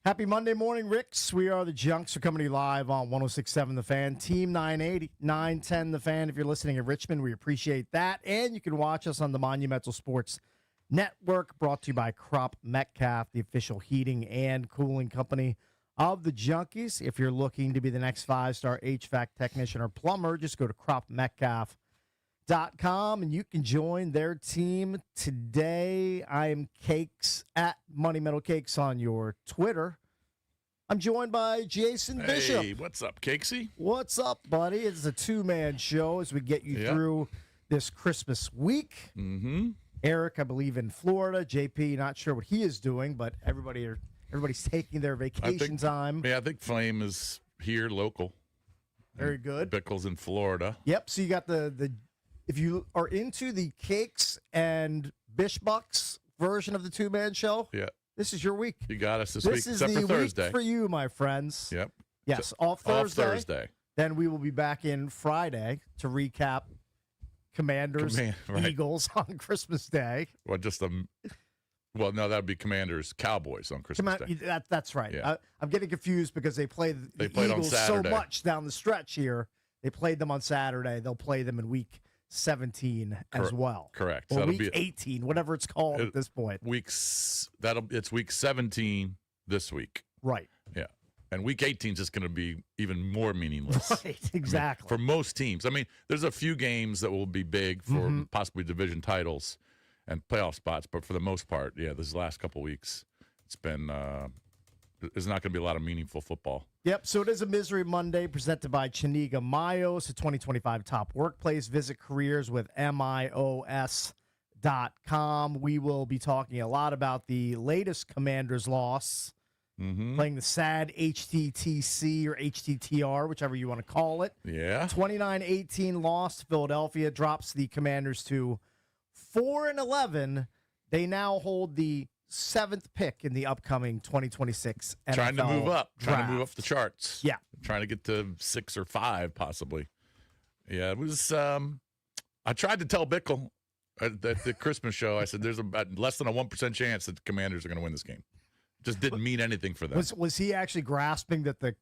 Happy Monday morning, Ricks. We are the Junks. We're coming to you live on 106.7 The Fan. Team 980, 910 The Fan. If you're listening in Richmond, we appreciate that. And you can watch us on the Monumental Sports Network, brought to you by Crop Metcalf, the official heating and cooling company of the Junkies. If you're looking to be the next 5-star HVAC technician or plumber, just go to cropmetcalf.com and you can join their team today. I am Cakes at Money Metal Cakes on your Twitter. I'm joined by Jason Bishop. Hey, what's up, Cakesy? What's up, buddy? It's a two-man show as we get you through this Christmas week. Mm-hmm. Eric, I believe, in Florida. JP, not sure what he is doing, but everybody's taking their vacation time. Yeah, I think Flame is here, local. Very good. Bickle's in Florida. Yep. So you got the if you are into the Cakes and Bishbucks version of the two-man show, Yeah, this is your week. you got us this week, This is except the for Thursday. week for you, my friends. Yep. Yes, So, off Thursday. Off Thursday. Then we will be back in Friday to recap Commanders, Right. Eagles on Christmas Day. Well, well, no, that would be Commanders, Cowboys on Christmas Day. That's right. Yeah. I'm getting confused because they play the played on Eagles so Saturday. much down the stretch here. They played them on Saturday. They'll play them in week 17 as well. Correct. Or That'll week 18, whatever it's called at this point. It's week 17 this week. Right. Yeah. And week 18 is just going to be even more meaningless. Right, exactly. For most teams. I mean, there's a few games that will be big for possibly division titles and playoff spots, but for the most part, this last couple weeks, it's been there's not going to be a lot of meaningful football. Yep, so it is a Misery Monday presented by Chiniga Mayos, a 2025 top workplace. Visit careers with MIOS.com. We will be talking a lot about the latest Commanders loss, playing the sad HTTC or HTTR, whichever you want to call it. Yeah. 29-18 loss to Philadelphia drops the Commanders to 4-11. They now hold the 7th pick in the upcoming 2026 NFL Trying to move up. Trying draft. to move up the charts. Yeah. Trying to get to 6 or 5, possibly. Yeah, it was I tried to tell Bickle at the Christmas show, I said there's about less than a 1% chance that the Commanders are going to win this game. Just didn't mean anything for them. Was he actually grasping that the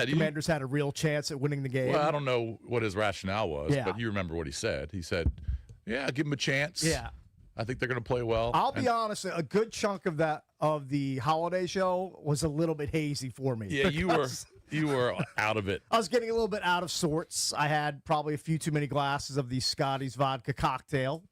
Commanders had a real chance at winning the game? Well, I don't know what his rationale was, Yeah. but you remember what he said. He said, yeah, give them a chance. Yeah. I think they're going to play well. I'll be honest, a good chunk of the holiday show was a little bit hazy for me. Yeah, you were out of it. I was getting a little bit out of sorts. I had probably a few too many glasses of the Scotty's Vodka cocktail.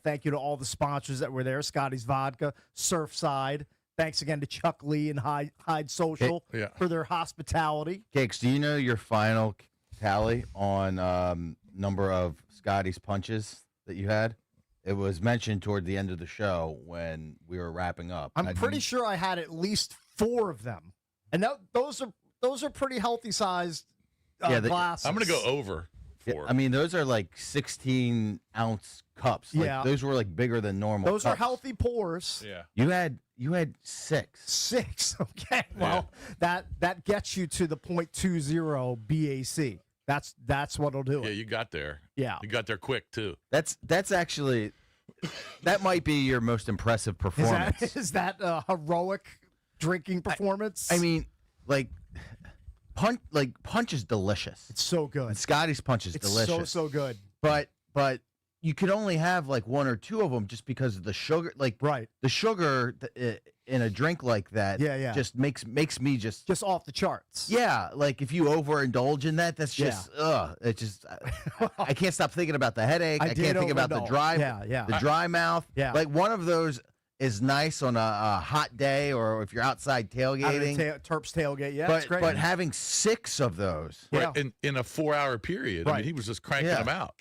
Thank you to all the sponsors that were there. Scotty's Vodka, Surfside. Thanks again to Chuck Lee and Hyde Social for their hospitality. Cakes, do you know your final tally on number of Scotty's punches that you had? It was mentioned toward the end of the show when we were wrapping up. I'm pretty sure I had at least 4 of them, and those are pretty healthy sized glasses. I'm going to go over 4. Yeah, I mean, those are like 16-ounce cups. Like, those were like bigger than normal. Those cups. are healthy pours. Yeah. You had 6. 6. Okay. Well, that gets you to the .20 BAC. That's what'll do Yeah, it. you got there. Yeah. You got there quick, too. That's actually that might be your most impressive performance. Is that a heroic drinking performance? I mean, punch is delicious. it's so good. And Scotty's punch is It's delicious. so good. But you could only have like 1 or 2 of them just because of the sugar. Like Right. the sugar in a drink like that, just makes me just Just off the charts. like if you overindulge in that, that's just it just I can't stop thinking about the headache. I can't think about the overindulge. the dry mouth. Yeah. Like one of those is nice on a hot day or if you're outside Out of the tailgating. Terps tailgate. Yeah, it's But great. but having 6 of those. Yeah. Right. In a 4-hour period. I Right. mean, he was just cranking Yeah. them out.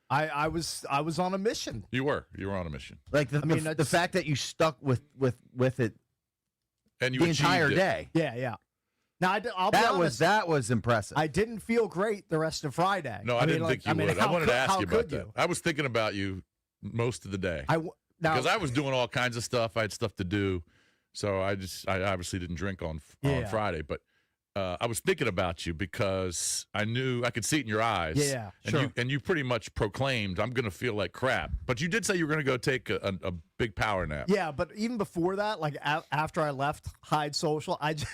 I was on a mission. You were on a mission. Like the that's- fact that you stuck with it And you the achieved entire it. day. Yeah. Now I'll be honest. That was impressive. I didn't feel great the rest of Friday. No, I didn't think you would. I wanted to ask how you about could that. you? I was thinking about you most of the day. Now, Because I was doing all kinds of stuff. I had stuff to do. So I obviously didn't drink on Yeah. Friday. But I was thinking about you because I knew I could see it in your eyes. Yeah, sure. And you pretty much proclaimed, I'm going to feel like crap. But you did say you were going to go take a big power nap. Yeah, but even before that, like after I left Hyde Social, I just,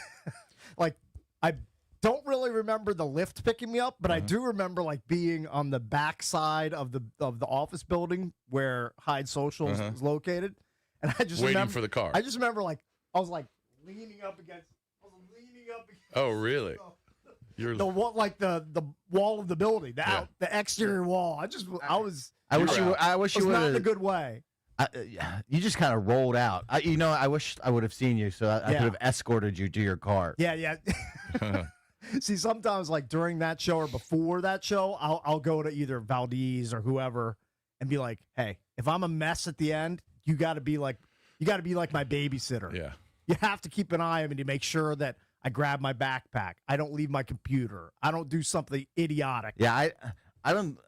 like I don't really remember the lift picking me up, but I do remember like being on the back side of the office building where Hyde Social is located, and I just Waiting remember, for the car. I just remember like I was like leaning up against. Oh, really? You're The wall, like the wall of the building, the exterior wall. I was I wish you would not in a have. good way. You just kind of rolled out. I wish I would have seen you, so I could have escorted you to your car. Yeah. See, sometimes like during that show or before that show, I'll go to either Valdez or whoever and be like, "Hey, if I'm a mess at the end, you got to be like my babysitter. Yeah. You have to keep an eye on me to make sure that I grab my backpack. I don't leave my computer. I don't do something idiotic." Yeah, I didn't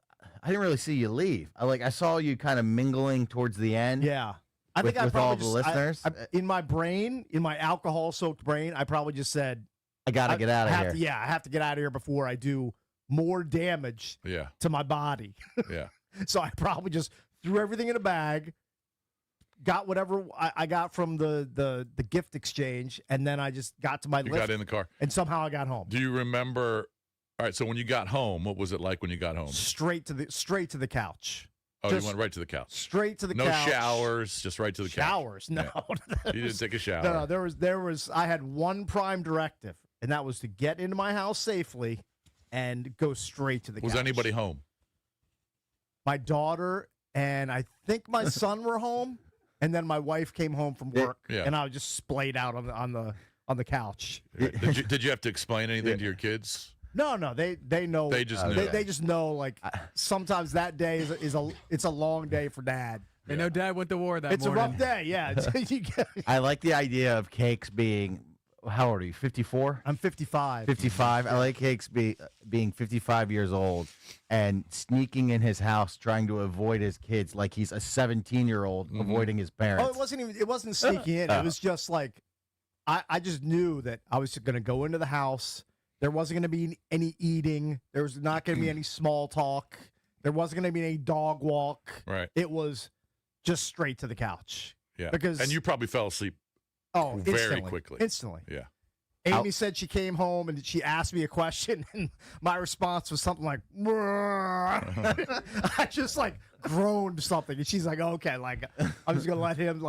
really see you leave. I saw you kind of mingling towards the end. Yeah. I think I with probably all the listeners. in my brain, in my alcohol-soaked brain, I probably just said, I gotta get out of here. I have to get out of here before I do more damage Yeah. to my body. Yeah. So I probably just threw everything in a bag, got whatever I got from the gift exchange, and then I just got to my You lift, got in the car. and somehow I got home. Do you remember? All right. So when you got home, what was it like when you got home? Straight to the couch. Oh, Just you went right to the couch. Straight to the No couch. showers, just right to the couch. Showers? No. You didn't take a shower. No, there was. I had one prime directive, and that was to get into my house safely and go straight to the couch. Was anybody home? My daughter and I think my son were home, and then my wife came home from work, Yeah. and I was just splayed out on the couch. Did you have to explain anything to your kids? No, they know. They just knew. They just know. Like sometimes that day it's a long day for Dad. They know Dad went to war that It's morning. a rough day. Yeah. I like the idea of Cakes being. How old are you? 54. I'm 55. 55. I like Cakes being 55 years old and sneaking in his house, trying to avoid his kids, like he's a 17-year-old avoiding his parents. Oh, it wasn't sneaking in. It was just like I just knew that I was going to go into the house. There wasn't going to be any eating. There was not going to be any small talk. There wasn't going to be any dog walk. Right. It was just straight to the couch. Yeah. Because and you probably fell asleep. Instantly. very quickly. Instantly. Yeah. Amy said she came home and she asked me a question, and my response was something like, I just like groaned something, and she's like, okay, like I'm just gonna let him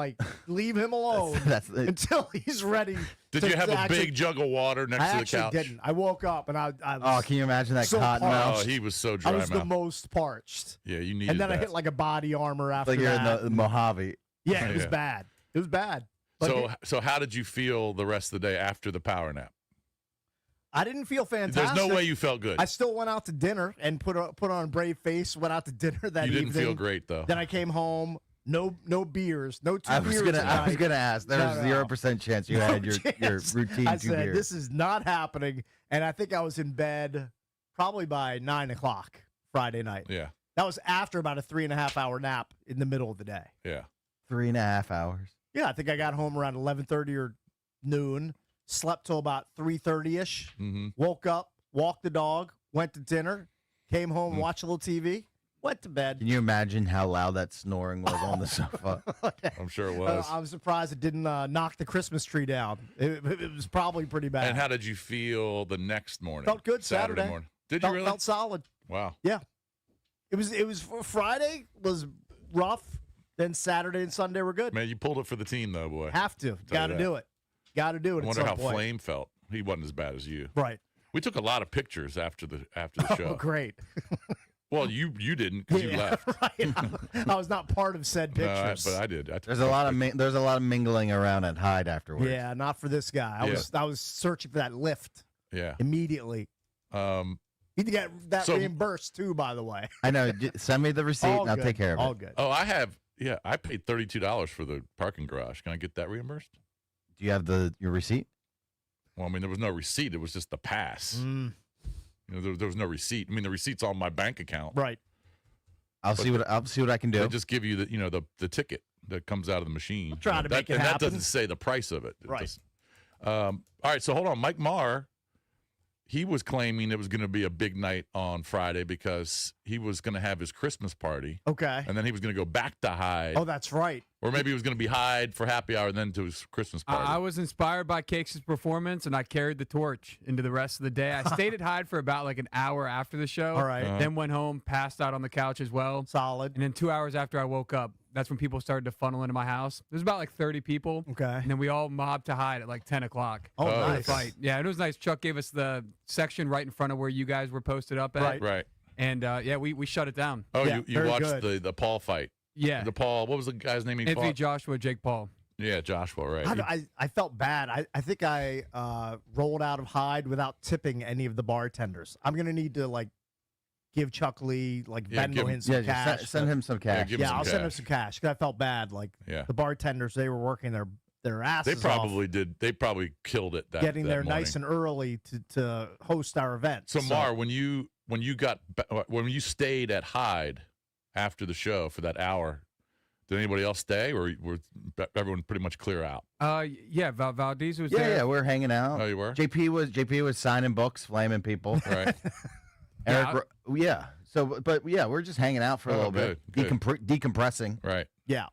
leave him alone That's until he's ready. Did to you have a actually- big jug of water next I to the actually couch? didn't. I woke up and I Oh, was, can you imagine that so cotton parched. mouth? Oh, he was so I dry was the mouth. most parched. Yeah, you needed And then that. I hit like a body armor after Like you're in that. the Mojave. Yeah, it was Yeah. bad. It was bad. But So how did you feel the rest of the day after the power nap? I didn't feel fantastic. There's no way you felt good. I still went out to dinner and put on a brave face. Went out to dinner that You evening. didn't feel great though. Then I came home. No beers. No two I was beers. gonna tonight. ask. There's No, no. 0% chance you No had your chance. routine I 2 said beers. this is not happening, and I think I was in bed probably by 9:00 Friday night. Yeah, That was after about a 3.5 hour nap in the middle of the day. yeah. 3.5 hours. Yeah, I think I got home around 11:30 or noon. Slept till about 3:30 ish. Mm-hmm. Woke up, walked the dog, went to dinner, came home, watched a little TV, went to bed. Can you imagine how loud that snoring was on the sofa? I'm sure it was. I'm surprised it didn't knock the Christmas tree down. It was probably pretty bad. And how did you feel the next morning? Felt good Saturday Saturday. morning. Did felt, you really? felt solid. Wow. Yeah, it was Friday was rough. Then Saturday and Sunday were good. Man, you pulled it for the team though, boy. Have to, got to that. do it. Got to do it. I at wonder some how point. Flame felt. He wasn't as bad as you. Right. We took a lot of pictures after the show. Oh, great. Well, you didn't because you left. Right. I was not part of said No, pictures. but I did. I took There's a lot of mingling around at Hyde afterwards. Yeah, not for this guy. I was searching for that lift Yeah. immediately. Um. Need to get that So- reimbursed too, by the way. I know. Send me the receipt All and I'll good. take care of All it. good. Oh, I have. Yeah, I paid $32 for the parking garage. Can I get that reimbursed? Do you have your receipt? Well, I mean, there was no receipt. It was just the pass. Mm, You know, there was no receipt. I mean, the receipt's on my bank account. right. I'll see what I can do. They just give you the ticket that comes out of the machine. trying to make it and happen. that doesn't say the price of it. It Right. just- all right, so hold on. Mike Marr he was claiming it was going to be a big night on Friday because he was going to have his Christmas party, Okay. and then he was going to go back to Hyde, Oh, that's right. or maybe he was going to be Hyde for happy hour and then to his Christmas party. I was inspired by Cakes' performance, and I carried the torch into the rest of the day. I stayed at Hyde for about like an hour after the show. All right. Then went home, passed out on the couch as well. Solid. And then 2 hours after I woke up, that's when people started to funnel into my house. There's about like 30 people. Okay. And then we all mobbed to Hyde at like 10 o'clock. Oh, Oh, for the nice. fight. Yeah, it was nice. Chuck gave us the section right in front of where you guys were posted up at. Right. right. And yeah, we shut it down. Oh, Yeah, you very watched good. the Paul fight. Yeah. The Paul, what was the guy's name he Anthony fought? Joshua, Jake Paul. Yeah, Joshua, right. I felt bad. I think I rolled out of Hyde without tipping any of the bartenders. I'm going to need to, like, give Chuck Lee, like, Yeah, Venmo give him- him some Yeah, just cash. send him some cash. give him Yeah, some I'll send him cash. some cash because I felt bad. Like, Yeah. the bartenders, they were working their asses They off probably did. They probably killed it that getting that there morning. nice and early to host our event. So, Mar, when you stayed at Hyde after the show for that hour, did anybody else stay, or were everyone pretty much clear out? Yeah, Valdez was Yeah, there. yeah, we're hanging out. Oh, you were? JP was signing books, flaming people. Right. Eric, yeah. So, but yeah, we're just hanging out for a Oh, little bit, good. decompressing. Right. Yeah,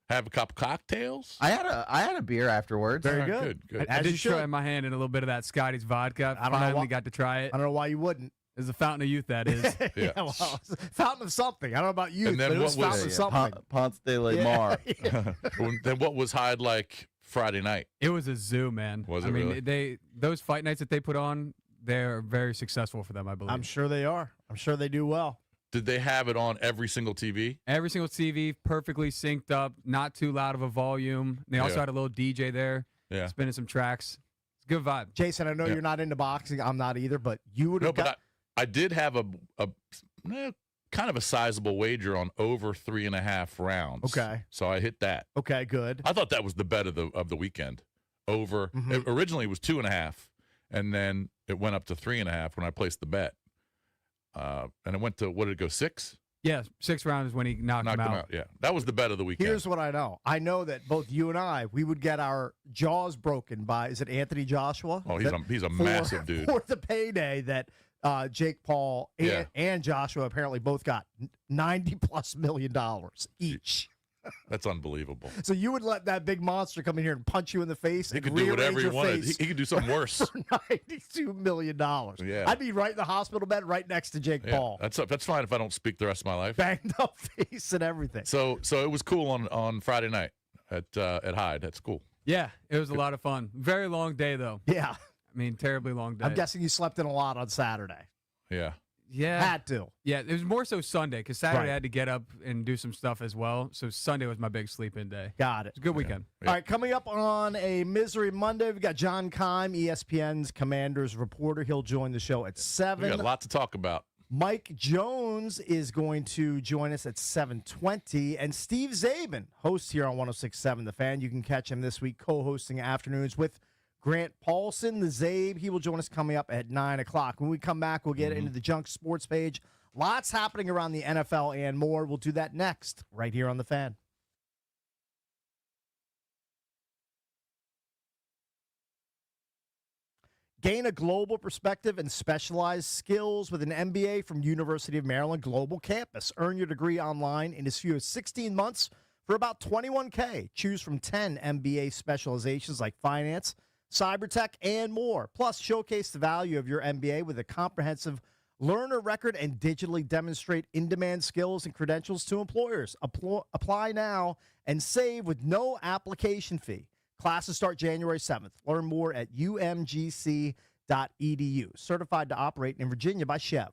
Have a couple cocktails. I had a beer afterwards. Very All right, good. Good. I As you did should. try my hand in a little bit of that Scotty's vodka. I don't know Finally why- got to try it. I don't know why you wouldn't. It's a fountain of youth, that is. yeah, well, fountain of something. I don't know about you, And then but it was what fountain was- of something. Ponce de la Yeah. Mar. Then what was Hyde like Friday night? It was a zoo, man. Was I it mean, really? those fight nights that they put on, they're very successful for them, I believe. I'm sure they are. I'm sure they do well. Did they have it on every single TV? Every single TV perfectly synced up, not too loud of a volume. They also Yeah. had a little DJ there, Yeah. spinning some tracks. It's a good vibe. Jason, I know Yeah. you're not into boxing. I'm not either, but you would No, have but got. I did have a kind of a sizable wager on over 3.5 rounds. Okay. So I hit that. Okay, good. I thought that was the bet of the weekend. Over originally it was 2.5, and then it went up to 3.5 when I placed the bet. And it went to, what did it go, 6? Yeah, 6 rounds is when he knocked him out. Yeah, that was the bet of the weekend. Here's what I know. I know that both you and I, we would get our jaws broken by, is it Anthony Joshua? Oh, That- he's a for- massive dude. For the payday that Jake Paul and Joshua apparently both got $90+ million each. That's unbelievable. So you would let that big monster come in here and punch you in the face He and could do whatever rearrange he your wanted. face He could do something worse. for $92 million. Yeah. I'd be right in the hospital bed right next to Jake Yeah, Paul. that's fine if I don't speak the rest of my life. Banged up face and everything. So it was cool on Friday night at Hyde. That's cool. Yeah, it was a lot of fun. Very long day, though. Yeah. I mean, terribly long day. I'm guessing you slept in a lot on Saturday. Yeah. Yeah. Had to. Yeah, it was more so Sunday because Saturday Right. I had to get up and do some stuff as well. So Sunday was my big sleep-in day. Got it. It's a good weekend. Yeah. All right, coming up on a Misery Monday, we've got John Keim, ESPN's Commanders reporter. He'll join the show at We 7. got a lot to talk about. Mike Jones is going to join us at 7:20, and Steve Zabin, host here on 106.7 The Fan. You can catch him this week co-hosting afternoons with Grant Paulson, the Zabe. He will join us coming up at 9 o'clock. When we come back, we'll get into the Junk Sports page. Lots happening around the NFL and more. We'll do that next, right here on The Fan. Gain a global perspective and specialized skills with an MBA from University of Maryland Global Campus. Earn your degree online in as few as 16 months for about $21K. Choose from 10 MBA specializations like finance, cyber tech, and more. Plus, showcase the value of your MBA with a comprehensive learner record and digitally demonstrate in-demand skills and credentials to employers. Apply now and save with no application fee. Classes start January 7th. Learn more at umgc.edu. Certified to operate in Virginia by Chev.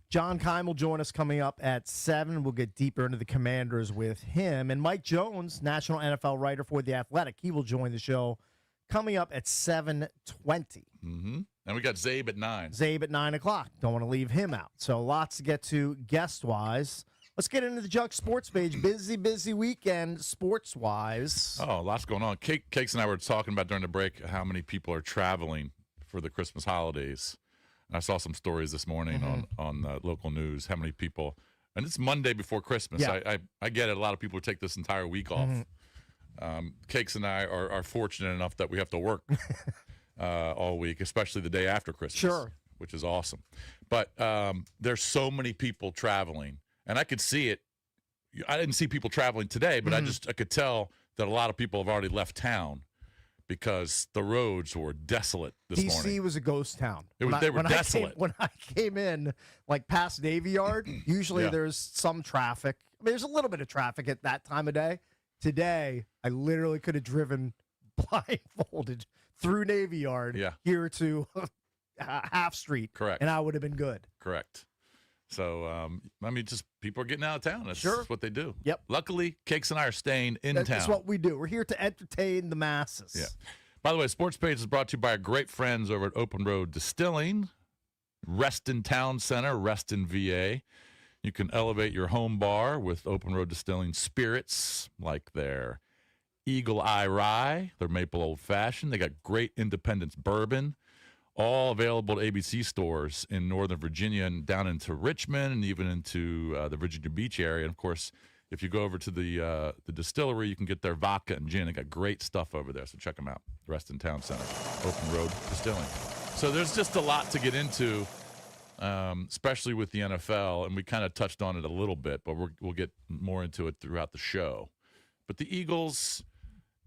John Kime will join us coming up at 7. We'll get deeper into the Commanders with him. And Mike Jones, national NFL writer for The Athletic, he will join the show coming up at 7:20. Mm-hmm. And we got Zabe at 9. Zabe at 9 o'clock. Don't want to leave him out. So lots to get to guest-wise. Let's get into the Junk Sports page. Busy weekend sports-wise. Oh, lots going on. Cakes and I were talking about during the break how many people are traveling for the Christmas holidays. And I saw some stories this morning on local news, how many people, and it's Monday before Christmas. Yeah. I get it. A lot of people take this entire week off. Cakes and I are fortunate enough that we have to work all week, especially the day after Christmas. Sure. Which is awesome. But there's so many people traveling, and I could see it. I didn't see people traveling today, but I could tell that a lot of people have already left town because the roads were desolate this morning. DC was a ghost town. They were desolate. When I came in, like past Navy Yard, usually Yeah. there's some traffic. I mean, there's a little bit of traffic at that time of day. Today, I literally could have driven blindfolded through Navy Yard here to Half Street. Correct. And I would have been good. Correct. So, I mean, just people are getting out of town. That's what they do. Yep. Luckily, Cakes and I are staying in town. That's what we do. We're here to entertain the masses. Yeah. By the way, Sports Page is brought to you by our great friends over at Open Road Distilling, Reston Town Center, Reston, VA. You can elevate your home bar with Open Road Distilling spirits like their Eagle Eye Rye, their Maple Old Fashioned. They got great Independence Bourbon, all available at ABC stores in Northern Virginia and down into Richmond and even into the Virginia Beach area. And, of course, if you go over to the distillery, you can get their vodka and gin. They got great stuff over there, so check them out. Reston Town Center, Open Road Distilling. So there's just a lot to get into, especially with the NFL, and we kind of touched on it a little bit, but we'll get more into it throughout the show. But the Eagles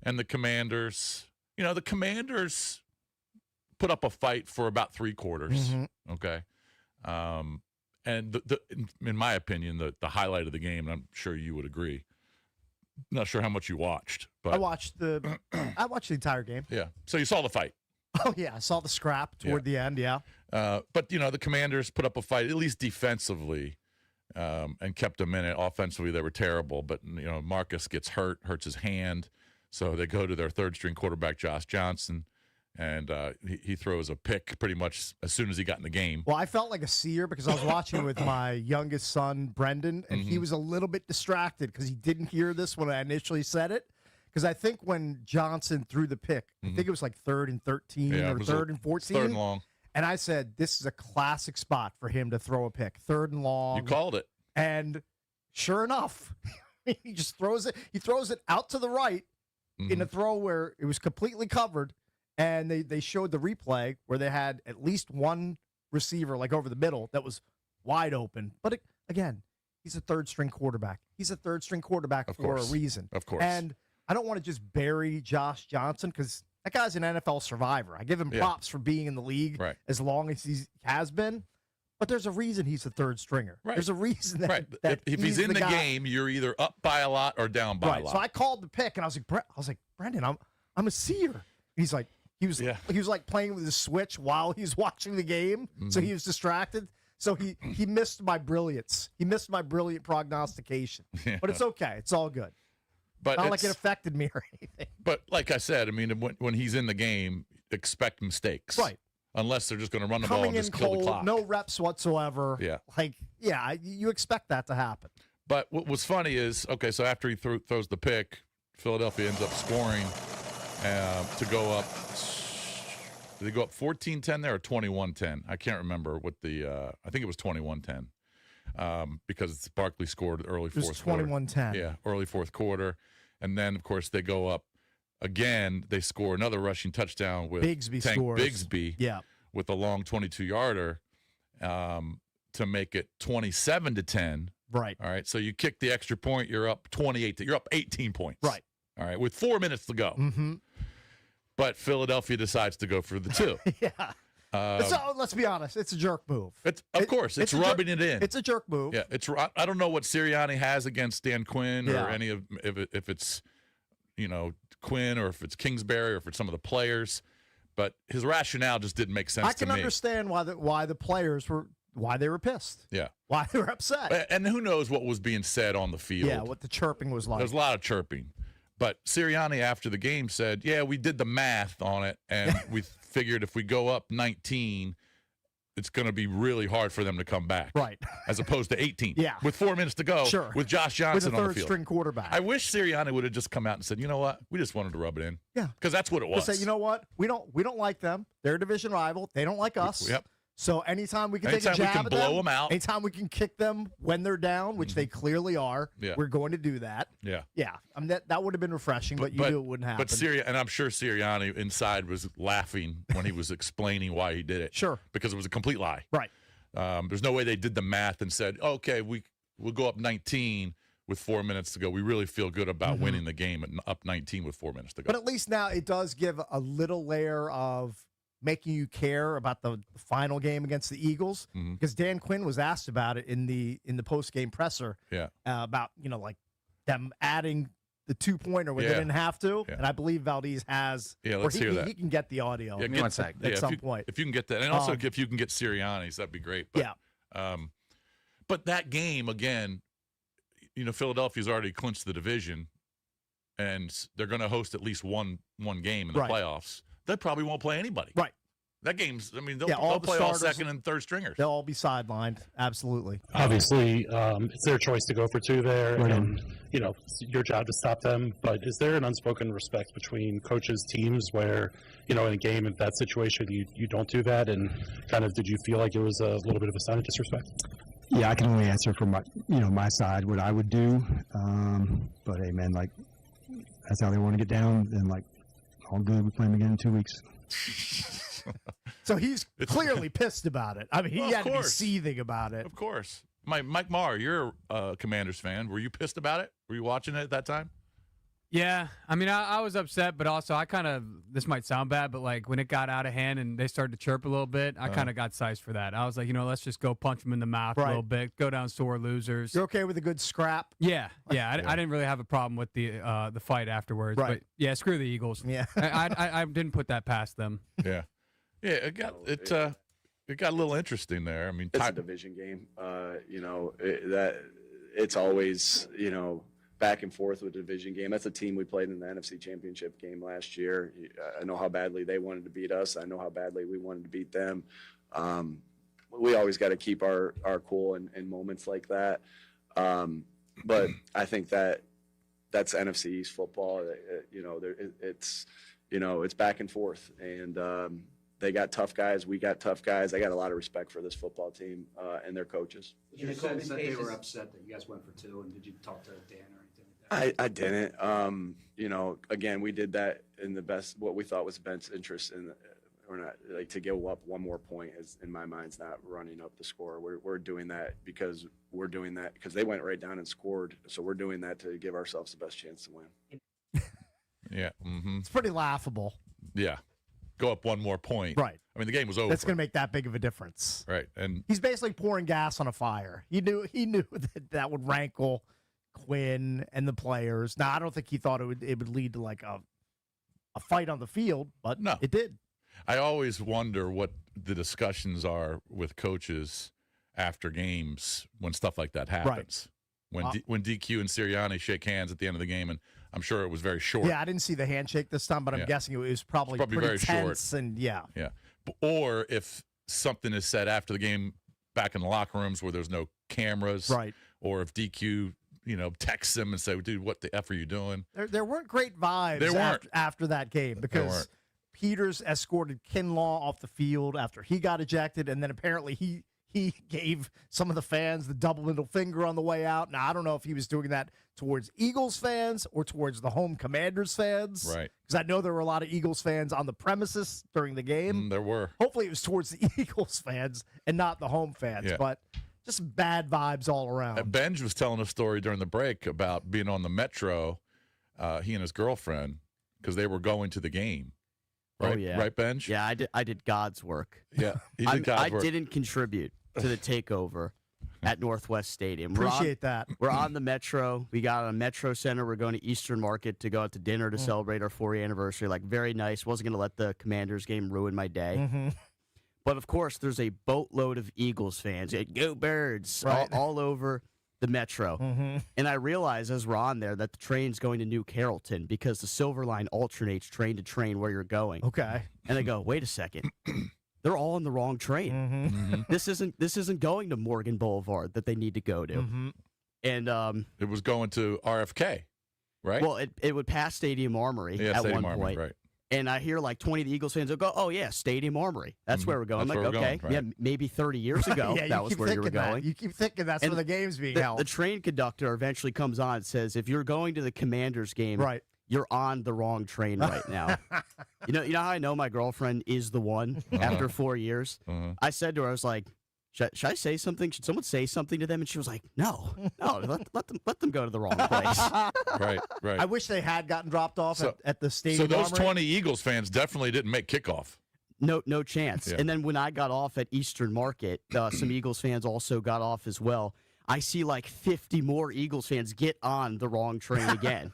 and the Commanders, the Commanders put up a fight for about 3 quarters, okay? And in my opinion, the highlight of the game, and I'm sure you would agree, not sure how much you watched, but I watched the entire game. Yeah. So you saw the fight. Oh, yeah. I saw the scrap toward the end, yeah. But, the Commanders put up a fight, at least defensively, and kept them in it. Offensively, they were terrible. But, Marcus gets hurts his hand. So they go to their third-string quarterback, Josh Johnson, and he throws a pick pretty much as soon as he got in the game. Well, I felt like a seer because I was watching with my youngest son, Brendan, and he was a little bit distracted because he didn't hear this when I initially said it. Because I think when Johnson threw the pick, I think it was like 3rd and 13 or 3rd and 14. 3rd and long. And I said, this is a classic spot for him to throw a pick. 3rd and long. You called it. And sure enough, he just throws it. He throws it out to the right in a throw where it was completely covered. And they showed the replay where they had at least one receiver like over the middle that was wide open. But again, he's a 3rd-string quarterback. He's a 3rd-string quarterback for a reason. Of course. And I don't want to just bury Josh Johnson because that guy's an NFL survivor. I give him props for being in the league as long as he has been. But there's a reason he's a 3rd stringer. Right. There's a reason that, if he's in the game, you're either up by a lot or down by a lot. So I called the pick and I was like, Brendan, I'm a seer. He's like, he was like playing with his Switch while he was watching the game, so he was distracted. So he missed my brilliance. He missed my brilliant prognostication. Yeah. But it's okay. It's all good. But not like it affected me or anything. But like I said, I mean, when he's in the game, expect mistakes. Right. Unless they're just going to run the ball and just kill the clock. No reps whatsoever. Yeah. You expect that to happen. But what was funny is, okay, so after he throws the pick, Philadelphia ends up scoring to go up. Did they go up 14-10 there or 21-10? I can't remember what I think it was 21-10 because Barkley scored early fourth quarter. It was 21-10. Yeah, early fourth quarter. And then, of course, they go up again. They score another rushing touchdown with Bigsby Tank scores. Bigsby with a long 22-yarder to make it 27-10. Right. All right, so you kick the extra point, you're up 28. You're up 18 points. Right. All right, with 4 minutes to go. Mm-hmm. But Philadelphia decides to go for the 2. So let's be honest, it's a jerk move. Of course, it's rubbing it in. It's a jerk move. Yeah, I don't know what Sirianni has against Dan Quinn or any of if it's Quinn or if it's Kingsbury or if it's some of the players, but his rationale just didn't make sense to me. I can understand why the players were why they were pissed, Yeah. why they were upset. And who knows what was being said on the field. Yeah, what the chirping was like. There's a lot of chirping. But Sirianni, after the game, said, yeah, we did the math on it, and we figured if we go up 19, it's going to be really hard for them to come back. Right. As opposed to 18. Yeah. With 4 minutes to go. Sure. With Josh With a Johnson on the third field. string quarterback. I wish Sirianni would have just come out and said, you know what? We just wanted to rub it in. Yeah. Because that's what it was. Just say, you know what? We don't like them. They're a division rival. They don't like us. Yep. So anytime we can Anytime take a we jab can at blow them out. anytime we can kick them when they're down, which they clearly are, Yeah. we're going to do that. Yeah. Yeah, I mean, that would have been refreshing, but you knew it wouldn't happen. But and I'm sure Sirianni inside was laughing when he was explaining why he did it. Sure. Because it was a complete lie. Right. There's no way they did the math and said, okay, we'll go up 19 with 4 minutes to go. We really feel good about winning the game at up 19 with 4 minutes to go. But at least now it does give a little layer of making you care about the final game against the Eagles, because Dan Quinn was asked about it in the post game presser. Yeah. About like them adding the 2-pointer when they Yeah. didn't have to, Yeah. and I believe Valdez has. Yeah, or let's he, hear that. He can get the audio. Yeah, Give me one sec. At some if you, point. If you can get that. And also Um, if you can get Sirianni's, that'd be great. But, Yeah. But that game, again, Philadelphia's already clinched the division, and they're going to host at least one game in the Right. playoffs. They probably won't play anybody. Right. That game's, I mean, they'll, Yeah, all they'll the play all starters- second and third stringers. They'll all be sidelined. Absolutely. Obviously, it's their choice to go for two there, Right. and it's your job to stop them. But is there an unspoken respect between coaches, teams, where in a game in that situation you don't do that, and kind of did you feel like it was a little bit of a sign of disrespect? Yeah, I can only answer from my side what I would do. But hey, man, like that's how they want to get down. Then all good. We play them again in 2 weeks. So he's clearly pissed about it. I mean, he Well, of had to be course. seething about it. Of course. Mike Marr, you're a Commanders fan. Were you pissed about it? Were you watching it at that time? Yeah, I mean, I was upset, but also I kind of, this might sound bad, but when it got out of hand and they started to chirp a little bit, I kind of got sized for that. I was like, let's just go punch them in the mouth a Right. little bit, go down sore losers. You're okay with a good scrap? Yeah. I didn't really have a problem with the fight afterwards. Right. But yeah, screw the Eagles. Yeah. I didn't put that past them. Yeah. Yeah, it got a little interesting there. I mean, It's a division game. It's always, back and forth with a division game. That's a team we played in the NFC Championship game last year. I know how badly they wanted to beat us. I know how badly we wanted to beat them. We always got to keep our cool in moments like that. But I think that's NFC East football. It's back and forth, and they got tough guys. We got tough guys. I got a lot of respect for this football team and their coaches. Did you sense that they were upset that you guys went for two, and did you talk to Dan or anything like that? I didn't. Again, we did that in what we thought was the best interest in. We're not to give up one more point is in my mind's not running up the score. We're doing that because they went right down and scored. So we're doing that to give ourselves the best chance to win. yeah. Mm-hmm. It's pretty laughable. Yeah. Go up one more point. Right. I mean, the game was over. That's going to make that big of a difference. Right. And He's basically pouring gas on a fire. He knew that would rankle Quinn and the players. Now, I don't think he thought it would lead to a fight on the field, but No. it did. I always wonder what the discussions are with coaches after games when stuff like that happens. When DQ and Sirianni shake hands at the end of the game, and I'm sure it was very short. Yeah, I didn't see the handshake this time, but I'm Yeah. guessing it was probably It's probably pretty very short. tense. And yeah, Yeah. Or if something is said after the game back in the locker rooms where there's no cameras. right. Or if DQ, texts him and say, dude, what the F are you doing? There weren't great vibes There weren't. after that game because weren't. Peters escorted Kinlaw off the field after he got ejected, and then apparently he gave some of the fans the double middle finger on the way out. Now, I don't know if he was doing that towards Eagles fans or towards the home Commanders fans. Right. Because I know there were a lot of Eagles fans on the premises during the game. There were. Hopefully it was towards the Eagles fans and not the home fans. Yeah. But just bad vibes all around. Benj was telling a story during the break about being on the Metro, he and his girlfriend, because they were going to the game. Right? Oh, yeah. Right, Benj? Yeah, I did God's work. Yeah. He did God's I work. didn't contribute to the takeover at Northwest Stadium. Appreciate that. We're on the Metro. We got on Metro Center. We're going to Eastern Market to go out to dinner to celebrate our 4-year anniversary. Very nice. Wasn't going to let the Commanders game ruin my day. Mm-hmm. But of course, there's a boatload of Eagles fans. Go Birds! Right. All over the metro. Mm-hmm. And I realized as we're on there that the train's going to New Carrollton because the Silver Line alternates train to train where you're going. Okay. And I go, wait a second. They're all on the wrong train. Mm-hmm. This isn't going to Morgan Boulevard that they need to go to. Mm-hmm. And It was going to RFK, right? well, it would pass Stadium Armory yeah, at Stadium one Armory, point. right? And I hear like 20 of the Eagles fans will go, "Oh yeah, Stadium Armory. That's Mhm. where we're going." That's I'm where like, we're "Okay, going, right. yeah, maybe 30 years ago yeah, that was where you were going." You keep thinking that's And where the game's being The held. train conductor eventually comes on and says, "If you're going to the Commanders game, Right. you're on the wrong train right now." You know how I know my girlfriend is the one after 4 years? Uh-huh. I said to her, I was like, should I say something? Should someone say something to them? And she was like, no, let them go to the wrong place. Right, right. I wish they had gotten dropped off So- at the So stadium. those Armory. 20 Eagles fans definitely didn't make kickoff. No chance. Yeah. And then when I got off at Eastern Market, some Eagles fans also got off as well. I see like 50 more Eagles fans get on the wrong train again.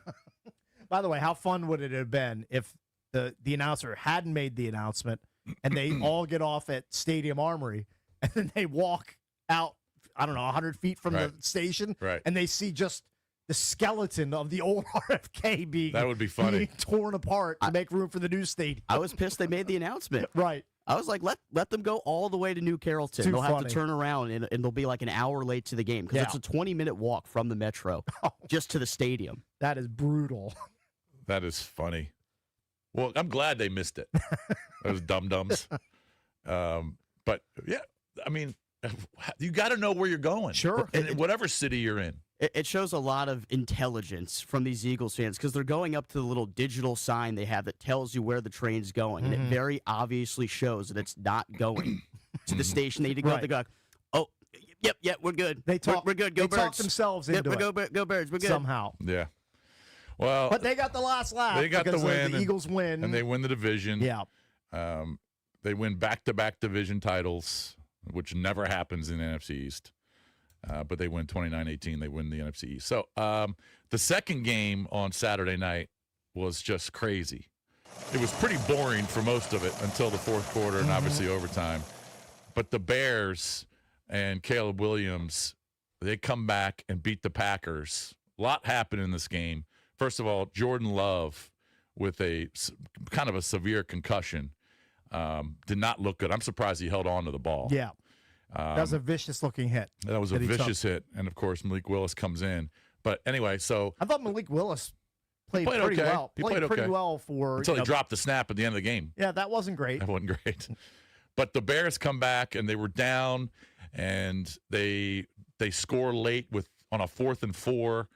By the way, how fun would it have been if the announcer hadn't made the announcement and they all get off at Stadium Armory and then they walk out, I don't know, 100 feet from Right. the station Right. and they see just the skeleton of the old RFK being, That would be funny. being torn apart to make room for the new stadium. I was pissed they made the announcement. Right. I was like, let them go all the way to New Carrollton. Too They'll have funny. to turn around and they'll be like an hour late to the game because Yeah. it's a 20-minute walk from the Metro just to the stadium. That is brutal. That is funny. Well, I'm glad they missed it. Those dum-dums. But, yeah, I mean, you got to know where you're going. Sure. In whatever city you're in. It shows a lot of intelligence from these Eagles fans because they're going up to the little digital sign they have that tells you where the train's going. And it very obviously shows that it's not going to the station they need to go. Right. They go, oh, yep, we're good. They talk. We're good. Go they Birds. talk themselves Yep, into it go Birds. We're good. somehow. Yeah. Well, But they got the last laugh. They got the because win, The Eagles win. and they win the division. Yeah. They win back-to-back division titles, which never happens in the NFC East. But they win 29-18. They win the NFC East. So the second game on Saturday night was just crazy. It was pretty boring for most of it until the fourth quarter and obviously overtime. But the Bears and Caleb Williams, they come back and beat the Packers. A lot happened in this game. First of all, Jordan Love with a kind of a severe concussion did not look good. I'm surprised he held on to the ball. Yeah. That was a vicious-looking hit. That was a that he took. vicious hit. And, of course, Malik Willis comes in. But anyway, so I thought Malik Willis played played pretty okay. well. He Played played pretty okay. well for until you he know, dropped the snap at the end of the game. Yeah, that wasn't great. That wasn't great. But the Bears come back, and they were down, and they score late on a 4th and 4,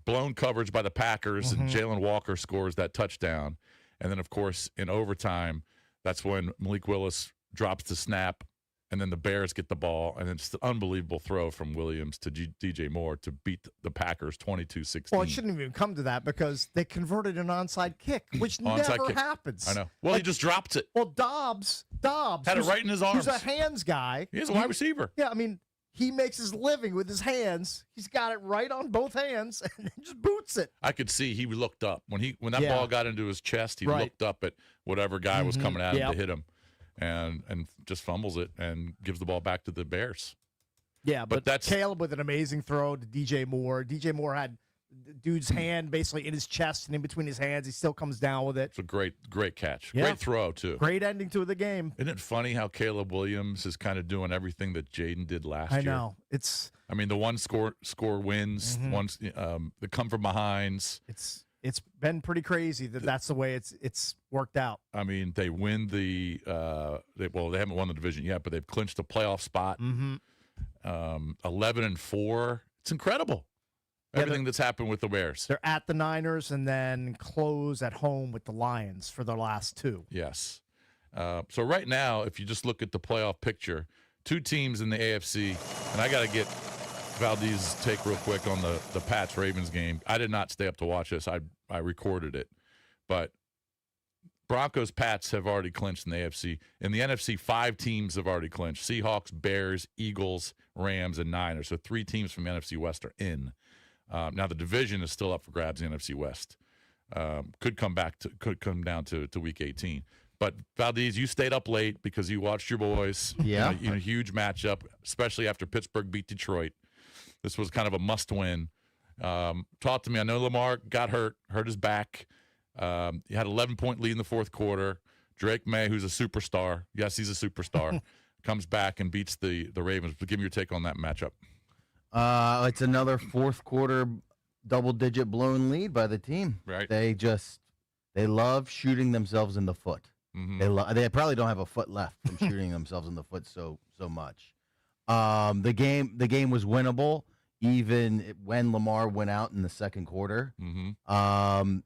blown coverage by the Packers, and Jalen Walker scores that touchdown. And then, of course, in overtime, that's when Malik Willis drops the snap, and then the Bears get the ball, and it's an unbelievable throw from Williams to DJ Moore to beat the Packers 22-16. Well, it shouldn't even come to that because they converted an onside kick, which Onside never kick. happens. I know. Well, he just dropped it. Well, Dobbs Had it who's- right in his Who's a arms. hands guy. He's a wide receiver. Yeah, I mean, he makes his living with his hands. He's got it right on both hands and then just boots it. I could see he looked up when that Yeah. ball got into his chest. He Right. looked up at whatever guy was coming at him Yep. to hit him, and just fumbles it and gives the ball back to the Bears. Yeah, But that's- Caleb with an amazing throw to DJ Moore. DJ Moore had the dude's hand basically in his chest and in between his hands. He still comes down with it. It's a great catch, Yeah. great throw too. Great ending to the game. Isn't it funny how Caleb Williams is kind of doing everything that Jaden did last I year? know. It's I mean, the one score wins, one's the come from behinds. it's been pretty crazy that's the way it's worked out. I mean, they win they haven't won the division yet, but they've clinched a playoff spot. 11-4. It's incredible. Yeah, Everything that's happened with the Bears. They're at the Niners and then close at home with the Lions for their last two. Yes. So right now, if you just look at the playoff picture, two teams in the AFC, and I got to get Valdez's take real quick on the Pats-Ravens game. I did not stay up to watch this. I recorded it. But Broncos-Pats have already clinched in the AFC. In the NFC, 5 teams have already clinched. Seahawks, Bears, Eagles, Rams, and Niners. So 3 teams from the NFC West are in. Now the division is still up for grabs in the NFC West. Could come down to Week 18. But Valdez, you stayed up late because you watched your boys. Yeah. In a huge matchup, especially after Pittsburgh beat Detroit. This was kind of a must-win. Talk to me. I know Lamar got hurt his back. He had 11-point lead in the fourth quarter. Drake May, who's a superstar, yes, he's a superstar, comes back and beats the Ravens. But give me your take on that matchup. It's another fourth quarter double-digit blown lead by the team. Right. They love shooting themselves in the foot. Mhm. They probably don't have a foot left from shooting themselves in the foot so much. The game was winnable even when Lamar went out in the second quarter. Mhm.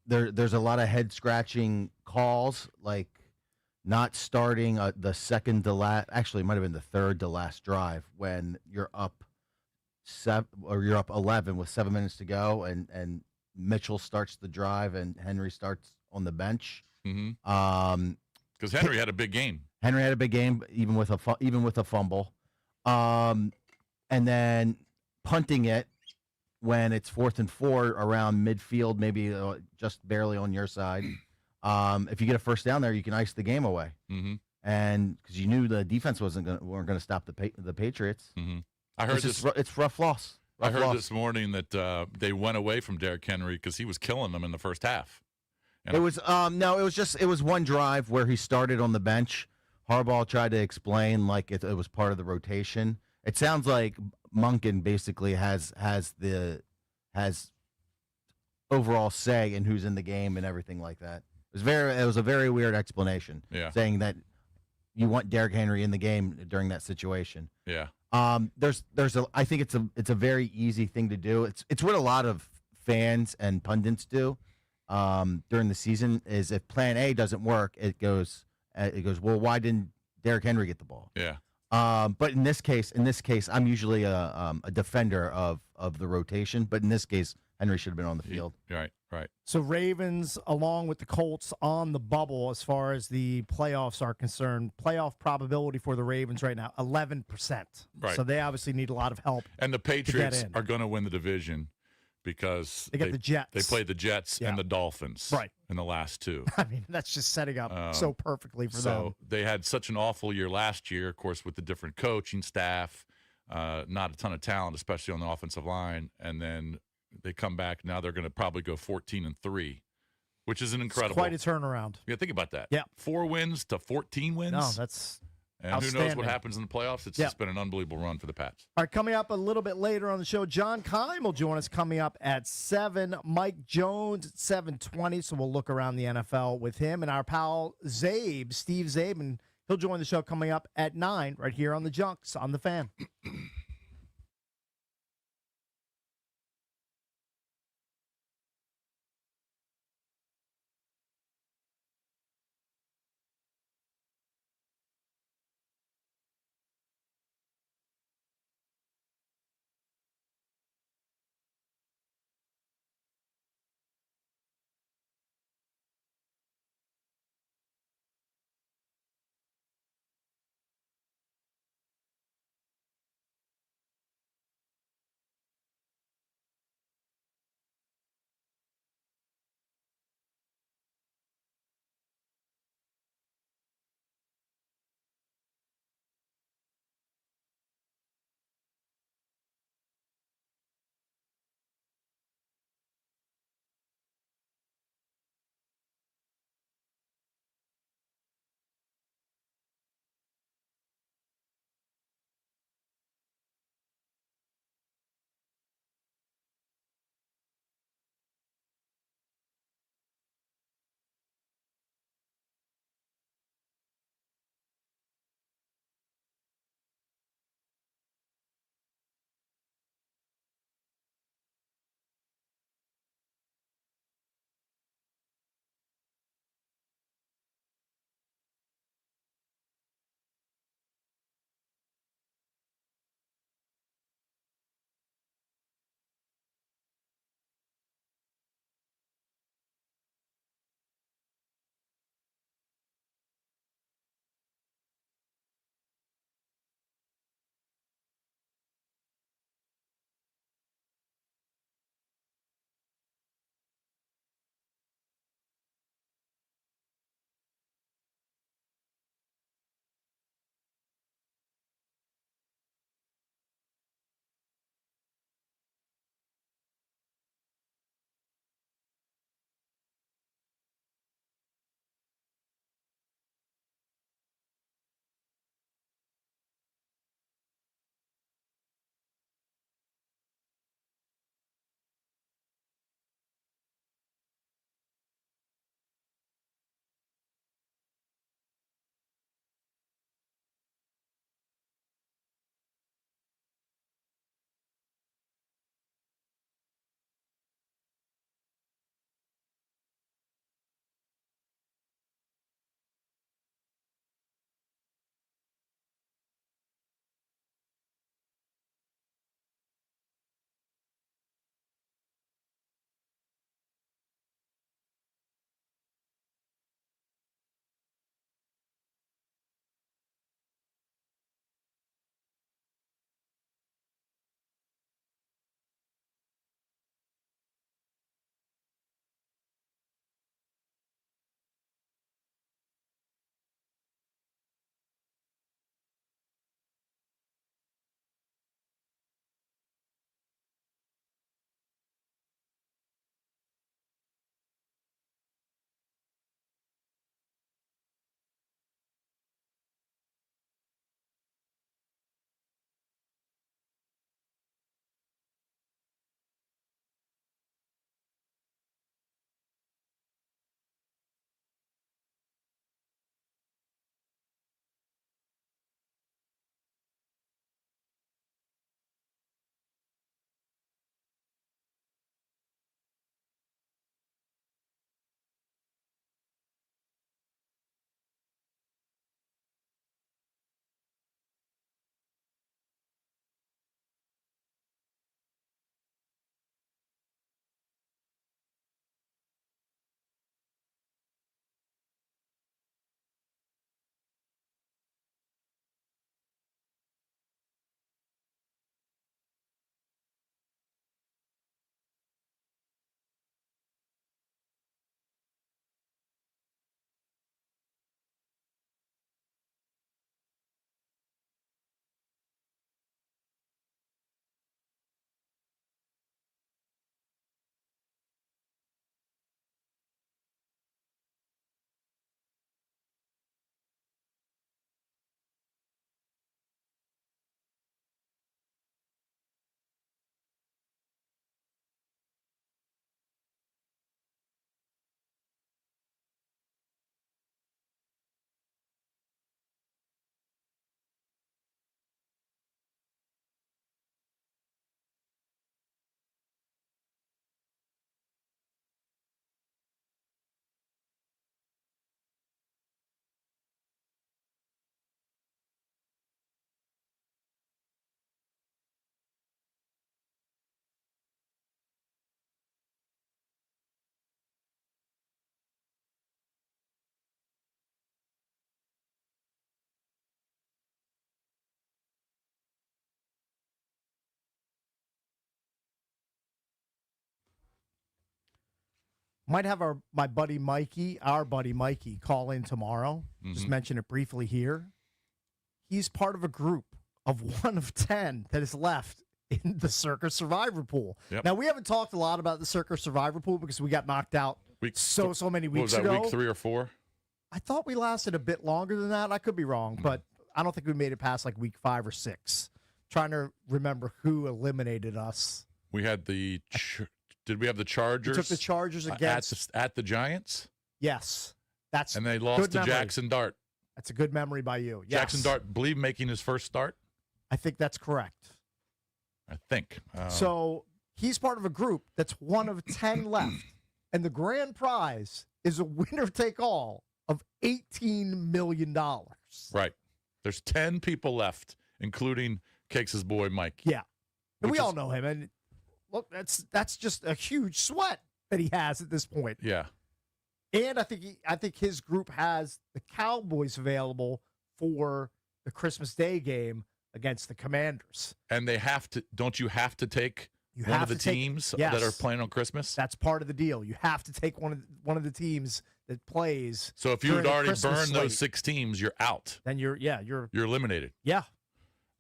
There's a lot of head scratching calls, like not starting the second to last. Actually, it might have been the third to last drive when you're up 11 with 7 minutes to go, and Mitchell starts the drive and Henry starts on the bench. Because Henry had a big game. Henry had a big game, even with a fumble, and then punting it when it's 4th and 4 around midfield, maybe just barely on your side. If you get a first down there, you can ice the game away. Mm-hmm. And because you knew the defense weren't going to stop the Patriots. Mm-hmm. I heard it's rough loss. I heard this morning that they went away from Derrick Henry because he was killing them in the first half. And It was it was one drive where he started on the bench. Harbaugh tried to explain like it was part of the rotation. It sounds like Monken basically has overall say in who's in the game and everything like that. It was a very weird explanation. Yeah. Saying that you want Derrick Henry in the game during that situation. Yeah. I think it's a very easy thing to do. It's what a lot of fans and pundits do during the season. Is if Plan A doesn't work, it goes well. Why didn't Derrick Henry get the ball? Yeah. But in this case, I'm usually a defender of the rotation. But in this case, Henry should have been on the field. Right. So Ravens, along with the Colts, on the bubble as far as the playoffs are concerned. Playoff probability for the Ravens right now, 11%. Right. So they obviously need a lot of help. And the Patriots in. are going to win the division because They get the Jets. They played the Jets Yeah. and the Dolphins Right. in the last two. I mean, that's just setting up so perfectly for them. So they had such an awful year last year, of course, with the different coaching staff, not a ton of talent, especially on the offensive line. And then they come back. Now they're going to probably go 14-3, which is an incredible. It's quite a turnaround. Yeah, think about that. Yeah. 4 wins to 14 wins. No, that's and who knows outstanding. what happens in the playoffs? It's Yeah. just been an unbelievable run for the Pats. All right, coming up a little bit later on the show, John Keim will join us coming up at 7. Mike Jones at 7:20, so we'll look around the NFL with him. And our pal Steve Zabe, and he'll join the show coming up at 9 right here on the Junks on the Fan. Might have our buddy Mikey call in tomorrow. Just mention it briefly here. He's part of a group of 1 of 10 that is left in the Circa Survivor pool. Yep. Now, we haven't talked a lot about the Circa Survivor pool because we got knocked out so many What was weeks that, ago. week 3 or 4? I thought we lasted a bit longer than that. I could be wrong, but I don't think we made it past like week 5 or 6. Trying to remember who eliminated us. We had the did we have the Chargers? We took the Chargers against. at the Giants, Yes. That's and they lost good to memory. Jackson Dart. That's a good memory by you. Yes. Jackson Dart, believe making his first start. I think that's correct. I think. So he's part of a group that's 1 of 10 left. And the grand prize is a winner take all of $18 million. Right. There's 10 people left, including Cakes' boy Mike. Yeah. And Which we all is- know him. And look, that's just a huge sweat that he has at this point. Yeah. And I think his group has the Cowboys available for the Christmas Day game against the Commanders. And they have to. Don't you have to take You one have of the to take- teams yes. that are playing on Christmas? That's part of the deal. You have to take one of the teams that plays. So if you during had the already Christmas burned those slate. 6 teams, you're out. Then you're You're eliminated. yeah.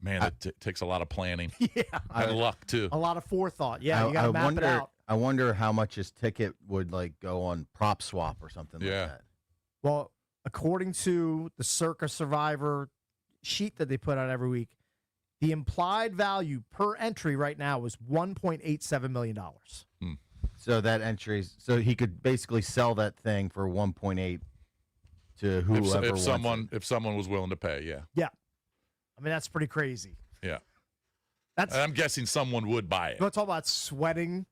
Man, that takes a lot of planning Yeah. and luck too. A lot of forethought. Yeah, you got to map wonder, it out. I wonder how much his ticket would like go on prop swap or something Yeah. like that. Well, according to the Circa Survivor sheet that they put out every week, the implied value per entry right now is $1.87 million. So that entries, so he could basically sell that thing for 1.8 to whoever If wants someone was willing to pay, yeah, Yeah. I mean, that's pretty crazy. yeah. That's And I'm guessing someone would buy it. you want to talk about sweating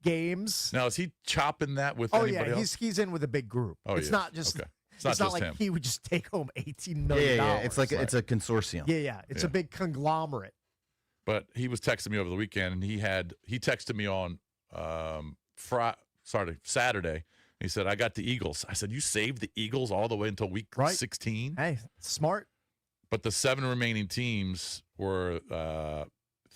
games. Now, is he chopping that with Oh anybody yeah, else? he's in with a big group. Oh, it's he not is. just Okay. It's not just like him. he would just take home $18 it. million. Yeah. It's like it's a consortium. yeah. It's a Yeah. big conglomerate. But he was texting me over the weekend, and he texted me on Saturday. He said, "I got the Eagles." I said, "You saved the Eagles all the way until week Right. 16?" Hey, smart. But the 7 remaining teams were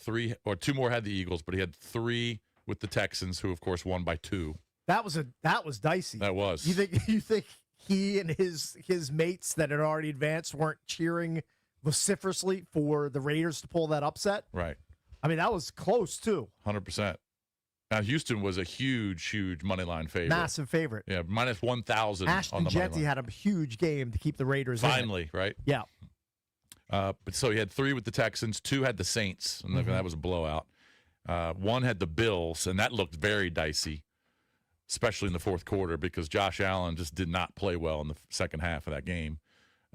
2 more had the Eagles, but he had 3 with the Texans, who of course won by 2. That was dicey. That was. You think he and his mates that had already advanced weren't cheering vociferously for the Raiders to pull that upset? Right. I mean, that was close too. 100%. Now Houston was a huge money line favorite. Massive favorite. Yeah, minus 1,000 Ashton on the money Jeanty line. had a huge game to keep the Raiders in it. Finally, right? Yeah. But so he had 3 with the Texans, 2 had the Saints, and that was a blowout. 1 had the Bills, and that looked very dicey, especially in the fourth quarter because Josh Allen just did not play well in the second half of that game.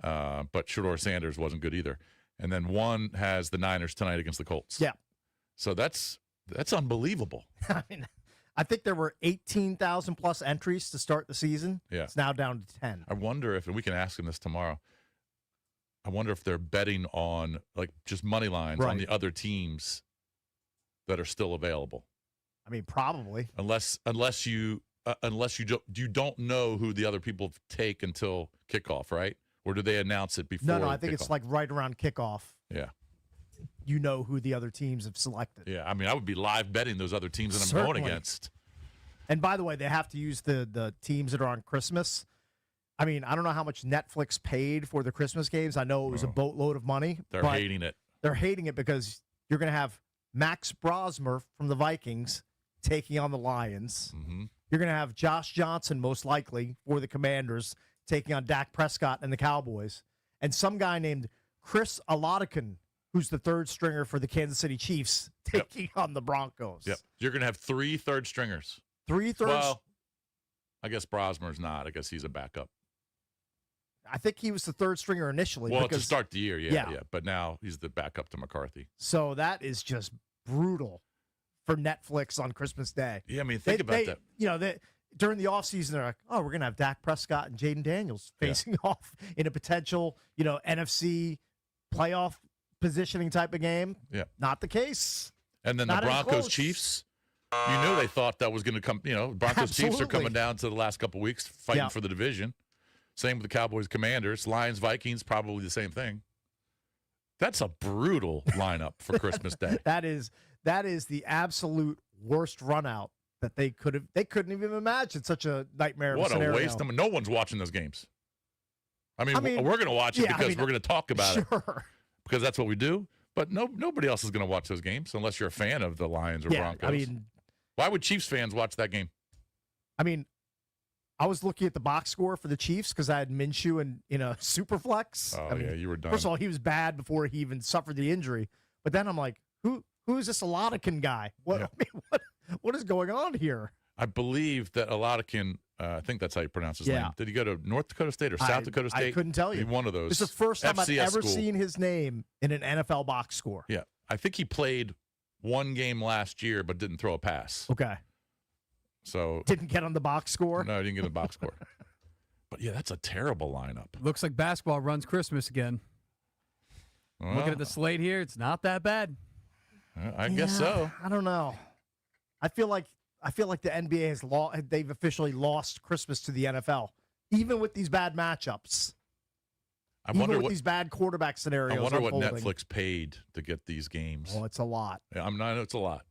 But Shedeur Sanders wasn't good either. And then 1 has the Niners tonight against the Colts. Yeah. So that's unbelievable. I mean, I think there were 18,000 plus entries to start the season. Yeah. It's now down to 10. I wonder if, and we can ask him this tomorrow, I wonder if they're betting on like just money lines on Right. the other teams that are still available. I mean, probably. Unless you don't know who the other people take until kickoff, right? Or do they announce it before? No, I think it's kickoff? like right around kickoff. Yeah. You know who the other teams have selected. Yeah. I mean, I would be live betting those other teams that I'm Certainly. going against. And by the way, they have to use the teams that are on Christmas. I mean, I don't know how much Netflix paid for the Christmas games. I know it was a boatload of money. They're but hating it. They're hating it because you're going to have Max Brosmer from the Vikings taking on the Lions. Mm-hmm. You're going to have Josh Johnson, most likely, for the Commanders, taking on Dak Prescott and the Cowboys. And some guy named Chris Oladikin, who's the third stringer for the Kansas City Chiefs, taking on the Broncos. Yep. You're going to have 3 third stringers. 3 thirds. Well, I guess Brosmer's not. I guess he's a backup. I think he was the third stringer initially. Well, to because, start the year, Yeah. yeah. But now he's the backup to McCarthy. So that is just brutal for Netflix on Christmas Day. Yeah, I mean, think about that. You know, during the offseason, they're like, oh, we're going to have Dak Prescott and Jaden Daniels facing off in a potential, NFC playoff positioning type of game. Yeah. Not the case. And then Not the even Broncos close. Chiefs. You knew they thought that was going to come. Broncos Chiefs are Absolutely. coming down to the last couple weeks fighting Yeah. for the division. Same with the Cowboys, Commanders, Lions, Vikings, probably the same thing. That's a brutal lineup for Christmas Day. That is the absolute worst run out that they couldn't even imagine such a nightmare. What of a scenario. waste of no one's watching those games. I mean we're going to watch it yeah, because we're going to talk about it sure. because that's what we do. But nobody else is going to watch those games unless you're a fan of the Lions or Yeah, Broncos. I mean, why would Chiefs fans watch that game? I was looking at the box score for the Chiefs because I had Minshew in a super flex. Oh, I mean, yeah, you were done. First of all, he was bad before he even suffered the injury. But then I'm like, who is this Alatican guy? What Yeah. I mean, what is going on here? I believe that Alatican, I think that's how you pronounce his name. Did he go to North Dakota State or South Dakota State? I couldn't tell you. One of those. This is the first time I've FCS ever school. seen his name in an NFL box score. Yeah. I think he played one game last year but didn't throw a pass. Okay. So Didn't get on the box score. no, he didn't get a box score. But yeah, that's a terrible lineup. Looks like basketball runs Christmas again. Well, Looking at the slate here, it's not that bad. I guess so. I don't know. I feel like the NBA has they've officially lost Christmas to the NFL, even with these bad matchups. I Even wonder with what these bad quarterback scenarios. I wonder what unfolding. Netflix paid to get these games. Well, it's a lot. I know it's a lot,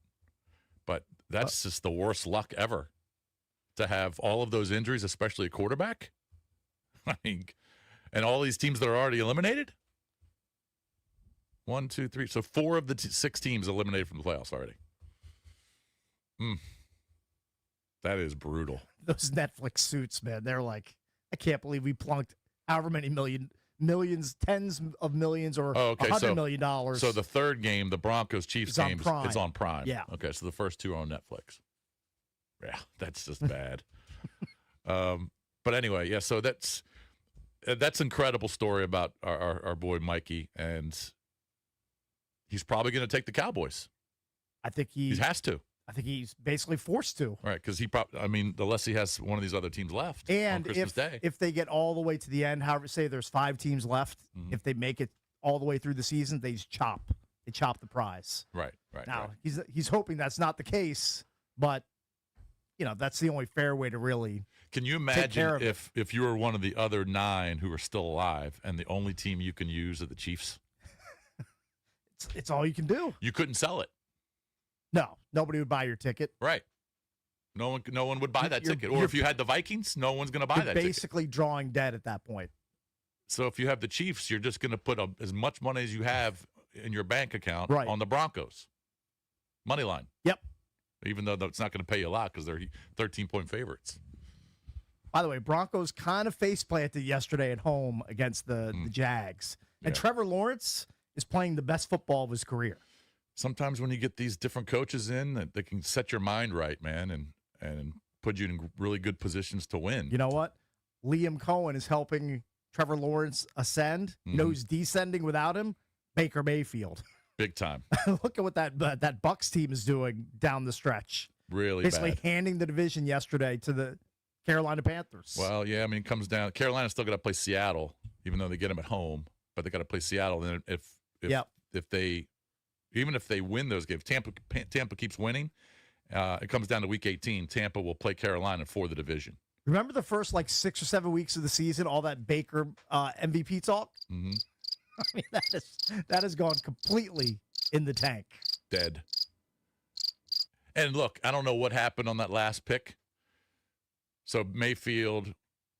but that's just the worst luck ever to have all of those injuries, especially a quarterback. I mean, and all these teams that are already eliminated. 1, 2, 3. So 4 of the 6 teams eliminated from the playoffs already. That is brutal. Those Netflix suits, man. They're like, I can't believe we plunked however many millions, tens of millions, or $100 million. So the third game, the Broncos Chiefs It's on game, Prime. it's on Prime. Yeah. Okay, so the first 2 are on Netflix. Yeah, that's just bad. But anyway, yeah. So that's incredible story about our boy Mikey, and he's probably going to take the Cowboys. I think He has to, I think he's basically forced to. right? Because he probably, I mean, unless he has one of these other teams left And on Christmas Day. if they get all the way to the end, however, say there's 5 teams left, Mhm. if they make it all the way through the season, they chop the prize. right. Now right. he's hoping that's not the case, but that's the only fair way to really. Can you care imagine of it. if you were one of the other 9 who are still alive, and the only team you can use are the Chiefs? It's all you can do. You couldn't sell it. No, nobody would buy your ticket. Right. No one would buy that You're- ticket. Or you're- if you had the Vikings, no one's going to buy You're that ticket. basically drawing dead at that point. So if you have the Chiefs, you're just going to put as much money as you have in your bank account Right. on the Broncos. Money line. Yep. Even though it's not going to pay you a lot because they're 13-point favorites. By the way, Broncos kind of face planted yesterday at home against the Jags. And Yeah. Trevor Lawrence is playing the best football of his career. Sometimes when you get these different coaches in, they can set your mind right, man, and put you in really good positions to win. You know what? Liam Cohen is helping Trevor Lawrence ascend. You know Mhm. who's descending without him? Baker Mayfield. Big time. Look at what that Bucks team is doing down the stretch. Really Basically bad. handing the division yesterday to the Carolina Panthers. Well, yeah, I mean, it comes down. Carolina's still got to play Seattle, even though they get them at home, but they got to play Seattle. And if they win those games, Tampa keeps winning. It comes down to Week 18. Tampa will play Carolina for the division. Remember the first 6 or 7 weeks of the season, all that Baker MVP talk? Hmm. I mean, that has gone completely in the tank. Dead. And look, I don't know what happened on that last pick. So Mayfield,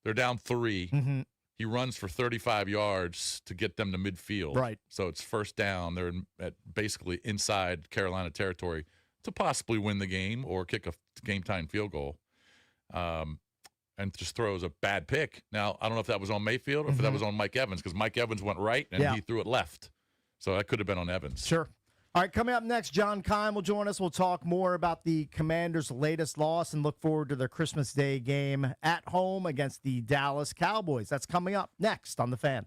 they're down 3. Mm-hmm. He runs for 35 yards to get them to midfield. Right. So it's first down. They're at basically inside Carolina territory to possibly win the game or kick a game-time field goal. And just throws a bad pick. Now, I don't know if that was on Mayfield or if that was on Mike Evans, because Mike Evans went right and he threw it left. So that could have been on Evans. Sure. All right, coming up next, John Kime will join us. We'll talk more about the Commanders' latest loss and look forward to their Christmas Day game at home against the Dallas Cowboys. That's coming up next on The Fan.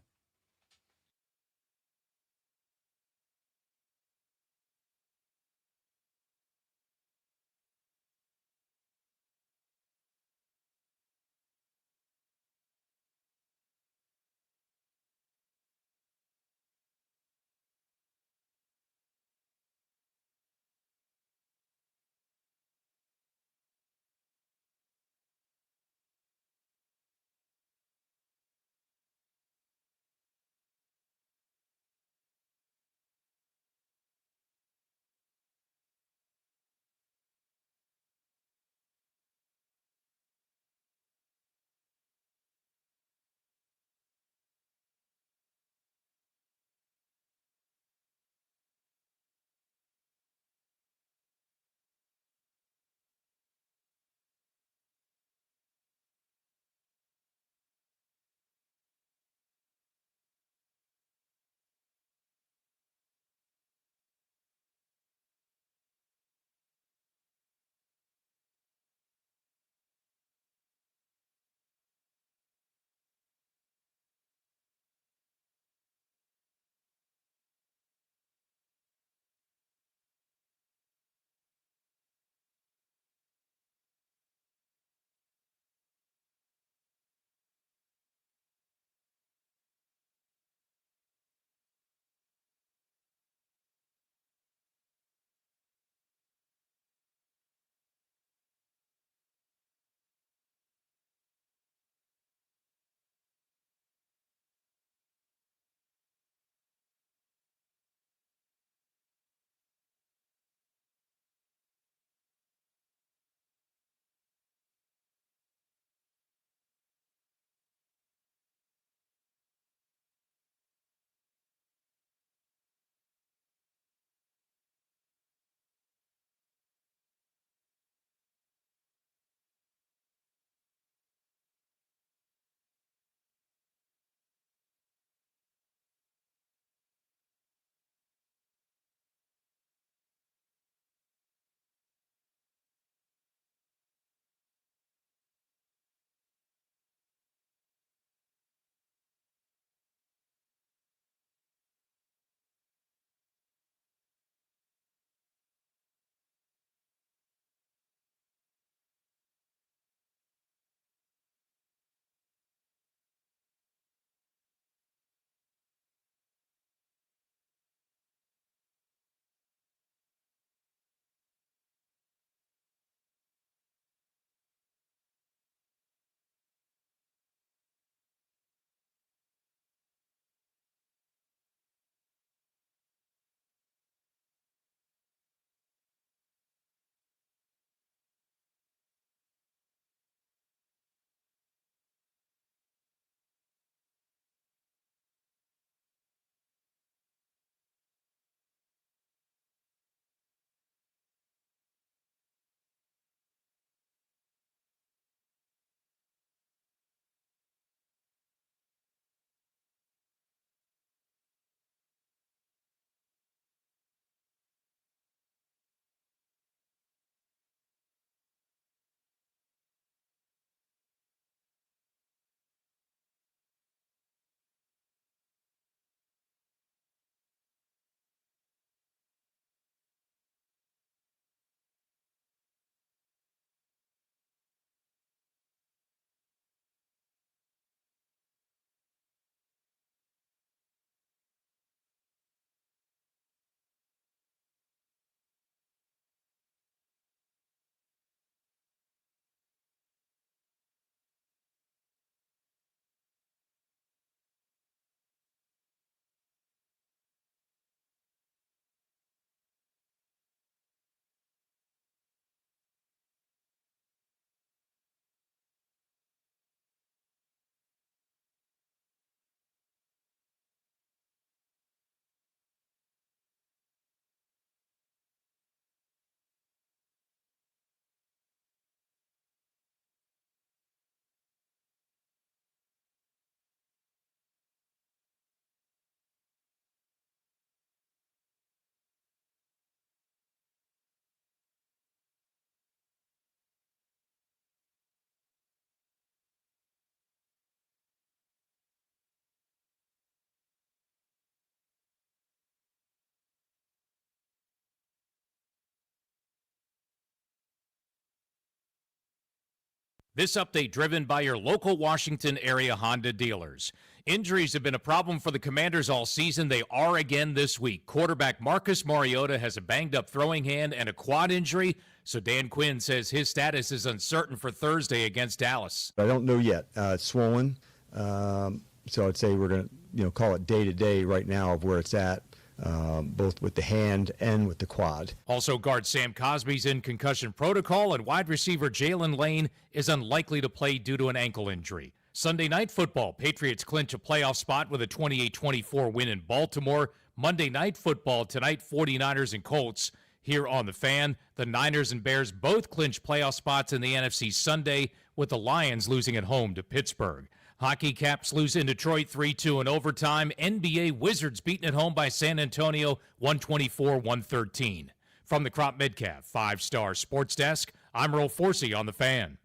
This update driven by your local Washington area Honda dealers. Injuries have been a problem for the Commanders all season. They are again this week. Quarterback Marcus Mariota has a banged-up throwing hand and a quad injury, so Dan Quinn says his status is uncertain for Thursday against Dallas. I don't know yet. It's swollen, so I'd say we're going to call it day-to-day right now of where it's at, both with the hand and with the quad. Also, guard Sam Cosby's in concussion protocol, and wide receiver Jalen Lane is unlikely to play due to an ankle injury. Sunday Night Football, Patriots clinch a playoff spot with a 28-24 win in Baltimore. Monday Night Football, tonight 49ers and Colts. Here on The Fan, the Niners and Bears both clinch playoff spots in the NFC Sunday, with the Lions losing at home to Pittsburgh. Hockey Caps lose in Detroit 3-2 in overtime. NBA Wizards beaten at home by San Antonio 124-113. From the Crop Midcap 5-Star Sports Desk, I'm Earl Forsey on The Fan.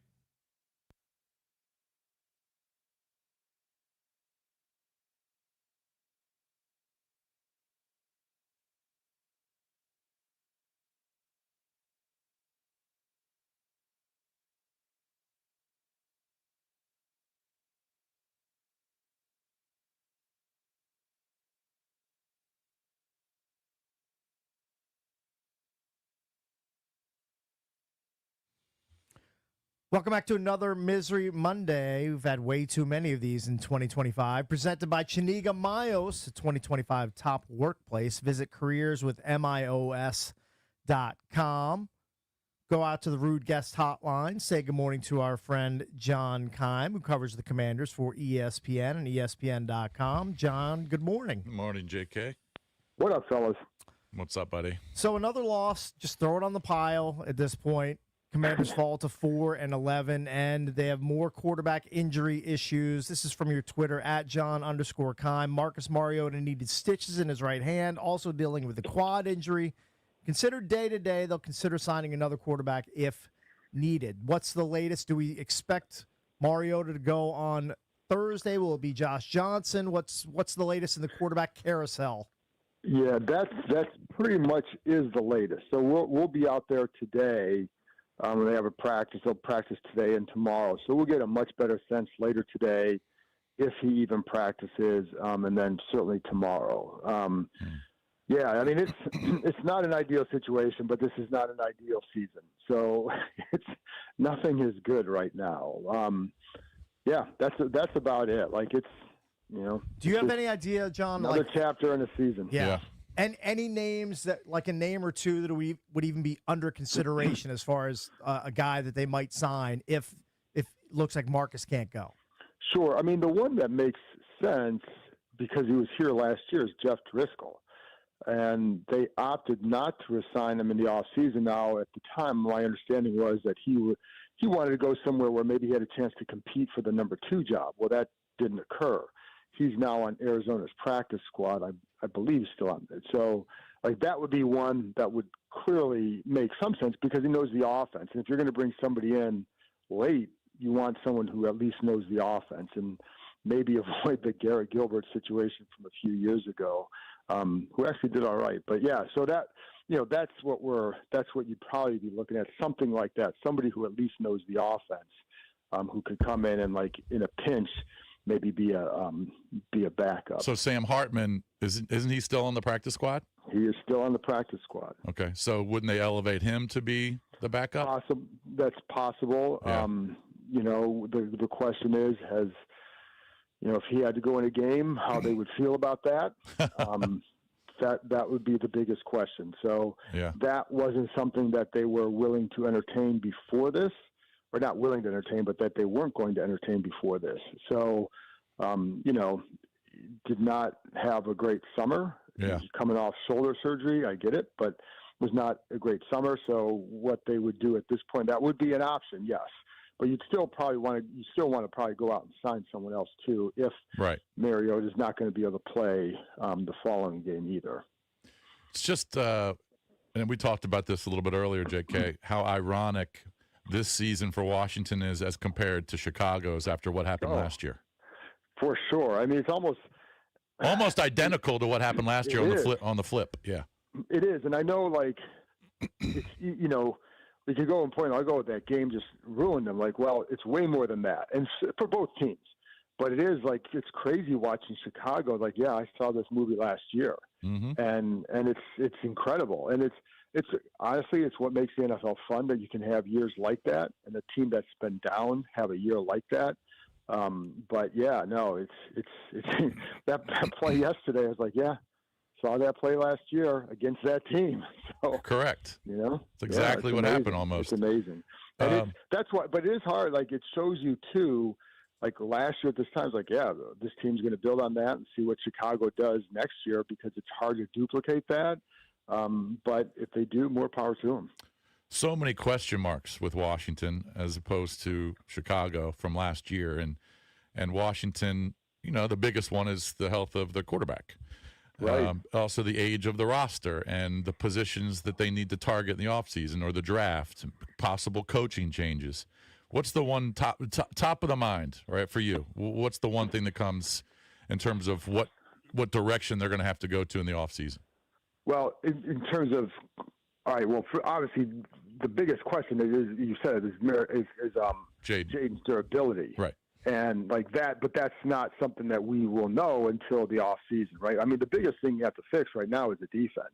Welcome back to another Misery Monday. We've had way too many of these in 2025. Presented by Chiniga Mios, the 2025 top workplace. Visit careerswithmios.com. Go out to the Rude Guest Hotline. Say good morning to our friend John Keim, who covers the Commanders for ESPN and ESPN.com. John, good morning. Good morning, JK. What up, fellas? What's up, buddy? So another loss. Just throw it on the pile at this point. Commanders fall to 4-11, and they have more quarterback injury issues. This is from your Twitter, @John_Keim. Marcus Mariota needed stitches in his right hand, also dealing with a quad injury. Considered day-to-day, they'll consider signing another quarterback if needed. What's the latest? Do we expect Mariota to go on Thursday? Will it be Josh Johnson? What's the latest in the quarterback carousel? Yeah, that's pretty much is the latest. So we'll be out there today. They have a practice. They'll practice today and tomorrow. So we'll get a much better sense later today if he even practices, and then certainly tomorrow. Yeah, I mean, it's not an ideal situation, but this is not an ideal season. So nothing is good right now. Yeah, that's about it. Like it's, Do you have any idea, John? Another chapter in the season. Yeah. And any names that, like a name or two that would even be under consideration as far as a guy that they might sign if it looks like Marcus can't go? Sure. I mean, the one that makes sense because he was here last year is Jeff Driscoll. And they opted not to assign him in the offseason. Now, at the time, my understanding was that he wanted to go somewhere where maybe he had a chance to compete for the number 2 job. Well, that didn't occur. He's now on Arizona's practice squad. I believe still on it. So, like, that would be one that would clearly make some sense because he knows the offense. And if you're going to bring somebody in late, you want someone who at least knows the offense and maybe avoid the Garrett Gilbert situation from a few years ago, who actually did all right. But yeah, so that's what you'd probably be looking at, something like that, somebody who at least knows the offense, who could come in and, like, in a pinch, maybe be a backup. So Sam Hartman, isn't he still on the practice squad? He is still on the practice squad. Okay, so wouldn't they elevate him to be the backup? That's possible. Yeah. The question is, if he had to go in a game, how they would feel about that. That would be the biggest question. So that wasn't something that they were willing to entertain before this. Or not willing to entertain, but that they weren't going to entertain before this. So, did not have a great summer. Yeah. He's coming off shoulder surgery. I get it, but was not a great summer. So what they would do at this point, that would be an option, yes. But you'd still probably want to probably go out and sign someone else too if Mariota is not going to be able to play the following game either. It's just, and we talked about this a little bit earlier, JK, how ironic this season for Washington is as compared to Chicago's after what happened last year. For sure. I mean, it's almost identical to what happened last year on the flip. Yeah, it is. And I know, like, it's, we could go and point, I'll go with that game just ruined them. Like, well, it's way more than that. And for both teams. But it is like, it's crazy watching Chicago. Like, yeah, I saw this movie last year. Mm-hmm. And it's incredible. And it's honestly, it's what makes the NFL fun, that you can have years like that and a team that's been down have a year like that. But yeah, no, it's that play yesterday. I was like, yeah, saw that play last year against that team. So correct. You know, it's exactly what amazing. happened almost. It's amazing. And that's why, but it is hard. Like, it shows you too, like last year at this time, it's like, yeah, this team's going to build on that and see what Chicago does next year, because it's hard to duplicate that. But if they do, more power to them. So many question marks with Washington as opposed to Chicago from last year. And Washington, you know, the biggest one is the health of the quarterback. Right. Also the age of the roster and the positions that they need to target in the offseason or the draft, possible coaching changes. What's the one top of the mind, right, for you? What's the one thing that comes in terms of what direction they're going to have to go to in the offseason? Well, in terms of, all right, well, obviously the biggest question is, you said it, is Jaden's durability. Right. And like that, but that's not something that we will know until the off season, right? I mean, the biggest thing you have to fix right now is the defense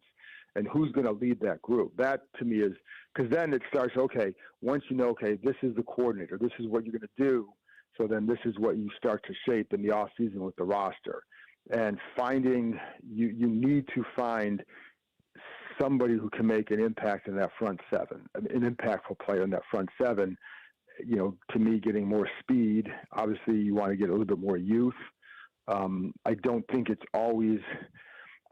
and who's going to lead that group. That to me is, because then it starts, okay, once you know, okay, this is the coordinator, this is what you're going to do. So then this is what you start to shape in the off season with the roster. And finding, you need to find somebody who can make an impact in that front seven, an impactful player in that front seven. You know, to me, getting more speed. Obviously, you want to get a little bit more youth. I don't think it's always.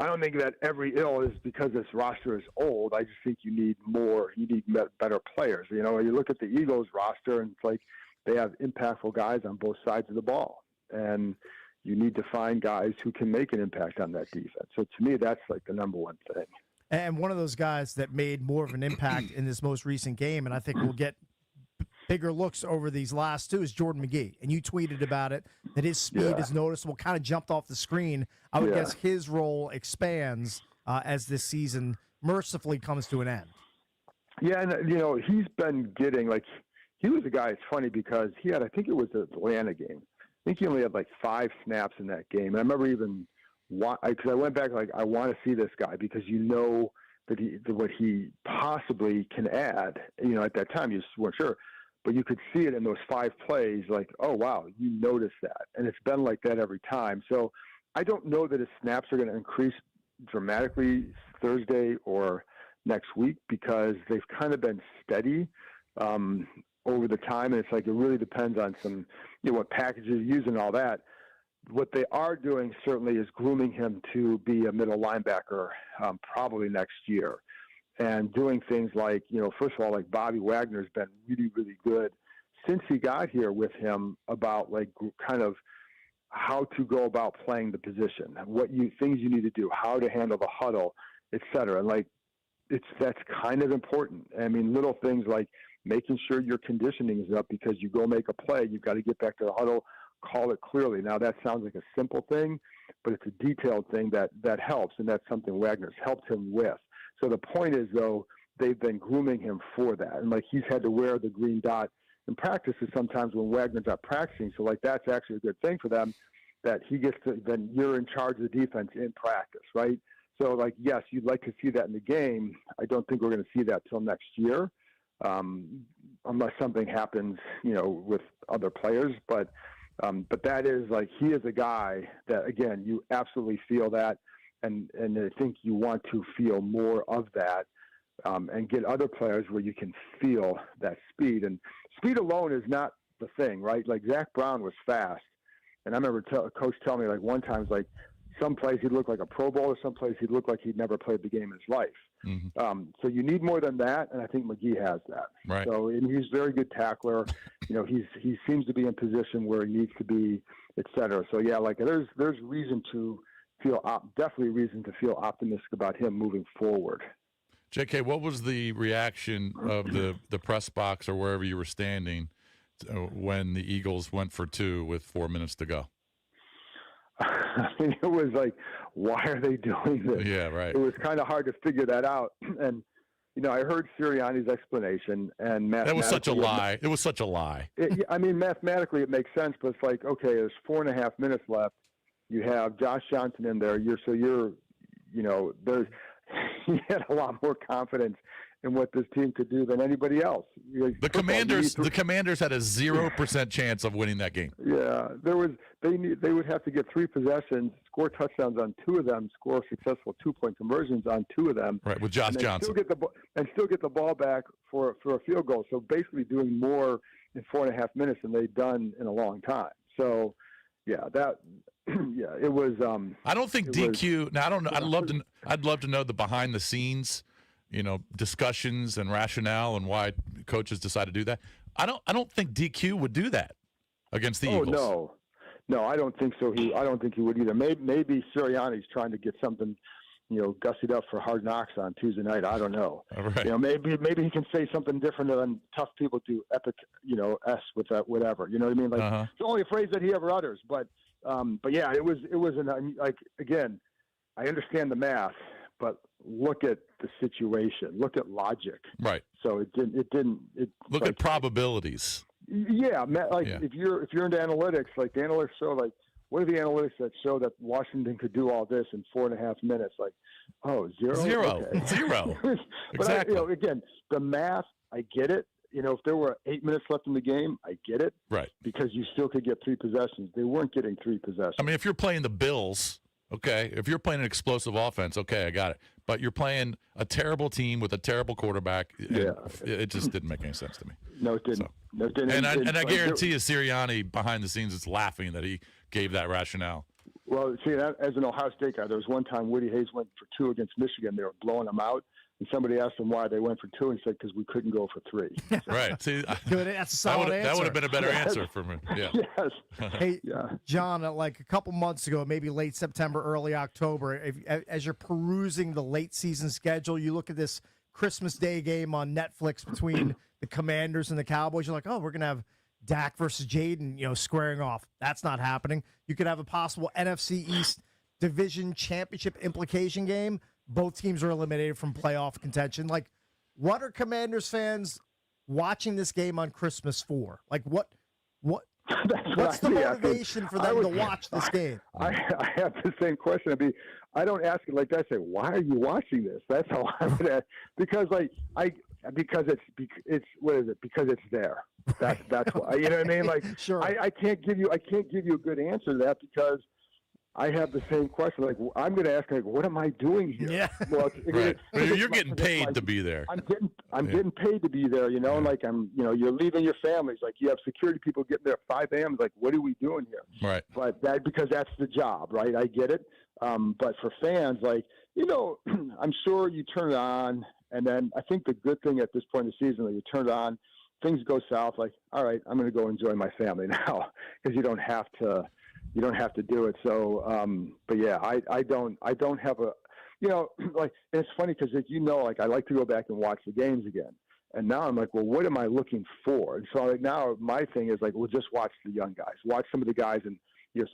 I don't think that every ill is because this roster is old. I just think you need more. You need better players. You know, you look at the Eagles roster, and it's like they have impactful guys on both sides of the ball, and you need to find guys who can make an impact on that defense. So to me, that's like the number one thing. And one of those guys that made more of an impact in this most recent game, and I think we'll get bigger looks over these last two, is Jordan McGee. And you tweeted about it, that his speed is noticeable, kind of jumped off the screen. I would guess his role expands as this season mercifully comes to an end. Yeah, and, you know, he's been getting, like, he was a guy, it's funny because he had, I think it was the Atlanta game. I think he only had like 5 snaps in that game. And I remember even, because I went back, like, I want to see this guy because you know that what he possibly can add. You know, at that time, you just weren't sure. But you could see it in those 5 plays, like, oh, wow, you noticed that. And it's been like that every time. So I don't know that his snaps are going to increase dramatically Thursday or next week because they've kind of been steady over the time. And it's like it really depends on some, you know, what packages you use and all that. What they are doing certainly is grooming him to be a middle linebacker probably next year. And doing things like, you know, first of all, like Bobby Wagner's been really, really good since he got here with him about like kind of how to go about playing the position, things you need to do, how to handle the huddle, et cetera. And like, that's kind of important. I mean, little things like making sure your conditioning is up because you go make a play, you've got to get back to the huddle, call it clearly. Now that sounds like a simple thing, but it's a detailed thing that helps. And that's something Wagner's helped him with. So the point is, though, they've been grooming him for that. And, like, he's had to wear the green dot in practices sometimes when Wagner's not practicing. So, like, that's actually a good thing for them that he gets to – then you're in charge of the defense in practice, right? So, like, yes, you'd like to see that in the game. I don't think we're going to see that till next year unless something happens, you know, with other players. But that is, like, he is a guy that, again, you absolutely feel that. And I think you want to feel more of that and get other players where you can feel that speed. And speed alone is not the thing, right? Like Zach Brown was fast. And I remember Coach telling me, like, one time, like, some plays he'd look like a Pro Bowler, some plays he'd look like he'd never played the game in his life. Mm-hmm. So you need more than that, and I think McGee has that. Right. So, and he's a very good tackler. You know, he seems to be in position where he needs to be, et cetera. So, yeah, like, there's reason to definitely reason to feel optimistic about him moving forward. JK, what was the reaction of the press box or wherever you were standing when the Eagles went for 2 with 4 minutes to go? I mean, it was like, why are they doing this? Yeah, right. It was kind of hard to figure that out. And I heard Sirianni's explanation, and That was such a mathematically, lie. It was such a lie. I mean, mathematically, it makes sense, but it's like, okay, there's 4.5 minutes left. You have Josh Johnson in there. There's he had a lot more confidence in what this team could do than anybody else. The Commanders had a 0% chance of winning that game. Yeah, they would have to get 3 possessions, score touchdowns on 2 of them, score successful 2-point conversions on 2 of them. Right, with Josh Johnson. Still get the ball back for a field goal. So basically doing more in 4.5 minutes than they've done in a long time. So, yeah, it was. I don't think DQ. Now I don't know. I'd love to know the behind the scenes, discussions and rationale and why coaches decide to do that. I don't think DQ would do that against the Eagles. No, I don't think so. I don't think he would either. Maybe Sirianni's trying to get something, gussied up for Hard Knocks on Tuesday night. I don't know. Right. Maybe he can say something different than tough people do. Epic, S with that, whatever. You know what I mean? Like it's only a phrase that he ever utters. But yeah, it was again, I understand the math, but look at the situation. Look at logic. Right. So it didn't. Look at probabilities. Yeah, if you're into analytics, like the analytics show, like what are the analytics that show that Washington could do all this in 4.5 minutes? Like, zero. Okay. Zero. But Exactly. again, the math, I get it. If there were 8 minutes left in the game, I get it. Right. Because you still could get 3 possessions. They weren't getting 3 possessions. I mean, if you're playing the Bills, okay. If you're playing an explosive offense, okay, I got it. But you're playing a terrible team with a terrible quarterback. Yeah. It just didn't make any sense to me. No, it didn't. So. No, it didn't. And I guarantee you, Sirianni behind the scenes is laughing that he gave that rationale. Well, see, as an Ohio State guy, there was one time Woody Hayes went for 2 against Michigan. They were blowing them out. And somebody asked him why they went for 2, and he said, because we couldn't go for 3. Right. See, That's a solid answer. That would have been a better answer for me. Yeah. Yes. Hey, John, like a couple months ago, maybe late September, early October, as you're perusing the late season schedule, you look at this Christmas Day game on Netflix between the Commanders and the Cowboys. You're like, oh, we're going to have Dak versus Jaden, squaring off. That's not happening. You could have a possible NFC East division championship implication game. Both teams are eliminated from playoff contention. Like, what are Commanders fans watching this game on Christmas for? Like, what's the motivation for them to watch this game? I have the same question. I don't ask it like that. I say, why are you watching this? That's how I would ask. Because because it's what is it? Because it's there. That's why. You know what I mean? Like, sure. I can't give you a good answer to that because I have the same question. Like, I'm going to ask, like, what am I doing here? Yeah. Well, Right. You're getting paid to be there. I'm getting paid to be there, and like you're leaving your families. Like you have security people getting there at 5 a.m. Like, what are we doing here? Right. But because that's the job, right? I get it. But for fans, like, I'm sure you turn it on, and then I think the good thing at this point in the season, that you turn it on, things go south. Like, all right, I'm going to go enjoy my family now because you don't have to do it. So, but yeah, I don't have a, like, and it's funny because like I like to go back and watch the games again. And now I'm like, well, what am I looking for? And so like now my thing is like, we'll just watch the young guys, watch some of the guys, and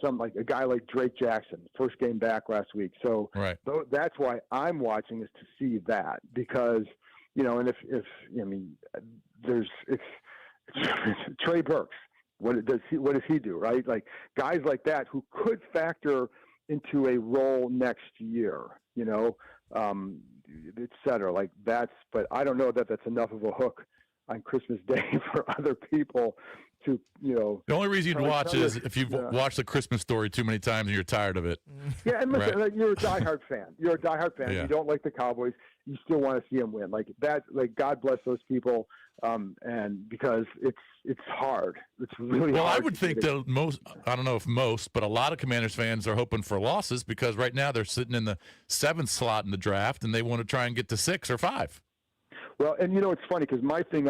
some like a guy like Drake Jackson, first game back last week. So right. That's why I'm watching, is to see that, because and if it's Trey Burks. What does he do, right? Like guys like that who could factor into a role next year, et cetera. Like but I don't know that that's enough of a hook on Christmas Day for other people to, The only reason you'd watch is if you've watched The Christmas Story too many times and you're tired of it. Yeah, and listen, Right. like, you're a diehard fan. Yeah. You don't like the Cowboys. You still want to see them win. Like that. Like God bless those people. And because it's hard. It's really hard. Well, I would think that I don't know if most, but a lot of Commanders fans are hoping for losses because right now they're sitting in the 7th slot in the draft and they want to try and get to 6 or 5. Well, and it's funny because my thing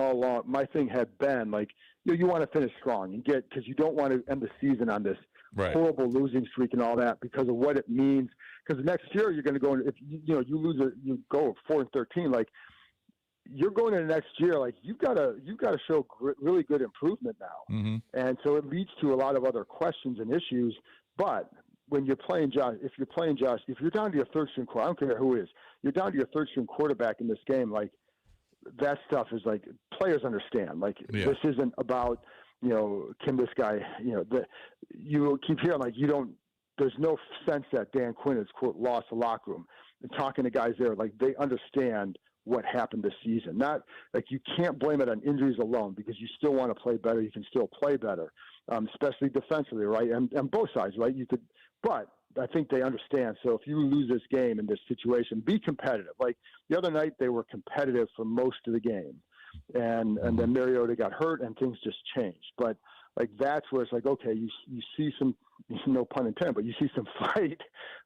had been like, you want to finish strong and because you don't want to end the season on this Right. horrible losing streak and all that because of what it means. Because next year you're going to go, if you lose you go 4-13, like you're going into next year, like you've got to show really good improvement now. Mm-hmm. And so it leads to a lot of other questions and issues. But when you're playing Josh, if you're down to your third string quarterback, I don't care who it is, you're down to your third string quarterback in this game, like that stuff is like players understand. Like Yeah. this isn't about, can this guy, you keep hearing like there's no sense that Dan Quinn has quote lost the locker room. And talking to guys there, like they understand what happened this season. Not like you can't blame it on injuries alone because you still want to play better. You can still play better, especially defensively, right? And both sides, right? But I think they understand. So if you lose this game in this situation, be competitive. Like the other night, they were competitive for most of the game, and then Mariota got hurt and things just changed. But like that's where it's like, okay, you see some, no pun intended, but you see some fight,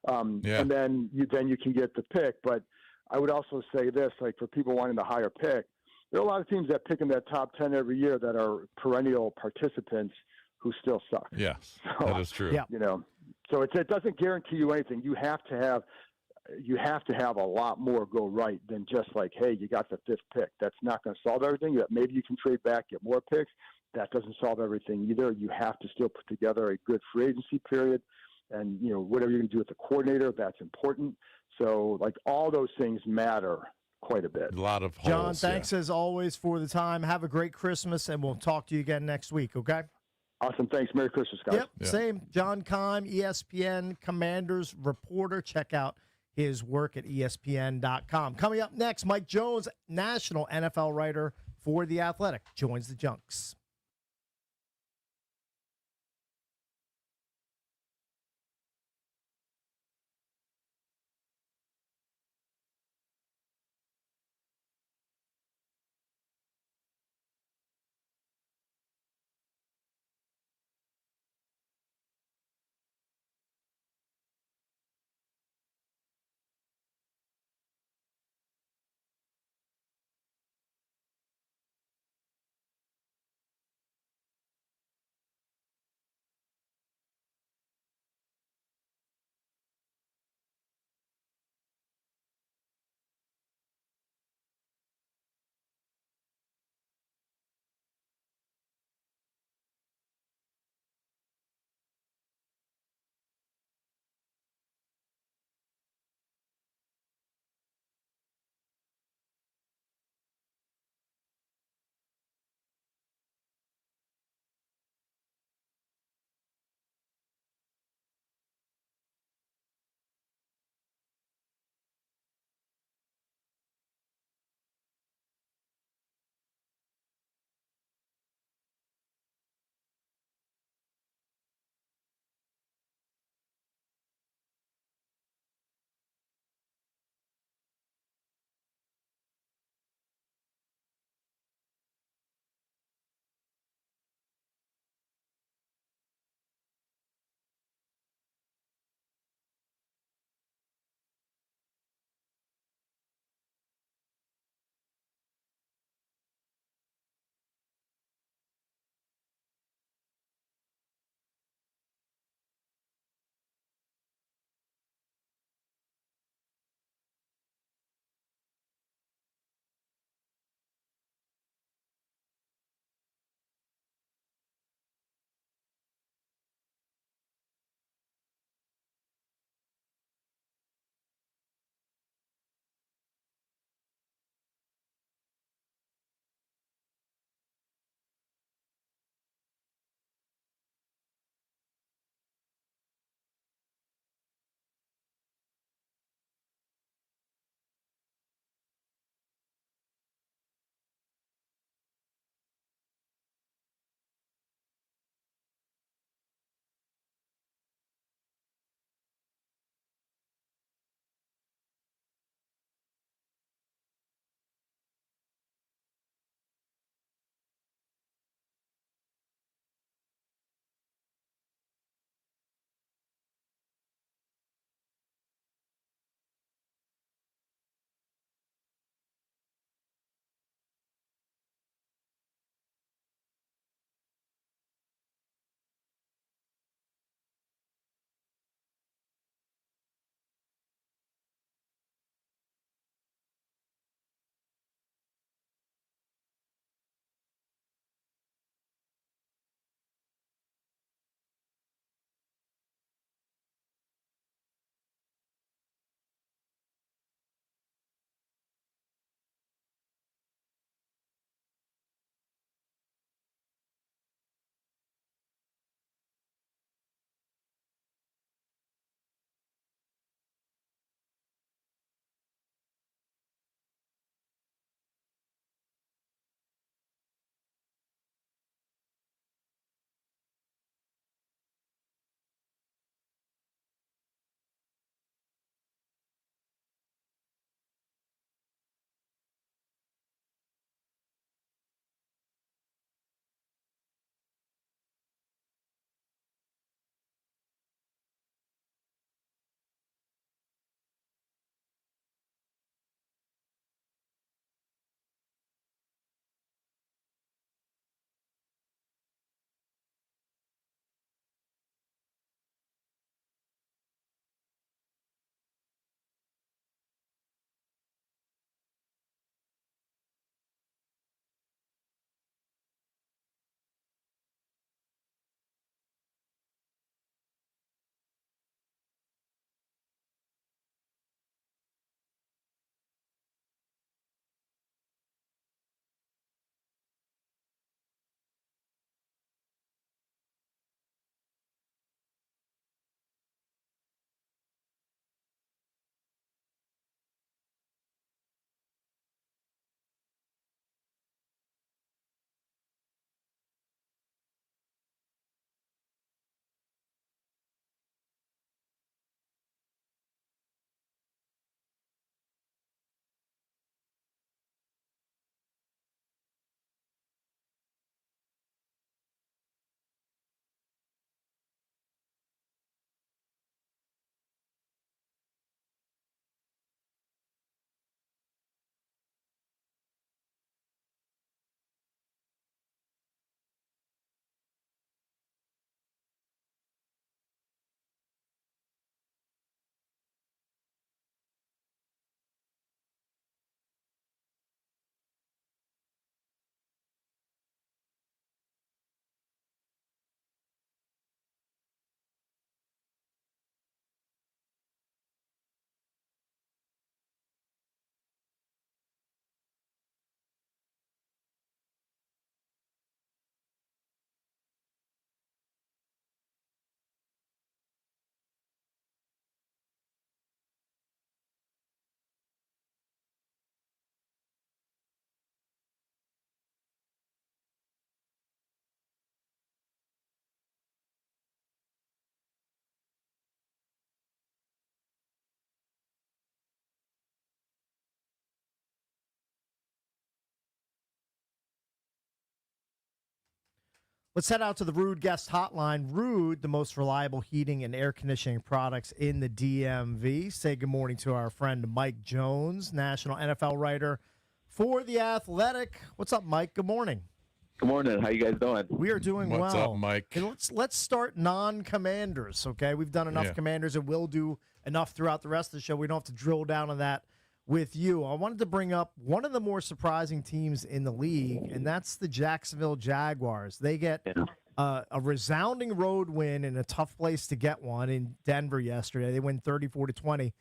and then you can get the pick. But I would also say this, like for people wanting the higher pick, there are a lot of teams that pick in that top 10 every year that are perennial participants who still suck. Yes, So, that is true. Yeah. So it doesn't guarantee you anything. You have to have a lot more go right than just like, hey, you got the 5th pick. That's not going to solve everything. Maybe you can trade back, get more picks. That doesn't solve everything either. You have to still put together a good free agency period, and whatever you're going to do with the coordinator, that's important. So like all those things matter quite a bit. A lot of holes. John, thanks as always for the time. Have a great Christmas, and we'll talk to you again next week, okay? Awesome. Thanks. Merry Christmas, guys. Yep, same. John Keim, ESPN Commanders reporter. Check out his work at ESPN.com. Coming up next, Mike Jones, national NFL writer for The Athletic, joins the Junks. Let's head out to the Rude Guest Hotline. Rude, the most reliable heating and air conditioning products in the DMV. Say good morning to our friend Mike Jones, national NFL writer for The Athletic. What's up, Mike? Good morning. Good morning. How you guys doing? We are doing What's well. up, Mike? And let's start non-commanders, okay? We've done enough commanders and will do enough throughout the rest of the show. We don't have to drill down on that with you. I wanted to bring up one of the more surprising teams in the league, and that's the Jacksonville Jaguars. They get a resounding road win in a tough place to get one in Denver yesterday. They win 34-20.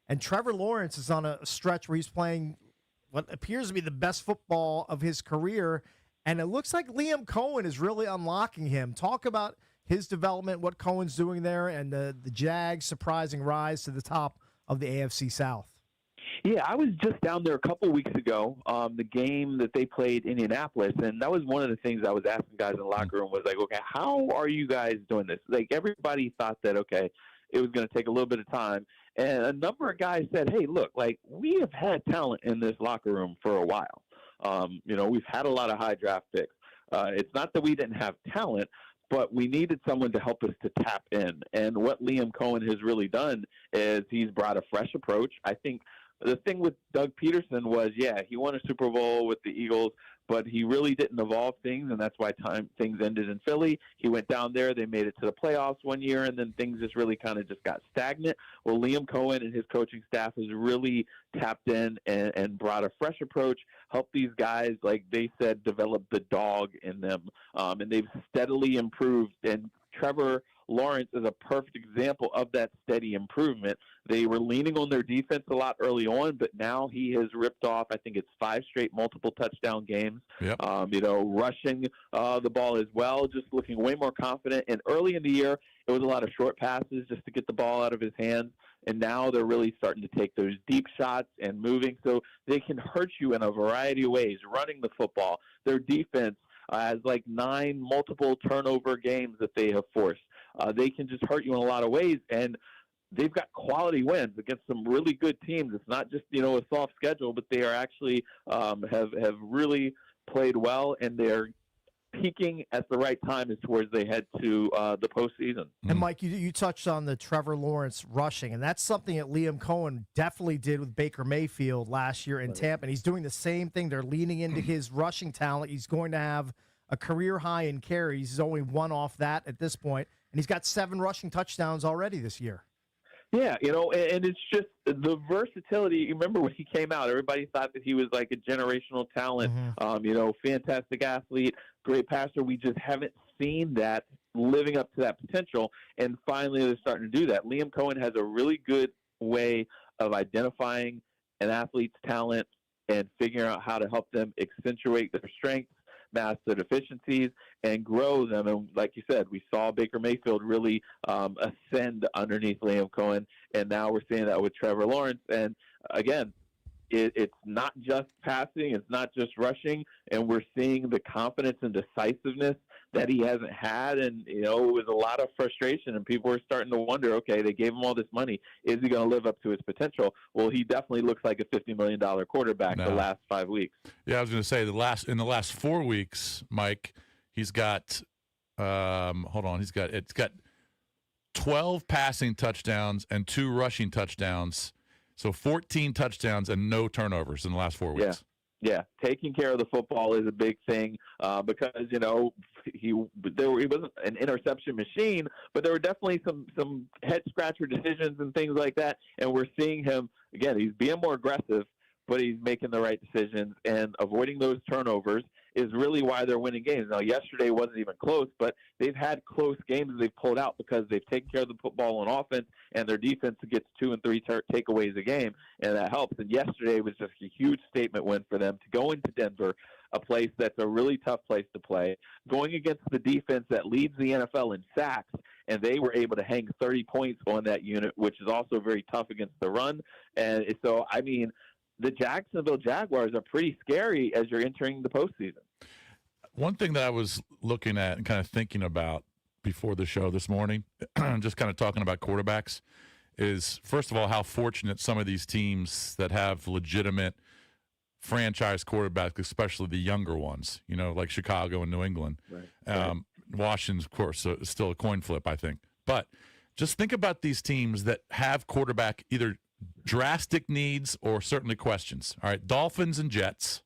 And Trevor Lawrence is on a stretch where he's playing what appears to be the best football of his career, and it looks like Liam Cohen is really unlocking him. Talk about his development, what Cohen's doing there, and the Jags' surprising rise to the top of the AFC South. Yeah, I was just down there a couple weeks ago, the game that they played Indianapolis, and that was one of the things I was asking guys in the locker room was like, okay, how are you guys doing this? Like, everybody thought that, okay, it was going to take a little bit of time. And a number of guys said, hey, look, like, we have had talent in this locker room for a while. We've had a lot of high draft picks. It's not that we didn't have talent, but we needed someone to help us to tap in. And what Liam Cohen has really done is he's brought a fresh approach. I think the thing with Doug Peterson was, he won a Super Bowl with the Eagles, but he really didn't evolve things, and that's why things ended in Philly. He went down there. They made it to the playoffs one year, and then things just really kind of just got stagnant. Well, Liam Cohen and his coaching staff has really tapped in and brought a fresh approach, helped these guys, like they said, develop the dog in them, and they've steadily improved. And Trevor Lawrence is a perfect example of that steady improvement. They were leaning on their defense a lot early on, but now he has ripped off, I think it's 5 straight multiple touchdown games, rushing the ball as well, just looking way more confident. And early in the year, it was a lot of short passes just to get the ball out of his hands. And now they're really starting to take those deep shots and moving. So they can hurt you in a variety of ways, running the football. Their defense has like 9 multiple turnover games that they have forced. They can just hurt you in a lot of ways, and they've got quality wins against some really good teams. It's not just a soft schedule, but they are actually have really played well, and they're peaking at the right time as towards they head to the postseason. And Mike, you touched on the Trevor Lawrence rushing, and that's something that Liam Cohen definitely did with Baker Mayfield last year in Tampa, and he's doing the same thing. They're leaning into his rushing talent. He's going to have a career high in carries. He's only one off that at this point, and he's got 7 rushing touchdowns already this year. Yeah, and it's just the versatility. You remember when he came out, everybody thought that he was like a generational talent, fantastic athlete, great passer. We just haven't seen that living up to that potential, and finally they're starting to do that. Liam Cohen has a really good way of identifying an athlete's talent and figuring out how to help them accentuate their strengths, mask their deficiencies, and grow them. And like you said, we saw Baker Mayfield really ascend underneath Liam Cohen, and now we're seeing that with Trevor Lawrence. And again, it's not just passing, it's not just rushing, and we're seeing the confidence and decisiveness that he hasn't had. And it was a lot of frustration, and people were starting to wonder, okay, they gave him all this money, is he going to live up to his potential? Well, he definitely looks like a $50 million quarterback the last 5 weeks. Yeah, I was going to say in the last 4 weeks, Mike, he's got it's got 12 passing touchdowns and 2 rushing touchdowns. So 14 touchdowns and no turnovers in the last 4 weeks. Yeah, taking care of the football is a big thing because he wasn't an interception machine, but there were definitely some head scratcher decisions and things like that. And we're seeing him again. He's being more aggressive, but he's making the right decisions and avoiding those turnovers is really why they're winning games. Now, yesterday wasn't even close, but they've had close games they've pulled out because they've taken care of the football on offense, and their defense gets 2 and 3 takeaways a game, and that helps. And yesterday was just a huge statement win for them to go into Denver, a place that's a really tough place to play, going against the defense that leads the NFL in sacks, and they were able to hang 30 points on that unit, which is also very tough against the run. And so, I mean, the Jacksonville Jaguars are pretty scary as you're entering the postseason. One thing that I was looking at and kind of thinking about before the show this morning, just kind of talking about quarterbacks, is first of all how fortunate some of these teams that have legitimate franchise quarterbacks, especially the younger ones, like Chicago and New England. Right. Washington's, of course, is still a coin flip, I think. But just think about these teams that have quarterback either drastic needs or certainly questions. All right, Dolphins and Jets.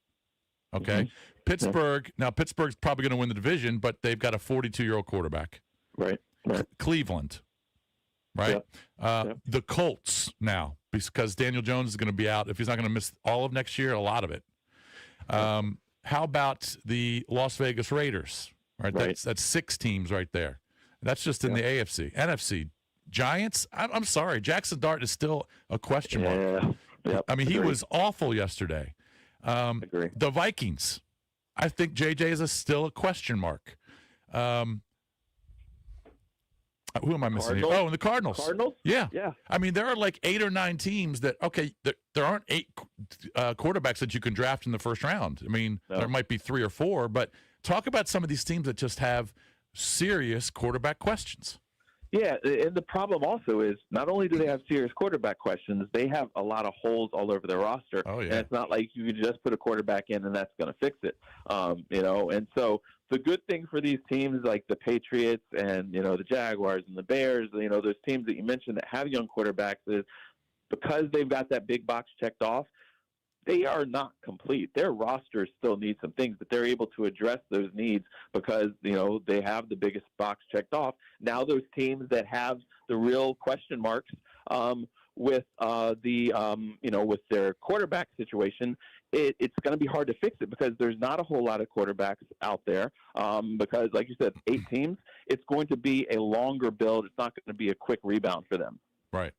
Okay. Pittsburgh. Now, Pittsburgh's probably going to win the division, but they've got a 42-year-old quarterback. Right. Cleveland. Right. The Colts now, because Daniel Jones is going to be out. If he's not going to miss all of next year, a lot of it. How about the Las Vegas Raiders? Right. That's 6 teams right there. That's just in the AFC. NFC. Giants. I'm sorry. Jackson Dart is still a question mark. I mean, he was awful yesterday. The Vikings. I think JJ is still a question mark. Who am I missing here? Oh, and the Cardinals. Yeah. I mean, there are like 8 or 9 teams that, okay, there aren't 8 quarterbacks that you can draft in the first round. I mean, there might be 3 or 4, but talk about some of these teams that just have serious quarterback questions. Yeah, and the problem also is not only do they have serious quarterback questions, they have a lot of holes all over their roster. Oh, yeah. And it's not like you can just put a quarterback in and that's going to fix it. And so the good thing for these teams like the Patriots and, the Jaguars and the Bears, those teams that you mentioned that have young quarterbacks is because they've got that big box checked off, they are not complete. Their rosters still need some things, but they're able to address those needs because, they have the biggest box checked off. Now those teams that have the real question marks with with their quarterback situation, it's going to be hard to fix it because there's not a whole lot of quarterbacks out there because, like you said, 8 teams, it's going to be a longer build. It's not going to be a quick rebound for them. Right.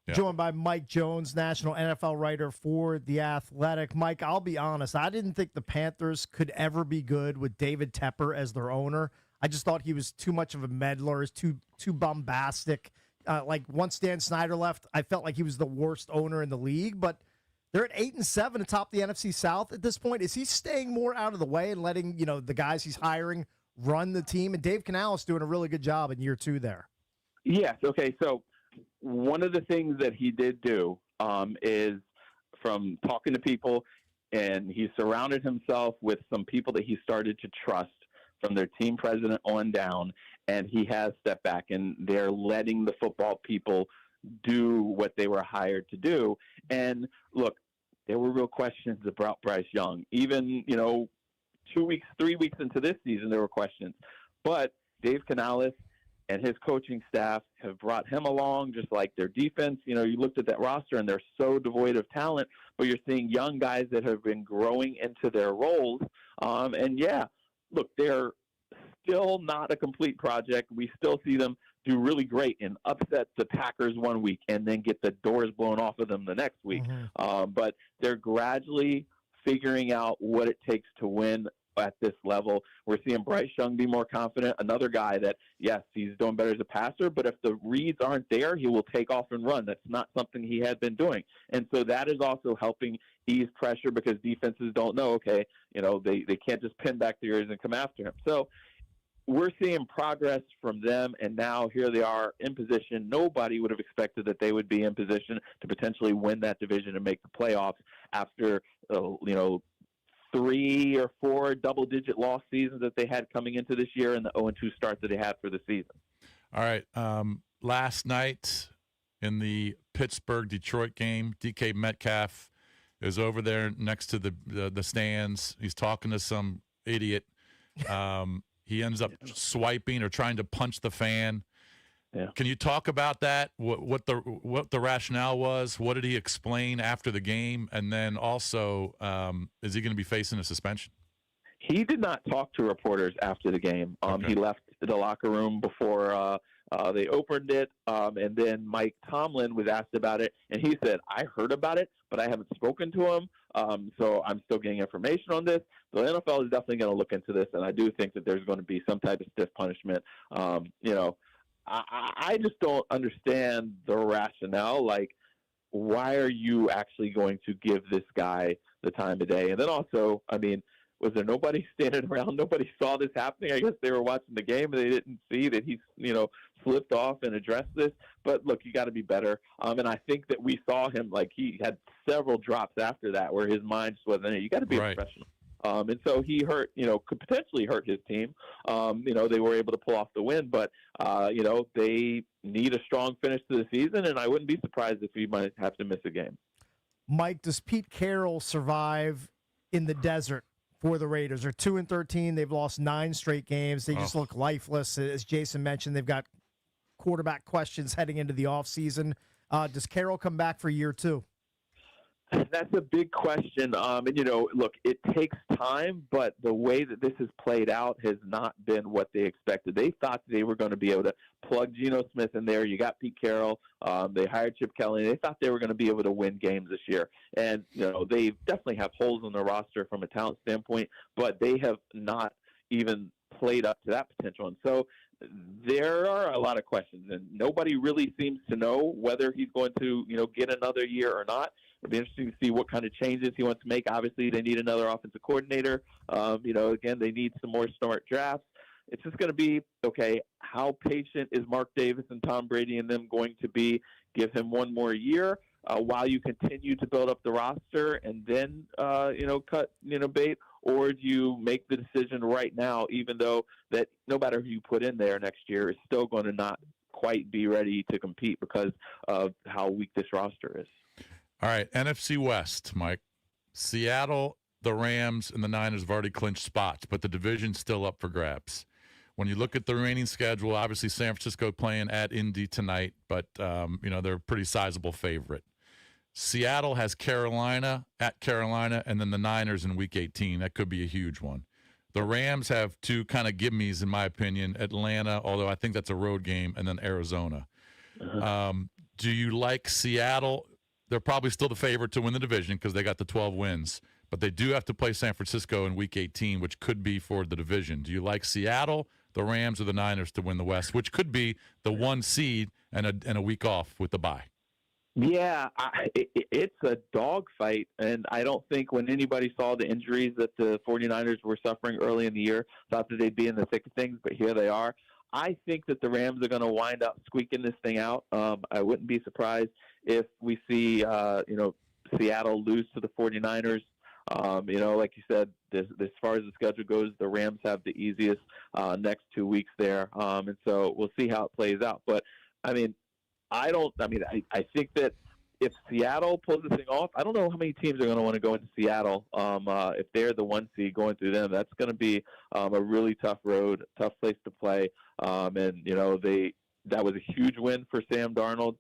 Yeah. Joined by Mike Jones, national NFL writer for The Athletic. Mike, I'll be honest, I didn't think the Panthers could ever be good with David Tepper as their owner. I just thought he was too much of a meddler, is too bombastic. Like once Dan Snyder left, I felt like he was the worst owner in the league. But they're at 8-7 atop the NFC South at this point. Is he staying more out of the way and letting the guys he's hiring run the team? And Dave Canales doing a really good job in year 2 there. Yes. Okay. So one of the things that he did do is from talking to people, and he surrounded himself with some people that he started to trust from their team president on down, and he has stepped back, and they're letting the football people do what they were hired to do. And look, there were real questions about Bryce Young. Even, 2 weeks, 3 weeks into this season, there were questions. But Dave Canales and his coaching staff have brought him along, just like their defense. You looked at that roster, and they're so devoid of talent, but you're seeing young guys that have been growing into their roles. Look, they're still not a complete project. We still see them do really great and upset the Packers one week and then get the doors blown off of them the next week. But they're gradually figuring out what it takes to win at this level. We're seeing Bryce Young be more confident. Another guy that, yes, he's doing better as a passer, but if the reads aren't there, he will take off and run. That's not something he had been doing. And so that is also helping ease pressure because defenses don't know, okay, they can't just pin back their ears and come after him. So we're seeing progress from them, and now here they are in position. Nobody would have expected that they would be in position to potentially win that division and make the playoffs after, 3 or 4 double-digit loss seasons that they had coming into this year and the 0-2 start that they had for the season. All right. Last night in the Pittsburgh-Detroit game, DK Metcalf is over there next to the stands. He's talking to some idiot. He ends up swiping or trying to punch the fan. Yeah. Can you talk about that? What the rationale was? What did he explain after the game? And then also, is he going to be facing a suspension? He did not talk to reporters after the game. He left the locker room before they opened it, and then Mike Tomlin was asked about it, and he said, I heard about it, but I haven't spoken to him, so I'm still getting information on this. The NFL is definitely going to look into this, and I do think that there's going to be some type of stiff punishment. I just don't understand the rationale. Like, why are you actually going to give this guy the time of day? And then also, I mean, was there nobody standing around? Nobody saw this happening. I guess they were watching the game and they didn't see that he, slipped off and addressed this. But look, you got to be better. And I think that we saw him, like, he had several drops after that where his mind just wasn't in it. You got to be a professional. And so he could potentially hurt his team. They were able to pull off the win, but, they need a strong finish to the season, and I wouldn't be surprised if he might have to miss a game. Mike, does Pete Carroll survive in the desert for the Raiders? They're 2-13. They've lost 9 straight games. They just look lifeless. As Jason mentioned, they've got quarterback questions heading into the offseason. Does Carroll come back for year 2? That's a big question. Look, it takes time, but the way that this has played out has not been what they expected. They thought they were going to be able to plug Geno Smith in there. You got Pete Carroll. They hired Chip Kelly. They thought they were going to be able to win games this year. And, they definitely have holes in their roster from a talent standpoint, but they have not even played up to that potential. And so there are a lot of questions, and nobody really seems to know whether he's going to, get another year or not. It'll be interesting to see what kind of changes he wants to make. Obviously, they need another offensive coordinator. Again, they need some more smart drafts. It's just going to be, okay, how patient is Mark Davis and Tom Brady and them going to be? Give him one more year while you continue to build up the roster and then, cut, bait? Or do you make the decision right now, even though that no matter who you put in there next year is still going to not quite be ready to compete because of how weak this roster is? All right, NFC West, Mike. Seattle, the Rams, and the Niners have already clinched spots, but the division's still up for grabs. When you look at the remaining schedule, obviously San Francisco playing at Indy tonight, but, they're a pretty sizable favorite. Seattle has Carolina, and then the Niners in Week 18. That could be a huge one. The Rams have 2 kind of gimmies, in my opinion, Atlanta, although I think that's a road game, and then Arizona. Do you like Seattle? They're probably still the favorite to win the division because they got the 12 wins, but they do have to play San Francisco in Week 18, which could be for the division. Do you like Seattle, the Rams, or the Niners to win the West, which could be the 1 seed and a week off with the bye? Yeah, it's a dogfight, and I don't think when anybody saw the injuries that the 49ers were suffering early in the year, thought that they'd be in the thick of things, but here they are. I think that the Rams are going to wind up squeaking this thing out. I wouldn't be surprised if we see, Seattle lose to the 49ers. Like you said, as far as the schedule goes, the Rams have the easiest next 2 weeks there. And so we'll see how it plays out. But, I think that if Seattle pulls this thing off, I don't know how many teams are going to want to go into Seattle. If they're the 1 seed going through them, that's going to be a really tough road, tough place to play. That was a huge win for Sam Darnold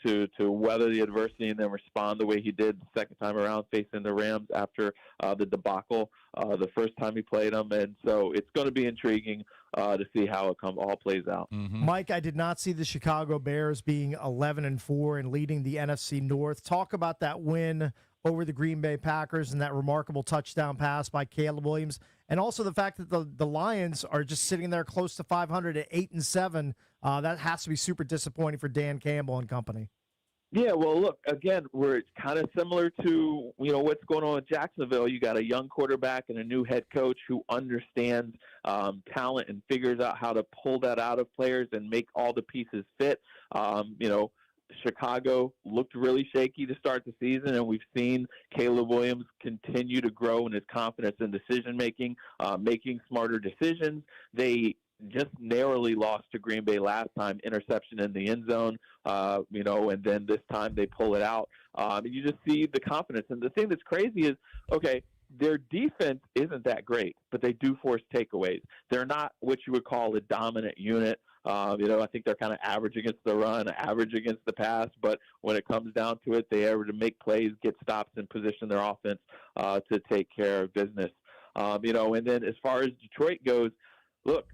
to weather the adversity and then respond the way he did the second time around facing the Rams after the debacle the first time he played them. And so it's going to be intriguing to see how it all plays out. Mm-hmm. Mike, I did not see the Chicago Bears being 11-4 and leading the NFC North. Talk about that win over the Green Bay Packers and that remarkable touchdown pass by Caleb Williams, and also the fact that the Lions are just sitting there close to 500 at 8-7. That has to be super disappointing for Dan Campbell and company. Yeah, well, look, again, we're kind of similar to, what's going on with Jacksonville. You got a young quarterback and a new head coach who understands talent and figures out how to pull that out of players and make all the pieces fit. Chicago looked really shaky to start the season, and we've seen Caleb Williams continue to grow in his confidence in decision-making, making smarter decisions. They just narrowly lost to Green Bay last time, interception in the end zone, and then this time they pull it out. You just see the confidence. And the thing that's crazy is, okay, their defense isn't that great, but they do force takeaways. They're not what you would call a dominant unit. I think they're kind of average against the run, average against the pass, but when it comes down to it, they are able to make plays, get stops, and position their offense to take care of business. And then as far as Detroit goes, look,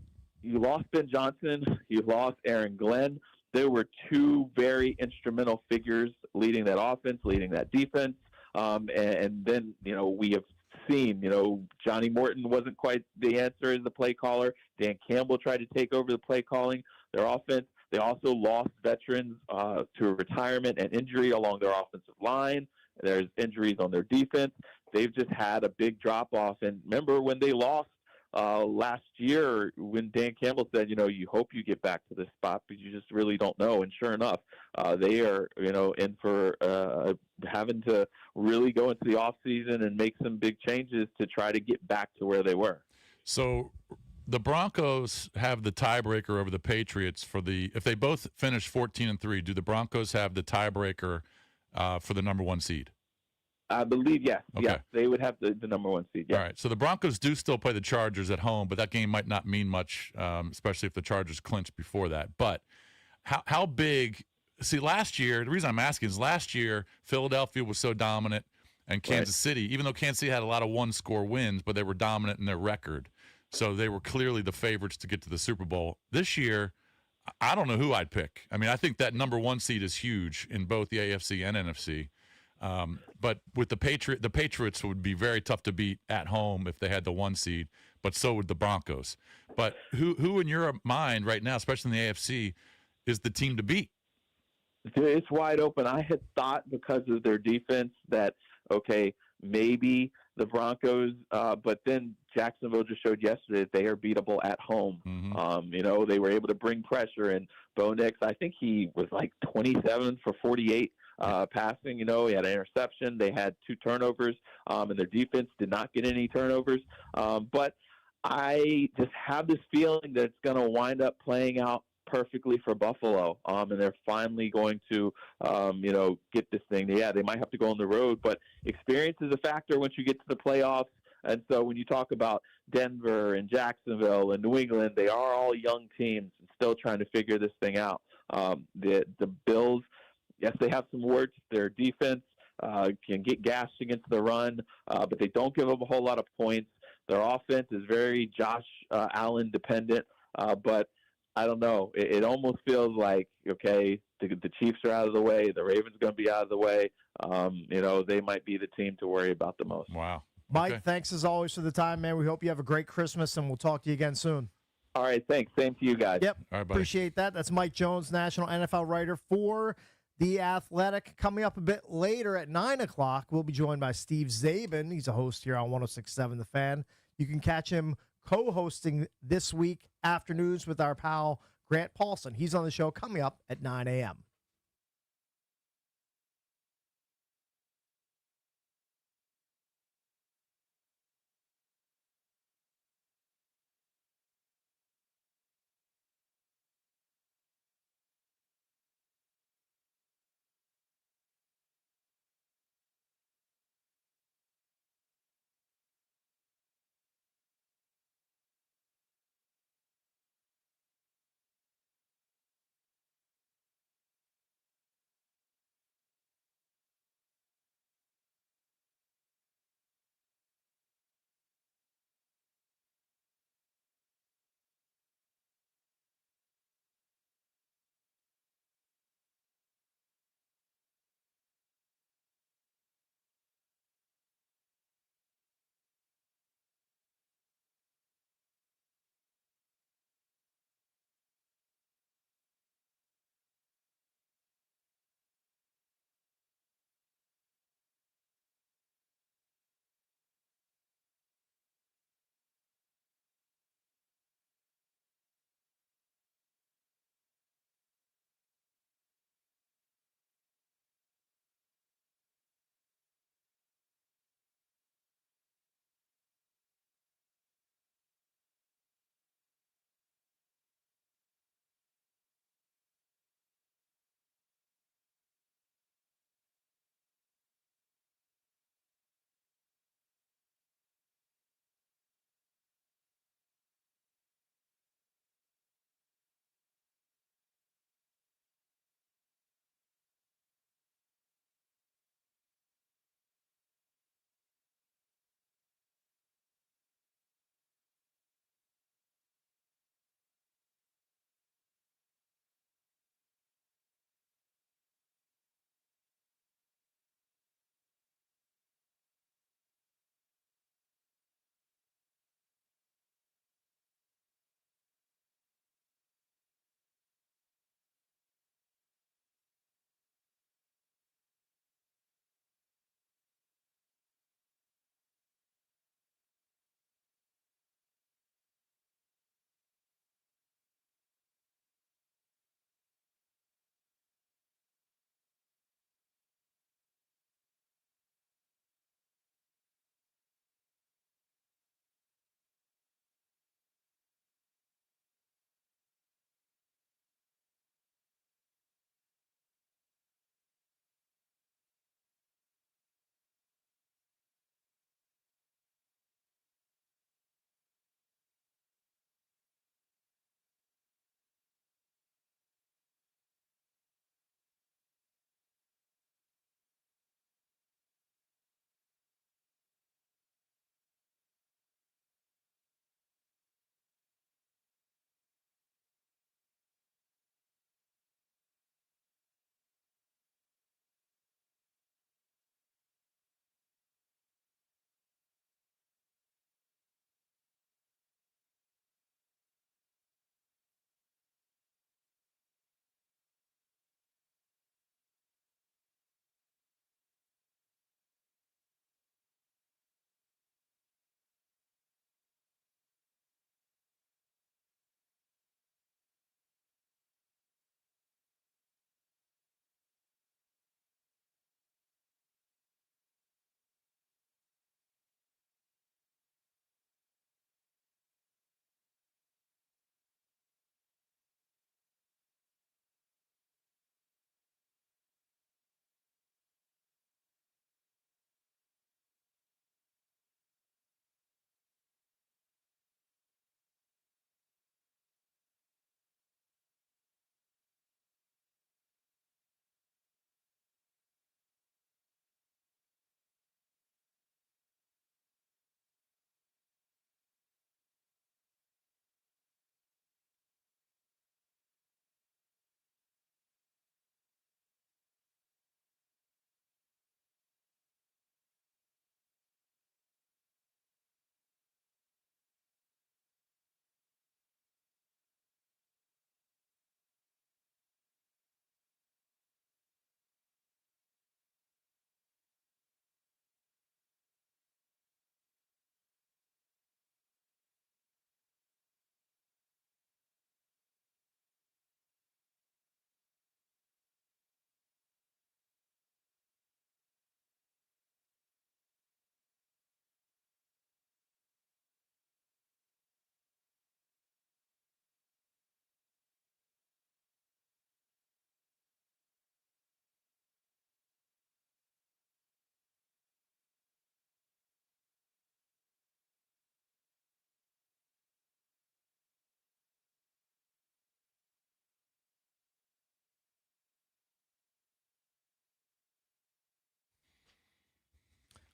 you lost Ben Johnson, you lost Aaron Glenn. There were 2 very instrumental figures leading that offense, leading that defense. And then, we have seen, Johnny Morton wasn't quite the answer as the play caller. Dan Campbell tried to take over the play calling. Their offense, they also lost veterans to retirement and injury along their offensive line. There's injuries on their defense. They've just had a big drop-off. And remember when they lost last year when Dan Campbell said, you hope you get back to this spot, but you just really don't know. And sure enough, they are, in for having to really go into the offseason and make some big changes to try to get back to where they were. So the Broncos have the tiebreaker over the Patriots if they both finish 14-3, do the Broncos have the tiebreaker for the number 1 seed? I believe, yes. Okay. Yes, they would have the number 1 seed. Yeah. All right. So the Broncos do still play the Chargers at home, but that game might not mean much, especially if the Chargers clinch before that. But how big – see, last year – the reason I'm asking is last year Philadelphia was so dominant and Kansas City, even though Kansas City had a lot of one-score wins, but they were dominant in their record. So they were clearly the favorites to get to the Super Bowl. This year, I don't know who I'd pick. I mean, I think that number 1 seed is huge in both the AFC and NFC. But with the Patriots would be very tough to beat at home if they had the 1 seed, but so would the Broncos. But who in your mind right now, especially in the AFC, is the team to beat? It's wide open. I had thought because of their defense that, okay, maybe the Broncos, but then Jacksonville just showed yesterday that they are beatable at home. Mm-hmm. They were able to bring pressure, and Bo Nix, I think he was like 27 for 48 passing. He had an interception. They had 2 turnovers, and their defense did not get any turnovers. But I just have this feeling that it's going to wind up playing out perfectly for Buffalo, and they're finally going to, get this thing. Yeah, they might have to go on the road, but experience is a factor once you get to the playoffs. And so when you talk about Denver and Jacksonville and New England, they are all young teams and still trying to figure this thing out. The Bills, yes, they have some warts. Their defense can get gashed against the run, but they don't give up a whole lot of points. Their offense is very Josh Allen dependent, but I don't know. It almost feels like, okay, the Chiefs are out of the way. The Ravens are going to be out of the way. They might be the team to worry about the most. Wow. Mike, Okay. thanks as always for the time, man. We hope you have a great Christmas, and we'll talk to you again soon. All right, thanks. Same to you guys. Yep. All right, buddy. Appreciate that. That's Mike Jones, national NFL writer for The Athletic. Coming up a bit later at 9 o'clock, we'll be joined by Steve Zabin. He's a host here on 106.7 The Fan. You can catch him co-hosting this week afternoons with our pal Grant Paulson. He's on the show coming up at 9 a.m.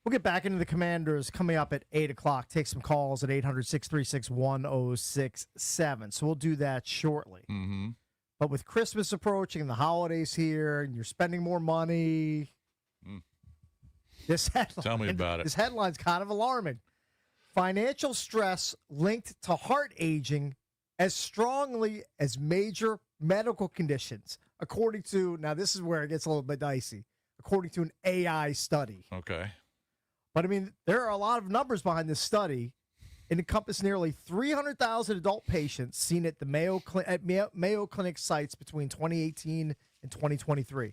We'll get back into the Commanders coming up at 8 o'clock. Take some calls at 800-636-1067. So we'll do that shortly. Mm-hmm. But with Christmas approaching and the holidays here, and you're spending more money, this headline, Tell me about it. This headline's kind of alarming. Financial stress linked to heart aging as strongly as major medical conditions, according to, now this is where it gets a little bit dicey, according to an AI study. Okay. But, I mean, there are a lot of numbers behind this study. It encompassed nearly 300,000 adult patients seen at the Mayo Clinic sites between 2018 and 2023.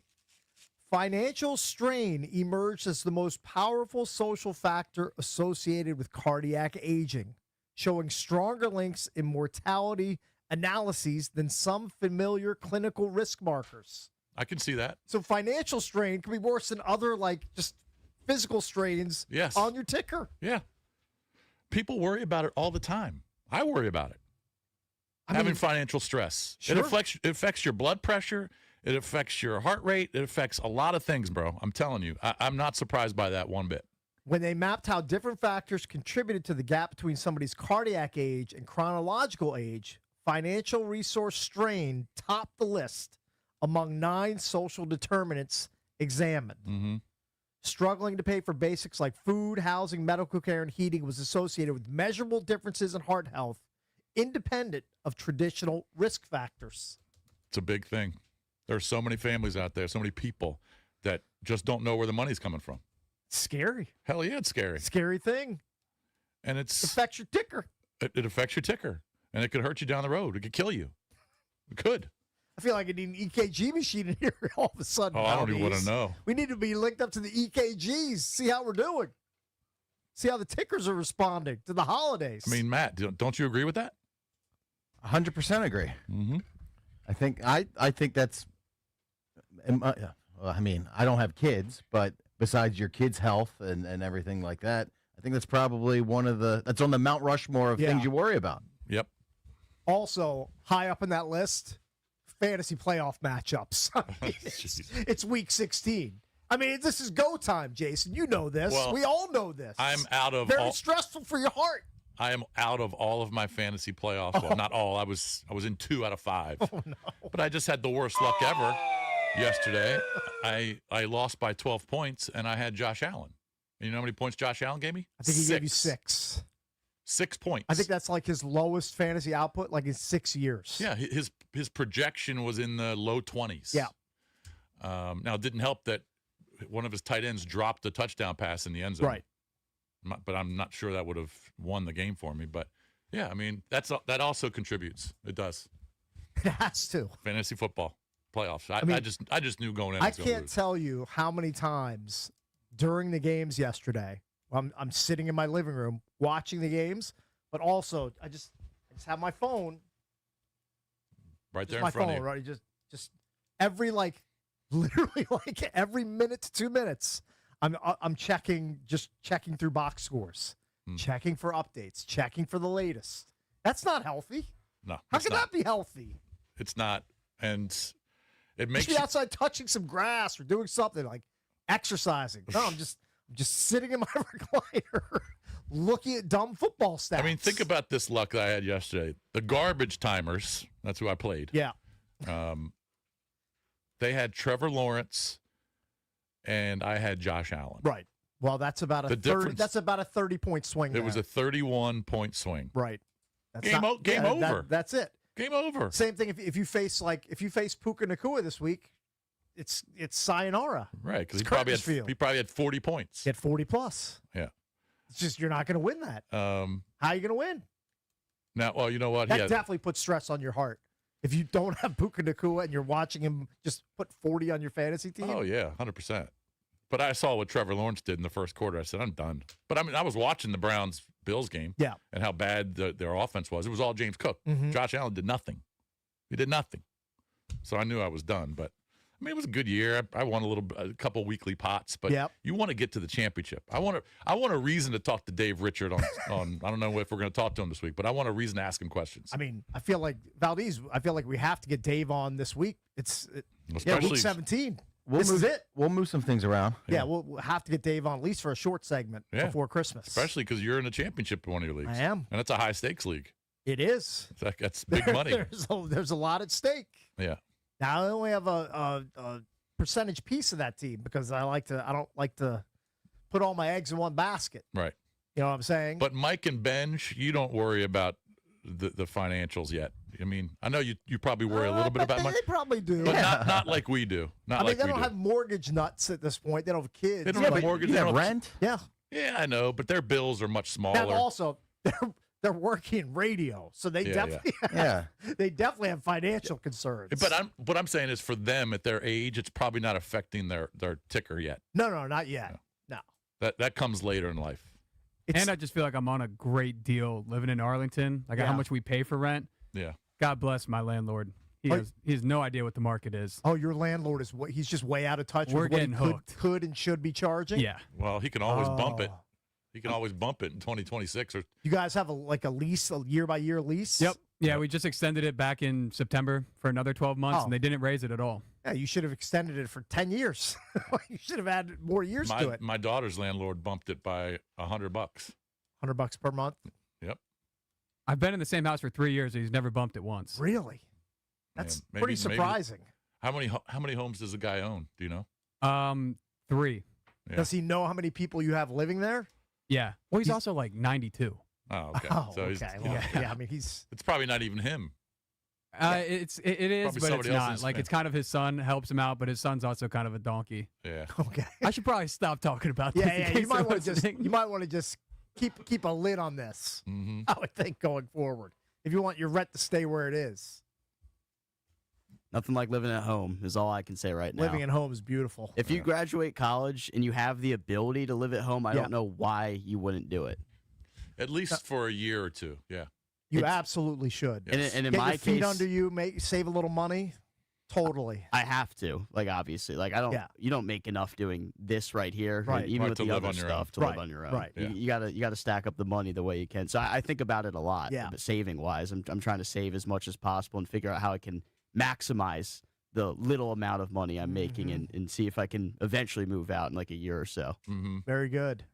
Financial strain emerged as the most powerful social factor associated with cardiac aging, showing stronger links in mortality analyses than some familiar clinical risk markers. I can see that. So financial strain can be worse than other, like, just physical strains on your ticker. Yeah. People worry about it all the time. I worry about it. Having financial stress. Sure. It affects your blood pressure. It affects your heart rate. It affects a lot of things, bro. I'm telling you. I'm not surprised by that one bit. When they mapped how different factors contributed to the gap between somebody's cardiac age and chronological age, financial resource strain topped the list among 9 social determinants examined. Mm-hmm. Struggling to pay for basics like food, housing, medical care, and heating was associated with measurable differences in heart health, independent of traditional risk factors. It's a big thing. There are so many families out there, so many people that just don't know where the money's coming from. Scary. Hell yeah, it's scary. Scary thing. And It affects your ticker. it affects your ticker. And it could hurt you down the road. It could kill you. It could. I feel like I need an EKG machine in here all of a sudden. Oh, I don't even want to know. We need to be linked up to the EKGs, see how we're doing. See how the tickers are responding to the holidays. I mean, Matt, don't you agree with that? 100% agree. Mm-hmm. I think that's. I mean, I don't have kids, but besides your kids' health and everything like that, I think that's probably that's on the Mount Rushmore of things you worry about. Yep. Also, high up in that list, fantasy playoff matchups. It's week 16. I mean, this is go time, Jason. You know this. Well, we all know this. I'm out of very stressful for your heart. I am out of all of my fantasy playoffs. Well, not all. I was in 2 out of 5. Oh, no. But I just had the worst luck ever yesterday. I lost by 12 points, and I had Josh Allen. And you know how many points Josh Allen gave me? I think he gave you 6. 6 points. I think that's like his lowest fantasy output, like in 6 years. Yeah, his projection was in the low 20s. Yeah. Now, it didn't help that one of his tight ends dropped a touchdown pass in the end zone. Right. But I'm not sure that would have won the game for me. But, yeah, I mean, that also contributes. It does. It has to. Fantasy football playoffs. I just knew going in. I can't tell you how many times during the games yesterday, I'm sitting in my living room watching the games, but also I just have my phone right there my in front phone, of you. right? Just every literally every minute to 2 minutes, I'm checking through box scores, checking for updates, checking for the latest. That's not healthy. No, how can that be healthy? It's not, and it makes you be outside touching some grass or doing something like exercising. No, I'm just sitting in my recliner looking at dumb football stats. I mean, think about this luck that I had yesterday. The garbage timers, that's who I played. Yeah. They had Trevor Lawrence and I had Josh Allen. Right. Well, that's about a 30-point swing. It was a 31-point swing. Right. That's game over. That's it. Game over. Same thing if you face Puka Nacua this week, it's sayonara. Right, because he probably had 40 points. He had 40 plus. Yeah. It's just you're not going to win that. How are you going to win? Now, well, you know what? That definitely puts stress on your heart. If you don't have Puka Nacua and you're watching him just put 40 on your fantasy team. Oh, yeah, 100%. But I saw what Trevor Lawrence did in the first quarter. I said, I'm done. But, I mean, I was watching the Browns-Bills game and how bad their offense was. It was all James Cook. Mm-hmm. Josh Allen did nothing. He did nothing. So I knew I was done. But, I mean, it was a good year. I won a couple weekly pots. But you want to get to the championship. I want a reason to talk to Dave Richard on I don't know if we're going to talk to him this week, but I want a reason to ask him questions. I mean, I feel like we have to get Dave on this week. It's week 17. This is it. We'll move some things around. Yeah, we'll have to get Dave on at least for a short segment Yeah. before Christmas. Especially because you're in a championship in one of your leagues. I am. And it's a high stakes league. It is. That's big money. There's a lot at stake. Yeah. Now I only have a percentage piece of that team because I don't like to put all my eggs in one basket. Right. You know what I'm saying? But Mike and Benj, you don't worry about the financials yet. I mean, I know you probably worry a little bit about Mike. They probably do. But not like we do. Not I mean, like they we don't do. have mortgage nuts at this point. They don't have kids. They don't have a mortgage. You They have don't have- rent. Yeah. Yeah, I know, but their bills are much smaller. Now also they're working radio, so they Yeah, definitely Yeah. they definitely have financial concerns. But what I'm saying is for them at their age, it's probably not affecting their ticker yet. no, not yet. No. That comes later in life. And I just feel like I'm on a great deal living in Arlington. Like Yeah. how much we pay for rent. Yeah. God bless my landlord. He Oh, has no idea what the market is. Oh, your landlord he's just way out of touch We're with what he getting could, hooked. could and should be charging. Yeah. Well, he can always bump it. Oh. He can always bump it in 2026 or You guys have a lease, a year by year lease? Yep. Yeah, we just extended it back in September for another 12 months, Oh. and they didn't raise it at all. Yeah, you should have extended it for 10 years. You should have added more years to it. my daughter's landlord bumped it by $100. $100 per month. Yep. I've been in the same house for 3 years, and he's never bumped it once. Really? That's Yeah, pretty surprising. How many homes does the guy own? Do you know? 3. Yeah. Does he know how many people you have living there? Yeah. Well, he's also like 92. Oh, okay. Oh, So he's, okay. Well, yeah, I mean, he's it's probably not even him. It is, Probably but it's somebody else in not. his Like family. it's kind of his son helps him out, but his son's also kind of a donkey. Yeah. okay. I should probably stop talking about this. in Yeah, case you might they're want to listening. just keep a lid on this. Mm-hmm. I would think going forward, if you want your rent to stay where it is. Nothing like living at home is all I can say right now. Living at home is beautiful. If you graduate college and you have the ability to live at home, I Yeah. don't know why you wouldn't do it. At least for a year or two. Yeah. You It's- absolutely should. And, and in Get my your feet case, under you, save a little money. Totally. I have to. Like obviously, like I don't. Yeah. You don't make enough doing this right here, and Right. even Right, with to the live other on your own. stuff to Right, live on your own. right. Yeah. You gotta stack up the money the way you can. So I think about it a lot. Yeah. But saving wise, I'm trying to save as much as possible and figure out how I can maximize the little amount of money I'm making Mm-hmm. and see if I can eventually move out in like a year or so. Mm-hmm. Very good.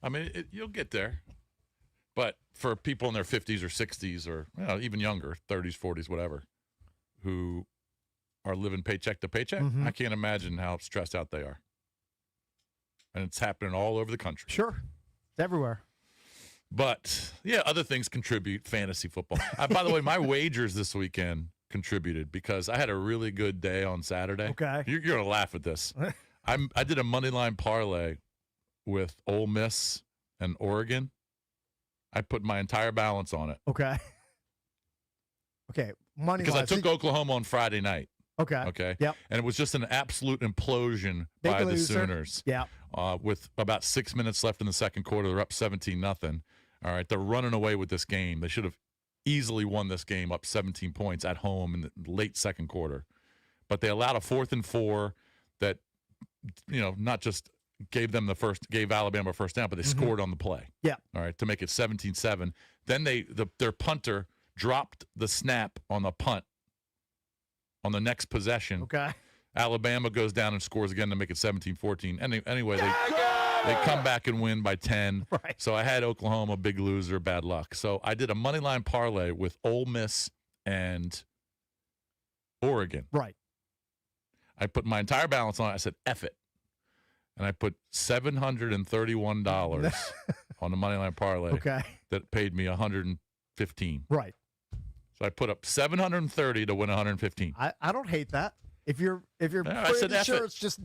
I mean, you'll get there. But for people in their 50s or 60s or even younger, 30s, 40s, whatever, who are living paycheck to paycheck, Mhm. I can't imagine how stressed out they are. And it's happening all over the country. Sure. It's everywhere. But, yeah, other things contribute. Fantasy football. By the way, my wagers this weekend contributed because I had a really good day on Saturday. Okay. You're going to laugh at this. I did a money line parlay with Ole Miss and Oregon. I put my entire balance on it Okay. Okay. Money because I line. took Oklahoma on Friday night. Okay. Okay. Yep. And it was just an absolute implosion Big by the loser. Sooners. Yeah. With about 6 minutes left in the second quarter, they're up 17-0. All right, they're running away with this game. They should have easily won this game up 17 points at home in the late second quarter. But they allowed a 4th and 4 that, not just gave Alabama a first down, but they scored on the play. Yeah. All right, to make it 17-7. Then their punter dropped the snap on the punt on the next possession. Okay. Alabama goes down and scores again to make it 17-14. Anyway, they come back and win by 10. Right. So I had Oklahoma, big loser, bad luck. So I did a money line parlay with Ole Miss and Oregon. Right. I put my entire balance on it. I said, F it. And I put $731 on the money line parlay Okay. that paid me $115. Right. So I put up $730 to win $115. I don't hate that. If you're Yeah, I said pretty F sure it. it's just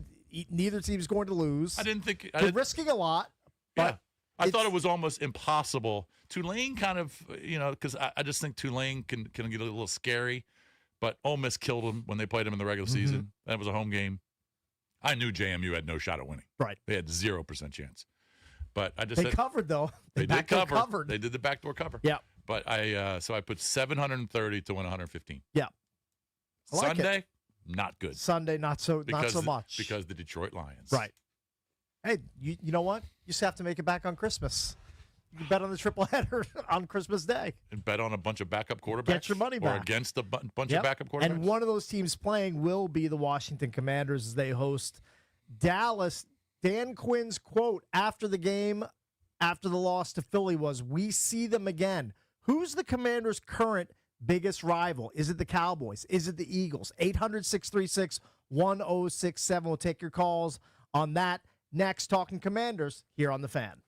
neither team's going to lose. I didn't think You're risking a lot, but I thought it was almost impossible. Tulane kind of, because I just think Tulane can get a little scary. But Ole Miss killed them when they played them in the regular season. That was a home game. I knew JMU had no shot at winning. Right. They had 0% chance. But I just they said covered though. they did backdoor cover. covered. They did the backdoor cover. Yeah. But I put 730 to win 115. Yeah. I like Sunday, not good. Sunday, not so Because much. Because the Detroit Lions. Right. Hey, you know what? You just have to make it back on Christmas. You can bet on the triple header on Christmas Day. And bet on a bunch of backup quarterbacks. Get your money Or back. against a bunch Yep. of backup quarterbacks. And one of those teams playing will be the Washington Commanders as they host Dallas. Dan Quinn's quote after the game, after the loss to Philly was, "We see them again." Who's the Commanders' current biggest rival? Is it the Cowboys? Is it the Eagles? 800-636-1067. We'll take your calls on that next. Talking Commanders here on The Fan.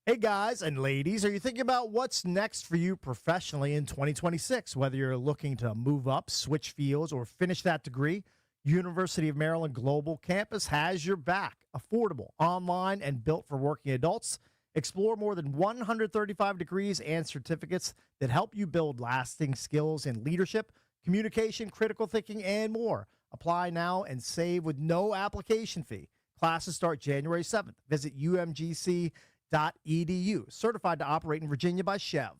Hey guys and ladies, are you thinking about what's next for you professionally in 2026? Whether you're looking to move up, switch fields, or finish that degree, University of Maryland Global Campus has your back. Affordable, online, and built for working adults. Explore more than 135 degrees and certificates that help you build lasting skills in leadership, communication, critical thinking, and more. Apply now and save with no application fee. Classes start January 7th. Visit umgc.edu. Certified to operate in Virginia by Chev.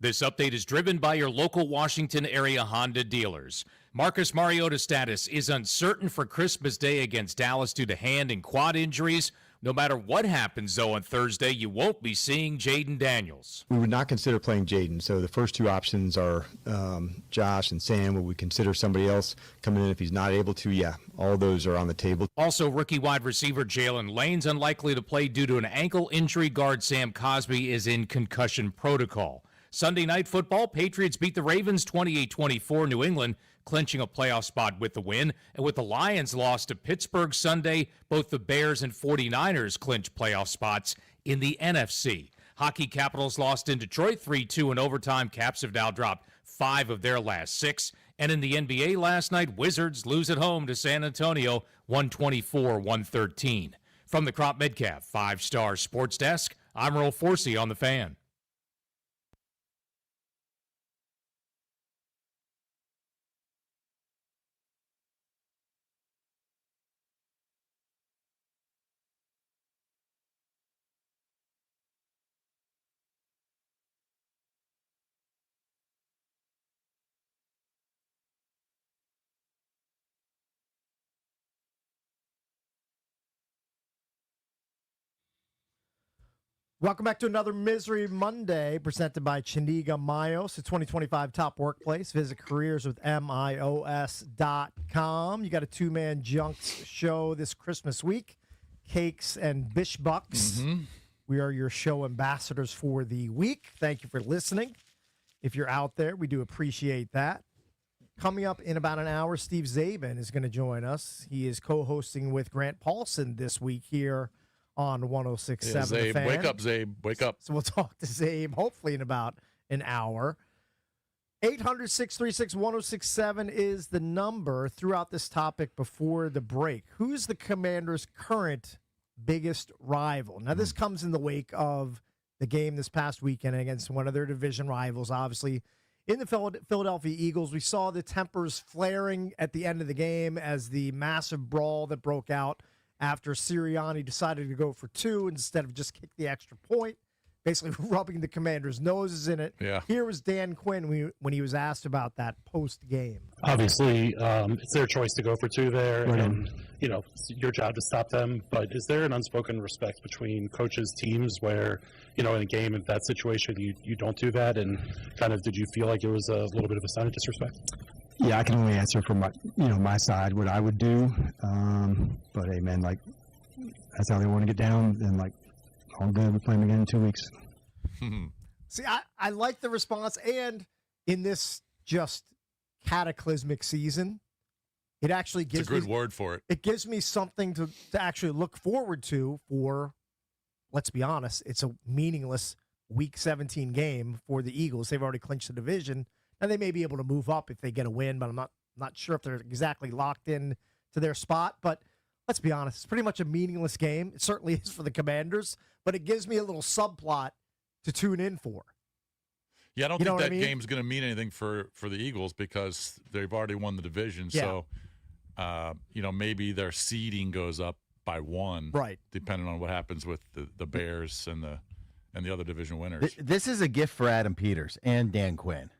This update is driven by your local Washington area Honda dealers. Marcus Mariota's status is uncertain for Christmas Day against Dallas due to hand and quad injuries. No matter what happens, though, on Thursday, you won't be seeing Jaden Daniels. We would not consider playing Jaden. So the first two options are Josh and Sam. Would we consider somebody else coming in if he's not able to? Yeah, all those are on the table. Also, rookie wide receiver Jalen Lane's unlikely to play due to an ankle injury. Guard Sam Cosby is in concussion protocol. Sunday Night Football, Patriots beat the Ravens 28-24. New England clinching a playoff spot with the win. And with the Lions loss to Pittsburgh Sunday, both the Bears and 49ers clinch playoff spots in the NFC. Hockey Capitals lost in Detroit 3-2 in overtime. Caps have now dropped 5 of their last 6. And in the NBA last night, Wizards lose at home to San Antonio 124-113. From the Crop Midcap 5-Star Sports Desk, I'm Earl Forsey on The Fan. Welcome back to another Misery Monday presented by Chiniga Mayos, the 2025 top workplace. Visit careerswithmios.com. You got a two-man Junks show this Christmas week, Cakes and Bish Bucks. We are your show ambassadors for the week. Thank you for listening. If you're out there, we do appreciate that. Coming up in about an hour, Steve Zabin is going to join us. He is co-hosting with Grant Paulson this week here on 106.7 The Zabe, Fan. wake up, Zabe. Wake up. So we'll talk to Zabe hopefully in about an hour. 800-636-1067 is the number. Throughout this topic before the break, who's the Commanders' current biggest rival? Now, this comes in the wake of the game this past weekend against one of their division rivals, obviously, in the Philadelphia Eagles. We saw the tempers flaring at the end of the game as the massive brawl that broke out after Sirianni decided to go for 2 instead of just kick the extra point, basically rubbing the Commanders' noses in it. Yeah. Here was Dan Quinn when he was asked about that post-game. Obviously, it's their choice to go for 2 there, Right. and it's your job to stop them. But is there an unspoken respect between coaches, teams, where in a game, in that situation, you don't do that? And kind of, did you feel like it was a little bit of a sign of disrespect? Yeah, I can only answer from my side what I would do. But hey, man, that's how they want to get down. Then all good. We play them again in 2 weeks. See, I like the response, and in this just cataclysmic season, it actually gives It's a good word for it. It gives me something to actually look forward to for, let's be honest, it's a meaningless Week 17 game for the Eagles. They've already clinched the division, and they may be able to move up if they get a win, but I'm not sure if they're exactly locked in to their spot. But let's be honest, it's pretty much a meaningless game. It certainly is for the Commanders, but it gives me a little subplot to tune in for. Yeah, I don't You know think what I that mean? game's going to mean anything for the Eagles because they've already won the division. Yeah. So, maybe their seeding goes up by 1, Right. depending on what happens with the Bears and the other division winners. This is a gift for Adam Peters and Dan Quinn,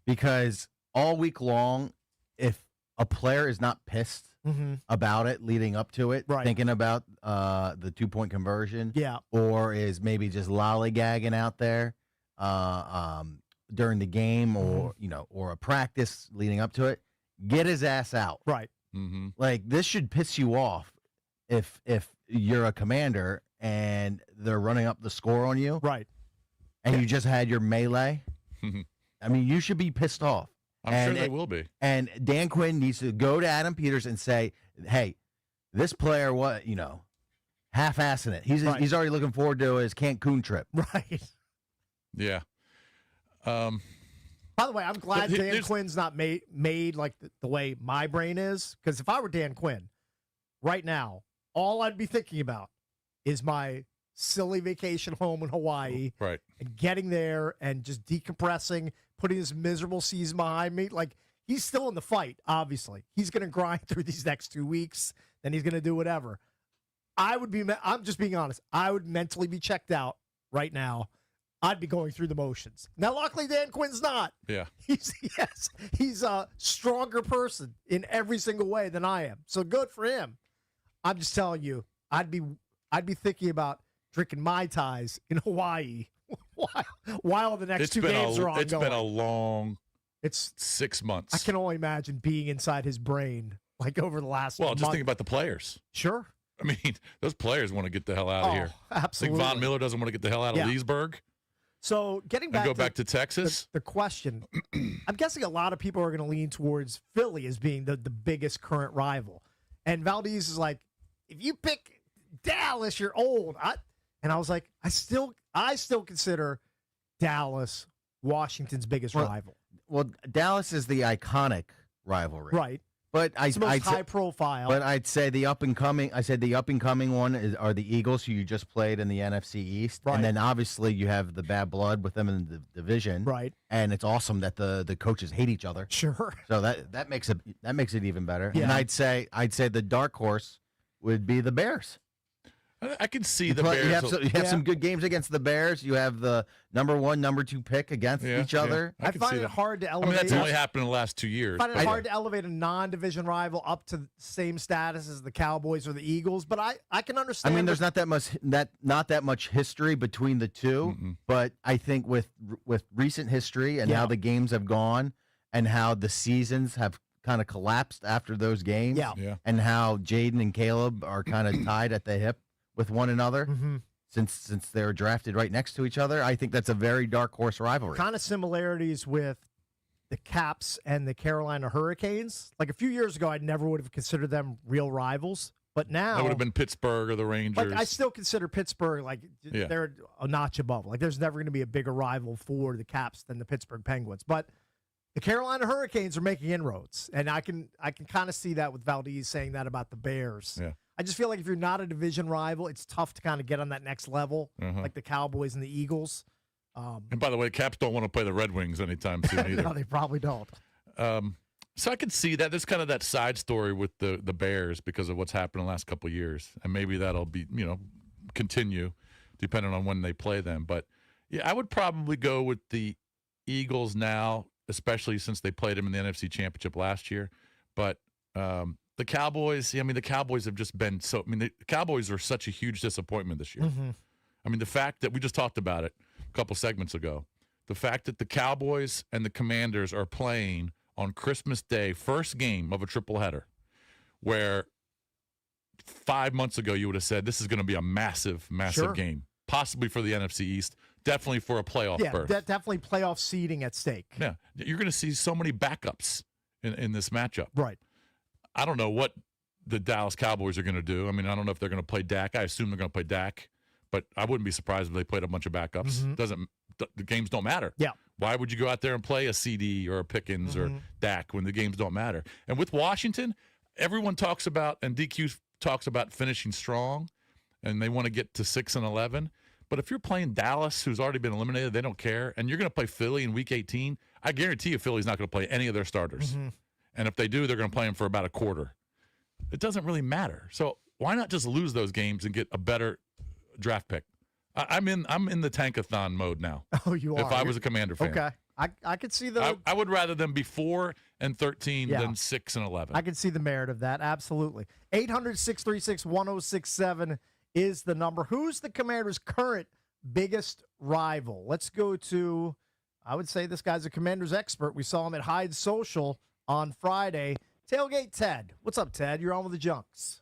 because all week long, if a player is not pissed about it leading up to it, Right. thinking about the 2-point conversion, Yeah. or is maybe just lollygagging out there during the game, or or a practice leading up to it, get his ass out. Right. Mm-hmm. Like, this should piss you off if you're a Commander and they're running up the score on you, Right. and you just had your melee. I mean, you should be pissed off. I'm sure they will be. And Dan Quinn needs to go to Adam Peters and say, "Hey, this player, half-assing it. He's Right. he's already looking forward to his Cancun trip." Right. Yeah. By the way, I'm glad But Dan there's- Quinn's not made like the way my brain is, because if I were Dan Quinn right now, all I'd be thinking about is my silly vacation home in Hawaii Right. and getting there and just decompressing, putting this miserable season behind me. Like, he's still in the fight, obviously. He's going to grind through these next 2 weeks, then he's going to do whatever. I'm just being honest, I would mentally be checked out right now I'd be going through the motions. Now, luckily, Dan Quinn's not. Yeah. He's a stronger person in every single way than I am. So good for him. I'm just telling you, I'd be thinking about drinking Mai Tais in Hawaii while the next two games are ongoing. It's been a long. It's 6 months. I can only imagine being inside his brain like over the last. Well, month. just think about the players. Sure. I mean, those players want to get the hell out of here. Absolutely. Think Von Miller doesn't want to get the hell out of Leesburg? So getting back and go back to Texas. The question, I'm guessing a lot of people are going to lean towards Philly as being the biggest current rival, and Valdez is like, if you pick Dallas, you're old. And I was like, I still consider Dallas Washington's biggest rival. Well, Dallas is the iconic rivalry, Right. But It's the most high profile. But I'd say the up and coming one are the Eagles, who you just played in the NFC East, Right. and then obviously you have the bad blood with them in the division, Right. And it's awesome that the coaches hate each other. Sure. So that makes it even better. Yeah. And I'd say the dark horse would be the Bears. I can see the Bears. You have some good games against the Bears. You have the number 1, number 2 pick against each other. I find it hard to elevate. I mean, that's only happened in the last 2 years. I find it hard to elevate a non-division rival up to the same status as the Cowboys or the Eagles, but I can understand. I mean, there's not that much history between the two, but I think with recent history and how the games have gone and how the seasons have kind of collapsed after those games, and how Jaden and Caleb are kind of tied at the hip with one another since they were drafted right next to each other. I think that's a very dark horse rivalry. Kind of similarities with the Caps and the Carolina Hurricanes. Like a few years ago, I never would have considered them real rivals, but now that would have been Pittsburgh or the Rangers. Like I still consider Pittsburgh they're a notch above. Like there's never going to be a bigger rival for the Caps than the Pittsburgh Penguins, but the Carolina Hurricanes are making inroads, and I can kind of see that with Valdez saying that about the Bears. Yeah. I just feel like if you're not a division rival, it's tough to kind of get on that next level, like the Cowboys and the Eagles. And by the way, Caps don't want to play the Red Wings anytime soon either. No, they probably don't. So I could see that. There's kind of that side story with the Bears because of what's happened in the last couple of years, and maybe that'll be continue depending on when they play them. But yeah, I would probably go with the Eagles now, especially since they played them in the NFC Championship last year. But the Cowboys, the Cowboys have just been so. The Cowboys are such a huge disappointment this year. I mean, the fact that we just talked about it a couple segments ago, the fact that the Cowboys and the Commanders are playing on Christmas Day, first game of a triple-header, where 5 months ago you would have said this is going to be a massive game, possibly for the NFC East, definitely for a playoff berth. Definitely playoff seeding at stake. Yeah, you're going to see so many backups in this matchup. Right. I don't know what the Dallas Cowboys are going to do. I mean, I don't know if they're going to play Dak. I assume they're going to play Dak, but I wouldn't be surprised if they played a bunch of backups. The games don't matter. Yeah. Why would you go out there and play a CD or a Pickens or Dak when the games don't matter? And with Washington, everyone talks about, and DQ talks about finishing strong, and they want to get to 6-11. But if you're playing Dallas, who's already been eliminated, they don't care, and you're going to play Philly in Week 18, I guarantee you Philly's not going to play any of their starters. And if they do, they're going to play them for about a quarter. It doesn't really matter. So why not just lose those games and get a better draft pick? I'm in the tankathon mode now. Oh, you are? If I was a Commander fan. Okay. I could see the... I would rather them be 4-13 than 6-11. I can see the merit of that. Absolutely. 800-636-1067 is the number. Who's the Commanders' current biggest rival? Let's go to, I would say this guy's a Commanders expert. We saw him at Hyde Social on Friday. Tailgate Ted. What's up, Ted? You're on with the Junks.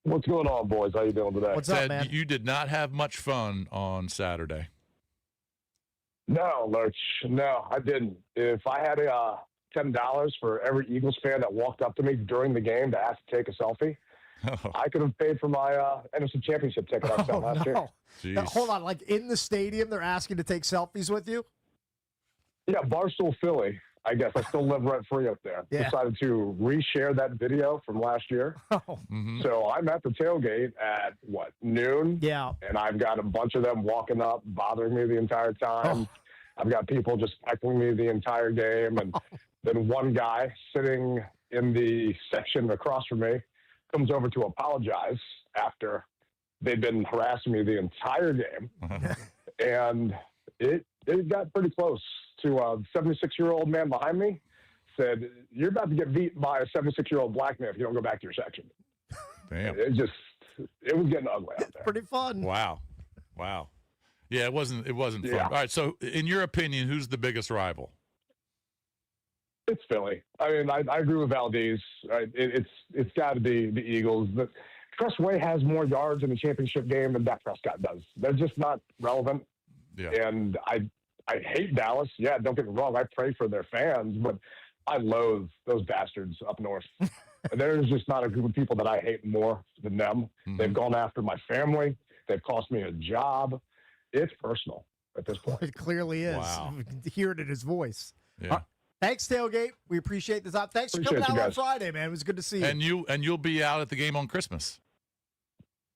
What's going on, boys? How you doing today? What's Ted, up, man? You did not have much fun on Saturday. No, Lurch. No, I didn't. If I had $10 for every Eagles fan that walked up to me during the game to ask to take a selfie, I could have paid for my NFC Championship ticket I spent last year. Now, hold on. Like in the stadium, they're asking to take selfies with you? Yeah, Barstool Philly. I guess I still live rent-free up there. Yeah. Decided to reshare that video from last year. So I'm at the tailgate at, noon? Yeah. And I've got a bunch of them walking up, bothering me the entire time. I've got people just heckling me the entire game. And then one guy sitting in the section across from me comes over to apologize after they've been harassing me the entire game. And it got pretty close to a 76-year-old man behind me said, "You're about to get beat by a 76-year-old black man if you don't go back to your section." Damn. It was getting ugly out there. Pretty fun. Wow. Yeah, it wasn't fun. Yeah. All right, so in your opinion, who's the biggest rival? It's Philly. I mean, I agree with Valdez. Right? It's got to be the Eagles. But Tress Way has more yards in the championship game than Dak Prescott does. They're just not relevant. Yeah. And I hate Dallas. Yeah, don't get me wrong. I pray for their fans, but I loathe those bastards up north. There's just not a group of people that I hate more than them. Mhm. They've gone after my family. They've cost me a job. It's personal at this point. It clearly is. Wow. We can hear it in his voice. Yeah. Thanks, Tailgate. We appreciate the time. Thanks for coming Appreciate out you on guys. Friday, man. It was good to see you. And you'll be out at the game on Christmas.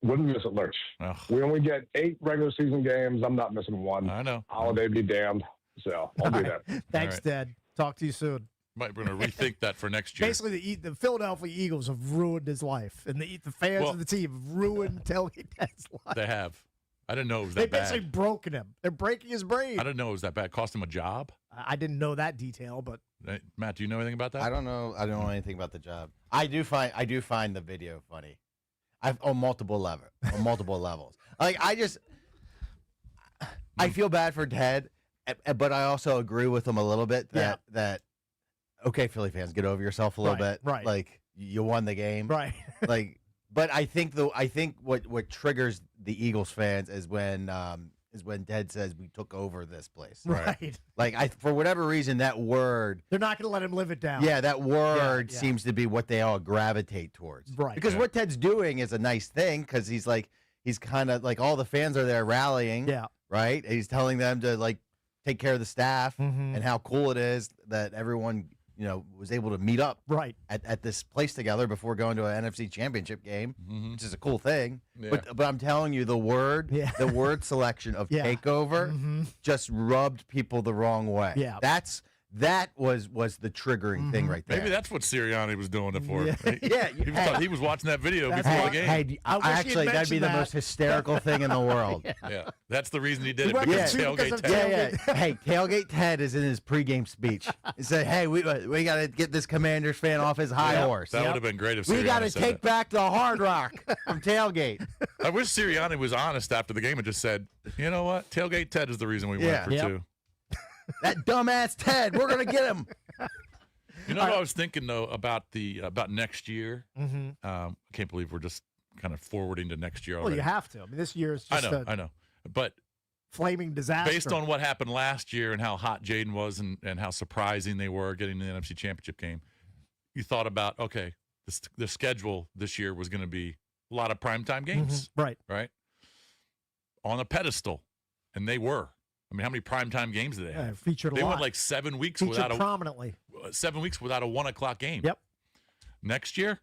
Wouldn't miss it, Lurch. Ugh. We only get 8 regular season games. I'm not missing one. I know. Holiday be damned. So I'll do that. Thanks, right. Dad. Talk to you soon. We're going to rethink that for next year. Basically, the Philadelphia Eagles have ruined his life, and the fans Well- of the team have ruined Tailgate Dad's life. They have. I didn't know it was They that bad. basically broken him. They're breaking his brain. I didn't know it was that bad. Cost him a job. I didn't know that detail, but Hey, Matt, do you know anything about that? I don't know anything about the job. I do find the video funny. On multiple levels. Like I feel bad for Ted, but I also agree with him a little bit that okay, Philly fans, get over yourself a little bit. right. Like you won the game. right. Like, but I think what triggers the Eagles fans is when Ted says we took over this place. Right. Like for whatever reason that word. They're not going to let him live it down. Yeah, that word Yeah. seems to be what they all gravitate towards. Right. Because what Ted's doing is a nice thing because he's kind of like all the fans are there rallying. Yeah. Right. And he's telling them to like take care of the staff Mhm. and how cool it is that everyone, was able to meet up Right. at this place together before going to an NFC championship game, Mhm. which is a cool thing. Yeah. But I'm telling you, the word selection of Yeah. takeover Mhm. just rubbed people the wrong way. Yeah. That was the triggering thing right there. Maybe that's what Sirianni was doing it for. Yeah. Yeah, He thought he was watching that video That's before why- the game. Hey, I wish he had actually, that'd be mentioned the that. most hysterical thing in the world. Yeah, that's the reason he did He it went because for two because tailgate of Ted. Yeah. Hey, Tailgate Ted is in his pregame speech. He said, "Hey, we got to get this Commanders fan off his high horse. That would have been great if We Sirianni got to said take that. back the Hard Rock from Tailgate." I wish Sirianni was honest after the game and just said, "You know what? Tailgate Ted is the reason we went for Yep. 2." That dumbass Ted, we're gonna get him. You know what I was thinking though about next year. Mm-hmm. I can't believe we're just kind of forwarding to next year Well, already. you have to. I mean, this year is I just know, a I know, but flaming disaster. based on what happened last year and how hot Jaden was and how surprising they were getting the NFC Championship game, you thought about, okay, the schedule this year was going to be a lot of primetime games, Right. right? On a pedestal, and they were. I mean, how many primetime games did they Yeah, have? featured a They lot. went like 7 weeks Featured without prominently. 7 weeks without a 1 o'clock game. Yep. Next year,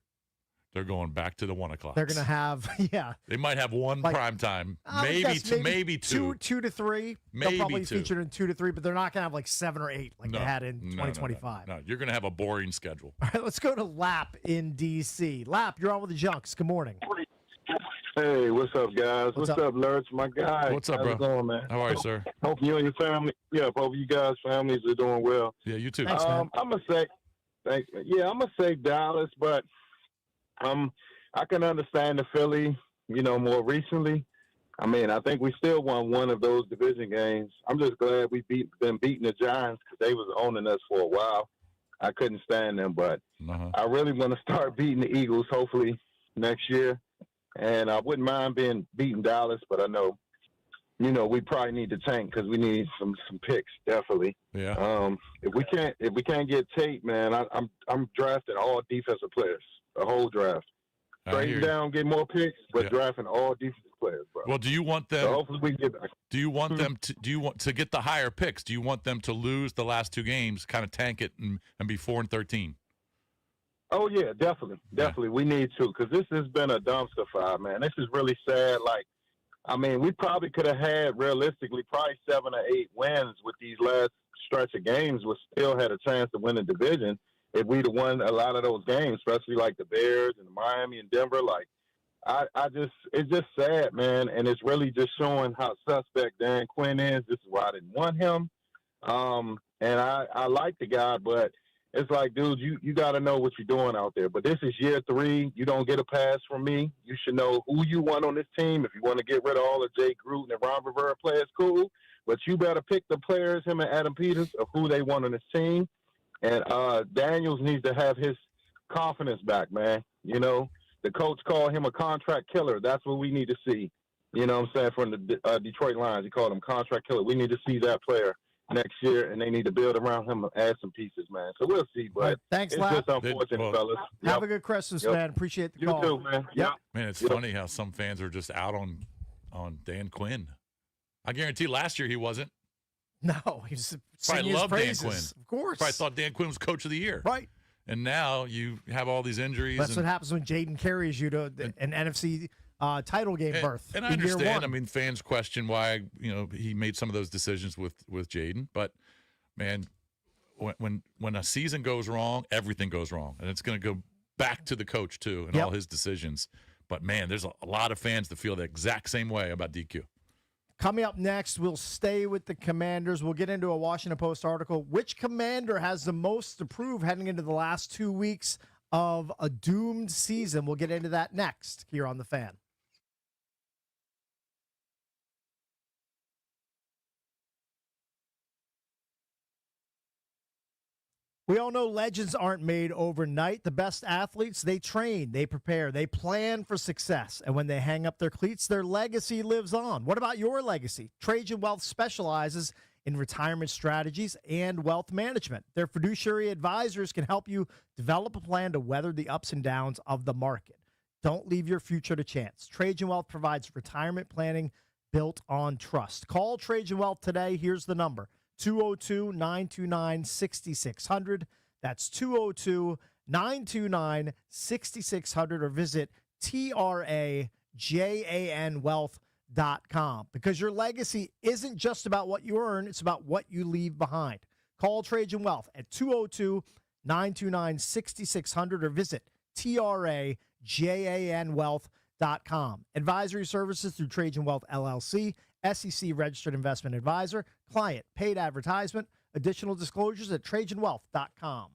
they're going back to the 1 o'clock. They're going to have, yeah. They might have one Like, primetime, I would maybe guess two, maybe two. two to three. Maybe They'll probably two. feature in 2 to 3, but they're not going to have like 7 or 8 like they had in no, 2025. No, you're going to have a boring schedule. All right, let's go to Lap in D.C. Lap, you're on with the Junks. Good morning. Hey, what's up, guys? What's What's up? up, Lurch? My guy. What's up, How's bro? it going, man? How are you, sir? Hope you and your family, hope you guys' families are doing well. Yeah, you too. Thanks, man. I'm gonna say, thanks. Yeah, I'm gonna say Dallas, but I can understand the Philly. More recently. I mean, I think we still won one of those division games. I'm just glad we been beating the Giants because they was owning us for a while. I couldn't stand them, but I really want to start beating the Eagles hopefully next year. And I wouldn't mind beating Dallas, but I know, we probably need to tank because we need some picks definitely. Yeah. If we can't get Tate, man, I'm drafting all defensive players, the whole draft. I hear Trading you. down, get more picks, but Yeah. drafting all defensive players, bro. Well, do you want them? So hopefully we can get back. Do you want them to? Do you want to get the higher picks? Do you want them to lose the last 2 games, kind of tank it, and be 4-13? Oh yeah, definitely. We need to because this has been a dumpster fire, man. This is really sad. Like, I mean, we probably could have had realistically probably 7 or 8 wins with these last stretch of games. We still had a chance to win the division if we'd have won a lot of those games, especially like the Bears and Miami and Denver. Like, it's just sad, man, and it's really just showing how suspect Dan Quinn is. This is why I didn't want him. And I like the guy, but it's like, dude, you got to know what you're doing out there. But this is year 3. You don't get a pass from me. You should know who you want on this team. If you want to get rid of all the Jay Gruden and Ron Rivera players, cool. But you better pick the players, him and Adam Peters, of who they want on this team. And Daniels needs to have his confidence back, man. You know, the coach called him a contract killer. That's what we need to see. You know what I'm saying? From the Detroit Lions, he called him contract killer. We need to see that player next year, and they need to build around him and add some pieces, man. So we'll see. But right, thanks, it's Lap. just unfortunate, fellas. Have a good Christmas, man. Appreciate the you call. too, man. Yep. Man, it's funny how some fans are just out on Dan Quinn. I guarantee last year he wasn't. No, he's Probably singing his loved Dan praises. Quinn. Of course. Probably thought Dan Quinn was coach of the year. Right. And now you have all these injuries. That's what happens when Jaden carries you to an NFC title game berth. And I in year understand. 1. I mean, fans question why he made some of those decisions with Jaden, but man, when a season goes wrong, everything goes wrong, and it's going to go back to the coach too and all his decisions. But man, there's a lot of fans that feel the exact same way about DQ. Coming up next, we'll stay with the Commanders. We'll get into a Washington Post article. Which Commander has the most to prove heading into the last 2 weeks of a doomed season? We'll get into that next here on The Fan. We all know legends aren't made overnight. The best athletes, they train, they prepare, they plan for success. And when they hang up their cleats, their legacy lives on. What about your legacy? Trajan Wealth specializes in retirement strategies and wealth management. Their fiduciary advisors can help you develop a plan to weather the ups and downs of the market. Don't leave your future to chance. Trajan Wealth provides retirement planning built on trust. Call Trajan Wealth today. Here's the number. 202-929-6600. That's 202-929-6600, or visit trajanwealth.com, because your legacy isn't just about what you earn, it's about what you leave behind. Call Trajan Wealth at 202-929-6600 or visit trajanwealth.com. Advisory services through Trajan Wealth LLC, SEC registered investment advisor, client paid advertisement. Additional disclosures at trajanwealth.com.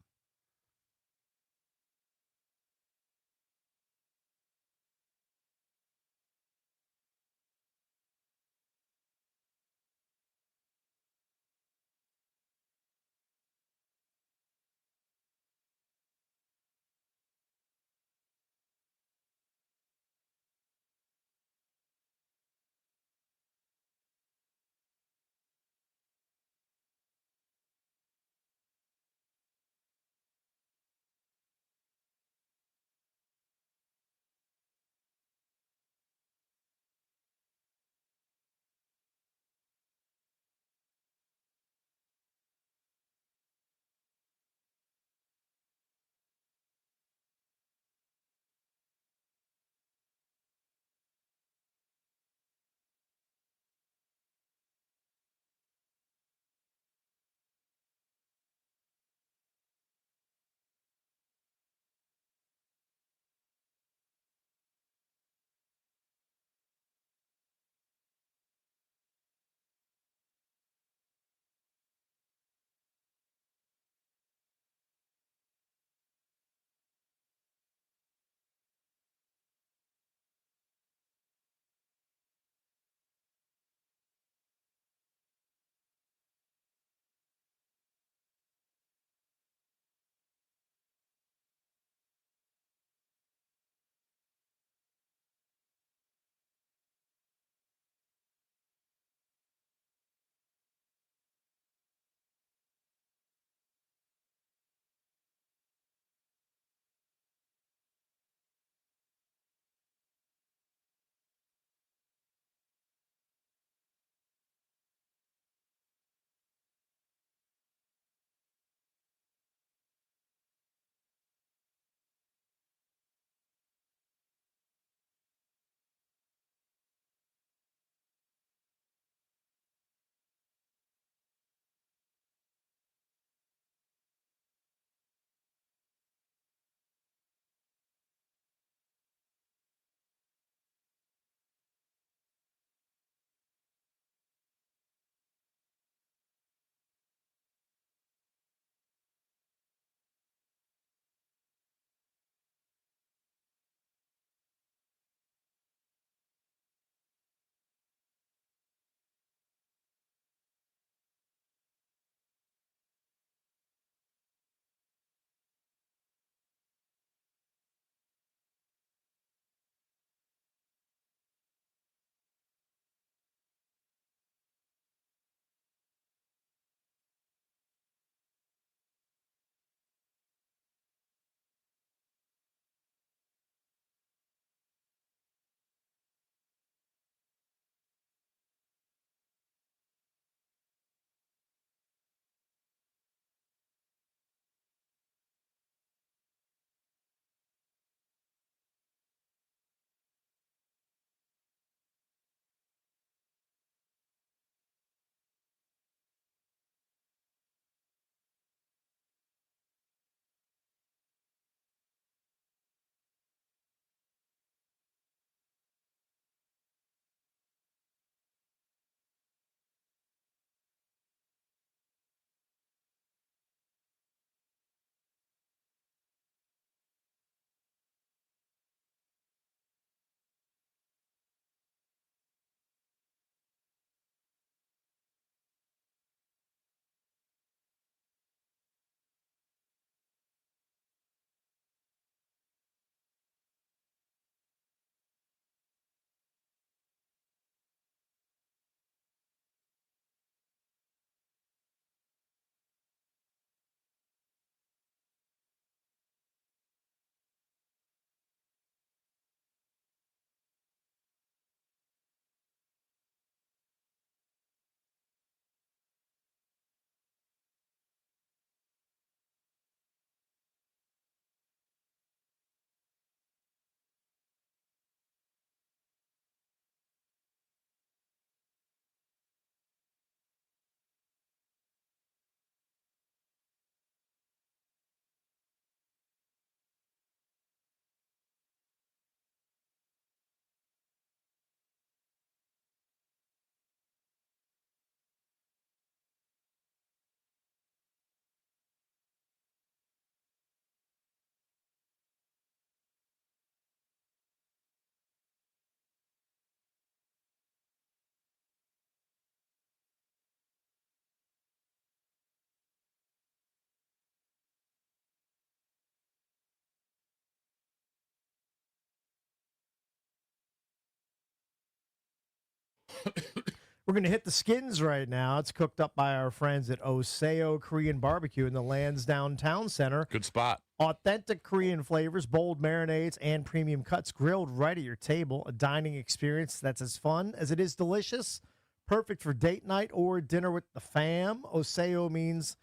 We're going to hit the Skins right now. It's cooked up by our friends at Oseo Korean Barbecue in the Lansdowne Town Center. Good spot. Authentic Korean flavors, bold marinades, and premium cuts grilled right at your table. A dining experience that's as fun as it is delicious. Perfect for date night or dinner with the fam. Oseo means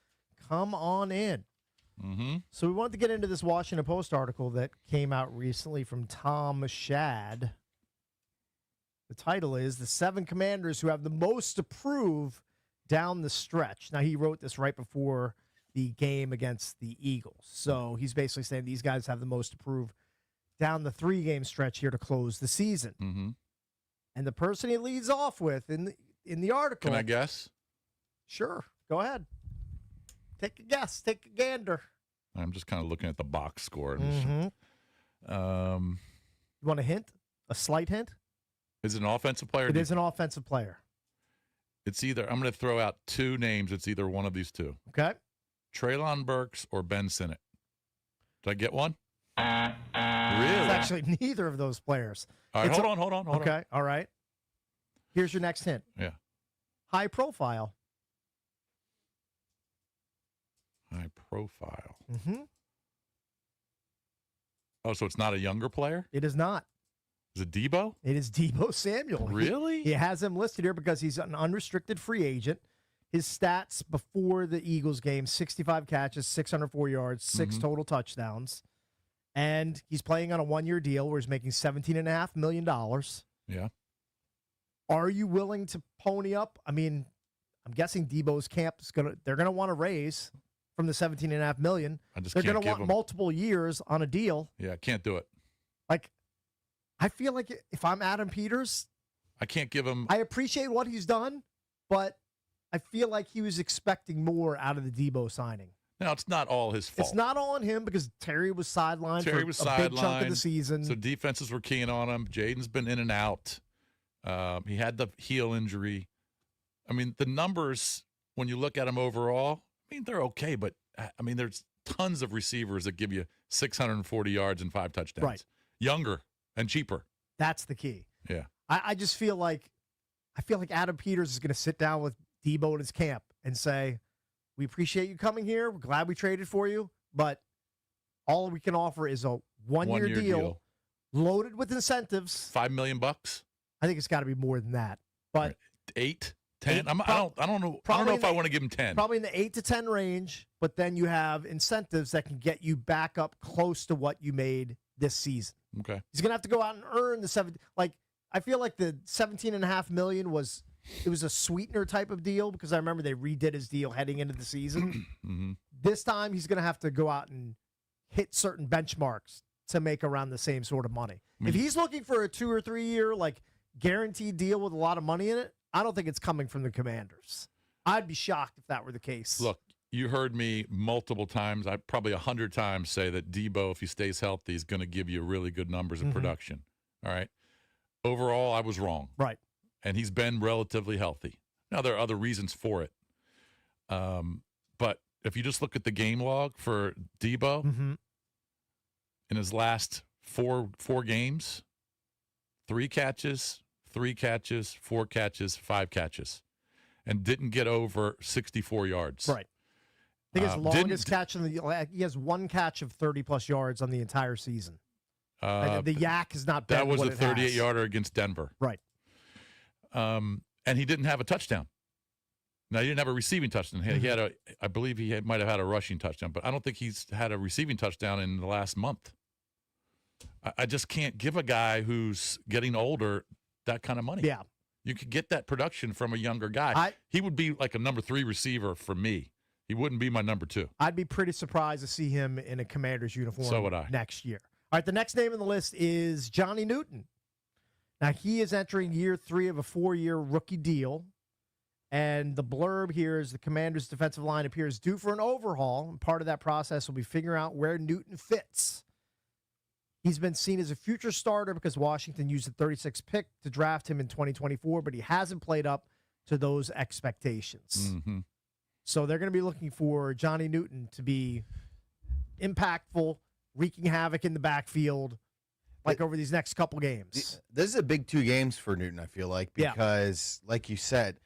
come on in. Mm-hmm. So we wanted to get into this Washington Post article that came out recently from Tom Shad. The title is The 7 Commanders Who Have the Most to Prove Down the Stretch. Now, he wrote this right before the game against the Eagles. So he's basically saying these guys have the most to prove down the 3-game stretch here to close the season. Mm-hmm. And the person he leads off with in the article. Can I guess? Sure. Go ahead. Take a guess. Take a gander. I'm just kind of looking at the box score. You want a hint? A slight hint? Is it an offensive player? It is an offensive player. It's either, I'm going to throw out 2 names. It's either one of these 2. Okay. Traylon Burks or Ben Sinnott. Did I get one? Really? It's actually neither of those players. All right, hold on. Okay, all right. Here's your next hint. Yeah. High profile. High profile. Mm-hmm. Oh, so it's not a younger player? It is not. Is it Debo? It is Debo Samuel. Really? He has him listed here because he's an unrestricted free agent. His stats before the Eagles game, 65 catches, 604 yards, 6 total touchdowns. And he's playing on a 1-year deal where he's making $17.5 million. Yeah. Are you willing to pony up? I mean, I'm guessing Debo's camp is they're gonna want to raise from the $17.5 million. They're gonna want multiple years on a deal. Yeah, I can't do it. Like, I feel like if I'm Adam Peters, I can't give him. I appreciate what he's done, but I feel like he was expecting more out of the Debo signing. No, it's not all his fault. It's not all on him because Terry was sidelined for a big chunk of the season. So defenses were keying on him. Jaden's been in and out. He had the heel injury. I mean, the numbers, when you look at them overall, I mean, they're okay, but I mean, there's tons of receivers that give you 640 yards and 5 touchdowns. Right. Younger and cheaper. That's the key. Yeah. I just feel like Adam Peters is going to sit down with Debo in his camp and say, we appreciate you coming here. We're glad we traded for you, but all we can offer is a one-year deal loaded with incentives. $5 million. I think it's got to be more than that. But 8, 10. I don't know. I don't know if I want to give him 10. Probably in the 8 to 10 range, but then you have incentives that can get you back up close to what you made this season. Okay. He's going to have to go out and earn the 7. Like, I feel like the $17.5 million was a sweetener type of deal because I remember they redid his deal heading into the season. This time he's going to have to go out and hit certain benchmarks to make around the same sort of money. If he's looking for a 2 or 3 year like guaranteed deal with a lot of money in it, I don't think it's coming from the Commanders. I'd be shocked if that were the case. Look, you heard me multiple times, probably 100 times, say that Debo, if he stays healthy, is going to give you really good numbers in production. All right. Overall, I was wrong. Right. And he's been relatively healthy. Now, there are other reasons for it. But if you just look at the game log for Debo, in his last four games, 3 catches, 3 catches, 4 catches, 5 catches, and didn't get over 64 yards. Right. I think his longest catch he has 1 catch of 30-plus yards on the entire season. The yak has not been that was what a 38-yarder against Denver. Right. And he didn't have a touchdown. Now, he didn't have a receiving touchdown. He had I believe he might have had a rushing touchdown, but I don't think he's had a receiving touchdown in the last month. I just can't give a guy who's getting older that kind of money. Yeah. You could get that production from a younger guy. He would be like a number 3 receiver for me. He wouldn't be my number 2. I'd be pretty surprised to see him in a Commander's uniform So would I. next year. All right, the next name on the list is Johnny Newton. Now, he is entering year 3 of a 4-year rookie deal. And the blurb here is the Commanders' defensive line appears due for an overhaul. And part of that process will be figuring out where Newton fits. He's been seen as a future starter because Washington used the 36th pick to draft him in 2024, but he hasn't played up to those expectations. So they're going to be looking for Johnny Newton to be impactful, wreaking havoc in the backfield, like over these next couple games. This is a big 2 games for Newton, I feel like, Yeah. because like you said,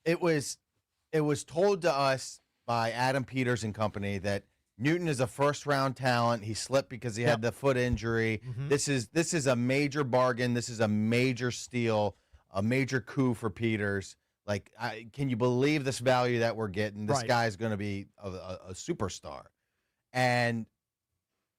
it was told to us by Adam Peters and company that Newton is a first-round talent. He slipped because he had the foot injury. Mhm. This is a major bargain. This is a major steal, a major coup for Peters. Like, can you believe this value that we're getting? This Right. guy is going to be a superstar. And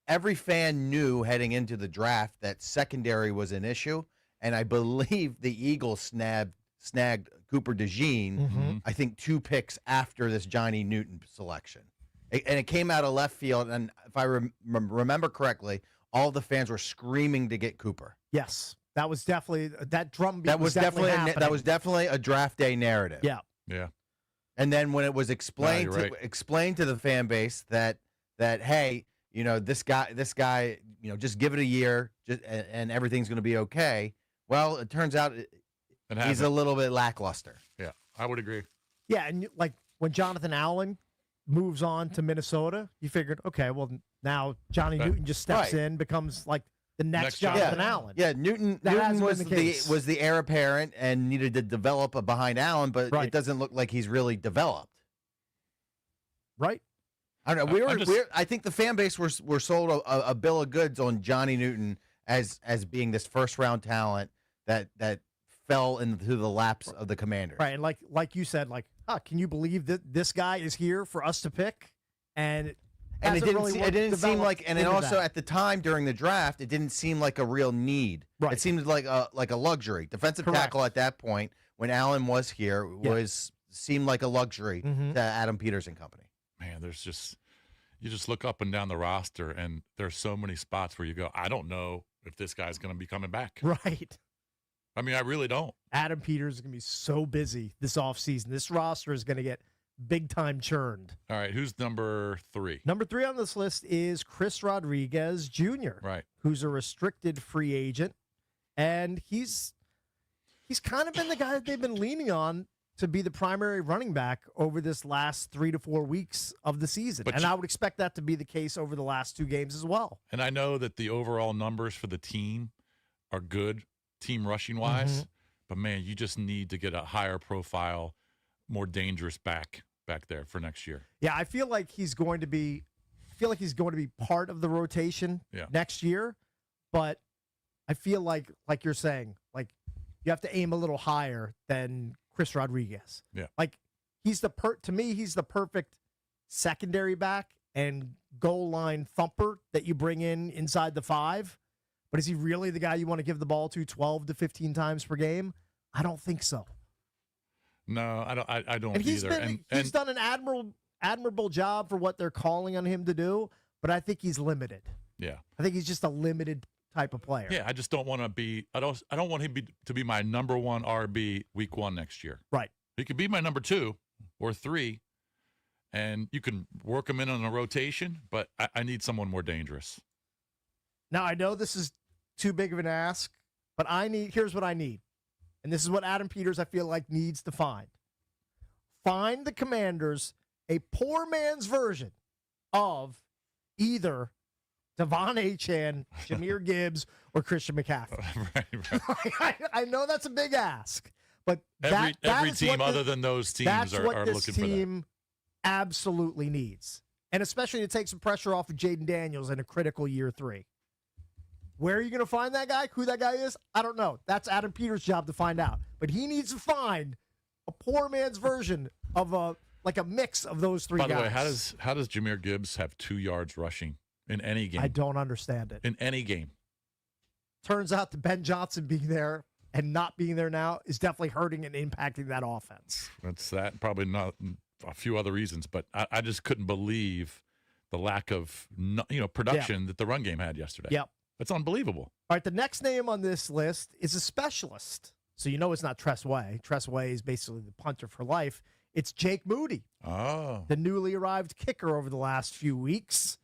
every fan knew heading into the draft that secondary was an issue. And I believe the Eagles snagged Cooper DeJean, Mhm. I think 2 picks after this Johnny Newton selection. And it came out of left field. And if I remember correctly, all the fans were screaming to get Cooper. Yes, that was definitely that drumbeat. That was definitely happening. a draft day narrative. Yeah. Yeah. And then when it was explained you're right. explained to the fan base that hey, you know, this guy, you know, just give it a year, and everything's going to be okay. Well, it turns out he's a little bit lackluster. Yeah, I would agree. Yeah, and like when Jonathan Allen moves on to Minnesota, you figured, okay, well now Johnny Newton just steps in, becomes like the next Jonathan Allen. Yeah, Newton hasn't was been the case. was the heir apparent and needed to develop behind Allen, but it doesn't look like he's really developed. Right. I don't know. I think the fan base were sold a bill of goods on Johnny Newton as being this first-round talent that fell into the laps of the Commanders. Right, and like you said, can you believe that this guy is here for us to pick? And it didn't, really it didn't seem like, and it into also that. at the time during the draft, it didn't seem like a real need. Right. It seemed like a luxury. Defensive Correct. tackle at that point, when Allen was here, seemed like a luxury Mhm. to Adam Peters and company. Man, you just look up and down the roster, and there's so many spots where you go, I don't know if this guy's going to be coming back. Right. I mean, I really don't. Adam Peters is going to be so busy this offseason. This roster is going to get big time churned. All right, who's number 3? Number 3 on this list is Chris Rodriguez Jr., Right. who's a restricted free agent. And he's kind of been the guy that they've been leaning on to be the primary running back over this last 3 to 4 weeks of the season. But and I would expect that to be the case over the last 2 games as well. And I know that the overall numbers for the team are good, team rushing wise, but man, you just need to get a higher profile, more dangerous back there for next year. Yeah, I feel like he's going to be part of the rotation next year, but I feel like you're saying, like you have to aim a little higher than Chris Rodriguez. Yeah. Like to me he's the perfect secondary back and goal line thumper that you bring in inside the 5. But is he really the guy you want to give the ball to 12 to 15 times per game? I don't think so. No, I don't And he's either. he's done an admirable job for what they're calling on him to do, but I think he's limited. Yeah. I think he's just a limited type of player. Yeah, I just don't want to be. I don't want him to be my number 1 RB week 1 next year. Right. He could be my number 2 or 3, and you can work him in on a rotation. But I need someone more dangerous. Now I know this is too big of an ask, but here's what I need, and this is what Adam Peters I feel like needs to find. Find the Commanders a poor man's version of either Devon Achane, Jahmyr Gibbs, or Christian McCaffrey. Right. I know that's a big ask, but Every that is team what other than those teams that's are what this looking for that. team absolutely needs, and especially to take some pressure off of Jaden Daniels in a critical year 3. Where are you going to find that guy? Who that guy is? I don't know. That's Adam Peters' job to find out. But he needs to find a poor man's version of a mix of those 3 guys. By the way, how does Jahmyr Gibbs have 2 yards rushing in any game? I don't understand it. In any game. Turns out that Ben Johnson being there and not being there now is definitely hurting and impacting that offense. That's that. Probably not a few other reasons, but I just couldn't believe the lack of production that the run game had yesterday. Yep. That's unbelievable. All right, the next name on this list is a specialist. So you know it's not Tress Way. Tress Way is basically the punter for life. It's Jake Moody. Oh. The newly arrived kicker over the last few weeks.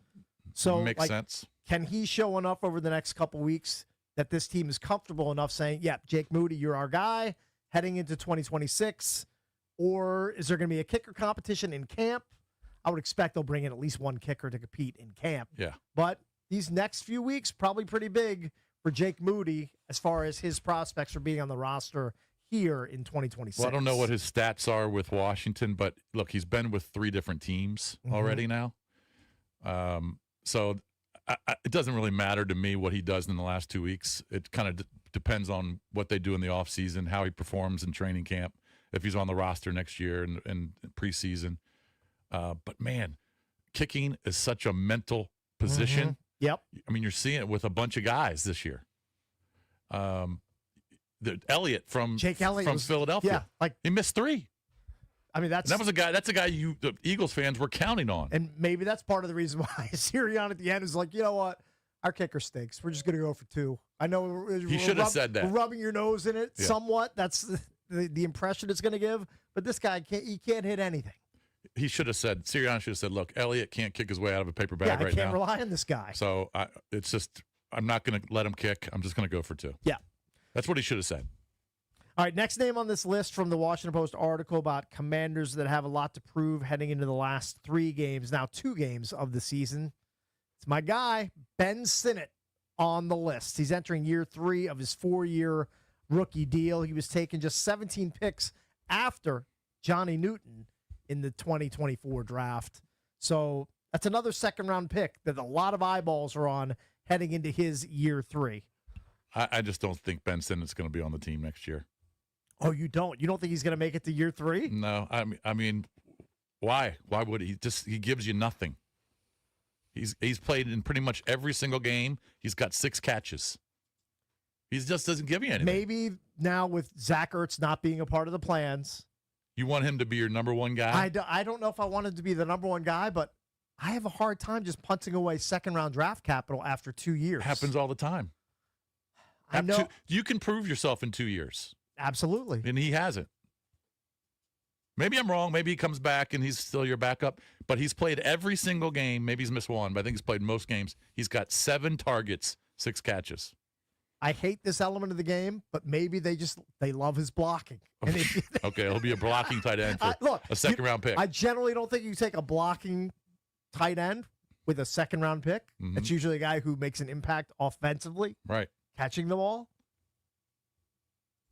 So makes sense. Can he show enough over the next couple weeks that this team is comfortable enough saying, yeah, Jake Moody, you're our guy heading into 2026? Or is there going to be a kicker competition in camp? I would expect they'll bring in at least one kicker to compete in camp. Yeah. But these next few weeks, probably pretty big for Jake Moody as far as his prospects for being on the roster here in 2026. Well, I don't know what his stats are with Washington, but look, he's been with 3 different teams already now. So it doesn't really matter to me what he does in the last 2 weeks. It kind of depends on what they do in the offseason, how he performs in training camp, if he's on the roster next year and preseason. But, man, kicking is such a mental position. Yep. I mean, you're seeing it with a bunch of guys this year. Elliott from Philadelphia. Yeah, like he missed 3. I mean, that's a guy the Eagles fans were counting on. And maybe that's part of the reason why Sirianni at the end is like, you know what? Our kicker stinks. We're just going to go for 2. I know He should have said that. We're rubbing your nose in it somewhat. That's the impression it's going to give. But this guy can't hit anything. He should have said, Sirianni should have said, look, Elliott can't kick his way out of a paper bag right now. I can't rely on this guy. So I'm not going to let him kick. I'm just going to go for 2. Yeah. That's what he should have said. All right, next name on this list from the Washington Post article about Commanders that have a lot to prove heading into the last 3 games, now 2 games of the season. It's my guy, Ben Sinnott, on the list. He's entering year 3 of his 4-year rookie deal. He was taken just 17 picks after Johnny Newton in the 2024 draft. So that's another second-round pick that a lot of eyeballs are on heading into his year 3. I just don't think Ben Sinnott's going to be on the team next year. Oh, you don't? You don't think he's going to make it to year 3? No, I mean, why? Why would he? He gives you nothing. He's played in pretty much every single game. He's got 6 catches. He just doesn't give you anything. Maybe now with Zach Ertz not being a part of the plans, you want him to be your number 1 guy. I don't know if I want him to be the number 1 guy, but I have a hard time just punting away second-round draft capital after 2 years. Happens all the time. I know. You can prove yourself in 2 years. Absolutely. And he hasn't. Maybe I'm wrong. Maybe he comes back and he's still your backup. But he's played every single game. Maybe he's missed 1, but I think he's played most games. He's got 7 targets, 6 catches. I hate this element of the game, but maybe they love his blocking. And Okay, he'll be a blocking tight end for a second-round pick. I generally don't think you take a blocking tight end with a second-round pick. Mm-hmm. It's usually a guy who makes an impact offensively, right, catching the ball.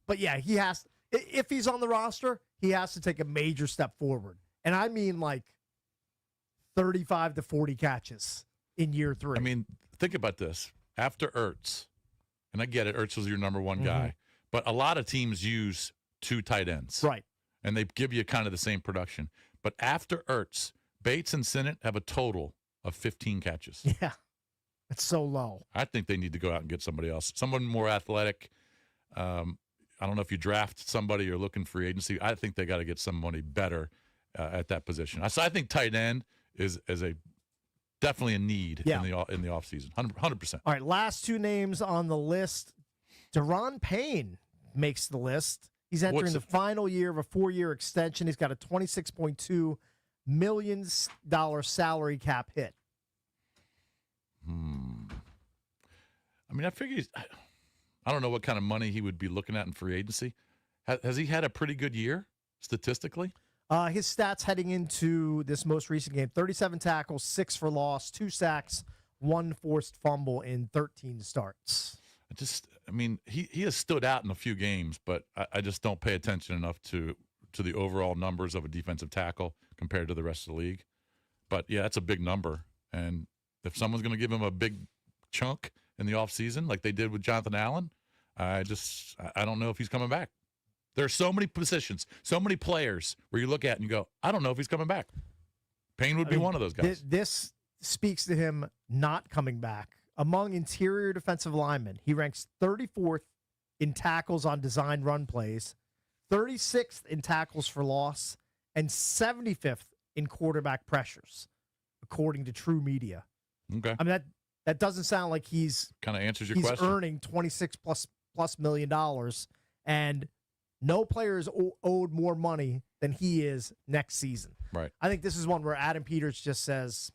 But yeah, he has. If he's on the roster, he has to take a major step forward, and I mean like 35 to 40 catches in year 3. I mean, think about this. After Ertz, and I get it, Ertz was your number 1 guy, but a lot of teams use 2 tight ends, right? And they give you kind of the same production. But after Ertz, Bates and Sinnott have a total of 15 catches. Yeah, it's so low. I think they need to go out and get somebody else, someone more athletic. I don't know if you draft somebody or looking free agency. I think they got to get somebody better at that position. So I think tight end is definitely a need in the offseason, 100%. All right, last 2 names on the list. Deron Payne makes the list. He's entering the final year of a 4-year extension. He's got a $26.2 million salary cap hit. I mean, I figure I don't know what kind of money he would be looking at in free agency. Has he had a pretty good year statistically? His stats heading into this most recent game: 37 tackles, 6 for loss, 2 sacks, 1 forced fumble in 13 starts. I mean, he has stood out in a few games, but I just don't pay attention enough to the overall numbers of a defensive tackle compared to the rest of the league. But yeah, that's a big number. And if someone's going to give him a big chunk in the offseason like they did with Jonathan Allen, I don't know if he's coming back. There are so many positions, so many players where you look at and you go, I don't know if he's coming back. Payne would be one of those guys. This speaks to him not coming back. Among interior defensive linemen, he ranks 34th in tackles on design run plays, 36th in tackles for loss, and 75th in quarterback pressures, according to True Media. Okay. I mean, that doesn't sound like he's kind of answers your question. He's earning $26 plus million, and no player is owed more money than he is next season. Right. I think this is one where Adam Peters just says,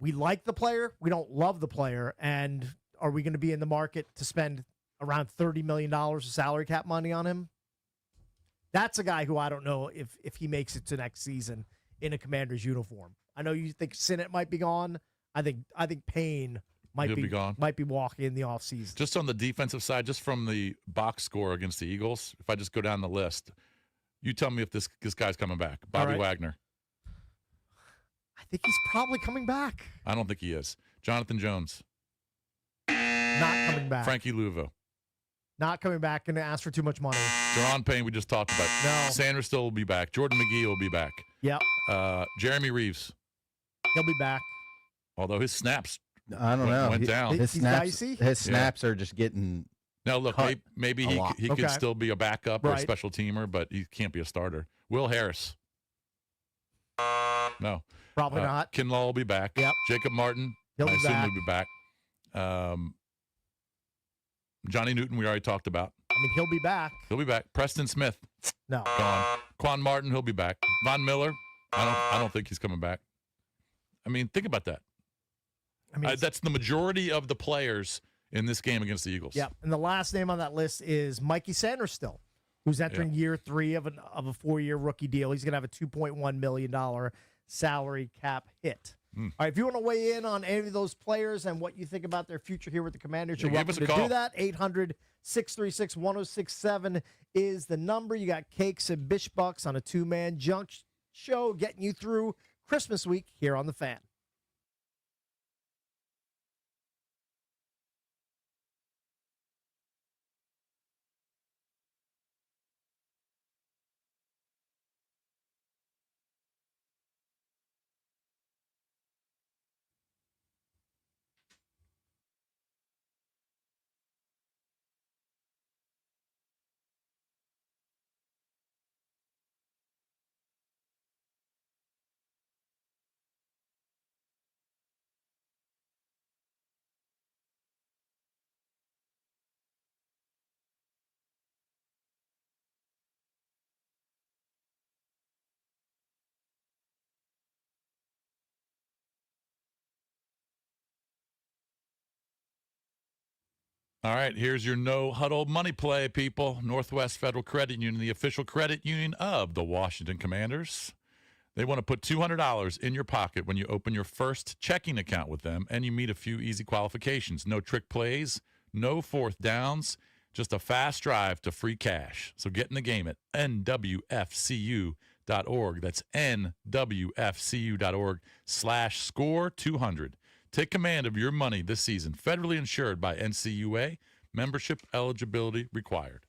we like the player, we don't love the player, and are we going to be in the market to spend around $30 million of salary cap money on him? That's a guy who I don't know if he makes it to next season in a Commander's uniform. I know you think Sinnott might be gone. I think Payne might He'll be gone. Might be walking in the offseason. Just on the defensive side, just from the box score against the Eagles, if I just go down the list, you tell me if this guy's coming back. Bobby right. Wagner. I think he's probably coming back. I don't think he is. Jonathan Jones. Not coming back. Frankie Louvo. Not coming back. Going to ask for too much money. Jerron Payne, we just talked about. No. Sanders still will be back. Jordan McGee will be back. Yep. Jeremy Reeves. He'll be back. Although his snaps I don't know. went down. His He's snaps, dicey? his snaps are just getting. Now, look, cut maybe a lot. he Okay. could still be a backup or a Right. special teamer, but he can't be a starter. Will Harris. No. Probably not. Kinlaw will be back. Yep. Jacob Martin. He'll I be assume back. he'll be back. Johnny Newton, we already talked about. I mean, he'll be back. He'll be back. Preston Smith, No. gone. Quan Martin, he'll be back. Von Miller, I don't think he's coming back. I mean, think about that. I mean, That's the majority of the players in this game against the Eagles. yeah. And the last name on that list is Mikey Sanders still, who's entering year 3 of a 4-year rookie deal. He's going to have a $2.1 million salary cap hit. All right, if you want to weigh in on any of those players and what you think about their future here with the Commanders, you're give welcome us a to call. do that. 800-636-1067 is the number. You got Cakes and Bish Bucks on a 2-man junk show getting you through Christmas week here on The Fan. All right, here's your no huddle money play, people. Northwest Federal Credit Union, the official credit union of the Washington Commanders. They want to put $200 in your pocket when you open your first checking account with them, and you meet a few easy qualifications. No trick plays, no fourth downs, just a fast drive to free cash. So get in the game at nwfcu.org. That's nwfcu.org/score200. Take command of your money this season. Federally insured by NCUA. Membership eligibility required.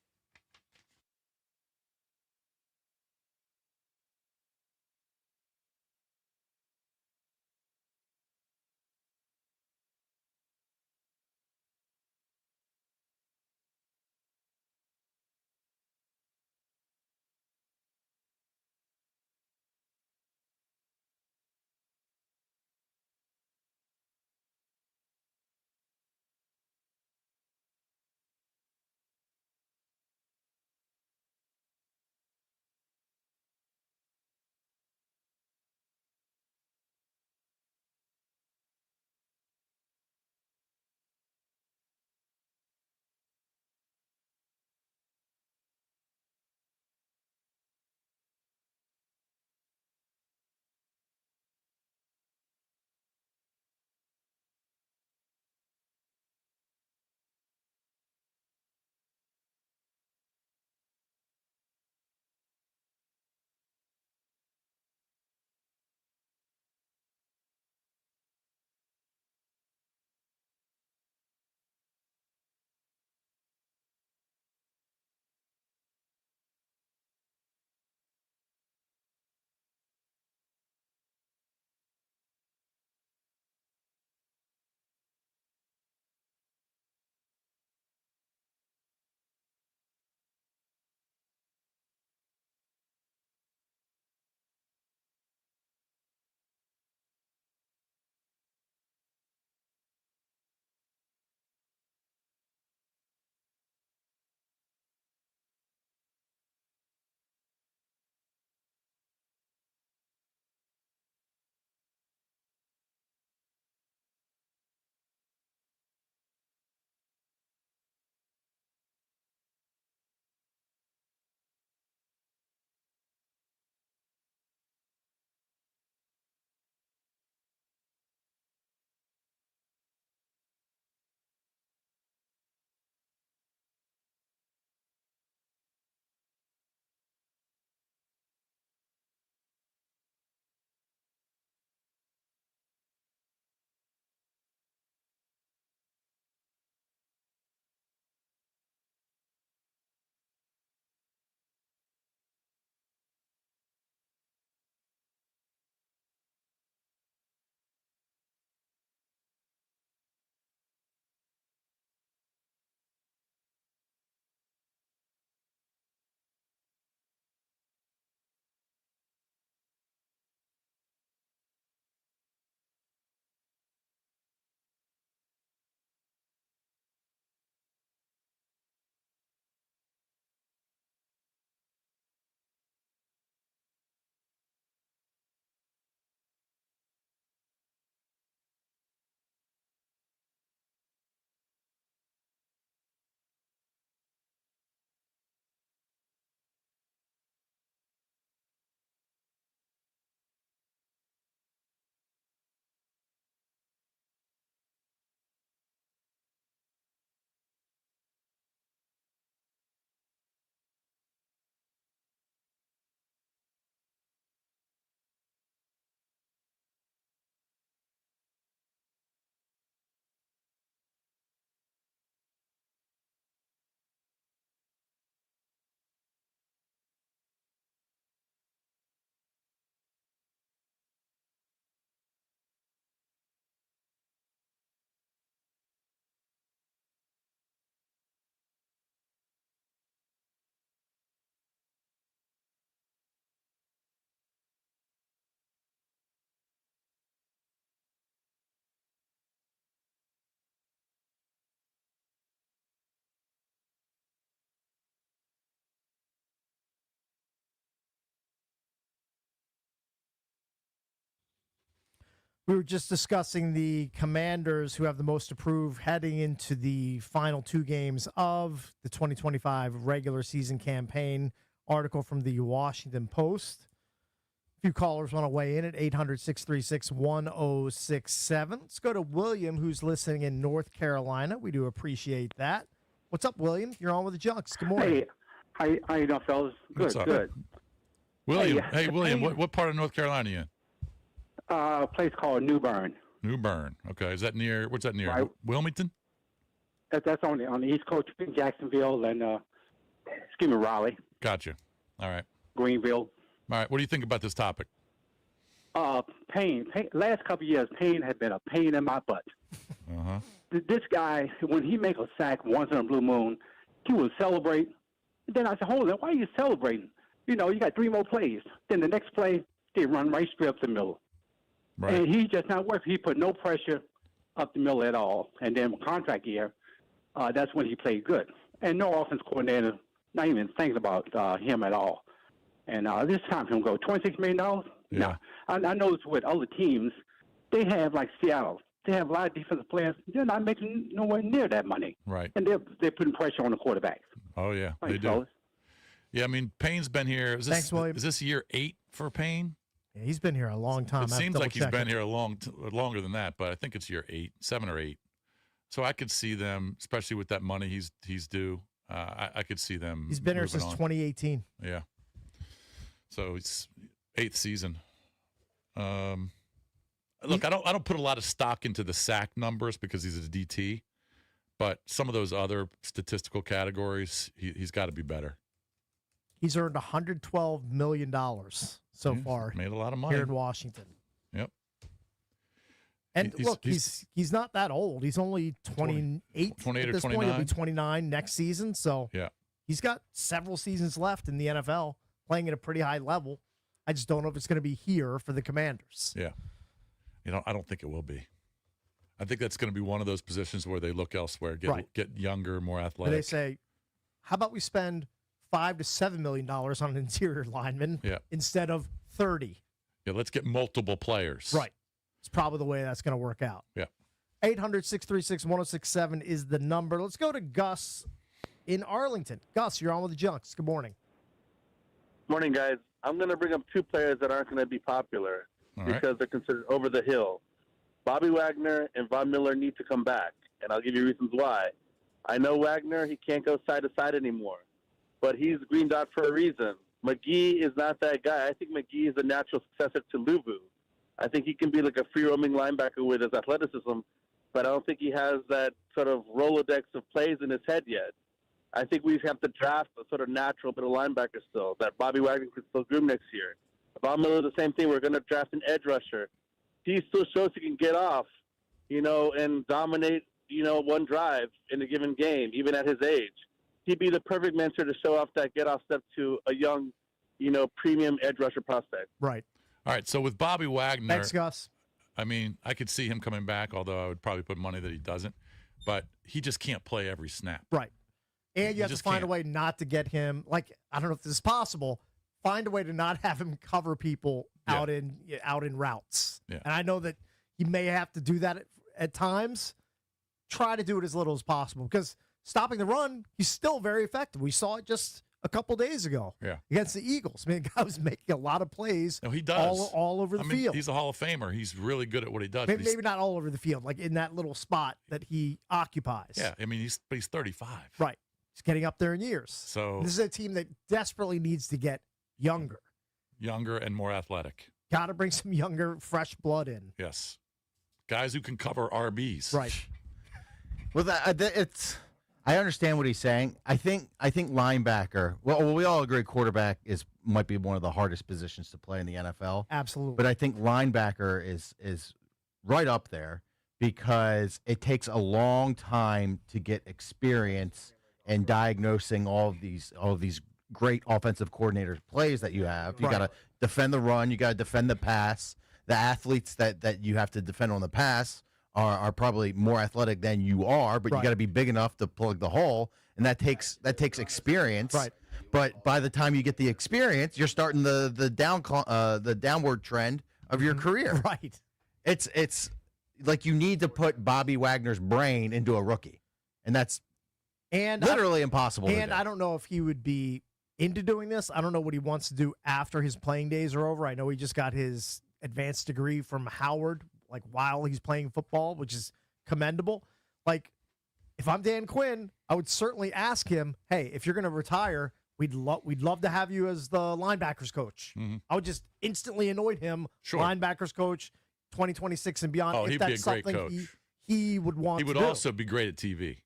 We were just discussing the Commanders who have the most to prove heading into the final 2 games of the 2025 regular season campaign. Article from the Washington Post. A few callers want to weigh in at 800-636-1067. Let's go to William, who's listening in North Carolina. We do appreciate that. What's up, William? You're on with the Junks. Good morning. Hey, how you doing, fellas? What's Good, up? good. William, Hey, William, what part of North Carolina are you in? A place called New Bern. New Bern. Okay, is that near? What's that near? Right. Wilmington. That's on the East Coast, between Jacksonville and Raleigh, Gotcha. All right. Greenville. All right. What do you think about this topic? Pain. Last couple of years, Pain had been a pain in my butt. Uh-huh. This guy, when he make a sack once in a blue moon, he would celebrate. Then I said, hold on, why are you celebrating? You got 3 more plays. Then the next play, they run right straight up the middle. Right. And he just not working. He put no pressure up the middle at all. And then contract year, that's when he played good. And no offense coordinator, not even thinking about him at all. And this time for him to go $26 million? Yeah. No. I noticed with other teams, they have like Seattle. They have a lot of defensive players. They're not making nowhere near that money. Right. And they're putting pressure on the quarterbacks. Oh, yeah. Thanks, They do. fellas. Yeah, I mean, Payne's been here. Thanks, William. Is this year 8 for Payne? Yeah, he's been here a long time. It seems like he's been here longer than that, but I think it's year 7 or 8. So I could see them, especially with that money he's due. I could see them. He's been here moving since on. 2018. Yeah. So it's 8th season. Look, I don't put a lot of stock into the sack numbers because he's a DT, but some of those other statistical categories, he's got to be better. He's earned $112 million so far. Made a lot of money here in Washington. Yep. And he's not that old. He's only 28. 28 at or this 29. point, he'll be 29 next season. So yeah, he's got several seasons left in the NFL, playing at a pretty high level. I just don't know if it's going to be here for the Commanders. Yeah. I don't think it will be. I think that's going to be one of those positions where they look elsewhere, get younger, more athletic. And they say, how about we spend $5 to $7 million on an interior lineman instead of 30? Yeah, let's get multiple players. Right. It's probably the way that's going to work out. Yeah. 800-636-1067 is the number. Let's go to Gus in Arlington. Gus, you're on with the Junks. Good morning. Morning, guys. I'm going to bring up 2 players that aren't going to be popular because they're considered over the hill. Bobby Wagner and Von Miller need to come back, and I'll give you reasons why. I know Wagner, he can't go side to side anymore, but he's green dot for a reason. McGee is not that guy. I think McGee is a natural successor to Luvu. I think he can be like a free-roaming linebacker with his athleticism, but I don't think he has that sort of Rolodex of plays in his head yet. I think we have to draft a sort of natural bit of linebacker still, that Bobby Wagner could still groom next year. Von Miller, the same thing. We're going to draft an edge rusher. He still shows he can get off, and dominate, one drive in a given game, even at his age. He'd be the perfect mentor to show off that get-off step to a young, premium edge rusher prospect. Right. All right, so with Bobby Wagner. Thanks, Gus. I mean, I could see him coming back, although I would probably put money that he doesn't. But he just can't play every snap. Right. And you have to find a way not to get him, I don't know if this is possible, find a way to not have him cover people out in routes. Yeah. And I know that he may have to do that at times. Try to do it as little as possible because stopping the run, he's still very effective. We saw it just a couple days ago against the Eagles. I mean, the guy was making a lot of plays. No, he does. All over the field. He's a Hall of Famer. He's really good at what he does. Maybe not all over the field, like in that little spot that he occupies. Yeah, I mean, he's 35. Right. He's getting up there in years. So this is a team that desperately needs to get younger. Younger and more athletic. Got to bring some younger, fresh blood in. Yes. Guys who can cover RBs. Right. Well, I understand what he's saying. I think linebacker. Well, we all agree quarterback might be one of the hardest positions to play in the NFL. Absolutely. But I think linebacker is right up there because it takes a long time to get experience in diagnosing all of these great offensive coordinator plays that you have. You got to defend the run. You got to defend the pass. The athletes that you have to defend on the pass are probably more athletic than you are, but you got to be big enough to plug the hole, and that takes experience. Right. But by the time you get the experience, you're starting the downward trend of your career. Right. It's like you need to put Bobby Wagner's brain into a rookie, and that's literally impossible. And I don't know if he would be into doing this. I don't know what he wants to do after his playing days are over. I know he just got his advanced degree from Howard, like while he's playing football, which is commendable. Like, if I'm Dan Quinn, I would certainly ask him, hey, if you're going to retire, we'd love to have you as the linebackers coach. I would just instantly anoint him linebackers coach 2026 and beyond. Oh, if he'd that's be a great something coach. He would want He would to do. also be great at TV.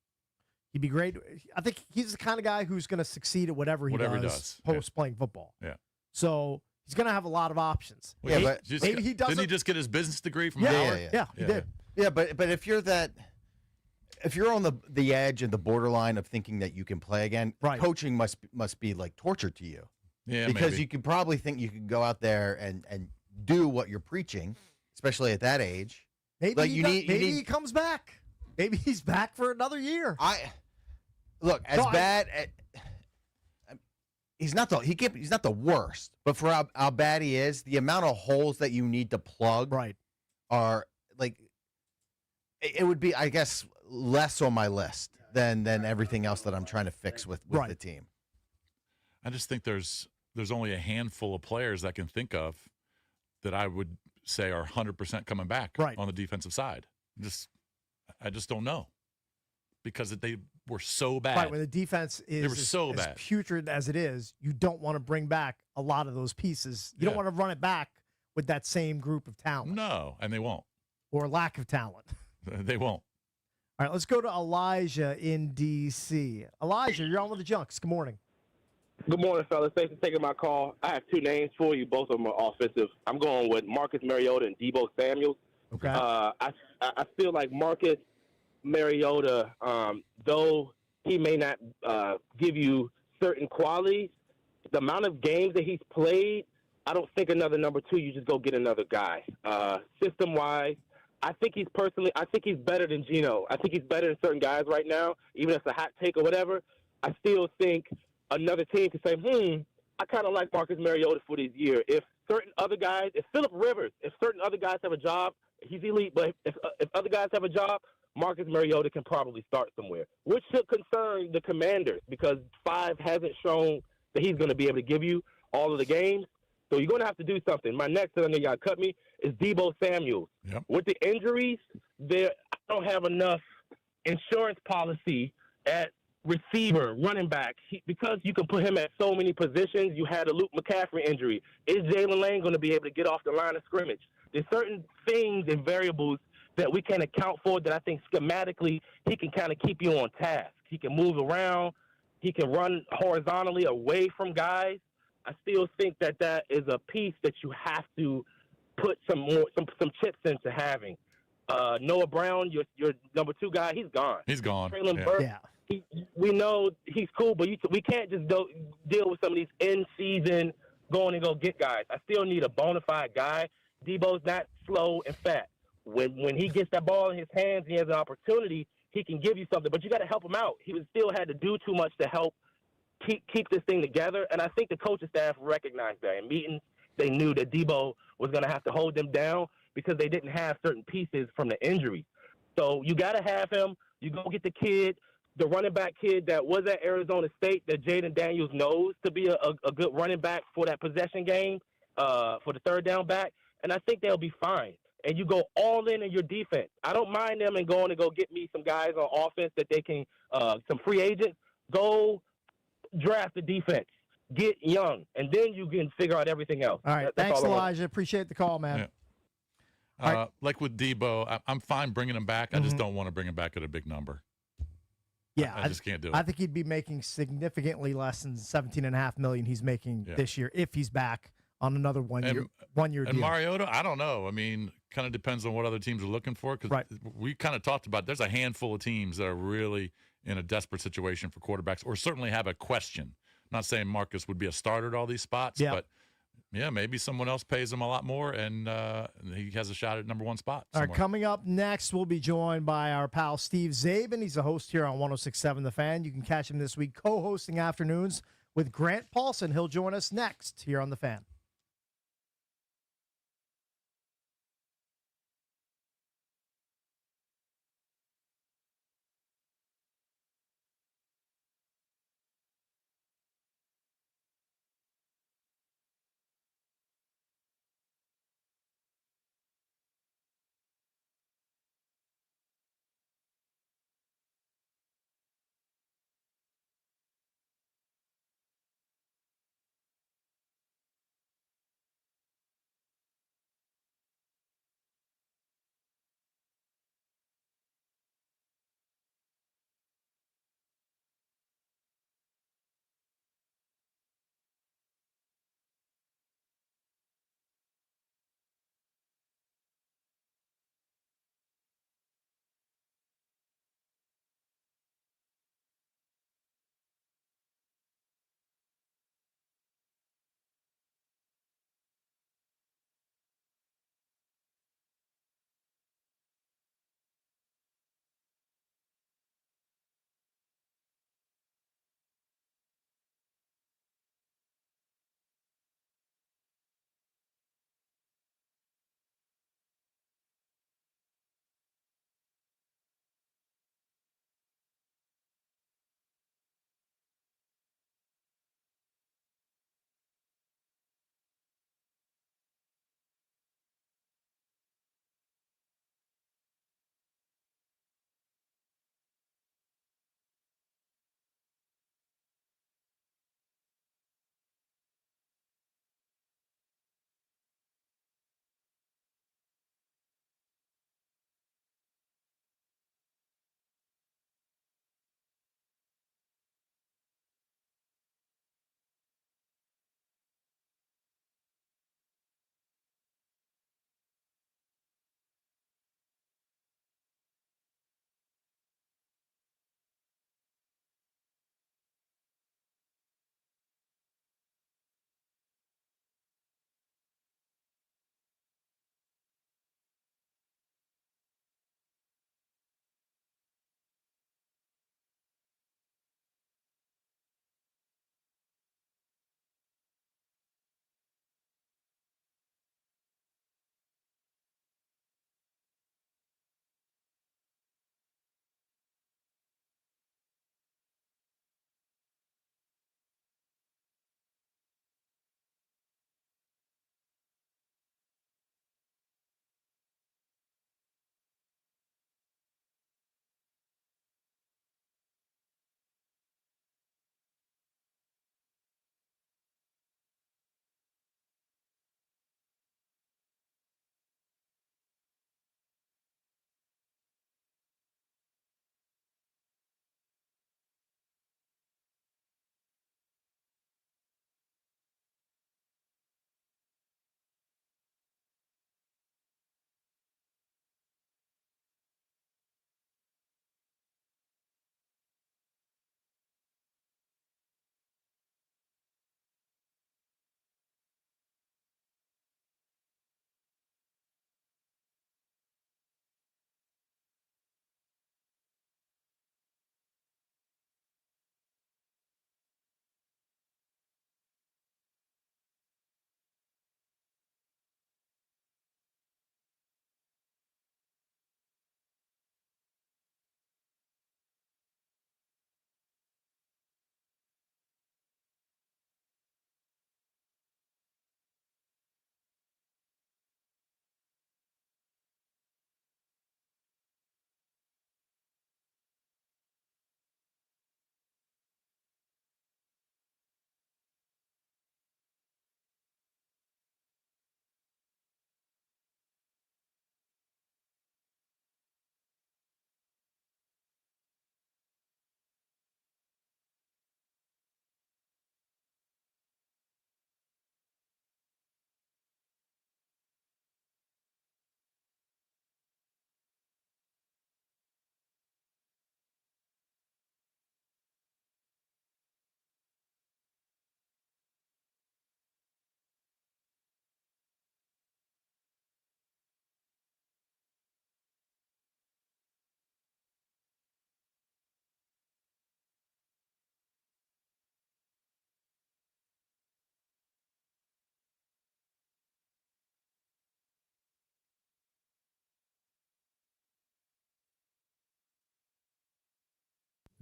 He'd be great. I think he's the kind of guy who's going to succeed at whatever he does post playing football. Yeah. So he's going to have a lot of options. Well, maybe he doesn't. Didn't he just get his business degree from Yeah, Howard? yeah, he did. Yeah, but if you're on the edge and the borderline of thinking that you can play again, coaching must be like torture to you. Yeah, because maybe. you could probably think you could go out there and do what you're preaching, especially at that age. Maybe like maybe he comes back. Maybe he's back for another year. He's not the worst, but for how bad he is, the amount of holes that you need to plug are like it would be, I guess, less on my list than everything else that I'm trying to fix with the team. I just think there's only a handful of players that I can think of that I would say are 100% coming back on the defensive side. I just don't know because they were so bad. Right, when the defense is as putrid as it is, you don't want to bring back a lot of those pieces. You don't want to run it back with that same group of talent. No, and they won't. Or lack of talent. They won't. All right, let's go to Elijah in D.C. Elijah, you're on with the Junks. Good morning. Good morning, fellas. Thanks for taking my call. I have two names for you. Both of them are offensive. I'm going with Marcus Mariota and Deebo Samuels. Okay. I feel like Marcus Mariota, though he may not give you certain qualities, the amount of games that he's played, I don't think another number two, you just go get another guy. System-wise, I think he's better than Geno. I think he's better than certain guys right now, even if it's a hot take or whatever. I still think another team can say, I kind of like Marcus Mariota for this year. If certain other guys, if Phillip Rivers, if certain other guys have a job, he's elite, but if other guys have a job, Marcus Mariota can probably start somewhere, which should concern the Commanders because 5 hasn't shown that he's going to be able to give you all of the games. So you're going to have to do something. My next, and I know y'all cut me, is Deebo Samuels. Yep. With the injuries, I don't have enough insurance policy at receiver, running back, because you can put him at so many positions. You had a Luke McCaffrey injury. Is Jalen Lane going to be able to get off the line of scrimmage? There's certain things and variables that we can account for that I think schematically he can kind of keep you on task. He can move around. He can run horizontally away from guys. I still think that is a piece that you have to put some chips into having. Noah Brown, your number 2 guy, he's gone. He's gone. Traylon Burks, we know he's cool, but we can't just deal with some of these in-season going and go get guys. I still need a bona fide guy. Debo's not slow and fat. When he gets that ball in his hands and he has an opportunity, he can give you something, but you got to help him out. He still had to do too much to help keep this thing together, and I think the coaching staff recognized that. In meetings, they knew that Deebo was going to have to hold them down because they didn't have certain pieces from the injury. So you got to have him. You go get the kid, the running back kid that was at Arizona State that Jaden Daniels knows to be a good running back for that possession game, for the third down back, and I think they'll be fine. And you go all in your defense. I don't mind them and going to go get me some guys on offense that they can, some free agents. Go draft the defense. Get young, and then you can figure out everything else. All right. Thanks, Elijah. Appreciate the call, man. Yeah. Like with Deebo, I'm fine bringing him back. I just don't want to bring him back at a big number. Yeah, I just can't do it. I think he'd be making significantly less than $17.5 million he's making this year if he's back on another one year deal. And Mariota, I don't know. I mean, kind of depends on what other teams are looking for. Because we kind of talked about there's a handful of teams that are really in a desperate situation for quarterbacks, or certainly have a question. I'm not saying Marcus would be a starter at all these spots, but maybe someone else pays him a lot more, and he has a shot at number 1 spot. All right, coming up next, we'll be joined by our pal Steve Zabin. He's a host here on 106.7 The Fan. You can catch him this week co-hosting afternoons with Grant Paulson. He'll join us next here on The Fan.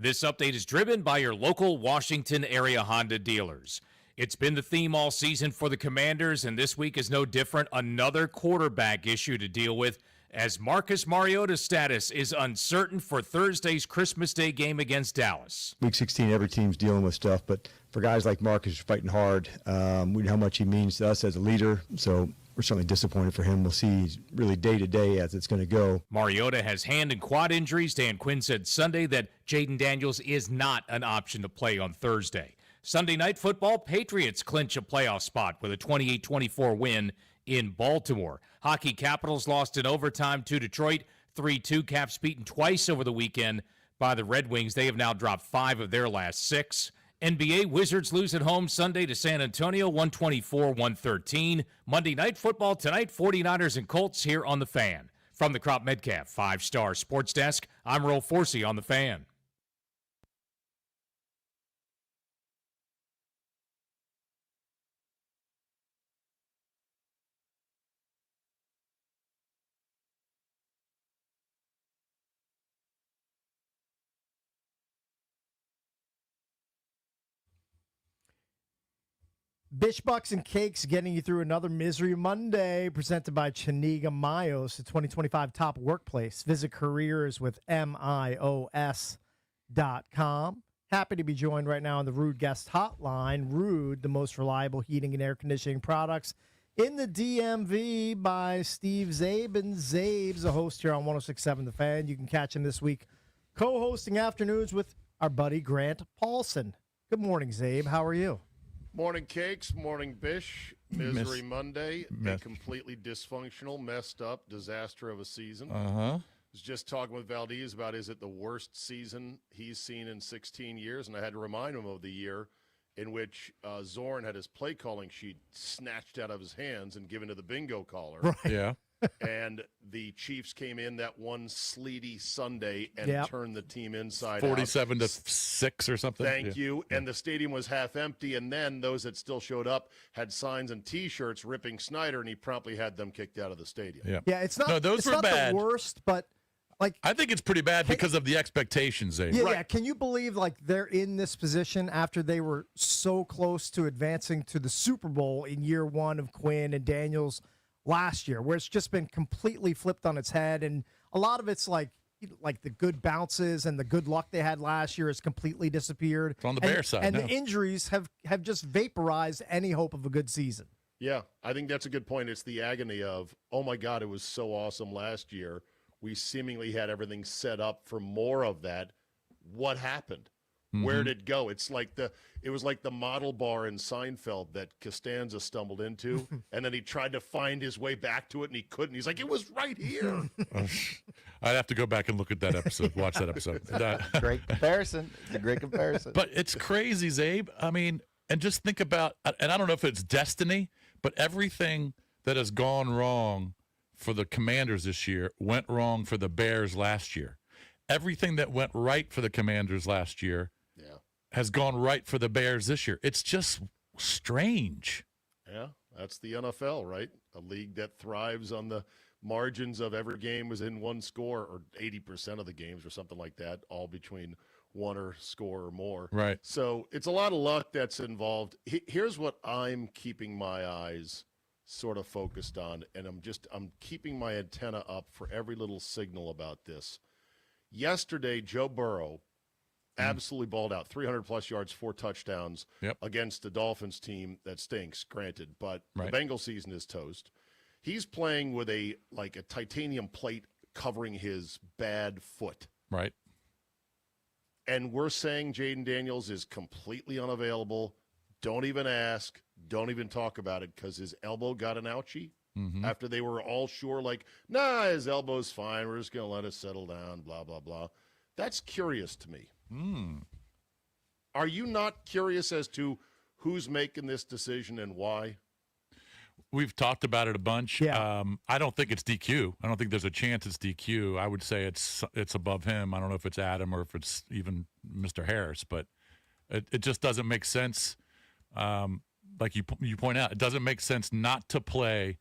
This update is driven by your local Washington area Honda dealers. It's been the theme all season for the Commanders, and this week is no different. Another quarterback issue to deal with, as Marcus Mariota's status is uncertain for Thursday's Christmas Day game against Dallas. Week 16, every team's dealing with stuff, but for guys like Marcus, who's fighting hard, we know how much he means to us as a leader, so we're certainly disappointed for him. We'll see really day-to-day as it's going to go. Mariota has hand and quad injuries. Dan Quinn said Sunday that Jaden Daniels is not an option to play on Thursday. Sunday Night Football, Patriots clinch a playoff spot with a 28-24 win in Baltimore. Hockey Capitals lost in overtime to Detroit. 3-2. Caps beaten twice over the weekend by the Red Wings. They have now dropped 5 of their last 6. NBA, Wizards lose at home Sunday to San Antonio, 124-113. Monday Night Football tonight, 49ers and Colts here on The Fan. From the Crop Metcalf 5-Star Sports Desk, I'm Earl Forsey on The Fan. Bish Bucks and Cakes getting you through another Misery Monday, presented by Chaniga Mayos, the 2025 top workplace. Visit careers with MIOS.com. Happy to be joined right now on the Rude Guest Hotline. Rude, the most reliable heating and air conditioning products in the DMV, by Steve Zabe. And Zabe's a host here on 106.7 The Fan. You can catch him this week co-hosting afternoons with our buddy Grant Paulson. Good morning, Zabe. How are you? Morning, Cakes. Morning, Bish. Misery Monday. A completely dysfunctional, messed up disaster of a season. Uh-huh. Was just talking with Valdez about, is it the worst season he's seen in 16 years? And I had to remind him of the year in which Zorn had his play calling sheet snatched out of his hands and given to the bingo caller. Right. Yeah. And the Chiefs came in that one sleety Sunday and turned the team inside 47-6 or something. Thank you. And the stadium was half empty. And then those that still showed up had signs and T-shirts ripping Snyder, and he promptly had them kicked out of the stadium. Yeah. Yeah, it's not. No, those it's were not bad. the worst, but like I think it's pretty bad because of the expectations, Zabe. Yeah, yeah. Can you believe like they're in this position after they were so close to advancing to the Super Bowl in year one of Quinn and Daniels last year, where it's just been completely flipped on its head, and a lot of it's like the good bounces and the good luck they had last year has completely disappeared. It's on the Bears side and now. the injuries have just vaporized any hope of a good season. Yeah, I think that's a good point. It's the agony of, oh my God, it was so awesome last year. We seemingly had everything set up for more of that. What happened? Where did it go? It was like the model bar in Seinfeld that Costanza stumbled into, and then he tried to find his way back to it, and he couldn't. He's like, it was right here. I'd have to go back and look at that episode, watch that episode. Great comparison. It's a great comparison. But it's crazy, Zabe. I mean, and just think about, and I don't know if it's destiny, but everything that has gone wrong for the Commanders this year went wrong for the Bears last year. Everything that went right for the Commanders last year has gone right for the Bears this year. It's just strange. Yeah, that's the NFL, right? A league that thrives on the margins of every game was in one score, or 80% of the games or something like that, all between one or score or more. Right. So it's a lot of luck that's involved. Here's what I'm keeping my eyes sort of focused on, and I'm keeping my antenna up for every little signal about this. Yesterday, Joe Burrow absolutely balled out, 300-plus yards, 4 touchdowns against the Dolphins team that stinks, granted, but the Bengal season is toast. He's playing with a titanium plate covering his bad foot. Right. And we're saying Jaden Daniels is completely unavailable. Don't even ask. Don't even talk about it, because his elbow got an ouchie after they were all sure, nah, his elbow's fine. We're just going to let it settle down, blah, blah, blah. That's curious to me. Are you not curious as to who's making this decision and why? We've talked about it a bunch. Yeah. I don't think it's DQ. I don't think there's a chance it's DQ. I would say it's above him. I don't know if it's Adam or if it's even Mr. Harris, but it just doesn't make sense. Like you point out, it doesn't make sense not to play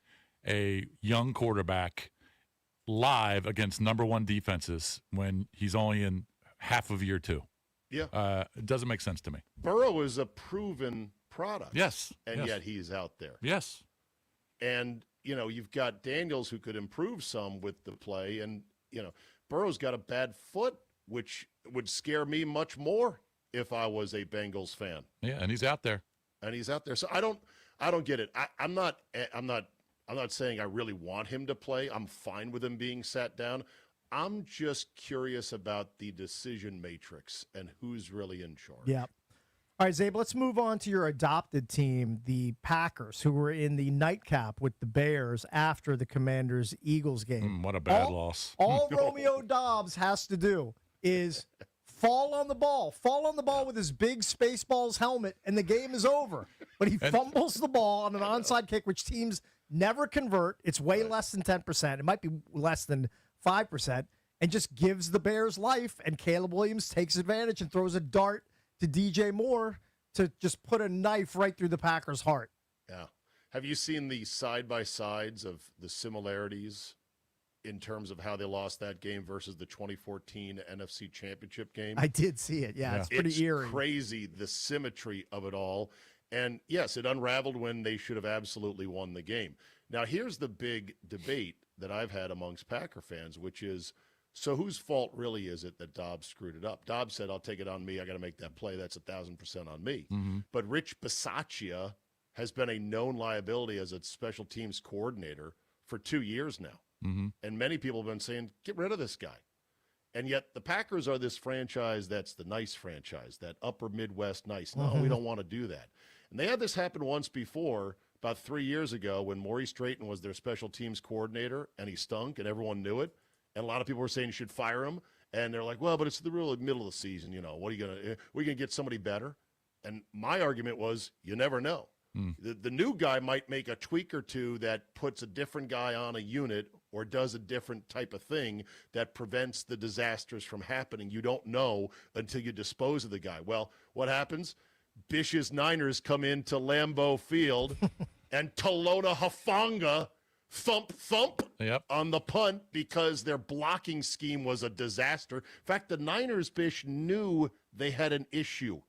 a young quarterback live against number one defenses when he's only in half of year 2. Yeah. It doesn't make sense to me. Burrow is a proven product. Yes. And yes. yet he's out there. Yes. And, you've got Daniels who could improve some with the play. And, Burrow's got a bad foot, which would scare me much more if I was a Bengals fan. Yeah, and he's out there. So I don't get it. I'm not saying I really want him to play. I'm fine with him being sat down. I'm just curious about the decision matrix and who's really in charge. Yeah. All right, Zabe, let's move on to your adopted team, the Packers, who were in the nightcap with the Bears after the Commanders-Eagles game. What a bad loss. All Romeo Dobbs has to do is fall on the ball with his big Spaceballs helmet, and the game is over. But he fumbles the ball on an onside kick, which teams never convert. It's way less than 10%. It might be less than 5%, and just gives the Bears life. And Caleb Williams takes advantage and throws a dart to DJ Moore to just put a knife right through the Packers' heart. Yeah. Have you seen the side-by-sides of the similarities in terms of how they lost that game versus the 2014 NFC Championship game? I did see it. Yeah, it's pretty eerie. Crazy, the symmetry of it all. And, yes, it unraveled when they should have absolutely won the game. Now, here's the big debate that I've had amongst Packer fans, which is, so whose fault really is it that Dobbs screwed it up? Dobbs said, I'll take it on me. I got to make that play. That's 1,000% on me. Mm-hmm. But Rich Bisaccia has been a known liability as a special teams coordinator for 2 years now. Mm-hmm. And many people have been saying, get rid of this guy. And yet the Packers are this franchise that's the nice franchise, that upper Midwest nice. No, we don't want to do that. And they had this happen once before, about 3 years ago, when Maurice Drayton was their special teams coordinator, and he stunk, and everyone knew it. And a lot of people were saying you should fire him. And they're like, well, but it's the real middle of the season. What are you going to – we're going to get somebody better? And my argument was, you never know. The new guy might make a tweak or two that puts a different guy on a unit or does a different type of thing that prevents the disasters from happening. You don't know until you dispose of the guy. Well, what happens? Bish's Niners come into Lambeau Field and Talona Hufanga thump on the punt because their blocking scheme was a disaster. In fact, the Niners, Bish, knew they had an issue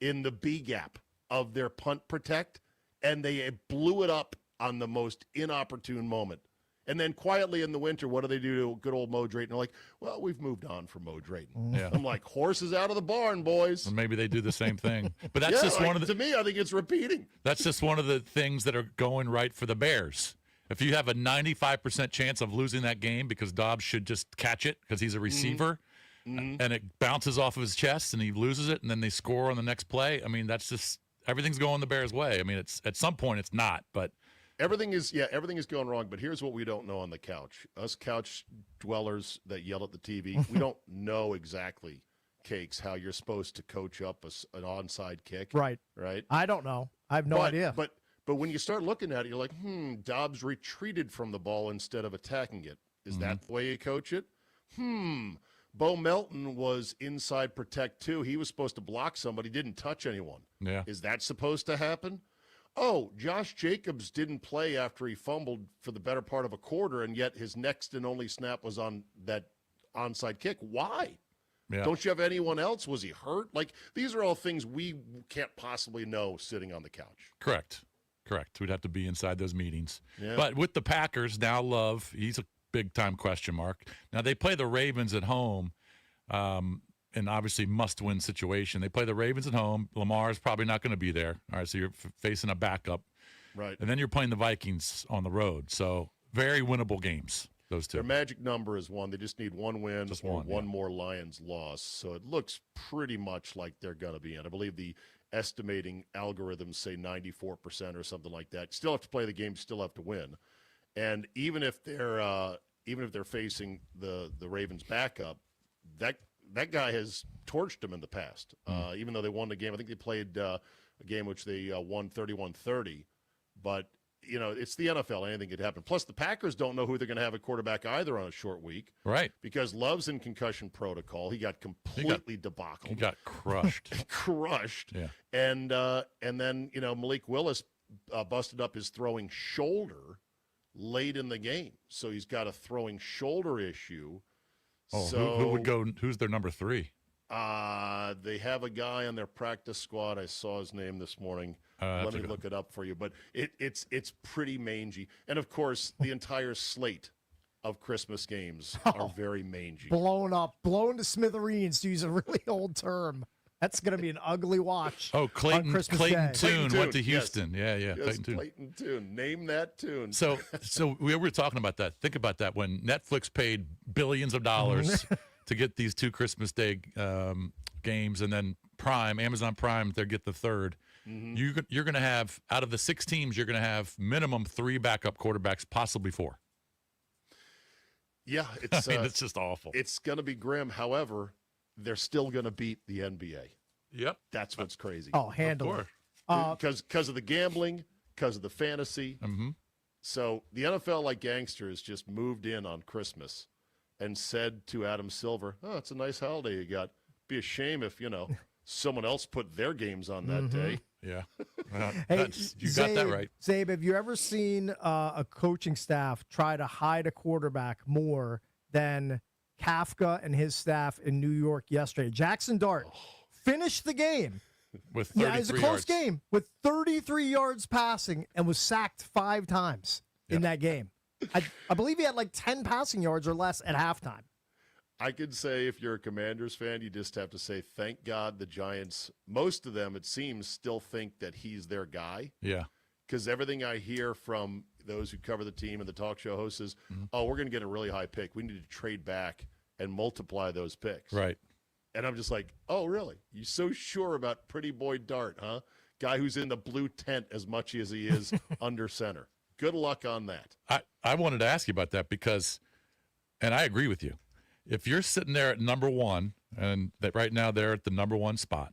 in the B gap of their punt protect, and they blew it up on the most inopportune moment. And then quietly in the winter, what do they do to good old Mo Drayton? They're like, well, we've moved on from Mo Drayton. Yeah. I'm like, horses out of the barn, boys. Or maybe they do the same thing. But that's just one of the. To me, I think it's repeating. That's just one of the things that are going right for the Bears. If you have a 95% chance of losing that game because Dobbs should just catch it because he's a receiver, and it bounces off of his chest and he loses it, and then they score on the next play. I mean, that's just everything's going the Bears' way. I mean, it's at some point it's not, but. Everything is going wrong, but here's what we don't know on the couch. Us couch dwellers that yell at the TV, we don't know exactly, Cakes, how you're supposed to coach up an onside kick. Right. I don't know. I have no idea. But when you start looking at it, you're like, Dobbs retreated from the ball instead of attacking it. Is that the way you coach it? Bo Melton was inside protect too. He was supposed to block somebody, didn't touch anyone. Yeah. Is that supposed to happen? Oh, Josh Jacobs didn't play after he fumbled for the better part of a quarter, and yet his next and only snap was on that onside kick. Why? Yeah. Don't you have anyone else? Was he hurt? Like, these are all things we can't possibly know sitting on the couch. Correct. We'd have to be inside those meetings. Yeah. But with the Packers, now Love, he's a big-time question mark. Now, they play the Ravens at home, and obviously must-win situation. They play the Ravens at home. Lamar's probably not going to be there. All right, so you're facing a backup. Right. And then you're playing the Vikings on the road. So very winnable games, those two. Their magic number is one. They just need one win or one yeah. more Lions loss. So it looks pretty much like they're going to be in. I believe the estimating algorithms say 94% or something like that. Still have to play the game, still have to win. And even if they're facing the Ravens backup, that guy has torched them in the past. Even though they won the game, I think they played a game which they won 31-30. But, it's the NFL. Anything could happen. Plus, the Packers don't know who they're going to have at quarterback either on a short week. Right. Because Love's in concussion protocol. He got completely debacled. He got crushed. Crushed. Yeah. And then, Malik Willis busted up his throwing shoulder late in the game. So he's got a throwing shoulder issue. Oh, so, who would go? Who's their number 3? They have a guy on their practice squad. I saw his name this morning. Let me look it up for you. But it's pretty mangy. And, of course, the entire slate of Christmas games are very mangy. Blown up, blown to smithereens, to use a really old term. That's going to be an ugly watch. Oh, Clayton Day. Tune went to Houston. Yes. Yeah. Yes, Clayton Tune. Name that tune. So we were talking about that. Think about that. When Netflix paid billions of dollars to get these 2 Christmas Day games, and then Amazon Prime, they get the third. Mm-hmm. You're going to have, out of the 6 teams, you're going to have minimum 3 backup quarterbacks, possibly 4. Yeah, it's just awful. It's going to be grim. However, they're still going to beat the NBA. Yep. That's what's crazy. Oh, handle it. Because of the gambling, because of the fantasy. Mm-hmm. So the NFL, like gangsters, just moved in on Christmas and said to Adam Silver, "Oh, it's a nice holiday you got. Be a shame if, someone else put their games on that day." Yeah. Hey, you got that right. Zabe, have you ever seen a coaching staff try to hide a quarterback more than Kafka and his staff in New York yesterday? Jackson Dart finished the game with 33 it was a close game with 33 yards passing and was sacked 5 times in that game. I believe he had like 10 passing yards or less at halftime. I could say if you're a Commanders fan, you just have to say, thank God the Giants, most of them, it seems, still think that he's their guy. Yeah. Because everything I hear from those who cover the team and the talk show hosts is, oh, we're going to get a really high pick. We need to trade back and multiply those picks. Right. And I'm just like, oh, really? You so sure about Pretty Boy Dart, huh? Guy who's in the blue tent as much as he is under center. Good luck on that. I wanted to ask you about that because, and I agree with you, if you're sitting there at number 1, and that right now they're at the number 1 spot.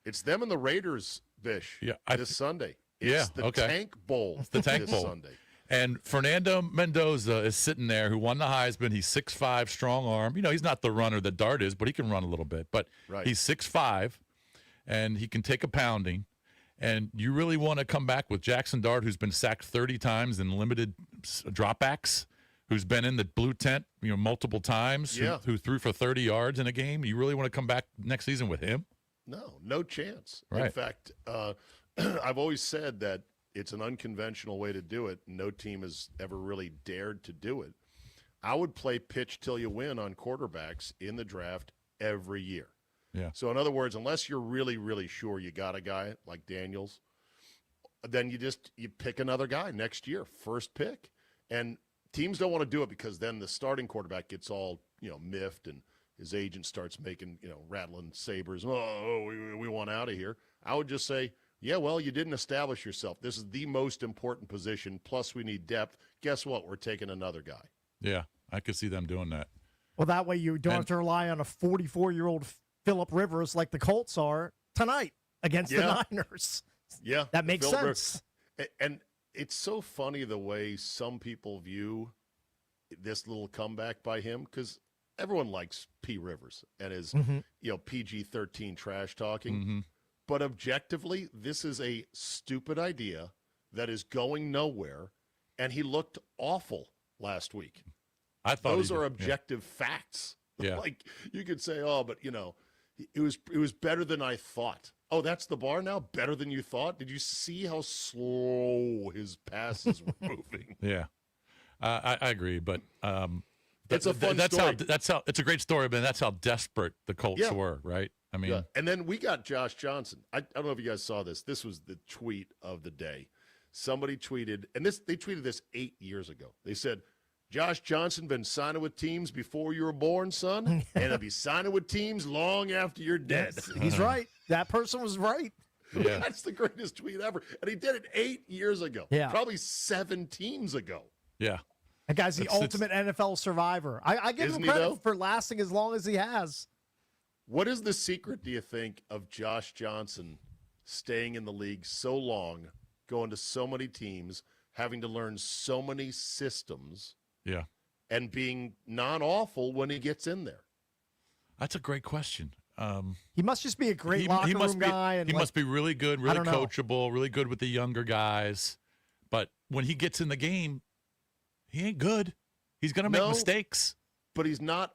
It's them and the Raiders, Bish, this Sunday. It's the Tank Bowl. It's the Tank Bowl. Sunday. And Fernando Mendoza is sitting there, who won the Heisman. He's 6'5", strong arm. He's not the runner that Dart is, but he can run a little bit. But he's 6'5", and he can take a pounding. And you really want to come back with Jackson Dart, who's been sacked 30 times in limited dropbacks, who's been in the blue tent, multiple times, who threw for 30 yards in a game. You really want to come back next season with him? No chance. Right. In fact, I've always said that it's an unconventional way to do it. No team has ever really dared to do it. I would play pitch till you win on quarterbacks in the draft every year. Yeah. So in other words, unless you're really, really sure you got a guy like Daniels, then you pick another guy next year, first pick. And teams don't want to do it because then the starting quarterback gets all, miffed and his agent starts making, rattling sabers. Oh, we want out of here. I would just say, yeah, well, you didn't establish yourself. This is the most important position. Plus, we need depth. Guess what? We're taking another guy. Yeah, I could see them doing that. Well, that way you don't have to rely on a 44-year-old Phillip Rivers like the Colts are tonight against the Niners. Yeah. That makes sense. And it's so funny the way some people view this little comeback by him, because everyone likes P. Rivers and his, PG-13 trash talking. Mm-hmm. But objectively, this is a stupid idea that is going nowhere, and he looked awful last week. I thought those are objective facts. Yeah. Like you could say, oh, but it was better than I thought. Oh, that's the bar now? Better than you thought? Did you see how slow his passes were moving? Yeah, I agree, but it's a fun story. That's how it's a great story, but that's how desperate the Colts were, right? I mean, and then we got Josh Johnson. I don't know if you guys saw this. This was the tweet of the day. Somebody tweeted, and they tweeted this 8 years ago. They said, Josh Johnson been signing with teams before you were born, son, and he'll be signing with teams long after you're dead. Yes, he's right. That person was right. Yeah. That's the greatest tweet ever. And he did it 8 years ago. Yeah. Probably 7 teams ago. Yeah. That guy's the ultimate NFL survivor. I give him credit for lasting as long as he has. What is the secret, do you think, of Josh Johnson staying in the league so long, going to so many teams, having to learn so many systems, and being non-awful when he gets in there? That's a great question. He must just be a great locker room guy. He must be really good, really coachable, really good with the younger guys. But when he gets in the game, he ain't good. He's going to make mistakes. But he's not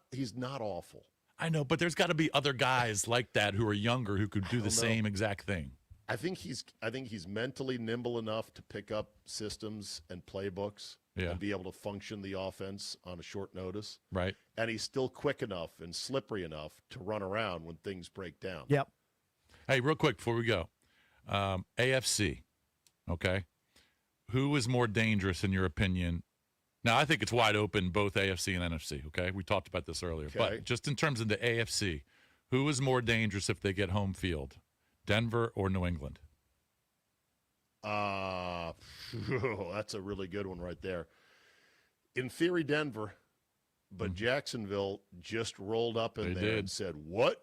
awful. I know, but there's got to be other guys like that who are younger who could do the don't know. same exact thing. I think he's mentally nimble enough to pick up systems and playbooks Yeah. and be able to function the offense on a short notice. Right. And he's still quick enough and slippery enough to run around when things break down. Yep. Hey, real quick before we go, AFC, okay? Who is more dangerous in your opinion? Now, I think it's wide open, both AFC and NFC, okay? We talked about this earlier. Okay. But just in terms of the AFC, who is more dangerous if they get home field, Denver or New England? That's a really good one right there. In theory, Denver, but Jacksonville just rolled up in They there did. and said, "What?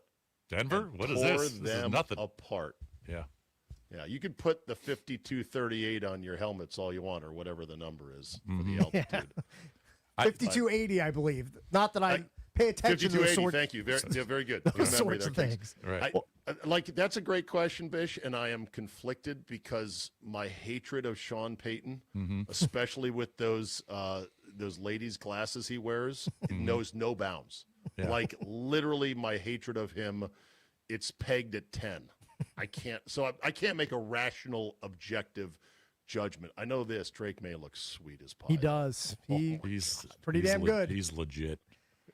Denver? And What is tore this? This is them nothing." apart. Yeah. Yeah, you could put the 52-38 on your helmets all you want, or whatever the number is for Mm-hmm. the altitude. 5280, I believe. Not that I pay attention to the 52-80. sort. Thank you. Very good. those Good memory sorts of there, Kings. things. Right. Like that's a great question, Bish, and I am conflicted because my hatred of Sean Payton, especially with those ladies' glasses he wears, knows no bounds. Yeah. Like literally, my hatred of him, it's pegged at 10. I can't make a rational, objective judgment. I know this. Drake May looks sweet as pie. He does. He's pretty damn good. He's legit.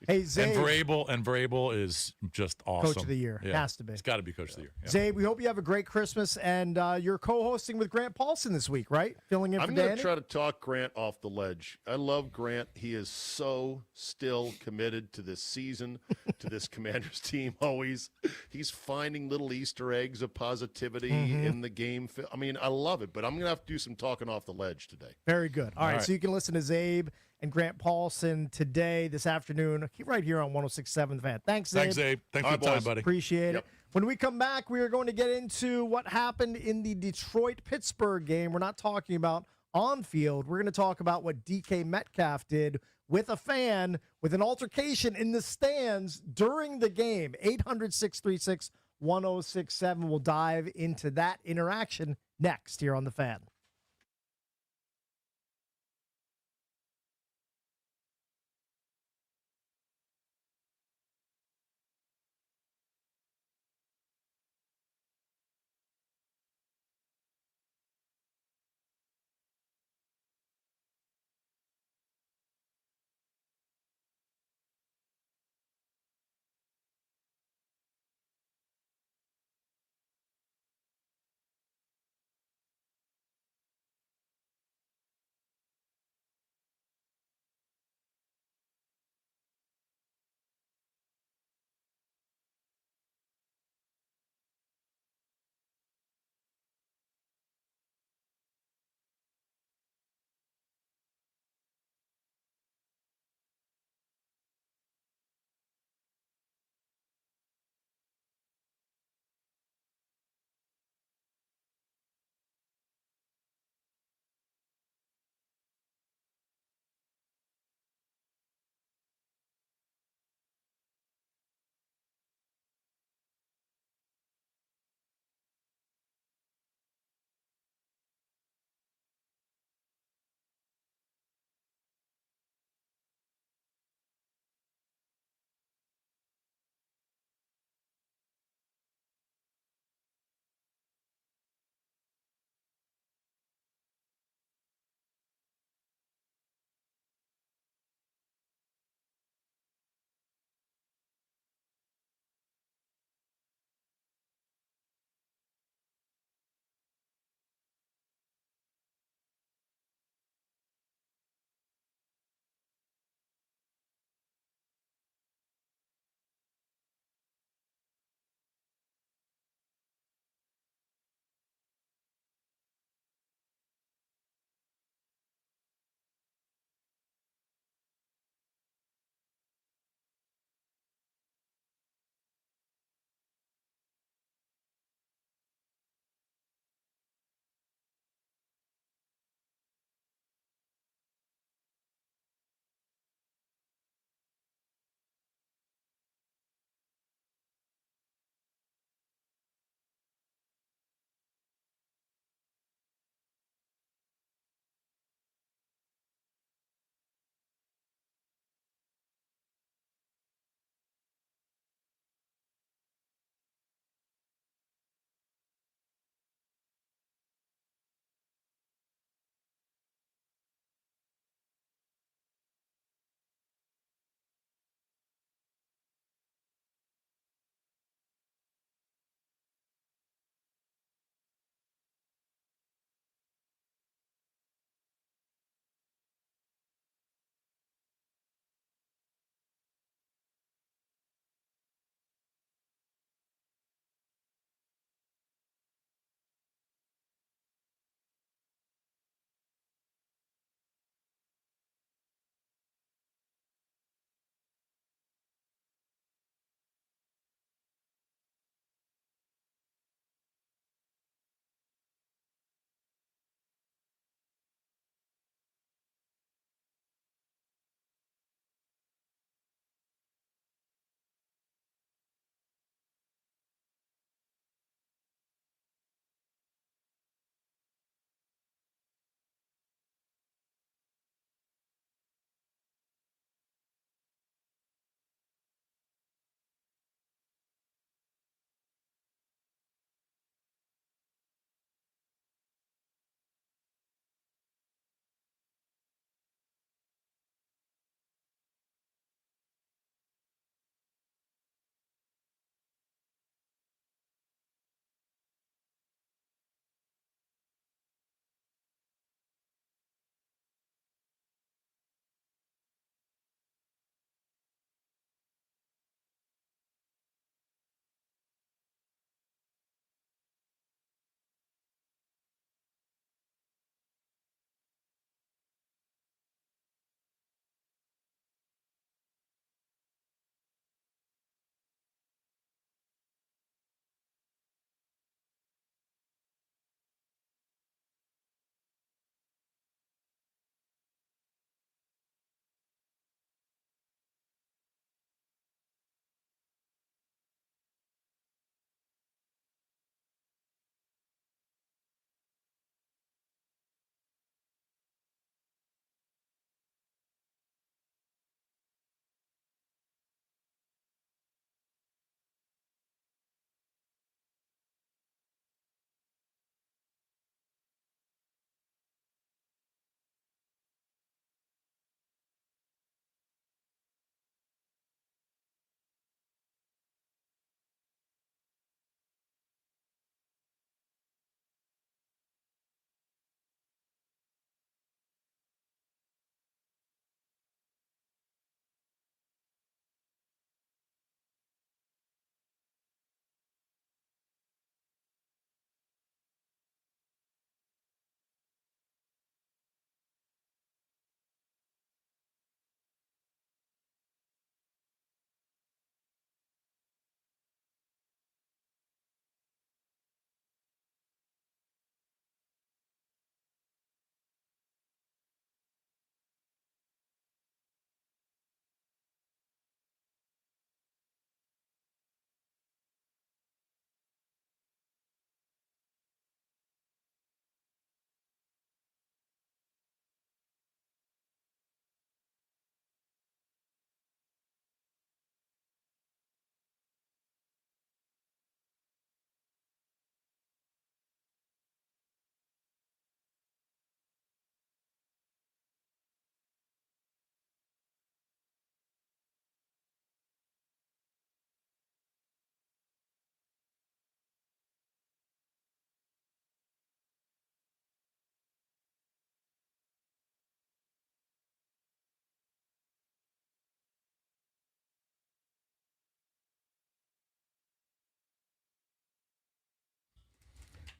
Hey, And Zabe, Vrabel is just awesome. Coach of the year. Yeah. Has to be. It's got to be Coach of the Year. Yeah. Zabe, we hope you have a great Christmas, and you're co-hosting with Grant Paulson this week, right? Filling in for I'm going Danny. to try to talk Grant off the ledge. I love Grant. He is so still committed to this season, to this Commanders team always. He's finding little Easter eggs of positivity in the game. I mean, I love it, but I'm going to have to do some talking off the ledge today. Very good. All right, right. so you can listen to Zabe and Grant Paulson today, this afternoon, right here on 106.7 The Fan. Thanks, Zabe. Thanks, Abe. Thanks for the time, buddy. Appreciate Yep. it. When we come back, we are going to get into what happened in the Detroit-Pittsburgh game. We're not talking about on field. We're going to talk about what DK Metcalf did with a fan with an altercation in the stands during the game. 800-636-1067. We'll dive into that interaction next here on The Fan.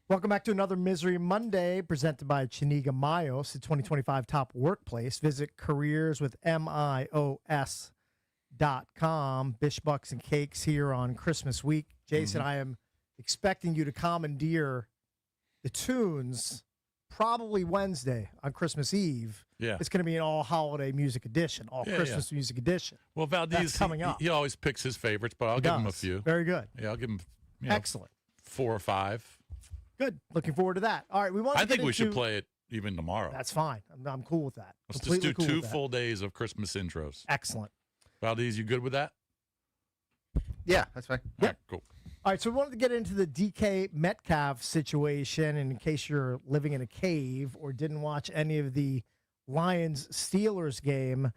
Welcome back to another Misery Monday presented by Chiniga Mayos, the 2025 top workplace. Visit careerswithmios.com. Bish Bucks and Cakes here on Christmas week. Jason, I am expecting you to commandeer the tunes probably Wednesday on Christmas Eve. Yeah. It's going to be an all holiday music edition, all Christmas music edition. Well, Valdez, That's coming up. He always picks his favorites, but I'll He give him a does. few. Very good. Yeah, I'll give him Excellent. 4 or 5. Good. Looking forward to that. All right, we want. I think we should play it even tomorrow. That's fine. I'm cool with that. Let's just Completely do cool 2 with that. full days of Christmas intros. Excellent. Valdez, you good with that? Yeah, that's fine. All right, cool. All right, so we wanted to get into the DK Metcalf situation. And in case you're living in a cave or didn't watch any of the Lions-Steelers game,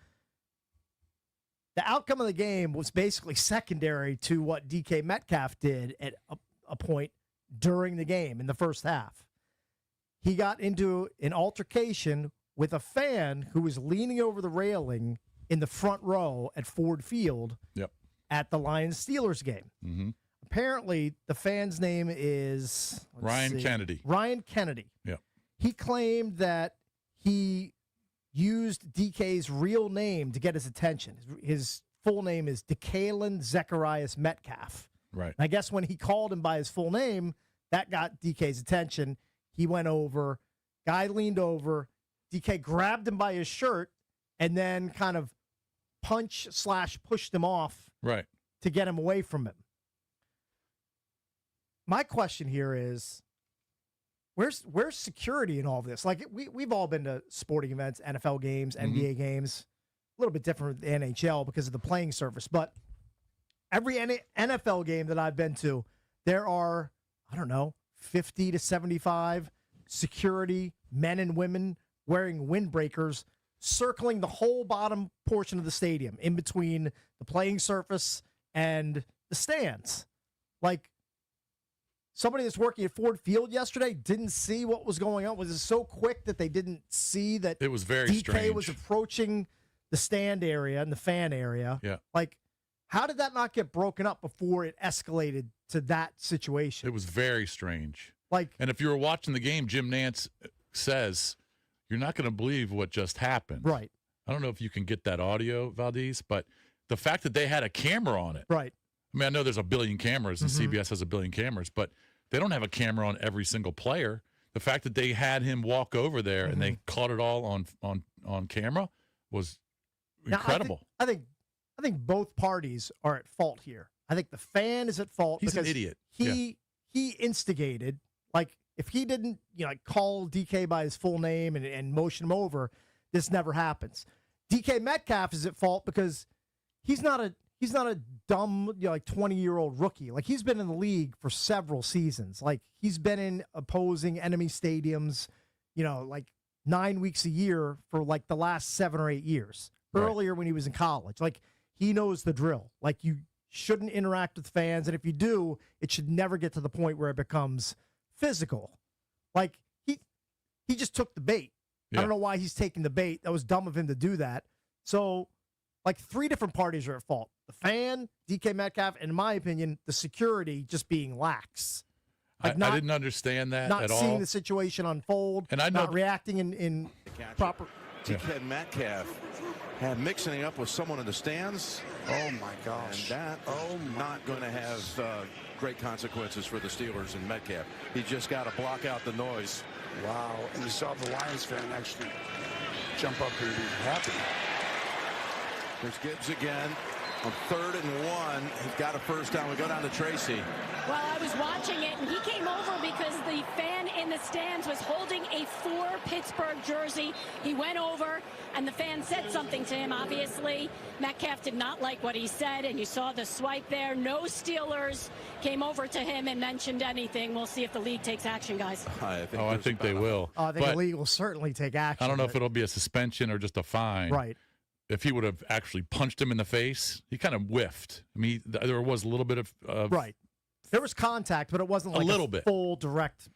the outcome of the game was basically secondary to what DK Metcalf did at a point during the game in the first half. He got into an altercation with a fan who was leaning over the railing in the front row at Ford Field at the Lions-Steelers game. Mm-hmm. Apparently, the fan's name is Ryan Kennedy. Ryan Kennedy. Yeah. He claimed that he used DK's real name to get his attention. His full name is DeKalin Zecharias Metcalf. Right. And I guess when he called him by his full name, that got DK's attention. He went over. Guy leaned over. DK grabbed him by his shirt and then kind of pushed him off Right. to get him away from him. My question here is, where's security in all this? Like we've all been to sporting events, NFL games, NBA games, a little bit different with the NHL because of the playing surface. But every NFL game that I've been to, there are, 50 to 75 security men and women wearing windbreakers circling the whole bottom portion of the stadium in between the playing surface and the stands. Like, somebody that's working at Ford Field yesterday didn't see what was going on. Was it so quick that they didn't see that It was very DK strange. was approaching the stand area and the fan area? Yeah. Like, how did that not get broken up before it escalated to that situation? It was very strange. Like, and if you were watching the game, Jim Nantz says, you're not going to believe what just happened. Right. I don't know if you can get that audio, Valdez, but the fact that they had a camera on it. Right. I mean, I know there's a billion cameras and Mhm. CBS has a billion cameras, but they don't have a camera on every single player. The fact that they had him walk over there and they caught it all on camera was Now, incredible. I think both parties are at fault here. I think the fan is at fault. He's an because idiot. He instigated. Like, if he didn't, call DK by his full name and motion him over, this never happens. DK Metcalf is at fault because he's not a dumb 20-year-old rookie. Like, he's been in the league for several seasons. Like, he's been in opposing enemy stadiums, 9 weeks a year for like the last 7 or 8 years. Earlier when he was in college, like, he knows the drill. Like, you shouldn't interact with fans, and if you do, it should never get to the point where it becomes physical. Like, he just took the bait. I don't know why he's taking the bait. That was dumb of him to do that. So, like, 3 different parties are at fault. The fan, DK Metcalf, and in my opinion, the security just being lax. Like, I didn't understand that not at seeing all. the situation unfold, And I know not reacting in proper. DK Metcalf had mixing up with someone in the stands. Oh my gosh! And that not going to have great consequences for the Steelers and Metcalf. He just got to block out the noise. Wow! And you saw the Lions fan actually jump up and be happy. There's Gibbs again on 3rd and 1. He's got a first down. We go down to Tracy. Well, I was watching it, and he came over because the fan in the stands was holding a 4 Pittsburgh jersey. He went over, and the fan said something to him, obviously. Metcalf did not like what he said, and you saw the swipe there. No Steelers came over to him and mentioned anything. We'll see if the league takes action, guys. I think they will. I think But the league will certainly take action. I don't know if but- it'll be a suspension or just a fine. Right. If he would have actually punched him in the face, he kind of whiffed. I mean, there was a little bit of Right. There was contact, but it wasn't A like little bit. full direct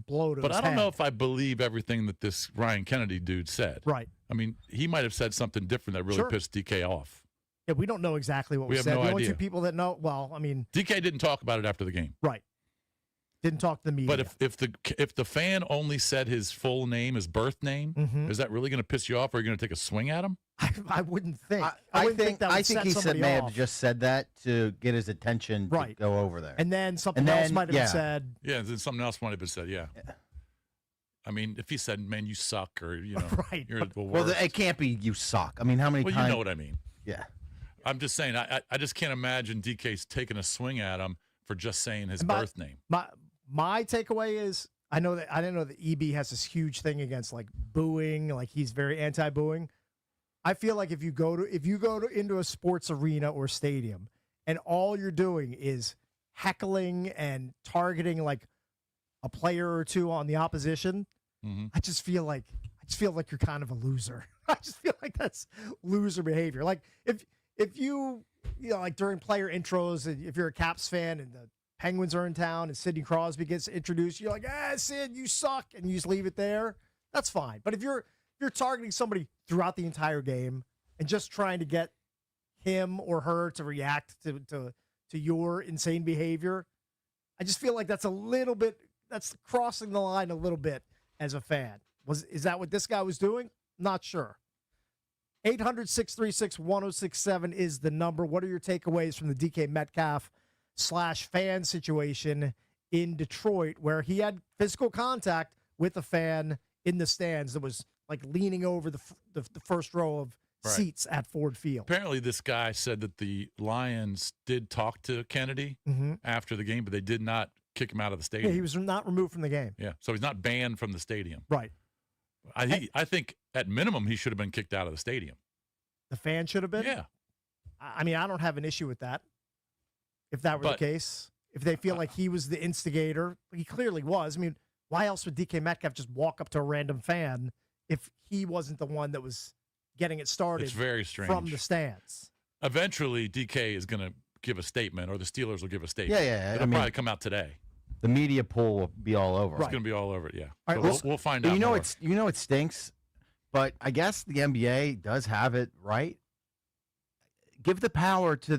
blow to But his I don't know head. if I believe everything that this Ryan Kennedy dude said. Right. I mean, he might have said something different that really Sure. pissed DK off. Yeah, we don't know exactly what We was have said. no the only idea. two people that know, well, I mean, DK didn't talk about it after the game. right. Didn't talk to the media. But if the fan only said his full name, his birth name, is that really going to piss you off? Or are you going to take a swing at him? I wouldn't think. I wouldn't think that would I think set he somebody may off. have just said that to get his attention to go over there. And then something else might have been said. Yeah, then something else might have been said. Yeah. I mean, if he said, "Man, you suck," or you're the worst. Well, it can't be you suck. I mean, how many Well, times? you know what I mean. Yeah. I'm just saying. I just can't imagine DK's taking a swing at him for just saying his My- birth name. My takeaway is I didn't know that EB has this huge thing against like booing, like he's very anti-booing. I feel like if you go into a sports arena or stadium and all you're doing is heckling and targeting like a player or two on the opposition, I just feel like you're kind of a loser. I just feel like that's loser behavior. Like if you like during player intros, if you're a Caps fan and the Penguins are in town and Sidney Crosby gets introduced, you're like, Sid, you suck, and you just leave it there. That's fine. But if you're targeting somebody throughout the entire game and just trying to get him or her to react to your insane behavior, I just feel like that's crossing the line a little bit as a fan. Is that what this guy was doing? Not sure. 800-636-1067 is the number. What are your takeaways from the DK Metcalf /fan situation in Detroit, where he had physical contact with a fan in the stands that was like leaning over the first row of seats at Ford Field? Apparently, this guy said that the Lions did talk to Kennedy after the game, but they did not kick him out of the stadium. Yeah, he was not removed from the game. Yeah, so he's not banned from the stadium. Right. I think at minimum he should have been kicked out of the stadium. The fan should have been? Yeah. I mean, I don't have an issue with that. If that were the case, if they feel like he was the instigator, he clearly was. I mean, why else would DK Metcalf just walk up to a random fan if he wasn't the one that was getting it started? It's very strange. From the stands. Eventually, DK is going to give a statement, or the Steelers will give a statement. Yeah. It'll probably come out today. The media pool will be all over. It's going to be all over it. Yeah. All right, So we'll find out. You know, more. it stinks, but I guess the NBA does have it right. Give the power to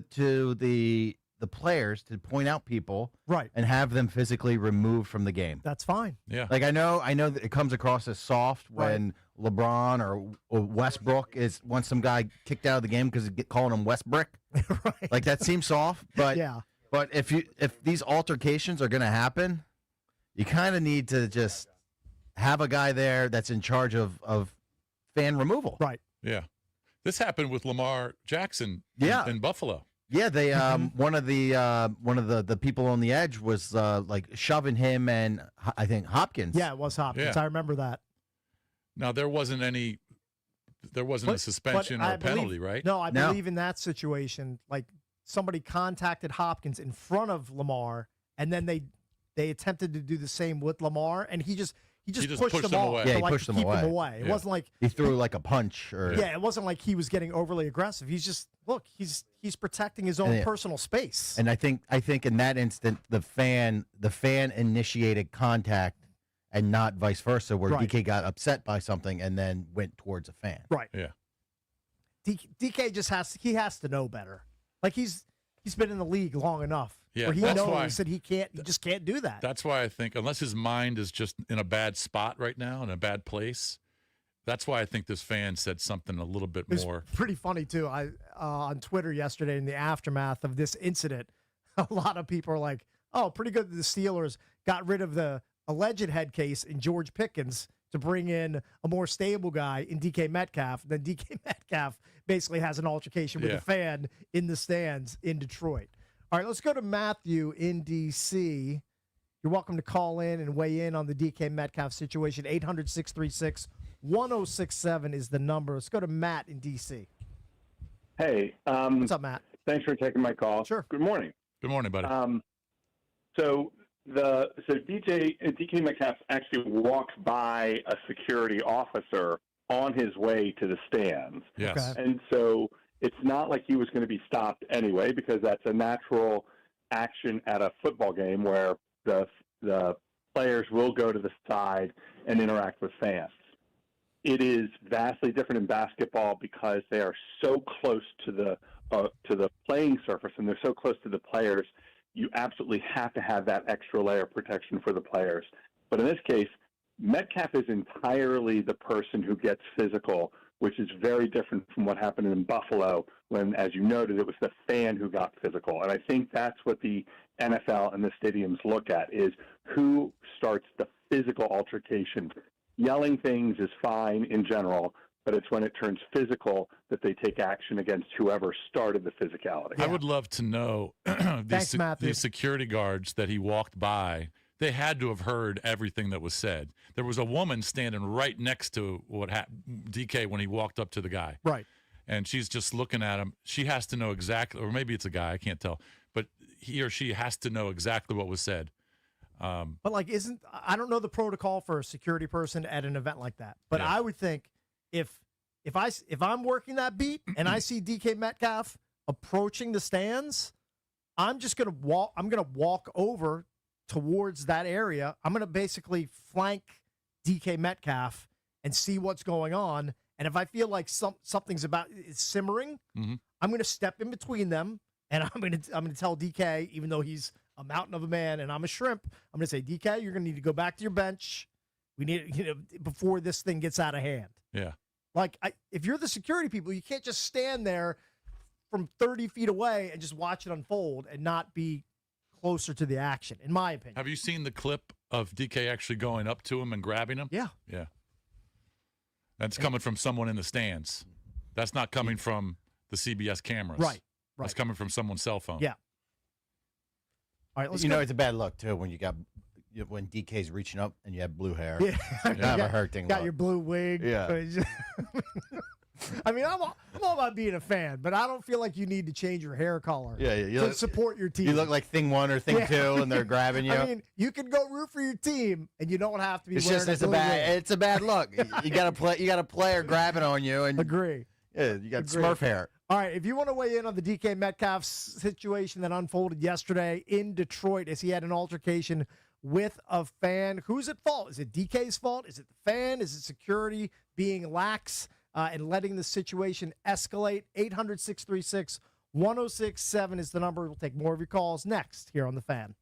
the players to point out people, right, and have them physically removed from the game. That's fine. Yeah. Like I know that it comes across as soft when LeBron or Westbrook wants some guy kicked out of the game because calling him Westbrick. Right. Like that seems soft, but yeah. But if these altercations are going to happen, you kind of need to just have a guy there that's in charge of fan removal. Right. Yeah. This happened with Lamar Jackson in Buffalo. Yeah, they one of the people on the edge was like shoving him and I think Hopkins. Yeah, it was Hopkins. Yeah. I remember that. Now there wasn't a suspension or a penalty, right? No, I believe in that situation, like somebody contacted Hopkins in front of Lamar, and then they attempted to do the same with Lamar, and he just pushed him off away. to, Yeah, he like, pushed to him keep away. him away. It wasn't like he threw like a punch or it wasn't like he was getting overly aggressive. He's just he's protecting his own personal space. And I think in that instant the fan initiated contact and not vice versa, where Right. DK got upset by something and then went towards a fan. Right. Yeah. DK just has to know better. Like he's been in the league long enough Yeah, where he that's knows why- that he just can't do that. That's why I think, unless his mind is just in a bad spot right now, in a bad place, that's why I think this fan said something a little bit It was more. pretty funny too. I on Twitter yesterday in the aftermath of this incident, a lot of people are like, "Oh, pretty good that the Steelers got rid of the alleged head case in George Pickens to bring in a more stable guy in DK Metcalf." Then DK Metcalf basically has an altercation with a fan in the stands in Detroit. All right, let's go to Matthew in D.C. You're welcome to call in and weigh in on the DK Metcalf situation. 800-636-1067 is the number. Let's go to Matt in D.C. Hey. What's up, Matt? Thanks for taking my call. Sure. Good morning. Good morning, buddy. So DK Metcalf actually walked by a security officer on his way to the stands. Yes. Okay. And so it's not like he was going to be stopped anyway, because that's a natural action at a football game where the players will go to the side and interact with fans. It is vastly different in basketball because they are so close to the playing surface and they're so close to the players. you absolutely have to have that extra layer of protection for the players. But in this case, Metcalf is entirely the person who gets physical, which is very different from what happened in Buffalo when, as you noted, it was the fan who got physical. And I think that's what the NFL and the stadiums look at, is who starts the physical altercation. Yelling things is fine in general, but it's when it turns physical that they take action against whoever started the physicality. I would love to know these security guards that he walked by. They had to have heard everything that was said. There was a woman standing right next to what DK when he walked up to the guy. Right. And she's just looking at him. She has to know exactly, or maybe it's a guy, I can't tell, but he or she has to know exactly what was said. But like, I don't know the protocol for a security person at an event like that, but I would think if I'm working that beat and I see DK Metcalf approaching the stands, I'm just gonna walk. I'm gonna walk over towards that area. I'm gonna basically flank DK Metcalf and see what's going on. And if I feel like something's it's simmering, I'm gonna step in between them, and I'm gonna tell DK, even though he's a mountain of a man and I'm a shrimp, I'm gonna say, DK, you're gonna need to go back to your bench. We need, before this thing gets out of hand. Yeah. Like, if you're the security people, you can't just stand there from 30 feet away and just watch it unfold and not be closer to the action, in my opinion. Have you seen the clip of DK actually going up to him and grabbing him? Yeah. Yeah. That's coming from someone in the stands. That's not coming from the CBS cameras. Right. That's coming from someone's cell phone. Yeah. All right, let's You know, it's a bad look, too, when when DK's reaching up and you have blue hair. Yeah. Kind of a hurting Got look. your blue wig. Yeah. I mean, I'm all about being a fan, but I don't feel like you need to change your hair color to support your team. You look like thing one or thing two, and they're grabbing you. I mean, you can go root for your team, and you don't have to be wearing it's a bad look. You got a player grabbing on you, and agree. Yeah, you got Smurf hair. All right, if you want to weigh in on the DK Metcalf situation that unfolded yesterday in Detroit as he had an altercation with a fan, who's at fault? Is it DK's fault? Is it the fan? Is it security being lax and letting the situation escalate? 800-636-1067 is the number. We'll take more of your calls next here on The Fan.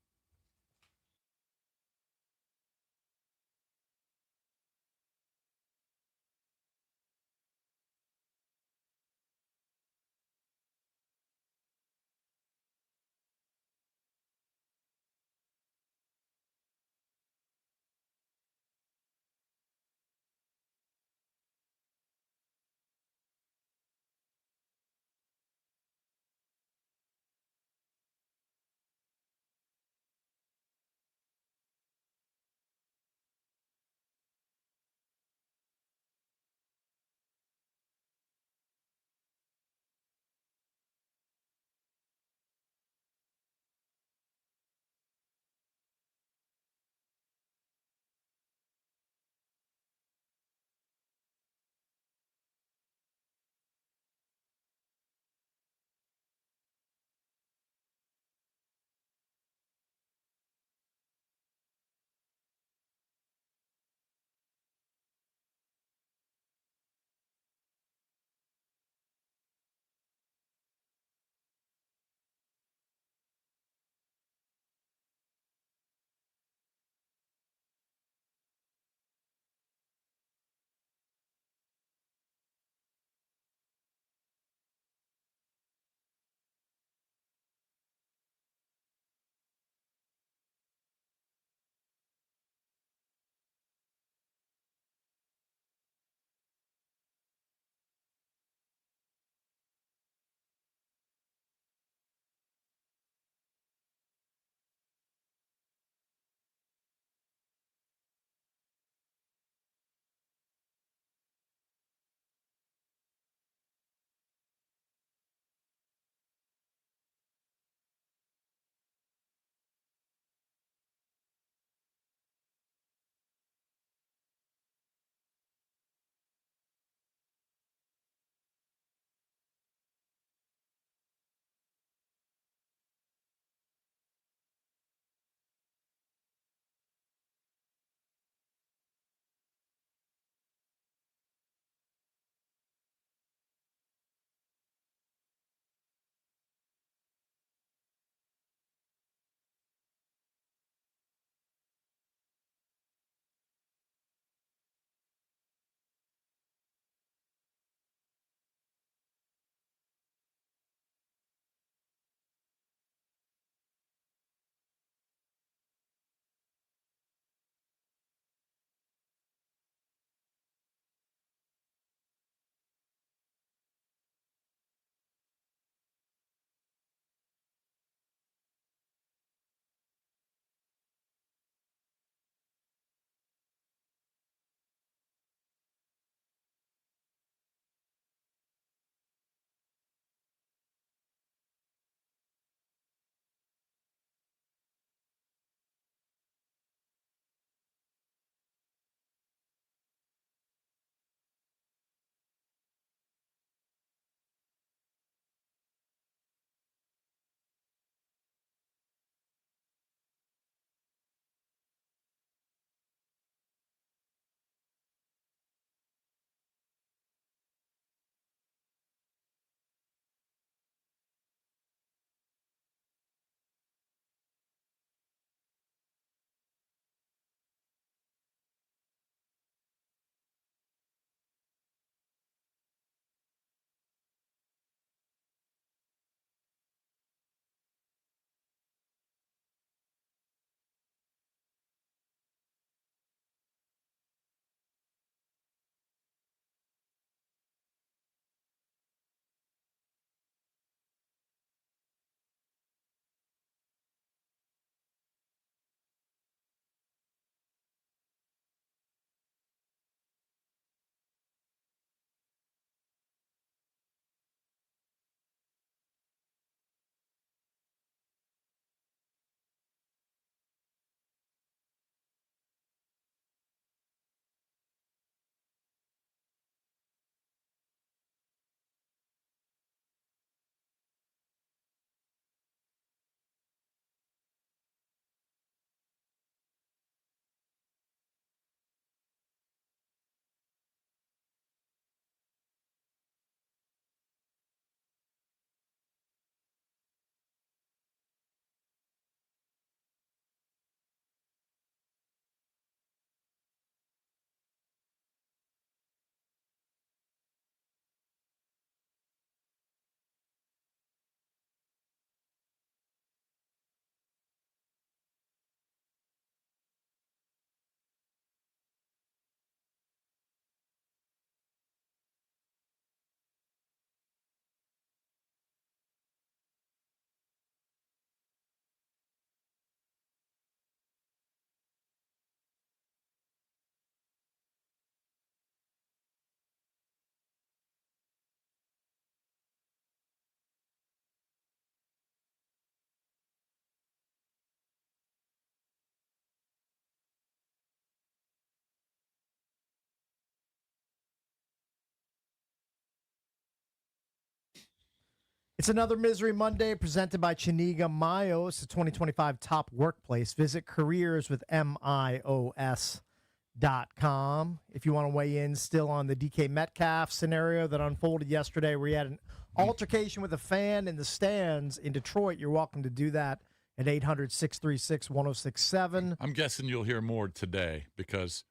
It's another Misery Monday presented by Chiniga Mios, the 2025 top workplace. Visit careerswithmios.com. If you want to weigh in still on the DK Metcalf scenario that unfolded yesterday where he had an altercation with a fan in the stands in Detroit, you're welcome to do that at 800-636-1067. I'm guessing you'll hear more today because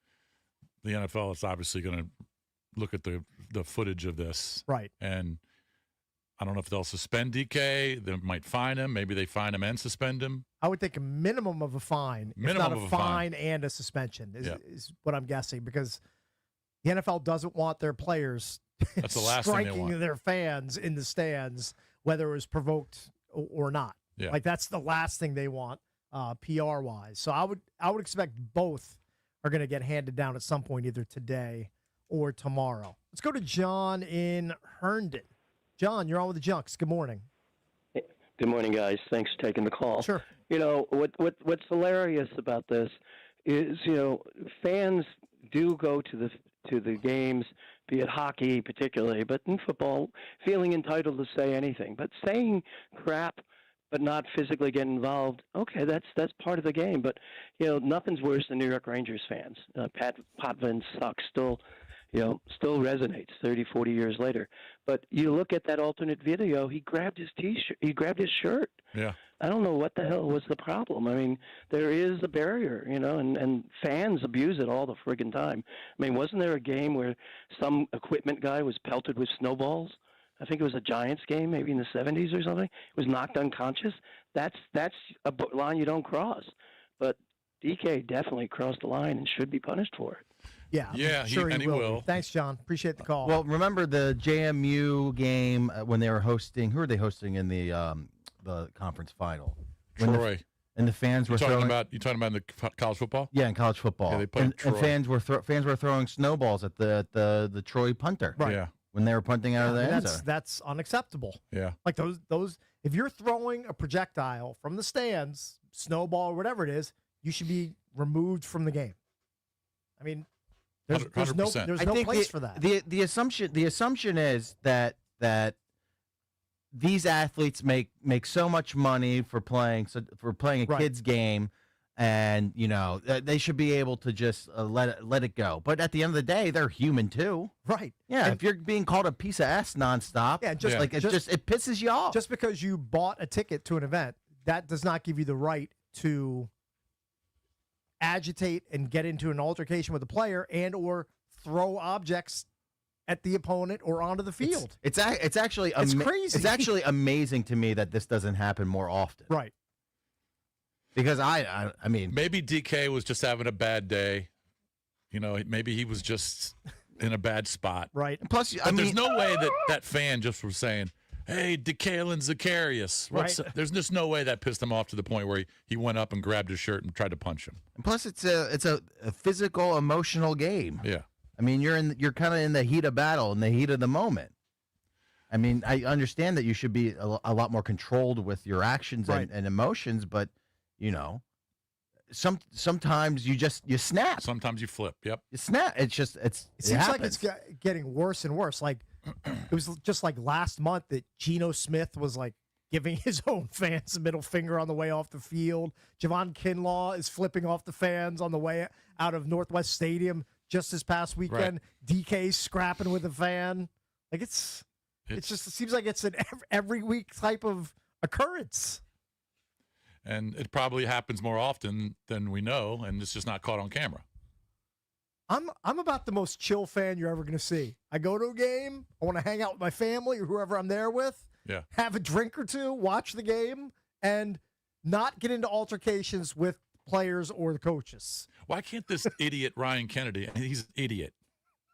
the NFL is obviously going to look at the footage of this. Right. And I don't know if they'll suspend DK. They might fine him. Maybe they fine him and suspend him. I would think a minimum of a fine, if not a fine and a suspension is what I'm guessing, because the NFL doesn't want their players That's the last thing they striking want. their fans in the stands, whether it was provoked or not. Yeah. Like that's the last thing they want, PR wise. So I would expect both are going to get handed down at some point, either today or tomorrow. Let's go to John in Herndon. John, you're on with the Junks. Good morning. Good morning, guys. Thanks for taking the call. Sure. You know, what's hilarious about this is, you know, fans do go to the games, be it hockey particularly, but in football, feeling entitled to say anything. But saying crap but not physically get involved, okay, that's part of the game. But, you know, nothing's worse than New York Rangers fans. Pat Potvin sucks still. You know, still resonates 30, 40 years later. But you look at that alternate video, he grabbed his T-shirt, he grabbed his shirt. Yeah. I don't know what the hell was the problem. I mean, there is a barrier, you know, and fans abuse it all the friggin' time. I mean, wasn't there a game where some equipment guy was pelted with snowballs? I think it was a Giants game, maybe in the 70s or something. He was knocked unconscious. That's a line you don't cross. But DK definitely crossed the line and should be punished for it. Yeah, Yeah, sure he he will. will. be. Thanks, John. Appreciate the call. Well, remember the JMU game when they were hosting? Who were they hosting in the conference final? When Troy. And the fans were You talking throwing. about in the college football? Yeah, in college football. Yeah, they played and Troy. fans were throwing snowballs at the Troy punter. Right. Yeah. When they were punting out of the I mean, end zone. that's unacceptable. Yeah. Like those if you're throwing a projectile from the stands, snowball or whatever it is, you should be removed from the game. I mean, there's no 100%. there's I no think place for that. The assumption is that these athletes make so much money for playing a Right. kid's game, and you know they should be able to just let it go. But at the end of the day, they're human too. Right. Yeah. And- if you're being called a piece of ass nonstop, Yeah, just like it pisses you off. Just because you bought a ticket to an event, that does not give you the right to agitate and get into an altercation with a player and or throw objects at the opponent or onto the field. It's actually It's crazy. It's actually amazing to me that this doesn't happen more often. Right. Because I mean, Maybe DK was just having a bad day. You know, maybe he was just in a bad spot. Right. Plus, But there's no way that fan just was saying, hey, DeKalen Zacharias. There's just no way that pissed him off to the point where he went up and grabbed his shirt and tried to punch him. And plus, it's a physical, emotional game. Yeah. I mean, you're kind of in the heat of battle, in the heat of the moment. I mean, I understand that you should be a lot more controlled with your actions Right. and emotions, but you know, sometimes you snap. Sometimes you flip. Yep. You snap. It It seems like it's getting worse and worse. Like it was just like last month that Geno Smith was like giving his own fans a middle finger on the way off the field. Javon Kinlaw is flipping off the fans on the way out of Northwest Stadium just this past weekend. DK scrapping with a fan. Like it seems like it's an every week type of occurrence. And it probably happens more often than we know, and it's just not caught on camera. I'm about the most chill fan you're ever going to see. I go to a game, I want to hang out with my family or whoever I'm there with, Yeah. have a drink or two, watch the game, and not get into altercations with players or the coaches. Why can't this idiot Ryan Kennedy, and he's an idiot,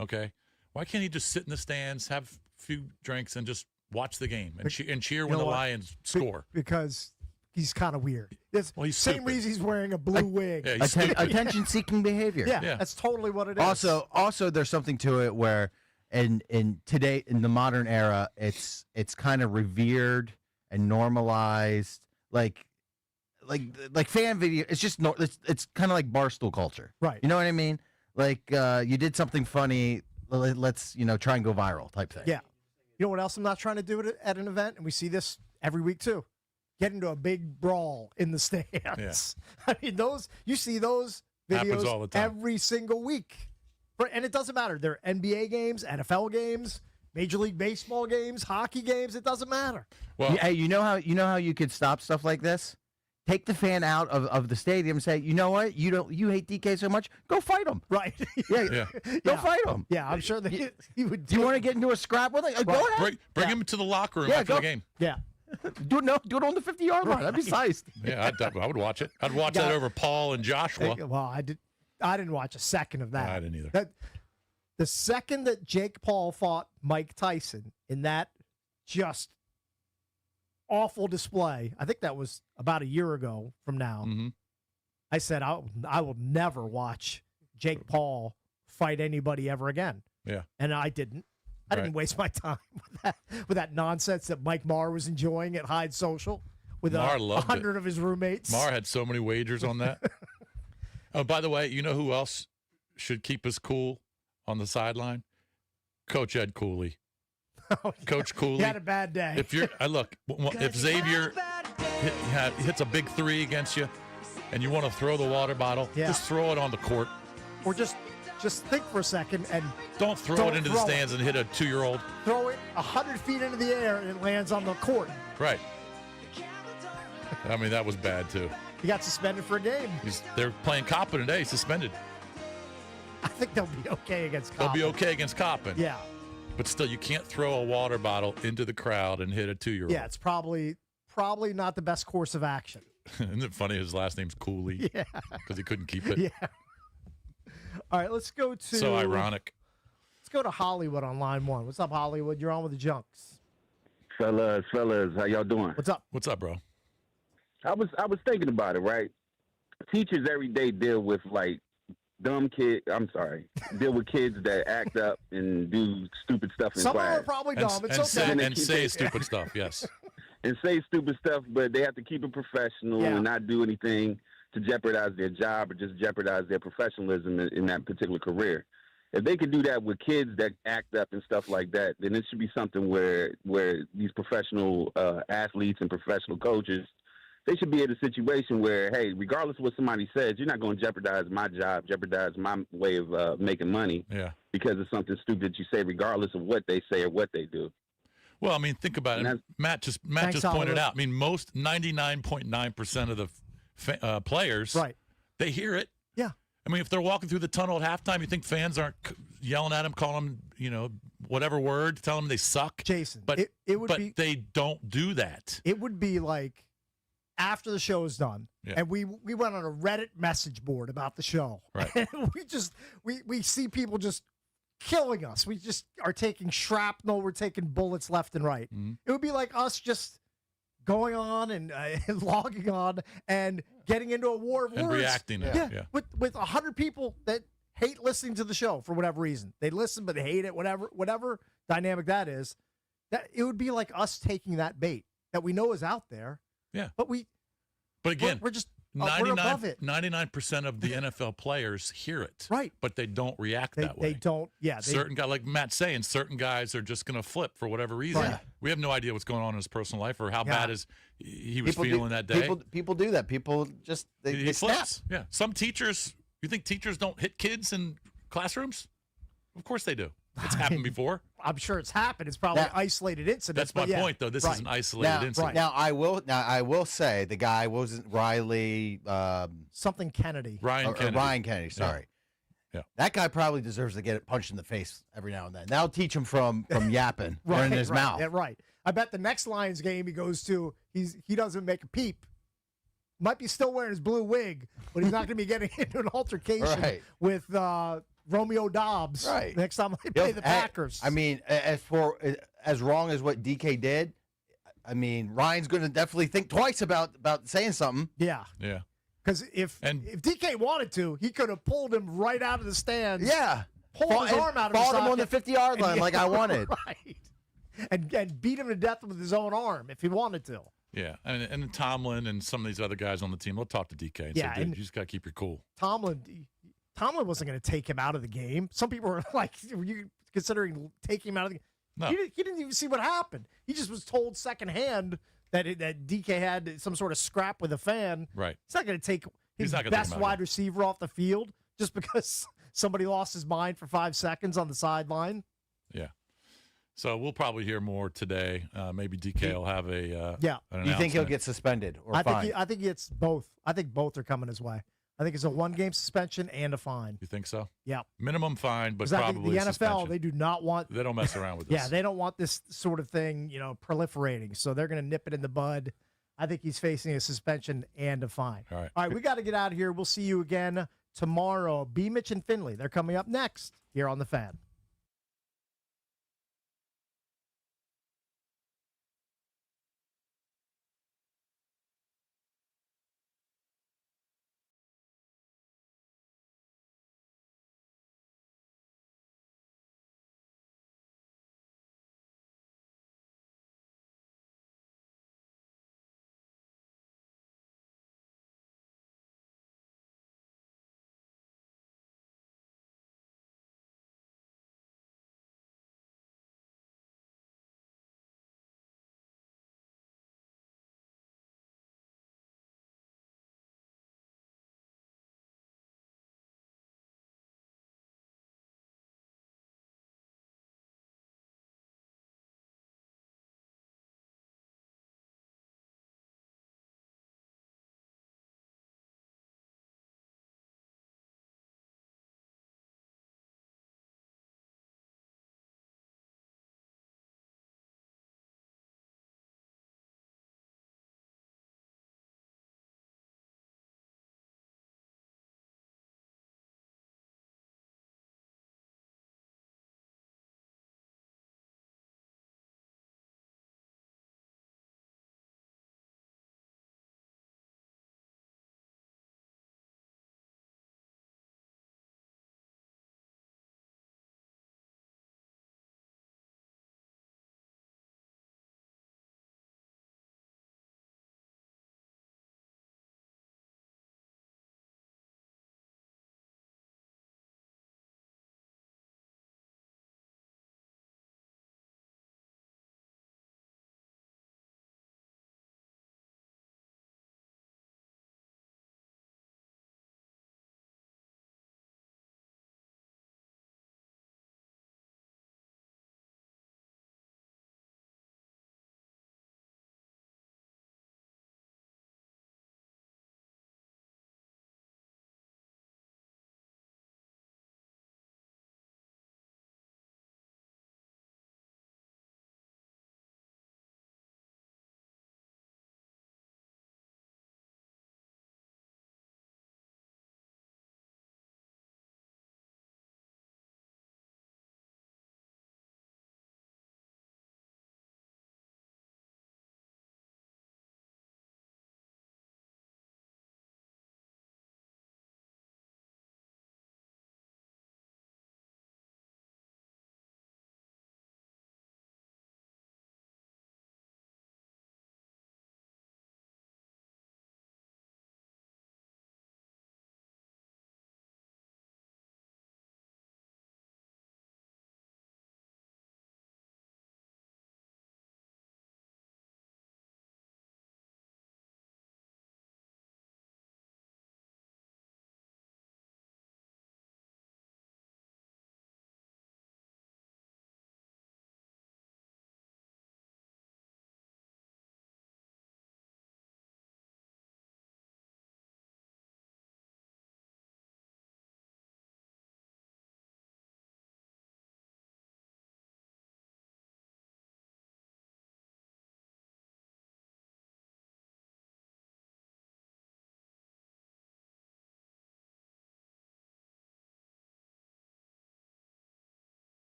okay? Why can't he just sit in the stands, have a few drinks, and just watch the game and cheer You when know the what? Lions score? Because he's kind of weird. It's he's same stupid. reason he's wearing a blue wig. Yeah, he's stupid. Attention-seeking behavior. Yeah, that's totally what it is. Also, there's something to it where, in the modern era, it's kind of revered and normalized, like fan video. It's just it's kind of like barstool culture, right? You know what I mean? Like you did something funny, let's try and go viral type thing. Yeah. You know what else I'm not trying to do at an event? And we see this every week too. Get into a big brawl in the stands. Yeah. I mean, you see those Happens videos all the time. every single week. And it doesn't matter. They're NBA games, NFL games, Major League Baseball games, hockey games. It doesn't matter. Well, hey, you know how you could stop stuff like this? Take the fan out of the stadium and say, you know what? You hate DK so much, go fight him. Right. Yeah. Go fight him. Yeah, I'm sure that he would. Do you want to get into a scrap with it? Go ahead. Bring him to the locker room after the game. Yeah. Do it on the 50-yard line. That'd be sized. Yeah, I would watch it. I'd watch that over Paul and Joshua. Well, I didn't watch a second of that. I didn't either. The second that Jake Paul fought Mike Tyson in that just awful display, I think that was about a year ago from now, I said I will never watch Jake Paul fight anybody ever again. Yeah. And I didn't. I didn't waste my time with that nonsense that Mike Marr was enjoying at Hyde Social with Marr loved 100 it. of his roommates. Marr had so many wagers on that. Oh, by the way, you know who else should keep us cool on the sideline? Coach Ed Cooley. Coach Cooley. He had a bad day. If you're, if Xavier hits a big three against you, and you want to throw the water bottle, just throw it on the court. Or just think for a second and don't throw it into the stands and hit a 2-year-old. Throw it 100 feet into the air and it lands on the court. Right. I mean, that was bad too. He got suspended for a game. They're playing Coppin today. Suspended. I think they'll be okay against Coppin. They'll be okay against Coppin. Yeah. But still, you can't throw a water bottle into the crowd and hit a 2-year-old. Yeah, it's probably not the best course of action. Isn't it funny his last name's Cooley? Yeah. Because he couldn't keep it. Yeah. All right, let's go to... So ironic. Let's go to Hollywood on line 1. What's up, Hollywood? You're on with the Junks. Fellas, how y'all doing? What's up? What's up, bro? I was thinking about it, right? Teachers every day deal with like dumb kids. I'm sorry, deal with kids that act up and do stupid stuff in Some class. of them are probably dumb. It's okay. And say stupid stuff, yes. And say stupid stuff, but they have to keep it professional and not do anything to jeopardize their job or just jeopardize their professionalism in that particular career. If they could do that with kids that act up and stuff like that, then it should be something where these professional athletes and professional coaches, they should be in a situation where, hey, regardless of what somebody says, you're not going to jeopardize my job, jeopardize my way of making money because of something stupid that you say, regardless of what they say or what they do. Well, I mean, think about it. Matt just pointed out. I mean, most 99.9% of the players, they hear it. Yeah. I mean, if they're walking through the tunnel at halftime, you think fans aren't yelling at them, calling them, whatever word, telling them they suck? Jason, but they don't do that. It would be like after the show is done, and we went on a Reddit message board about the show. Right. And we see people just killing us. We just are taking shrapnel. We're taking bullets left and right. Mm-hmm. It would be like us just going on and logging on and getting into a war of words. And reacting. Yeah. With 100 people that hate listening to the show for whatever reason. They listen, but they hate it, whatever dynamic that is. That it would be like us taking that bait that we know is out there. Yeah. But again, we're just we're above it. 99% of the NFL players hear it. Right. But they don't react that way. They don't. Yeah. Certain guys, like Matt's saying, certain guys are just going to flip for whatever reason. Right. We have no idea what's going on in his personal life or how bad he was feeling that day. People do that. People just they snap. Flips. Yeah. Some teachers, you think teachers don't hit kids in classrooms? Of course they do. It's happened before. I'm sure it's happened. It's probably isolated incidents. That's my point, though. This is an isolated incident. Now I will say the guy wasn't Riley something Kennedy. Ryan Kennedy. Sorry. Yeah. That guy probably deserves to get punched in the face every now and then. That'll teach him from yapping or in his mouth. Yeah, right. I bet the next Lions game he goes to, he doesn't make a peep. Might be still wearing his blue wig, but he's not going to be getting into an altercation with Romeo Dobbs next time they play the Packers. I mean, as wrong as what DK did, I mean, Ryan's going to definitely think twice about saying something. Yeah. Yeah. Because if DK wanted to, he could have pulled him right out of the stands. Yeah. Pulled his arm out of his socket. Fought him on the 50-yard line like I wanted. Right. And beat him to death with his own arm if he wanted to. Yeah. And Tomlin and some of these other guys on the team, they'll talk to DK and say, dude, you just got to keep your cool. Tomlin wasn't going to take him out of the game. Some people were like, were you considering taking him out of the game? No. He didn't even see what happened. He just was told secondhand that DK had some sort of scrap with a fan. Right. He's not going to take his not gonna take best him out. wide receiver off the field just because somebody lost his mind for 5 seconds on the sideline. Yeah. So we'll probably hear more today. Maybe DK will have a Yeah. an Do you think he'll announcement. get suspended or I fined? think it's both. I think both are coming his way. I think it's a 1-game suspension and a fine. You think so? Yeah. Minimum fine, but 'Cause I think probably the NFL, suspension. they do not want. They don't mess around with this. Yeah, they don't want this sort of thing, proliferating. So they're going to nip it in the bud. I think he's facing a suspension and a fine. All right. All right, we got to get out of here. We'll see you again tomorrow. B. Mitch and Finley, they're coming up next here on The Fan.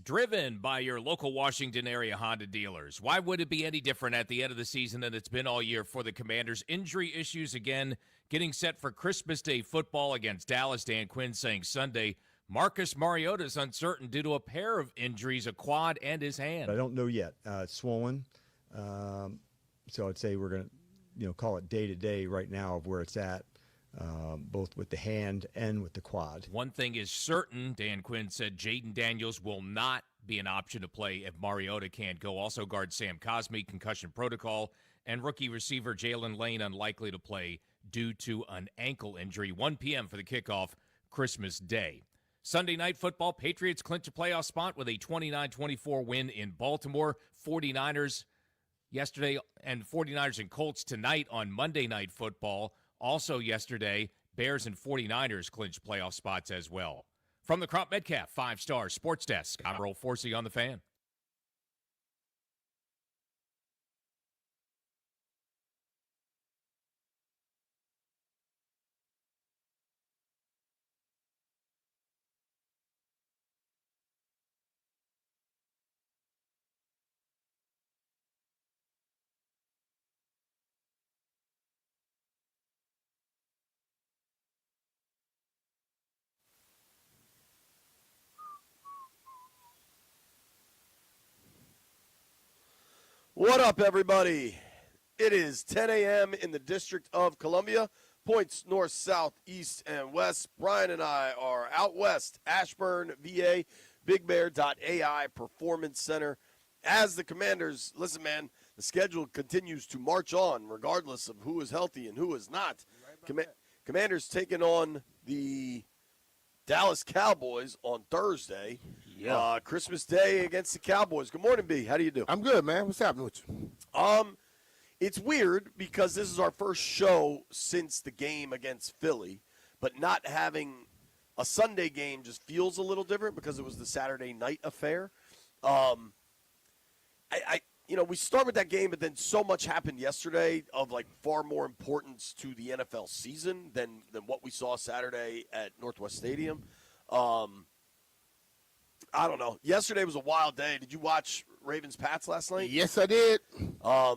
driven by your local Washington area Honda dealers. Why would it be any different at the end of the season than it's been all year for the Commanders? Injury issues again, getting set for Christmas Day football against Dallas. Dan Quinn saying Sunday Marcus Mariota is uncertain due to a pair of injuries, a quad and his hand. I don't know yet. It's swollen. So I'd say we're going to, call it day to day right now of where it's at, both with the hand and with the quad. One thing is certain, Dan Quinn said Jaden Daniels will not be an option to play if Mariota can't go. Also guard Sam Cosmi, concussion protocol, and rookie receiver Jalen Lane unlikely to play due to an ankle injury. 1 p.m. for the kickoff Christmas Day. Sunday night football, Patriots clinch a playoff spot with a 29-24 win in Baltimore. 49ers yesterday and 49ers and Colts tonight on Monday Night Football. Also yesterday, Bears and 49ers clinched playoff spots as well. From the Crop Metcalf 5-Star Sports Desk, I'm Earl Forsey on the Fan. What up, everybody? It is 10 a.m. in the District of Columbia. Points north, south, east, and west. Brian and I are out west, Ashburn, VA, BigBear.ai Performance Center. As the Commanders, listen, man, the schedule continues to march on regardless of who is healthy and who is not. Commanders taking on the Dallas Cowboys on Thursday. Yeah. Christmas Day against the Cowboys. Good morning, B. How do you do? I'm good, man. What's happening with you? It's weird because this is our first show since the game against Philly, but not having a Sunday game just feels a little different because it was the Saturday night affair. We start with that game, but then so much happened yesterday of like far more importance to the NFL season than what we saw Saturday at Northwest Stadium. I don't know. Yesterday was a wild day. Did you watch Ravens-Pats last night? Yes, I did. I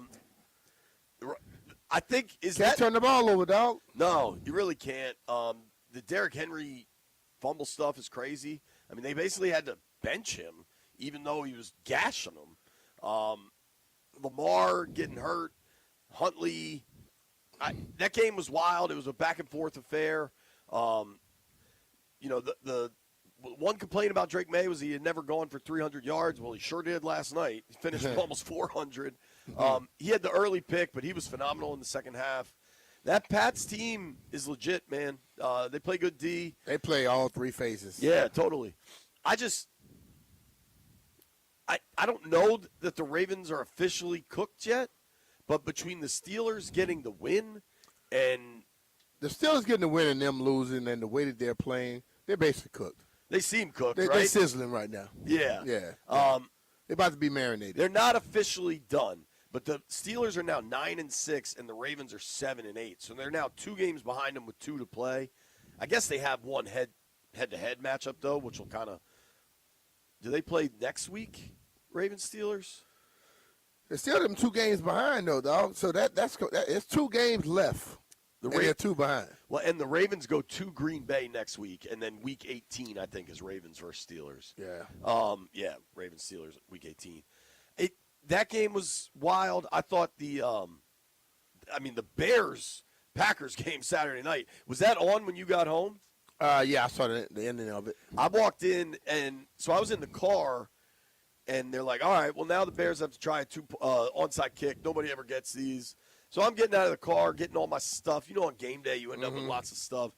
think Can't turn the ball over, dog. No, you really can't. The Derrick Henry fumble stuff is crazy. I mean, they basically had to bench him, even though he was gashing them. Lamar getting hurt. Huntley. That game was wild. It was a back-and-forth affair. The one complaint about Drake May was he had never gone for 300 yards. Well, he sure did last night. He finished with almost 400. He had the early pick, but he was phenomenal in the second half. That Pats team is legit, man. They play good D. They play all three phases. Yeah, totally. I don't know that the Ravens are officially cooked yet, but between the Steelers getting the win and the Steelers getting the win and them losing and the way that they're playing, they're basically cooked. They seem cooked, right? They're sizzling right now. Yeah. Yeah. They're about to be marinated. They're not officially done, but the Steelers are now 9-6, and the Ravens are 7-8. So they're now 2 games behind them with 2 to play. I guess they have one head-to-head matchup, though, which will kind of – do they play next week, Ravens-Steelers? They're still them 2 games behind, though, dog. So it's 2 games left. They're 2 behind. Well, and the Ravens go to Green Bay next week, and then Week 18, I think, is Ravens versus Steelers. Yeah. Ravens-Steelers Week 18. That game was wild. I thought the Bears-Packers game Saturday night, was that on when you got home? Yeah, I saw the ending of it. I walked in, and so I was in the car, and they're like, all right, well, now the Bears have to try a onside kick. Nobody ever gets these. So I'm getting out of the car, getting all my stuff. You know, on game day, you end up with lots of stuff.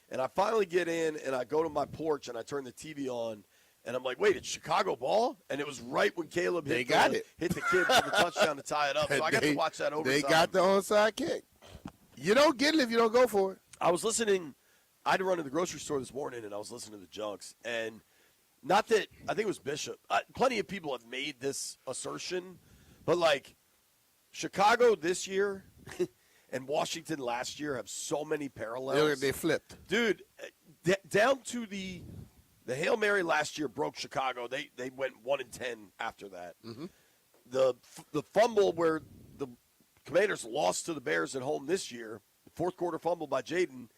And I finally get in, and I go to my porch, and I turn the TV on, and I'm like, wait, it's Chicago ball? And it was right when Caleb hit the kid for the touchdown to tie it up. So I got to watch that overtime. They got the onside kick. You don't get it if you don't go for it. I was listening. I had to run to the grocery store this morning, and I was listening to the Junks. And not that – I think it was Bishop. Plenty of people have made this assertion, but, like, Chicago this year and Washington last year have so many parallels. They flipped. Dude, down to the The Hail Mary last year broke Chicago. They went 1-10 after that. Mm-hmm. The fumble where the Commanders lost to the Bears at home this year, the fourth quarter fumble by Jaden,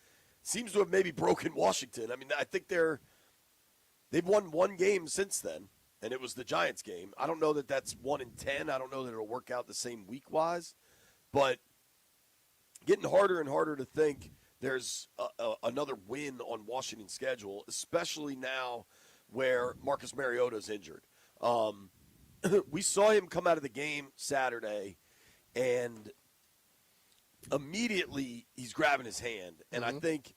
seems to have maybe broken Washington. I mean, I think they've won one game since then, and it was the Giants game. I don't know that that's 1-10. I don't know that it'll work out the same week-wise, but getting harder and harder to think there's another win on Washington's schedule, especially now where Marcus Mariota is injured. We saw him come out of the game Saturday, and immediately he's grabbing his hand. And I think,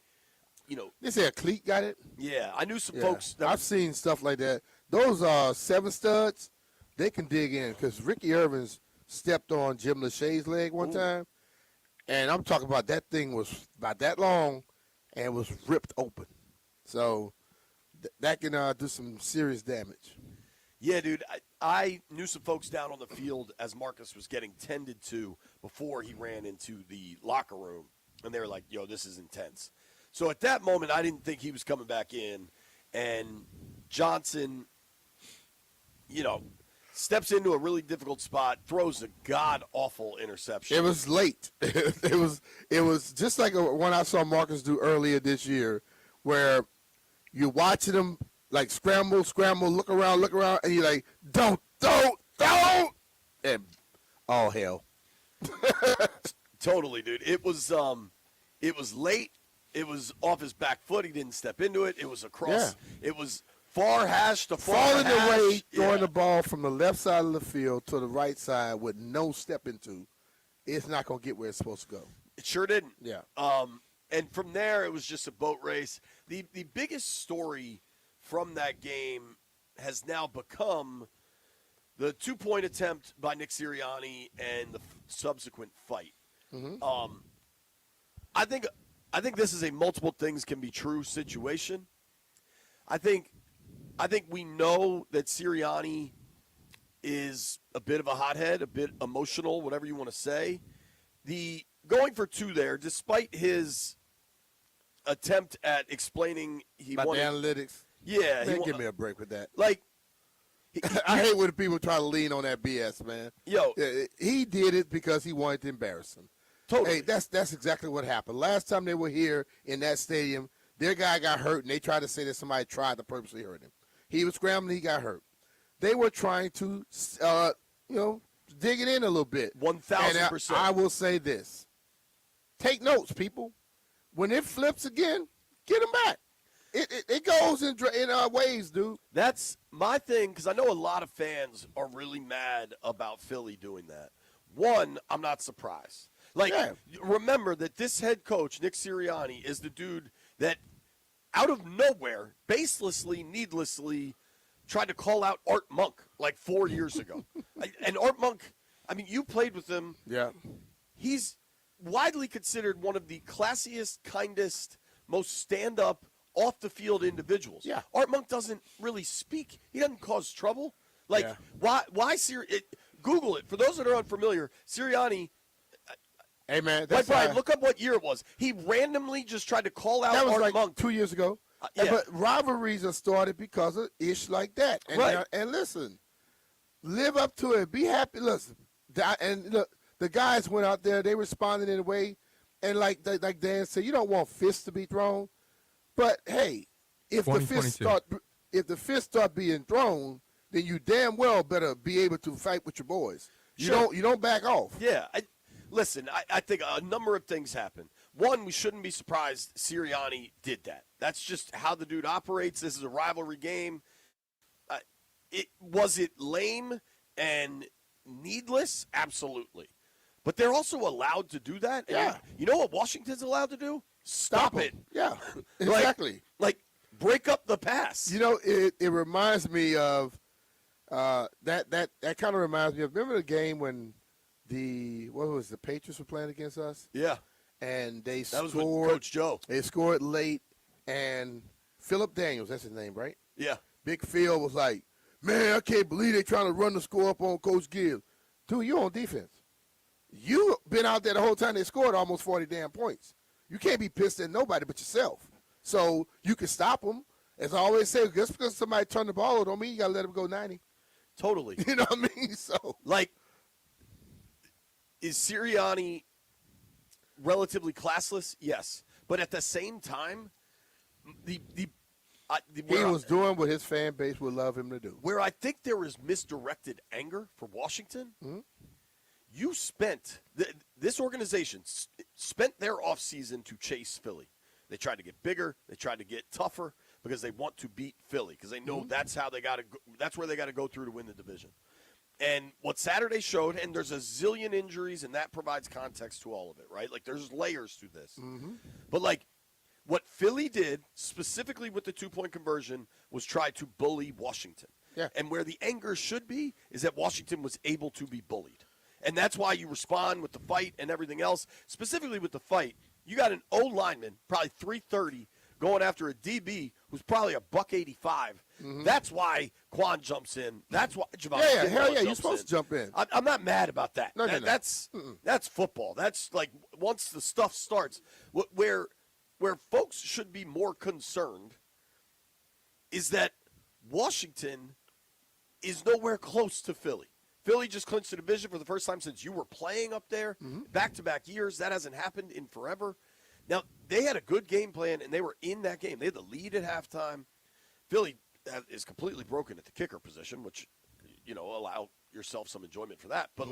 They say a cleat got it? Yeah, I knew some folks. I've seen stuff like that. Those 7 studs, they can dig in because Ricky Irvins stepped on Jim Lachey's leg one time. And I'm talking about that thing was about that long and was ripped open. So that can do some serious damage. Yeah, dude, I knew some folks down on the field as Marcus was getting tended to before he ran into the locker room. And they were like, yo, this is intense. So at that moment, I didn't think he was coming back in. And Johnson, steps into a really difficult spot, throws a god-awful interception. It was late. It was just like one I saw Marcus do earlier this year where you're watching him, like, scramble, look around, and you're like, don't, and all hell. Totally, dude. It was late. It was off his back foot. He didn't step into it. It was across. Yeah. It was far hash to far falling hash. away, throwing the ball from the left side of the field to the right side with no step into. It's not going to get where it's supposed to go. It sure didn't. Yeah. And from there, it was just a boat race. The biggest story from that game has now become the 2-point attempt by Nick Sirianni and the subsequent fight. Mm-hmm. I think this is a multiple things can be true situation. I think we know that Sirianni is a bit of a hothead, a bit emotional, whatever you want to say. The going for 2 there, despite his attempt at explaining he about wanted the analytics. Yeah, man, give me a break with that. Like, I hate when people try to lean on that BS, man. Yo, he did it because he wanted to embarrass him. Totally. Hey, that's exactly what happened. Last time they were here in that stadium, their guy got hurt, and they tried to say that somebody tried to purposely hurt him. He was scrambling, he got hurt. They were trying to, dig it in a little bit. 1,000%. I will say this. Take notes, people. When it flips again, get him back. It goes in waves, dude. That's my thing, because I know a lot of fans are really mad about Philly doing that. One, I'm not surprised. Remember that this head coach, Nick Sirianni, is the dude that out of nowhere, baselessly, needlessly, tried to call out Art Monk like 4 years ago. And Art Monk, I mean, you played with him. Yeah. He's widely considered one of the classiest, kindest, most stand-up, off-the-field individuals. Yeah. Art Monk doesn't really speak. He doesn't cause trouble. Why Google it. For those that are unfamiliar, Sirianni. Hey, man. Brian, look up what year it was. He randomly just tried to call out that was Art like Monk 2 years ago. Yeah. But rivalries are started because of ish like that. And, Right. And listen, live up to it. Be happy. Listen, and look, the guys went out there. They responded in a way. And like Dan said, you don't want fists to be thrown. But, hey, if the fists start being thrown, then you damn well better be able to fight with your boys. You don't back off. Yeah. Listen, I think a number of things happen. One, we shouldn't be surprised Sirianni did that. That's just how the dude operates. This is a rivalry game. Was it lame and needless? Absolutely. But they're also allowed to do that. Yeah. You know what Washington's allowed to do? Stop it. Yeah, exactly. Like break up the pass. You know, it reminds me of that kind of reminds me of, remember the game when the Patriots were playing against us? Yeah. And they That was scored. with Coach Joe. They scored late, and Philip Daniels, that's his name, right? Yeah. Big Phil was like, man, I can't believe they're trying to run the score up on Coach Gibbs. Dude, you're on defense. You've been out there the whole time. They scored almost 40 damn points. You can't be pissed at nobody but yourself. So you can stop them. As I always say, just because somebody turned the ball over don't mean you got to let him go 90. Totally. You know what I mean? So, like, is Sirianni relatively classless? Yes. But at the same time, he was doing what his fan base would love him to do. Where I think there is misdirected anger for Washington, you spent this organization spent their offseason to chase Philly. They tried to get bigger. They tried to get tougher because they want to beat Philly because they know that's how they got to. That's where they got to go through to win the division. And what Saturday showed, and there's a zillion injuries, and that provides context to all of it, right? Like there's layers to this. But like what Philly did specifically with the 2-point conversion was try to bully Washington. Yeah. And where the anger should be is that Washington was able to be bullied. And that's why you respond with the fight and everything else. Specifically with the fight, you got an O lineman, probably 330, going after a DB who's probably a $185. That's why Quan jumps in. That's why Javon. Hell yeah, you're supposed to jump in. I'm not mad about that. No. That's football. That's like once the stuff starts, where folks should be more concerned is that Washington is nowhere close to Philly. Philly just clinched the division for the first time since you were playing up there. Back-to-back years. That hasn't happened in forever. Now, they had a good game plan, and they were in that game. They had the lead at halftime. Philly is completely broken at the kicker position, which, allow yourself some enjoyment for that. But,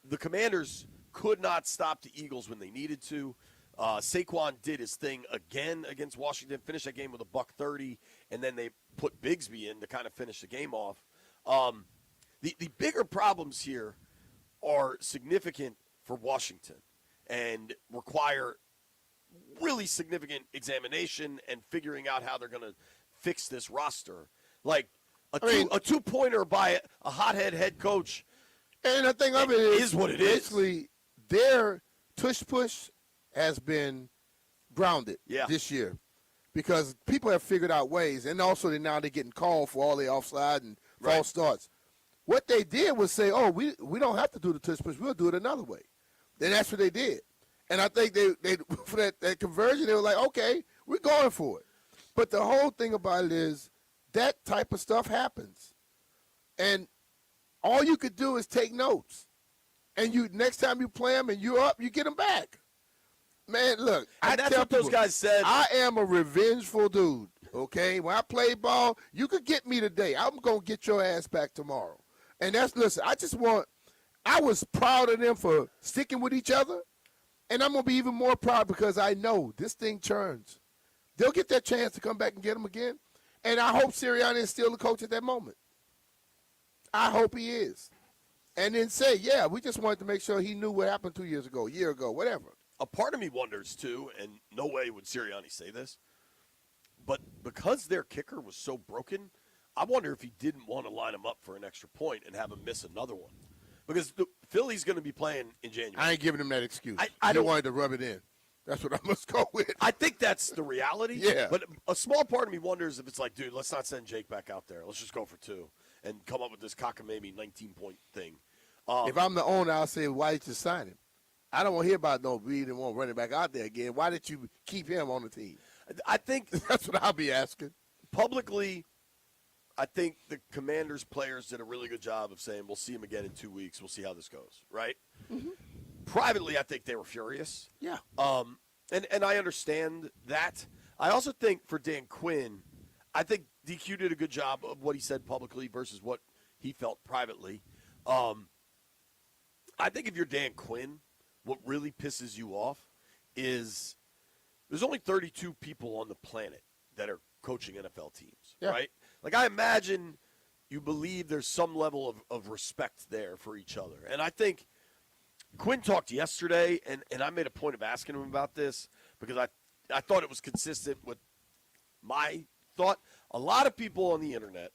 the Commanders could not stop the Eagles when they needed to. Saquon did his thing again against Washington, finished that game with a $130, and then they put Bigsby in to kind of finish the game off. The bigger problems here are significant for Washington and require really significant examination and figuring out how they're going to fix this roster. Like a two-pointer by a hothead head coach. And the thing of it is what it is. Basically, their tush-push has been grounded this year because people have figured out ways, and also they're getting called for all the offside and false starts. What they did was say, we don't have to do the tush-push. We'll do it another way. And that's what they did. And I think they for that conversion, they were like, okay, we're going for it. But the whole thing about it is that type of stuff happens. And all you could do is take notes. And next time you play them and you're up, you get them back. Man, look, and that's what those guys said. I am a revengeful dude, okay? When I play ball, you could get me today. I'm going to get your ass back tomorrow. And listen, I was proud of them for sticking with each other, and I'm going to be even more proud because I know this thing churns. They'll get that chance to come back and get them again, and I hope Sirianni is still the coach at that moment. I hope he is. And then say, we just wanted to make sure he knew what happened 2 years ago, a year ago, whatever. A part of me wonders, too, and no way would Sirianni say this, but because their kicker was so broken, I wonder if he didn't want to line him up for an extra point and have him miss another one. Because Philly's going to be playing in January. I ain't giving him that excuse. I don't wanted to rub it in. That's what I must go with. I think that's the reality. Yeah. But a small part of me wonders if it's like, dude, let's not send Jake back out there. Let's just go for 2 and come up with this cockamamie 19-point thing. If I'm the owner, I'll say, why did you sign him? I don't want to hear about we didn't want running back out there again. Why did you keep him on the team? I think that's what I'll be asking. Publicly, I think the Commanders players did a really good job of saying, we'll see him again in 2 weeks. We'll see how this goes, right? Privately, I think they were furious. Yeah. And I understand that. I also think for Dan Quinn, I think DQ did a good job of what he said publicly versus what he felt privately. I think if you're Dan Quinn, what really pisses you off is there's only 32 people on the planet that are coaching NFL teams, right? Like, I imagine you believe there's some level of respect there for each other. And I think Quinn talked yesterday, and I made a point of asking him about this because I thought it was consistent with my thought. A lot of people on the internet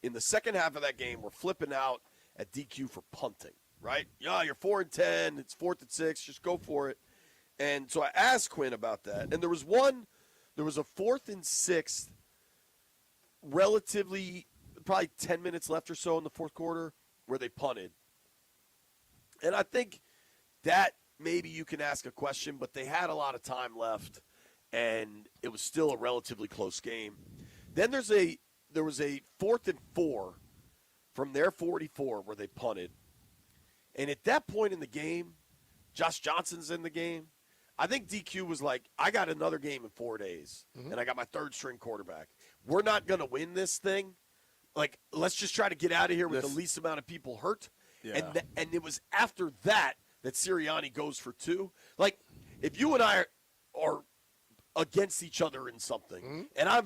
in the second half of that game were flipping out at DQ for punting, right? Yeah, you're 4 and 10. It's 4th and 6. Just go for it. And so I asked Quinn about that. And there was a 4th and 6, relatively probably 10 minutes left or so in the fourth quarter where they punted. And I think that maybe you can ask a question, but they had a lot of time left. and it was still a relatively close game. Then there was a 4th and 4 from their 44 where they punted. And at that point in the game, Josh Johnson's in the game. I think DQ was like, I got another game in 4 days, and I got my third-string quarterback. We're not going to win this thing. Like, let's just try to get out of here with the least amount of people hurt. Yeah. And it was after that Sirianni goes for 2. Like, if you and I are against each other in something, and I'm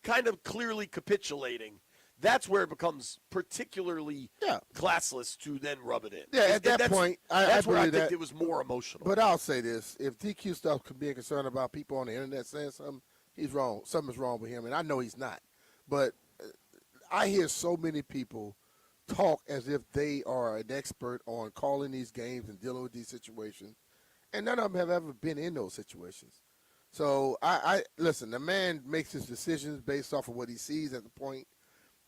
kind of clearly capitulating, that's where it becomes particularly classless to then rub it in. Yeah, at that point, that's I where I believe think that. it was more emotional. But I'll say this: if DQ stuff could be concerned about people on the internet saying something, he's wrong. Something's wrong with him, and I know he's not. But I hear so many people talk as if they are an expert on calling these games and dealing with these situations, and none of them have ever been in those situations. So I listen. The man makes his decisions based off of what he sees at the point.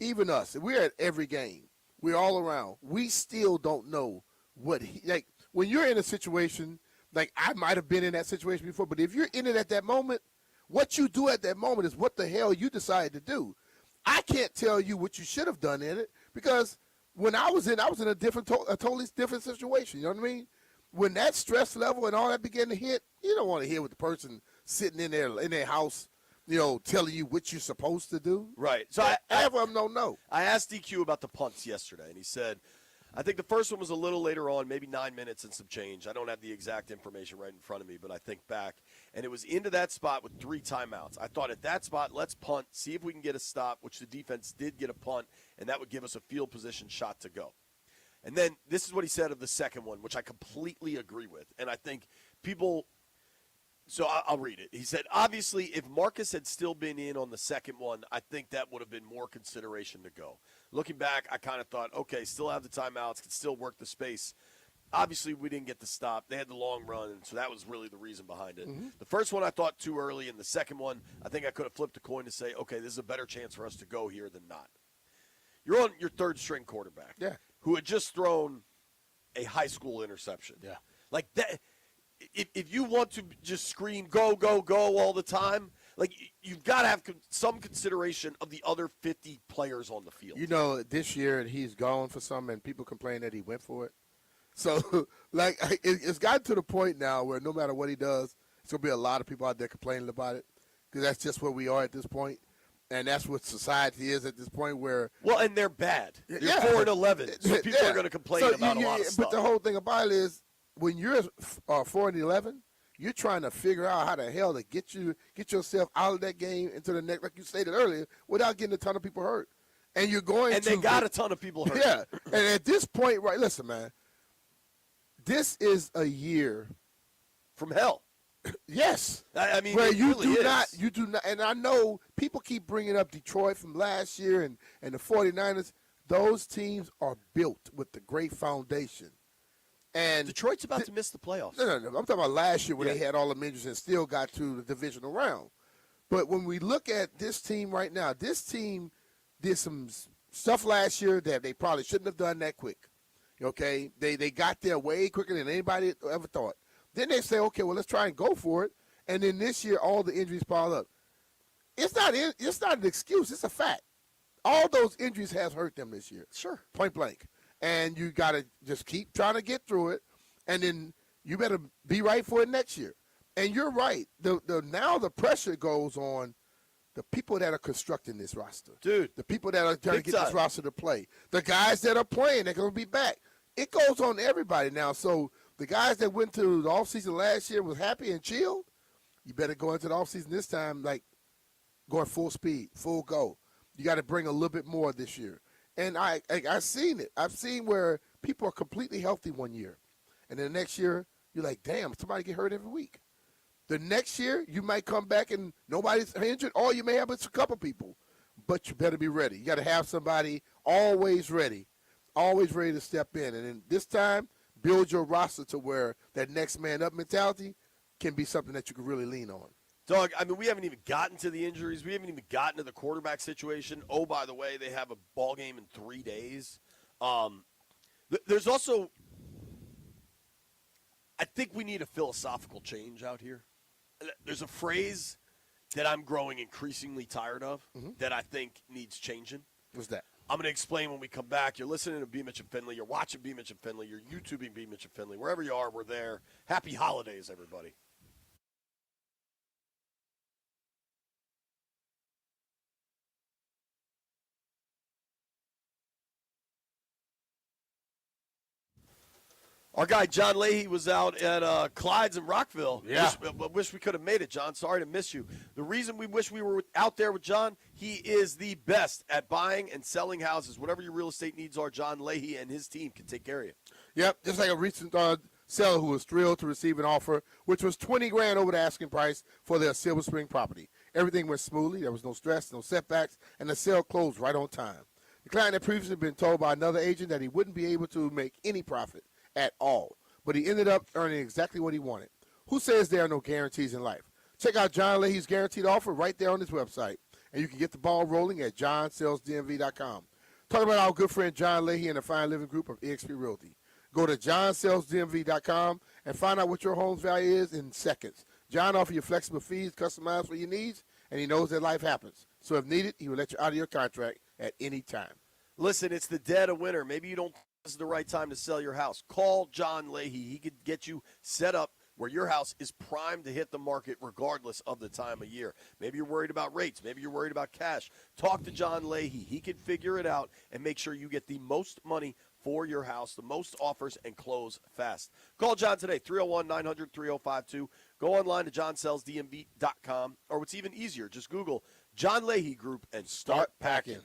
Even us, we're at every game. We're all around. We still don't know what like when you're in a situation, like I might have been in that situation before, but if you're in it at that moment, what you do at that moment is what the hell you decide to do. I can't tell you what you should have done in it because when I was in a totally different situation. You know what I mean? When that stress level and all that began to hit, you don't want to hear what the person sitting in their house, telling you what you're supposed to do. Right. So half of them don't know. I asked DQ about the punts yesterday, and he said, I think the first one was a little later on, maybe 9 minutes and some change. I don't have the exact information right in front of me, but I think back. And it was into that spot with 3 timeouts. I thought at that spot, let's punt, see if we can get a stop, which the defense did get a punt, and that would give us a field position shot to go. And then this is what he said of the second one, which I completely agree with. And I think people – so I'll read it. He said, obviously, if Marcus had still been in on the second one, I think that would have been more consideration to go. Looking back, I kind of thought, okay, still have the timeouts, can still work the space. Obviously, we didn't get the stop. They had the long run, and so that was really the reason behind it. The first one I thought too early, and the second one, I think I could have flipped a coin to say, okay, this is a better chance for us to go here than not. You're on your third-string quarterback who had just thrown a high school interception. Yeah. Like that. If you want to just scream go, go, go all the time, like you've got to have some consideration of the other 50 players on the field. This year he's gone for some, and people complain that he went for it. So, like, it's gotten to the point now where no matter what he does, there's going to be a lot of people out there complaining about it because that's just where we are at this point. And that's what society is at this point where – Well, and they're bad. You're 4-11, so people are going to complain about a lot of stuff. But the whole thing about it is when you're 4-11, you're trying to figure out how the hell to get yourself out of that game into the next, like you stated earlier, without getting a ton of people hurt. And you're going and they got a ton of people hurt. Yeah. And at this point, right, listen, man, this is a year from hell. Yes. I mean, where it really is. You do not, and I know people keep bringing up Detroit from last year and the 49ers. Those teams are built with the great foundation. And Detroit's about to miss the playoffs. No. I'm talking about last year when they had all the injuries and still got to the divisional round. But when we look at this team right now, this team did some stuff last year that they probably shouldn't have done that quick. Okay? They got there way quicker than anybody ever thought. Then they say, okay, well, let's try and go for it. And then this year, all the injuries pile up. It's not an excuse. It's a fact. All those injuries has hurt them this year. Sure. Point blank. And you got to just keep trying to get through it. And then you better be right for it next year. And you're right. Now the pressure goes on the people that are constructing this roster. Dude. The people that are trying to get this roster to play. The guys that are playing, they're going to be back. It goes on everybody now. So the guys that went to the offseason last year was happy and chilled. You better go into the offseason this time like going full speed, full go. You got to bring a little bit more this year. And I've seen it. I've seen where people are completely healthy one year. And then the next year, you're like, damn, somebody get hurt every week. The next year, you might come back and nobody's injured. All you may have is a couple people. But you better be ready. You got to have somebody always ready to step in. And then this time, build your roster to where that next man up mentality can be something that you can really lean on. Doug, I mean, we haven't even gotten to the injuries. We haven't even gotten to the quarterback situation. Oh, by the way, they have a ball game in 3 days. There's also, I think we need a philosophical change out here. There's a phrase that I'm growing increasingly tired of that I think needs changing. What's that? I'm going to explain when we come back. You're listening to B. Mitch and Finley. You're watching B. Mitch and Finley. You're YouTubing B. Mitch and Finley. Wherever you are, we're there. Happy holidays, everybody. Our guy John Leahy was out at Clyde's in Rockville. Yeah. Wish we could have made it, John. Sorry to miss you. The reason we wish we were out there with John, he is the best at buying and selling houses. Whatever your real estate needs are, John Leahy and his team can take care of you. Yep, just like a recent seller who was thrilled to receive an offer, which was $20,000 over the asking price for their Silver Spring property. Everything went smoothly. There was no stress, no setbacks, and the sale closed right on time. The client had previously been told by another agent that he wouldn't be able to make any profit at all, but he ended up earning exactly what he wanted. Who says there are no guarantees in life? Check out John Leahy's guaranteed offer right there on his website, and you can get the ball rolling at johnsellsdmv.com. Talk about our good friend John Leahy and the Fine Living Group of eXp Realty. Go to johnsellsdmv.com and find out what your home's value is in seconds. John offers you flexible fees customized for your needs, and he knows that life happens. So if needed, he will let you out of your contract at any time. Listen, it's the dead of winter. Maybe you don't think this is the right time to sell your house. Call John Leahy. He could get you set up where your house is primed to hit the market regardless of the time of year. Maybe you're worried about rates. Maybe you're worried about cash. Talk to John Leahy. He can figure it out and make sure you get the most money for your house, the most offers, and close fast. Call John today, 301-900-3052. Go online to johnsellsdmv.com, or what's even easier, just Google John Leahy Group and start packing.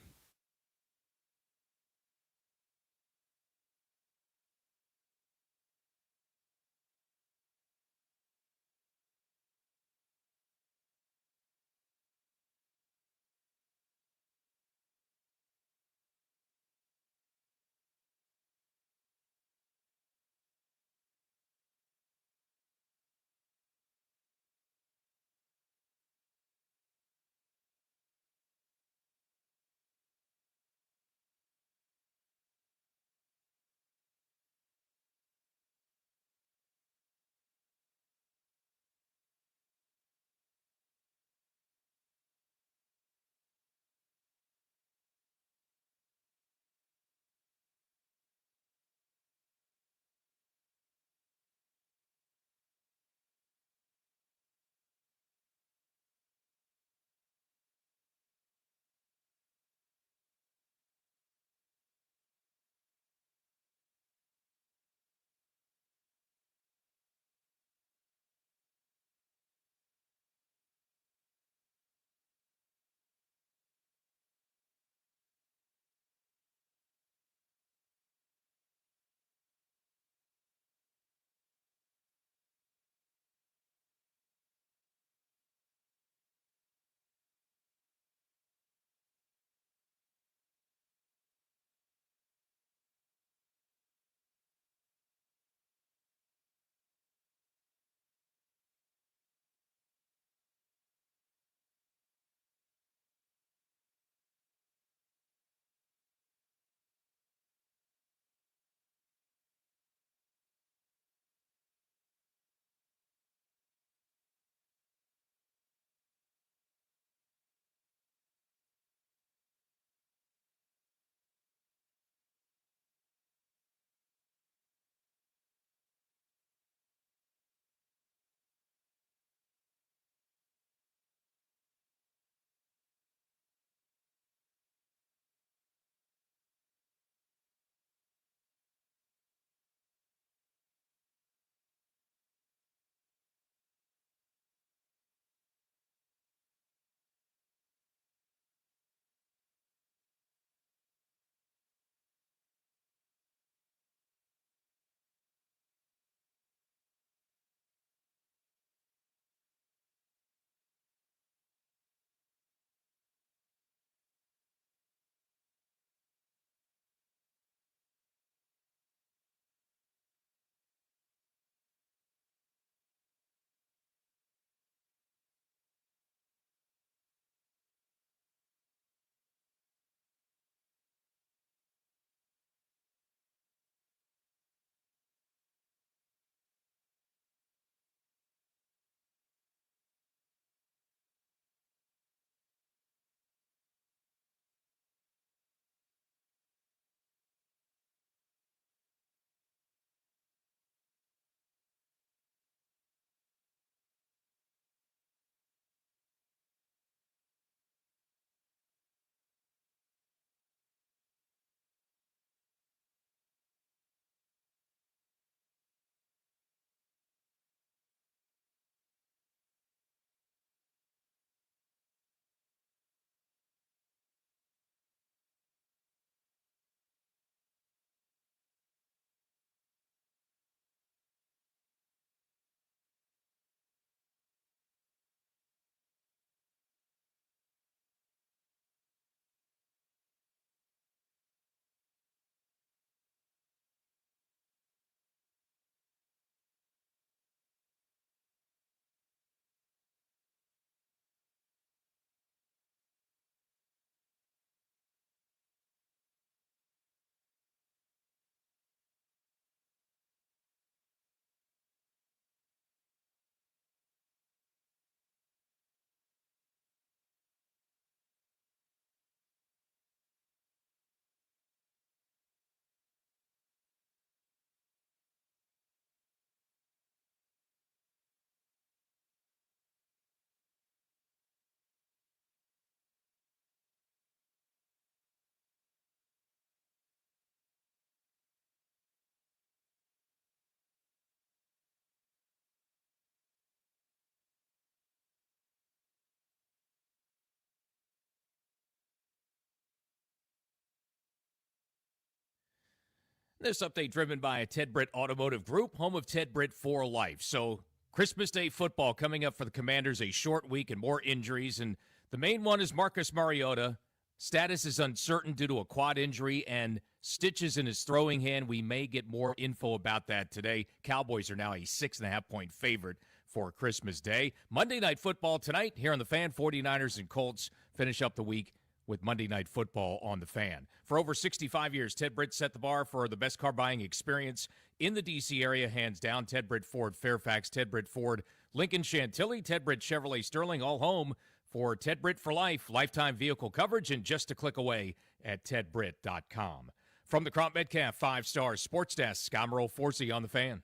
This update driven by Ted Britt Automotive Group, home of Ted Britt for life. So Christmas Day football coming up for the Commanders, a short week and more injuries. And the main one is Marcus Mariota. Status is uncertain due to a quad injury and stitches in his throwing hand. We may get more info about that today. Cowboys are now a 6.5-point favorite for Christmas Day. Monday Night Football tonight here on the Fan. 49ers and Colts finish up the week with Monday Night Football on the Fan. For over 65 years, Ted Britt set the bar for the best car buying experience in the D.C. area, hands down. Ted Britt Ford Fairfax, Ted Britt Ford Lincoln Chantilly, Ted Britt Chevrolet Sterling, all home for Ted Britt for life. Lifetime vehicle coverage and just a click away at tedbritt.com. From the Crop Metcalf 5-Star Sports Desk, I'm Earl Forsey on the Fan.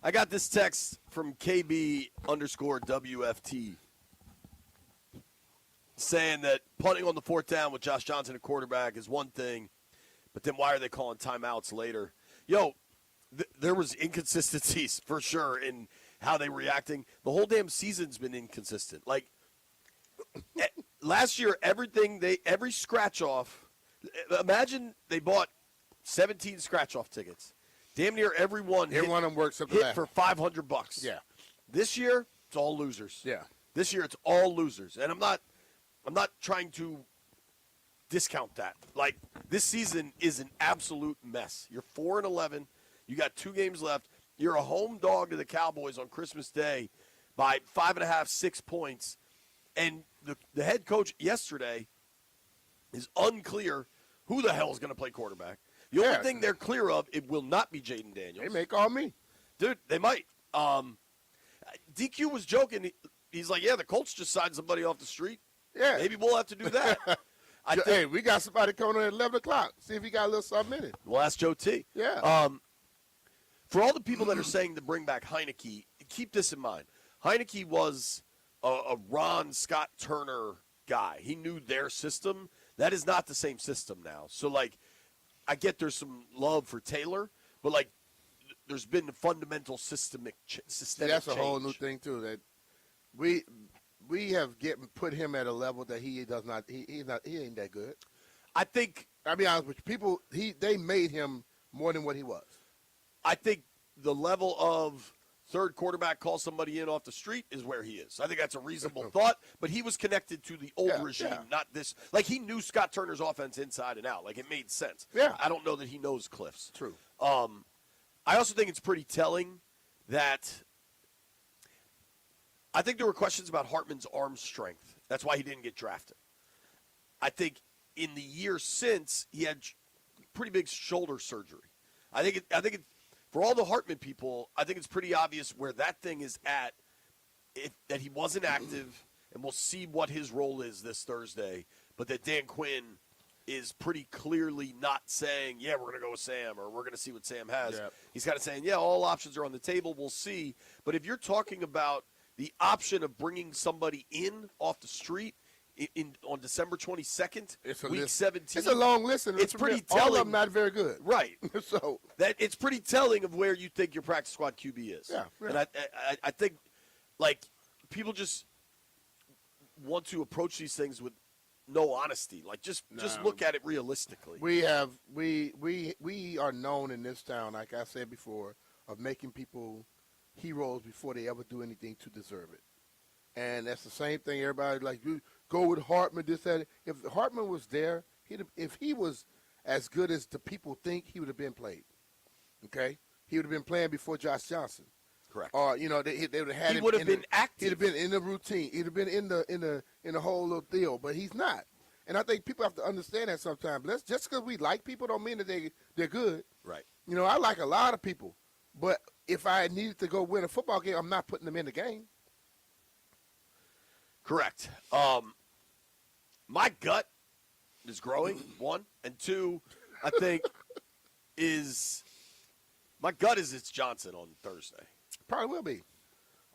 I got this text from KB_WFT saying that punting on the fourth down with Josh Johnson at quarterback is one thing, but then why are they calling timeouts later? There was inconsistencies for sure in how they were reacting. The whole damn season's been inconsistent. Like last year, every scratch off. Imagine they bought 17 scratch off tickets. Damn near every one of them works up to hit that for $500. Yeah. This year, it's all losers. Yeah. This year, it's all losers, and I'm not trying to discount that. Like this season is an absolute mess. You're 4-11. You got 2 games left. You're a home dog to the Cowboys on Christmas Day by 5.5, 6 points, and the head coach yesterday is unclear who the hell is going to play quarterback. The only thing they're clear of, it will not be Jaden Daniels. They may call me. Dude, they might. DQ was joking. He's like, yeah, the Colts just signed somebody off the street. Yeah. Maybe we'll have to do that. Hey, we got somebody coming on at 11 o'clock. See if he got a little something in it. We'll ask Joe T. Yeah. For all the people that are saying to bring back Heineke, keep this in mind. Heineke was a Ron Scott Turner guy. He knew their system. That is not the same system now. So, like, I get there's some love for Taylor, but, like, there's been a fundamental systemic That's a change. whole new thing, too, that we have put him at a level that he does not he ain't that good. I think I'll be honest with you, they made him more than what he was. I think the level of third quarterback call somebody in off the street is where he is. I think that's a reasonable thought, but he was connected to the old regime, not this. Like, he knew Scott Turner's offense inside and out. Like, it made sense. Yeah. I don't know that he knows Cliff's. True. I also think it's pretty telling that I think there were questions about Hartman's arm strength. That's why he didn't get drafted. I think in the year since, he had pretty big shoulder surgery. I think for all the Hartman people, I think it's pretty obvious where that thing is at, that he wasn't active, and we'll see what his role is this Thursday, but that Dan Quinn is pretty clearly not saying, yeah, we're going to go with Sam, or we're going to see what Sam has. Yep. He's kind of saying, yeah, all options are on the table. We'll see. But if you're talking about the option of bringing somebody in off the street on December 22nd, week 17. It's a long list, and it's pretty telling. All of them not very good. Right. So that it's pretty telling of where you think your practice squad QB is. Yeah. And I think, like, people just want to approach these things with no honesty. Like, just look at it realistically. we are known in this town, like I said before, of making people heroes before they ever do anything to deserve it. And that's the same thing. Everybody like, you go with Hartman, this, that. If Hartman was there, if he was as good as the people think, he would have been played. Okay? He would have been playing before Josh Johnson. Correct. Or, they would have had He him would have in been active. He'd have been in the routine. He'd have been in the whole little deal. But he's not. And I think people have to understand that sometimes. Just because we like people don't mean that they're good. Right. I like a lot of people. But if I needed to go win a football game, I'm not putting them in the game. Correct. My gut is growing, one. And two, I think my gut is it's Johnson on Thursday. Probably will be.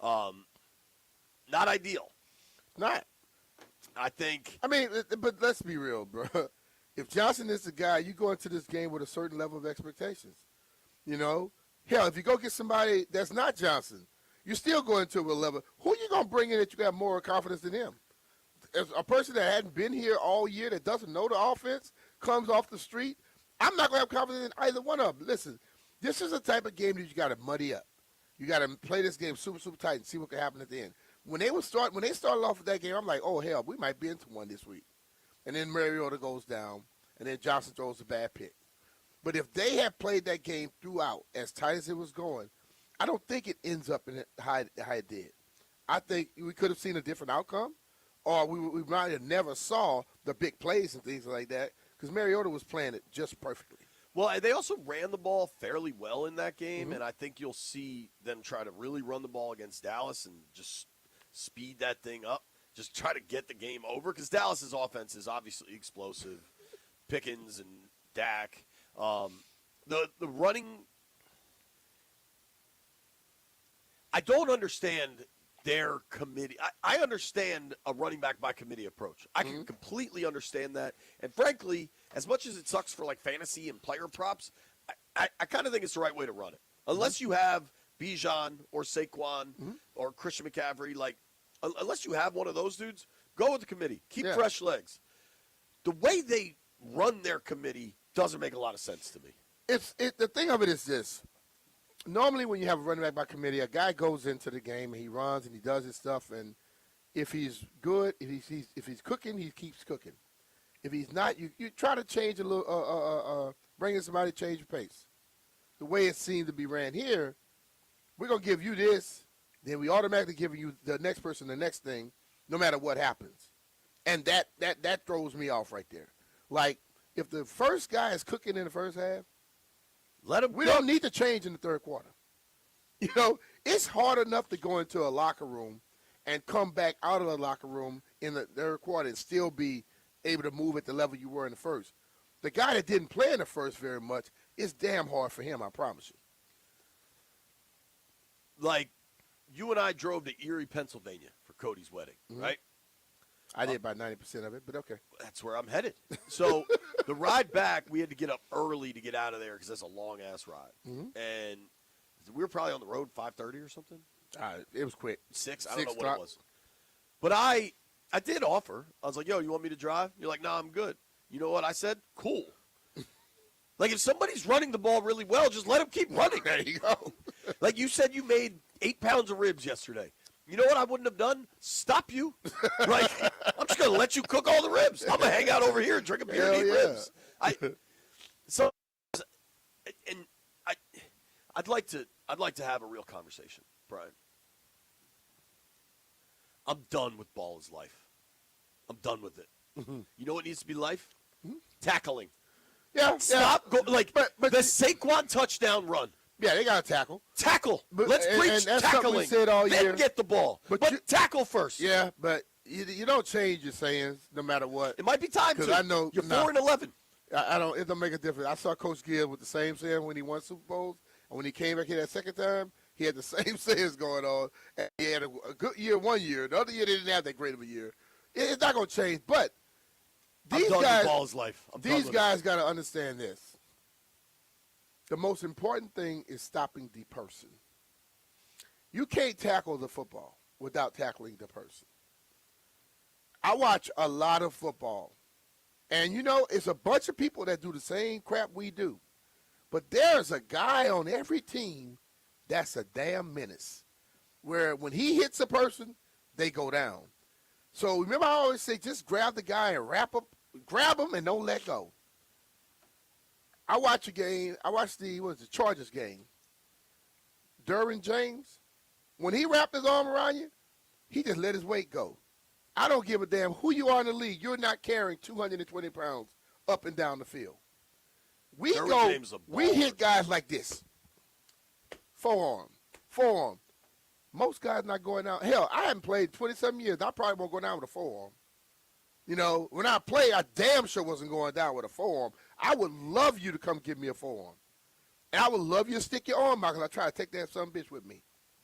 Not ideal. Not. I think. I mean, but let's be real, bro. If Johnson is the guy, you go into this game with a certain level of expectations. You know? Hell, if you go get somebody that's not Johnson, you still go into a level. Who you going to bring in that you got more confidence than him? As a person that hadn't been here all year, that doesn't know the offense, comes off the street, I'm not going to have confidence in either one of them. Listen, this is a type of game that you got to muddy up. You got to play this game super, super tight and see what can happen at the end. When they started off with that game, I'm like, oh, hell, we might be into one this week. And then Mariota goes down, and then Johnson throws a bad pick. But if they had played that game throughout as tight as it was going, I don't think it ends up in how it did. I think we could have seen a different outcome, or we might have never saw the big plays and things like that because Mariota was playing it just perfectly. Well, and they also ran the ball fairly well in that game, and I think you'll see them try to really run the ball against Dallas and just speed that thing up, just try to get the game over because Dallas's offense is obviously explosive. Pickens and Dak. The running, I don't understand their committee. I understand a running back by committee approach. I can completely understand that. And frankly, as much as it sucks for like fantasy and player props, I kind of think it's the right way to run it. Unless you have Bijan or Saquon or Christian McCaffrey, like unless you have one of those dudes, go with the committee. Keep fresh legs. The way they run their committee doesn't make a lot of sense to me. The thing of it is this. Normally when you have a running back by committee, a guy goes into the game and he runs and he does his stuff, and if he's good, if he's cooking, he keeps cooking. If he's not, you try to change a little, bring in somebody to change your pace. The way it seemed to be ran here, we're going to give you this, then we automatically give you the next person the next thing, no matter what happens. And that throws me off right there. Like, if the first guy is cooking in the first half, we don't need to change in the third quarter. You know, it's hard enough to go into a locker room and come back out of the locker room in the third quarter and still be able to move at the level you were in the first. The guy that didn't play in the first very much, it's damn hard for him, I promise you. Like, you and I drove to Erie, Pennsylvania for Cody's wedding, right? I did about 90% of it, but okay. That's where I'm headed. So the ride back, we had to get up early to get out of there because that's a long-ass ride. And we were probably on the road 5:30 or something. It was quick. 6? I don't know what it was. But I did offer. I was like, yo, you want me to drive? You're like, no, I'm good. You know what I said? Cool. Like, if somebody's running the ball really well, just let them keep running. There you go. Like you said, you made 8 pounds of ribs yesterday. You know what I wouldn't have done? Stop you. Like, I'm just going to let you cook all the ribs. I'm going to hang out over here and drink a beer and eat ribs. I'd like to have a real conversation, Brian. I'm done with ball is life. I'm done with it. You know what needs to be life? Tackling. Yeah. Stop. Go, like, but the Saquon touchdown run. Yeah, they got to tackle. Tackle. But, Let's preach that's tackling. We said all year. Then get the ball. But tackle first. Yeah, but you don't change your sayings no matter what. It might be time to. I know you're 4-11. I don't. It don't make a difference. I saw Coach Gill with the same saying when he won Super Bowls, and when he came back here that second time, he had the same sayings going on. And he had a good year one year. The other year they didn't have that great of a year. It's not going to change. But these guys, ball is life. These guys got to understand this. The most important thing is stopping the person. You can't tackle the football without tackling the person. I watch a lot of football. And, you know, it's a bunch of people that do the same crap we do. But there's a guy on every team that's a damn menace. Where when he hits a person, they go down. So remember I always say just grab the guy and grab him and don't let go. I watch a game. I watched the Chargers game. Derwin James, when he wrapped his arm around you, he just let his weight go. I don't give a damn who you are in the league. You're not carrying 220 pounds up and down the field. We hit guys like this. Forearm. Most guys not going out. Hell, I haven't played 27 years. I probably won't go down with a forearm. You know, when I played, I damn sure wasn't going down with a forearm. I would love you to come give me a forearm. And I would love you to stick your arm out because I try to take that son bitch with me.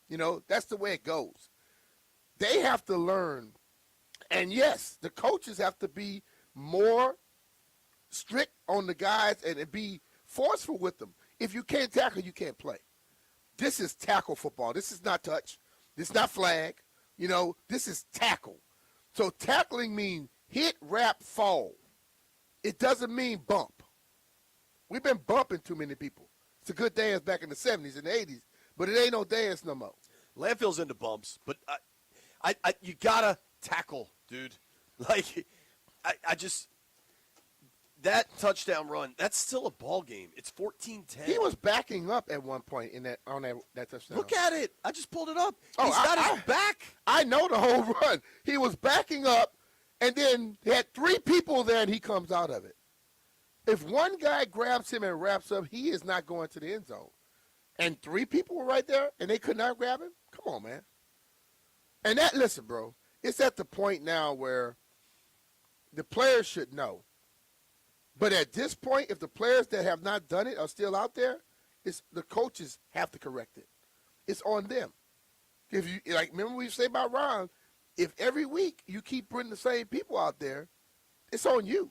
You know, that's the way it goes. They have to learn And yes, the coaches have to be more strict on the guys and be forceful with them. If you can't tackle, you can't play. This is tackle football. This is not touch. This is not flag. This is tackle. So tackling means hit, wrap, fall. It doesn't mean bump. We've been bumping too many people. It's a good dance back in the 70s and the 80s, but it ain't no dance no more. Landfill's into bumps, but you gotta tackle, dude. Like, I just that touchdown run. That's still a ball game. It's 14-10. He was backing up at one point on that touchdown. Look at it. I just pulled it up. Oh, He's got his back. I know the whole run. He was backing up, and then he had 3 people there, and he comes out of it. If one guy grabs him and wraps up, he is not going to the end zone. And 3 people were right there, and they could not grab him? Come on, man. And listen, bro, it's at the point now where the players should know. But at this point, if the players that have not done it are still out there, the coaches have to correct it. It's on them. If you remember we say about Ron, if every week you keep putting the same people out there, it's on you.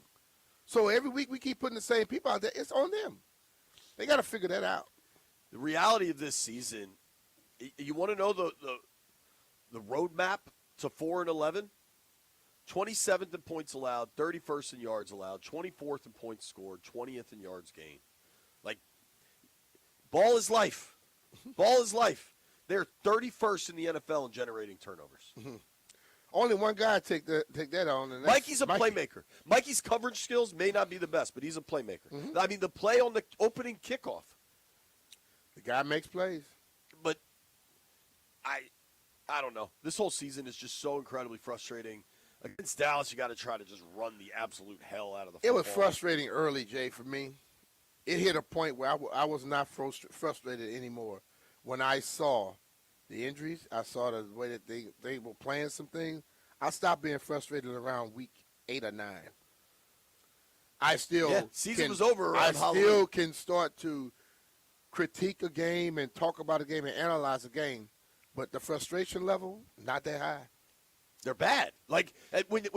So every week we keep putting the same people out there, it's on them. They got to figure that out. The reality of this season, you want to know the roadmap to 4-11? 27th in points allowed, 31st in yards allowed, 24th in points scored, 20th in yards gained. Like, ball is life. Ball is life. They're 31st in the NFL in generating turnovers. Mm-hmm. Only one guy take that on. And Mikey's a playmaker. Mikey's coverage skills may not be the best, but he's a playmaker. Mm-hmm. I mean, the play on the opening kickoff. The guy makes plays. But I don't know. This whole season is just so incredibly frustrating. Against Dallas, you got to try to just run the absolute hell out of the football. It was frustrating early, Jay, for me. It hit a point where I was not frustrated anymore. When I saw the injuries, I saw the way that they were playing some things, I stopped being frustrated around week 8 or 9. I still season was over around Halloween. Still can start to critique a game and talk about a game and analyze a game, but the frustration level, not that high. They're bad. Like when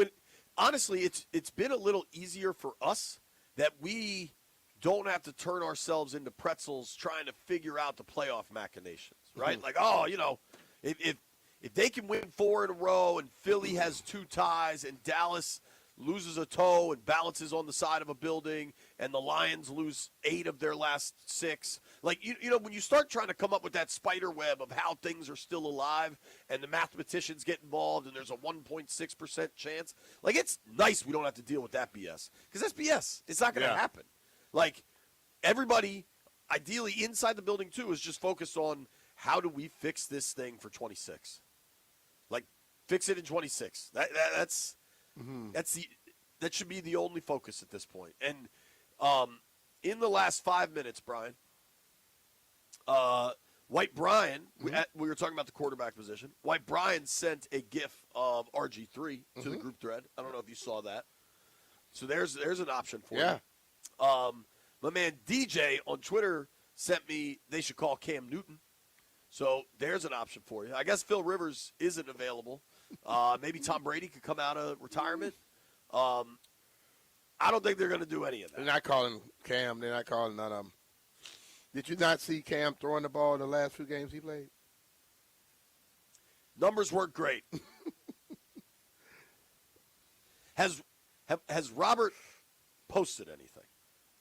honestly, it's been a little easier for us that we don't have to turn ourselves into pretzels trying to figure out the playoff machinations, right? Mm-hmm. Like, if they can win 4 in a row and Philly has 2 ties and Dallas loses a toe and balances on the side of a building and the Lions lose 8 of their last 6. Like, when you start trying to come up with that spider web of how things are still alive and the mathematicians get involved and there's a 1.6% chance, like, it's nice we don't have to deal with that BS. Because that's BS. It's not going to happen. Like, everybody, ideally inside the building, too, is just focused on how do we fix this thing for 26. Like, fix it in 26. That's that should be the only focus at this point. And in the last 5 minutes, Brian, White Brian, we were talking about the quarterback position. White Brian sent a GIF of RG3 to the group thread. I don't know if you saw that. So there's an option for you. My man DJ on Twitter sent me they should call Cam Newton. So there's an option for you. I guess Phil Rivers isn't available. Maybe Tom Brady could come out of retirement. I don't think they're going to do any of that. They're not calling Cam. They're not calling none of them. Did you not see Cam throwing the ball in the last few games he played? Numbers weren't great. Has Robert posted anything?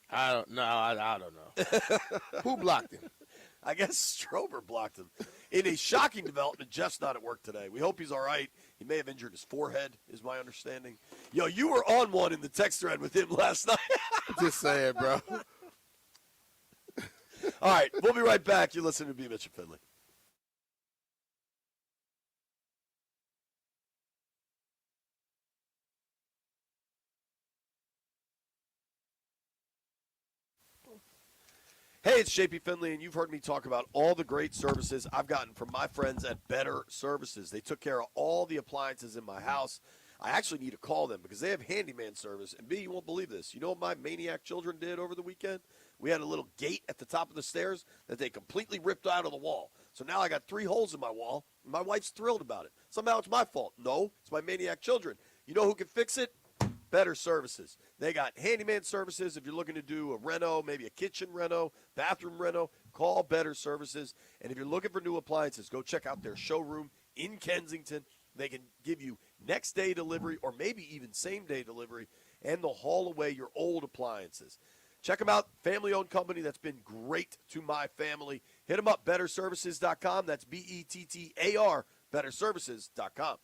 I don't know. I don't know. Who blocked him? I guess Strober blocked him. In a shocking development, Jeff's not at work today. We hope he's all right. He may have injured his forehead, is my understanding. Yo, you were on one in the text thread with him last night. Just saying, bro. All right, we'll be right back. You listen to B. Mitch and Finley. Hey, it's JP Finley, and you've heard me talk about all the great services I've gotten from my friends at Better Services. They took care of all the appliances in my house. I actually need to call them because they have handyman service. And B, you won't believe this. You know what my maniac children did over the weekend? We had a little gate at the top of the stairs that they completely ripped out of the wall. So now I got 3 holes in my wall. And my wife's thrilled about it. Somehow it's my fault. No, it's my maniac children. You know who can fix it? Better Services. They got handyman services. If you're looking to do a reno, maybe a kitchen reno, bathroom reno, call Better Services. And if you're looking for new appliances, go check out their showroom in Kensington. They can give you next day delivery or maybe even same day delivery, and they'll haul away your old appliances. Check them out. Family-owned company that's been great to my family. Hit them up, betterservices.com. That's BETTAR, betterservices.com.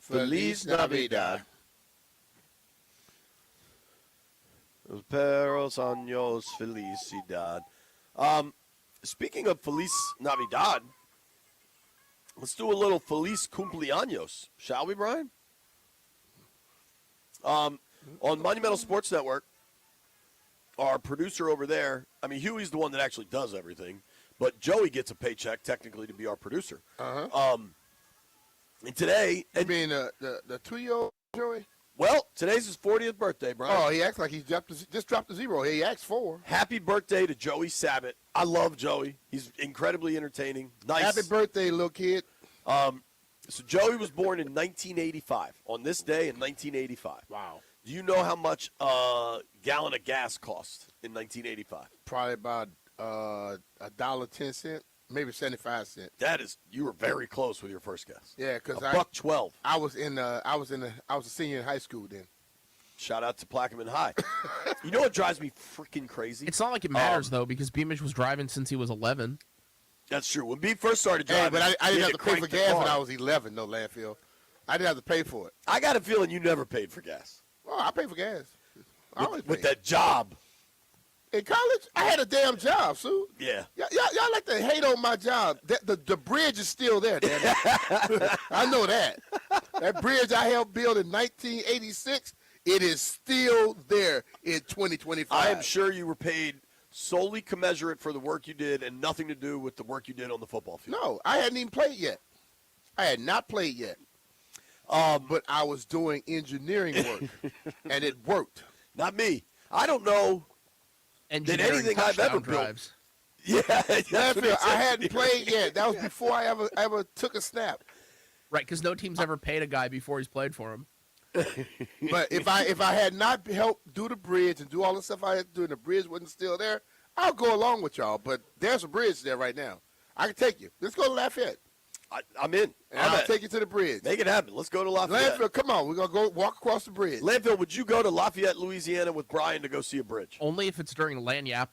Feliz Navidad. Los perros años felicidad. Speaking of Feliz Navidad, let's do a little Feliz Cumpleaños, shall we, Brian? On Monumental Sports Network, our producer over there, I mean, Huey's the one that actually does everything, but Joey gets a paycheck, technically, to be our producer. And today... You mean the 2-year-old Joey? Well, today's his 40th birthday, Brian. Oh, he acts like he just dropped a zero. He acts 4. Happy birthday to Joey Sabat. I love Joey. He's incredibly entertaining. Nice. Happy birthday, little kid. So Joey was born in 1985, on this day in 1985. Wow. Do you know how much a gallon of gas cost in 1985? Probably about $1.10, maybe 75 cents. That is, you were very close with your first guess. Yeah, because $1.12. I was a senior in high school then. Shout out to Plaquemine High. You know what drives me freaking crazy? It's not like it matters though, because Beamish was driving since he was 11. That's true. When B first started driving, but I didn't have to pay for crank the gas car. when I was 11. No landfill. I didn't have to pay for it. I got a feeling you never paid for gas. Oh, I pay for gas. I always With pay. that job. In college, I had a damn job, Sue. Yeah. Y'all like to hate on my job. The bridge is still there, damn it. I know that. That bridge I helped build in 1986, it is still there in 2025. I am sure you were paid solely commensurate for the work you did and nothing to do with the work you did on the football field. No, I hadn't even played yet. I had not played yet. But I was doing engineering work, and it worked. Not me. I don't know that anything I've ever built. Yeah, Landfill, I hadn't played yet. That was before I ever took a snap. Right, because no team's ever paid a guy before he's played for him. But if I had not helped do the bridge and do all the stuff I had to do, and the bridge wasn't still there, I'll go along with y'all. But there's a bridge there right now. I can take you. Let's go to Lafayette. I'm in. And I'll take you to the bridge. Make it happen. Let's go to Lafayette. Landfill, come on. We're going to go walk across the bridge. Landfill, would you go to Lafayette, Louisiana with Brian to go see a bridge? Only if it's during Lanyap.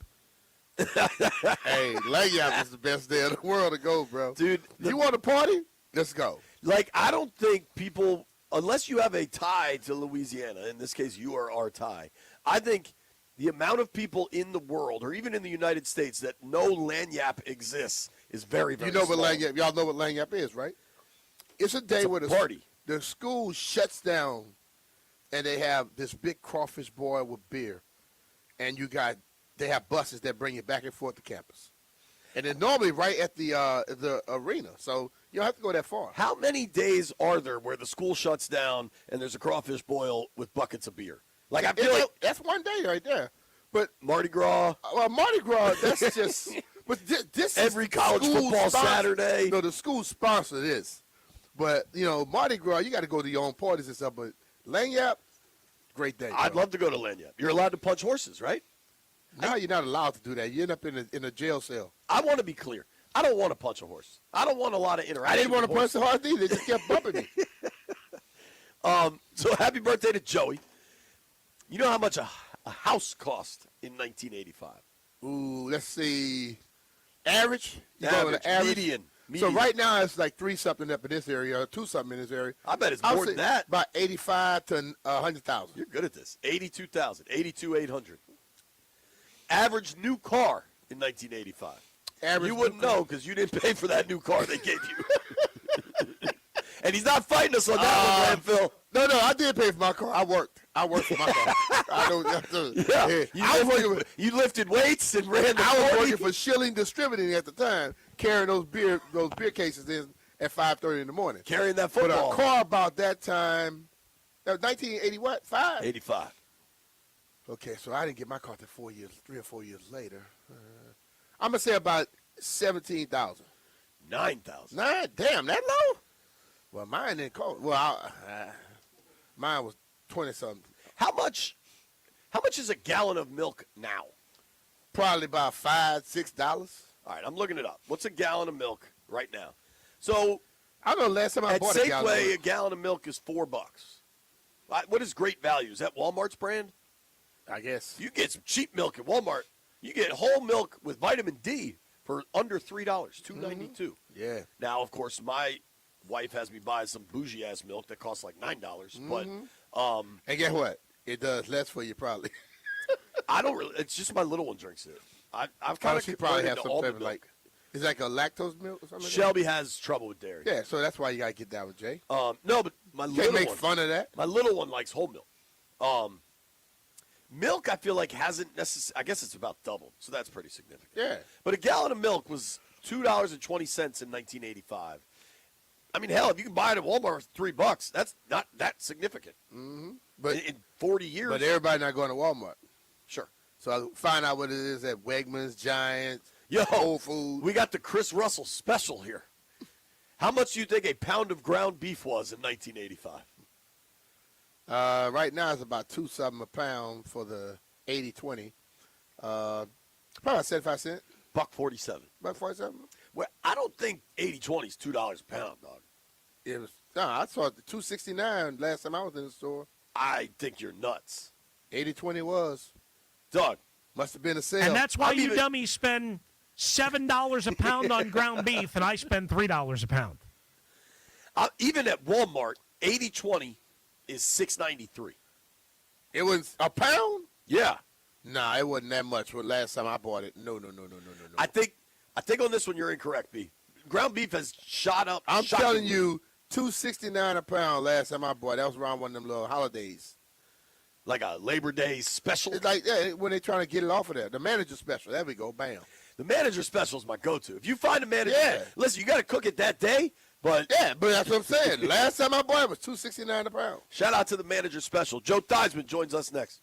Hey, Lanyap is the best day of the world to go, bro. Dude. You want to party? Let's go. Like, I don't think people, unless you have a tie to Louisiana, in this case you are our tie, I think the amount of people in the world, or even in the United States, that know Lanyap exists is very, very You know what small. Lanyap, y'all know what Lanyap is, right? It's a day where the school shuts down and they have this big crawfish boil with beer. And they have buses that bring you back and forth to campus. And they're normally right at the arena, so you don't have to go that far. How many days are there where the school shuts down and there's a crawfish boil with buckets of beer? Like, I feel like that's one day right there. But Mardi Gras. Well, Mardi Gras, that's just. But this every is college school football sponsor. Saturday. No, the school sponsor this. But Mardi Gras, you got to go to your own parties and stuff. But Lanyap, great day. I'd love to go to Lanyap. You're allowed to punch horses, right? No, you're not allowed to do that. You end up in a jail cell. I want to be clear. I don't want to punch a horse. I don't want a lot of interaction. I didn't want to with punch the horse either. They just kept bumping me. So happy birthday to Joey. You know how much a house cost in 1985? Ooh, let's see. Average? You go with Average, the average? median. So right now it's like 3-something up in this area, or 2-something in this area. I bet it's I'll more say than that. About 85 to 100,000. You're good at this. 82,000, 82,800. Average new car in 1985. You wouldn't know because you didn't pay for that new car they gave you. And he's not fighting us on that one, Phil. No, I did pay for my car. I worked for my car. You lifted weights and ran the I was 40. working for Schilling Distributing at the time, carrying those beer cases in at 5:30 in the morning. Carrying that football. But a car about that time, that was 1980 what? 5? 85. Okay, so I didn't get my car till 3 or 4 years later. I'm gonna say about 17,000. 9,000. Damn, that low? Well, mine didn't cost. Well, mine was 20-something. How much is a gallon of milk now? Probably about $5-6. All right, I'm looking it up. What's a gallon of milk right now? So I know last time I at bought a gallon of Safeway, milk. a gallon of milk is $4. What is Great Value? Is that Walmart's brand? I guess. You get some cheap milk at Walmart. You get whole milk with vitamin D for under $3, $2.92. Yeah. Now, of course, my wife has me buy some bougie ass milk that costs like $9. But and guess what? It does less for you probably. I don't really. It's just my little one drinks it. I've kind of she probably has some type of like. Is like a lactose milk or something? Shelby has trouble with dairy. Yeah, so that's why you gotta get that with Jay. No, but my You little can't make one, fun of that. My little one likes whole milk. Milk, I feel like hasn't necessarily. I guess it's about doubled, so that's pretty significant. Yeah. But a gallon of milk was $2.20 in 1985. I mean, hell, if you can buy it at Walmart for $3, that's not that significant. Mm-hmm. But in 40 years, But everybody not going to Walmart. Sure. So I find out what it is at Wegmans, Giants, Yo, Whole Foods. we got the Chris Russell special here. How much do you think a pound of ground beef was in 1985? Right now it's about $2 a pound for the 80-20. Probably 75 cents. $1.47. About 47. Well, I don't think 80-20 is $2 a pound, dog. It was. No, I saw it $2.69 last time I was in the store. I think you're nuts. 80-20 was. Doug. Must have been a sale. And that's why you dummies spend $7 a pound on ground beef, and I spend $3 a pound. Even at Walmart, 80-20 is $6.93. It was a pound? Yeah. Nah, it wasn't that much. But last time I bought it, no. I think on this one you're incorrect, B. Ground beef has shot up. I'm telling you, $2.69 a pound last time I bought it. That was around one of them little holidays. Like a Labor Day special? It's like, yeah, when they're trying to get it off of there. The manager special. There we go. Bam. The manager special is my go-to. If you find a manager, Yeah. listen, you got to cook it that day, but... Yeah, but that's what I'm saying. Last time I bought it was $2.69 a pound. Shout out to the manager special. Joe Theismann joins us next.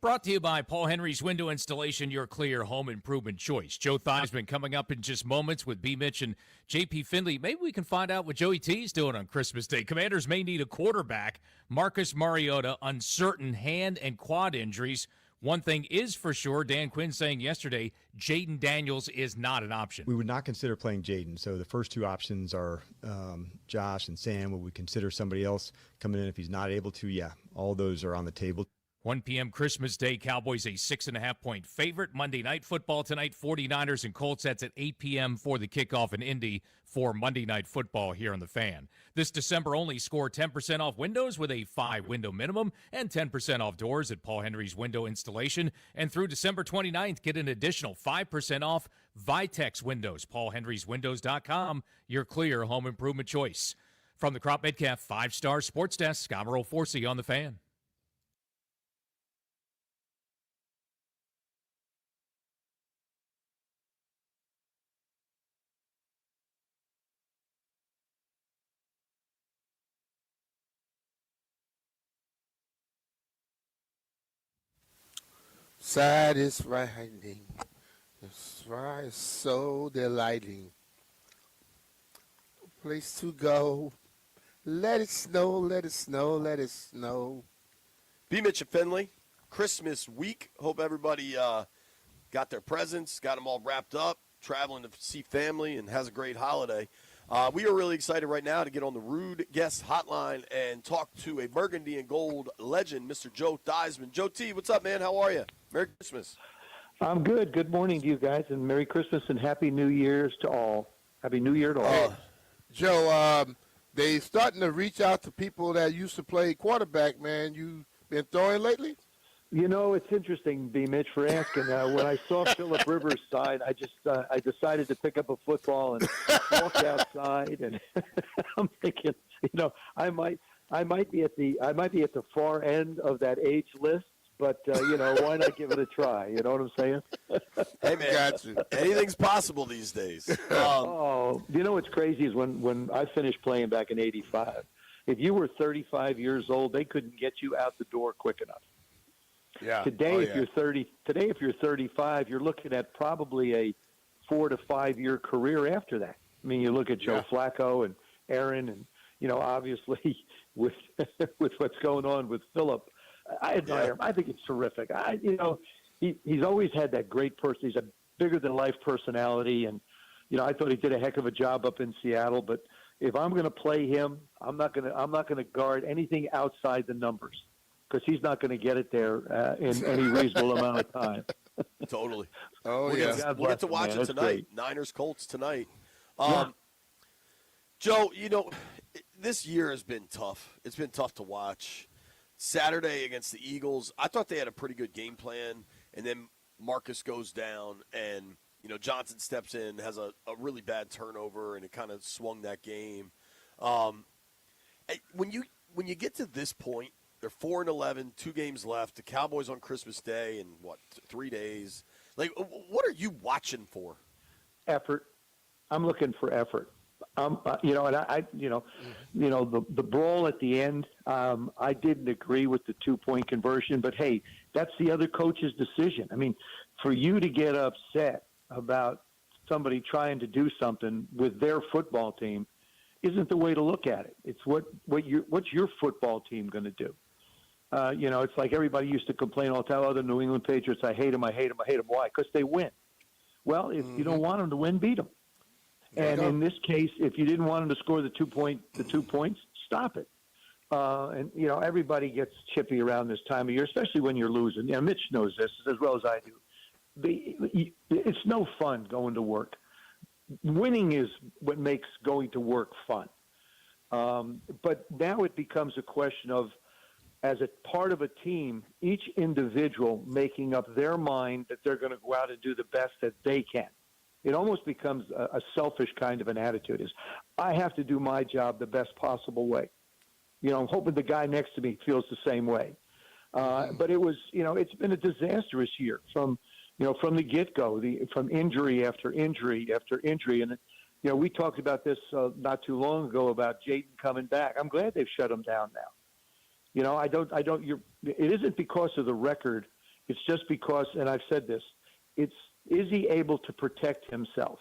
Brought to you by Paul Henry's Window Installation, your clear home improvement choice. Joe Theismann coming up in just moments with B. Mitch and J.P. Finley. Maybe we can find out what Joey T is doing on Christmas Day. Commanders may need a quarterback. Marcus Mariota, uncertain hand and quad injuries. One thing is for sure, Dan Quinn saying yesterday, Jaden Daniels is not an option. We would not consider playing Jaden. So the first two options are Josh and Sam. Would we consider somebody else coming in if he's not able to? Yeah, all those are on the table. 1 p.m. Christmas Day, Cowboys a 6.5-point favorite. Monday Night Football tonight, 49ers and Colts. That's at 8 p.m. for the kickoff in Indy for Monday Night Football here on The Fan. This December only, score 10% off windows with a 5-window minimum and 10% off doors at Paul Henry's Window Installation. And through December 29th, get an additional 5% off Vitex windows. PaulHenry'sWindows.com, your clear home improvement choice. From the Crop Metcalf 5-Star Sports Desk, Scamaro Forsey on The Fan. Satisfying, that's right, so delighting. Place to go. Let it snow, let it snow, let it snow. B. Mitch and Finley, Christmas week. Hope everybody got their presents, got them all wrapped up, traveling to see family, and has a great holiday. We are really excited right now to get on the Rude Guest Hotline and talk to a Burgundy and Gold legend, Mr. Joe Theismann. Joe T, what's up, man? How are you? Merry Christmas. I'm good. Good morning to you guys, and Merry Christmas and Happy New Year's to all. Happy New Year to all. Joe, they starting to reach out to people that used to play quarterback, man. You been throwing lately? You know, it's interesting, B. Mitch, for asking. When I saw Phillip Rivers' sign, I decided to pick up a football and walk outside, and I'm thinking, you know, I might be at the far end of that age list, but you know, why not give it a try? You know what I'm saying? Hey, man, anything's possible these days. You know what's crazy is when I finished playing back in '85, if you were 35 years old, they couldn't get you out the door quick enough. Yeah. Today, if you're 35, you're looking at probably a 4 to 5 year career after that. I mean, you look at Joe Flacco and Aaron, and you know, obviously with what's going on with Phillip, I admire him. I think it's terrific. He's always had that great person. He's a bigger than life personality, and you know, I thought he did a heck of a job up in Seattle. But if I'm going to play him, I'm not going to guard anything outside the numbers, because he's not going to get it there in any reasonable amount of time. Totally. Oh, we'll get to watch it tonight. Niners Colts tonight. Joe, you know, this year has been tough. It's been tough to watch. Saturday against the Eagles, I thought they had a pretty good game plan, and then Marcus goes down, and you know, Johnson steps in, has a really bad turnover, and it kind of swung that game. When you get to this point, they're 4-11, 2 games left. The Cowboys on Christmas Day in 3 days. Like, what are you watching for? Effort. I'm looking for effort. You know, and the brawl at the end. I didn't agree with the 2-point conversion, but hey, that's the other coach's decision. I mean, for you to get upset about somebody trying to do something with their football team isn't the way to look at it. It's what's your football team going to do? You know, it's like everybody used to complain all the time, oh, the New England Patriots, I hate them, I hate them, I hate them. Why? Because they win. Well, if you don't want them to win, beat them. And in this case, if you didn't want them to score the 2 points, stop it. And, you know, everybody gets chippy around this time of year, especially when you're losing. You know, Mitch knows this as well as I do. It's no fun going to work. Winning is what makes going to work fun. But now it becomes a question of, as a part of a team, each individual making up their mind that they're going to go out and do the best that they can. It almost becomes a selfish kind of an attitude. Is I have to do my job the best possible way. You know, I'm hoping the guy next to me feels the same way. But it was, you know, it's been a disastrous year from the get-go, from injury after injury after injury. And, you know, we talked about this not too long ago about Jaden coming back. I'm glad they've shut him down now. You know, it isn't because of the record It's just because, and I've said this, is he able to protect himself?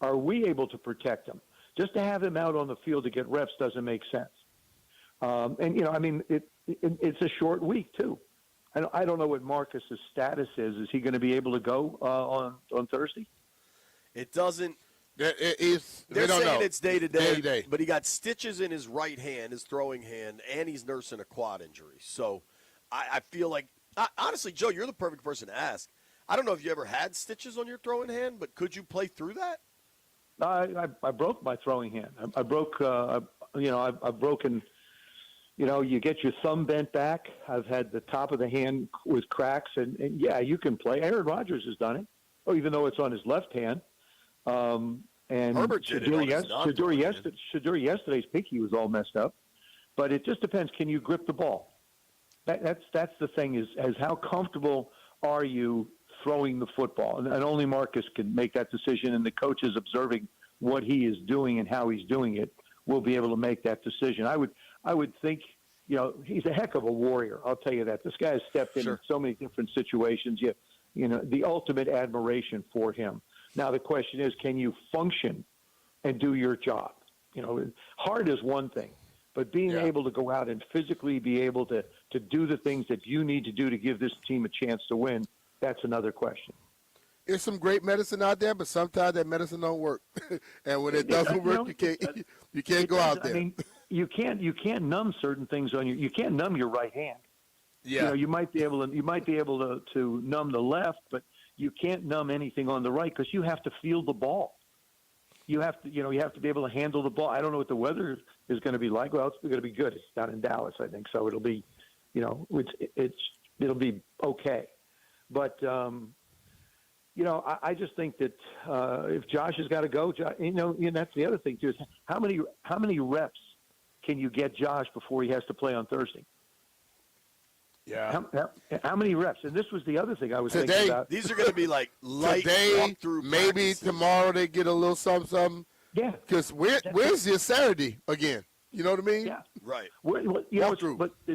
Are we able to protect him? Just to have him out on the field to get reps doesn't make sense. It's a short week too. I don't know what Marcus's status is. Is he going to be able to go on Thursday? It doesn't. They're saying know. it's day to Day to day, day. but he got stitches in his right hand, his throwing hand, and he's nursing a quad injury. So I feel like, honestly, Joe, you're the perfect person to ask. I don't know if you ever had stitches on your throwing hand, but could you play through that? I broke my throwing hand. I've broken. You get your thumb bent back. I've had the top of the hand with cracks, and yeah, you can play. Aaron Rodgers has done it, even though it's on his left hand. And Herbert did it on his Shaduri yesterday's pinky was all messed up. But it just depends. Can you grip the ball? That's the thing is how comfortable are you throwing the football? And only Marcus can make that decision, and the coaches observing what he is doing and how he's doing it will be able to make that decision. I would think, he's a heck of a warrior. I'll tell you that. This guy has stepped in so many different situations. The ultimate admiration for him. Now the question is, can you function and do your job? Hard is one thing, but being able to go out and physically be able to do the things that you need to do to give this team a chance to win, that's another question. There's some great medicine out there, but sometimes that medicine don't work. And when it doesn't work, you can't go out there. I mean, you can't numb certain things you can't numb your right hand. Yeah. You might be able to numb the left, but you can't numb anything on the right because you have to feel the ball. You have to be able to handle the ball. I don't know what the weather is going to be like. Well, it's going to be good. It's down in Dallas, I think, so it'll be, it'll be okay. But I just think that if Josh has got to go, that's the other thing too. Is how many reps can you get Josh before he has to play on Thursday? Yeah. How many reps? And this was the other thing I was Today, thinking about. These are going to be like light walkthrough maybe practices. Tomorrow they get a little something. Yeah. Because where's your Saturday again? You know what I mean? Yeah. Right. But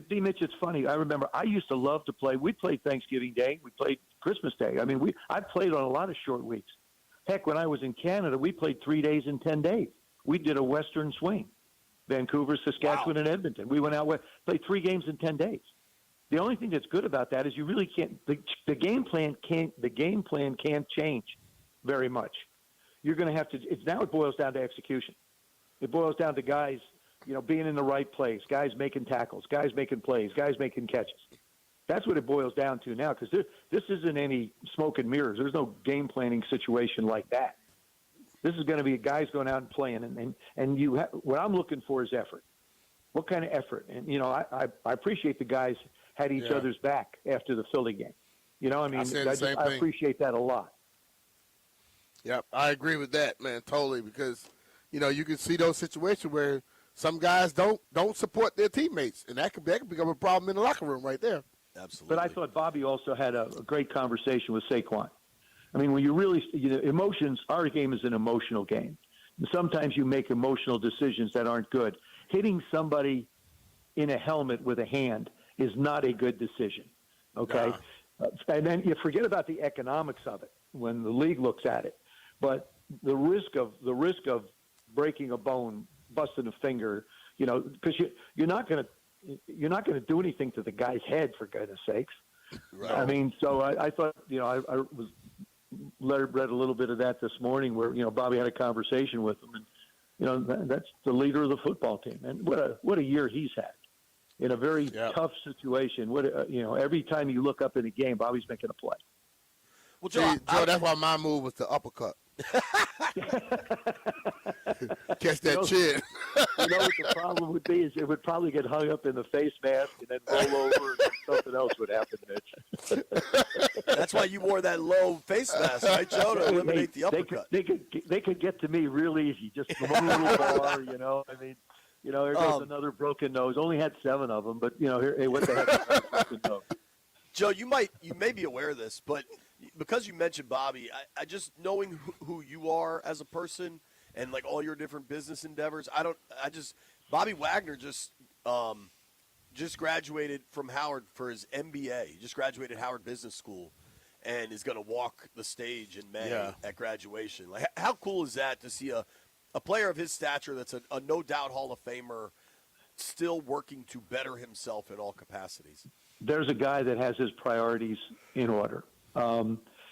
D. Mitch, it's funny. I remember I used to love to play. We played Thanksgiving Day. We played Christmas Day. I mean, I played on a lot of short weeks. Heck, when I was in Canada, we played 3 days and 10 days. We did a Western swing, Vancouver, Saskatchewan, and Edmonton. We went out west, played 3 games in 10 days. The only thing that's good about that is you really can't. The game plan can't change very much. You're going to have to. Now it boils down to execution. It boils down to guys, being in the right place, guys making tackles, guys making plays, guys making catches. That's what it boils down to now, because this isn't any smoke and mirrors. There's no game planning situation like that. This is going to be guys going out and playing, and what I'm looking for is effort. What kind of effort? And I appreciate the guys had each other's back after the Philly game. I appreciate that a lot. Yep, I agree with that, man, totally, because you can see those situations where some guys don't support their teammates, and that could become a problem in the locker room right there. Absolutely. But I thought Bobby also had a great conversation with Saquon. I mean, when you really emotions, our game is an emotional game. And sometimes you make emotional decisions that aren't good. Hitting somebody in a helmet with a hand is not a good decision. Okay, and then you forget about the economics of it when the league looks at it. But the risk of breaking a bone, busting a finger, because you're not going to do anything to the guy's head, for goodness sakes. Right. I mean, so I thought I read a little bit of that this morning where Bobby had a conversation with him, and that's the leader of the football team, and what a year he's had in a very tough situation. Every time you look up in a game, Bobby's making a play. Well, Joe, that's why my move was the uppercut. Catch that chin. What the problem would be is it would probably get hung up in the face mask and then roll over, and something else would happen, Mitch. That's why you wore that low face mask, right, Joe, to eliminate the uppercut. They could get to me real easy, just one little bar, I mean, here goes another broken nose. Only had 7 of them, but hey, what the heck? Broken nose. Joe, you may be aware of this, but because you mentioned Bobby, I just knowing who you are as a person and like all your different business endeavors, Bobby Wagner just just graduated from Howard for his MBA. He just graduated Howard Business School and is going to walk the stage in May at graduation. Like, how cool is that to see a player of his stature that's a no-doubt Hall of Famer still working to better himself in all capacities? There's a guy that has his priorities in order.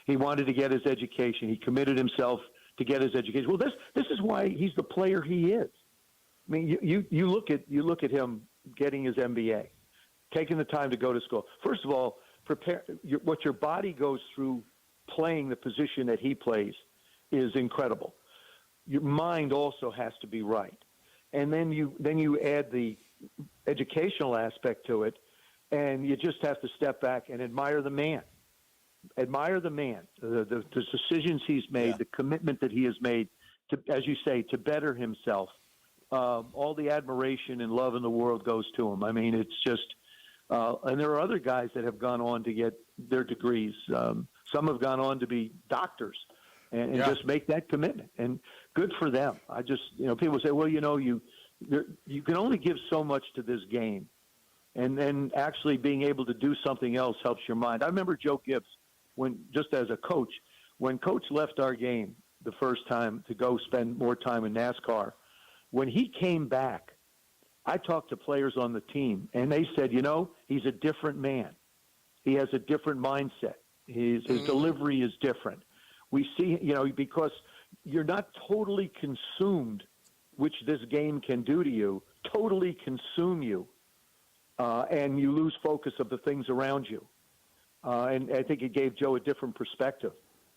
He wanted to get his education. He committed himself to get his education. Well, this is why he's the player he is. I mean, you look at him getting his MBA, taking the time to go to school. First of all, what your body goes through playing the position that he plays is incredible. Your mind also has to be right, and then you add the educational aspect to it, and you just have to step back and admire the man. Admire the man, the decisions he's made, the commitment that he has made to, as you say, to better himself. All the admiration and love in the world goes to him. I mean, it's just, and there are other guys that have gone on to get their degrees. Some have gone on to be doctors and just make that commitment. And good for them. I just, people say, well, you can only give so much to this game. And then actually being able to do something else helps your mind. I remember Joe Gibbs, just as a coach, when Coach left our game the first time to go spend more time in NASCAR, when he came back, I talked to players on the team, and they said, he's a different man. He has a different mindset. His delivery is different. We see, because you're not totally consumed, which this game can do to you, totally consume you, and you lose focus of the things around you. And I think it gave Joe a different perspective,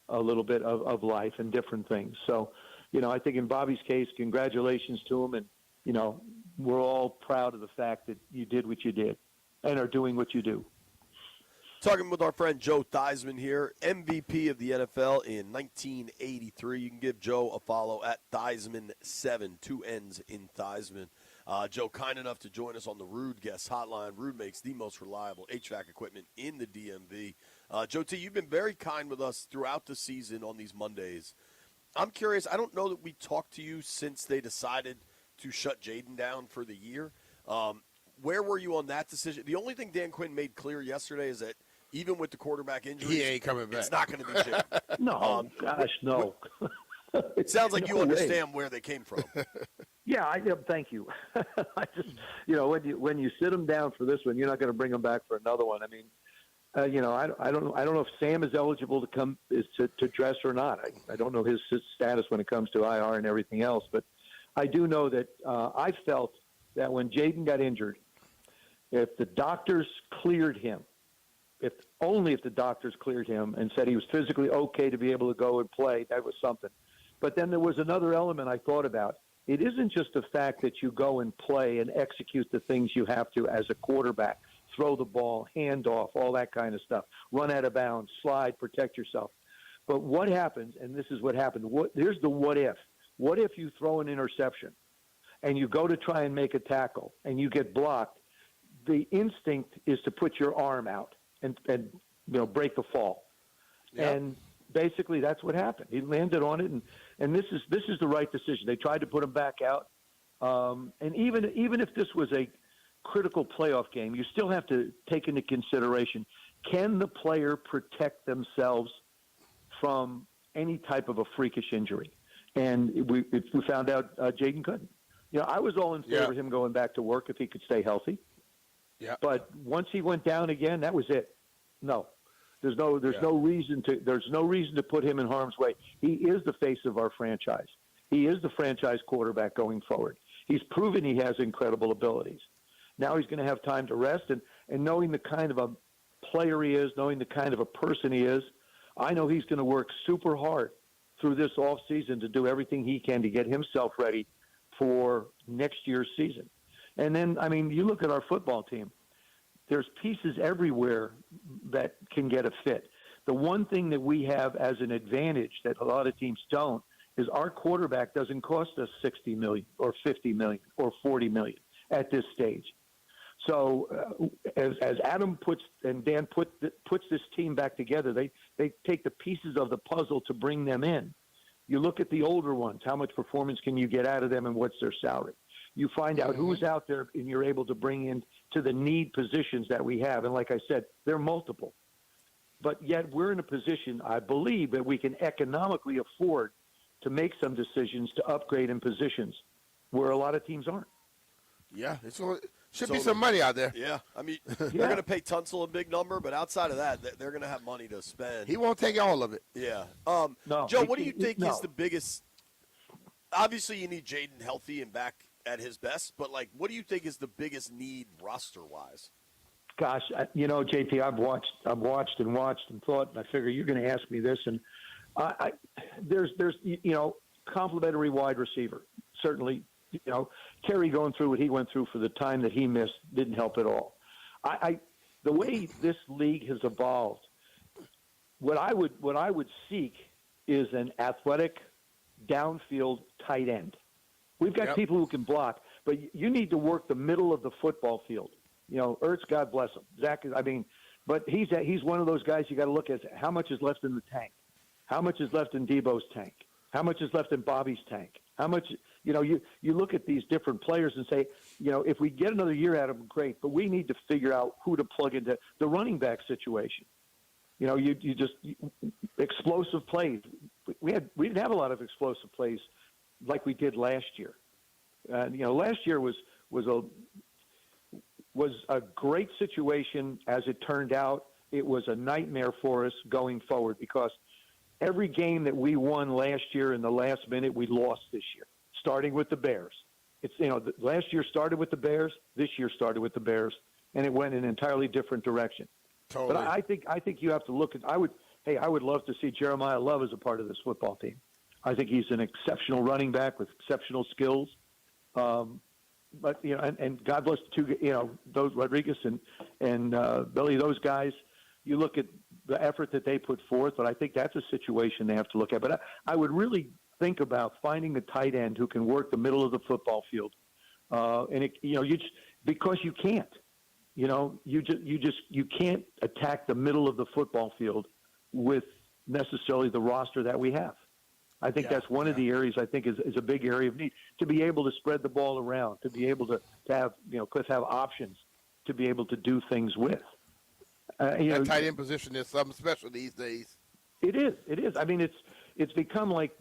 a little bit of life and different things. So, I think in Bobby's case, congratulations to him. And, we're all proud of the fact that you did what you did and are doing what you do. Talking with our friend Joe Theismann here, MVP of the NFL in 1983. You can give Joe a follow at Theismann7, 2 N's in Theismann. Joe, kind enough to join us on the Rude Guest Hotline. Rude makes the most reliable HVAC equipment in the DMV. Joe T, you've been very kind with us throughout the season on these Mondays. I'm curious, I don't know that we talked to you since they decided to shut Jaden down for the year. Where were you on that decision? The only thing Dan Quinn made clear yesterday is that even with the quarterback injury, he ain't coming back. It's not going to be Jaden. No, gosh, no. It sounds like you understand where they came from. Yeah, thank you. I just, when you sit them down for this one, you're not going to bring them back for another one. I mean, I don't know if Sam is eligible to come to dress or not. I don't know his status when it comes to IR and everything else, but I do know that I felt that when Jaden got injured, if the doctors cleared him, only if the doctors cleared him and said he was physically okay to be able to go and play, that was something. But then there was another element I thought about. It isn't just the fact that you go and play and execute the things you have to as a quarterback, throw the ball, hand off, all that kind of stuff, run out of bounds, slide, protect yourself. But what happens, and this is what happened, here's the what if. What if you throw an interception and you go to try and make a tackle and you get blocked? The instinct is to put your arm out and break the fall. Yep. And basically that's what happened. He landed on it, and this is the right decision. They tried to put him back out. And even if this was a critical playoff game, you still have to take into consideration, can the player protect themselves from any type of a freakish injury? And we found out Jaden couldn't. I was all in favor of him going back to work if he could stay healthy. Yeah. But once he went down again, that was it. No. There's no reason to put him in harm's way. He is the face of our franchise. He is the franchise quarterback going forward. He's proven he has incredible abilities. Now he's going to have time to rest, and knowing the kind of a player he is, knowing the kind of a person he is, I know he's going to work super hard through this off season to do everything he can to get himself ready for next year's season. And then, I mean, you look at our football team. There's pieces everywhere that can get a fit. The one thing that we have as an advantage that a lot of teams don't is our quarterback doesn't cost us $60 million or $50 million or $40 million at this stage. So as Adam and Dan puts this team back together, they take the pieces of the puzzle to bring them in. You look at the older ones, how much performance can you get out of them and what's their salary? You find out who's out there and you're able to bring in to the need positions that we have. And like I said, they're multiple. But yet we're in a position, I believe, that we can economically afford to make some decisions to upgrade in positions where a lot of teams aren't. Yeah, should be some money out there. Yeah, I mean, they're going to pay Tunsil a big number, but outside of that, they're going to have money to spend. He won't take all of it. Yeah. No, Joe, what do you think no. is the biggest? Obviously, you need Jaden healthy and back at his best, but like, what do you think is the biggest need roster-wise? Gosh, JT, I've watched and thought, and I figure you're going to ask me this, and there's complimentary wide receiver. Certainly, Terry going through what he went through for the time that he missed didn't help at all. The way this league has evolved, what I would seek is an athletic downfield tight end. We've got people who can block, but you need to work the middle of the football field. Ertz, God bless him. Zach, but he's one of those guys you got to look at how much is left in the tank, how much is left in Debo's tank, how much is left in Bobby's tank, how much. You look at these different players and say, if we get another year out of them, great. But we need to figure out who to plug into the running back situation. You just explosive plays. We didn't have a lot of explosive plays like we did last year. Last year was a great situation as it turned out. It was a nightmare for us going forward because every game that we won last year in the last minute, we lost this year, starting with the Bears. It's last year started with the Bears, this year started with the Bears, and it went in an entirely different direction. Totally. But I think you have to look at. I would love to see Jeremiah Love as a part of this football team. I think he's an exceptional running back with exceptional skills. But and God bless the two, those Rodriguez and Billy, those guys. You look at the effort that they put forth, but I think that's a situation they have to look at. But I would really think about finding a tight end who can work the middle of the football field, because you can't. You can't attack the middle of the football field with necessarily the roster that we have. I think that's one of the areas I think is a big area of need, to be able to spread the ball around, to be able to have Cliff have options to be able to do things with. That tight end position is something special these days. It is. I mean, it's become like,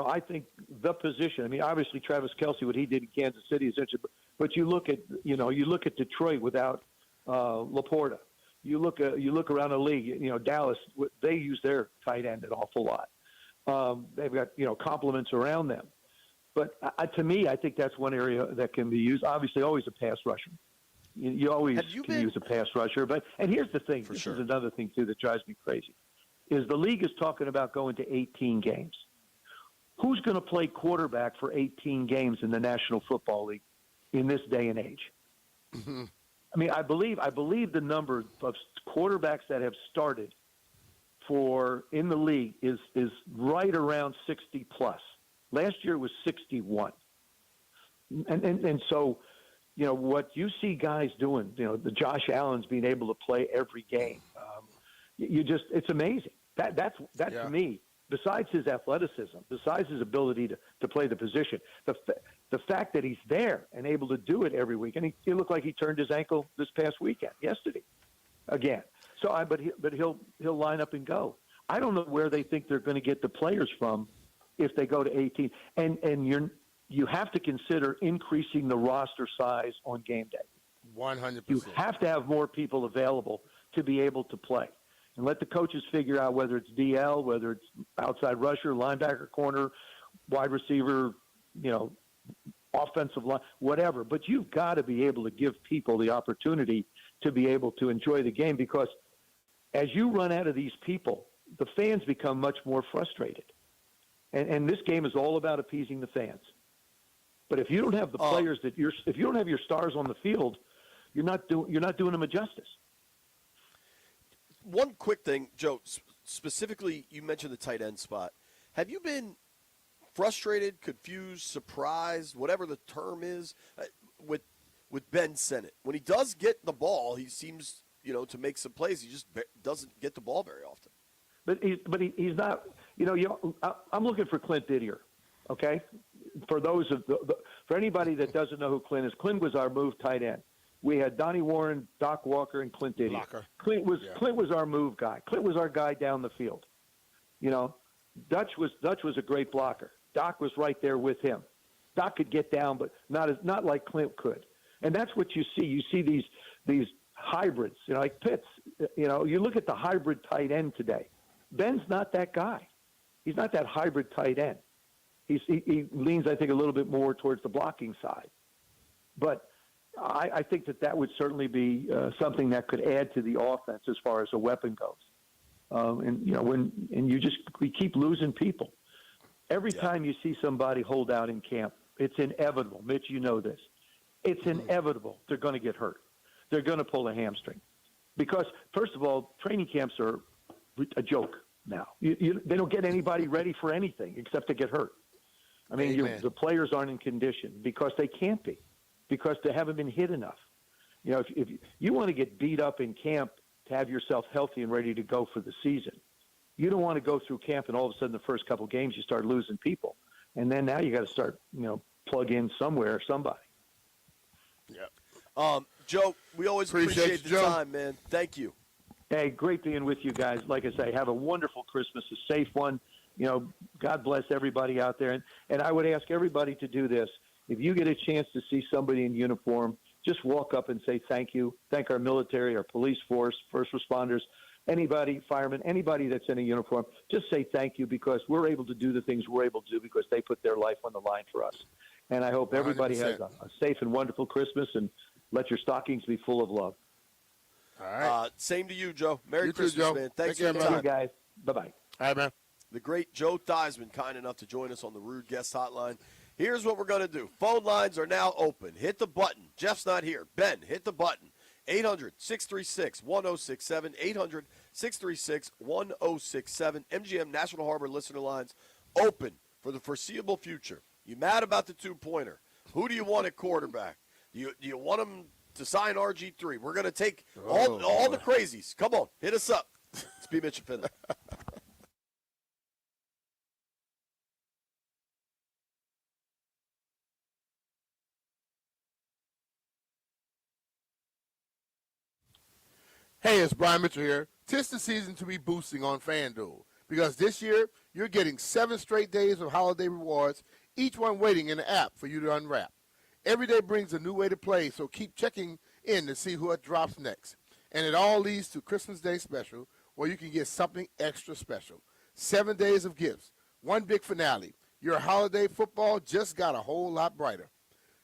I think the position. I mean, obviously Travis Kelce, what he did in Kansas City is interesting, but you look at Detroit without Laporta. You look around the league. Dallas, they use their tight end an awful lot. They've got complements around them, but to me, I think that's one area that can be used. Obviously, always a pass rusher. You always can use a pass rusher, and here's the thing. This is another thing too that drives me crazy. Is the league is talking about going to 18 games. Who's going to play quarterback for 18 games in the National Football League in this day and age? Mm-hmm. I mean, I believe the number of quarterbacks that have started in the league is right around 60 plus. Last year it was 61. And so, what you see guys doing, the Josh Allen's being able to play every game. It's amazing. That's to me, besides his athleticism, besides his ability to play the position, the fact that he's there and able to do it every week. And he looked like he turned his ankle this past weekend, yesterday, again. So but he'll line up and go. I don't know where they think they're going to get the players from if they go to 18. And you have to consider increasing the roster size on game day. 100%. You have to have more people available to be able to play. And let the coaches figure out whether it's DL, whether it's outside rusher, linebacker, corner, wide receiver, offensive line, whatever. But you've got to be able to give people the opportunity to be able to enjoy the game, because as you run out of these people, the fans become much more frustrated. And this game is all about appeasing the fans. But if you don't have the players if you don't have your stars on the field, you're not doing them a justice. One quick thing, Joe, specifically, you mentioned the tight end spot. Have you been frustrated, confused, surprised, whatever the term is, with Ben Sinnott? When he does get the ball, he seems, to make some plays. He just doesn't get the ball very often. But he's not. I'm looking for Clint Didier. Okay, for those for anybody that doesn't know who Clint is, Clint was our move tight end. we had Donnie Warren, Doc Walker, and Clint Idiot. Blocker. Clint was our move guy. Clint was our guy down the field. You know, Dutch was a great blocker. Doc was right there with him. Doc could get down, but not like Clint could. And that's what you see. You see these hybrids, you know, like Pitts. You know, you look at the hybrid tight end today. Ben's not that guy. He's not that hybrid tight end. He leans, I think, a little bit more towards the blocking side. But I think that would certainly be something that could add to the offense as far as a weapon goes. And you know, we keep losing people. Every time you see somebody hold out in camp, it's inevitable. Mitch, you know this. It's inevitable. They're going to get hurt. They're going to pull a hamstring. Because, first of all, training camps are a joke now. They don't get anybody ready for anything except to get hurt. I mean, the players aren't in condition because they can't be, because they haven't been hit enough. You know, if you want to get beat up in camp to have yourself healthy and ready to go for the season, you don't want to go through camp and all of a sudden the first couple games you start losing people. And then now you got to start, you know, plug in somewhere, somebody. Yeah. Joe, we always appreciate the time, man. Thank you. Hey, great being with you guys. Like I say, have a wonderful Christmas, a safe one. You know, God bless everybody out there. And I would ask everybody to do this. If you get a chance to see somebody in uniform, just walk up and say thank you. Thank our military, our police force, first responders, anybody, firemen, anybody that's in a uniform. Just say thank you, because we're able to do the things we're able to do because they put their life on the line for us. And I hope everybody 100%. has a safe and wonderful Christmas, and let your stockings be full of love. All right. Same to you, Joe. Merry You too, Christmas, Joe. man. Thanks Take for care, your man. time. Guys, bye-bye. All right, man. The great Joe Theismann, kind enough to join us on the Rude Guest Hotline. Here's what we're going to do. Phone lines are now open. Hit the button. Jeff's not here. Ben, hit the button. 800-636-1067. 800-636-1067. MGM National Harbor listener lines open for the foreseeable future. You mad about the two-pointer? Who do you want at quarterback? Do you want him to sign RG3? We're going to take all the crazies. Come on, hit us up. It's B. Mitch and Finley. Hey, it's Brian Mitchell here. 'Tis the season to be boosting on FanDuel, because this year you're getting 7 straight days of holiday rewards, each one waiting in the app for you to unwrap. Every day brings a new way to play, so keep checking in to see what drops next. And it all leads to Christmas Day special, where you can get something extra special. 7 days of gifts, one big finale. Your holiday football just got a whole lot brighter.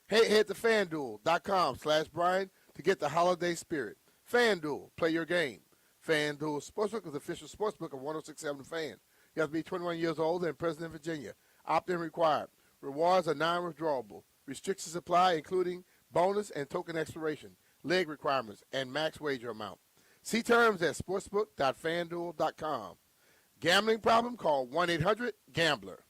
Hey, head to FanDuel.com/Brian to get the holiday spirit. FanDuel, play your game. FanDuel Sportsbook is the official sportsbook of 106.7 The Fan. You have to be 21 years old and present in Virginia. Opt-in required. Rewards are non-withdrawable. Restrictions apply, including bonus and token expiration, leg requirements, and max wager amount. See terms at sportsbook.fanduel.com. Gambling problem? Call 1-800-GAMBLER.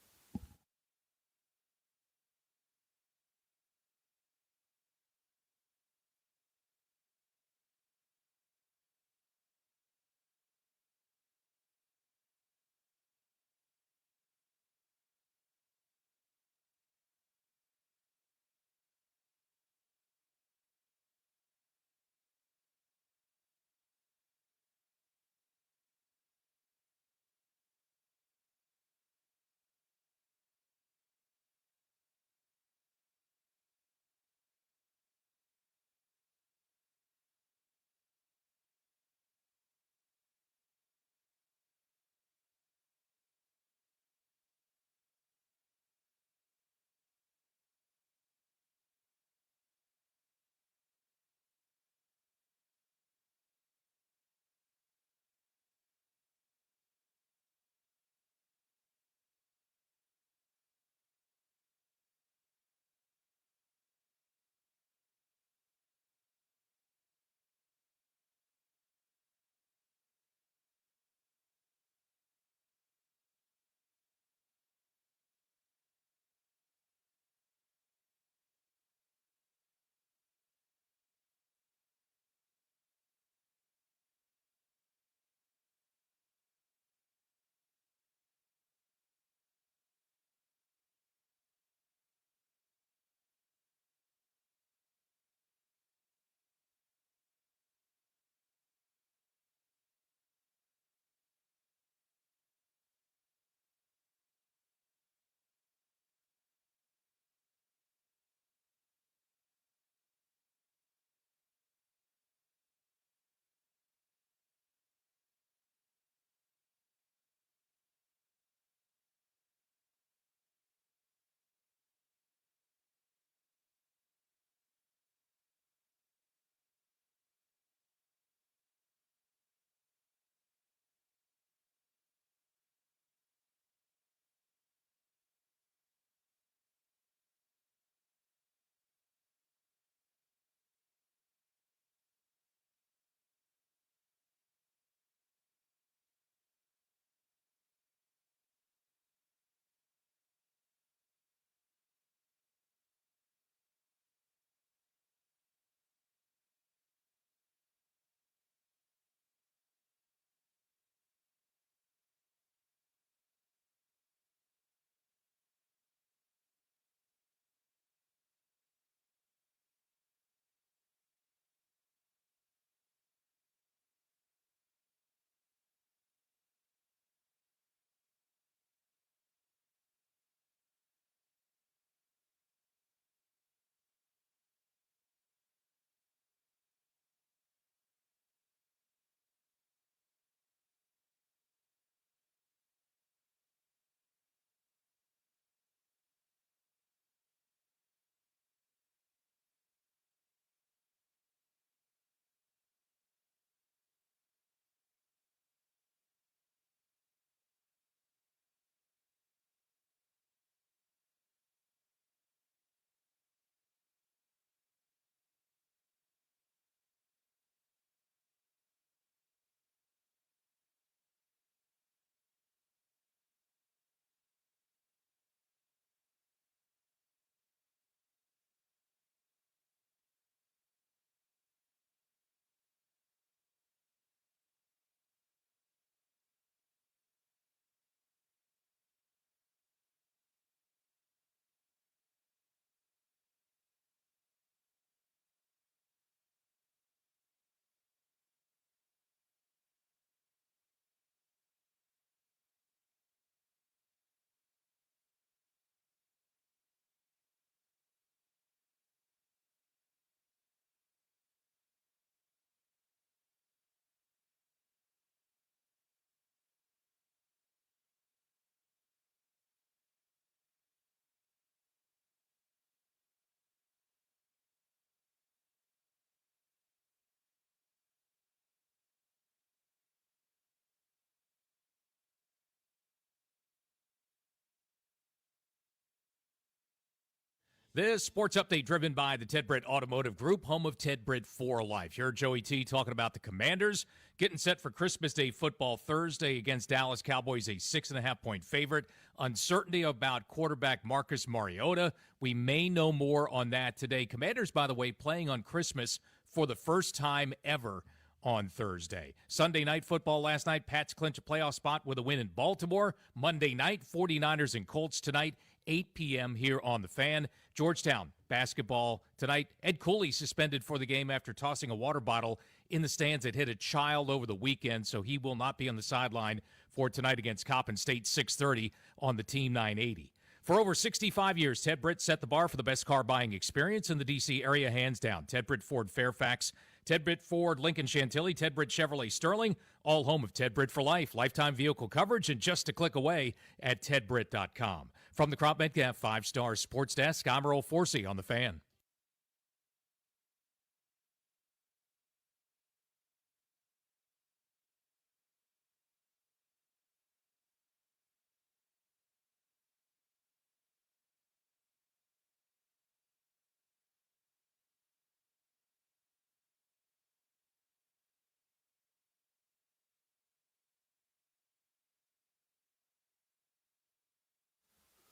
This sports update driven by the Ted Britt Automotive Group, home of Ted Britt for Life. Here, Joey T talking about the Commanders getting set for Christmas Day football Thursday against Dallas Cowboys, a 6.5-point favorite. Uncertainty about quarterback Marcus Mariota. We may know more on that today. Commanders, by the way, playing on Christmas for the first time ever on Thursday. Sunday night football last night. Pats clinch a playoff spot with a win in Baltimore. Monday night, 49ers and Colts tonight, 8 p.m. here on The Fan. Georgetown basketball tonight. Ed Cooley suspended for the game after tossing a water bottle in the stands that hit a child over the weekend, so he will not be on the sideline for tonight against Coppin State, 6:30 on the Team 980. For over 65 years, Ted Britt set the bar for the best car buying experience in the D.C. area, hands down. Ted Britt Ford Fairfax, Ted Britt Ford Lincoln Chantilly, Ted Britt Chevrolet Sterling, all home of Ted Britt for life. Lifetime vehicle coverage and just a click away at tedbritt.com. From the Crop Metcalf 5-Star Sports Desk, I'm Earl Forsey on The Fan.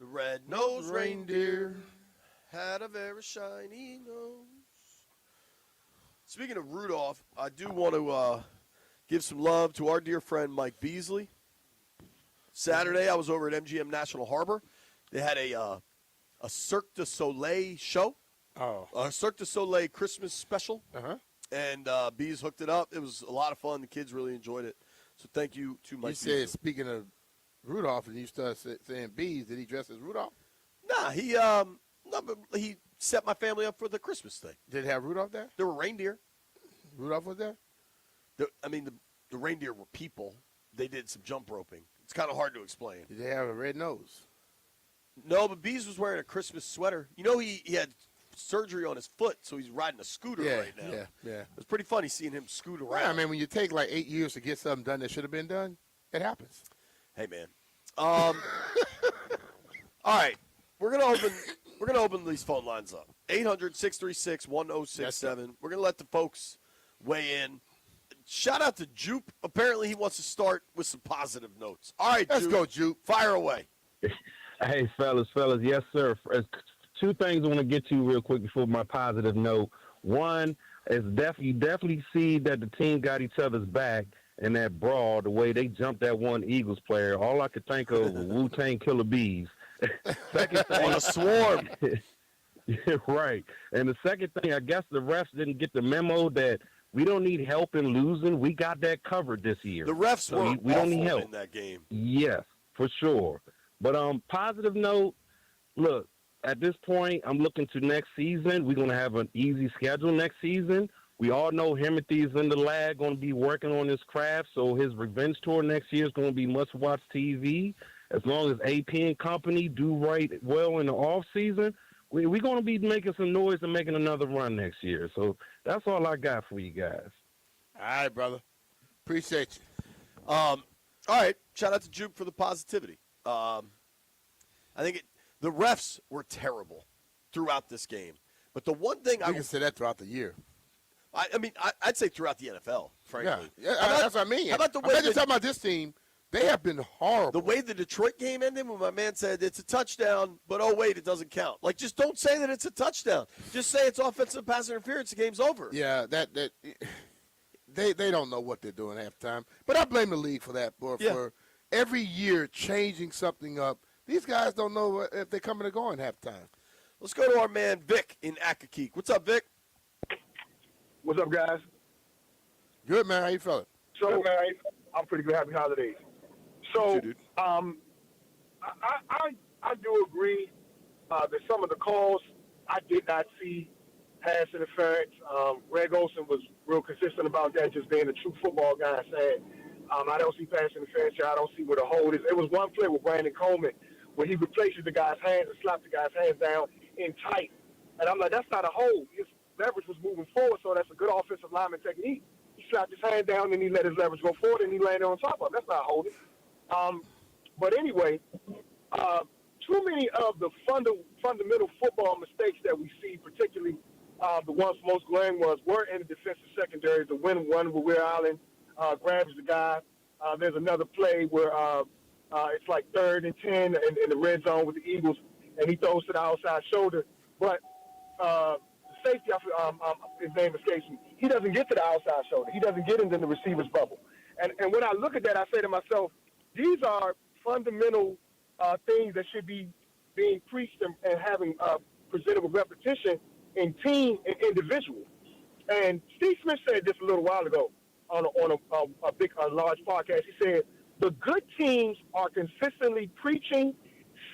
The red-nosed reindeer had a very shiny nose. Speaking of Rudolph, I do want to give some love to our dear friend Mike Beasley. Saturday, I was over at MGM National Harbor. They had a Cirque du Soleil show. Oh. A Cirque du Soleil Christmas special. Uh-huh. And Bees hooked it up. It was a lot of fun. The kids really enjoyed it. So thank you to Mike Beasley. You said, speaking of Rudolph, and you started saying bees. Did he dress as Rudolph? Nah, he set my family up for the Christmas thing. Did it have Rudolph there? There were reindeer. Rudolph was there? The reindeer were people. They did some jump roping. It's kind of hard to explain. Did they have a red nose? No, but Bees was wearing a Christmas sweater. You know, he had surgery on his foot, so he's riding a scooter right now. Yeah. It was pretty funny seeing him scoot around. Well, I mean, when you take like 8 years to get something done that should have been done, it happens. Hey, man. All right. We're gonna open these phone lines up. 800-636-1067. We're gonna let the folks weigh in. Shout out to Jupe. Apparently he wants to start with some positive notes. All right, Let's go, Jupe. Fire away. Hey, fellas. Yes, sir. Two things I want to get to real quick before my positive note. One is you definitely see that the team got each other's back in that brawl, the way they jumped that one Eagles player. All I could think of was Wu-Tang Killer Bees. Second thing, on a swarm. Right. And the second thing, I guess the refs didn't get the memo that we don't need help in losing. We got that covered this year. The refs were we don't need help in that game. Yes, for sure. But positive note, look, at this point, I'm looking to next season. We're going to have an easy schedule next season. We all know Himothy's in the lab, going to be working on his craft, so his revenge tour next year is going to be must-watch TV. As long as AP and company do well in the off season, we're going to be making some noise and making another run next year. So that's all I got for you guys. All right, brother. Appreciate you. All right. Shout out to Juke for the positivity. I think the refs were terrible throughout this game. But the one thing I can say that throughout the year. I'd say throughout the NFL, frankly. Yeah, that's what I mean. How about the way I'm talking about this team? They have been horrible. The way the Detroit game ended when my man said it's a touchdown, but oh, wait, it doesn't count. Like, just don't say that it's a touchdown. Just say it's offensive pass interference. The game's over. Yeah, they don't know what they're doing half the time. But I blame the league for that, for every year changing something up. These guys don't know if they're coming or going half the time. Let's go to our man Vic in Accokeek. What's up, Vic? What's up, guys? Good, man. How you feeling? So, I'm pretty good. Happy holidays. So, I do agree that some of the calls I did not see pass interference. Greg Olson was real consistent about that, just being a true football guy, saying, I don't see pass interference here. I don't see where the hold is. It was one play with Brandon Coleman where he replaces the guy's hands and slaps the guy's hands down in tight. And I'm like, that's not a hold. His leverage was moving forward, so that's a good offensive lineman technique. He slapped his hand down, and he let his leverage go forward, and he landed on top of it. That's not holding. But anyway, too many of the fundamental football mistakes that we see, particularly the ones most glaring ones, were in the defensive secondary. The win one where Will Allen grabs the guy. There's another play where it's like 3rd and 10 in the red zone with the Eagles, and he throws to the outside shoulder. But the safety, his name escapes me, he doesn't get to the outside shoulder. He doesn't get into the receiver's bubble. And when I look at that, I say to myself, these are fundamental things that should be being preached and having presented with repetition in team and individual. And Steve Smith said this a little while ago on a large podcast. He said, the good teams are consistently preaching,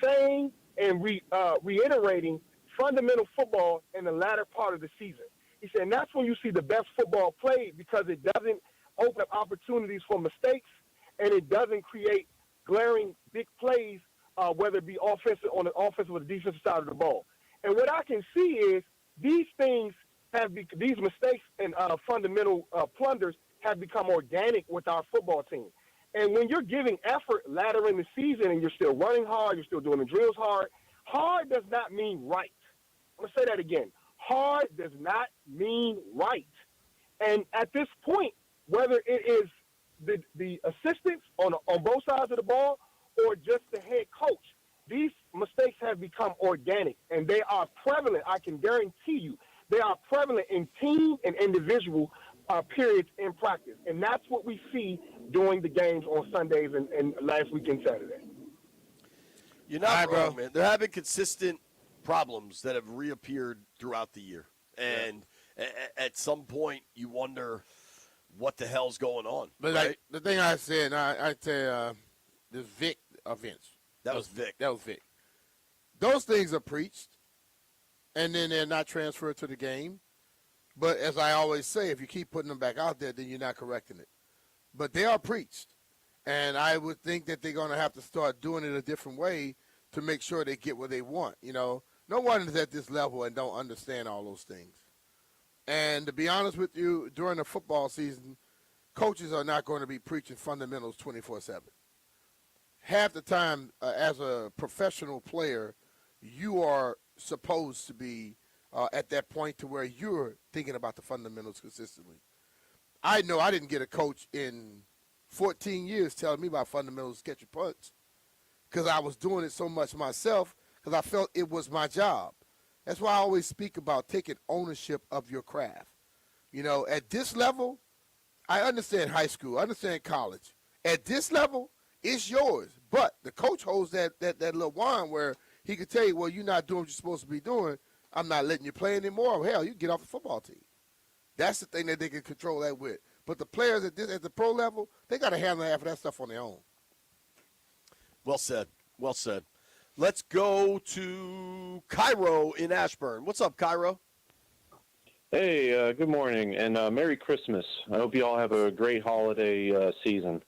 saying, and reiterating fundamental football in the latter part of the season. He said, and that's when you see the best football played, because it doesn't open up opportunities for mistakes, and it doesn't create glaring big plays, whether it be offensive on the offensive or the defensive side of the ball. And what I can see is these things these mistakes and fundamental plunders have become organic with our football team. And when you're giving effort later in the season and you're still running hard, you're still doing the drills hard does not mean right. I'm going to say that again. Hard does not mean right. And at this point, whether it is the assistants on both sides of the ball or just the head coach, these mistakes have become organic, and they are prevalent. I can guarantee you they are prevalent in team and individual periods in practice. And that's what we see during the games on Sundays and last weekend Saturday. You're not wrong, man. There have been consistent problems that have reappeared throughout the year. And at some point, you wonder what the hell's going on. But right? like the thing I said, I tell this Vic offense. That was Vic. That was Vic. Those things are preached, and then they're not transferred to the game. But as I always say, if you keep putting them back out there, then you're not correcting it. But they are preached. And I would think that they're going to have to start doing it a different way to make sure they get what they want. You know, no one is at this level and don't understand all those things. And to be honest with you, during the football season, coaches are not going to be preaching fundamentals 24/7. Half the time, as a professional player, you are supposed to be at that point to where you're thinking about the fundamentals consistently. I know I didn't get a coach in 14 years telling me about fundamentals, catch your punch, because I was doing it so much myself because I felt it was my job. That's why I always speak about taking ownership of your craft. You know, at this level, I understand high school, I understand college. At this level, it's yours. But the coach holds that little wand where he could tell you, well, you're not doing what you're supposed to be doing. I'm not letting you play anymore. Hell, you get off the football team. That's the thing that they can control that with. But the players at the pro level, they got to handle half of that stuff on their own. Well said. Well said. Let's go to Cairo in Ashburn. What's up, Cairo? Hey, good morning, and Merry Christmas. I hope you all have a great holiday season.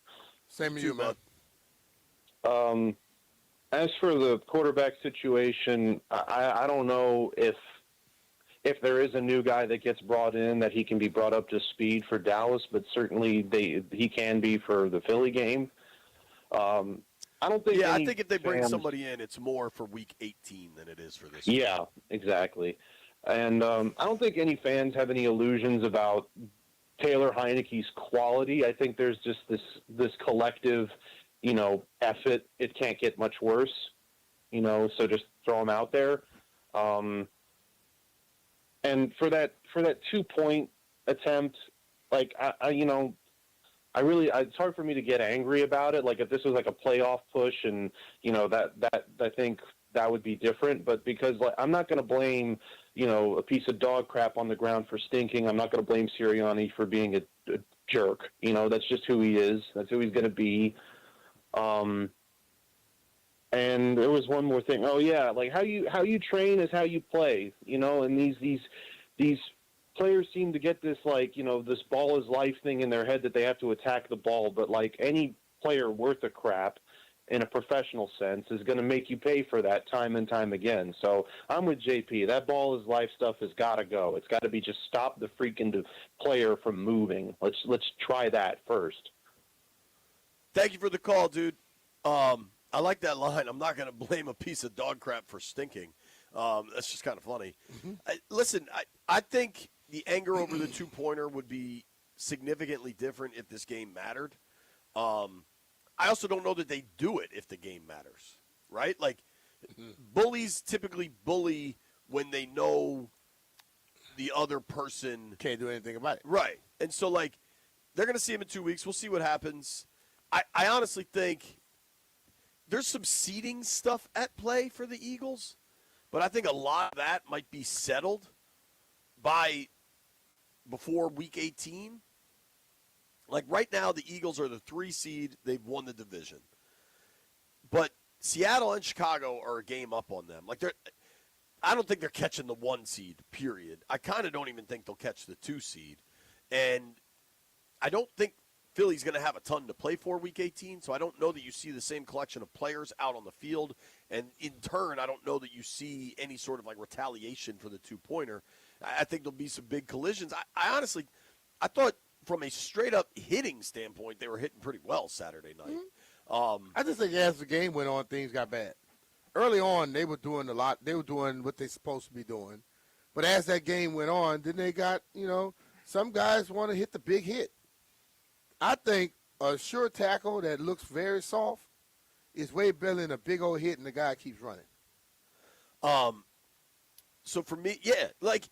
Same to you, man. As for the quarterback situation, I don't know if there is a new guy that gets brought in that he can be brought up to speed for Dallas, but certainly he can be for the Philly game. I don't think. Yeah, I think if they bring somebody in, it's more for Week 18 than it is for this. Yeah, exactly. And I don't think any fans have any illusions about Taylor Heineke's quality. I think there's just this collective, effort. It can't get much worse, so just throw him out there. And for that 2-point attempt, like it's hard for me to get angry about it. Like if this was like a playoff push and, that I think that would be different, but because I'm not going to blame, a piece of dog crap on the ground for stinking. I'm not going to blame Sirianni for being a jerk. That's just who he is. That's who he's going to be. And there was one more thing. Oh yeah, like how you train is how you play. And these players seem to get this this ball is life thing in their head that they have to attack the ball. But like any player worth a crap in a professional sense is going to make you pay for that time and time again. So I'm with JP. That ball is life stuff has got to go. It's got to be just stop the freaking player from moving. Let's try that first. Thank you for the call, dude. I like that line. I'm not going to blame a piece of dog crap for stinking. That's just kind of funny. Listen, I think the anger over the two-pointer would be significantly different if this game mattered. I also don't know that they do it if the game matters, right? Like, bullies typically bully when they know the other person can't do anything about it. Right. And so, like, they're going to see him in 2 weeks. We'll see what happens. I honestly think there's some seeding stuff at play for the Eagles, but I think a lot of that might be settled before week 18. Like, right now, the Eagles are the 3 seed. They've won the division. But Seattle and Chicago are a game up on them. Like, I don't think they're catching the 1 seed, period. I kind of don't even think they'll catch the 2 seed. And I don't think Philly's going to have a ton to play for week 18, so I don't know that you see the same collection of players out on the field. And in turn, I don't know that you see any sort of, like, retaliation for the two-pointer. I think there'll be some big collisions. I honestly thought from a straight-up hitting standpoint, they were hitting pretty well Saturday night. I just think as the game went on, things got bad. Early on, they were doing a lot. They were doing what they're supposed to be doing. But as that game went on, then they got, some guys want to hit the big hit. I think a sure tackle that looks very soft is way better than a big old hit and the guy keeps running. So for me, yeah, like,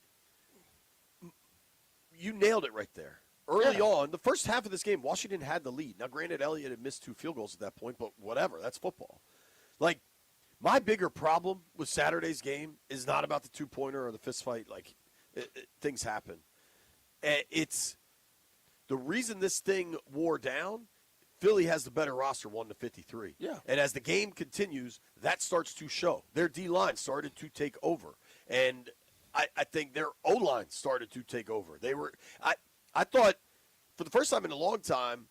you nailed it right there. Early on, the first half of this game, Washington had the lead. Now, granted, Elliott had missed 2 field goals at that point, but whatever. That's football. Like, my bigger problem with Saturday's game is not about the two-pointer or the fist fight. Like, things happen. It's the reason this thing wore down. Philly has the better roster, 1-53. Yeah. And as the game continues, that starts to show. Their D-line started to take over. And I think their O-line started to take over. I thought, for the first time in a long time,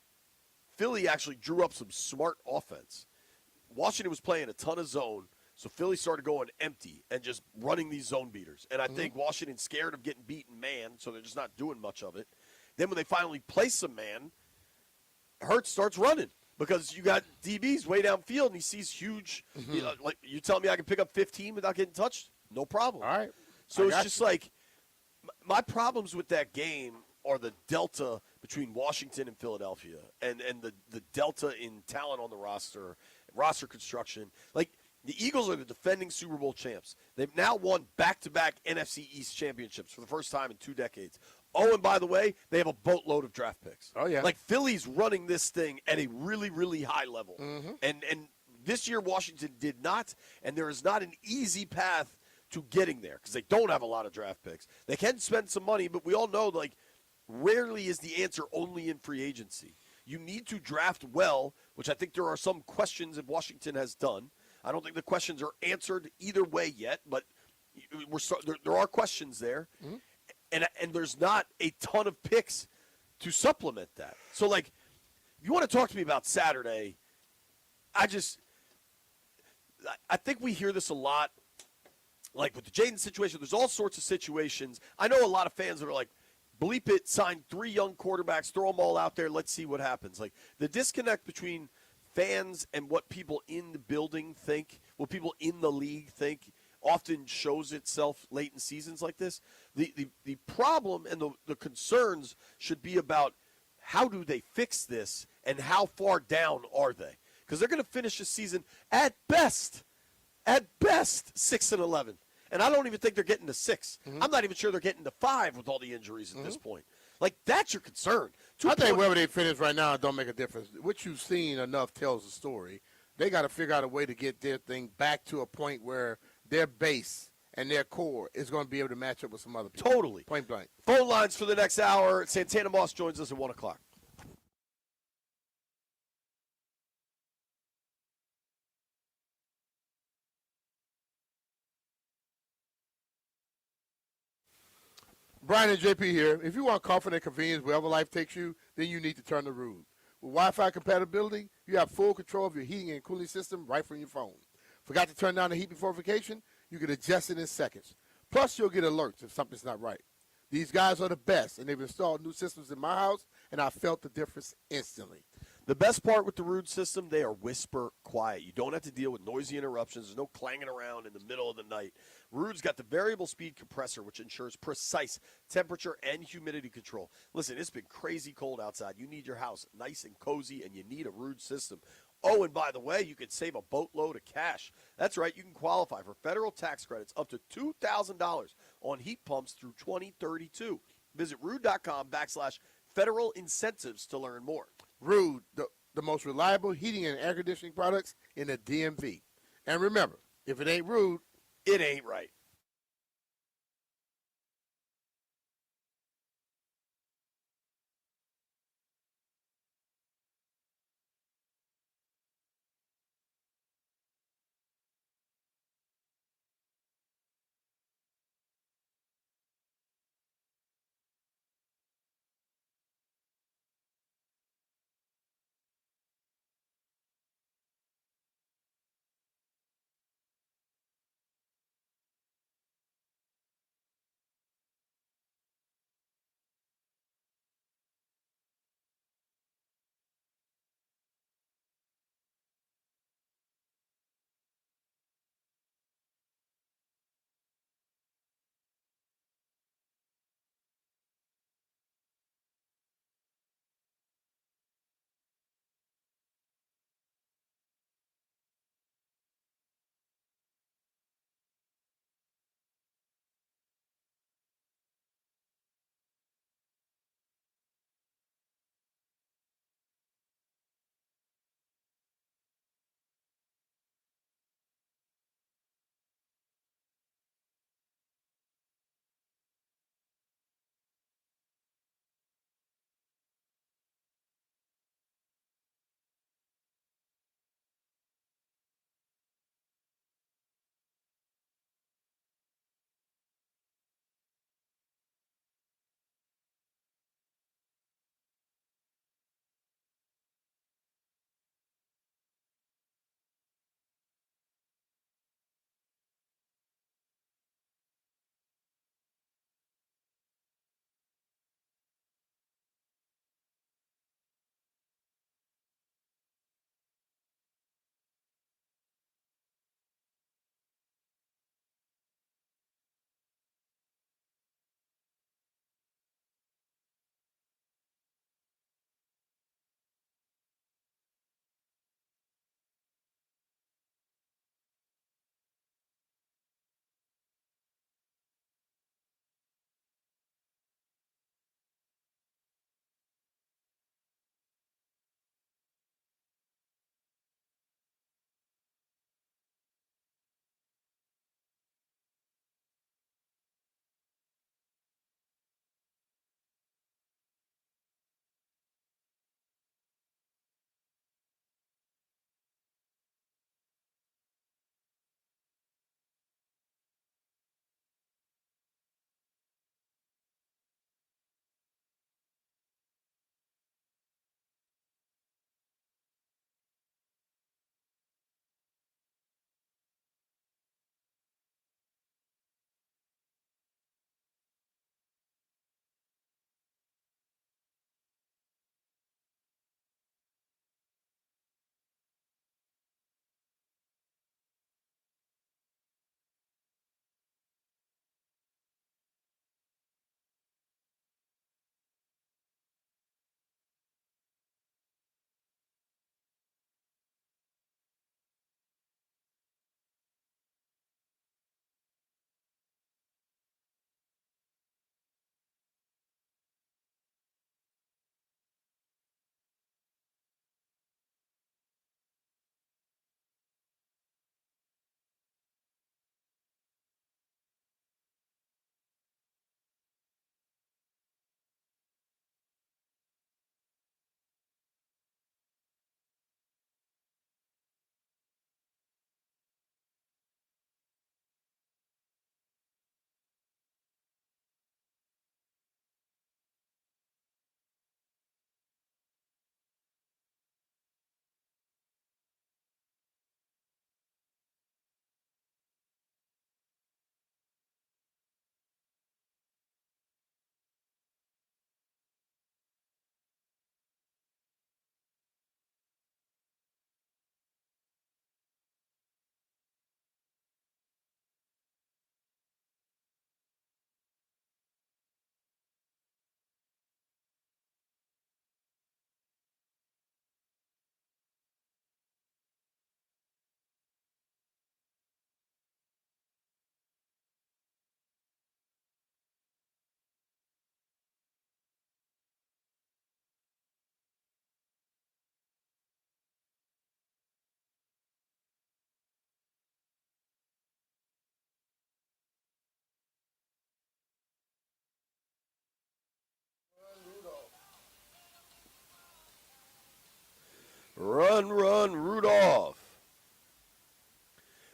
Philly actually drew up some smart offense. Washington was playing a ton of zone, so Philly started going empty and just running these zone beaters. And I think Washington's scared of getting beaten man, so they're just not doing much of it. Then when they finally play some man, Hurts starts running because you got DBs way downfield, and he sees huge. Like, you tell me I can pick up 15 without getting touched? No problem. All right. So it's just like my problems with that game are the delta between Washington and Philadelphia and the delta in talent on the roster construction. Like, the Eagles are the defending Super Bowl champs. They've now won back-to-back NFC East championships for the first time in 2 decades. Oh, and by the way, they have a boatload of draft picks. Oh, yeah. Like, Philly's running this thing at a really, really high level. And this year Washington did not, and there is not an easy path to getting there because they don't have a lot of draft picks. They can spend some money, but we all know, like, rarely is the answer only in free agency. You need to draft well, which I think there are some questions that Washington has done. I don't think the questions are answered either way yet, but there are questions there. And there's not a ton of picks to supplement that. So, like, if you want to talk to me about Saturday, I think we hear this a lot. Like, with the Jaden situation, there's all sorts of situations. I know a lot of fans that are like, bleep it, sign 3 young quarterbacks, throw them all out there, let's see what happens. Like, the disconnect between fans and what people in the building think, what people in the league think, often shows itself late in seasons like this. The problem and the concerns should be about how do they fix this and how far down are they? Because they're going to finish the season at best 6-11. And I don't even think they're getting to 6. I'm not even sure they're getting to 5 with all the injuries at this point. Like, that's your concern. I think wherever they finish right now, it don't make a difference. What you've seen enough tells the story. They got to figure out a way to get their thing back to a point where their base and their core is going to be able to match up with some other people. Totally. Point blank. Phone lines for the next hour. Santana Moss joins us at 1 o'clock. Brian and JP here. If you want comfort and convenience wherever life takes you, then you need to turn the room. With Wi-Fi compatibility, you have full control of your heating and cooling system right from your phone. Forgot to turn down the heat before vacation? You can adjust it in seconds. Plus, you'll get alerts if something's not right. These guys are the best, and they've installed new systems in my house, and I felt the difference instantly. The best part with the Rude system, they are whisper quiet. You don't have to deal with noisy interruptions. There's no clanging around in the middle of the night. Rude's got the variable speed compressor, which ensures precise temperature and humidity control. Listen, it's been crazy cold outside. You need your house nice and cozy, and you need a Rude system. Oh, and by the way, you could save a boatload of cash. That's right, you can qualify for federal tax credits up to $2,000 on heat pumps through 2032. Visit rude.com/federal incentives to learn more. Rude, the most reliable heating and air conditioning products in the DMV. And remember, if it ain't Rude, it ain't right.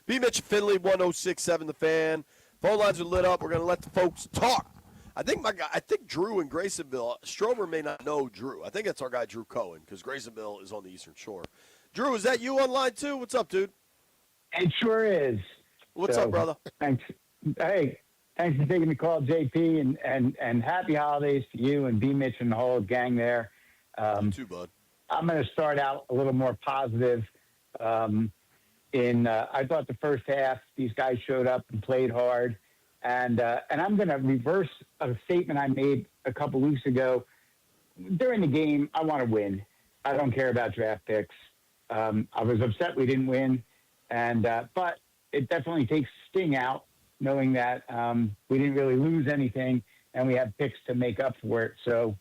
B. Mitch Finley, 106.7 The Fan. Phone lines are lit up. We're going to let the folks talk. I think Drew in Graysonville, Stromer may not know Drew. I think that's our guy Drew Cohen because Graysonville is on the Eastern Shore. Drew, is that you online too? What's up, dude? It sure is. What's up, brother? Thanks. Hey, thanks for taking the call, JP, and happy holidays to you and B. Mitch and the whole gang there. You too, bud. I'm going to start out a little more positive. I thought the first half, these guys showed up and played hard. And I'm going to reverse a statement I made a couple weeks ago. During the game, I want to win. I don't care about draft picks. I was upset we didn't win, but it definitely takes sting out knowing that we didn't really lose anything and we have picks to make up for it. So,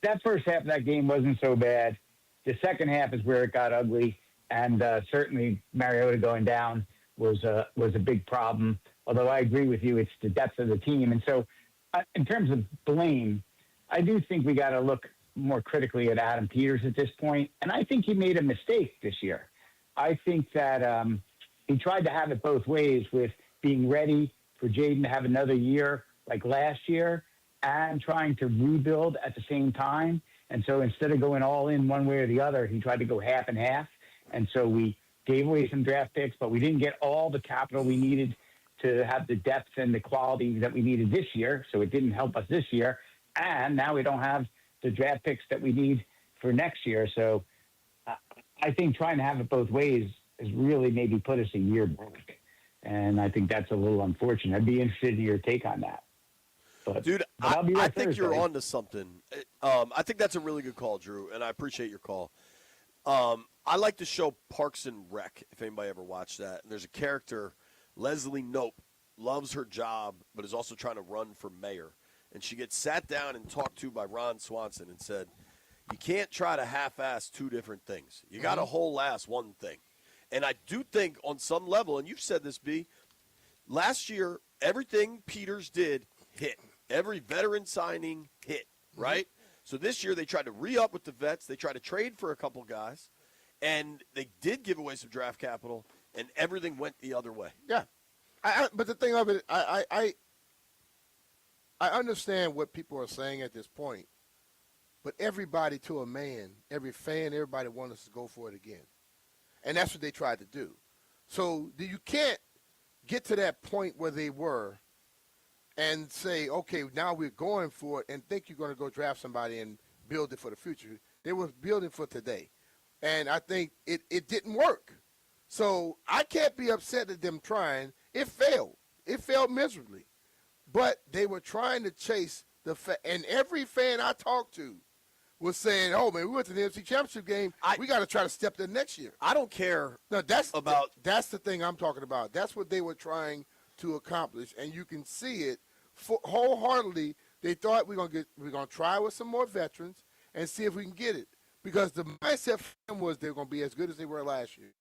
that first half of that game wasn't so bad. The second half is where it got ugly, and certainly Mariota going down was a big problem. Although I agree with you, it's the depth of the team. And so in terms of blame, I do think we got to look more critically at Adam Peters at this point. And I think he made a mistake this year. I think that he tried to have it both ways with being ready for Jaden to have another year like last year and trying to rebuild at the same time. And so instead of going all in one way or the other, he tried to go half and half. And so we gave away some draft picks, but we didn't get all the capital we needed to have the depth and the quality that we needed this year. So it didn't help us this year. And now we don't have the draft picks that we need for next year. So I think trying to have it both ways has really maybe put us a year back. And I think that's a little unfortunate. I'd be interested in your take on that. But, Dude, I'll be I right think you're Thursday. on to something. I think that's a really good call, Drew, and I appreciate your call. I like the show Parks and Rec, if anybody ever watched that. And there's a character, Leslie Knope, loves her job, but is also trying to run for mayor. And she gets sat down and talked to by Ron Swanson and said, you can't try to half-ass two different things. You got to whole-ass one thing. And I do think on some level, and you've said this, B, last year, everything Peters did hit. Every veteran signing hit, right? So this year they tried to re-up with the vets. They tried to trade for a couple guys. And they did give away some draft capital, and everything went the other way. Yeah. But the thing of it, I understand what people are saying at this point. But everybody to a man, every fan, everybody wants us to go for it again. And that's what they tried to do. So you can't get to that point where they were and say, okay, now we're going for it and think you're going to go draft somebody and build it for the future. They were building for today. And I think it didn't work. So I can't be upset at them trying. It failed. It failed miserably. But they were trying to chase and every fan I talked to was saying, oh, man, we went to the NFC Championship game. We got to try to step there next year. I don't care that's the thing I'm talking about. That's what they were trying to accomplish, and you can see it wholeheartedly. They thought we're gonna try with some more veterans and see if we can get it, because the mindset for them was they're gonna be as good as they were last year.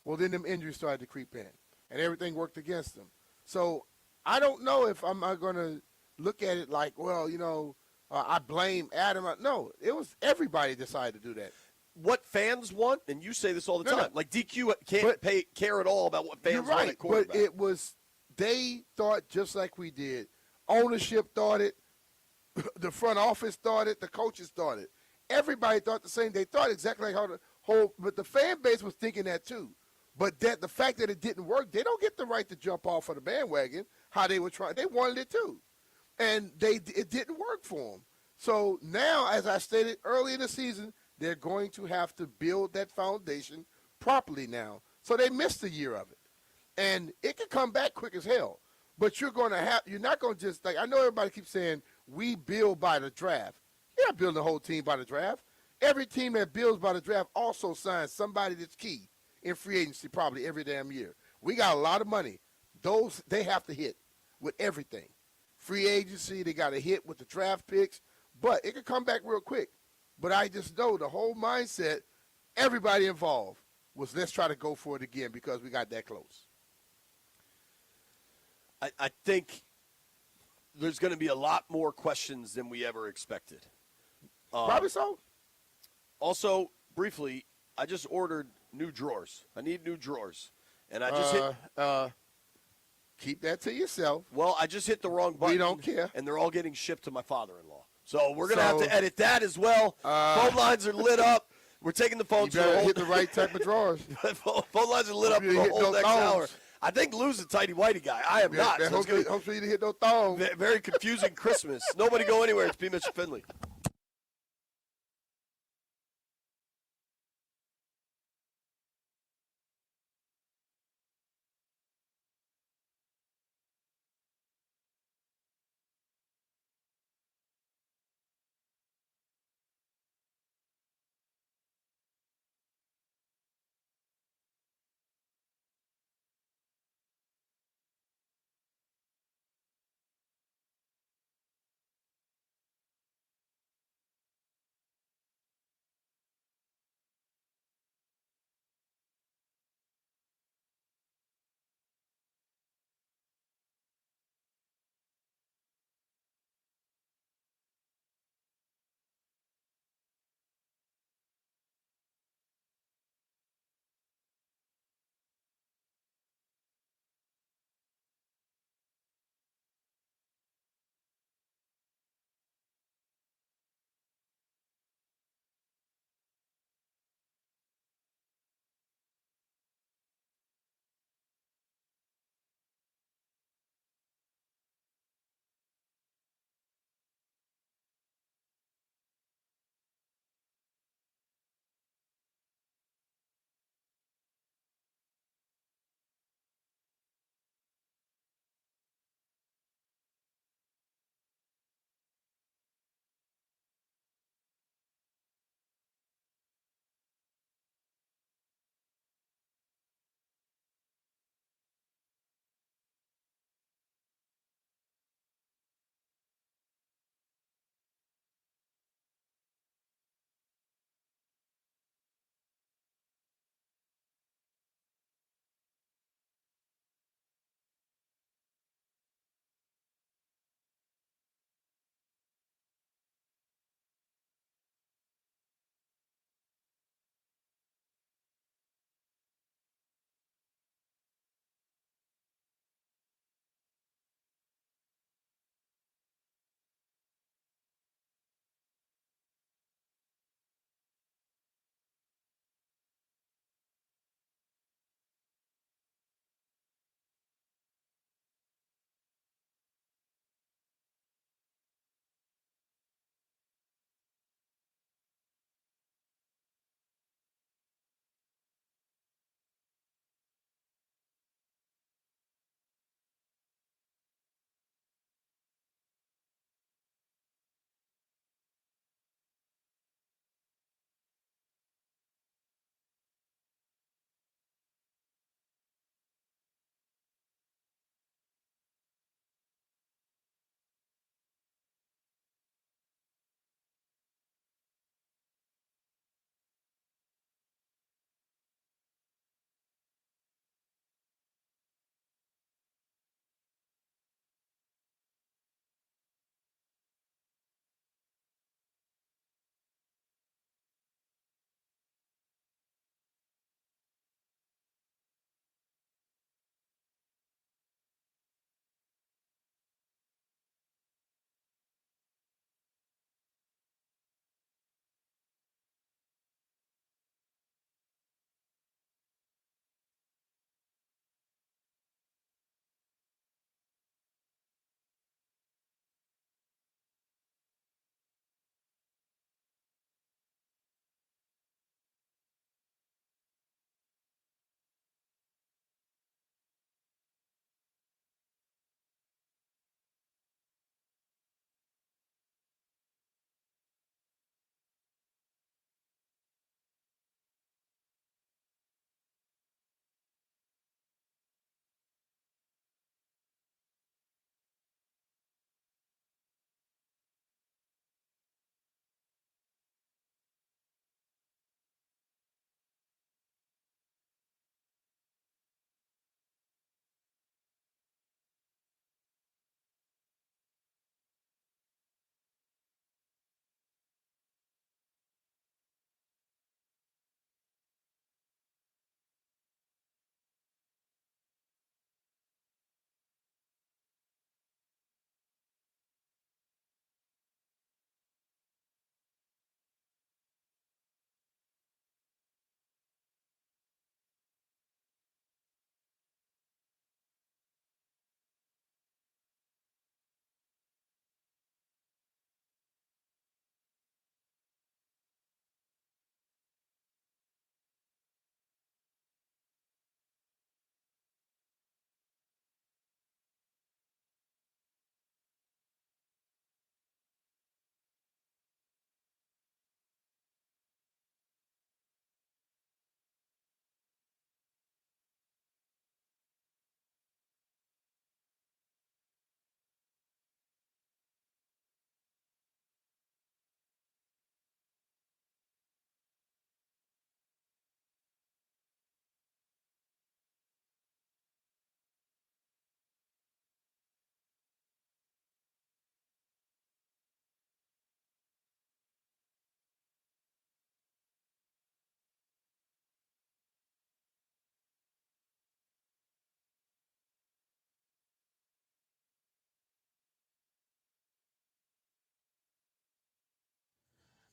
Well, then them injuries started to creep in, and everything worked against them. So I don't know if I'm gonna look at it like, well, I blame Adam. No, it was everybody decided to do that. What fans want, and you say this all the No, time, like DQ can't care at all about what fans You're want right, at quarterback. but it was they thought just like we did. Ownership thought it. The front office thought it. The coaches thought it. Everybody thought the same. They thought exactly like how the whole, but the fan base was thinking that too. But the fact that it didn't work, they don't get the right to jump off of the bandwagon. How they were trying, they wanted it too, and it didn't work for them. So now, as I stated early in the season, they're going to have to build that foundation properly now. So they missed a year of it. And it can come back quick as hell. But you're not going to just, like, I know everybody keeps saying we build by the draft. You're not building the whole team by the draft. Every team that builds by the draft also signs somebody that's key in free agency probably every damn year. We got a lot of money. Those, they have to hit with everything. Free agency, they got to hit with the draft picks. But it can come back real quick. But I just know the whole mindset, everybody involved, was let's try to go for it again because we got that close. I think there's going to be a lot more questions than we ever expected. Probably so. Also, briefly, I just ordered new drawers. I need new drawers, and I just hit. Keep that to yourself. Well, I just hit the wrong button. We don't care. And they're all getting shipped to my father-in-law. So we're gonna have to edit that as well. Phone lines are lit up. We're taking the phones. You better hit the right type of drawers. Phone lines are lit up for the whole next hour. I think Lou's a tighty whitey guy. I am not. So hopefully you to hit those thongs. Very confusing Christmas. Nobody go anywhere. It's P. Mitchell Finley.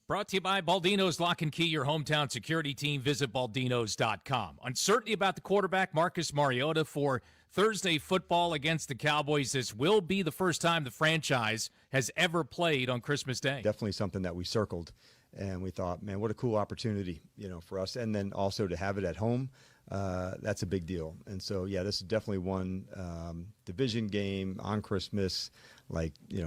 Brought to you by Baldino's Lock and Key, your hometown security team. Visit baldinos.com. Uncertainty about the quarterback, Marcus Mariota, for Thursday football against the Cowboys. This will be the first time the franchise has ever played on Christmas Day. Definitely something that we circled, and we thought, man, what a cool opportunity, for us. And then also to have it at home, that's a big deal. And so, yeah, this is definitely one division game on Christmas.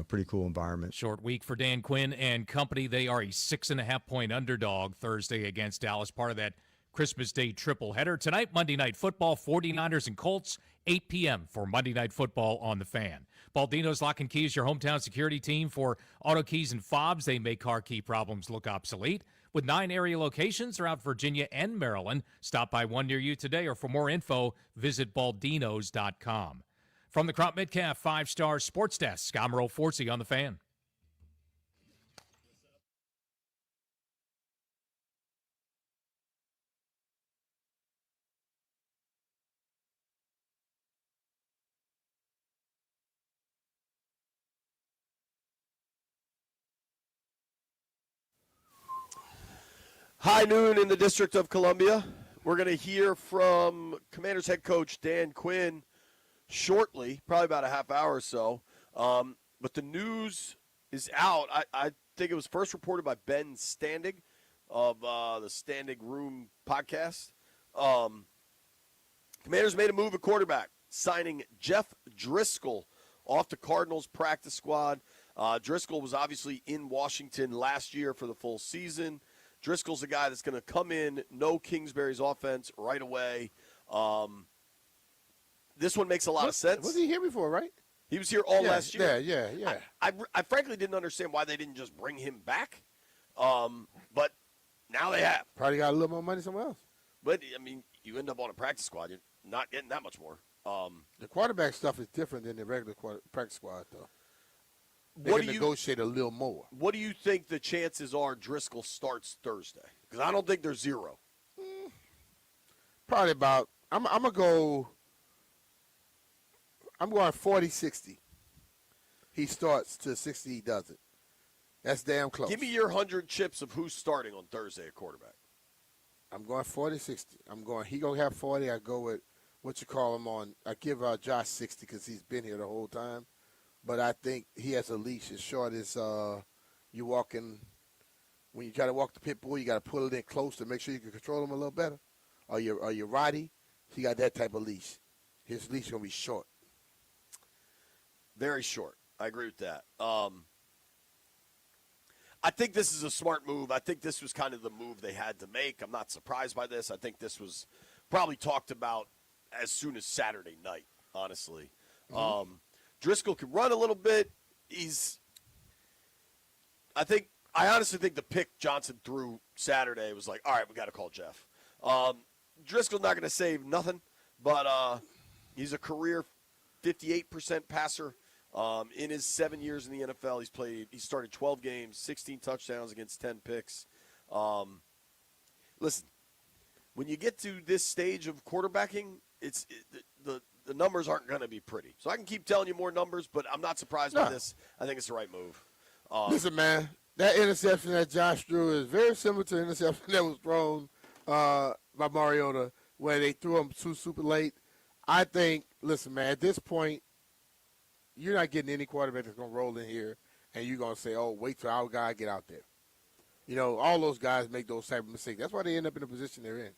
Pretty cool environment. Short week for Dan Quinn and company. They are a 6.5-point underdog Thursday against Dallas, part of that Christmas Day triple header. Tonight, Monday Night Football, 49ers and Colts, 8 p.m. for Monday Night Football on the Fan. Baldino's Lock and Key is your hometown security team for auto keys and fobs. They make car key problems look obsolete. With 9 area locations throughout Virginia and Maryland, stop by one near you today, or for more info, visit baldinos.com. From the Crop Metcalf 5-Star Sports Desk, I'm Earl Forsey on the Fan. High noon in the District of Columbia. We're going to hear from Commanders head coach Dan Quinn shortly, probably about a half hour or so. But the news is out. I think it was first reported by Ben Standig of the Standig Room podcast. Commanders made a move at quarterback, signing Jeff Driscoll off the Cardinals practice squad. Driscoll was obviously in Washington last year for the full season. Driscoll's a guy that's going to come in, know Kingsbury's offense right away. This one makes a lot of sense. Was he here before, right? He was here all last year. Yeah. I frankly didn't understand why they didn't just bring him back. But now they have. Probably got a little more money somewhere else. But, you end up on a practice squad. You're not getting that much more. The quarterback stuff is different than the regular practice squad, though. They What can do you- negotiate a little more. What do you think the chances are Driscoll starts Thursday? Because I don't think there's zero. Probably about, I'm going to go, I'm going 40-60. He starts to 60 he doesn't. That's damn close. Give me your 100 chips of who's starting on Thursday at quarterback. I'm going 40-60. He going to have 40. I go with I give Josh 60 because he's been here the whole time. But I think he has a leash as short as you walking. When you try to walk the pit bull, you got to pull it in close to make sure you can control him a little better. Or you're Roddy, he got that type of leash. His leash is going to be short. Very short. I agree with that. I think this is a smart move. I think this was kind of the move they had to make. I'm not surprised by this. I think this was probably talked about as soon as Saturday night, honestly. Mm-hmm. Driscoll can run a little bit. I honestly think the pick Johnson threw Saturday was like, all right, we got to call Jeff. Driscoll's not going to save nothing, but he's a career 58% passer. In his 7 years in the NFL, he started 12 games, 16 touchdowns against 10 picks. Listen, when you get to this stage of quarterbacking, the numbers aren't going to be pretty. So I can keep telling you more numbers, but I'm not surprised by this. I think it's the right move. Listen, man, that interception that Josh threw is very similar to the interception that was thrown by Mariota where they threw him too super late. I think, listen, man, at this point, you're not getting any quarterback that's going to roll in here and you're going to say, oh, wait till our guy get out there. All those guys make those type of mistakes. That's why they end up in the position they're in.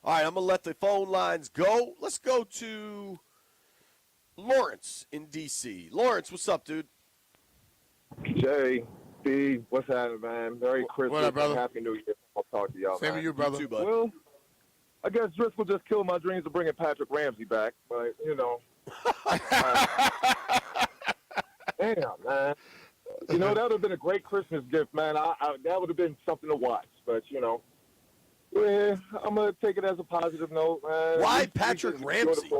All right, I'm going to let the phone lines go. Let's go to Lawrence in D.C. Lawrence, what's up, dude? Jay, Steve, what's happening, man? Merry Christmas. What up, brother? Happy New Year. I'll talk to y'all, Same man. to you, brother. You too, bud. Well, I guess Driscoll just killed my dreams of bringing Patrick Ramsey back, but, Damn, man. That would have been a great Christmas gift, man. That would have been something to watch, but, yeah, I'm going to take it as a positive note, man. Why Patrick Ramsey?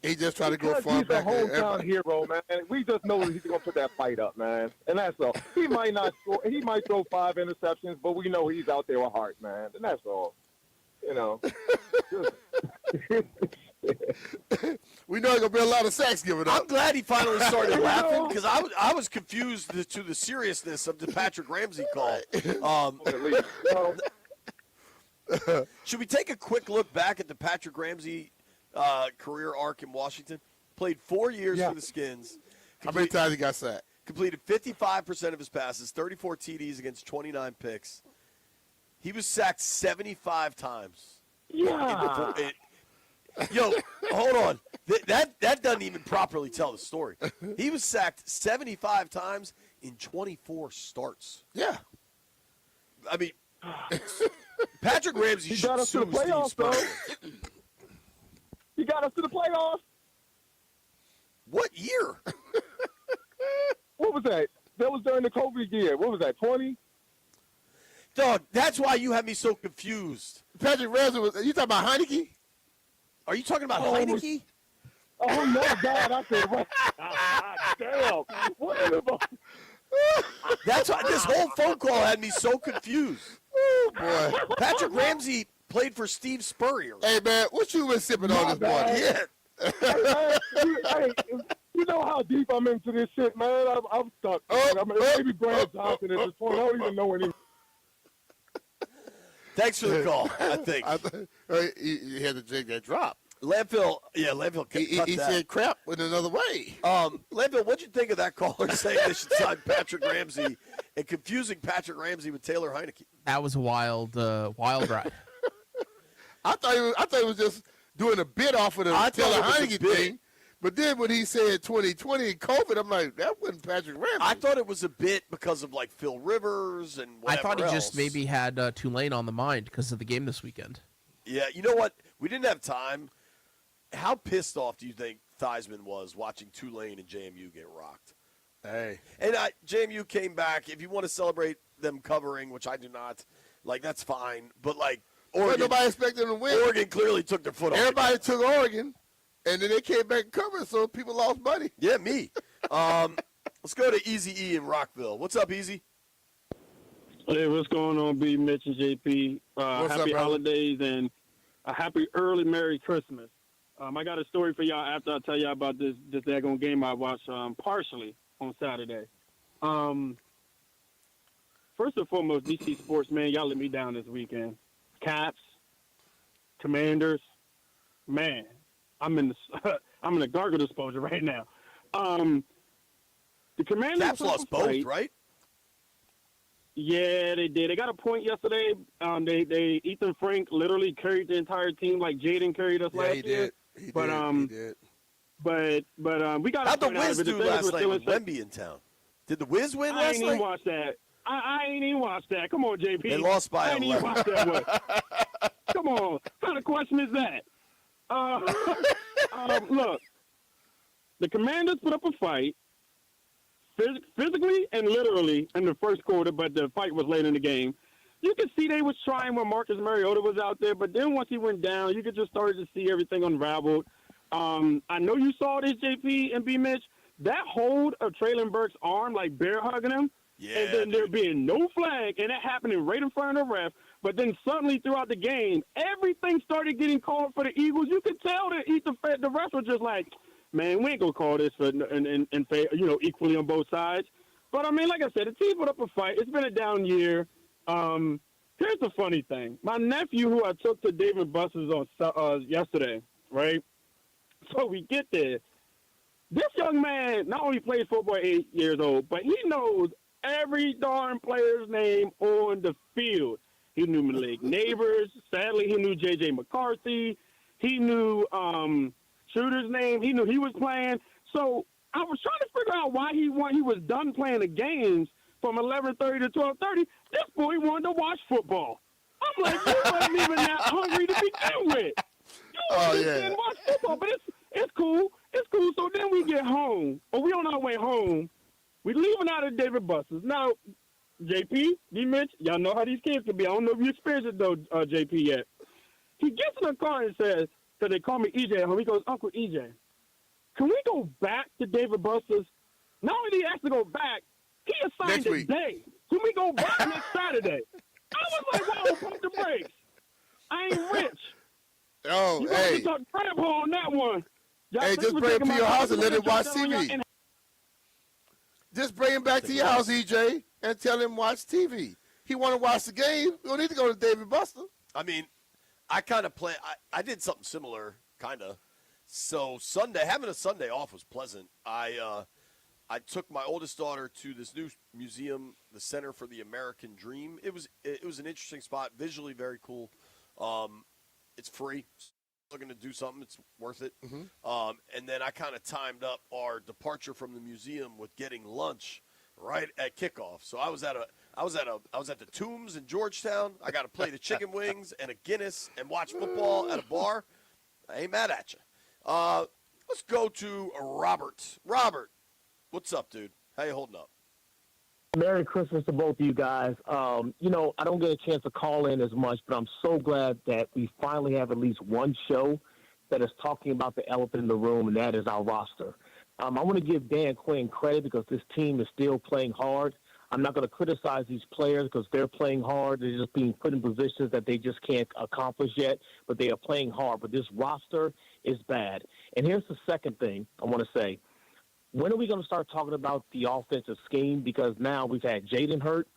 He just tried to go far he's back. He's a hometown hero, man. We just know he's going to put that fight up, man. And that's all. He might not score. He might throw 5 interceptions, but we know he's out there with heart, man. And that's all. We We know there's gonna be a lot of sacks given up. I'm glad he finally started laughing because I was confused to the seriousness of the Patrick Ramsey call. Should we take a quick look back at the Patrick Ramsey career arc in Washington? Played 4 years for the Skins. How many times he got sacked? Completed 55% of his passes, 34 TDs against 29 picks. He was sacked 75 times. Yeah. Yo, hold on. That doesn't even properly tell the story. He was sacked 75 times in 24 starts. Yeah. I mean, Patrick Ramsey He got us to the playoffs, though. He got us to the playoffs. What year? What was that? That was during the COVID year. What was that, 20? Dog, that's why you have me so confused. Patrick Ramsey was. You talking about Heineke? Are you talking about Heineke? Oh, my God. I said, what? Damn. What in the That's why this whole phone call had me so confused. Oh, boy. Patrick Ramsey played for Steve Spurrier. Hey, man, what you been sipping on this morning? Yeah. Hey, you know how deep I'm into this shit, man. I'm stuck. Maybe Grant Johnson at this point. I don't even know anymore. Thanks for the call, I think. He had to take that drop. Landfill cut He that. said crap in another way. Landfill, what'd you think of that caller saying they should sign Patrick Ramsey and confusing Patrick Ramsey with Taylor Heineke? That was a wild ride. I thought he was just doing a bit off of the Taylor Heineke thing. But then when he said 2020 and COVID, I'm like, that wasn't Patrick Ramsey. I thought it was a bit because of like Phil Rivers and whatever I thought he else. just maybe had Tulane on the mind because of the game this weekend. Yeah, you know what? We didn't have time. How pissed off do you think Theismann was watching Tulane and JMU get rocked? Hey. And JMU came back. If you want to celebrate them covering, which I do not, like, that's fine. But, like, Oregon. But nobody expected them to win. Oregon clearly took their foot off. Everybody took Oregon, and then they came back and covered, so people lost money. Yeah, me. Let's go to Easy E in Rockville. What's up, Easy? Hey, what's going on, B, Mitch, and JP? Happy up, holidays and a happy early Merry Christmas. I got a story for y'all after I tell y'all about this daggone game I watched partially on Saturday. First and foremost, DC Sports, man, y'all let me down this weekend. Caps, Commanders, man, I'm in the gargle disposal right now. The Commanders Caps lost both, right? Yeah, they did. They got a point yesterday. They Ethan Frank literally carried the entire team like Jaden carried us last year. He did. But we got. How'd the Wiz do last night with Wemby in town? Did the Wiz win I last ain't night? even watched that. I ain't even watched that. Come on, JP. They lost by I ain't even 11. watched that one. Come on. What kind of question is that? Look, the Commanders put up a fight, physically and literally in the first quarter, but the fight was late in the game. You could see they was trying when Marcus Mariota was out there, but then once he went down, you could just start to see everything unraveled. I know you saw this, JP and B. Mitch. That hold of Traylon Burks' arm, like bear hugging him, and then there being no flag, and that happening right in front of the ref. But then suddenly throughout the game, everything started getting called for the Eagles. You could tell that the refs were just like, man, we ain't gonna call this for and equally on both sides. But I mean, like I said, the team put up a fight. It's been a down year. Here's the funny thing: my nephew, who I took to Dave & Buster's on yesterday, right? So we get there. This young man not only plays football at 8 years old, but he knows every darn player's name on the field. He knew Malik Neighbors. Sadly, he knew J.J. McCarthy. He knew Shooter's name. He knew he was playing. So I was trying to figure out why he was done playing the games from 11:30 to 12:30. This boy wanted to watch football. I'm like, you wasn't even that hungry to begin with. You didn't watch football, but it's cool. It's cool. So then we get home, or we on our way home. We leaving out of David Buster's. Now, JP, D-Mitch, y'all know how these kids can be. I don't know if you experienced it, though, JP, yet. He gets in the car and says, because they call me EJ at home, he goes, Uncle EJ, can we go back to David Buster's? Not only did he ask to go back, he assigned a day. Can we go back next Saturday? I was like, whoa, pump the brakes. I ain't rich. Oh, you got to talk crap on that one. Hey, just bring him to your house and let him watch TV. Just bring him back to your house, EJ, and tell him watch TV. He want to watch the game. We don't need to go to David Buster. I mean, I kind of I did something similar, kind of. So having a Sunday off was pleasant. I took my oldest daughter to this new museum, the Center for the American Dream. It was an interesting spot, visually very cool. It's free. We're going to do something. It's worth it. And then I kind of timed up our departure from the museum with getting lunch right at kickoff. So I was at the Tombs in Georgetown. I got to play the chicken wings and a Guinness and watch football at a bar. I ain't mad at you. Let's go to Robert. Robert, what's up, dude? How you holding up? Merry Christmas to both of you guys. I don't get a chance to call in as much, but I'm so glad that we finally have at least one show that is talking about the elephant in the room, and that is our roster. I want to give Dan Quinn credit because this team is still playing hard. I'm not going to criticize these players because they're playing hard. They're just being put in positions that they just can't accomplish yet, but they are playing hard. But this roster is bad. And here's the second thing I want to say. When are we going to start talking about the offensive scheme? Because now we've had Jaden hurt.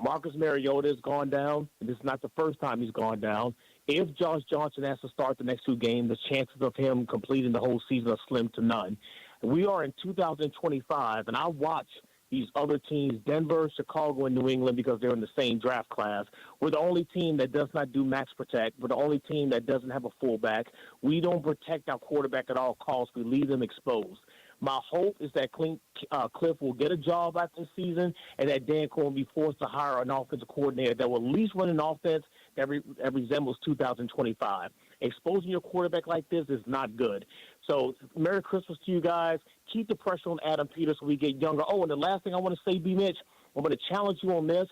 Marcus Mariota has gone down. And this is not the first time he's gone down. If Josh Johnson has to start the next two games, the chances of him completing the whole season are slim to none. We are in 2025, and I watch these other teams, Denver, Chicago, and New England, because they're in the same draft class. We're the only team that does not do max protect. We're the only team that doesn't have a fullback. We don't protect our quarterback at all costs. We leave them exposed. My hope is that Cliff will get a job after the season and that Dan Quinn will be forced to hire an offensive coordinator that will at least run an offense that resembles 2025. Exposing your quarterback like this is not good. So Merry Christmas to you guys. Keep the pressure on Adam Peters so we get younger. Oh, and the last thing I want to say, B-Mitch, I'm going to challenge you on this.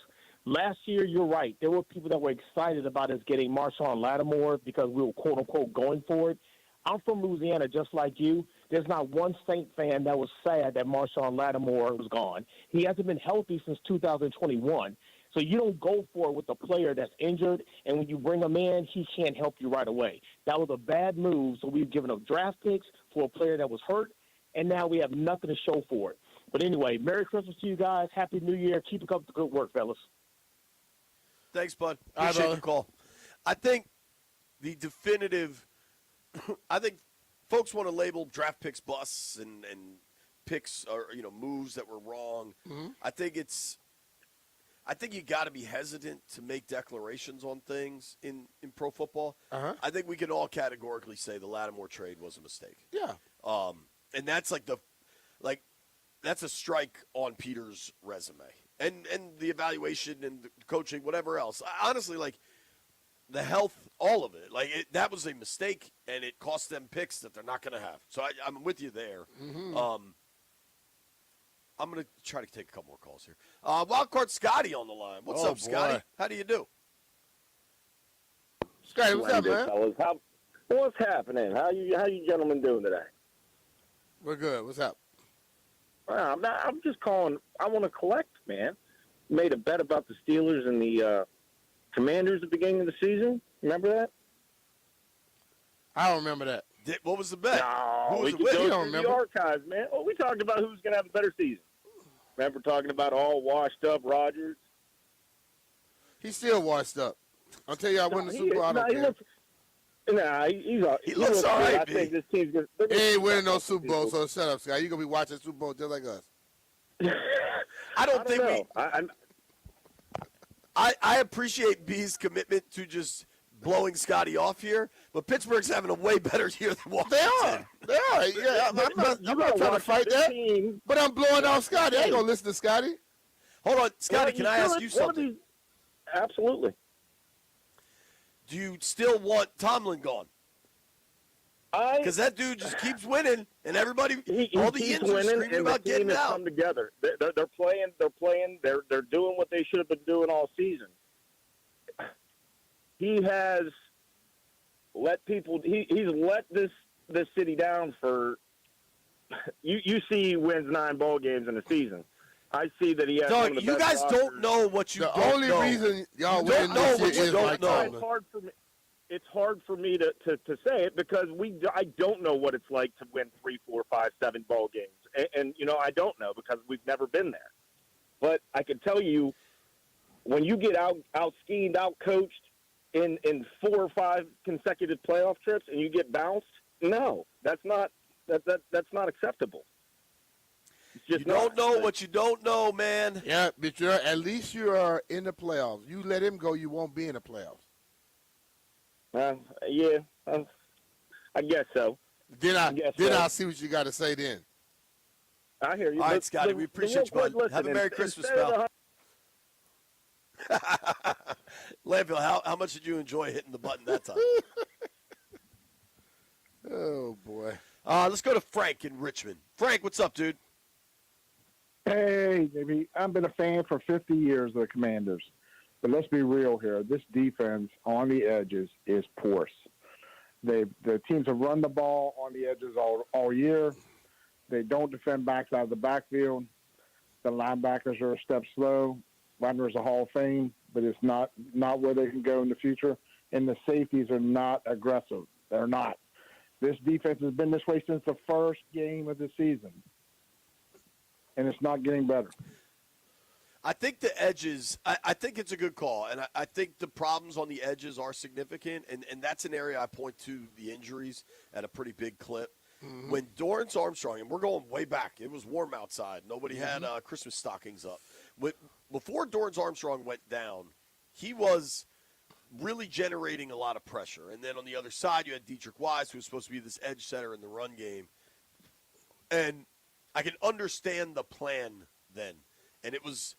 Last year, you're right. There were people that were excited about us getting Marshawn Lattimore because we were, quote-unquote, going for it. I'm from Louisiana just like you. There's not one Saint fan that was sad that Marshawn Lattimore was gone. He hasn't been healthy since 2021. So you don't go for it with a player that's injured, and when you bring him in, he can't help you right away. That was a bad move, so we've given up draft picks for a player that was hurt, and now we have nothing to show for it. But anyway, Merry Christmas to you guys. Happy New Year. Keep up the good work, fellas. Thanks, bud. Appreciate the call. I think the definitive – I think folks want to label draft picks busts and picks or, moves that were wrong. Mm-hmm. I think you got to be hesitant to make declarations on things in pro football. I think we can all categorically say the Lattimore trade was a mistake. Yeah. And that's that's a strike on Peter's resume and the evaluation and the coaching, whatever else. Honestly, the health, all of it, that was a mistake, and it cost them picks that they're not going to have. So I'm with you there. Mm-hmm. I'm going to try to take a couple more calls here. Wildcard Scotty on the line. What's up, Scotty? How do you do? Scotty, what's up, man? Fellas. What's happening? How you gentlemen doing today? We're good. What's up? I'm just calling. I want to collect, man. Made a bet about the Steelers and the Commanders at the beginning of the season. Remember that? I don't remember that. What was the bet? No, Who was we it can with? go You through don't the remember? archives, man. Well, we talked about who's going to have a better season. Remember talking about all washed up Rodgers? He's still washed up. I'll tell you, I won the Super Bowl. I don't care. He looks all right. I think this team's going to. He ain't winning no Super Bowl, so shut up, Scott. You're going to be watching Super Bowl just like us. I don't think know. I appreciate B's commitment to just blowing Scotty off here, but Pittsburgh's having a way better year than Washington. They are. Yeah, I'm not trying to fight that, but I'm blowing off Scotty. I ain't going to listen to Scotty. Hold on, Scotty, can I ask you something? Absolutely. Do you still want Tomlin gone? Because that dude just keeps winning, and everybody, all the keeps Yins are winning, screaming and about the team getting has out. come together. They're playing. They're doing what they should have been doing all season. He has let people. He's let this city down for. You see, he wins 9 ball games in a season. I see that he has. Doug, one of the you best guys don't know what you The don't only know. reason y'all you don't win know this what year you is don't Mike know. Tomlin. It's hard for me. it's hard for me to say it because I don't know what it's like to win 3, 4, 5, 7 ball games, and I don't know because we've never been there. But I can tell you, when you get out schemed, out coached in 4 or 5 consecutive playoff trips, and you get bounced, no, that's not acceptable. You don't know what you don't know, man. Yeah, but at least you are in the playoffs. You let him go, you won't be in the playoffs. Yeah, I guess so. I'll see what you got to say then. I hear you. All right, Scotty, we appreciate you, bud. Have a Merry Christmas, pal. Landfill, how much did you enjoy hitting the button that time? Oh, boy. Let's go to Frank in Richmond. Frank, what's up, dude? Hey, baby. I've been a fan for 50 years of the Commanders. But let's be real here. This defense on the edges is porous. The teams have run the ball on the edges all year. They don't defend backs out of the backfield. The linebackers are a step slow. Wagner's a Hall of Fame, but it's not where they can go in the future. And the safeties are not aggressive. They're not. This defense has been this way since the first game of the season, and it's not getting better. I think the edges, I think it's a good call, and I think the problems on the edges are significant, and that's an area I point to the injuries at a pretty big clip. Mm-hmm. When Dorrance Armstrong, and we're going way back, it was warm outside. Nobody had Christmas stockings up. Before Dorrance Armstrong went down, he was really generating a lot of pressure. And then on the other side, you had Dietrich Wise, who was supposed to be this edge setter in the run game. And I can understand the plan then. And it was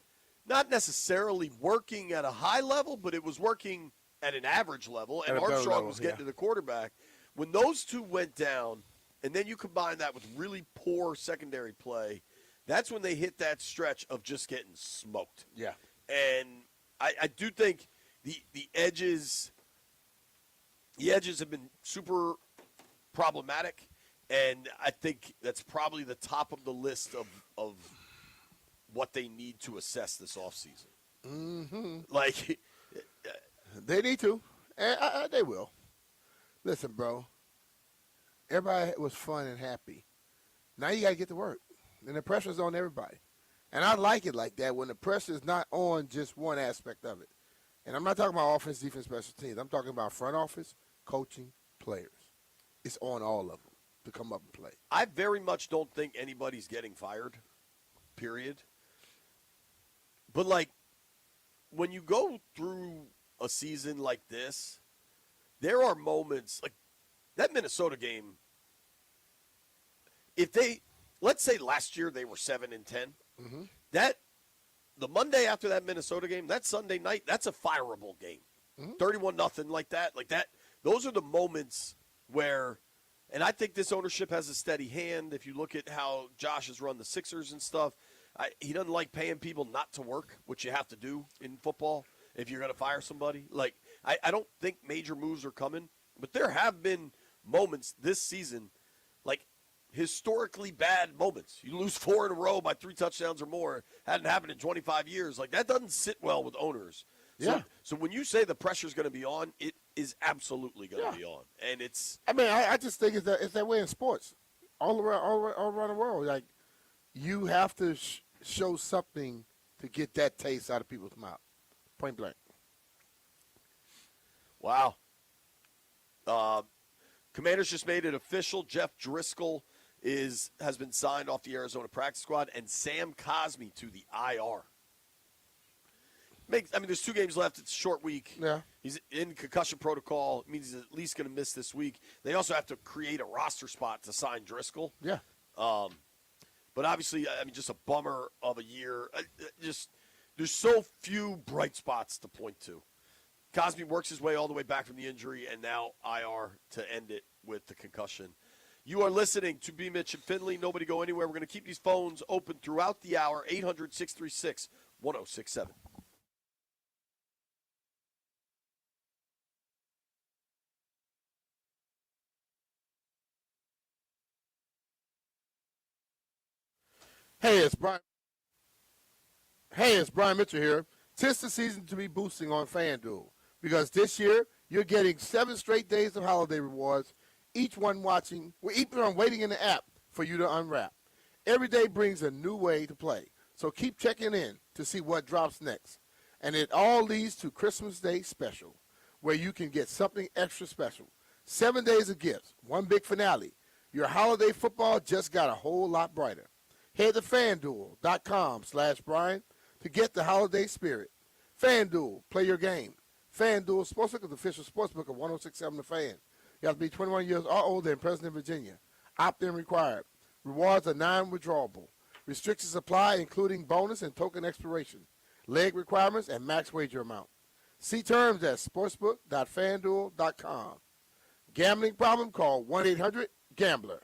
not necessarily working at a high level, but it was working at an average level. And Armstrong was getting to the quarterback. When those two went down, and then you combine that with really poor secondary play, that's when they hit that stretch of just getting smoked. Yeah. And I do think the edges have been super problematic, and I think that's probably the top of the list of what they need to assess this offseason. Mm-hmm. Like, they need to, and they will. Listen, bro, everybody was fun and happy. Now you got to get to work, and the pressure's on everybody. And I like it like that when the pressure is not on just one aspect of it. And I'm not talking about offense, defense, special teams. I'm talking about front office, coaching, players. It's on all of them to come up and play. I very much don't think anybody's getting fired, period. But, like, when you go through a season like this, there are moments, like that Minnesota game, let's say last year they were 7-10, mm-hmm. The Monday after that Minnesota game, that Sunday night, that's a fireable game. 31-0 like that. Those are the moments where, and I think this ownership has a steady hand. If you look at how Josh has run the Sixers and stuff, he doesn't like paying people not to work, which you have to do in football if you're going to fire somebody. Like, I don't think major moves are coming, but there have been moments this season, like historically bad moments. You lose 4 in a row by 3 touchdowns or more. Hadn't happened in 25 years. Like, that doesn't sit well with owners. Yeah. So when you say the pressure's going to be on, it is absolutely going to be on. And it's – I mean, I just think it's that way in sports. All around the world. Like, you have to show something to get that taste out of people's mouth. Point blank. Wow. Commanders just made it official. Jeff Driscoll has been signed off the Arizona practice squad, and Sam Cosmi to the IR. There's 2 games left. It's a short week. Yeah. He's in concussion protocol. It means he's at least going to miss this week. They also have to create a roster spot to sign Driscoll. Yeah. But obviously, just a bummer of a year. There's so few bright spots to point to. Cosmi works his way all the way back from the injury, and now IR to end it with the concussion. You are listening to B. Mitch and Finley. Nobody go anywhere. We're going to keep these phones open throughout the hour. 800-636-1067. Hey, it's Brian Mitchell here. 'Tis the season to be boosting on FanDuel because this year You're getting 7 straight days of holiday rewards, each one waiting in the app for you to unwrap. Every day brings a new way to play, so keep checking in to see what drops next. And it all leads to Christmas Day Special, where you can get something extra special. 7 days of gifts, one big finale. Your holiday football just got a whole lot brighter. Head to FanDuel.com/Brian to get the holiday spirit. FanDuel, play your game. FanDuel Sportsbook is the official sportsbook of 106.7 The Fan. You have to be 21 years or older and present in Virginia. Opt-in required. Rewards are non-withdrawable. Restrictions apply, including bonus and token expiration, leg requirements, and max wager amount. See terms at sportsbook.fanduel.com. Gambling problem? Call 1-800-GAMBLER.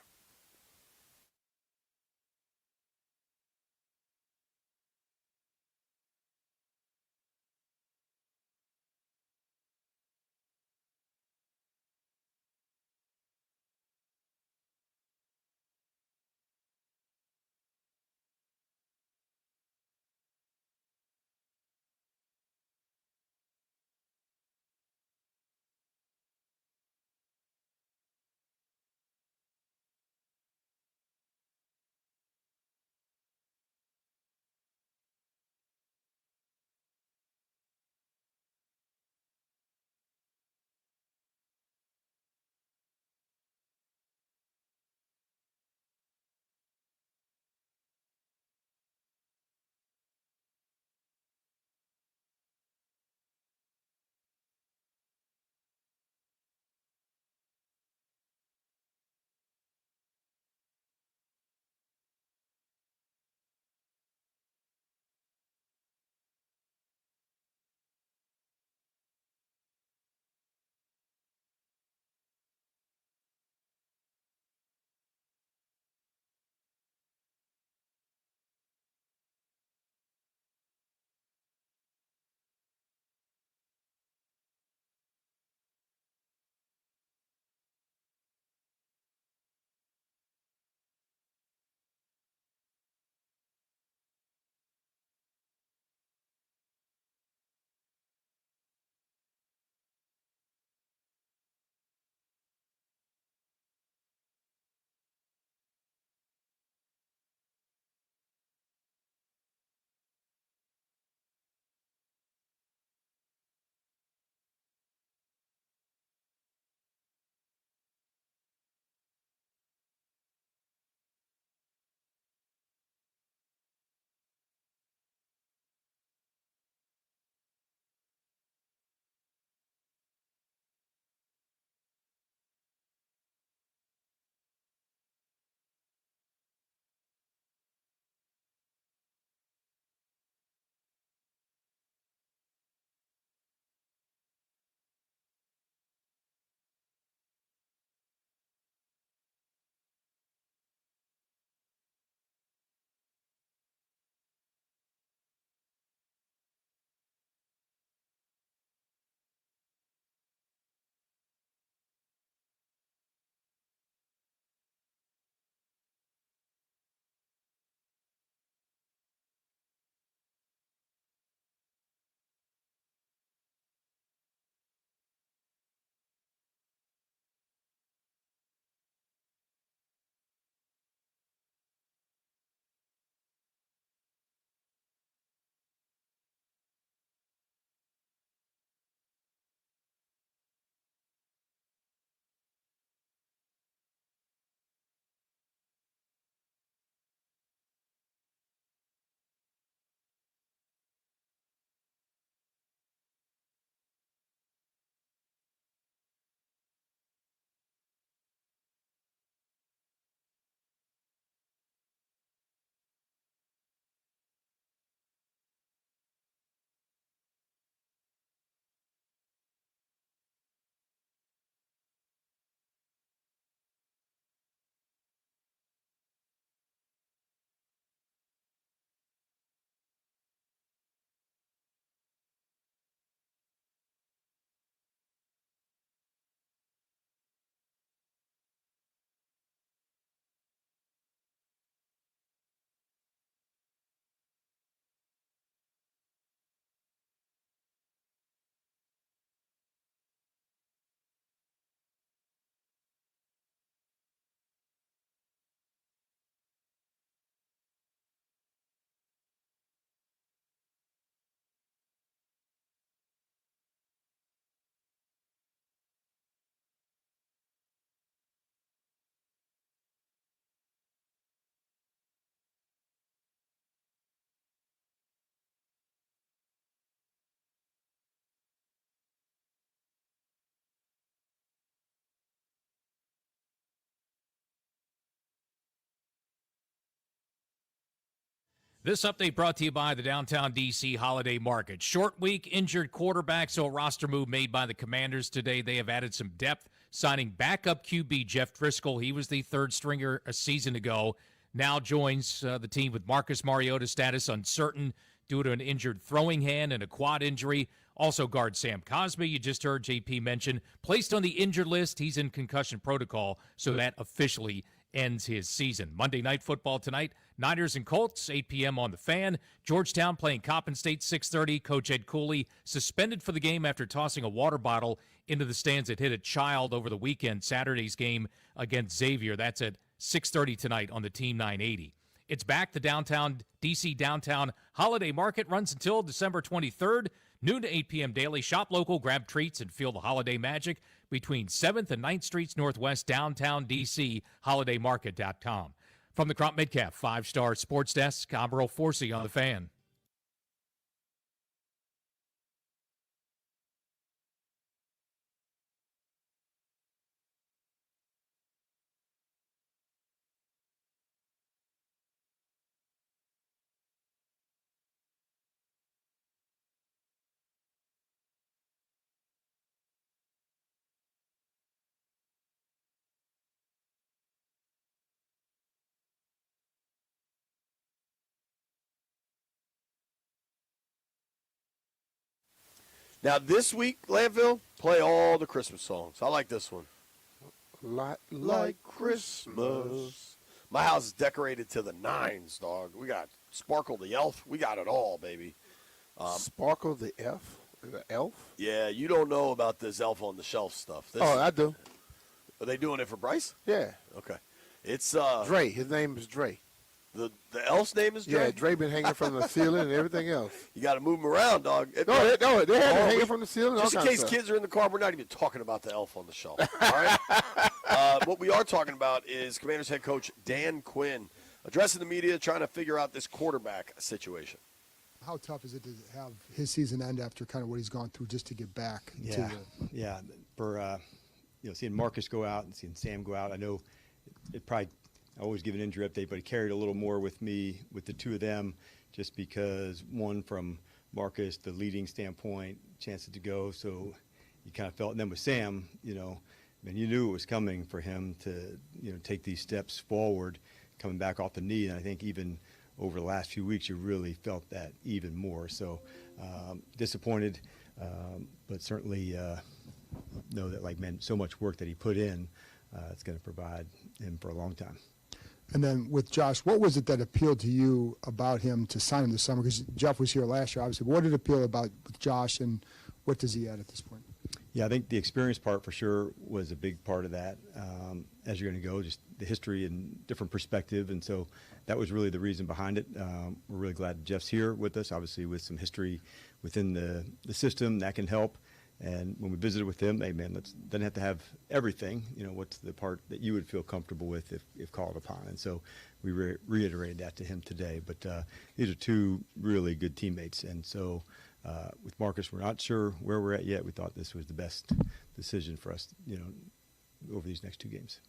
This update brought to you by the Downtown DC Holiday Market. Short week, injured quarterback, so a roster move made by the Commanders today. They have added some depth, signing backup QB Jeff Driscoll. He was the third stringer a season ago. Now joins the team with Marcus Mariota, status uncertain due to an injured throwing hand and a quad injury. Also guard Sam Cosmi, you just heard JP mention, placed on the injured list. He's in concussion protocol, so that officially ends his season. Monday Night Football tonight, Niners and Colts, 8 p.m. on the Fan. Georgetown playing Coppin State, 6:30. Coach Ed Cooley suspended for the game after tossing a water bottle into the stands that hit a child over the weekend. Saturday's game against Xavier. That's at 6:30 tonight on the Team 980. It's back. The downtown DC Downtown Holiday Market runs until December 23rd, noon to 8 p.m. daily. Shop local, grab treats, and feel the holiday magic between 7th and 9th Streets Northwest, downtown DC, holidaymarket.com. From the Crop Midcap 5-Star Sports Desk, I'm Earl Forsey on the Fan. Now, this week, Landfill, play all the Christmas songs. I like this one. Like Christmas. My house is decorated to the nines, dog. We got Sparkle the Elf. We got it all, baby. Sparkle the elf? Yeah, you don't know about this Elf on the Shelf stuff. This, Oh, I do. Are they doing it for Bryce? Yeah. Okay. It's Dre. His name is Dre. The elf's name is Dre? Yeah, Dre been hanging from the ceiling and everything else. You got to move him around, dog. They had him hanging from the ceiling. Just in all kinds case of kids are in the car, we're not even talking about the Elf on the Shelf. All right. What we are talking about is Commanders head coach Dan Quinn addressing the media, trying to figure out this quarterback situation. How tough is it to have his season end after kind of what he's gone through just to get back? Yeah. For seeing Marcus go out and seeing Sam go out, I know it probably. I always give an injury update, but he carried a little more with me with the two of them, just because one from Marcus, the leading standpoint, chances to go. So you kind of felt, and then with Sam, you knew it was coming for him to, take these steps forward, coming back off the knee. And I think even over the last few weeks, you really felt that even more. So disappointed, but certainly know that, so much work that he put in, it's going to provide him for a long time. And then with Josh, what was it that appealed to you about him to sign him this summer? Because Jeff was here last year, obviously. But what did it appeal about with Josh, and what does he add at this point? Yeah, I think the experience part for sure was a big part of that. As you're going to go, just the history and different perspective, and so that was really the reason behind it. We're really glad Jeff's here with us, obviously with some history within the system that can help. And when we visited with them, hey man, doesn't have to have everything. What's the part that you would feel comfortable with if called upon? And so we reiterated that to him today. But these are two really good teammates. And so with Marcus, we're not sure where we're at yet. We thought this was the best decision for us, over these next two games.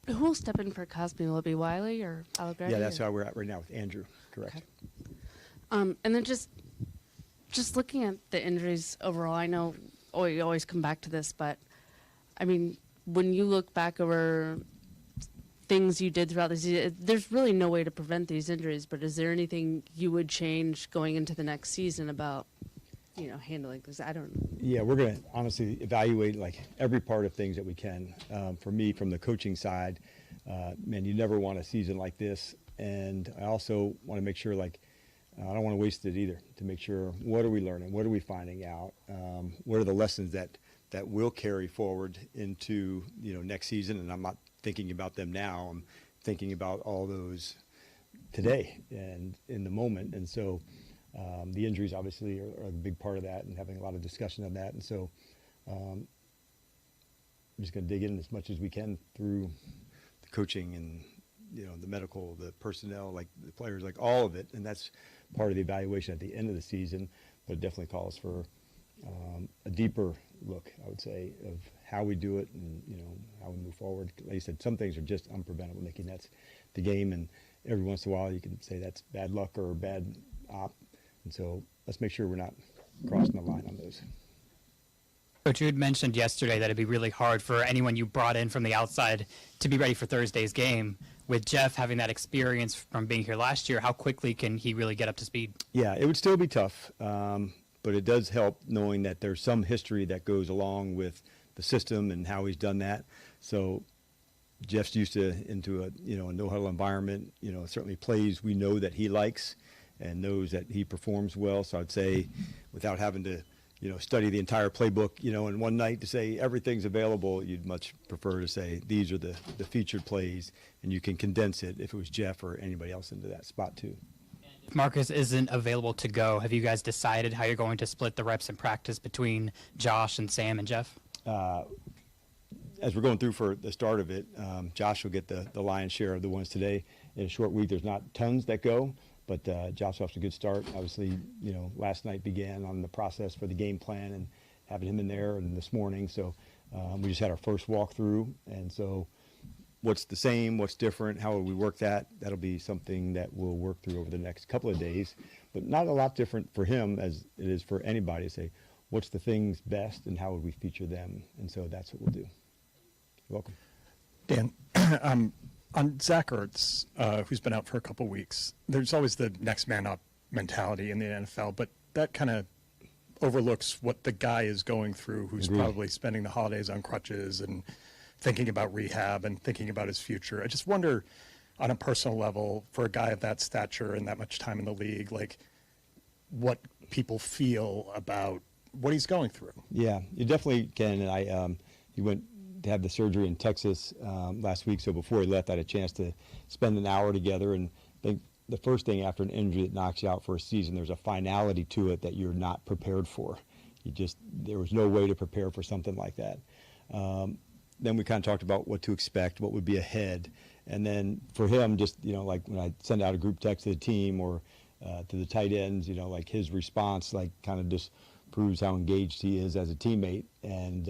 Who will step in for Cosby? Will it be Wiley or Allegretti? Yeah, that's how we're at right now with Andrew. Correct. Okay. And then just looking at the injuries overall, I know we always come back to this, but I mean, when you look back over things you did throughout the season, there's really no way to prevent these injuries, but is there anything you would change going into the next season about, handling this? I don't know. Yeah, we're going to honestly evaluate every part of things that we can. For me, from the coaching side, man, you never want a season like this. And I also want to make sure I don't want to waste it either, to make sure what are we learning, what are we finding out, what are the lessons that will carry forward into next season. And I'm not thinking about them now. I'm thinking about all those today and in the moment. And so the injuries obviously are a big part of that, and having a lot of discussion on that. And so I'm just going to dig in as much as we can through the coaching and the medical, the personnel, the players, all of it. And that's part of the evaluation at the end of the season, but it definitely calls for a deeper look, I would say, of how we do it and, how we move forward. Like you said, some things are just unpreventable. Nikki, that's the game, and every once in a while you can say that's bad luck or bad op. And so let's make sure we're not crossing the line on those. Coach, you had mentioned yesterday that it'd be really hard for anyone you brought in from the outside to be ready for Thursday's game. With Jeff having that experience from being here last year, how quickly can he really get up to speed? Yeah, it would still be tough, but it does help knowing that there's some history that goes along with the system and how he's done that. So Jeff's used to into a no-huddle environment. Certainly plays we know that he likes and knows that he performs well. So I'd say, without having to study the entire playbook, in one night to say everything's available, you'd much prefer to say these are the featured plays, and you can condense it if it was Jeff or anybody else into that spot too. If Marcus isn't available to go, have you guys decided how you're going to split the reps in practice between Josh and Sam and Jeff? As we're going through for the start of it, Josh will get the lion's share of the ones today. In a short week, there's not tons that go, but Josh off to a good start. Obviously, last night began on the process for the game plan and having him in there, and this morning. So we just had our first walkthrough, and so what's the same, what's different, how will we work that? That'll be something that we'll work through over the next couple of days, but not a lot different for him as it is for anybody to say, what's the things best and how would we feature them? And so that's what we'll do. You're welcome. Dan, on Zach Ertz, who's been out for a couple weeks, there's always the next man up mentality in the NFL, but that kind of overlooks what the guy is going through, who's Agreed. probably spending the holidays on crutches and thinking about rehab and thinking about his future. I just wonder, on a personal level, for a guy of that stature and that much time in the league, like what people feel about what he's going through. Yeah, you definitely can. And he went to have the surgery in Texas last week, so before he left, I had a chance to spend an hour together. And I think the first thing after an injury that knocks you out for a season, there's a finality to it that you're not prepared for. There was no way to prepare for something like that. Then we kind of talked about what to expect, what would be ahead. And then for him, just, like when I send out a group text to the team or to the tight ends, like his response, like kind of just proves how engaged he is as a teammate. And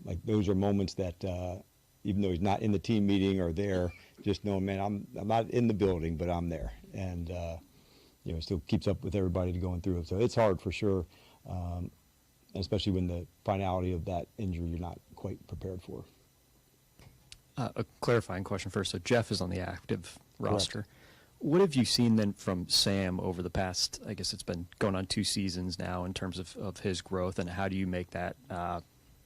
like those are moments that even though he's not in the team meeting or there, just knowing, man, I'm not in the building, but I'm there. And, still keeps up with everybody going through it. So it's hard for sure, especially when the finality of that injury you're not quite prepared for. A clarifying question first. So Jeff is on the active roster. What have you seen then from Sam over the past, I guess it's been going on 2 seasons now, in terms of his growth, and how do you make that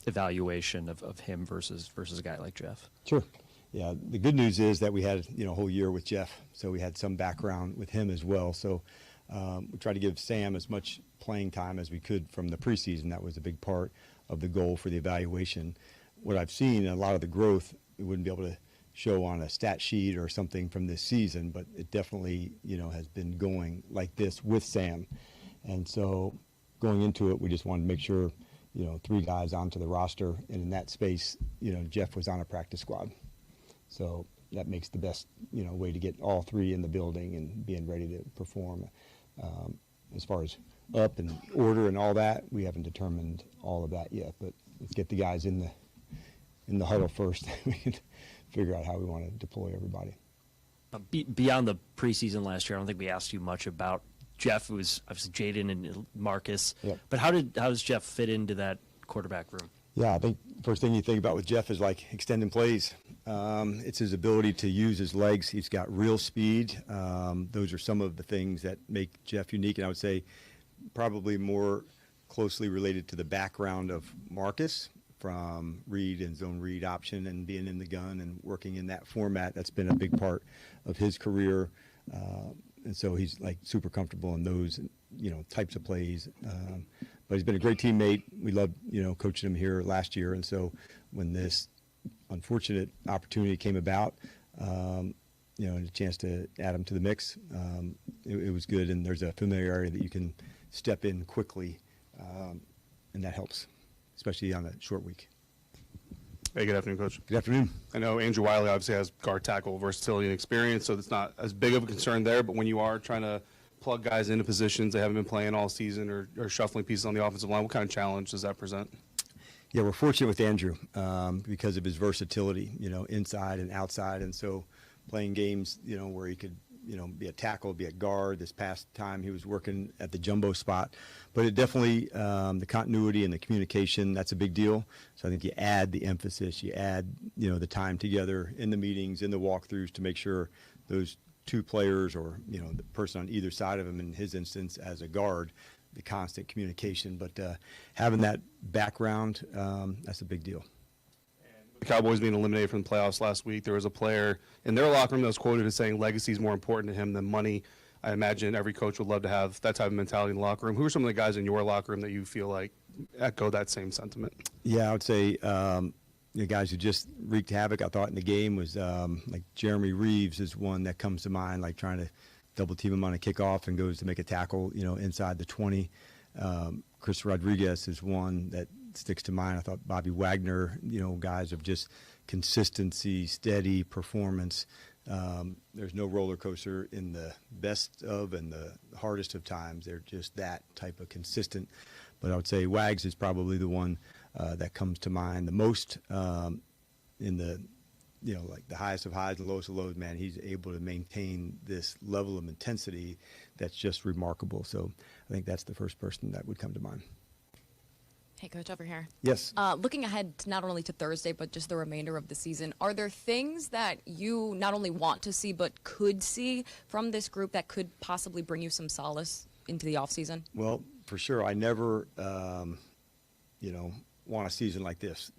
evaluation of him versus a guy like Jeff? Sure. Yeah, the good news is that we had a whole year with Jeff, so we had some background with him as well. So we tried to give Sam as much playing time as we could from the preseason. That was a big part of the goal for the evaluation. What I've seen, a lot of the growth, we wouldn't be able to show on a stat sheet or something from this season, but it definitely has been going like this with Sam. And so going into it, we just wanted to make sure 3 guys onto the roster, and in that space Jeff was on a practice squad. So that makes the best way to get all 3 in the building and being ready to perform. As far as up and order and all that, we haven't determined all of that yet, but let's get the guys in the huddle first. We can figure out how we want to deploy everybody. Beyond the preseason last year, I don't think we asked you much about Jeff. It was obviously Jaden and Marcus. Yep. But how does Jeff fit into that quarterback room? Yeah, I think first thing you think about with Jeff is like extending plays. It's his ability to use his legs. He's got real speed. Those are some of the things that make Jeff unique, and I would say probably more closely related to the background of Marcus, from read and zone read option and being in the gun and working in that format. That's been a big part of his career. And so he's like super comfortable in those, types of plays. But he's been a great teammate. We loved, coaching him here last year. And so when this unfortunate opportunity came about, and a chance to add him to the mix, it was good. And there's a familiarity that you can step in quickly, and that helps, especially on a short week. Hey, good afternoon, Coach. Good afternoon. I know Andrew Wiley obviously has guard tackle versatility and experience, so it's not as big of a concern there. But when you are trying to plug guys into positions they haven't been playing all season or shuffling pieces on the offensive line, what kind of challenge does that present? Yeah, we're fortunate with Andrew because of his versatility, inside and outside. And so playing games, where he could, be a tackle, be a guard. This past time he was working at the jumbo spot. But it definitely, the continuity and the communication, that's a big deal. So I think you add the emphasis, you add, the time together in the meetings, in the walkthroughs to make sure those two players or, the person on either side of him, in his instance as a guard, the constant communication. But having that background, that's a big deal. The Cowboys being eliminated from the playoffs last week, there was a player in their locker room that was quoted as saying legacy is more important to him than money. I imagine every coach would love to have that type of mentality in the locker room. Who are some of the guys in your locker room that you feel like echo that same sentiment? Yeah, I would say the guys who just wreaked havoc, I thought, in the game was like Jeremy Reeves is one that comes to mind, like trying to double team him on a kickoff and goes to make a tackle, inside the 20. Chris Rodriguez is one that sticks to mind. I thought Bobby Wagner, guys of just consistency, steady performance. There's no roller coaster in the best of and the hardest of times. They're just that type of consistent. But I would say Wags is probably the one that comes to mind the most in the, like the highest of highs and lowest of lows, man. He's able to maintain this level of intensity that's just remarkable. So I think that's the first person that would come to mind. Hey, Coach, over here. Yes. Looking ahead not only to Thursday, but just the remainder of the season, are there things that you not only want to see, but could see from this group that could possibly bring you some solace into the offseason? Well, for sure. I never, want a season like this,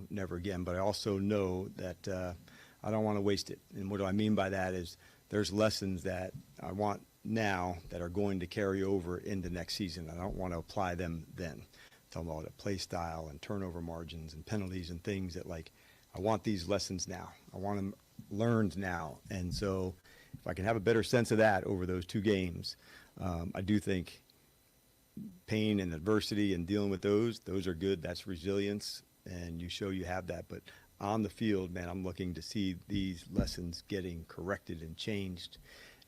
never again. But I also know that I don't want to waste it. And what do I mean by that is there's lessons that I want now that are going to carry over into next season. I don't want to apply them then. Talking about a play style and turnover margins and penalties and things that, like, I want these lessons now. I want them learned now. And so if I can have a better sense of that over those two games, I do think pain and adversity and dealing with those are good. That's resilience, and you show you have that. But on the field, man, I'm looking to see these lessons getting corrected and changed.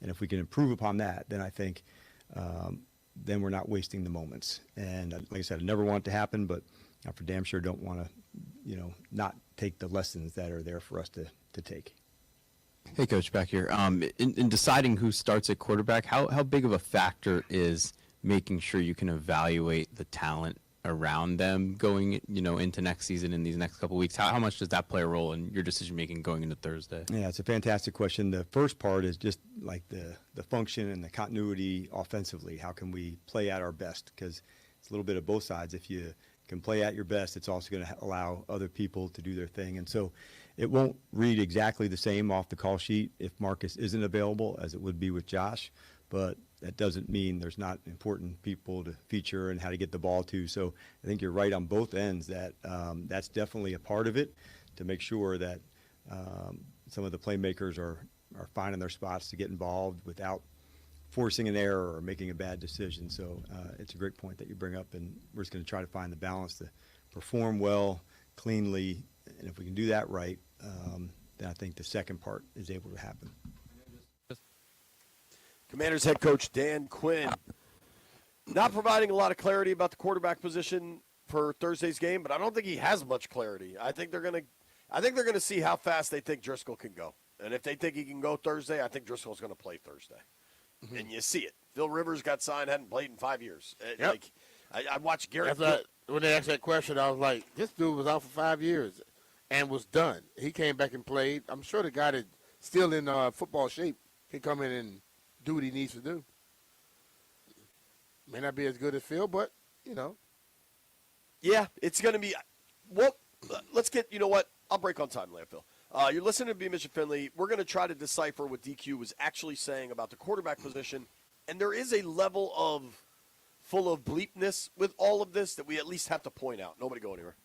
And if we can improve upon that, then I think then we're not wasting the moments. And like I said, I never want it to happen, but I for damn sure don't want to, not take the lessons that are there for us to take. Hey, Coach, back here. In deciding who starts at quarterback, how big of a factor is making sure you can evaluate the talent around them going, into next season in these next couple of weeks? How much does that play a role in your decision-making going into Thursday? Yeah, it's a fantastic question. The first part is just like the function and the continuity offensively. How can we play at our best? Because it's a little bit of both sides. If you can play at your best, it's also going to allow other people to do their thing. And so it won't read exactly the same off the call sheet if Marcus isn't available as it would be with Josh. But that doesn't mean there's not important people to feature and how to get the ball to. So I think you're right on both ends that that's definitely a part of it, to make sure that some of the playmakers are finding their spots to get involved without forcing an error or making a bad decision. So it's a great point that you bring up, and we're just going to try to find the balance to perform well, cleanly, and if we can do that right, then I think the second part is able to happen. Commanders head coach Dan Quinn not providing a lot of clarity about the quarterback position for Thursday's game, but I don't think he has much clarity. I think they're gonna see how fast they think Driscoll can go, and if they think he can go Thursday, I think Driscoll's going to play Thursday, and you see it. Phil Rivers got signed, hadn't played in 5 years. Yep. Like I watched Garrett. When they asked that question, I was like, this dude was out for 5 years and was done. He came back and played. I'm sure the guy that's still in football shape can come in and do what he needs to do. May not be as good as Phil, but, Yeah, it's going to be – well, let's get – you know what? I'll break on time, Phil. You're listening to B. Mitchell Finley. We're going to try to decipher what DQ was actually saying about the quarterback position, and there is a level of full of bleepness with all of this that we at least have to point out. Nobody go anywhere.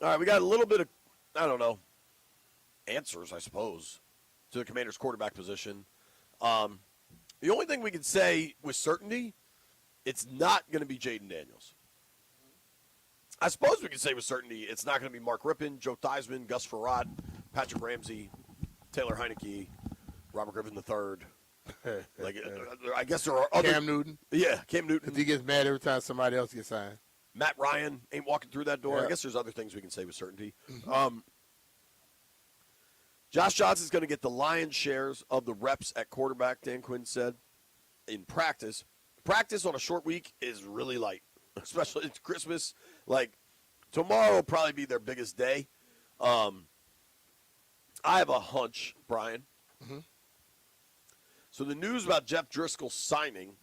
All right, we got a little bit of, I don't know, answers, I suppose, to the Commanders' quarterback position. The only thing we can say with certainty, it's not going to be Jaden Daniels. I suppose we can say with certainty it's not going to be Mark Rippon, Joe Theismann, Gus Frerotte, Patrick Ramsey, Taylor Heineke, Robert Griffin III. I guess there are other. Cam Newton. Yeah, Cam Newton. If he gets mad every time somebody else gets signed. Matt Ryan ain't walking through that door. Yeah. I guess there's other things we can say with certainty. Josh Johnson's going to get the lion's shares of the reps at quarterback, Dan Quinn said, in practice. Practice on a short week is really light, especially it's Christmas. Like, tomorrow will probably be their biggest day. I have a hunch, Brian. Mm-hmm. So the news about Jeff Driscoll signing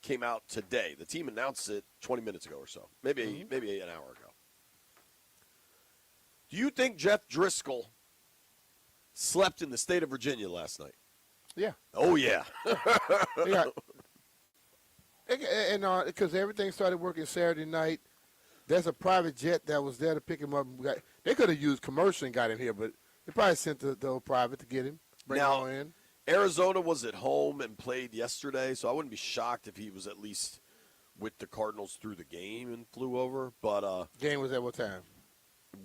came out today. The team announced it 20 minutes ago or so, maybe an hour ago. Do you think Jeff Driscoll slept in the state of Virginia last night? Yeah. Oh, yeah. Yeah. And because everything started working Saturday night, there's a private jet that was there to pick him up. They could have used commercial and got him here, but they probably sent the old private to get him, bring him on in. Arizona was at home and played yesterday, so I wouldn't be shocked if he was at least with the Cardinals through the game and flew over. But game was at what time?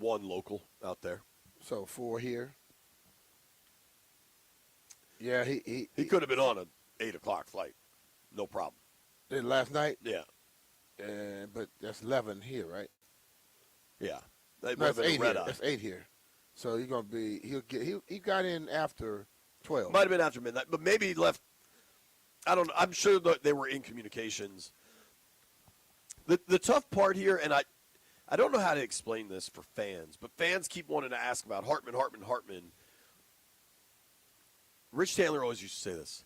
1 local out there. So 4 here. Yeah, he could have been on an 8 o'clock flight, no problem. Did last night? Yeah. But that's 11 here, right? Yeah. No, that's 8 here. That's 8 here. So he's gonna be. He got in after 12. Might have been after midnight, but maybe he left. I don't know. I'm sure that they were in communications. The tough part here, and I don't know how to explain this for fans, but fans keep wanting to ask about Hartman. Rich Taylor always used to say this.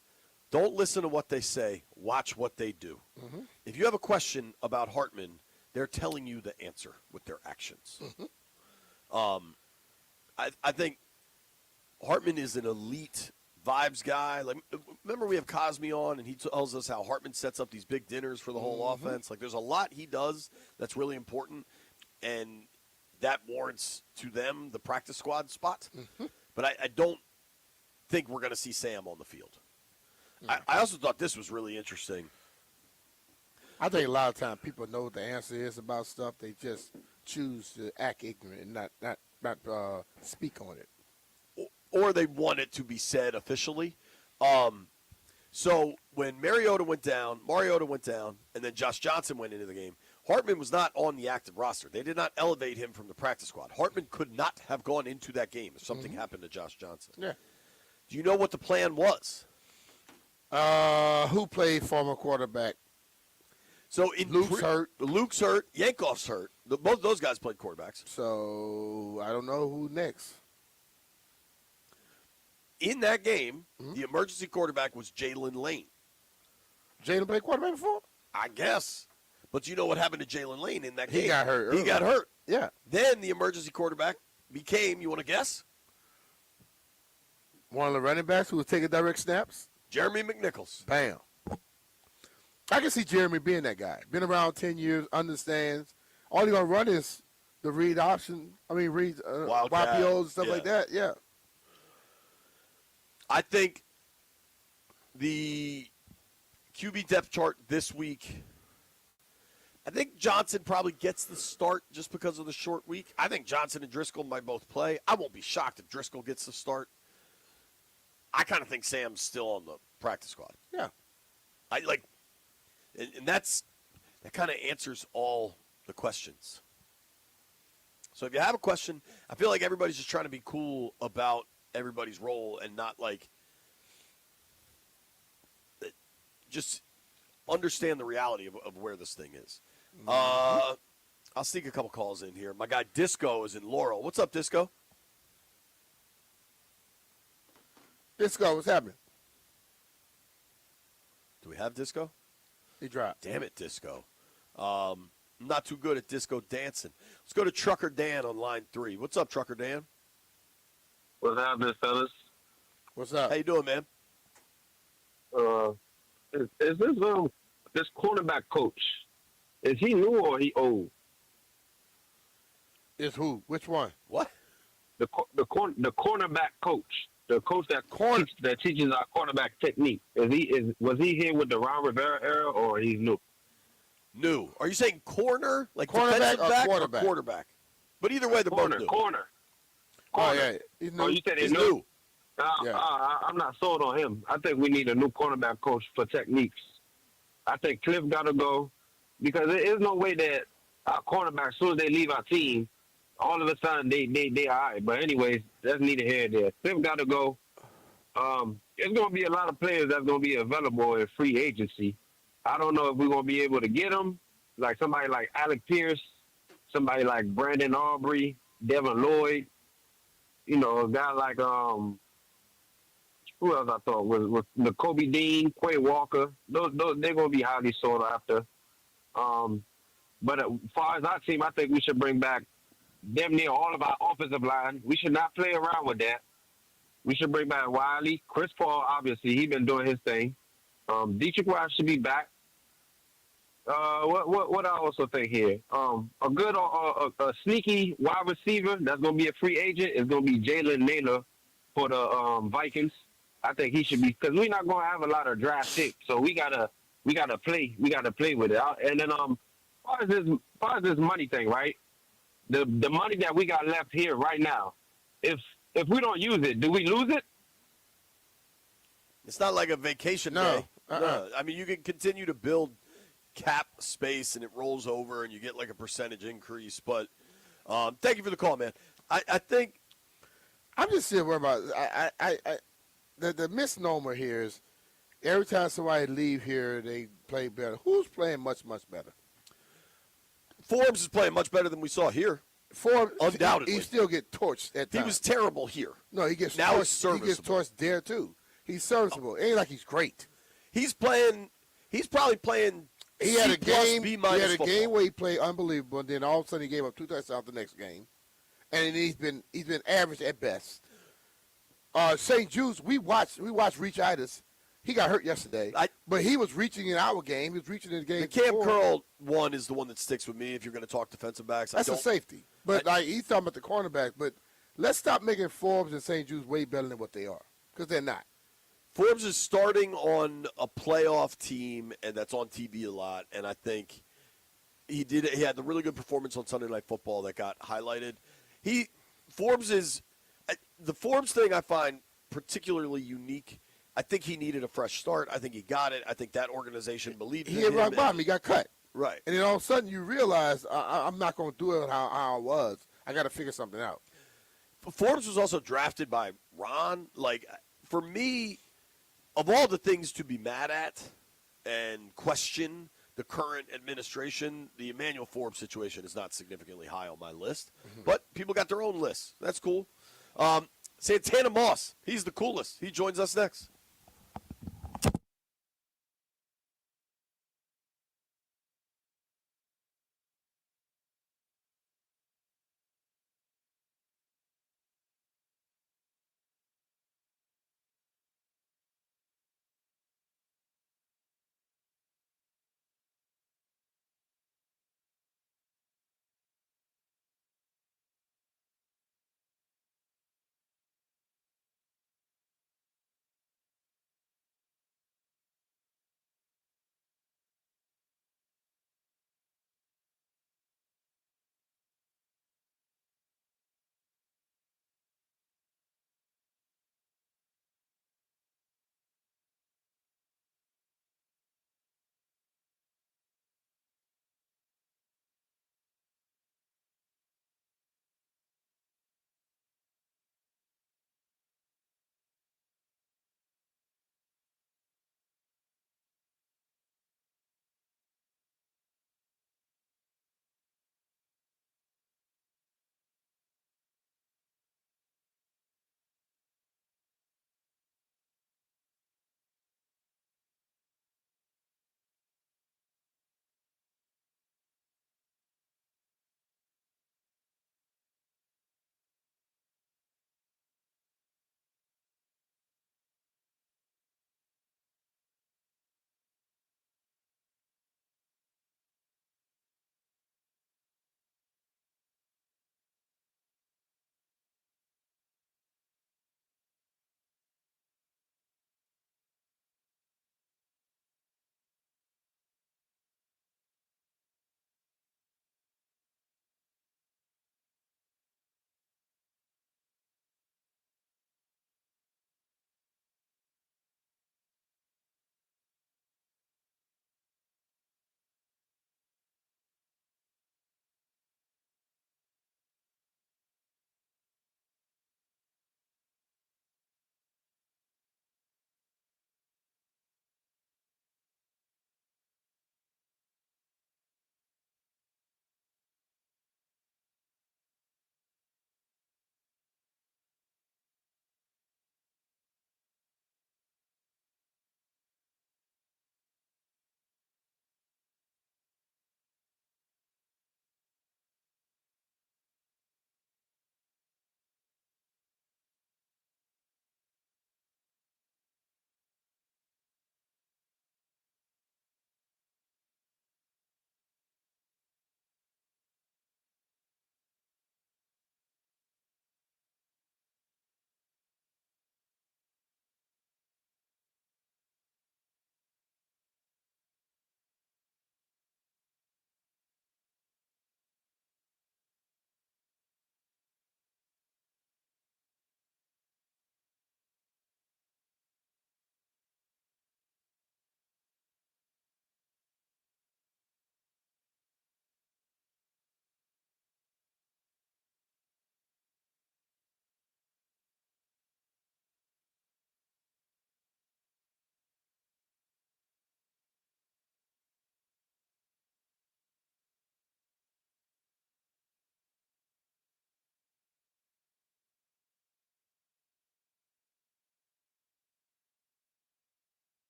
Don't listen to what they say. Watch what they do. Mm-hmm. If you have a question about Hartman, they're telling you the answer with their actions. Mm-hmm. I think Hartman is an elite vibes guy. Like, remember we have Cosme on, and he tells us how Hartman sets up these big dinners for the whole Mm-hmm. offense. Like, there's a lot he does that's really important, and that warrants to them the practice squad spot. Mm-hmm. But I don't think we're going to see Sam on the field. I also thought this was really interesting. I think a lot of times people know what the answer is about stuff. They just choose to act ignorant and not speak on it. Or they want it to be said officially. So when Mariota went down, and then Josh Johnson went into the game, Hartman was not on the active roster. They did not elevate him from the practice squad. Hartman could not have gone into that game if something happened to Josh Johnson. Yeah. Do you know what the plan was? Who played former quarterback? So Luke's hurt. Luke's hurt. Yankoff's hurt. Both those guys played quarterbacks. So I don't know who next. In that game, the emergency quarterback was Jalen Lane. Jalen played quarterback before? I guess. But you know what happened to Jalen Lane in that game? He got hurt. He got hurt. Yeah. Then the emergency quarterback became, you want to guess? One of the running backs who was taking direct snaps? Jeremy McNichols. Bam. I can see Jeremy being that guy. Been around 10 years, understands. All he's going to run is the read option. Read YPOs and stuff like that. Yeah. I think the QB depth chart this week, I think Johnson probably gets the start just because of the short week. I think Johnson and Driscoll might both play. I won't be shocked if Driscoll gets the start. I kind of think Sam's still on the practice squad. Yeah. And that kind of answers all the questions. So if you have a question, I feel like everybody's just trying to be cool about everybody's role and not just understand the reality of where this thing is. I'll sneak a couple calls in here. My guy Disco is in Laurel. What's up, Disco? Disco, what's happening? Do we have Disco? He dropped. Damn it, Disco. I'm not too good at disco dancing. Let's go to Trucker Dan on line 3. What's up, Trucker Dan? What's happening, fellas? What's up? How you doing, man? Is this quarterback coach? Is he new or he old? Is who? Which one? What? The cornerback coach, the coach that teaches our cornerback technique. Was he here with the Ron Rivera era, or he's new? New. Are you saying corner, like Cornerback defensive or back, quarterback? or quarterback? But either way, they're both new. Corner. Oh yeah, he's new. Oh, you said He's he's new. new. Yeah. I'm not sold on him. I think we need a new cornerback coach for techniques. I think Cliff got to go because there is no way that our cornerbacks, as soon as they leave our team, all of a sudden they all right. But anyways, that's neither here nor there. Cliff got to go. There's going to be a lot of players that's going to be available in free agency. I don't know if we're going to be able to get them, like somebody like Alec Pierce, somebody like Brandon Aubrey, Devin Lloyd, you know, a guy like who else I thought was Kobe Dean, Quay Walker. Those they're going to be highly sought after. But as far as our team, I think we should bring back damn near all of our offensive line. We should not play around with that. We should bring back Wiley, Chris Paul. Obviously, he's been doing his thing. Dietrich Wise should be back. What I also think here, a good a sneaky wide receiver that's going to be a free agent is going to be Jalen Naylor for the Vikings. I think he should be, because we're not going to have a lot of draft picks, so we gotta play with it. And then as far as this money thing, right? The money that we got left here right now, if we don't use it, do we lose it? It's not like a vacation day. No. I mean, you can continue to build cap space and it rolls over and you get like a percentage increase. But thank you for the call, man. I think I'm just still worried about the misnomer here is every time somebody leave here, they play better. Who's playing much, much better? Forbes is playing much better than we saw here. Forbes, undoubtedly. He still get torched at times. He was terrible here. No, he gets now torched. he's serviceable. He gets torched there too. He's serviceable. It ain't like he's great. He's probably playing. He had a game. B- he had a football. game where he played unbelievable, and then all of a sudden he gave up 2 touchdowns the next game, and he's been average at best. St. Jude's, we watched Reach-itis. He got hurt yesterday, but he was reaching in our game. He was reaching in the game. The Cam before. Curl one is the one that sticks with me. If you're going to talk defensive backs, That's a safety. But he's talking about the cornerback. But let's stop making Forbes and St. Jude's way better than what they are, because they're not. Forbes is starting on a playoff team, and that's on TV a lot. And I think he had the really good performance on Sunday Night Football that got highlighted. The Forbes thing I find particularly unique. I think he needed a fresh start. I think he got it. I think that organization believed in He him. hit rock bottom. He got cut. Right. And then all of a sudden you realize I'm not going to do it how I was. I got to figure something out. Forbes was also drafted by Ron. Like, for me, of all the things to be mad at and question the current administration, the Emmanuel Forbes situation is not significantly high on my list. But people got their own lists. That's cool. Santana Moss, he's the coolest. He joins us next.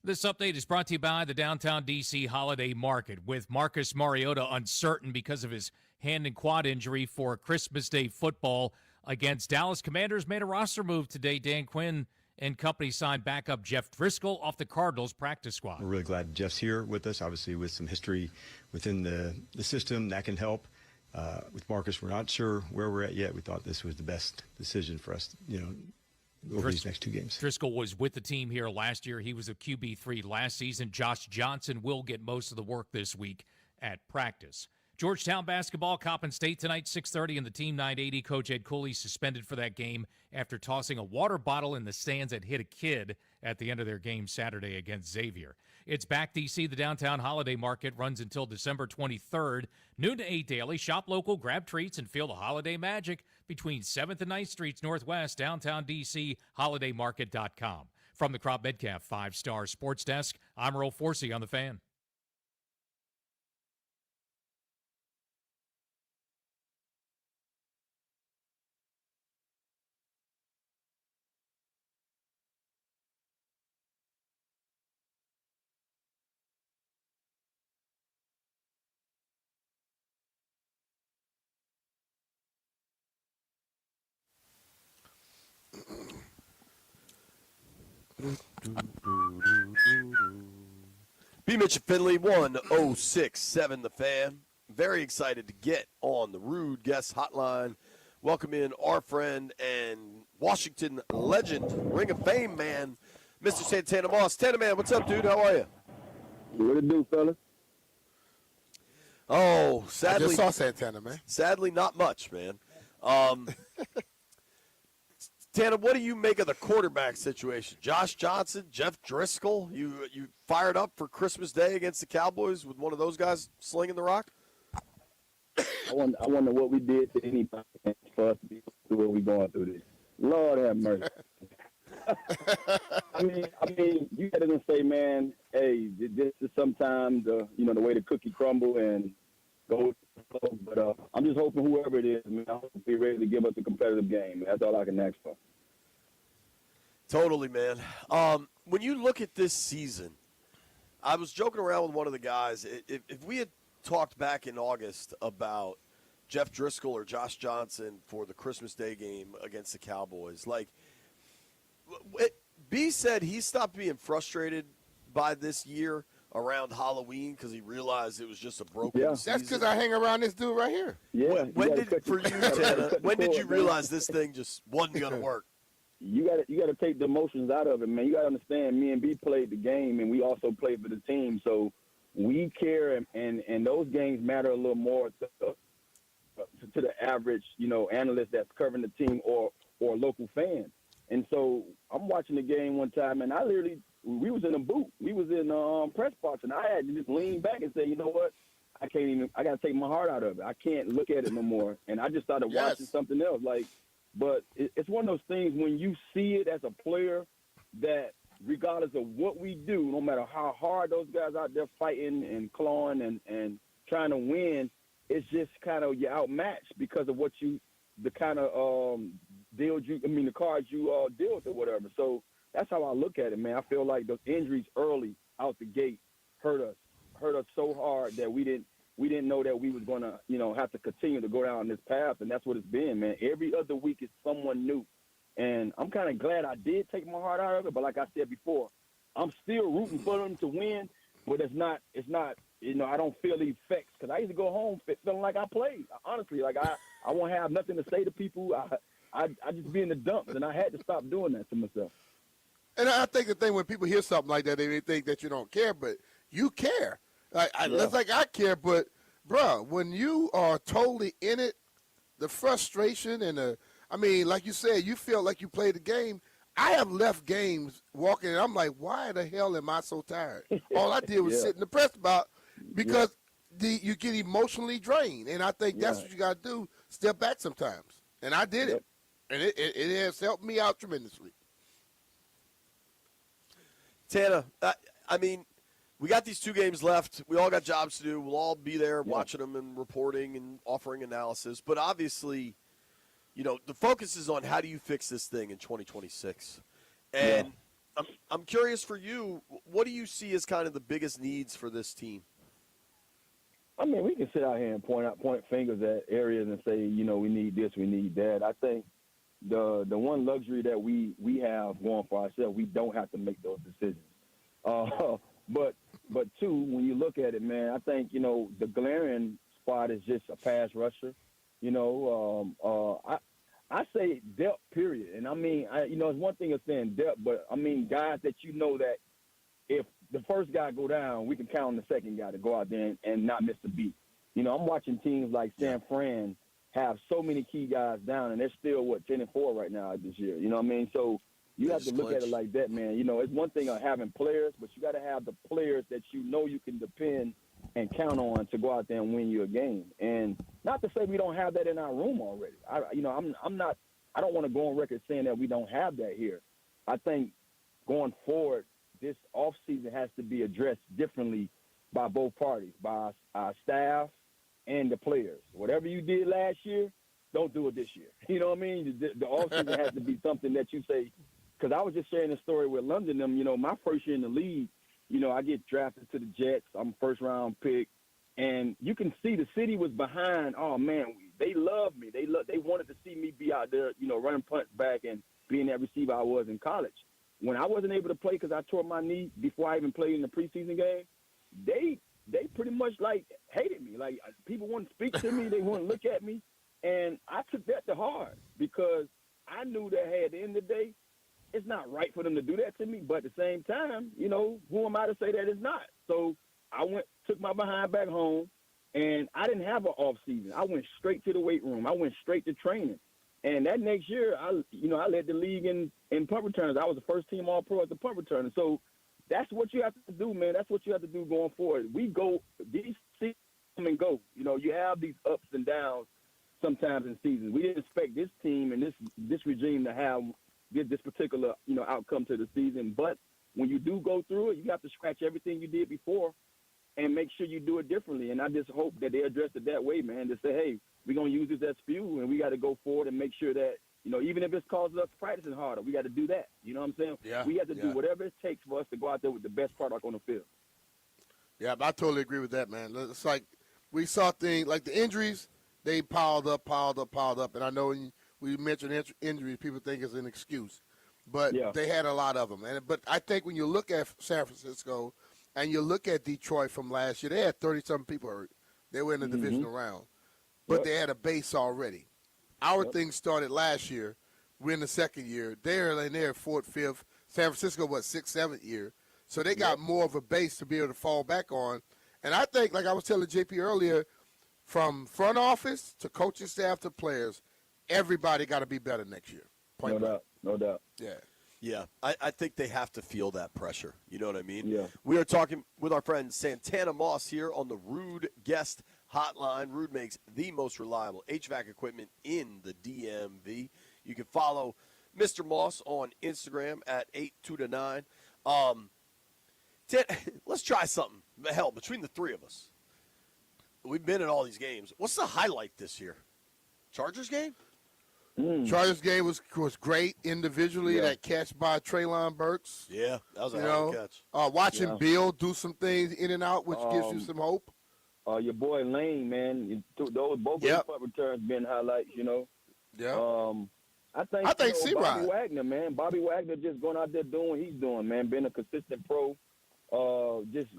This update is brought to you by the Downtown D.C. Holiday Market. With Marcus Mariota uncertain because of his hand and quad injury for Christmas Day football against Dallas, Commanders made a roster move today. Dan Quinn and company signed backup Jeff Driscoll off the Cardinals practice squad. We're really glad Jeff's here with us, obviously with some history within the system that can help. With Marcus, we're not sure where we're at yet. We thought this was the best decision for us, over these next 2 games. Driscoll was with the team here last year. He was a QB3 last season. Josh Johnson will get most of the work this week at practice. Georgetown basketball, Coppin State tonight, 6:30 in the Team 980. Coach Ed Cooley suspended for that game after tossing a water bottle in the stands that hit a kid at the end of their game Saturday against Xavier. It's back, DC. The Downtown Holiday Market runs until December 23rd, noon to 8 daily. Shop local, grab treats, and feel the holiday magic between 7th and 9th Streets Northwest, downtown DC, holidaymarket.com. From the Crop Metcalf 5-Star Sports Desk, I'm Earl Forsey on The Fan. B. Mitch and Finley, 106.7 The Fan. Very excited to get on the Rude Guest Hotline. Welcome in our friend and Washington legend, Ring of Fame man, Mr. Santana Moss. Tana man, what's up, dude? How are you? What it do, fella? Oh, sadly, I just saw Santana, man. Sadly, not much, man. Tana, what do you make of the quarterback situation? Josh Johnson, Jeff Driscoll, you fired up for Christmas Day against the Cowboys with one of those guys slinging the rock? I wonder what we did to anybody for us to be through what we going through this. Lord have mercy. I mean, you got to say, man, hey, this is sometimes the way the cookie crumble and go. But I'm just hoping whoever it is, man, I hope be ready to give us a competitive game. That's all I can ask for. Totally, man. When you look at this season, I was joking around with one of the guys. If we had talked back in August about Jeff Driscoll or Josh Johnson for the Christmas Day game against the Cowboys, like B said, he stopped being frustrated by this year around Halloween because he realized it was just a broken season. That's because I hang around this dude right here. Yeah. When did you realize this thing just wasn't going to work? You got to take the emotions out of it, man. You got to understand, me and B played the game, and we also played for the team, so we care, and those games matter a little more to the average, analyst that's covering the team or local fan. And so I'm watching the game one time, and we was in a booth. We was in press box, and I had to just lean back and say, you know what? I got to take my heart out of it. I can't look at it no more. And I just started watching something else. But it's one of those things when you see it as a player that regardless of what we do, no matter how hard those guys out there fighting and clawing and trying to win, it's just kind of you're outmatched because of the kind of the cards you deal with or whatever. So that's how I look at it, man. I feel like those injuries early out the gate hurt us so hard that we didn't know that we was going to, have to continue to go down this path, and that's what it's been, man. Every other week is someone new, and I'm kind of glad I did take my heart out of it, but like I said before, I'm still rooting for them to win, but it's not, I don't feel the effects, because I used to go home feeling like I played, honestly. Like, I won't have nothing to say to people. I just be in the dumps, and I had to stop doing that to myself. And I think the thing when people hear something like that, they may think that you don't care, but you care. That's like I care, but, bro, when you are totally in it, the frustration and like you said, you feel like you played the game. I have left games walking, and I'm like, why the hell am I so tired? All I did was sit in the press box because you get emotionally drained, and I think that's what you got to do, step back sometimes. And I did it, and it has helped me out tremendously. Tana, we got these 2 games left. We all got jobs to do. We'll all be there watching them and reporting and offering analysis. But obviously, the focus is on how do you fix this thing in 2026. And I'm curious for you, what do you see as kind of the biggest needs for this team? I mean, we can sit out here and point fingers at areas and say, you know, we need this, we need that. I think the one luxury that we have going for ourselves, we don't have to make those decisions. But two, when you look at it, man, I think, you know, the glaring spot is just a pass rusher. You know, I say depth, period. And I mean, you know, it's one thing of saying depth, but I mean guys that you know that if the first guy go down, we can count on the second guy to go out there and not miss a beat. You know, I'm watching teams like San Fran have so many key guys down, and they're still, 10-4 right now this year. You know what I mean? So you have to look at it like that, man. You know, it's one thing of having players, but you got to have the players that you know you can depend and count on to go out there and win you a game. And not to say we don't have that in our room already. I don't want to go on record saying that we don't have that here. I think going forward, this offseason has to be addressed differently by both parties, by our staff and the players. Whatever you did last year, don't do it this year. You know what I mean? The offseason has to be something that you say, because I was just sharing a story with London. You know, my first year in the league, you know, I get drafted to the Jets. I'm a first-round pick. And you can see the city was behind. Oh, man, they loved me. They wanted to see me be out there, you know, running punts back and being that receiver I was in college. When I wasn't able to play because I tore my knee before I even played in the preseason game, they pretty much, like, hated me. Like, people wouldn't speak to me. They wouldn't look at me. And I took that to heart because I knew that, hey, at the end of the day, it's not right for them to do that to me. But at the same time, you know, who am I to say that it's not? So I took my behind back home, and I didn't have an off season. I went straight to the weight room. I went straight to training. And that next year, I led the league in punt returns. I was the first team All-Pro at the punt return. So that's what you have to do, man. That's what you have to do going forward. These seasons come and go. You know, you have these ups and downs sometimes in seasons. We didn't expect this team and this regime to have this particular, you know, outcome to the season. But when you do go through it, you have to scratch everything you did before and make sure you do it differently. And I just hope that they address it that way, man, to say, hey, we're going to use this as fuel, and we got to go forward and make sure that, you know, even if it's causing us practicing harder, we got to do that. You know what I'm saying? Yeah, we have to do whatever it takes for us to go out there with the best product on the field. Yeah, I totally agree with that, man. It's like we saw things like the injuries, they piled up. And I know when you mention injuries, people think it's an excuse. But they had a lot of them. But I think when you look at San Francisco and you look at Detroit from last year, they had 30-something people hurt. They were in the divisional round. But they had a base already. Our thing started last year. We're in the second year. They're in their fourth, fifth. San Francisco, 6th, 7th year. So they got more of a base to be able to fall back on. And I think, like I was telling JP earlier, from front office to coaching staff to players, everybody got to be better next year. No doubt. Yeah. Yeah, I think they have to feel that pressure. You know what I mean? Yeah. We are talking with our friend Santana Moss here on the Rude Guest Hotline. Rude makes the most reliable HVAC equipment in the DMV. You can follow Mr. Moss on Instagram at 8229. Let's try something. Hell, between the three of us, we've been in all these games. What's the highlight this year? Chargers game? Chargers game was great individually. That catch by Treylon Burks. Yeah, that was a hell of a catch. Watching Bill do some things in and out, which gives you some hope. Your boy Lane, man, both of his punt returns been highlights. You know. Yeah. I think Bobby Wagner, man. Bobby Wagner just going out there doing what he's doing, man. Being a consistent pro, just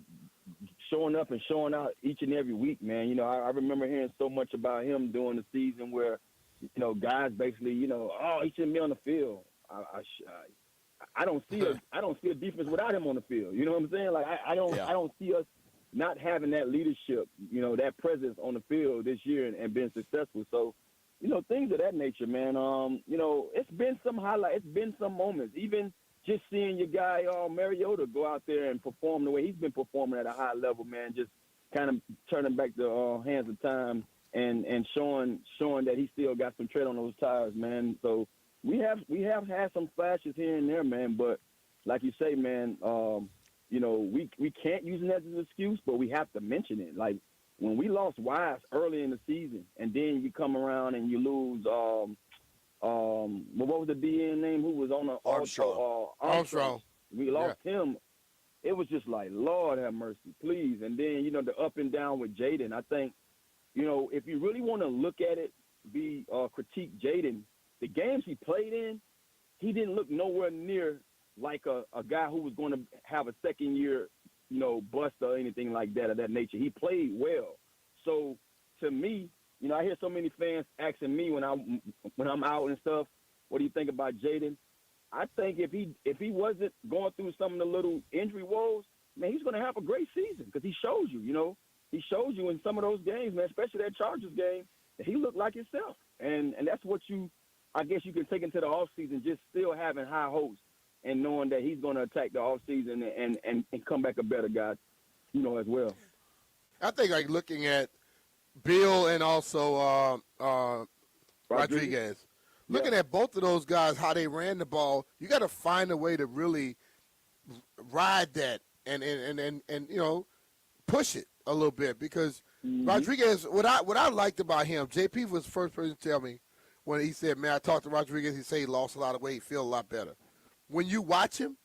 showing up and showing out each and every week, man. You know, I remember hearing so much about him during the season where, you know, guys basically, you know, he shouldn't be on the field. I don't see a defense without him on the field. You know what I'm saying? Like I don't see us not having that leadership, you know, that presence on the field this year and being successful. So, you know, things of that nature, man. You know, it's been some highlights. It's been some moments. Even just seeing your guy Mariota go out there and perform the way he's been performing at a high level, man. Just kind of turning back the hands of time. And showing that he still got some tread on those tires, man. So we have had some flashes here and there, man. But like you say, man, you know, we can't use it as an excuse, but we have to mention it. Like when we lost Wise early in the season, and then you come around and you lose what was the DN name? Who was on the Armstrong. We lost him. It was just like, Lord have mercy, please. And then, you know, the up and down with Jaden. I think, you know, if you really want to look at it, critique Jaden, the games he played in, he didn't look nowhere near like a guy who was going to have a second year, you know, bust or anything like that of that nature. He played well. So to me, you know, I hear so many fans asking me when I'm out and stuff, what do you think about Jaden? I think if he wasn't going through some of the little injury woes, man, he's going to have a great season because he shows you, you know. He shows you in some of those games, man, especially that Chargers game, that he looked like himself. And that's what I guess you can take into the offseason, just still having high hopes and knowing that he's going to attack the offseason and come back a better guy, you know, as well. I think like looking at Bill and also Rodriguez. Looking at both of those guys, how they ran the ball, you got to find a way to really ride that and you know, push it a little bit because Rodriguez. What I liked about him, JP was the first person to tell me when he said, "Man, I talked to Rodriguez. He said he lost a lot of weight, feel a lot better." When you watch him,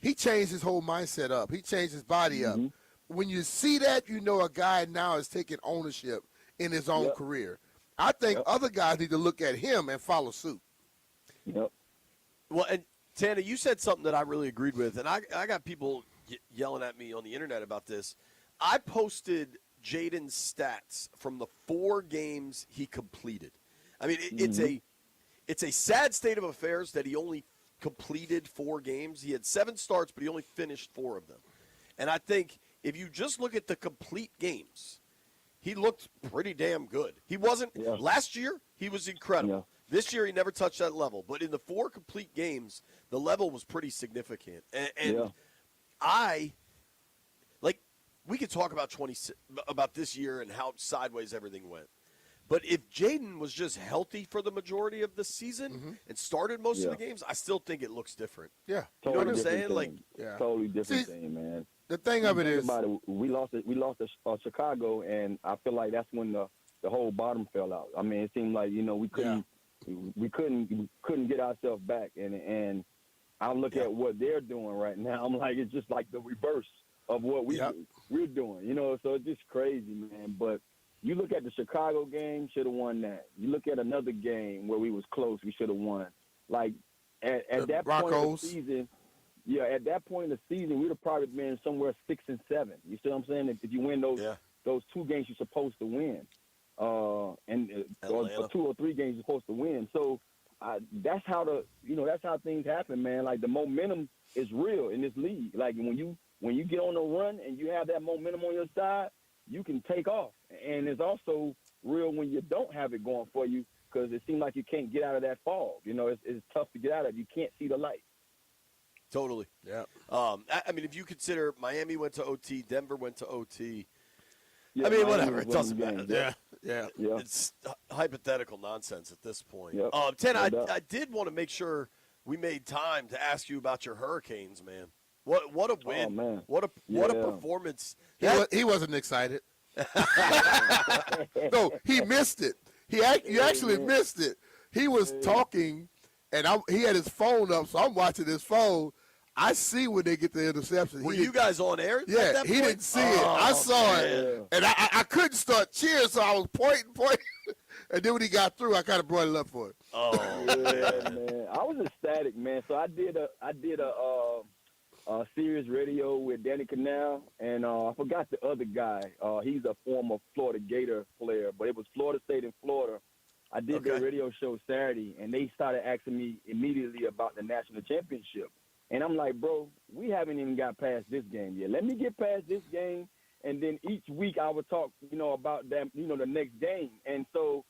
he changed his whole mindset up. He changed his body up. When you see that, you know a guy now is taking ownership in his own career. I think other guys need to look at him and follow suit. Well, and Tana, you said something that I really agreed with, and I got people yelling at me on the internet about this. I posted Jaden's stats from the 4 games he completed. I mean, it's a sad state of affairs that he only completed 4 games. He had 7 starts, but he only finished 4 of them. And I think if you just look at the complete games, he looked pretty damn good. He wasn't last year. He was incredible. This year, he never touched that level. But in the 4 complete games, the level was pretty significant. And we could talk about this year and how sideways everything went. But if Jaden was just healthy for the majority of the season and started most of the games, I still think it looks different. Yeah, you know what I'm saying? Totally different thing, man. The thing of it is, we lost Chicago, and I feel like that's when the whole bottom fell out. I mean, it seemed like, you know, we couldn't get ourselves back, and I look at what they're doing right now. I'm like, it's just like the reverse of what we're doing, you know. So it's just crazy, man. But you look at the Chicago game, should have won that. You look at another game where we was close, we should have won. Like at that point of the season. Yeah, at that point in the season, we'd have probably been somewhere 6 and 7. You see what I'm saying? If you win those 2 games you're supposed to win, or 2 or 3 games you're supposed to win. So that's how that's how things happen, man. Like the momentum is real in this league. Like when you get on a run and you have that momentum on your side, you can take off. And it's also real when you don't have it going for you because it seems like you can't get out of that fog. You know, it's tough to get out of. You can't see the light. Totally. Yeah. I mean, if you consider Miami went to OT, Denver went to OT. I mean, whatever. It doesn't matter. Yeah. It's hypothetical nonsense at this point. Ten, I did want to make sure we made time to ask you about your Hurricanes, man. What a win. Oh, man. What a performance. He wasn't excited. No, he missed it. You actually missed it. He was talking, and he had his phone up, so I'm watching his phone. I see when they get the interception. Were you guys on air? Yeah, at that he point? didn't see it. I saw it, and I couldn't start cheering, so I was pointing, and then when he got through, I kind of brought it up for him. Oh, man, I was ecstatic, man. So I did a Sirius radio with Danny Canal, and I forgot the other guy. He's a former Florida Gator player, but it was Florida State in Florida. I did their radio show Saturday, and they started asking me immediately about the national championship. And I'm like, bro, we haven't even got past this game yet. Let me get past this game, and then each week I would talk, about that, the next game. And so,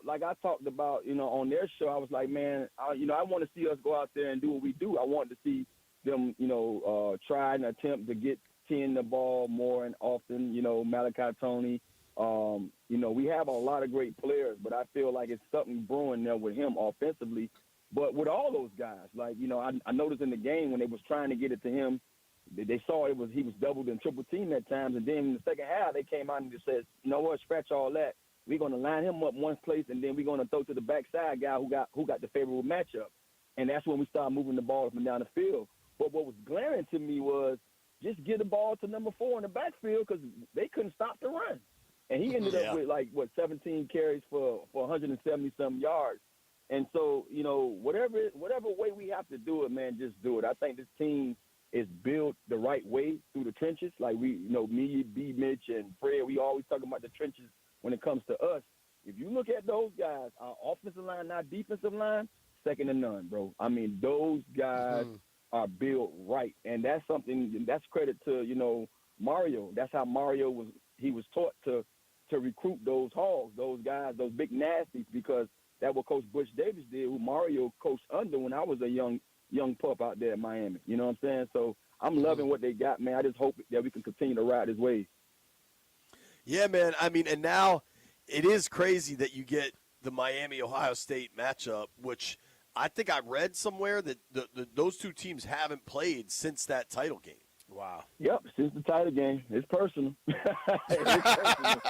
like I talked about, on their show, I was like, man, I want to see us go out there and do what we do. I want to see them, try and attempt to get 10 the ball more and often, Malachi Tony. We have a lot of great players, but I feel like it's something brewing there with him offensively. But with all those guys, like, I noticed in the game when they was trying to get it to him, they saw he was doubled and triple teamed at times. And then in the second half, they came out and just said, you know what, scratch all that. We're going to line him up one place, and then we're going to throw to the backside guy who got the favorable matchup. And that's when we started moving the ball up and down the field. But what was glaring to me was just get the ball to number 4 in the backfield because they couldn't stop the run. And he ended up with 17 carries for 170 some yards. And so, whatever way we have to do it, man, just do it. I think this team is built the right way through the trenches. Like me, B, Mitch, and Fred, we always talk about the trenches when it comes to us. If you look at those guys, our offensive line, not defensive line, second to none, bro. I mean, those guys are built right, and that's something. That's credit to Mario. That's how Mario was. He was taught to recruit those hogs, those guys, those big nasties, because that's what Coach Butch Davis did, who Mario coached under when I was a young pup out there in Miami. You know what I'm saying? So I'm loving what they got, man. I just hope that we can continue to ride this wave. Yeah, man. I mean, and now it is crazy that you get the Miami-Ohio State matchup, which I think I read somewhere that those two teams haven't played since that title game. Wow. Yep, since the title game. It's personal. It's personal.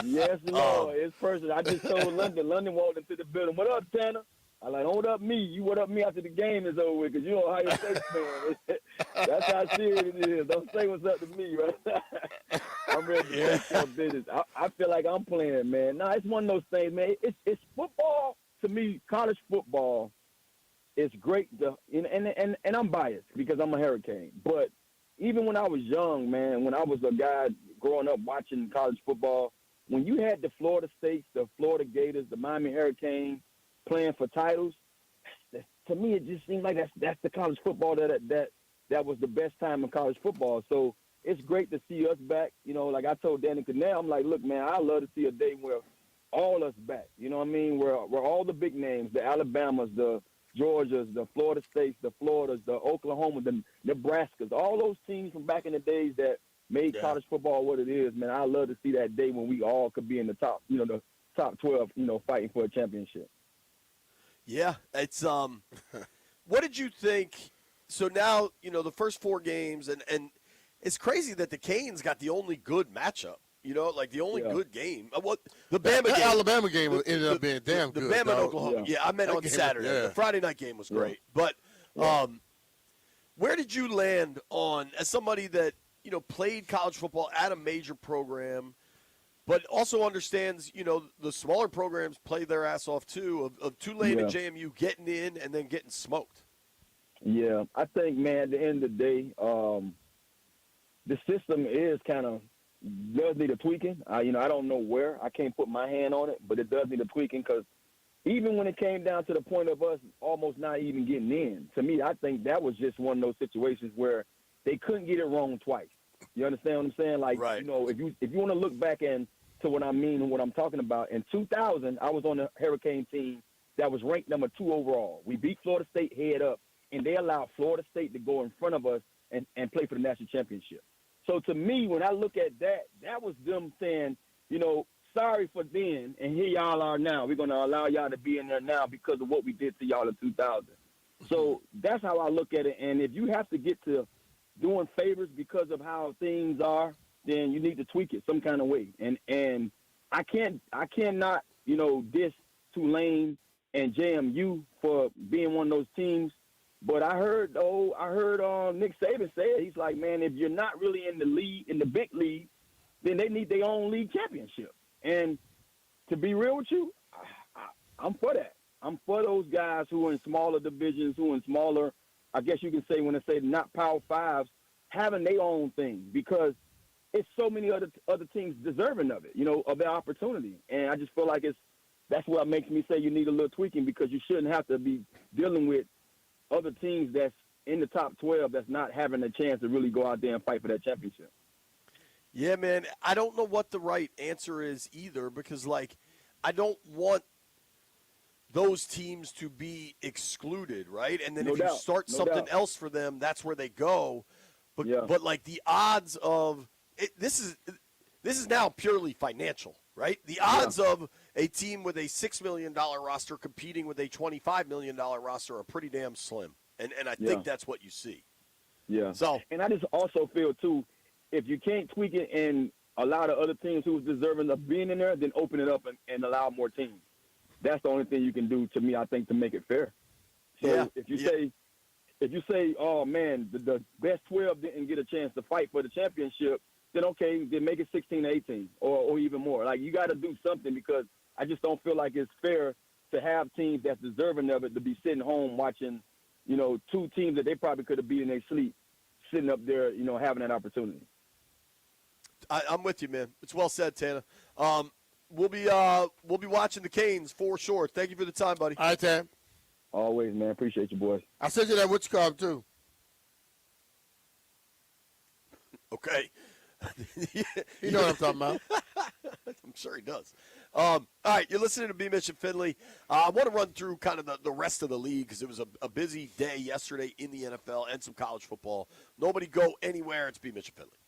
Yes, Lord. It's personal. I just told London. London walked into the building. What up, Tanner? I like, hold up me. You what up me after the game is over with, because you know how your State fan. That's how serious it is. Don't say what's up to me, right? I'm ready to take care of business. I feel like I'm playing, man. Nah, it's one of those things, man. It's football. To me, college football is great. And I'm biased because I'm a Hurricane. But even when I was young, man, when I was a guy growing up watching college football, when you had the Florida States, the Florida Gators, the Miami Hurricanes playing for titles, to me it just seems like that's the college football that was the best time in college football. So it's great to see us back. Like I told Danny Cannell, I'm like, look, man, I'd love to see a day where all us back. You know what I mean? Where all the big names, the Alabamas, the Georgias, the Florida States, the Floridas, the Oklahoma, the Nebraskas, all those teams from back in the days that made college football what it is, man. I'd love to see that day when we all could be in the top, the top 12, fighting for a championship. Yeah, it's what did you think? So now, the first 4 games, and it's crazy that the Canes got the only good matchup. Like the only good game. The Bama game. Alabama game ended up being damn the good. The Bama and dog. Oklahoma. Yeah, I meant on Saturday. The Friday night game was great. But where did you land on, as somebody that, played college football at a major program, but also understands, the smaller programs play their ass off too, of Tulane and JMU getting in and then getting smoked? Yeah, I think, man, at the end of the day, the system is does need a tweaking. I don't know where. I can't put my hand on it, but it does need a tweaking, because even when it came down to the point of us almost not even getting in, to me, I think that was just one of those situations where they couldn't get it wrong twice. You understand what I'm saying? Like, if you want to look back to what I mean and what I'm talking about, in 2000, I was on the Hurricane team that was ranked number 2 overall. We beat Florida State head up, and they allowed Florida State to go in front of us and play for the national championship. So to me, when I look at that was them saying, sorry for then, and here y'all are now. We're going to allow y'all to be in there now because of what we did to y'all in 2000. So that's how I look at it. And if you have to get to doing favors because of how things are, then you need to tweak it some kind of way. And I cannot, diss Tulane and JMU for being one of those teams. But I heard Nick Saban say it. He's like, man, if you're not really in the league, in the big league, then they need their own league championship. And to be real with you, I'm for that. I'm for those guys who are in smaller divisions, who are in smaller, I guess you can say when they say not Power Fives, having their own thing, because it's so many other teams deserving of it, of their opportunity. And I just feel like that's what makes me say you need a little tweaking, because you shouldn't have to be dealing with other teams that's in the top 12 that's not having a chance to really go out there and fight for that championship. Yeah, man. I don't know what the right answer is either, because, I don't want those teams to be excluded, right? And then if you start something else for them, that's where they go. But the odds of this is now purely financial, right? The odds of a team with a $6 million roster competing with a $25 million roster are pretty damn slim. And I think that's what you see. Yeah. So, and I just also feel, too, if you can't tweak it and allow the other teams who's deserving of being in there, then open it up and allow more teams. That's the only thing you can do, to me, I think, to make it fair. So if you say, if you say, oh man, the best 12 didn't get a chance to fight for the championship, then okay, then make it 16-18 or even more. Like, you got to do something, because I just don't feel like it's fair to have teams that's deserving of it to be sitting home watching, two teams that they probably could have beat in their sleep, sitting up there, having that opportunity. I'm with you, man. It's well said, Tana. We'll be watching the Canes for sure. Thank you for the time, buddy. All right, Tam. Always, man. Appreciate you, boys. I sent you that witch card too. Okay. You know what I'm talking about. I'm sure he does. All right, you're listening to B. Mitch and Finley. I want to run through kind of the rest of the league because it was a busy day yesterday in the NFL and some college football. Nobody go anywhere. It's B. Mitch and Finley.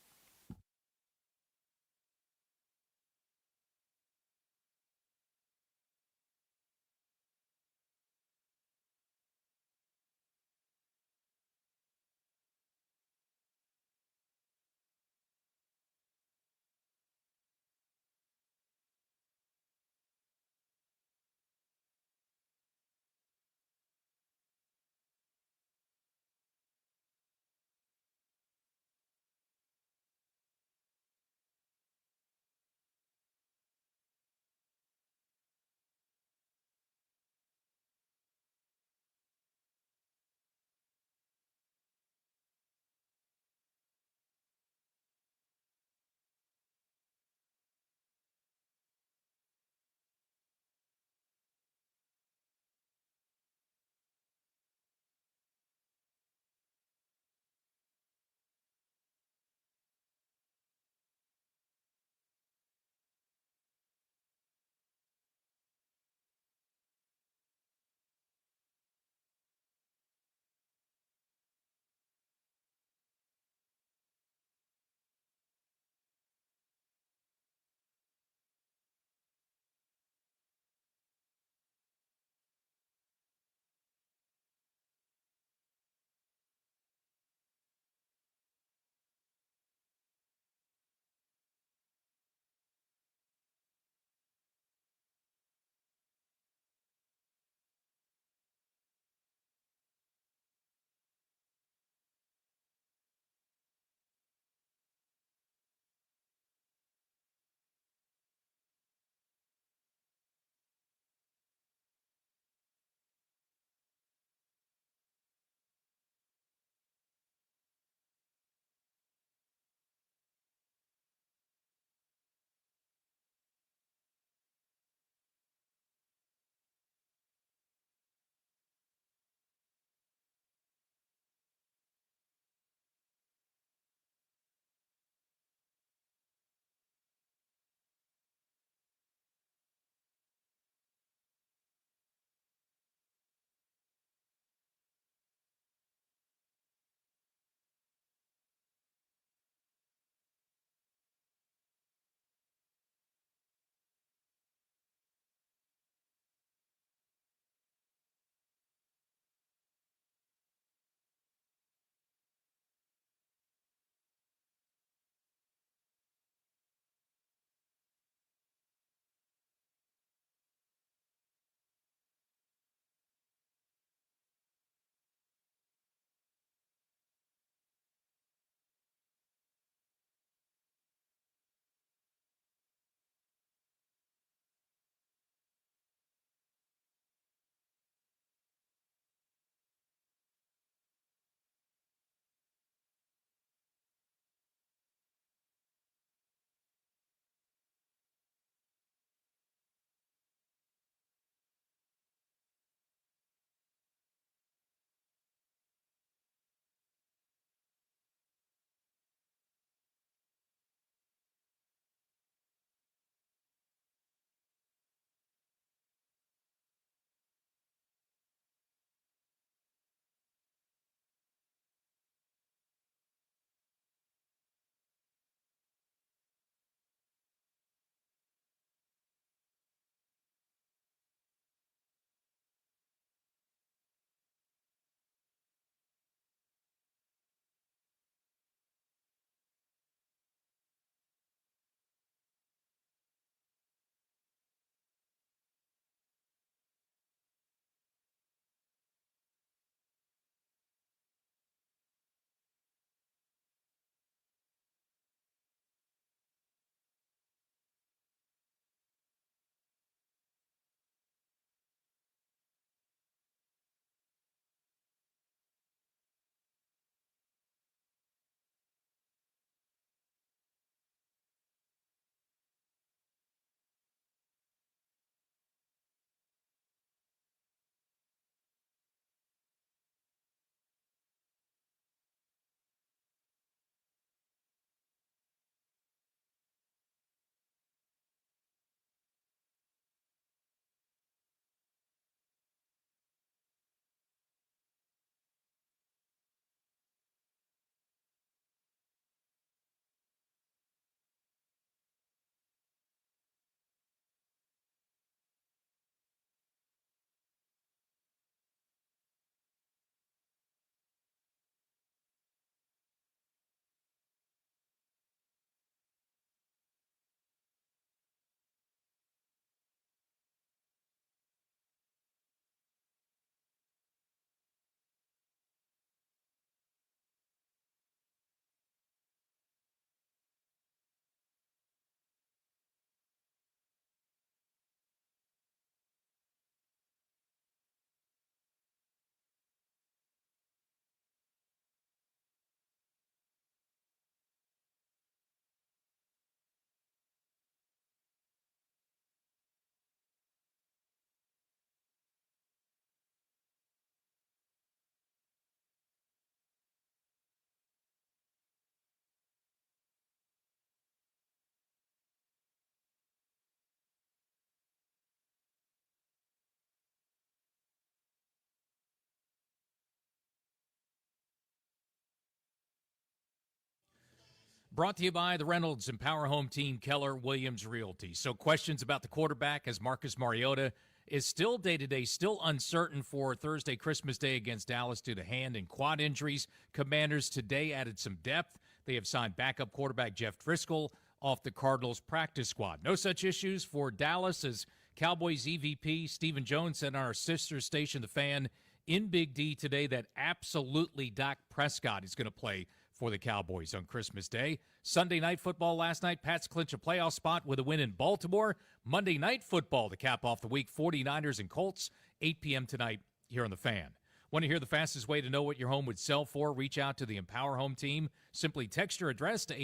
Brought to you by the Reynolds and Power Home Team, Keller Williams Realty. So questions about the quarterback, as Marcus Mariota is still day-to-day, still uncertain for Thursday, Christmas Day against Dallas due to hand and quad injuries. Commanders today added some depth. They have signed backup quarterback Jeff Driscoll off the Cardinals practice squad. No such issues for Dallas, as Cowboys EVP Stephen Jones said on our sister station, The Fan, in Big D today that absolutely Dak Prescott is going to play for the Cowboys on Christmas Day. Sunday night football last night, Pats clinch a playoff spot with a win in Baltimore. Monday night football to cap off the week, 49ers and Colts, 8 p.m. tonight here on The Fan. Want to hear the fastest way to know what your home would sell for? Reach out to the Empower Home Team. Simply text your address to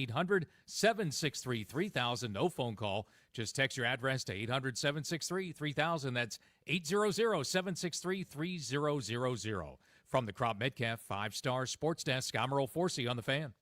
800-763-3000. No phone call. Just text your address to 800-763-3000. That's 800-763-3000. From the Crop Metcalf 5-Star Sports Desk, I'm Earl Forsey on The Fan.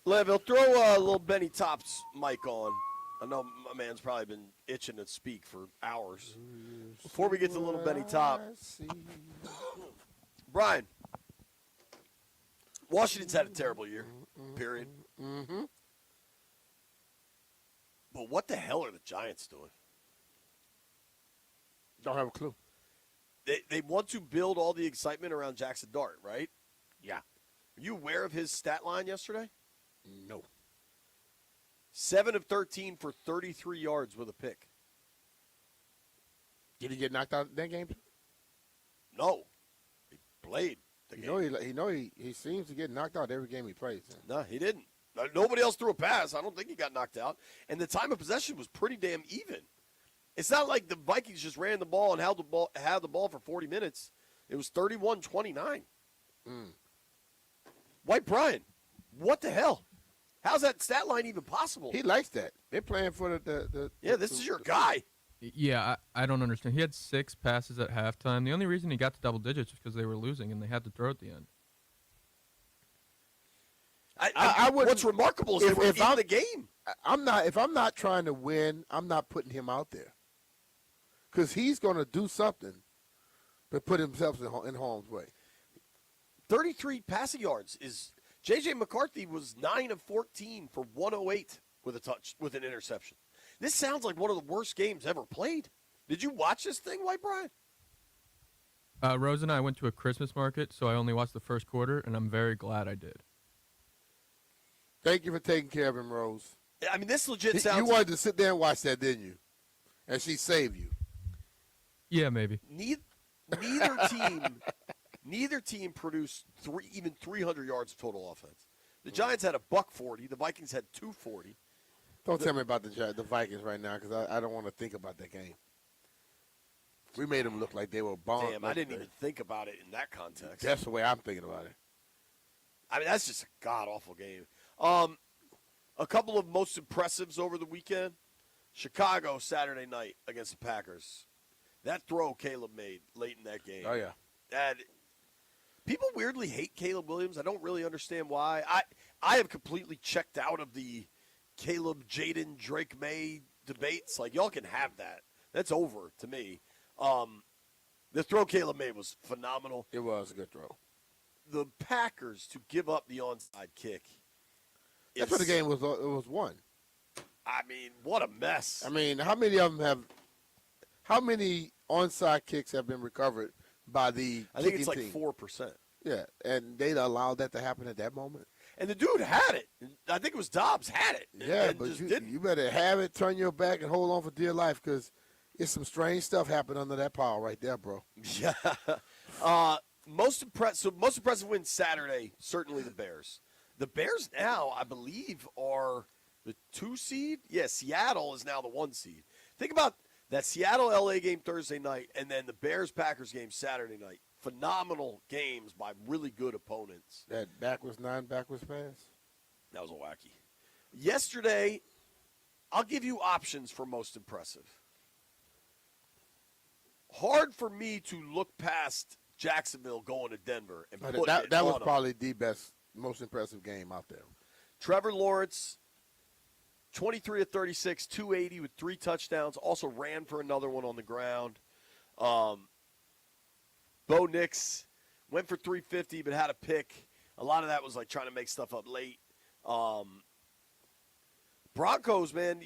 Le'Veon, throw a little Benny Tops mic on. I know my man's probably been itching to speak for hours. Before we get to little Benny Top, Brian, Washington's had a terrible year, period. Mm-hmm. But what the hell are the Giants doing? Don't have a clue. They want to build all the excitement around Jackson Dart, right? Yeah. Are you aware of his stat line yesterday? No. 7 of 13 for 33 yards with a pick. Did he get knocked out that game? No. He played the game. He seems to get knocked out every game he plays. No, he didn't. Nobody else threw a pass. I don't think he got knocked out. And the time of possession was pretty damn even. It's not like the Vikings just ran the ball and had the ball for 40 minutes. It was 31-29. White Brian, what the hell? How's that stat line even possible? He likes that. They're playing for the this is your guy. Yeah, I don't understand. He had 6 passes at halftime. The only reason he got to double digits was because they were losing and they had to throw at the end. What's remarkable is they were in the game. If I'm not trying to win, I'm not putting him out there. Because he's going to do something to put himself in harm's way. 33 passing yards is J.J. McCarthy was 9 of 14 for 108 with an interception. This sounds like one of the worst games ever played. Did you watch this thing, White Brian? Rose and I went to a Christmas market, so I only watched the first quarter, and I'm very glad I did. Thank you for taking care of him, Rose. I mean, this legit sounds... You wanted to sit there and watch that, didn't you? And she saved you. Yeah, maybe. Neither team produced even 300 yards of total offense. The Giants had $140. The Vikings had $240. Don't tell me about the Vikings right now because I don't want to think about that game. We made them look like they were bombed. Damn, I didn't even think about it in that context. That's the way I'm thinking about it. I mean, that's just a god-awful game. A couple of most impressives over the weekend. Chicago Saturday night against the Packers. That throw Caleb made late in that game. Oh, yeah. And people weirdly hate Caleb Williams. I don't really understand why. I have completely checked out of the Caleb, Jaden, Drake May debates. Like, y'all can have that. That's over to me. The throw Caleb made was phenomenal. It was a good throw. The Packers to give up the onside kick. That's what the game was. It was won. I mean, what a mess. I mean, how many onside kicks have been recovered by the I think it's like team? 4%. Yeah, and they allowed that to happen at that moment. And the dude had it. I think it was Dobbs had it. Yeah, but you better have it, turn your back, and hold on for dear life because it's some strange stuff happening under that pile right there, bro. Yeah. Most impressive win Saturday, certainly the Bears. The Bears now, I believe, are the 2 seed. Yeah, Seattle is now the 1 seed. Think about that Seattle-LA game Thursday night and then the Bears-Packers game Saturday night. Phenomenal games by really good opponents. That backwards pass? That was a wacky. Yesterday, I'll give you options for most impressive. hard for me to look past Jacksonville going to Denver and putting That it was on 'em. probably the best, most impressive game out there. Trevor Lawrence, 23 of 36, 280 with 3 touchdowns. Also ran for another one on the ground. Bo Nix went for 350 but had a pick. A lot of that was like trying to make stuff up late. Broncos, man,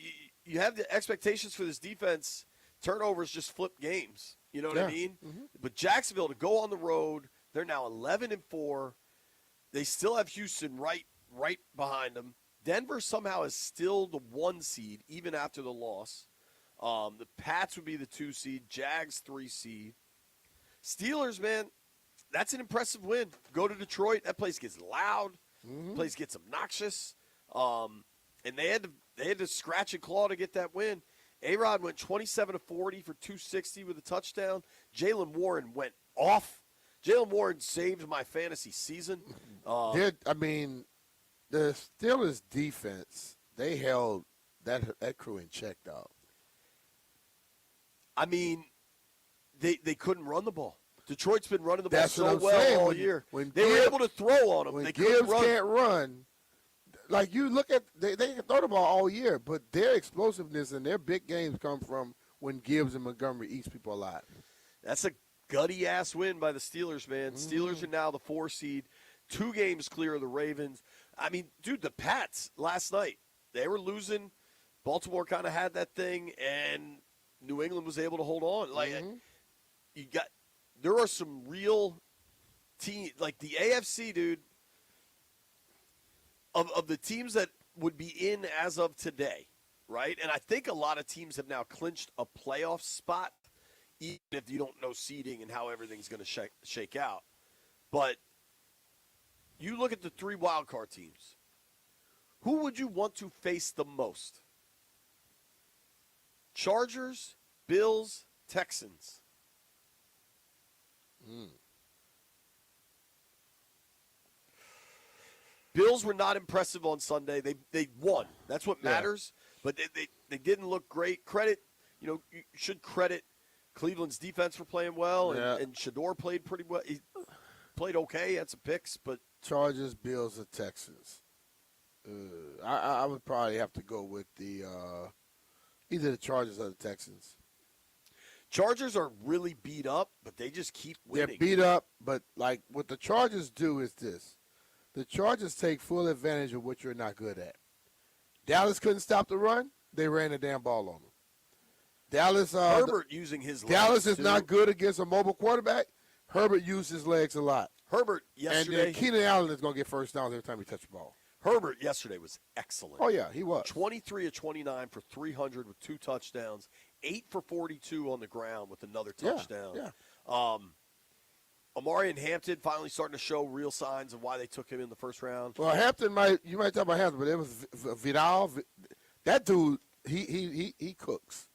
you have the expectations for this defense. Turnovers just flip games. You know what I mean? But Jacksonville, to go on the road, they're now 11-4. They still have Houston right behind them. Denver somehow is still the 1 seed, even after the loss. The Pats would be the 2 seed. Jags 3 seed. Steelers, man, that's an impressive win. Go to Detroit. That place gets loud. Place gets obnoxious. And they had to scratch and claw to get that win. A-Rod went 27 of 40 for 260 with a touchdown. Jaylen Warren went off. Jaylen Warren saved my fantasy season. The Steelers' defense, they held that crew in check, dog. I mean, they couldn't run the ball. Detroit's been running the ball That's what so I'm well saying. all When- year. when They were Gibbs- able to throw on them. When They couldn't Gibbs run. can't run, like you look at, they can throw the ball all year, but their explosiveness and their big games come from when Gibbs and Montgomery eats people alive. That's a gutty-ass win by the Steelers, man. Steelers are now the 4 seed, 2 games clear of the Ravens. I mean, dude, the Pats last night, they were losing. Baltimore kind of had that thing, and New England was able to hold on. Like, there are some real teams, like the AFC, dude, of the teams that would be in as of today, right? And I think a lot of teams have now clinched a playoff spot, even if you don't know seeding and how everything's going to shake out. But you look at the 3 wildcard teams. Who would you want to face the most? Chargers, Bills, Texans. Bills were not impressive on Sunday. They won. That's what matters. But they didn't look great. You should credit Cleveland's defense for playing well, and Shador played pretty well. He played okay, had some picks, but Chargers, Bills, or Texans. I would probably have to go with the either the Chargers or the Texans. Chargers are really beat up, but they just keep winning. They're beat up, but like what the Chargers do is this. The Chargers take full advantage of what you're not good at. Dallas couldn't stop the run. They ran the damn ball on them. Dallas Herbert using his legs, Dallas is too. not good against a mobile quarterback. Herbert used his legs a lot. Herbert yesterday. And Keenan Allen is going to get first down every time he touches the ball. Herbert yesterday was excellent. Oh, yeah, he was. 23 of 29 for 300 with 2 touchdowns, 8 for 42 on the ground with another touchdown. Yeah. Amari and Hampton finally starting to show real signs of why they took him in the first round. Well, you might talk about Hampton, but it was Vidal. That dude, he cooks.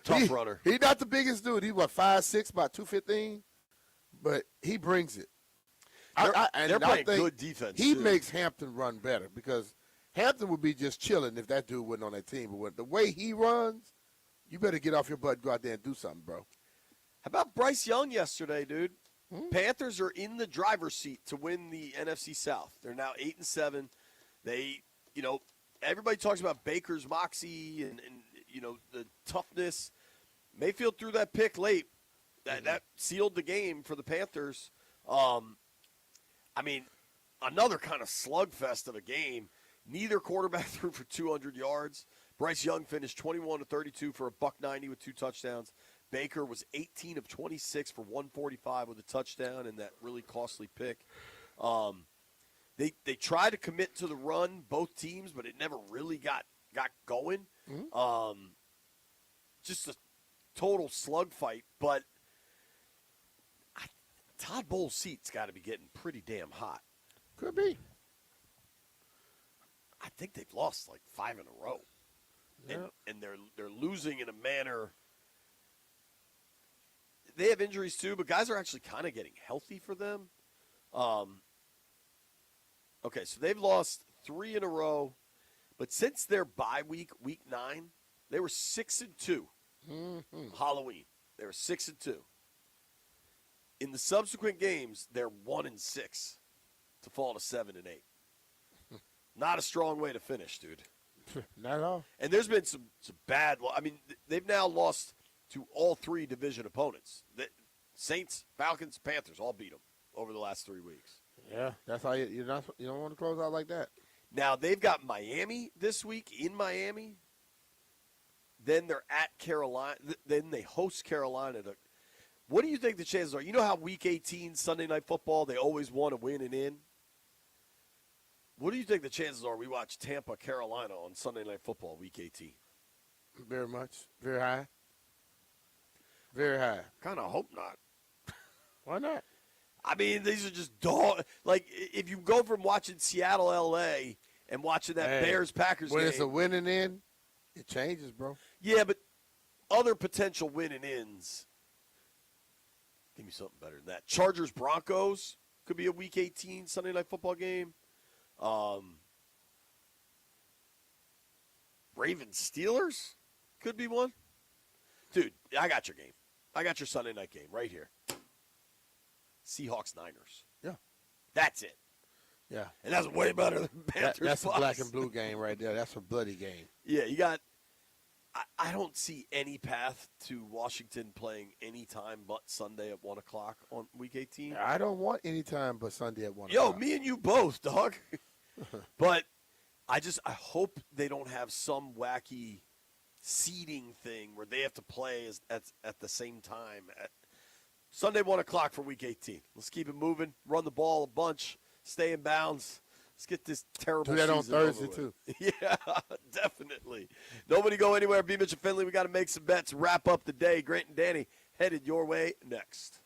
Tough runner. He's not the biggest dude. He's 5'6", about 215, but he brings it. They're playing good defense. He too. makes Hampton run better because Hampton would be just chilling if that dude wasn't on that team. But the way he runs, you better get off your butt and go out there and do something, bro. How about Bryce Young yesterday, dude? Panthers are in the driver's seat to win the NFC South. They're now 8-7. They, everybody talks about Baker's moxie and the toughness. Mayfield threw that pick late. That sealed the game for the Panthers. Another kind of slugfest of a game. Neither quarterback threw for 200 yards. Bryce Young finished 21 of 32 for $190 with 2 touchdowns. Baker was 18 of 26 for 145 with a touchdown and that really costly pick. They tried to commit to the run, both teams, but it never really got going. Just a total slugfight. But Todd Bowles' seat's got to be getting pretty damn hot. Could be. I think they've lost like 5 in a row, and they're losing in a manner. They have injuries too, but guys are actually kind of getting healthy for them. Okay, so they've lost 3 in a row, but since their bye week, week 9, they were 6-2. Halloween. They were 6-2. In the subsequent games, they're 1-6 to fall to 7-8. Not a strong way to finish, dude. Not at all. And there's been some bad. I mean, they've now lost to all three division opponents. The Saints, Falcons, Panthers all beat them over the last 3 weeks. Yeah, that's how you don't want to close out like that. Now they've got Miami this week in Miami. Then they're at Carolina. Then they host Carolina. What do you think the chances are? You know how Week 18 Sunday Night Football they always want to win and in. What do you think the chances are we watch Tampa, Carolina on Sunday Night Football Week 18? Very much, very high, very high. Kind of hope not. Why not? I mean, these are just dog. Like, if you go from watching Seattle, L.A., and watching that Bears-Packers game. When it's a winning in, it changes, bro. Yeah, but other potential winning ins. Give me something better than that. Chargers-Broncos could be a Week 18 Sunday Night Football game. Ravens-Steelers could be one. Dude, I got your game. I got your Sunday night game right here. Seahawks-Niners. Yeah. That's it. Yeah. And that's way better than Panthers. That's a Bucks. black and blue game right there. That's a bloody game. Yeah, you got I don't see any path to Washington playing any time but Sunday at 1 o'clock on Week 18. I don't want any time but Sunday at 1 Yo, o'clock. me and you both, dog. But I hope they don't have some wacky seeding thing where they have to play at the same time. Sunday, 1 o'clock for Week 18. Let's keep it moving, run the ball a bunch, stay in bounds. Let's get this terrible Do that on season over Thursday, with. too. Yeah, definitely. Nobody go anywhere. B. Mitchell Finley, we got to make some bets, wrap up the day. Grant and Danny headed your way next.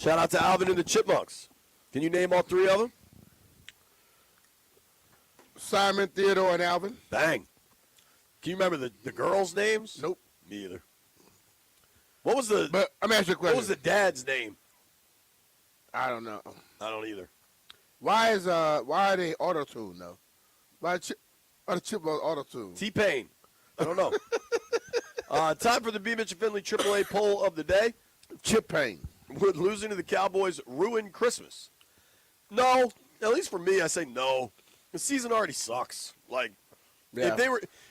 Shout out to Alvin and the Chipmunks. Can you name all three of them? Simon, Theodore, and Alvin. Bang. Can you remember the girls' names? Nope. Me either. What was the? But I'm asking you a question. What was the dad's name? I don't know. I don't either. Why are they auto tune though? Why are the Chipmunks auto tune? T-Pain. I don't know. Time for the B. Mitchell Finley AAA poll of the day. Chip Pain. Would losing to the Cowboys ruin Christmas? No. At least for me, I say no. The season already sucks. Like, Yeah.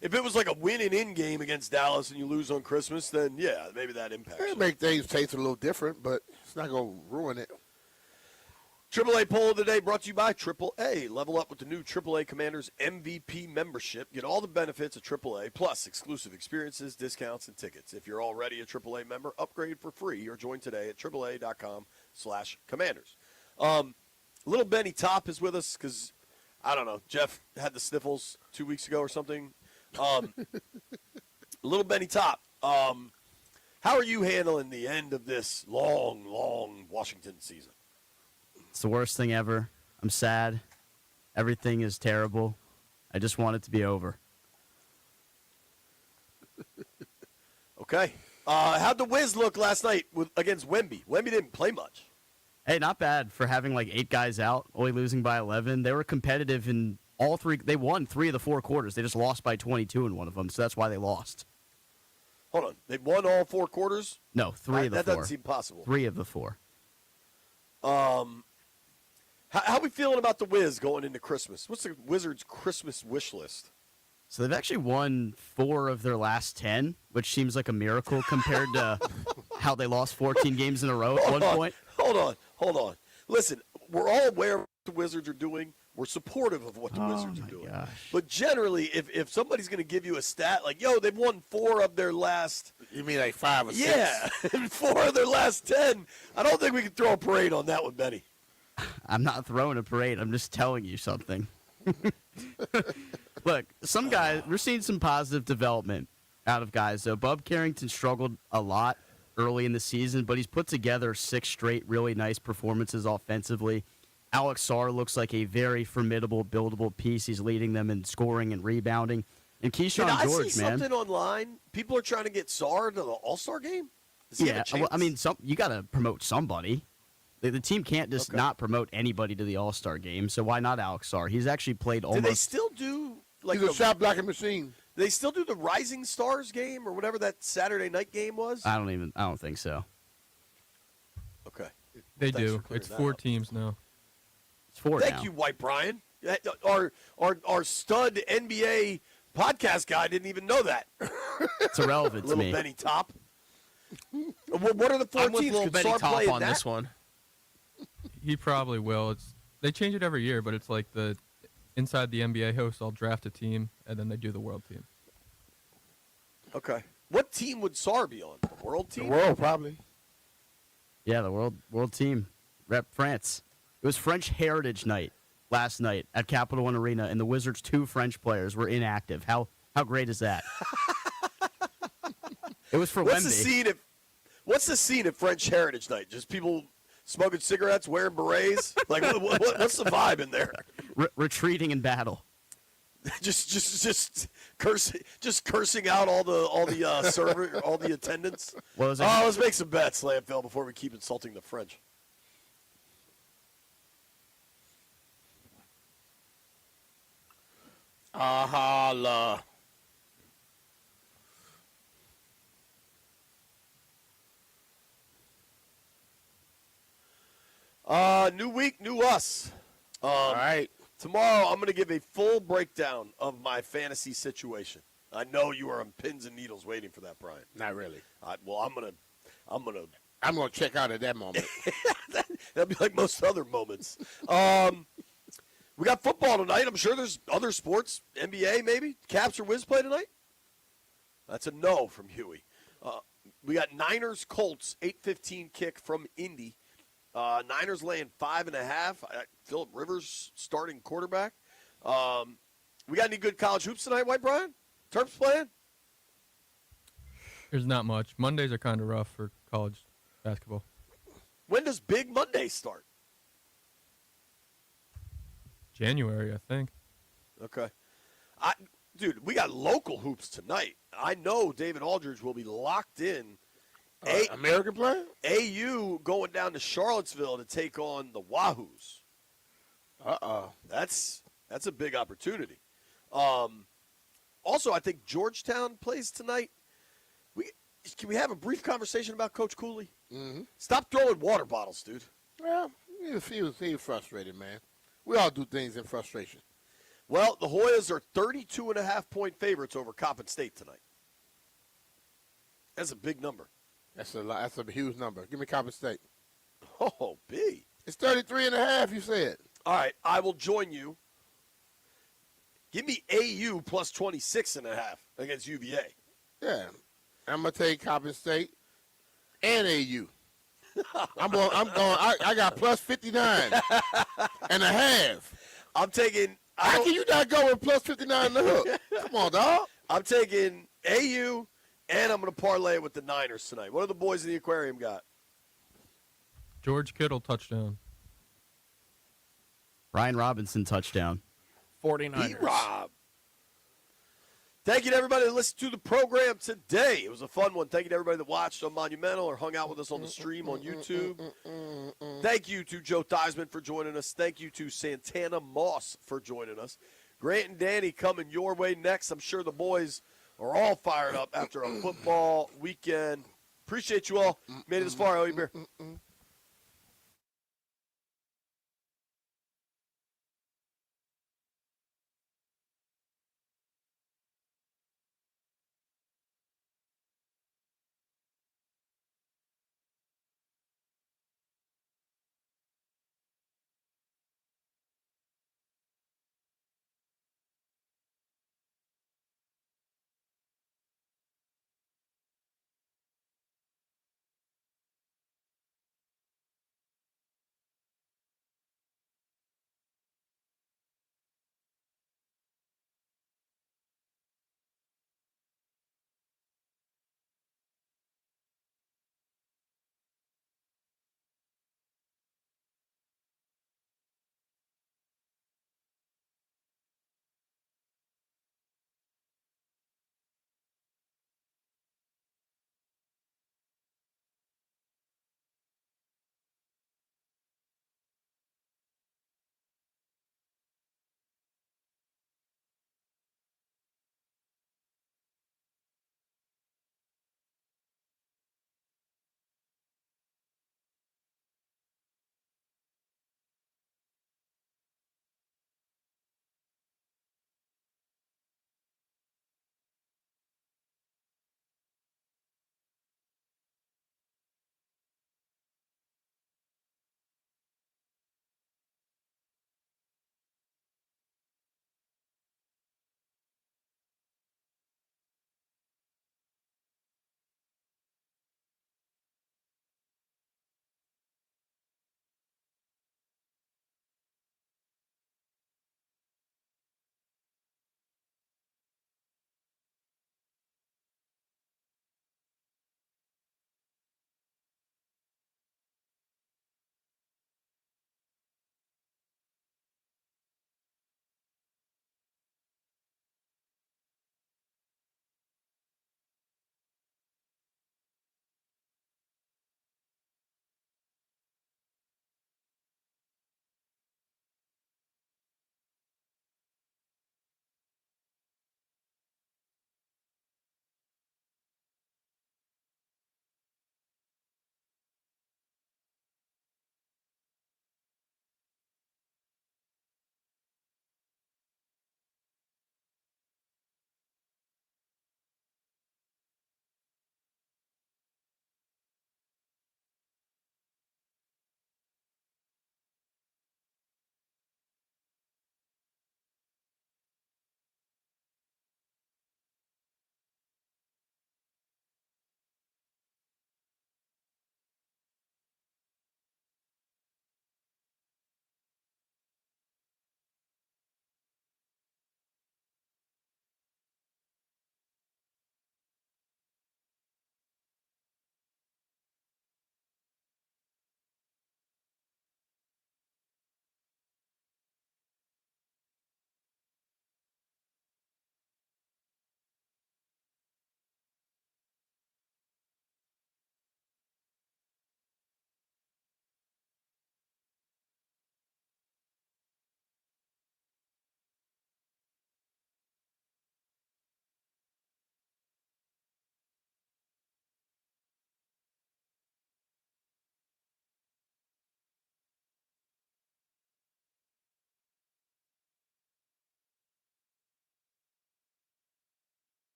if it was like a win-in game against Dallas and you lose on Christmas, then yeah, maybe that impacts. It'll make things taste a little different, but it's not gonna ruin it. AAA poll of the day brought to you by AAA. Level up with the new AAA Commanders MVP membership. Get all the benefits of AAA, plus exclusive experiences, discounts, and tickets. If you're already a AAA member, upgrade for free or join today at AAA.com/Commanders. Little Benny Top is with us because, I don't know, Jeff had the sniffles 2 weeks ago or something. Little Benny Top, how are you handling the end of this long, long Washington season? It's the worst thing ever. I'm sad. Everything is terrible. I just want it to be over. Okay. How'd the Wiz look last night against Wemby? Wemby didn't play much. Hey, not bad for having like 8 guys out, only losing by 11. They were competitive in all 3. They won 3 of the 4 quarters. They just lost by 22 in one of them, so that's why they lost. Hold on. They won all 4 quarters? No, 3 of the 4. That doesn't seem possible. 3 of the 4. How we feeling about the Wiz going into Christmas? What's the Wizards' Christmas wish list? So they've actually won 4 of their last 10, which seems like a miracle compared to how they lost 14 games in a row at one point. Hold on. Listen, we're all aware of what the Wizards are doing. We're supportive of what the Wizards are doing. Gosh. But generally, if somebody's going to give you a stat like, yo, they've won 4 of their last... You mean like 5 or 6? Yeah, 4 of their last 10. I don't think we can throw a parade on that one, Benny. I'm not throwing a parade. I'm just telling you something. Look, some guys, we're seeing some positive development out of guys, though. Bub Carrington struggled a lot early in the season, but he's put together 6 straight really nice performances offensively. Alex Sarr looks like a very formidable, buildable piece. He's leading them in scoring and rebounding. And Keyshawn George, I see man. something online. People are trying to get Sarr to the All-Star game? Does he have a Yeah, chance? well, I mean, you got to promote somebody. The team can't just not promote anybody to the All-Star game, so why not Alex Sarr? He's actually played Do almost... they still do like He's a shot blocking machine. They still do the Rising Stars game or whatever that Saturday night game was? I don't think so. Okay. They Thanks do. for clearing It's that 4 up. teams now. It's 4 Thank now. you, White Brian. Our stud NBA podcast guy didn't even know that. It's irrelevant to Little me. Benny Top. What are the 4 I'm with teams? Little Could Benny Sarr Top play in on that? this one. He probably will. They change it every year, but it's like the inside the NBA hosts all draft a team and then they do the world team. Okay. What team would Sarr be on? The world team? The world, probably. Yeah, the world team. Rep France. It was French Heritage Night last night at Capital One Arena, and the Wizards' 2 French players were inactive. How great is that? It was for What's Wemby. What's the scene at French Heritage Night? Just people smoking cigarettes, wearing berets? Like, what's the vibe in there? Retreating in battle. just cursing out all the server, all the attendants. What was it? Let's make some bets, Lamphil, before we keep insulting the French. Ahala. New week, new us. All right. Tomorrow, I'm going to give a full breakdown of my fantasy situation. I know you are on pins and needles waiting for that, Brian. Not really. I'm gonna check out at that moment. That'd be like most other moments. We got football tonight. I'm sure there's other sports, NBA maybe. Caps or Wiz play tonight? That's a no from Huey. We got Niners Colts 8:15 kick from Indy. Niners laying 5.5. Phillip Rivers starting quarterback. We got any good college hoops tonight, White Brian? Terps playing? There's not much. Mondays are kind of rough for college basketball. When does Big Monday start? January, I think. Okay. Dude, we got local hoops tonight. I know David Aldridge will be locked in. American player? AU going down to Charlottesville to take on the Wahoos. That's a big opportunity. Also, I think Georgetown plays tonight. Can we have a brief conversation about Coach Cooley? Mm-hmm. Stop throwing water bottles, dude. Well, he was frustrated, man. We all do things in frustration. Well, the Hoyas are 32.5-point favorites over Coppin State tonight. That's a big number. That's a huge number. Give me Coppin State. Oh, B. It's 33.5, you said. All right, I will join you. Give me AU plus 26.5 against UVA. Yeah. I'm going to take Coppin State and AU. I got plus 59 and a half. I'm taking. How can you not go with plus 59 in the hook? Come on, dog. I'm taking AU, and I'm going to parlay it with the Niners tonight. What do the boys in the aquarium got? George Kittle touchdown. Ryan Robinson touchdown. 49ers. Rob. Thank you to everybody that listened to the program today. It was a fun one. Thank you to everybody that watched on Monumental or hung out with us on the stream on YouTube. Thank you to Joe Theismann for joining us. Thank you to Santana Moss for joining us. Grant and Danny coming your way next. I'm sure the boys are all fired up after a football weekend. Appreciate you all. Made it this far. I owe you a beer.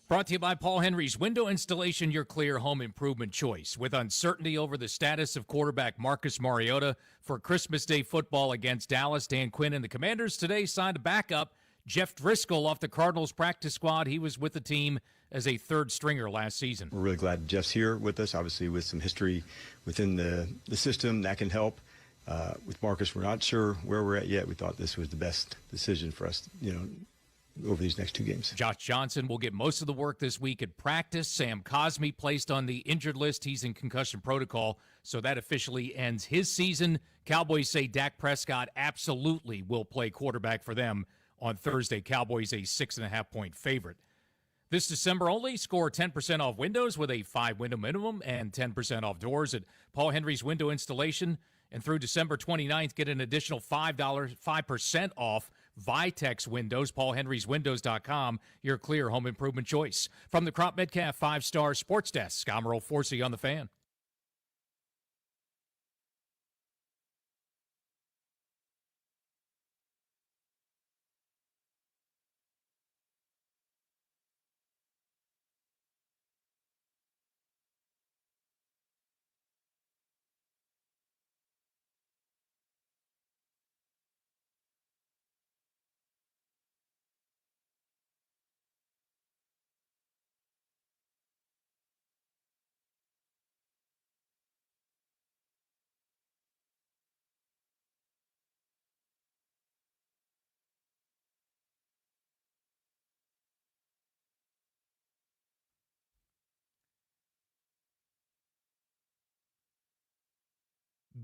Brought to you by Paul Henry's Window Installation, your clear home improvement choice. With uncertainty over the status of quarterback Marcus Mariota for Christmas Day football against Dallas, Dan Quinn and the Commanders today signed a backup, Jeff Driscoll, off the Cardinals practice squad. He was with the team as a third stringer last season. We're really glad Jeff's here with us, obviously with some history within the system that can help. With Marcus, we're not sure where we're at yet. We thought this was the best decision for us, over these next 2 games. Josh Johnson will get most of the work this week at practice. Sam Cosmi placed on the injured list. He's in concussion protocol, so that officially ends his season. Cowboys say Dak Prescott absolutely will play quarterback for them on Thursday. Cowboys a 6.5-point favorite. This December only, score 10% off windows with a 5-window minimum and 10% off doors at Paul Henry's Window Installation. And through December 29th, get an additional 5% off Vitex windows, paulhenryswindows.com, your clear home improvement choice. From the Crop Metcalf 5-Star Sports Desk, I'm Earl Forsey on The Fan.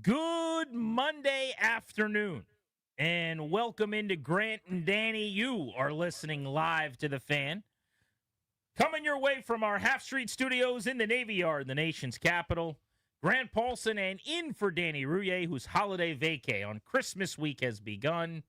Good Monday afternoon, and welcome into Grant and Danny. You are listening live to The Fan. Coming your way from our Half Street Studios in the Navy Yard, the nation's capital. Grant Paulson, and in for Danny Rouillet, whose holiday vacay on Christmas week has begun.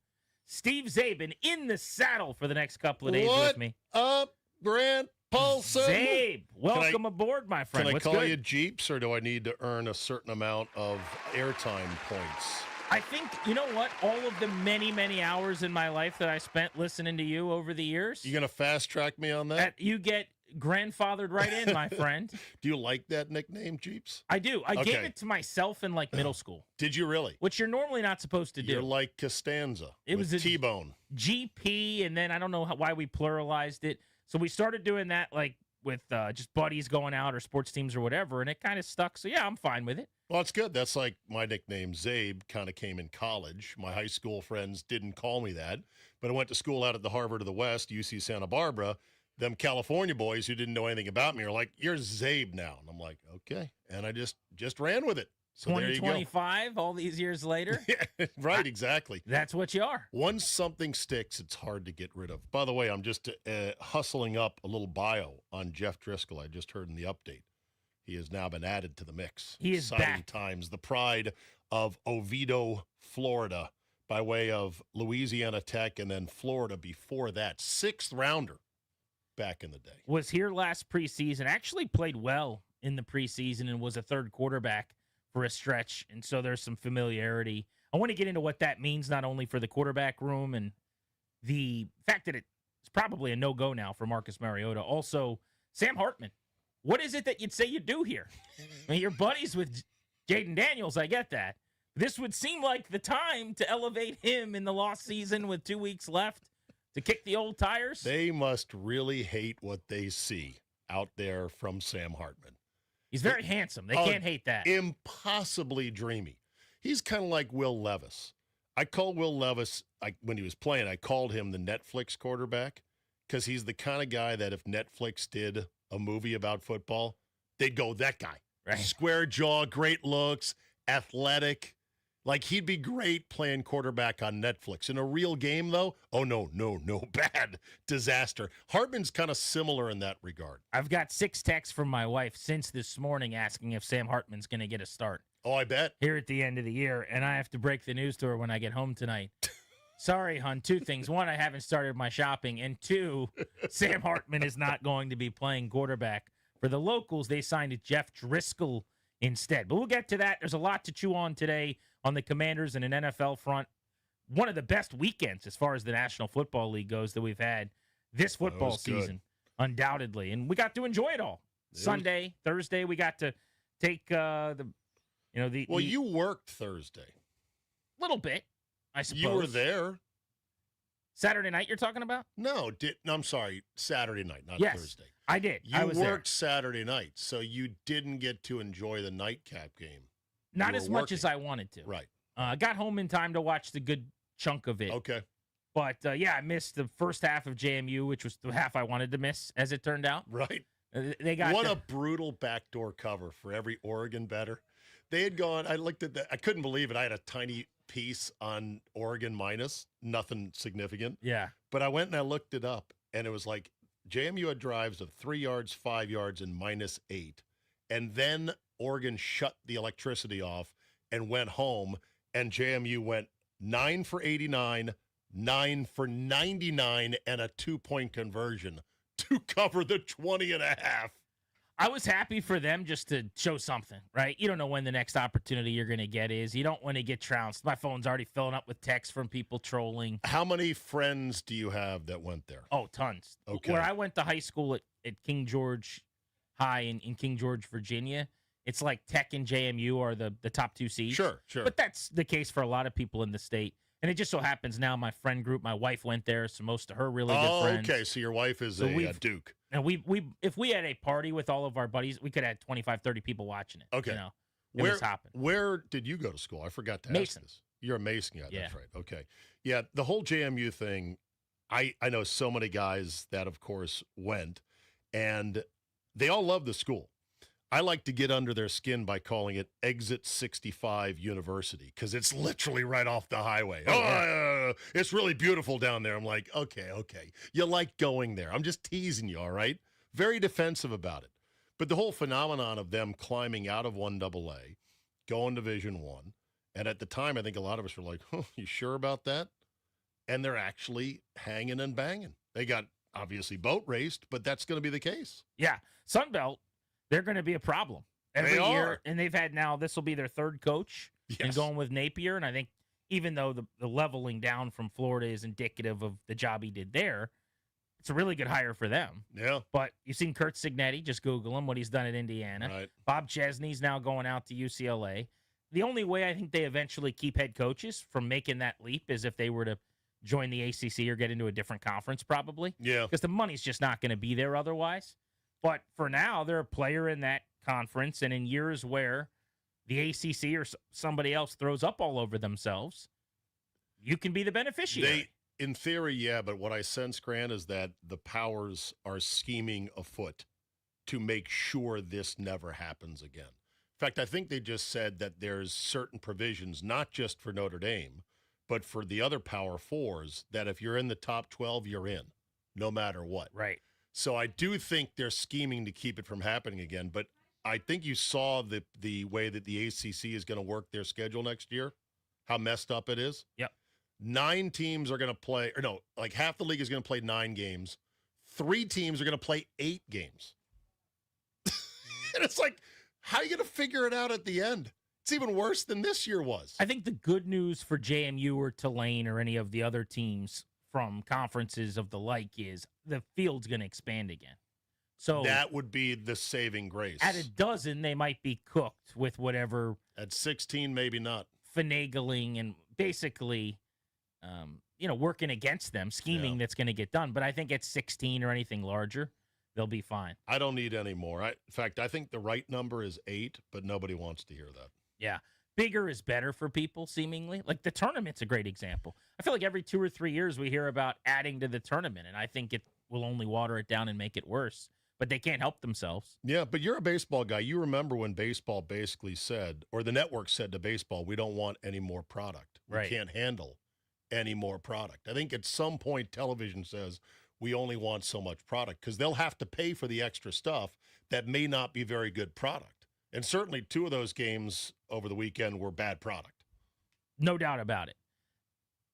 Steve Zabin in the saddle for the next couple of days with me. Up, Grant Paulson? Zabe, welcome aboard, my friend. Can I What's call good? you Jeeps, or do I need to earn a certain amount of airtime points? I think, you know what? All of the many, many hours in my life that I spent listening to you over the years. You going to fast track me on that? You get grandfathered right in, my friend. Do you like that nickname, Jeeps? I do. I gave Okay. it to myself in middle school. Did you really? Which you're normally not supposed to do. You're like Costanza. It was a T-Bone. GP, and then I don't know why we pluralized it. So we started doing that with just buddies going out or sports teams or whatever, and it kind of stuck. So yeah, I'm fine with it. Well, it's good. That's like my nickname, Zabe, kind of came in college. My high school friends didn't call me that, but I went to school out at the Harvard of the West, UC Santa Barbara. Them California boys who didn't know anything about me are like, "You're Zabe now," and I'm like, "Okay," and I just ran with it. So there you go. 2025, all these years later. Right, exactly. That's what you are. Once something sticks, it's hard to get rid of. By the way, I'm just hustling up a little bio on Jeff Driscoll. I just heard in the update. He has now been added to the mix. He is Exciting back. times. The pride of Oviedo, Florida, by way of Louisiana Tech, and then Florida before that. 6th rounder back in the day. Was here last preseason. Actually played well in the preseason and was a third quarterback for a stretch. And so there's some familiarity. I want to get into what that means, not only for the quarterback room and the fact that it's probably a no-go now for Marcus Mariota. Also, Sam Hartman. What is it that you'd say you do here? I mean, you're buddies with Jaden Daniels. I get that. This would seem like the time to elevate him in the lost season with 2 weeks left to kick the old tires. They must really hate what they see out there from Sam Hartman. He's very handsome. They can't hate that. Impossibly dreamy. He's kind of like Will Levis. I call Will Levis, when he was playing, I called him the Netflix quarterback because he's the kind of guy that if Netflix did a movie about football, they'd go, that guy. Right. Square jaw, great looks, athletic. Like, he'd be great playing quarterback on Netflix. In a real game, though, oh, no, bad. Disaster. Hartman's kind of similar in that regard. I've got 6 texts from my wife since this morning asking if Sam Hartman's going to get a start. Oh, I bet. Here at the end of the year, and I have to break the news to her when I get home tonight. Sorry, hon. 2 things. 1, I haven't started my shopping. And 2, Sam Hartman is not going to be playing quarterback. For the locals, they signed Jeff Driscoll instead. But we'll get to that. There's a lot to chew on today on the Commanders and an NFL front. One of the best weekends as far as the National Football League goes that we've had this football season. undoubtedly. And we got to enjoy it all. Sunday, Thursday, we got to take you worked Thursday. Little bit, I suppose. You were there. Saturday night you're talking about? No, I'm sorry, Saturday night, not Yes, Thursday. I did. You I was worked there. Saturday night, so you didn't get to enjoy the nightcap game. Not You as were much as working. I wanted to. Right. Got home in time to watch the good chunk of it. Okay. But, I missed the first half of JMU, which was the half I wanted to miss, as it turned out. Right. They got What a brutal backdoor cover for every Oregon bettor. They had gone, I looked at that, I couldn't believe it. I had a tiny piece on Oregon minus, nothing significant. Yeah. But I went and I looked it up, and it was like JMU had drives of 3 yards, 5 yards, and -8. And then Oregon shut the electricity off and went home, and JMU went 9 for 89, 9 for 99, and a 2-point conversion to cover the 20.5. I was happy for them just to show something, right? You don't know when the next opportunity you're going to get is. You don't want to get trounced. My phone's already filling up with texts from people trolling. How many friends do you have that went there? Oh, tons. Okay. Where I went to high school at King George High in King George, Virginia, it's like Tech and JMU are the top 2 seeds. Sure. But that's the case for a lot of people in the state. And it just so happens now my friend group, my wife went there, so most of her really good friends. Okay. So your wife is So a Duke. And we if we had a party with all of our buddies, we could have 25, 30 people watching it. Okay. You know, it was hopping. Where did you go to school? I forgot to Mason. ask this. You're a Mason guy. Yeah. That's right. Okay. Yeah. The whole JMU thing, I know so many guys that, of course, went, and they all love the school. I like to get under their skin by calling it Exit 65 University because it's literally right off the highway. It's really beautiful down there. I'm like, okay. You like going there. I'm just teasing you, all right? Very defensive about it. But the whole phenomenon of them climbing out of 1AA, going Division I, and at the time, I think a lot of us were like, you sure about that? And they're actually hanging and banging. They got obviously boat raced, but that's going to be the case. Yeah. Sunbelt, they're going to be a problem every They year. are. And they've had now, this will be their third coach and Yes. going with Napier. And I think even though the leveling down from Florida is indicative of the job he did there, it's a really good hire for them. Yeah. But you've seen Kurt Signetti, just Google him, what he's done at Indiana. Right. Bob Chesney's now going out to UCLA. The only way I think they eventually keep head coaches from making that leap is if they were to join the ACC or get into a different conference, probably. Yeah. Because the money's just not going to be there otherwise. But for now, they're a player in that conference. And in years where the ACC or somebody else throws up all over themselves, you can be the beneficiary. In theory, yeah, but what I sense, Grant, is that the powers are scheming afoot to make sure this never happens again. In fact, I think they just said that there's certain provisions, not just for Notre Dame, but for the other Power Fours, that if you're in the top 12, you're in, no matter what. Right. So I do think they're scheming to keep it from happening again. But I think you saw the way that the ACC is going to work their schedule next year, how messed up it is. Yep. 9 teams are going to play, or no, like half the league is going to play 9 games. 3 teams are going to play 8 games. And it's like, how are you going to figure it out at the end? It's even worse than this year was. I think the good news for JMU or Tulane or any of the other teams from conferences of the like is the field's going to expand again. So that would be the saving grace. at a dozen, they might be cooked with whatever. At 16, maybe not. Finagling and basically, working against them, scheming that's going to get done. But I think at 16 or anything larger, they'll be fine. I don't need any more. In fact, I think the right number is 8, but nobody wants to hear that. Yeah. Bigger is better for people, seemingly. Like the tournament's a great example. I feel like every 2 or 3 years we hear about adding to the tournament, and I think it will only water it down and make it worse. But they can't help themselves. Yeah, but you're a baseball guy. You remember when baseball basically said, or the network said to baseball, we don't want any more product. We Right. can't handle any more product. I think at some point television says we only want so much product because they'll have to pay for the extra stuff that may not be very good product. And certainly 2 of those games over the weekend were bad product. No doubt about it.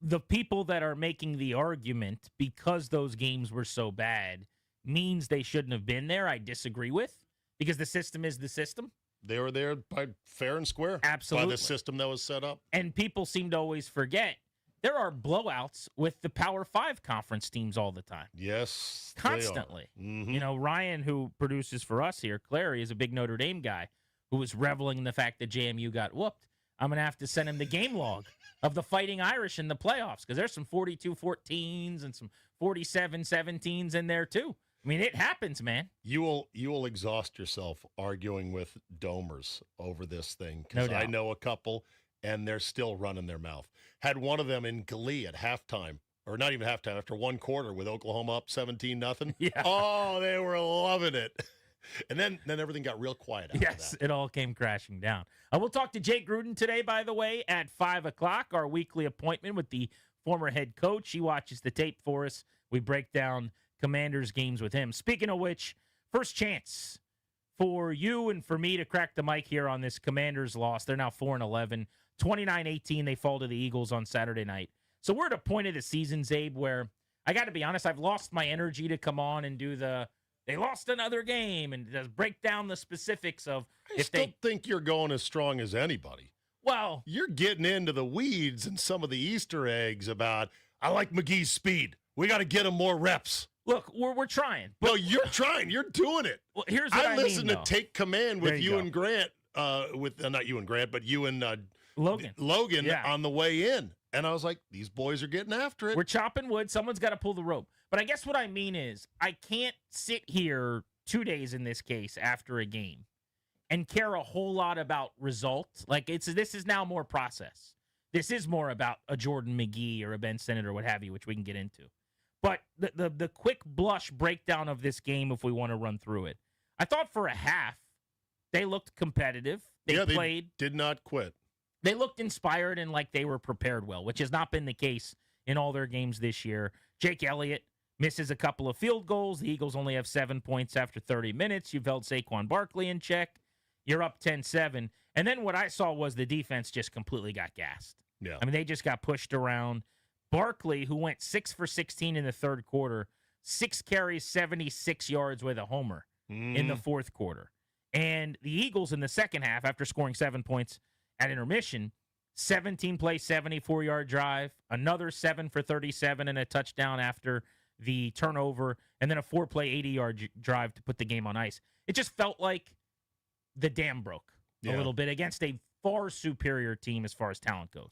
The people that are making the argument because those games were so bad means they shouldn't have been there, I disagree with, because the system is the system. They were there by fair and square. Absolutely. By the system that was set up. And people seem to always forget there are blowouts with the Power 5 conference teams all the time. Yes, they are. Constantly. You know, Ryan, who produces for us here, Clary, is a big Notre Dame guy who was reveling in the fact that JMU got whooped. I'm going to have to send him the game log of the Fighting Irish in the playoffs because there's some 42-14s and some 47-17s in there too. I mean, it happens, man. You will exhaust yourself arguing with domers over this thing No because I doubt. know a couple and they're still running their mouth. Had one of them in glee at halftime, or not even halftime, after one quarter with Oklahoma up 17-0. Yeah. Oh, they were loving it. And then everything got real quiet after Yes, that. it all came crashing down. We'll talk to Jake Gruden today, by the way, at 5 o'clock, our weekly appointment with the former head coach. He watches the tape for us. We break down Commanders games with him. Speaking of which, first chance for you and for me to crack the mic here on this Commanders loss. They're now 4-11. 29-18, they fall to the Eagles on Saturday night. So we're at a point of the season, Zabe, where I got to be honest, I've lost my energy to come on and do they lost another game and just break down the specifics of I still think you're going as strong as anybody. Well, you're getting into the weeds and some of the Easter eggs about, I like McGee's speed. We got to get him more reps. Look, we're trying. No, you're trying. You're doing it. Well, here's what I mean, listened though. to Take Command There with you you go. and Grant, not you and Grant, but you and Logan. Yeah. on the way in. And I was like, these boys are getting after it. We're chopping wood. Someone's got to pull the rope. But I guess what I mean is I can't sit here 2 days in this case after a game and care a whole lot about results. Like this is now more process. This is more about a Jordan McGee or a Ben Sinnott or what have you, which we can get into. But the quick blush breakdown of this game, if we want to run through it, I thought for a half they looked competitive. They played. They did not quit. They looked inspired and like they were prepared well, which has not been the case in all their games this year. Jake Elliott misses a couple of field goals. The Eagles only have 7 points after 30 minutes. You've held Saquon Barkley in check. You're up 10-7. And then what I saw was the defense just completely got gassed. Yeah. I mean, they just got pushed around. Barkley, who went 6 for 16 in the third quarter, 6 carries, 76 yards with a homer in the fourth quarter. And the Eagles in the second half, after scoring 7 points at intermission, 17-play, 74-yard drive, another 7 for 37 and a touchdown after the turnover, and then a 4-play, 80-yard drive to put the game on ice. It just felt like the dam broke a little bit against a far superior team as far as talent goes.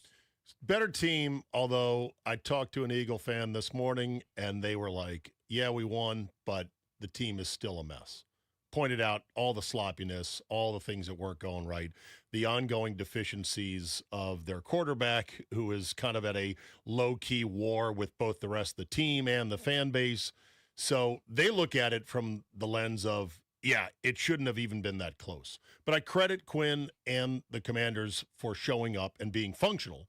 Better team, although I talked to an Eagle fan this morning, and they were like, yeah, we won, but the team is still a mess. Pointed out all the sloppiness, all the things that weren't going right, the ongoing deficiencies of their quarterback, who is kind of at a low-key war with both the rest of the team and the fan base. So they look at it from the lens of, yeah, it shouldn't have even been that close. But I credit Quinn and the Commanders for showing up and being functional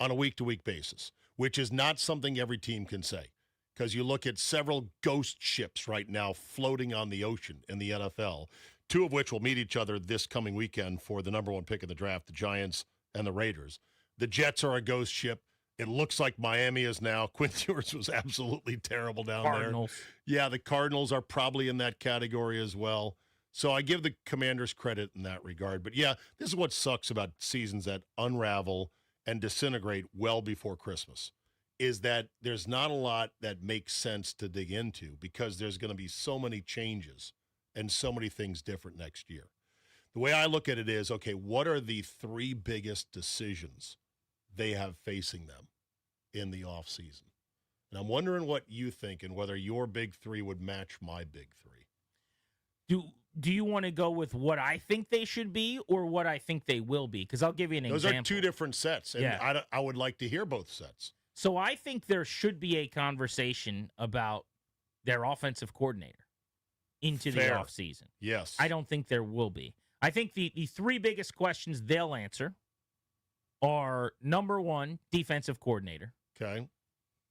on a week-to-week basis, which is not something every team can say. Because you look at several ghost ships right now floating on the ocean in the NFL, 2 of which will meet each other this coming weekend for the number 1 pick in the draft, the Giants and the Raiders. The Jets are a ghost ship. It looks like Miami is now. Quinn Ewers was absolutely terrible down Cardinals. there. Yeah, the Cardinals are probably in that category as well. So I give the Commanders credit in that regard. But yeah, this is what sucks about seasons that unravel and disintegrate well before Christmas, is that there's not a lot that makes sense to dig into because there's going to be so many changes and so many things different next year. The way I look at it is, okay, what are the 3 biggest decisions they have facing them in the offseason? And I'm wondering what you think and whether your big 3 would match my big 3. Do you want to go with what I think they should be or what I think they will be? Because I'll give you an Those example. are 2 different sets, and Yeah. I would like to hear both sets. So I think there should be a conversation about their offensive coordinator into Fair. the offseason. Yes. I don't think there will be. I think the 3 biggest questions they'll answer are, number 1, defensive coordinator. Okay.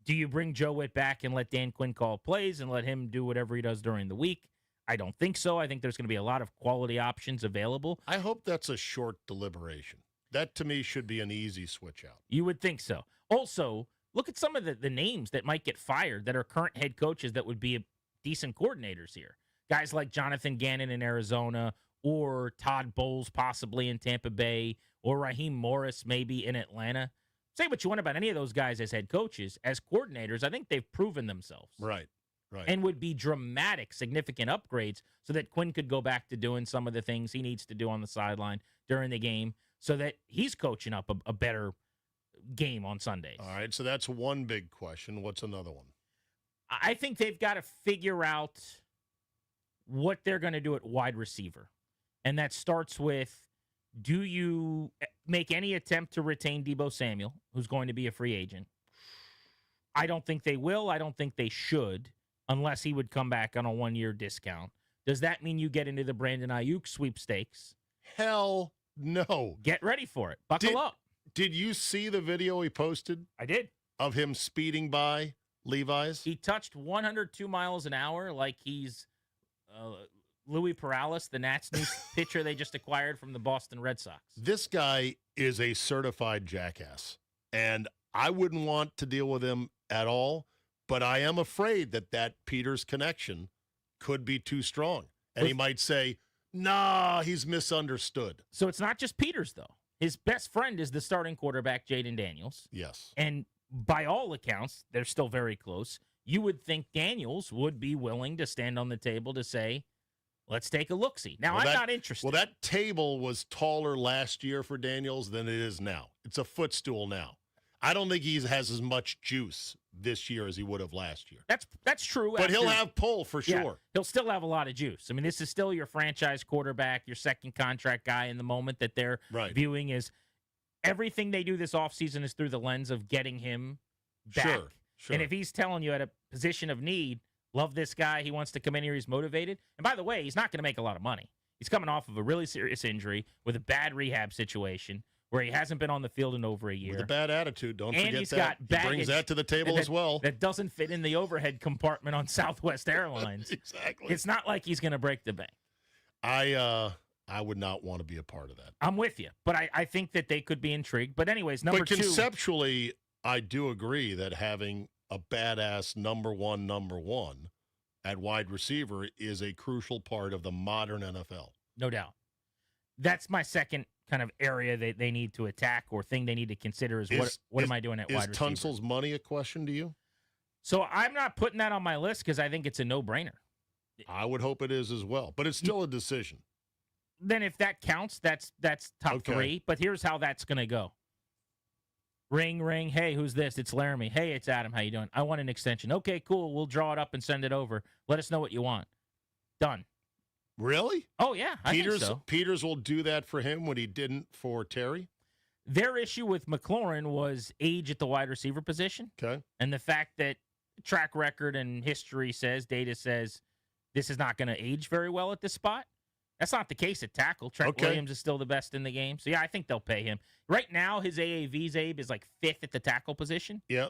Do you bring Joe Witt back and let Dan Quinn call plays and let him do whatever he does during the week? I don't think so. I think there's going to be a lot of quality options available. I hope that's a short deliberation. That, to me, should be an easy switch out. You would think so. Also, look at some of the names that might get fired that are current head coaches that would be decent coordinators here. Guys like Jonathan Gannon in Arizona, or Todd Bowles possibly in Tampa Bay, or Raheem Morris maybe in Atlanta. say what you want about any of those guys as head coaches, as coordinators, I think they've proven themselves. Right. And would be dramatic, significant upgrades so that Quinn could go back to doing some of the things he needs to do on the sideline during the game so that he's coaching up a better game on Sundays. All right, so that's one big question. What's another one? I think they've got to figure out what they're going to do at wide receiver. And that starts with, do you make any attempt to retain Deebo Samuel, who's going to be a free agent? I don't think they will. I don't think they should, unless he would come back on a one-year discount. Does that mean you get into the Brandon Ayuk sweepstakes? Hell no. Get ready for it. Buckle up. Did you see the video he posted? I did. Of him speeding by Levi's? He touched 102 miles an hour like he's Louis Perales, the Nats' new pitcher they just acquired from the Boston Red Sox. This guy is a certified jackass, and I wouldn't want to deal with him at all, but I am afraid that Peters connection could be too strong. And he might say, nah, he's misunderstood. So it's not just Peters, though. His best friend is the starting quarterback, Jaden Daniels. Yes. And by all accounts, they're still very close. You would think Daniels would be willing to stand on the table to say, let's take a look-see. Now, I'm not interested. Well, that table was taller last year for Daniels than it is now. It's a footstool now. I don't think he has as much juice this year as he would have last year. That's true. But he'll have pull for Yeah, sure. he'll still have a lot of juice. I mean, this is still your franchise quarterback, your second contract guy in the moment that they're viewing as everything they do this offseason is through the lens of getting him back. Sure. And if he's telling you at a position of need, love this guy, he wants to come in here, he's motivated. And by the way, he's not going to make a lot of money. He's coming off of a really serious injury with a bad rehab situation where he hasn't been on the field in over a year. With a bad attitude, don't and forget he's that. Got baggage he brings that to the table as well. That doesn't fit in the overhead compartment on Southwest Airlines. Exactly. It's not like he's going to break the bank. I would not want to be a part of that. I'm with you, but I think that they could be intrigued. But anyways, number two. But conceptually, I do agree that having a badass number one at wide receiver is a crucial part of the modern NFL. No doubt. That's my second kind of area that they need to attack or thing they need to consider is what am I doing at wide receiver? Is Tunsil's money a question to you? So I'm not putting that on my list because I think it's a no-brainer. I would hope it is as well, but it's still a decision. Then if that counts, that's top three. But here's how that's going to go. Ring, ring. Hey, who's this? It's Laramie. Hey, it's Adam. How you doing? I want an extension. Okay, cool. We'll draw it up and send it over. Let us know what you want. Done. Really? Oh, yeah. I think so. Peters will do that for him when he didn't for Terry? Their issue with McLaurin was age at the wide receiver position. Okay. And the fact that track record and history says, data says, this is not going to age very well at this spot. That's not the case at tackle. Trent Williams is still the best in the game. So, yeah, I think they'll pay him. Right now, his AAV, Zabe, is like 5th at the tackle position. Yeah.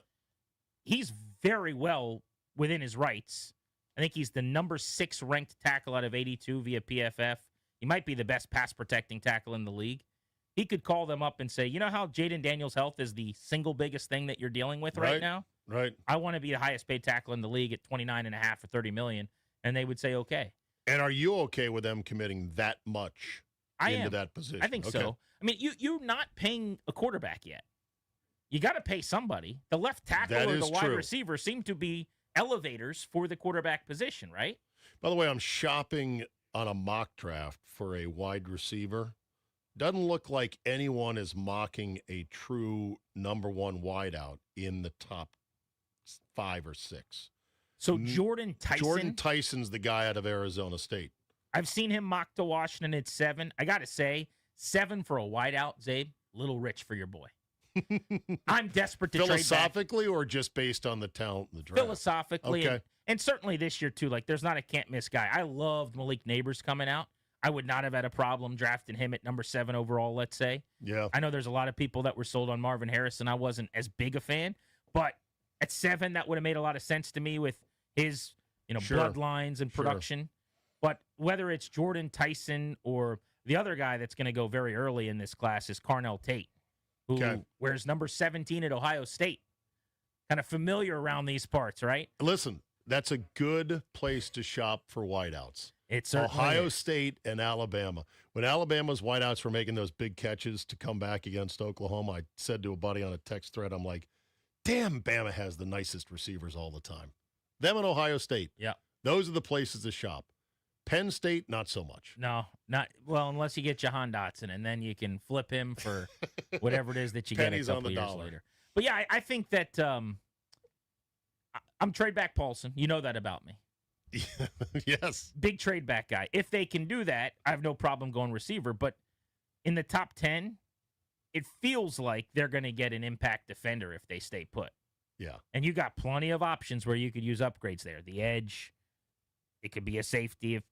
He's very well within his rights. I think he's the number 6 ranked tackle out of 82 via PFF. He might be the best pass protecting tackle in the league. He could call them up and say, you know how Jaden Daniels' health is the single biggest thing that you're dealing with right now? Right. I want to be the highest paid tackle in the league at $29.5 or $30 million. And they would say, okay. And are you okay with them committing that much into that position? I think so. I mean, you're not paying a quarterback yet. You got to pay somebody. The left tackle or the wide receiver seem to be elevators for the quarterback position, right? By the way, I'm shopping on a mock draft for a wide receiver. Doesn't look like anyone is mocking a true number one wideout in the top 5 or 6. So Jordan Tyson. Jordan Tyson's the guy out of Arizona State. I've seen him mocked to Washington at 7. I got to say, 7 for a wideout, Zabe, little rich for your boy. I'm desperate to trade back. Philosophically or just based on the talent in the draft? Philosophically. Okay. And certainly this year, too. Like, there's not a can't-miss guy. I loved Malik Neighbors coming out. I would not have had a problem drafting him at number 7 overall, let's say. Yeah. I know there's a lot of people that were sold on Marvin Harrison. I wasn't as big a fan. But at 7, that would have made a lot of sense to me with his bloodlines and production. But whether it's Jordan Tyson or the other guy that's going to go very early in this class is Carnell Tate, who wears number 17 at Ohio State. Kind of familiar around these parts, right? Listen, That's a good place to shop for wideouts. It's certainly Ohio is. State and Alabama. When Alabama's wideouts were making those big catches to come back against Oklahoma, I said to a buddy on a text thread, I'm like, damn, Bama has the nicest receivers all the time. Them and Ohio State. Yeah. Those are the places to shop. Penn State, not so much. No, not well, unless you get Jahan Dotson, and then you can flip him for whatever it is that you Pennies get a on couple the years dollar. later. But yeah, I think that I'm trade back Paulson. You know that about me. Yes. Big trade back guy. If they can do that, I have no problem going receiver. But in the top 10, it feels like they're going to get an impact defender if they stay put. Yeah. And you got plenty of options where you could use upgrades there. The edge, it could be a safety if,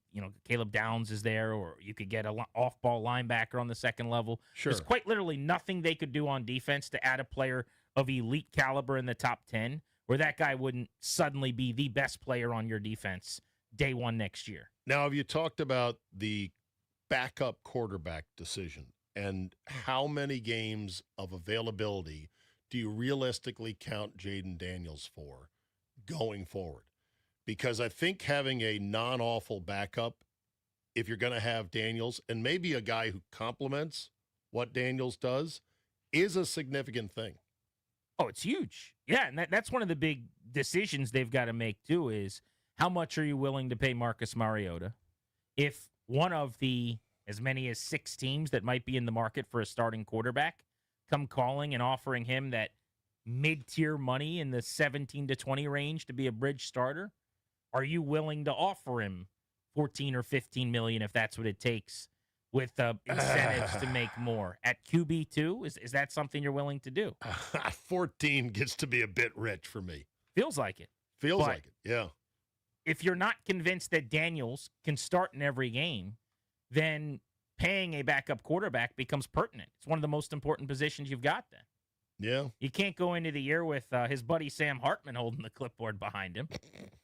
Caleb Downs is there, or you could get a off-ball linebacker on the second level. Sure. There's quite literally nothing they could do on defense to add a player of elite caliber in the top 10 where that guy wouldn't suddenly be the best player on your defense day one next year. Now, have you talked about the backup quarterback decision and how many games of availability do you realistically count Jaden Daniels for going forward? Because I think having a non-awful backup, if you're going to have Daniels, and maybe a guy who complements what Daniels does, is a significant thing. Oh, it's huge. Yeah, and that's one of the big decisions they've got to make, too, is how much are you willing to pay Marcus Mariota? If one of the as many as 6 teams that might be in the market for a starting quarterback come calling and offering him that mid-tier money in the 17 to 20 range to be a bridge starter, are you willing to offer him 14 or 15 million if that's what it takes with incentives to make more at QB2? Is that something you're willing to do? 14 gets to be a bit rich for me. Feels like it. Feels But like it, yeah. if you're not convinced that Daniels can start in every game, then paying a backup quarterback becomes pertinent. It's one of the most important positions you've got then. Yeah. You can't go into the year with his buddy Sam Hartman holding the clipboard behind him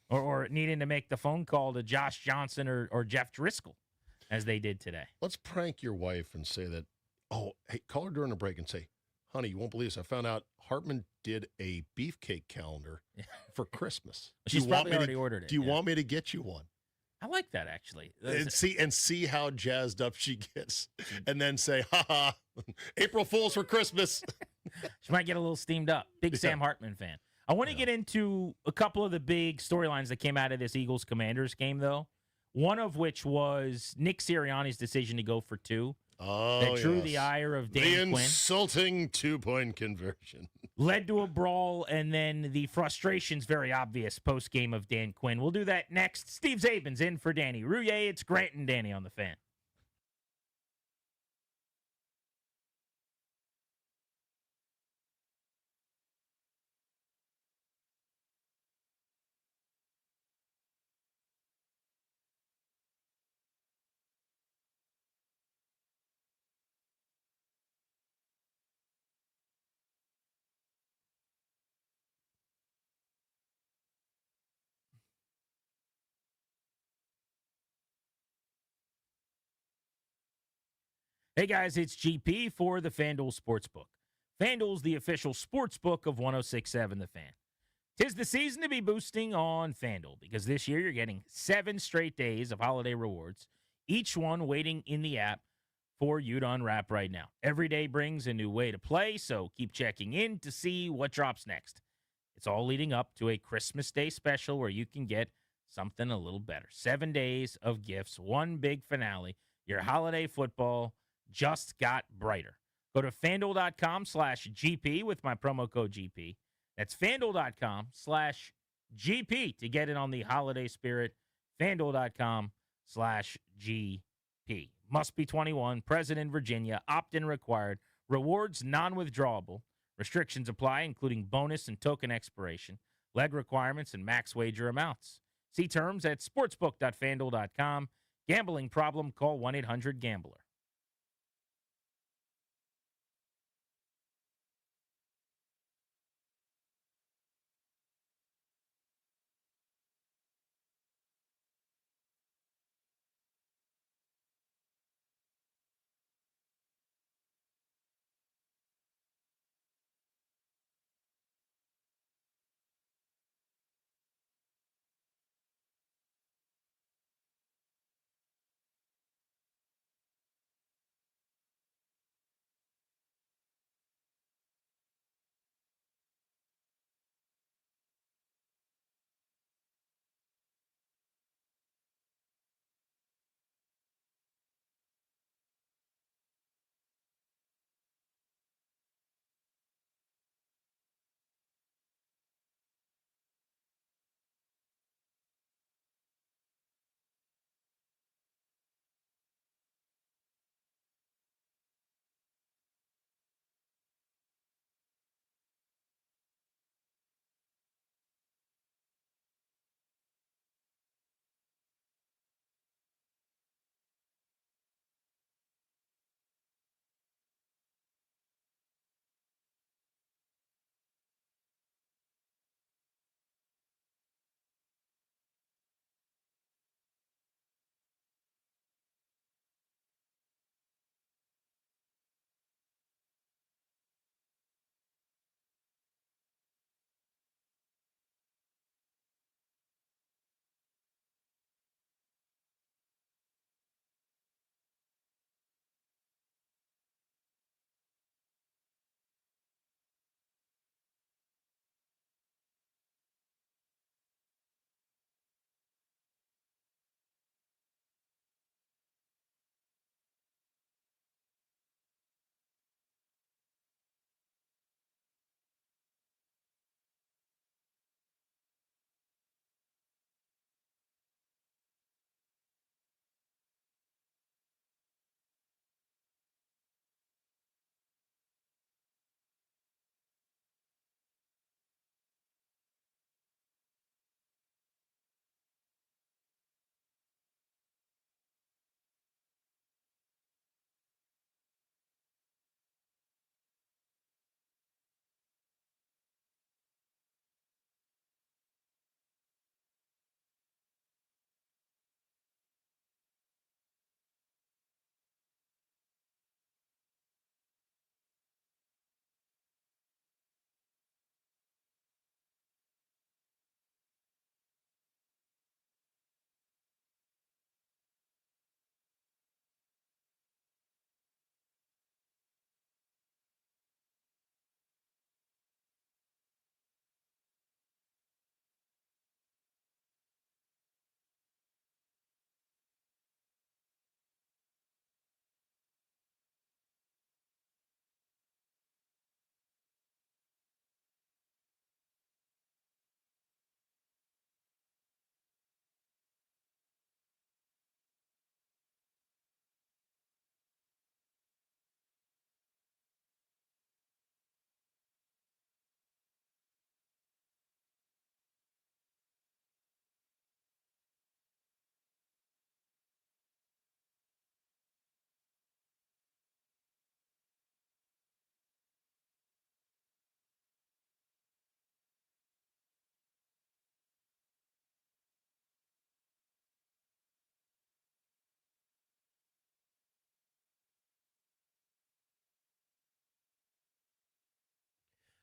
or needing to make the phone call to Josh Johnson or Jeff Driscoll as they did today. Let's prank your wife and say that, hey, call her during the break and say, honey, you won't believe this. I found out Hartman did a beefcake calendar for Christmas. She's probably already ordered it. Do you want me to get you one? I like that, actually. And see how jazzed up she gets. And then say, ha, April Fool's for Christmas. She might get a little steamed up. Big Sam Hartman fan. I want to get into a couple of the big storylines that came out of this Eagles-Commanders game, though. One of which was Nick Sirianni's decision to go for 2. That drew the ire of Dan The Quinn. insulting 2-point conversion. Led to a brawl, and then the frustration's very obvious post-game of Dan Quinn. We'll do that next. Steve Zabin's in for Danny Rouillet. It's Grant and Danny on the Fan. Hey, guys, it's GP for the FanDuel Sportsbook. FanDuel's the official sportsbook of 106.7 The Fan. 'Tis the season to be boosting on FanDuel because this year you're getting 7 straight days of holiday rewards, each one waiting in the app for you to unwrap right now. Every day brings a new way to play, so keep checking in to see what drops next. It's all leading up to a Christmas Day special where you can get something a little better. 7 days of gifts, one big finale. Your holiday football just got brighter. Go to FanDuel.com/GP with my promo code GP. That's FanDuel.com/GP to get in on the holiday spirit. FanDuel.com/GP. Must be 21, present in Virginia, opt-in required, rewards non-withdrawable. Restrictions apply, including bonus and token expiration, leg requirements, and max wager amounts. See terms at sportsbook.fanduel.com. Gambling problem? Call 1-800-GAMBLER.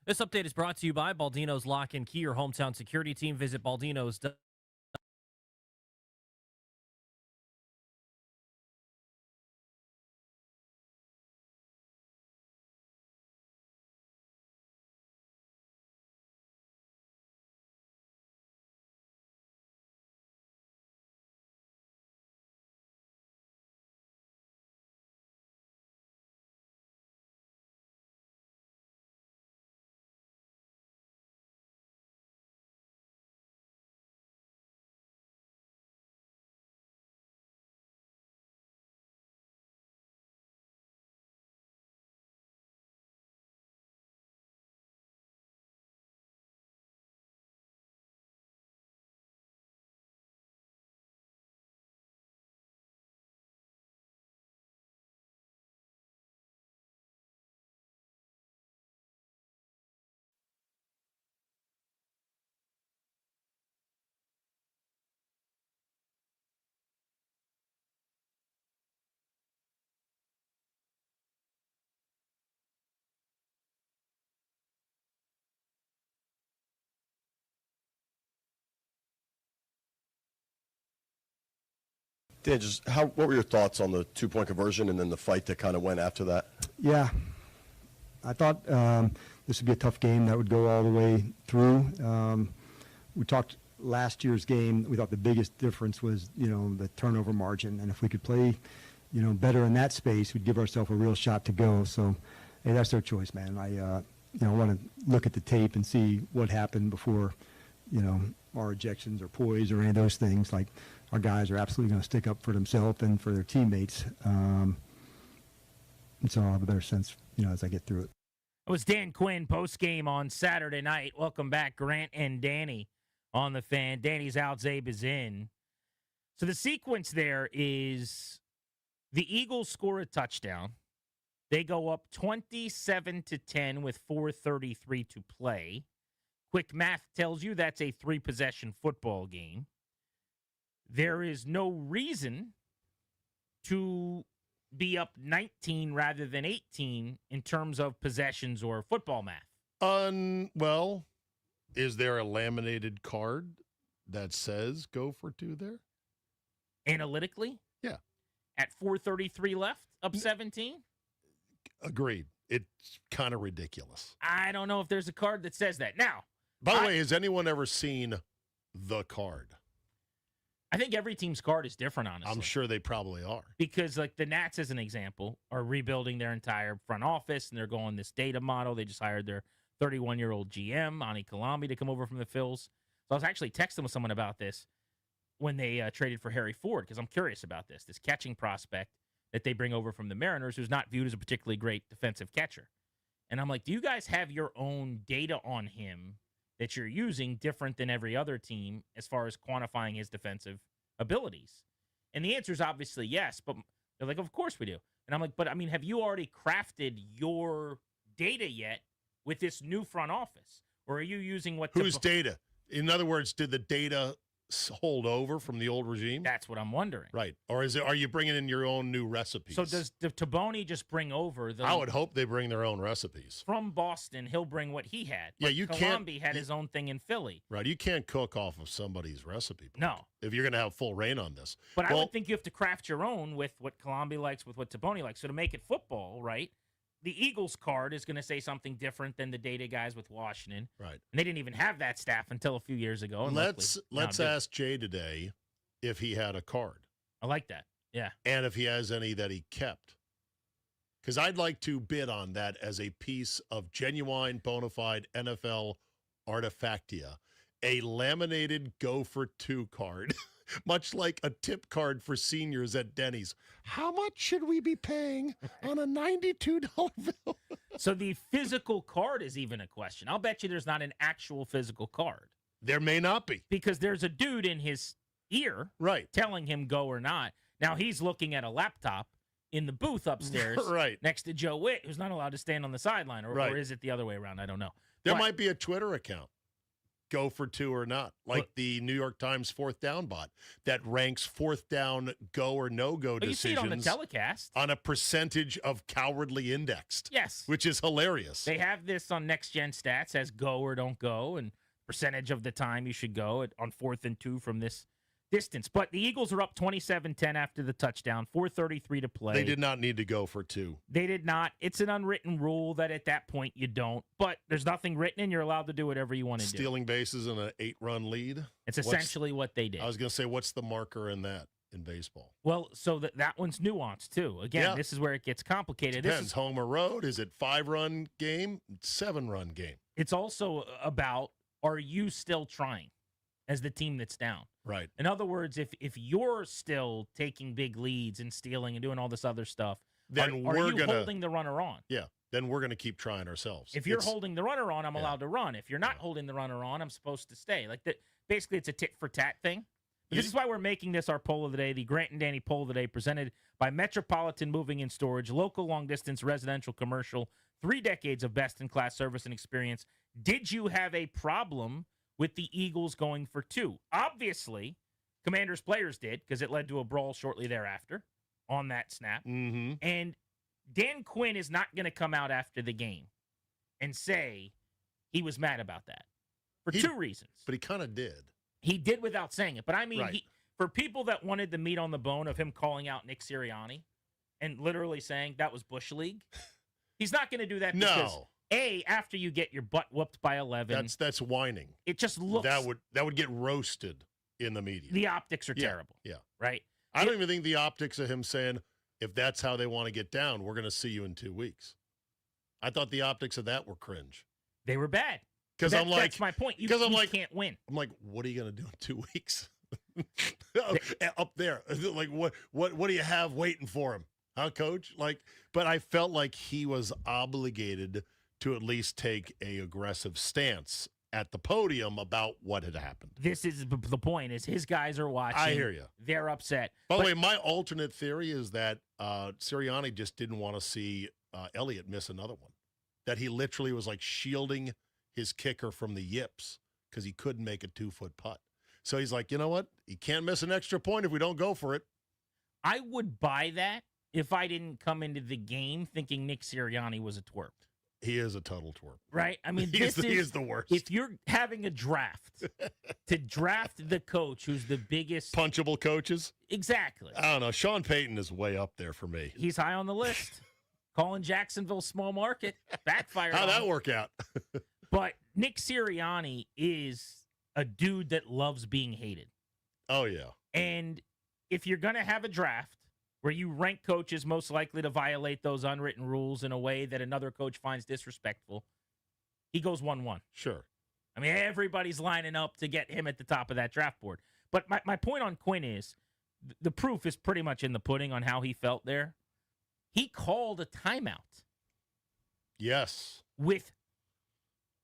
This update is brought to you by Baldino's Lock and Key, your hometown security team. Visit Baldino's. Dan, just what were your thoughts on the 2-point conversion and then the fight that kind of went after that? Yeah, I thought this would be a tough game that would go all the way through. We talked last year's game. We thought the biggest difference was, the turnover margin, and if we could play, better in that space, we'd give ourselves a real shot to go. So, hey, that's their choice, man. I want to look at the tape and see what happened before, our ejections or poise or any of those things. Like, our guys are absolutely going to stick up for themselves and for their teammates. And so I'll have a better sense, as I get through it. It was Dan Quinn post-game on Saturday night. Welcome back, Grant and Danny on the Fan. Danny's out, Zabe is in. So the sequence there is the Eagles score a touchdown. They go up 27-10 with 4:33 to play. Quick math tells you that's a 3-possession football game. There is no reason to be up 19 rather than 18 in terms of possessions or football math. Well, is there a laminated card that says go for 2 there? Analytically? Yeah. At 4:33 left, up 17? Agreed. It's kind of ridiculous. I don't know if there's a card that says that. Now, by the way, has anyone ever seen the card? I think every team's card is different, honestly. I'm sure they probably are. Because, like, the Nats, as an example, are rebuilding their entire front office, and they're going this data model. They just hired their 31-year-old GM, Ani Kalambi, to come over from the Phils. So I was actually texting with someone about this when they traded for Harry Ford, because I'm curious about this catching prospect that they bring over from the Mariners, who's not viewed as a particularly great defensive catcher. And I'm like, do you guys have your own data on him that you're using different than every other team as far as quantifying his defensive abilities? And the answer is obviously yes, but they're like, of course we do. And I'm like, but I mean, have you already crafted your data yet with this new front office? Or are you using what? Whose data? In other words, did the data hold over from the old regime? That's what I'm wondering. Right. Or are you bringing in your own new recipes? So does Taboni just bring over the... I would hope they bring their own recipes. From Boston, he'll bring what he had. Yeah, but you can't... Colombi had his own thing in Philly. Right. You can't cook off of somebody's recipe book. No. If you're going to have full reign on this. But I would think you have to craft your own with what Colombi likes, with what Taboni likes. So to make it football, right, the Eagles card is going to say something different than the data guys with Washington. Right. And they didn't even have that staff until a few years ago. And let's ask Jay today if he had a card. I like that. Yeah. And if he has any that he kept. Because I'd like to bid on that as a piece of genuine, bona fide NFL artifactia. A laminated go for 2 card. Much like a tip card for seniors at Denny's. How much should we be paying on a $92 bill? So the physical card is even a question. I'll bet you there's not an actual physical card. There may not be. Because there's a dude in his ear telling him go or not. Now he's looking at a laptop in the booth upstairs next to Joe Witt, who's not allowed to stand on the sideline. Or is it the other way around? I don't know. There might be a Twitter account. go for two or not, like the New York Times fourth down bot that ranks fourth down go or no go But you see it decisions on the telecast. on a percentage of cowardly indexed. Yes. Which is hilarious. They have this on Next Gen Stats as go or don't go, and percentage of the time you should go on 4th and 2 from this distance. But the Eagles are up 27-10 after the touchdown, 4:33 to play. They did not need to go for two. They did not. It's an unwritten rule that at that point you don't. But there's nothing written, and you're allowed to do whatever you want to do. Stealing bases in an 8-run lead. It's essentially what they did. I was going to say, what's the marker in that in baseball? Well, so that one's nuanced, too. Again, This is where it gets complicated. Depends. This is Home or road? Is it 5-run game? 7-run game? It's also about, are you still trying as the team that's down? Right. In other words, if you're still taking big leads and stealing and doing all this other stuff, Then are we're you gonna holding the runner on? Yeah. Then we're going to keep trying ourselves. If you're holding the runner on, I'm allowed to run. If you're not holding the runner on, I'm supposed to stay. Basically, it's a tit for tat thing. This is why we're making this our poll of the day, the Grant and Danny poll of the day, presented by Metropolitan Moving and Storage, local long-distance residential commercial, 3 decades of best-in-class service and experience. Did you have a problem with the Eagles going for two? Obviously, Commanders players did, because it led to a brawl shortly thereafter on that snap. Mm-hmm. And Dan Quinn is not going to come out after the game and say he was mad about that for two reasons. But he kind of did. He did without saying it. But I mean, Right. for people that wanted the meat on the bone of him calling out Nick Sirianni and literally saying that was Bush League, he's not going to do that because, No. after you get your butt whooped by 11, That's whining. it just looks That would get roasted in the media. the optics are Yeah, terrible, Yeah. right? I don't even think the optics of him saying, if that's how they want to get down, we're going to see you in 2 weeks. I thought the optics of that were cringe. They were bad. Because I'm like, that's my point. You can't win. I'm like, what are you going to do in 2 weeks? Up there, like what do you have waiting for him, huh, Coach? Like, but I felt like he was obligated to at least take a aggressive stance at the podium about what had happened. This is the point: is his guys are watching. I hear you. They're upset. By the way, my alternate theory is that Sirianni just didn't want to see Elliott miss another one. That he literally was like shielding his kicker from the yips because he couldn't make a 2-foot putt. So he's like, you know what? He can't miss an extra point if we don't go for it. I would buy that if I didn't come into the game thinking Nick Sirianni was a twerp. He is a total twerp. Right? I mean, he is the worst. If you're having a draft to draft the coach who's the biggest punchable coaches. Exactly. I don't know. Sean Payton is way up there for me. He's high on the list. Calling Jacksonville small market. Backfired. How'd that work out? But Nick Sirianni is a dude that loves being hated. Oh, yeah. And if you're going to have a draft where you rank coaches most likely to violate those unwritten rules in a way that another coach finds disrespectful, he goes 1-1. Sure. I mean, everybody's lining up to get him at the top of that draft board. But my point on Quinn is the proof is pretty much in the pudding on how he felt there. He called a timeout. Yes. With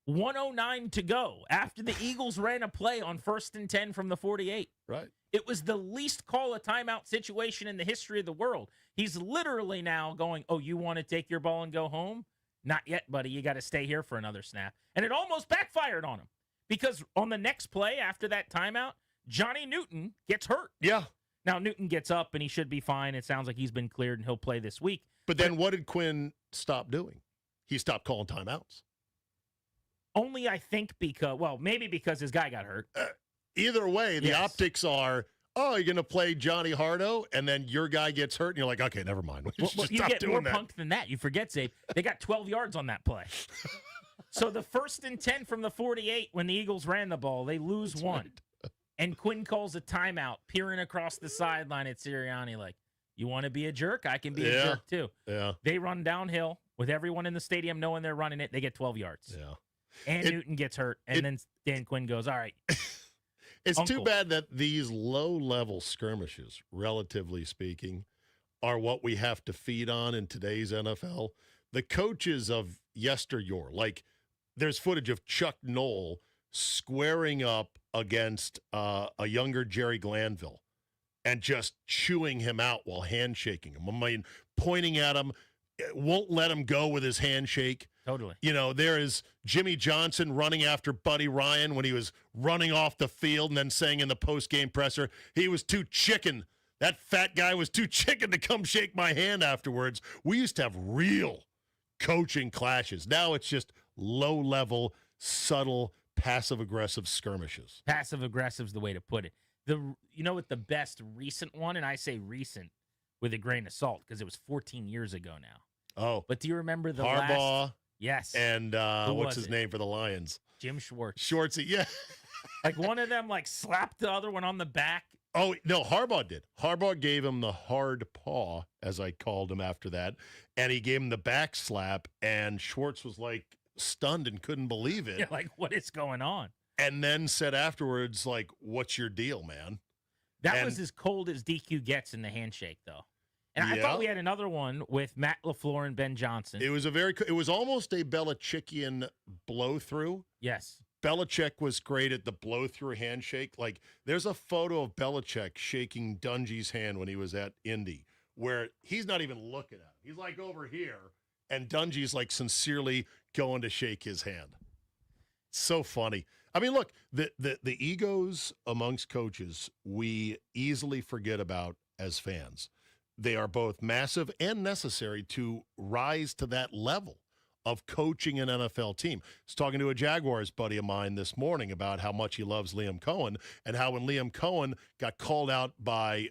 1:09 to go after the Eagles ran a play on 1st and 10 from the 48. Right. It was the least call a timeout situation in the history of the world. He's literally now going, oh, you want to take your ball and go home? Not yet, buddy. You got to stay here for another snap. And it almost backfired on him because on the next play after that timeout, Johnny Newton gets hurt. Yeah. Now, Newton gets up and he should be fine. It sounds like he's been cleared and he'll play this week. But then what did Quinn stop doing? He stopped calling timeouts. Only, I think, maybe because his guy got hurt. Either way, the optics are, oh, you're going to play Johnny Hardo, and then your guy gets hurt, and you're like, okay, never mind. Well, Just you stop get doing more that. punked than that. You forget, Zabe. They got 12 yards on that play. So the 1st and 10 from the 48 when the Eagles ran the ball, they lose one. Right. And Quinn calls a timeout, peering across the sideline at Sirianni like, you want to be a jerk? I can be a jerk too. Yeah. They run downhill with everyone in the stadium knowing they're running it. They get 12 yards. Yeah. And Newton gets hurt. And then Dan Quinn goes, all right. It's Uncle. too bad that these low-level skirmishes, relatively speaking, are what we have to feed on in today's NFL. The coaches of yesteryear, like there's footage of Chuck Noll squaring up against a younger Jerry Glanville and just chewing him out while handshaking him. I mean, pointing at him, won't let him go with his handshake. Totally. You know, there is Jimmy Johnson running after Buddy Ryan when he was running off the field and then saying in the post-game presser, he was too chicken. That fat guy was too chicken to come shake my hand afterwards. We used to have real coaching clashes. Now it's just low-level, subtle, passive-aggressive skirmishes. Passive-aggressive is the way to put it. You know what the best recent one, and I say recent with a grain of salt because it was 14 years ago now. Oh. But do you remember the Harbaugh? last? Yes. And Who what's was his it? name for the Lions? Jim Schwartz. Schwartzy, yeah. Like one of them like slapped the other one on the back. Oh, no, Harbaugh did. Harbaugh gave him the hard paw, as I called him after that, and he gave him the back slap, and Schwartz was like stunned and couldn't believe it. Yeah, like what is going on? And then said afterwards, like, what's your deal, man? That was as cold as DQ gets in the handshake, though. And I Yeah. thought we had another one with Matt LaFleur and Ben Johnson. It was almost a Belichickian blow through. Yes. Belichick was great at the blow through handshake. Like there's a photo of Belichick shaking Dungy's hand when he was at Indy, where he's not even looking at him. He's like over here, and Dungy's like sincerely going to shake his hand. So funny. I mean, look, the egos amongst coaches we easily forget about as fans. They are both massive and necessary to rise to that level of coaching an NFL team. I was talking to a Jaguars buddy of mine this morning about how much he loves Liam Cohen and how when Liam Cohen got called out by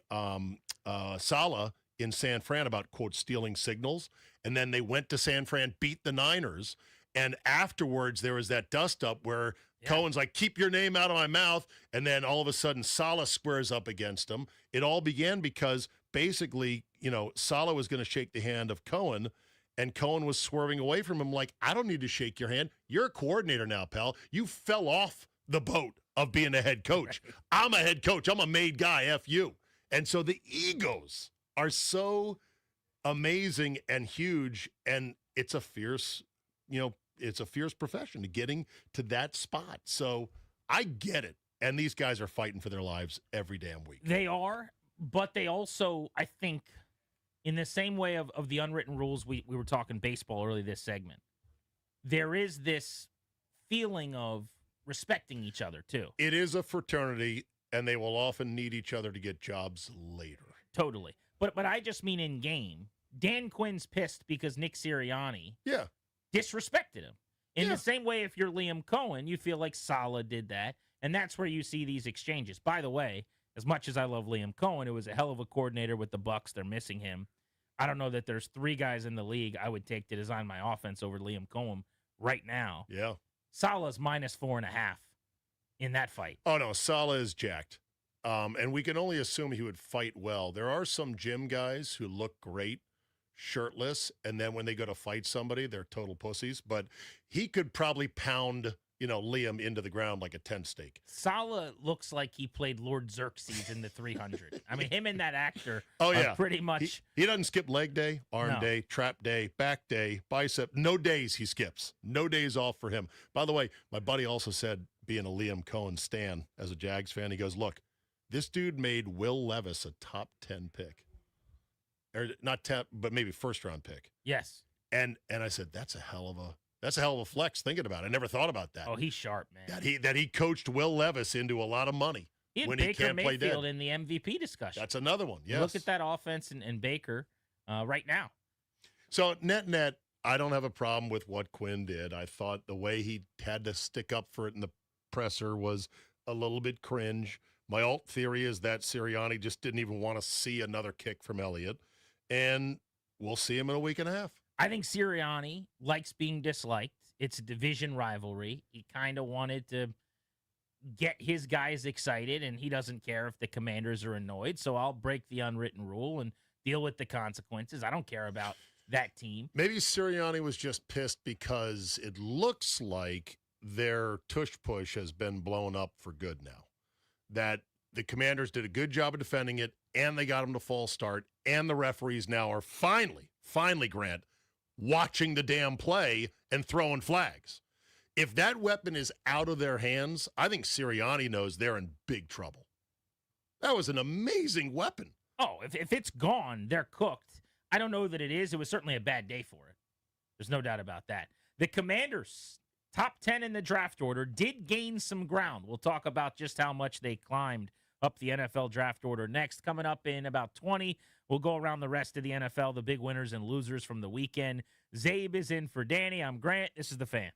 Saleh in San Fran about, quote, stealing signals, and then they went to San Fran, beat the Niners, and afterwards there was that dust-up where Cohen's like, keep your name out of my mouth, and then all of a sudden Saleh squares up against him. It all began because basically, you know, Saleh was going to shake the hand of Cohen, and Cohen was swerving away from him like, I don't need to shake your hand. You're a coordinator now, pal. You fell off the boat of being a head coach. Right. I'm a head coach. I'm a made guy. F you. And so the egos are so amazing and huge, and it's a fierce, it's a fierce profession to getting to that spot. So I get it. And these guys are fighting for their lives every damn week. They are, but they also, I think, in the same way of the unwritten rules, we were talking baseball early this segment, there is this feeling of respecting each other, too. It is a fraternity, and they will often need each other to get jobs later. Totally. But I just mean in game, Dan Quinn's pissed because Nick Sirianni disrespected him. In the same way, if you're Liam Cohen, you feel like Saleh did that, and that's where you see these exchanges. By the way, as much as I love Liam Cohen, it was a hell of a coordinator with the Bucs. They're missing him. I don't know that there's three guys in the league I would take to design my offense over Liam Cohen right now. Yeah. Saleh's -4.5 in that fight. Oh, no, Saleh is jacked. And we can only assume he would fight well. There are some gym guys who look great shirtless, and then when they go to fight somebody, they're total pussies. But he could probably pound, Liam into the ground like a tent stake. Saleh looks like he played Lord Xerxes in the 300. I mean, him and that actor are pretty much. He doesn't skip leg day, arm day, trap day, back day, bicep. No days he skips. No days off for him. By the way, my buddy also said, being a Liam Cohen stan as a Jags fan, he goes, look, this dude made Will Levis a top 10 pick. Or not 10, but maybe first-round pick. Yes. And I said, that's a hell of a flex thinking about it. I never thought about that. Oh, he's sharp, man. That he coached Will Levis into a lot of money He had when Baker he can't play dead. Mayfield in the MVP discussion. That's another one, yes. Look at that offense and Baker right now. So net, I don't have a problem with what Quinn did. I thought the way he had to stick up for it in the presser was a little bit cringe. My alt theory is that Sirianni just didn't even want to see another kick from Elliott. And we'll see him in a week and a half. I think Sirianni likes being disliked. It's a division rivalry. He kind of wanted to get his guys excited, and he doesn't care if the Commanders are annoyed. So I'll break the unwritten rule and deal with the consequences. I don't care about that team. Maybe Sirianni was just pissed because it looks like their tush-push has been blown up for good now. That the Commanders did a good job of defending it, and they got him to false start, and the referees now are finally, Grant, watching the damn play and throwing flags. If that weapon is out of their hands, I think Sirianni knows they're in big trouble. That was an amazing weapon. Oh, if it's gone, they're cooked. I don't know that it is. It was certainly a bad day for it. There's no doubt about that. The Commanders, top 10 in the draft order, did gain some ground. We'll talk about just how much they climbed up the NFL draft order next. Coming up in about 20, we'll go around the rest of the NFL, the big winners and losers from the weekend. Zabe is in for Danny. I'm Grant. This is The Fan.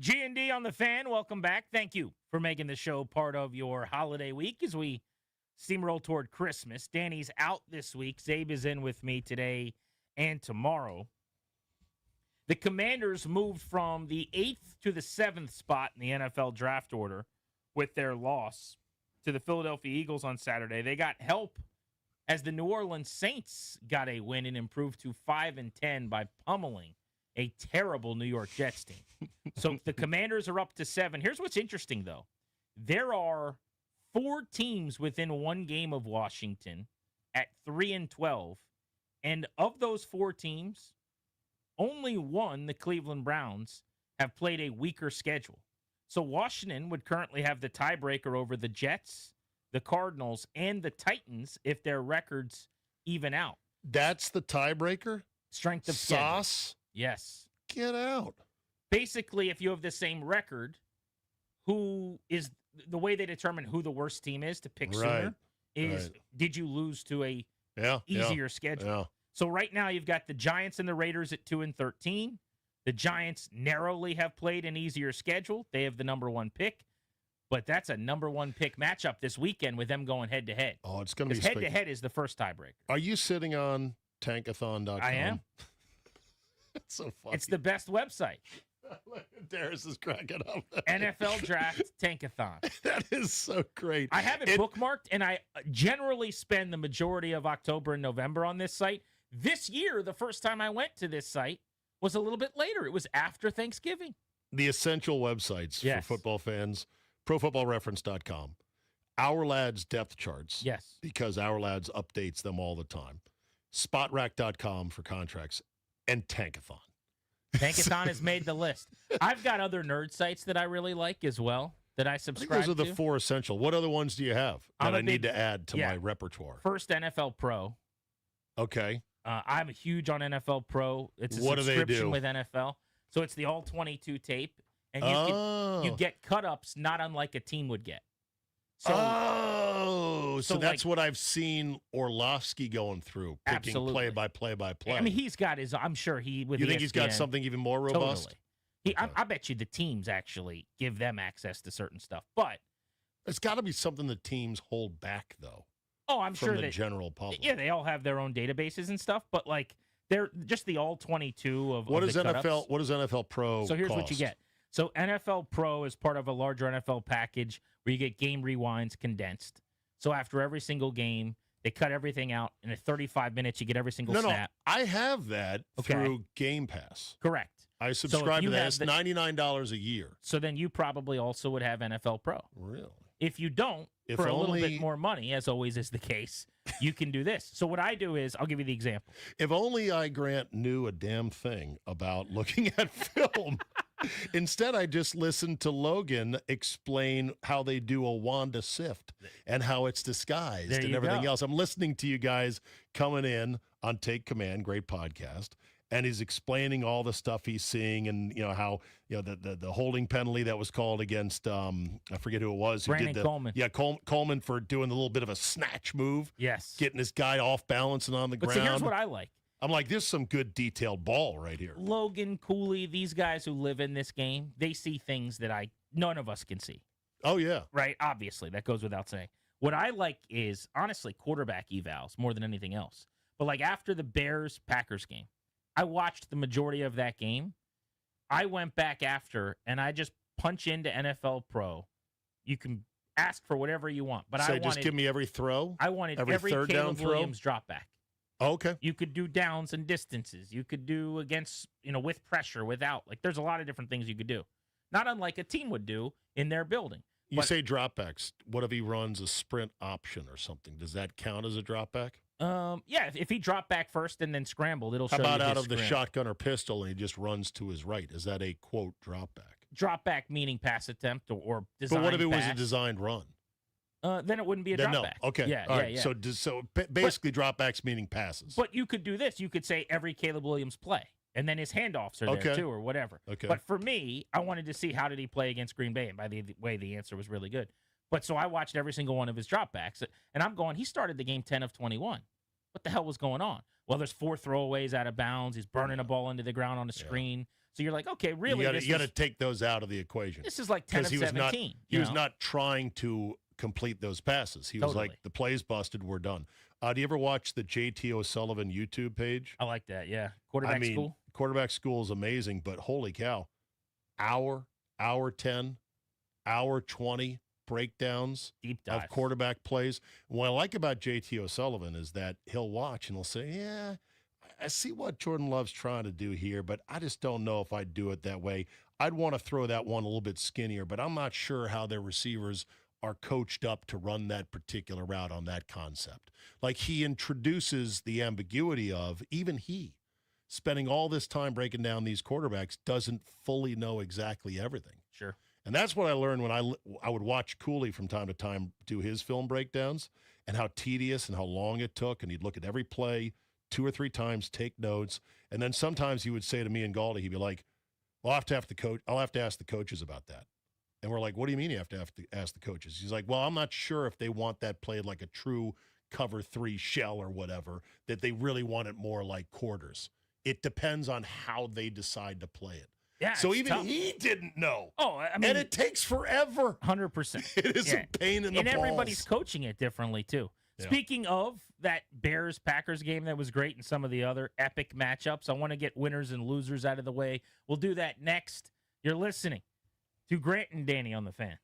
G&D on the Fan, welcome back. Thank you for making the show part of your holiday week as we steamroll toward Christmas. Danny's out this week. Zabe is in with me today and tomorrow. The Commanders moved from the 8th to the 7th spot in the NFL draft order with their loss to the Philadelphia Eagles on Saturday. They got help as the New Orleans Saints got a win and improved to 5-10 by pummeling a terrible New York Jets team. So the Commanders are up to 7. Here's what's interesting, though. There are 4 teams within one game of Washington at 3-12. And of those 4 teams, only one, the Cleveland Browns, have played a weaker schedule. So Washington would currently have the tiebreaker over the Jets, the Cardinals, and the Titans if their records even out. That's the tiebreaker? Strength of Sauce? schedule. Yes. Get out. Basically, if you have the same record, who is the way they determine who the worst team is to pick sooner is did you lose to a easier schedule? Yeah. So right now you've got the Giants and the Raiders at 2-13. The Giants narrowly have played an easier schedule. They have the number 1 pick. But that's a number 1 pick matchup this weekend with them going head-to-head. Oh, it's going to be head-to-head is the first tiebreaker. Are you sitting on tankathon.com? I am. It's so funny. It's the best website. Darius is cracking up. NFL Draft Tankathon. That is so great. I have it bookmarked, and I generally spend the majority of October and November on this site. This year, the first time I went to this site was a little bit later. It was after Thanksgiving. The essential websites for football fans, profootballreference.com. Our Lads depth charts. Yes. Because Our Lads updates them all the time. Spotrac.com for contracts. And Tankathon. Tankathon has made the list. I've got other nerd sites that I really like as well that I subscribe those are the to. 4 essential. What other ones do you have that I need to add to my repertoire? First, NFL Pro. Okay. I'm huge on NFL Pro. It's a What do they subscription do? with NFL. So it's the all 22 tape. And you get cut-ups not unlike a team would get. So so that's what I've seen Orlovsky going through, picking Absolutely. play by play. I mean, he's got his. I'm sure he. With You think he's got ESPN, something even more robust? Totally. I bet you the teams actually give them access to certain stuff. But it's got to be something the teams hold back, though. Oh, I'm from sure the that general public. Yeah, they all have their own databases and stuff. But like, they're just the all 22 of. What of does the NFL? cut-ups. What does NFL Pro? So here's what you cost? get. So NFL Pro is part of a larger NFL package where you get game rewinds condensed. So after every single game, they cut everything out. In a 35 minutes, you get every single snap. No, I have that through Game Pass. Correct. I So if subscribe to you that. have It's the- $99 a year. So then you probably also would have NFL Pro. Really? If you don't, If for a little only- bit more money, as always is the case, you can do this. So what I do is, I'll give you the example. If only I Grant knew a damn thing about looking at film. Instead, I just listened to Logan explain how they do a Wanda Sift and how it's disguised There and you everything go. else. I'm listening to you guys coming in on Take Command, great podcast, and he's explaining all the stuff he's seeing and how the holding penalty that was called against I forget who it was. Brandon Coleman. Yeah, Coleman for doing a little bit of a snatch move. Yes. Getting this guy off balance and on the But ground. see, here's what I like. I'm like, there's some good detailed ball right here. Logan, Cooley, these guys who live in this game, they see things that none of us can see. Oh, yeah. Right? Obviously, that goes without saying. What I like is, honestly, quarterback evals more than anything else. But like after the Bears-Packers game, I watched the majority of that game. I went back after, and I just punch into NFL Pro. You can ask for whatever you want. But Say, just give me every throw? I wanted every third down Caleb throw? Williams drop back. Okay. You could do downs and distances. You could do against, with pressure, without. Like, there's a lot of different things you could do. Not unlike a team would do in their building. You say dropbacks. What if he runs a sprint option or something? Does that count as a dropback? Yeah, if he dropped back first and then scrambled, it'll How show about you out his of the scramble. shotgun or pistol and he just runs to his right? Is that a, quote, dropback? Drop back meaning pass attempt or design But what if it was a pass. designed run? Then it wouldn't be a Then drop no. back. Okay. Yeah, All yeah, right. yeah. So basically dropbacks meaning passes. But you could do this. You could say every Caleb Williams play, and then his handoffs are there Okay. too, or whatever. Okay. But for me, I wanted to see how did he play against Green Bay, and by the way, the answer was really good. But so I watched every single one of his dropbacks, and I'm going, he started the game 10 of 21. What the hell was going on? Well, there's 4 throwaways out of bounds. He's burning a ball into the ground on the screen. So you're like, okay, really, you got to take those out of the equation. this is like 10 of Because he was 17. not he was not trying to complete those passes. He was Totally. like, the play's busted, we're done. Do you ever watch the JT O'Sullivan YouTube page? I like that. Yeah, quarterback school. Quarterback school is amazing, but holy cow, hour 10, hour 20 breakdowns Deep of dive. quarterback plays. What I like about JT O'Sullivan is that he'll watch and he'll say, yeah, I see what Jordan Love's trying to do here, but I just don't know if I'd do it that way. I'd want to throw that one a little bit skinnier, but I'm not sure how their receivers are coached up to run that particular route on that concept. Like, he introduces the ambiguity of, even he, spending all this time breaking down these quarterbacks, doesn't fully know exactly everything. Sure. And that's what I learned when I would watch Cooley from time to time do his film breakdowns, and how tedious and how long it took. And he'd look at every play 2 or 3 times, take notes. And then sometimes he would say to me and Galdi, he'd be like, well, I'll have to ask the coaches about that. And we're like, what do you mean you have to ask the coaches? He's like, well, I'm not sure if they want that played like a true cover 3 shell or whatever, that they really want it more like quarters. It depends on how they decide to play it. Yeah. So it's even tough. he didn't know. Oh, I mean, and it takes forever. 100%. It is a pain in the and balls. everybody's coaching it differently too. Yeah. Speaking of that Bears-Packers game that was great and some of the other epic matchups, I want to get winners and losers out of the way. We'll do that next. You're listening to Grant and Danny on the Fan.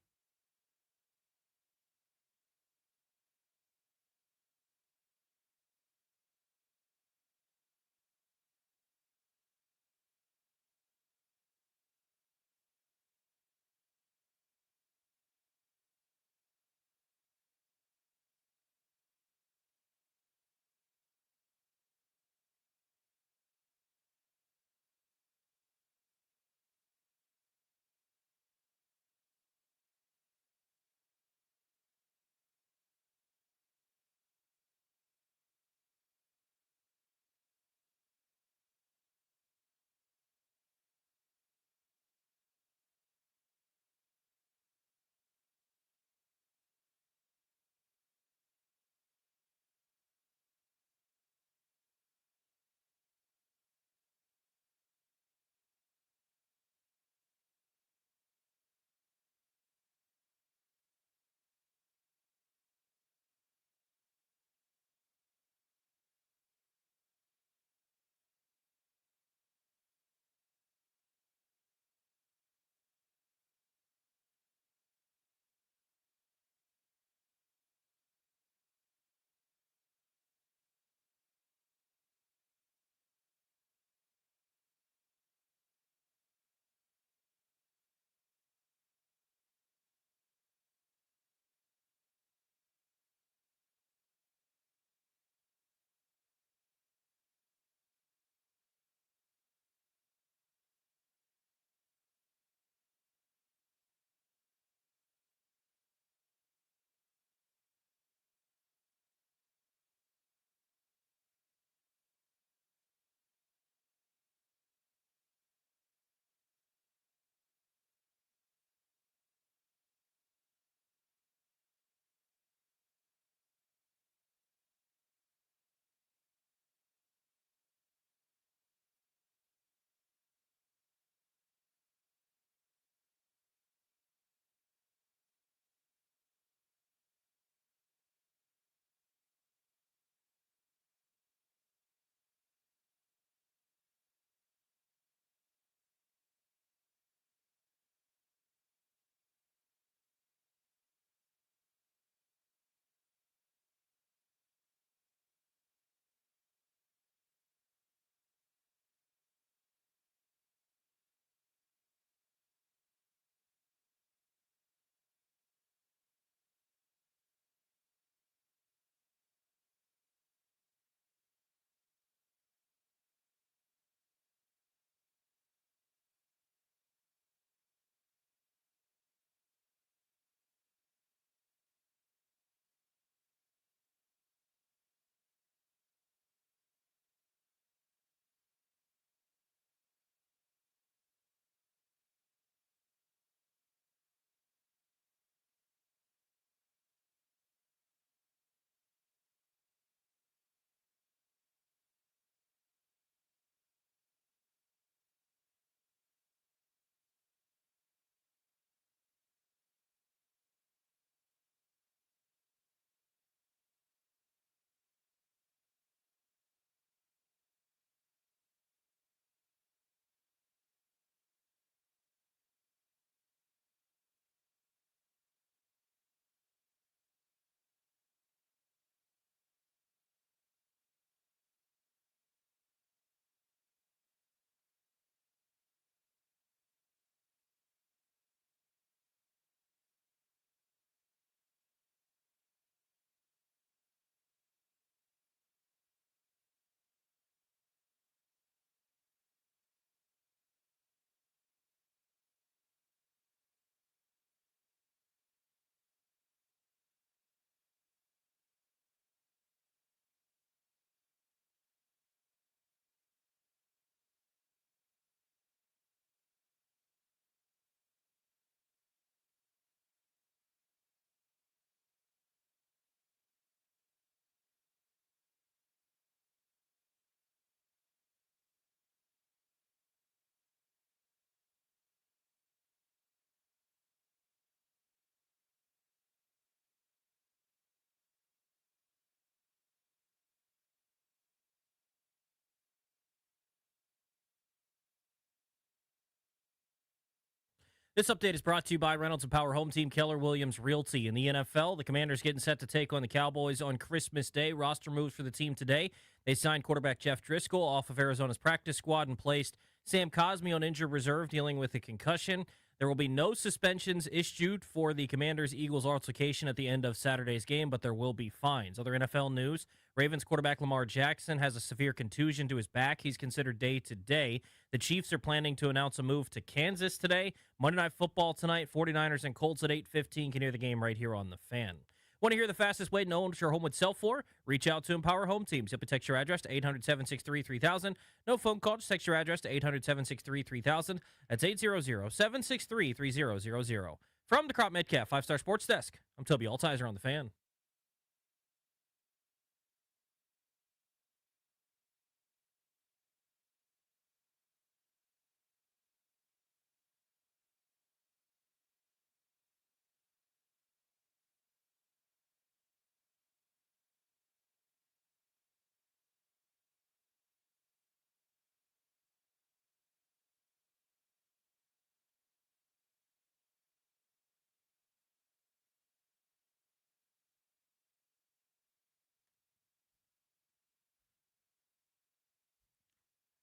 This update is brought to you by Reynolds and Power Home Team, Keller Williams Realty. In the NFL, the Commanders getting set to take on the Cowboys on Christmas Day. Roster moves for the team today. They signed quarterback Jeff Driscoll off of Arizona's practice squad and placed Sam Cosmi on injured reserve dealing with a concussion. There will be no suspensions issued for the Commanders-Eagles altercation at the end of Saturday's game, but there will be fines. Other NFL news, Ravens quarterback Lamar Jackson has a severe contusion to his back. He's considered day-to-day. The Chiefs are planning to announce a move to Kansas today. Monday Night Football tonight, 49ers and Colts at 8:15. Can hear the game right here on The Fan. Want to hear the fastest way to know what your home would sell for? Reach out to Empower Home Team. Simply text your address to 800-763-3000. No phone call. Just text your address to 800-763-3000. That's 800-763-3000. From the Crop Metcalf 5-Star Sports Desk, I'm Toby Altizer on The Fan.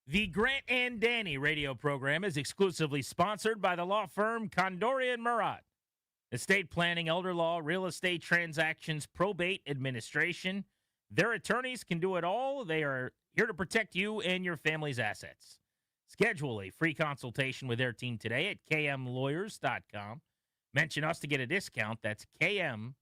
The Grant and Danny radio program is exclusively sponsored by the law firm Condoria and Murat. Estate planning, elder law, real estate transactions, probate administration. Their attorneys can do it all. They are here to protect you and your family's assets. Schedule a free consultation with their team today at kmlawyers.com. Mention us to get a discount. That's kmlawyers.com.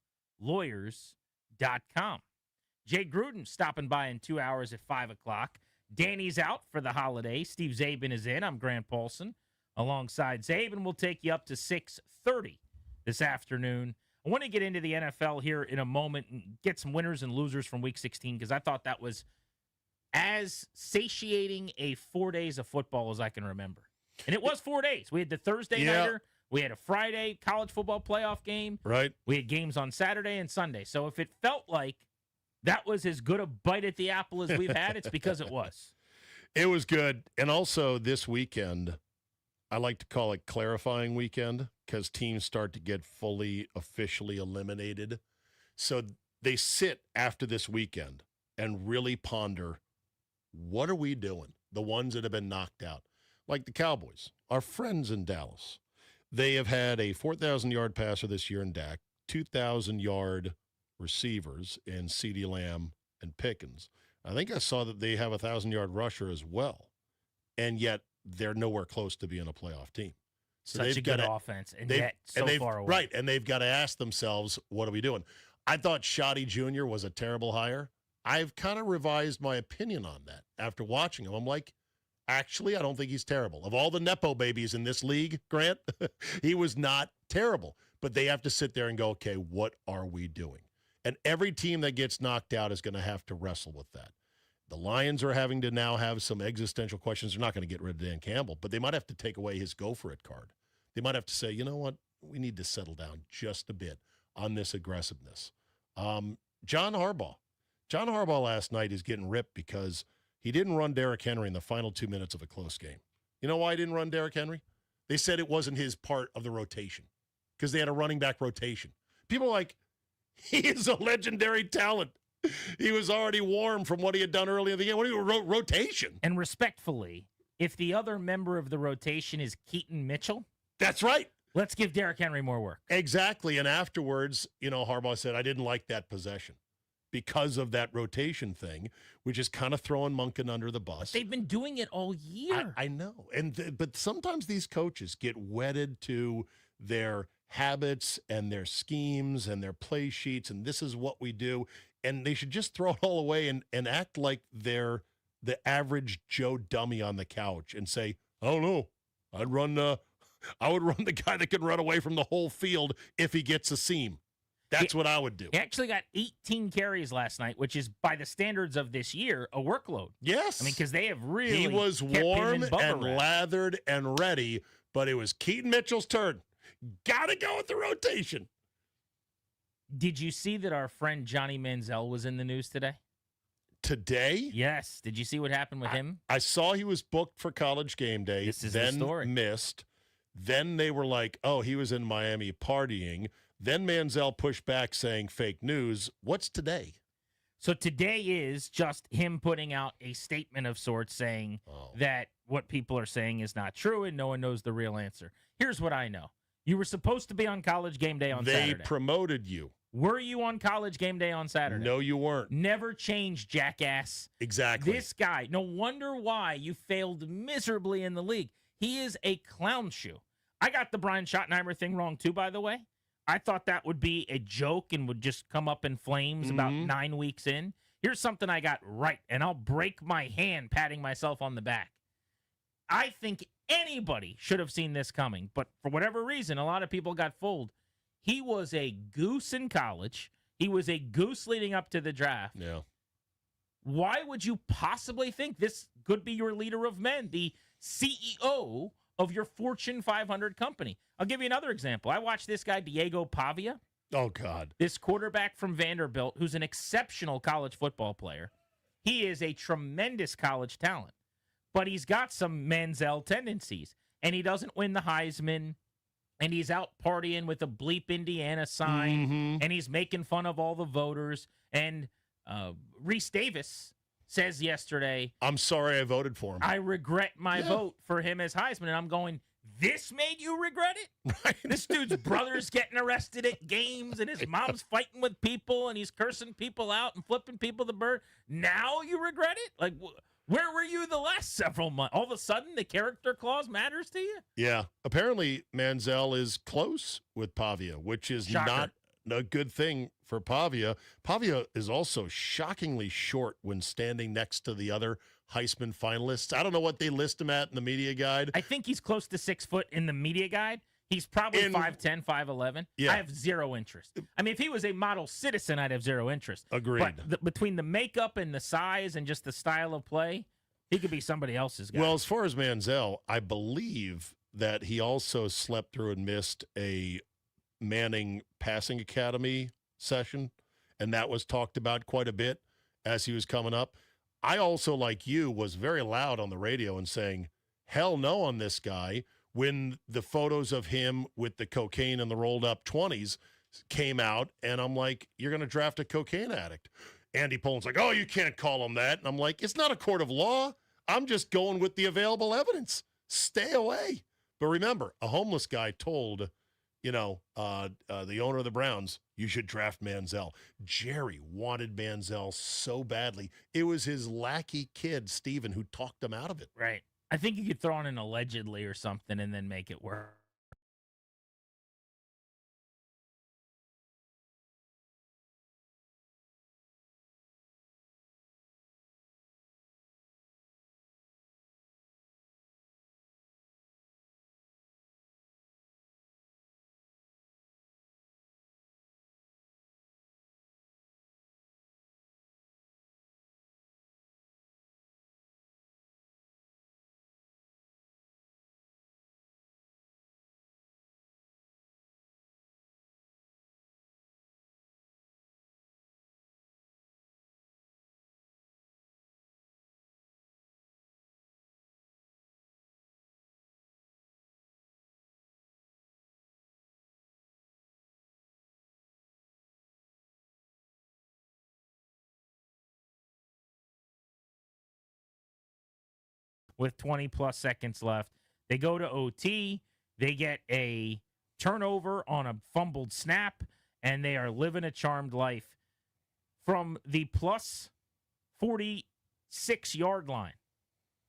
Jay Gruden stopping by in 2 hours at 5 o'clock. Danny's out for the holiday. Steve Zabin is in. I'm Grant Paulson alongside Zabin. We'll take you up to 6:30 this afternoon. I want to get into the NFL here in a moment and get some winners and losers from Week 16 because I thought that was as satiating a 4 days of football as I can remember. And it was 4 days. We had the Thursday nighter. We had a Friday college football playoff game. Right. We had games on Saturday and Sunday. So if it felt like that was as good a bite at the apple as we've had, it's because it was. It was good. And also this weekend, I like to call it clarifying weekend because teams start to get fully officially eliminated. So they sit after this weekend and really ponder, what are we doing? The ones that have been knocked out. Like the Cowboys, our friends in Dallas. They have had a 4,000-yard passer this year in Dak, 2,000-yard receivers in CeeDee Lamb and Pickens. I think I saw that they have a 1,000-yard rusher as well, and yet they're nowhere close to being a playoff team. So Such a good offense, and yet so far away. Right, and they've got to ask themselves, what are we doing? I thought Shoddy Jr. was a terrible hire. I've kind of revised my opinion on that after watching him. I'm like, actually, I don't think he's terrible. Of all the Nepo babies in this league, Grant, he was not terrible. But they have to sit there and go, okay, what are we doing? And every team that gets knocked out is going to have to wrestle with that. The Lions are having to now have some existential questions. They're not going to get rid of Dan Campbell, but they might have to take away his go for it card. They might have to say, you know what, we need to settle down just a bit on this aggressiveness. John Harbaugh. John Harbaugh last night is getting ripped because he didn't run Derrick Henry in the final 2 minutes of a close game. You know why he didn't run Derrick Henry? They said it wasn't his part of the rotation because they had a running back rotation. People are like, he is a legendary talent. He was already warm from what he had done earlier in the game. What do you rotation? And respectfully, if the other member of the rotation is Keaton Mitchell, that's right. Let's give Derrick Henry more work. Exactly. And afterwards, Harbaugh said, I didn't like that possession because of that rotation thing, which is kind of throwing Monken under the bus. But they've been doing it all year. I know. But sometimes these coaches get wedded to their habits and their schemes and their play sheets, and this is what we do. And they should just throw it all away and act like they're the average Joe dummy on the couch and say, I don't know, I would run the guy that can run away from the whole field if he gets a seam. That's what I would do. He actually got 18 carries last night, which is, by the standards of this year, a workload. Yes. I mean, because they have really He was kept warm him in bubble and wrap. lathered and ready, but it was Keaton Mitchell's turn. Got to go with the rotation. Did you see that our friend Johnny Manziel was in the news today? Today? Yes. Did you see what happened with him? I saw he was booked for College Game Day, This is then the story. missed. Then they were like, oh, he was in Miami partying. Then Manziel pushed back saying fake news. What's today? So today is just him putting out a statement of sorts saying that what people are saying is not true and no one knows the real answer. Here's what I know. You were supposed to be on College Game Day on Saturday. They promoted you. Were you on College Game Day on Saturday? No, you weren't. Never changed, jackass. Exactly. This guy, no wonder why you failed miserably in the league. He is a clown shoe. I got the Brian Schottenheimer thing wrong too, by the way. I thought that would be a joke and would just come up in flames about 9 weeks in. Here's something I got right, and I'll break my hand patting myself on the back. I think anybody should have seen this coming, but for whatever reason, a lot of people got fooled. He was a goose in college. He was a goose leading up to the draft. Yeah. Why would you possibly think this could be your leader of men, the CEO of your Fortune 500 company? I'll give you another example. I watched this guy, Diego Pavia. Oh, God. This quarterback from Vanderbilt, who's an exceptional college football player. He is a tremendous college talent, but he's got some Manziel tendencies, and he doesn't win the Heisman, and he's out partying with a Bleep Indiana sign, and he's making fun of all the voters. And Reese Davis says yesterday, I'm sorry I voted for him. I regret my vote for him as Heisman. And I'm going, this made you regret it? Right. This dude's brother's getting arrested at games, and his mom's fighting with people, and he's cursing people out and flipping people the bird. Now you regret it? Like, where were you the last several months? All of a sudden, the character clause matters to you? Yeah. Apparently, Manziel is close with Pavia, which is Shocker. not a good thing for Pavia. Pavia is also shockingly short when standing next to the other Heisman finalists. I don't know what they list him at in the media guide. I think he's close to 6 foot in the media guide. He's probably 5'10", 5'11". Yeah. I have zero interest. I mean, if he was a model citizen, I'd have zero interest. Agreed. But between the makeup and the size and just the style of play, he could be somebody else's guy. Well, as far as Manziel, I believe that he also slept through and missed a Manning Passing Academy session, and that was talked about quite a bit as he was coming up. I also, like you, was very loud on the radio and saying, hell no on this guy, when the photos of him with the cocaine and the rolled up 20s came out, and I'm like, you're going to draft a cocaine addict. Andy Poland's like, oh, you can't call him that. And I'm like, it's not a court of law. I'm just going with the available evidence. Stay away. But remember, a homeless guy told, the owner of the Browns, you should draft Manziel. Jerry wanted Manziel so badly. It was his lackey kid, Steven, who talked him out of it. Right. I think you could throw in an allegedly or something and then make it work. With 20-plus seconds left. They go to OT. They get a turnover on a fumbled snap, and they are living a charmed life. From the plus 46-yard line,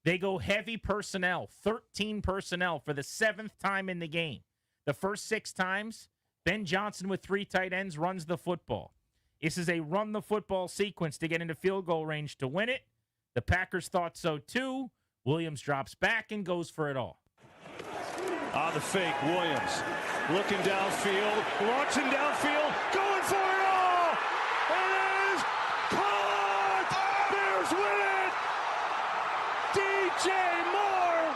they go heavy personnel, 13 personnel for the 7th time in the game. The first 6 times, Ben Johnson with 3 tight ends runs the football. This is a run-the-football sequence to get into field goal range to win it. The Packers thought so, too. Williams drops back and goes for it all. On the fake, Williams looking downfield, launching downfield, going for it all. It is caught. Bears win it. DJ Moore.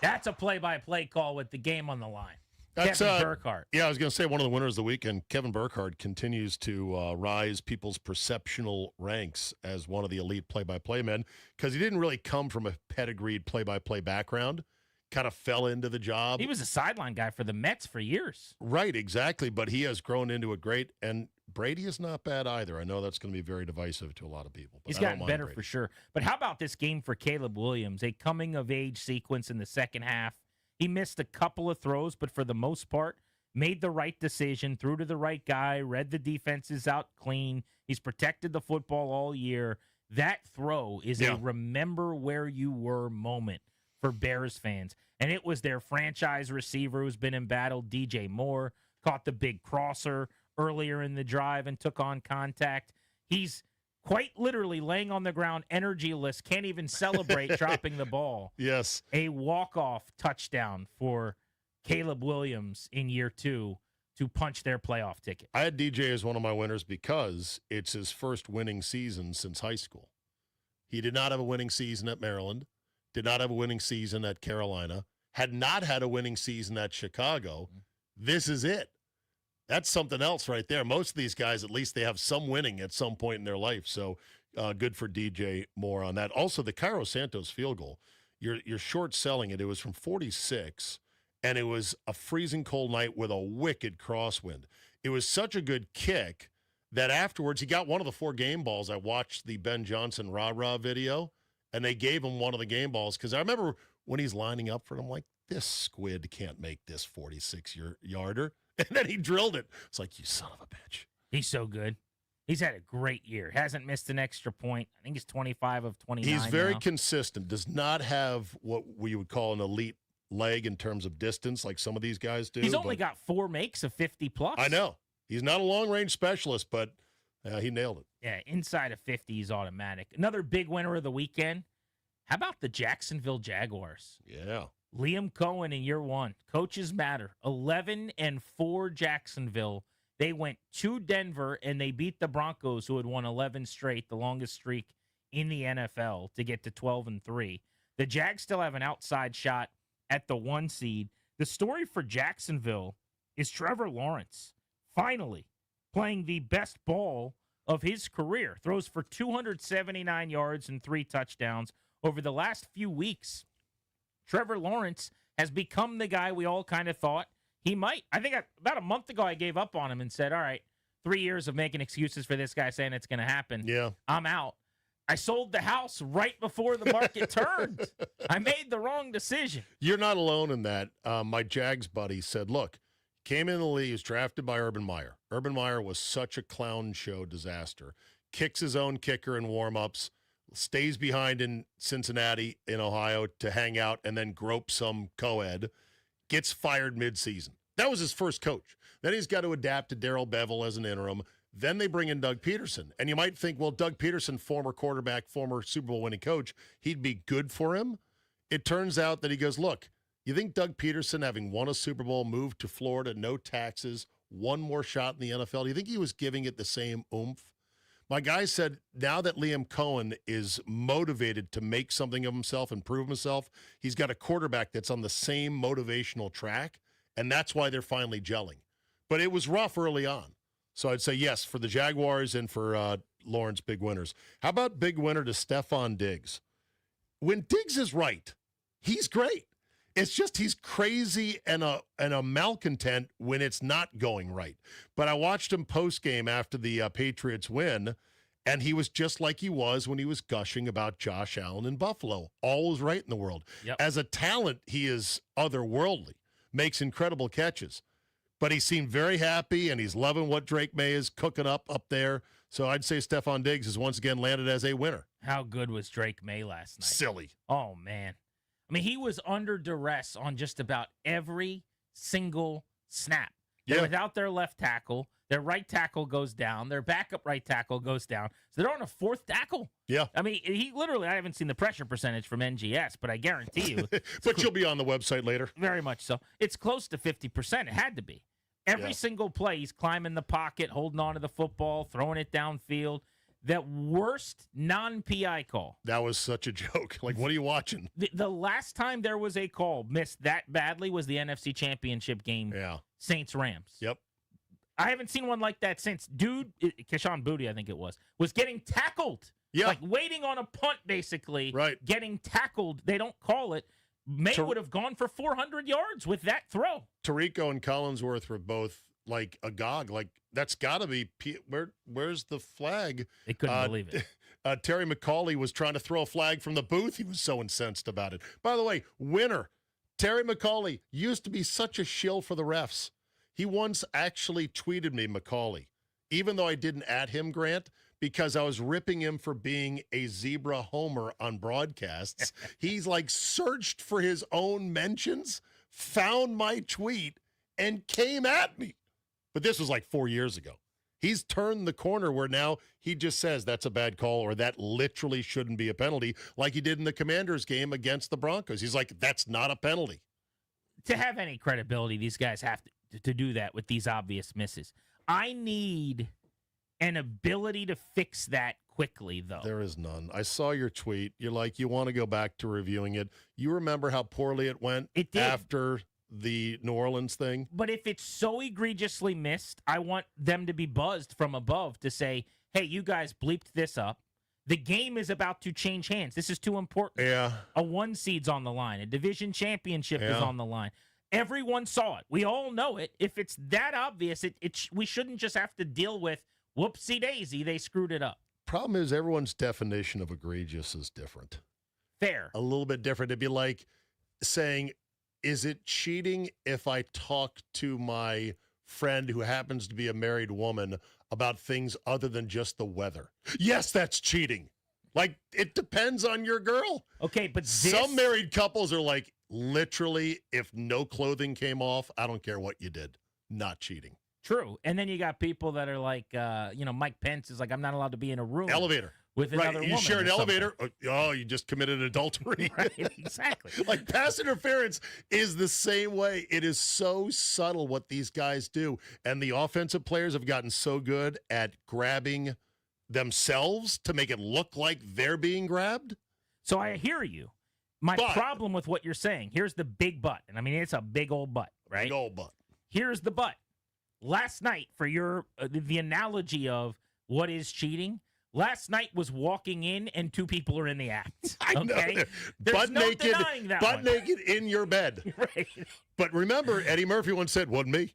That's a play-by-play call with the game on the line. That's Kevin Burkhardt. Yeah, I was going to say one of the winners of the weekend, Kevin Burkhardt, continues to rise people's perceptional ranks as one of the elite play-by-play men because he didn't really come from a pedigreed play-by-play background. kind of fell into the job. He was a sideline guy for the Mets for years. Right, exactly. But he has grown into a great, and Brady is not bad either. I know that's going to be very divisive to a lot of people. But He's I don't gotten mind better Brady. for sure. But how about this game for Caleb Williams? A coming-of-age sequence in the second half. He missed a couple of throws, but for the most part, made the right decision, threw to the right guy, read the defenses out clean. He's protected the football all year. That throw is a remember where you were moment for Bears fans. And it was their franchise receiver who's been embattled, DJ Moore, caught the big crosser earlier in the drive and took on contact. He's quite literally laying on the ground, energyless, can't even celebrate dropping the ball. Yes. A walk-off touchdown for Caleb Williams in year 2 to punch their playoff ticket. I had DJ as one of my winners because it's his first winning season since high school. He did not have a winning season at Maryland, did not have a winning season at Carolina, had not had a winning season at Chicago. This is it. That's something else right there. Most of these guys, at least they have some winning at some point in their life. So good for DJ Moore on that. Also, the Cairo Santos field goal, you're short selling it. It was from 46, and it was a freezing cold night with a wicked crosswind. It was such a good kick that afterwards he got one of the 4 game balls. I watched the Ben Johnson rah-rah video, and they gave him one of the game balls because I remember when he's lining up for it, I'm like, this squid can't make this 46-yarder. And then he drilled it. It's like, you son of a bitch. He's so good. He's had a great year. Hasn't missed an extra point. I think he's 25 of 29 He's very now. consistent. Does not have what we would call an elite leg in terms of distance like some of these guys do. He's only got 4 makes of 50-plus. I know. He's not a long-range specialist, but he nailed it. Yeah, inside of 50 is automatic. Another big winner of the weekend. How about the Jacksonville Jaguars? Yeah. Liam Cohen in year 1. Coaches matter. 11-4 Jacksonville. They went to Denver, and they beat the Broncos, who had won 11 straight, the longest streak in the NFL, to get to 12-3. The Jags still have an outside shot at the 1 seed. The story for Jacksonville is Trevor Lawrence finally playing the best ball of his career. Throws for 279 yards and 3 touchdowns over the last few weeks. Trevor Lawrence has become the guy we all kind of thought he might. I think about a month ago I gave up on him and said, all right, 3 years of making excuses for this guy saying it's going to happen. Yeah. I'm out. I sold the house right before the market turned. I made the wrong decision. You're not alone in that. My Jags buddy said, look, came in the league, he was drafted by Urban Meyer. Urban Meyer was such a clown show disaster. Kicks his own kicker in warm-ups, stays behind in Cincinnati in Ohio to hang out and then grope some co-ed, gets fired midseason. That was his first coach. Then he's got to adapt to Darrell Bevel as an interim. Then they bring in Doug Peterson. And you might think, well, Doug Peterson, former quarterback, former Super Bowl winning coach, he'd be good for him. It turns out that he goes, look, you think Doug Peterson, having won a Super Bowl, moved to Florida, no taxes, one more shot in the NFL, do you think he was giving it the same oomph? My guy said now that Liam Cohen is motivated to make something of himself and prove himself, he's got a quarterback that's on the same motivational track, and that's why they're finally gelling. But it was rough early on. So I'd say yes for the Jaguars and for Lawrence, big winners. How about big winner to Stephon Diggs? When Diggs is right, he's great. It's just he's crazy and a malcontent when it's not going right. But I watched him post-game after the Patriots win, and he was just like he was when he was gushing about Josh Allen in Buffalo. All was right in the world. Yep. As a talent, he is otherworldly, makes incredible catches. But he seemed very happy, and he's loving what Drake May is cooking up there. So I'd say Stephon Diggs has once again landed as a winner. How good was Drake May last night? Silly. Oh, man. I mean, he was under duress on just about every single snap. They're Yeah. without their left tackle. Their right tackle goes down. Their backup right tackle goes down. So they're on a 4th tackle. Yeah. I mean, he literally, I haven't seen the pressure percentage from NGS, but I guarantee you. But you'll be on the website later. Very much so. It's close to 50%. It had to be. Every single play, he's climbing the pocket, holding on to the football, throwing it downfield. That worst non-PI call. That was such a joke. Like, what are you watching? The last time there was a call missed that badly was the NFC Championship game. Yeah. Saints-Rams. Yep. I haven't seen one like that since. Dude, Keyshawn Boutte, I think it was getting tackled. Yeah. Like waiting on a punt, basically. Right. Getting tackled. They don't call it. May would have gone for 400 yards with that throw. Tirico and Collinsworth were both like agog. Like, that's got to be where's the flag? They couldn't believe it. Terry McCauley was trying to throw a flag from the booth. He was so incensed about it. By the way, winner, Terry McCauley used to be such a shill for the refs. He once actually tweeted me, McCauley, even though I didn't at him, Grant, because I was ripping him for being a zebra homer on broadcasts. He's like searched for his own mentions, found my tweet, and came at me. But this was like 4 years ago. He's turned the corner where now he just says that's a bad call or that literally shouldn't be a penalty, like he did in the Commanders game against the Broncos. He's like, that's not a penalty. To have any credibility, these guys have to do that with these obvious misses. I need an ability to fix that quickly, though. There is none. I saw your tweet. You're like, you want to go back to reviewing it. You remember how poorly it went after the New Orleans thing? But if it's so egregiously missed, I want them to be buzzed from above to say, hey, you guys bleeped this up. The game is about to change hands. This is too important. Yeah. A 1 seed's on the line. A division championship is on the line. Everyone saw it. We all know it. If it's that obvious, we shouldn't just have to deal with, whoopsie daisy, they screwed it up. Problem is, everyone's definition of egregious is different. Fair. A little bit different. It'd be like saying, is it cheating if I talk to my friend who happens to be a married woman about things other than just the weather? Yes, that's cheating. Like, it depends on your girl. Okay, but some married couples are like, literally, if no clothing came off, I don't care what you did. Not cheating. True. And then you got people that are like, Mike Pence is like, I'm not allowed to be in a room. Elevator. With another woman. You share an or something. elevator. Oh, you just committed adultery. Right, exactly. Like, pass interference is the same way. It is so subtle what these guys do. And the offensive players have gotten so good at grabbing themselves to make it look like they're being grabbed. So I hear you. My problem with what you're saying, here's the big but. And I mean, it's a big old but, right? Big old but. Here's the but. Last night, for your the analogy of what is cheating, last night was walking in and 2 people are in the act. Okay? There's Butt no naked, denying that butt one. naked in your bed. Right. But remember, Eddie Murphy once said, wasn't me.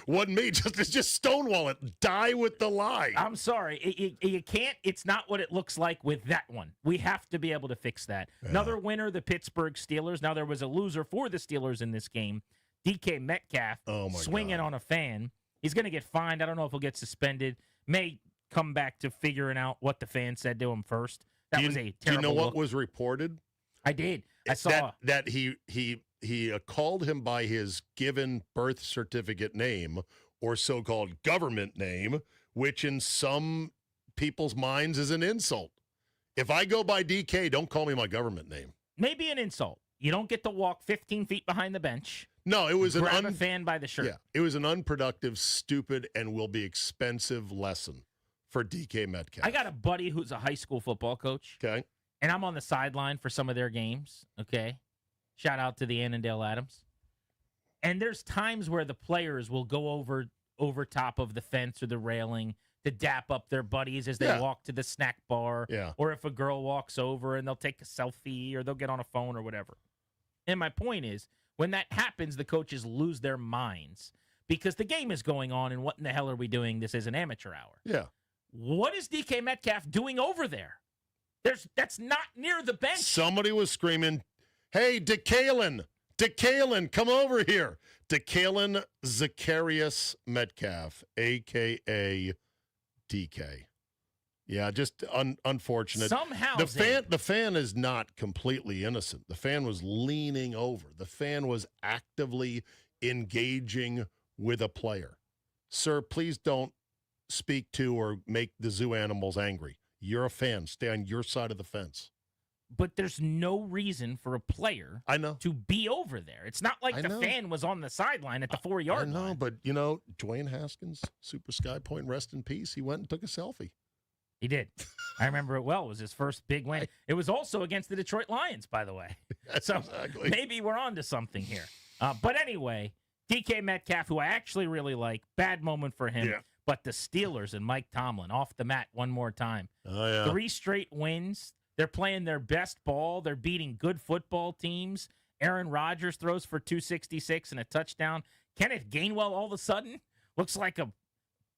Wasn't me. Just stonewall it. Die with the lie. I'm sorry. You can't. It's not what it looks like with that one. We have to be able to fix that. Yeah. Another winner, the Pittsburgh Steelers. Now, there was a loser for the Steelers in this game. DK Metcalf swinging on a fan. He's going to get fined. I don't know if he'll get suspended. May come back to figuring out what the fan said to him first. That was a terrible Do you know what look. was reported? I did. I saw that he called him by his given birth certificate name or so-called government name, which in some people's minds is an insult. If I go by DK, don't call me my government name. Maybe an insult. You don't get to walk 15 feet behind the bench. No, it was grab a fan by the shirt. Yeah, it was an unproductive, stupid, and will be expensive lesson for DK Metcalf. I got a buddy who's a high school football coach. Okay. And I'm on the sideline for some of their games. Okay. Shout out to the Annandale Adams. And there's times where the players will go over top of the fence or the railing to dap up their buddies as they walk to the snack bar. Yeah. Or if a girl walks over and they'll take a selfie or they'll get on a phone or whatever. And my point is, when that happens, the coaches lose their minds because the game is going on and what in the hell are we doing? This is an amateur hour. Yeah. What is DK Metcalf doing over there? That's not near the bench. Somebody was screaming, hey, DeKalen, come over here. DeKalen Zacharias Metcalf, a.k.a. DK. Yeah, just unfortunate. Somehow, the fan is not completely innocent. The fan was leaning over. The fan was actively engaging with a player. Sir, please don't speak to or make the zoo animals angry. You're a fan. Stay on your side of the fence. But there's no reason for a player to be over there. It's not like the fan was on the sideline at the 4-yard line. I know, but, Dwayne Haskins, Super Sky Point, rest in peace. He went and took a selfie. He did. I remember it well. It was his first big win. It was also against the Detroit Lions, by the way. So exactly. Maybe we're on to something here. But anyway, DK Metcalf, who I actually really like, bad moment for him. Yeah. But the Steelers and Mike Tomlin off the mat one more time. Oh, yeah. 3 straight wins. They're playing their best ball. They're beating good football teams. Aaron Rodgers throws for 266 and a touchdown. Kenneth Gainwell all of a sudden looks like a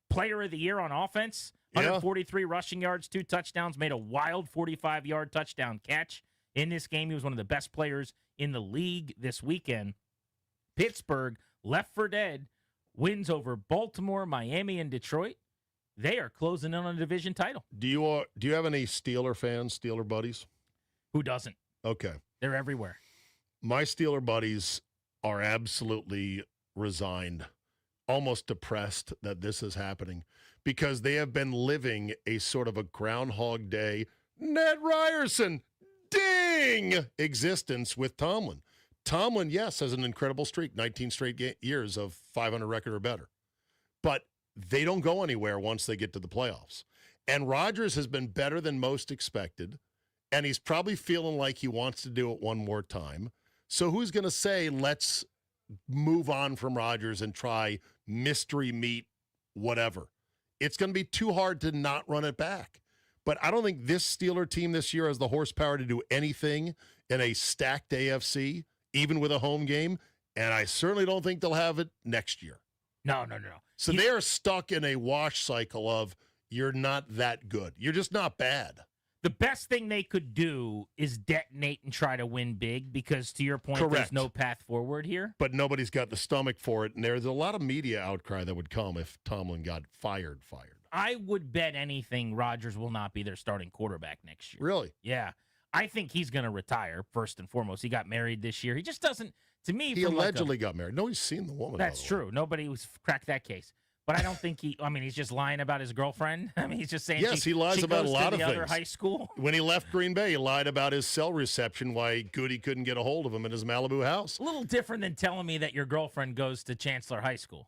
player of the year on offense. 143 rushing yards, 2 touchdowns, made a wild 45-yard touchdown catch in this game. He was one of the best players in the league this weekend. Pittsburgh, left for dead, wins over Baltimore, Miami, and Detroit. They are closing in on a division title. Do you have any Steeler fans, Steeler buddies? Who doesn't? Okay. They're everywhere. My Steeler buddies are absolutely resigned, almost depressed that this is happening because they have been living a sort of a Groundhog Day, Ned Ryerson, ding, existence with Tomlin. Tomlin, yes, has an incredible streak, 19 straight years of 500 record or better. But they don't go anywhere once they get to the playoffs. And Rodgers has been better than most expected, and he's probably feeling like he wants to do it one more time. So who's going to say, let's move on from Rodgers and try mystery meat, whatever? It's going to be too hard to not run it back. But I don't think this Steeler team this year has the horsepower to do anything in a stacked AFC, even with a home game. And I certainly don't think they'll have it next year. No. So they are stuck in a wash cycle of you're not that good. You're just not bad. The best thing they could do is detonate and try to win big because, to your point, Correct. There's no path forward here. But nobody's got the stomach for it, and there's a lot of media outcry that would come if Tomlin got fired. I would bet anything Rodgers will not be their starting quarterback next year. Really? Yeah. I think he's going to retire, first and foremost. He got married this year. He just doesn't, to me, He allegedly got married. Nobody's seen the woman. That's true. Nobody was cracked that case. But I don't think he's just lying about his girlfriend. I mean, he's just saying Yes, he lies she about a goes lot to of the things. other high school. When he left Green Bay, he lied about his cell reception, why Goody couldn't get a hold of him in his Malibu house. A little different than telling me that your girlfriend goes to Chancellor High School.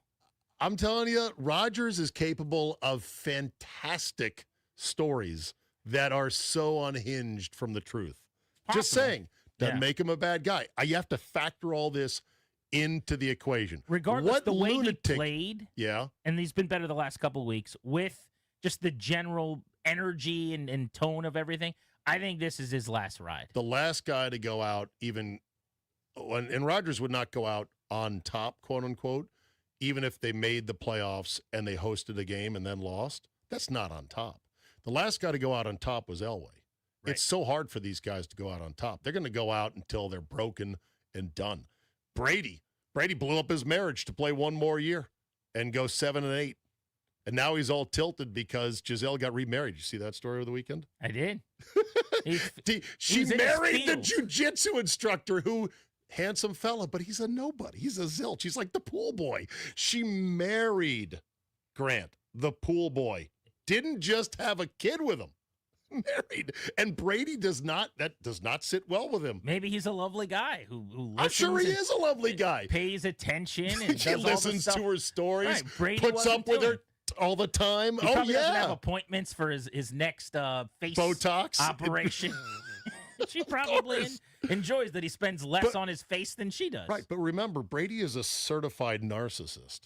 I'm telling you, Rodgers is capable of fantastic stories that are so unhinged from the truth. Just saying, doesn't make him a bad guy. You have to factor all this into the equation. Regardless, the way he played, yeah, and he's been better the last couple of weeks with just the general energy and tone of everything, I think this is his last ride. The last guy to go out and Rodgers would not go out on top, quote unquote, even if they made the playoffs and they hosted a game and then lost. That's not on top. The last guy to go out on top was Elway. Right. It's so hard for these guys to go out on top. They're going to go out until they're broken and done. Brady blew up his marriage to play one more year and go 7-8. And now he's all tilted because Giselle got remarried. You see that story over the weekend? I did. She married the jiu-jitsu instructor who, handsome fella, but he's a nobody. He's a zilch. He's like the pool boy. She married Grant, the pool boy. Didn't just have a kid with him. Married. And Brady does not sit well with him. Maybe he's a lovely guy who listens. I'm sure he is a lovely guy. Pays attention and he does listens all the to her stories, right, Brady puts up with doing her all the time. He probably doesn't have appointments for his next face Botox operation. She probably enjoys that he spends less on his face than she does. Right, but remember, Brady is a certified narcissist.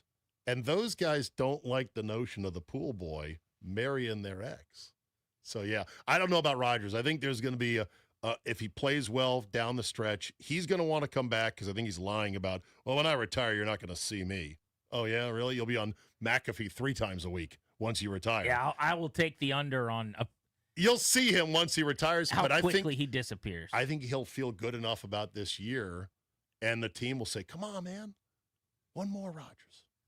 And those guys don't like the notion of the pool boy marrying their ex. So, yeah, I don't know about Rodgers. I think there's going to be if he plays well down the stretch, he's going to want to come back because I think he's lying about, well, when I retire, you're not going to see me. Oh, yeah, really? You'll be on McAfee 3 times a week once you retire. Yeah, I will take the under on You'll see him once he retires. how but quickly I think he disappears. I think he'll feel good enough about this year, and the team will say, come on, man, one more Rodgers.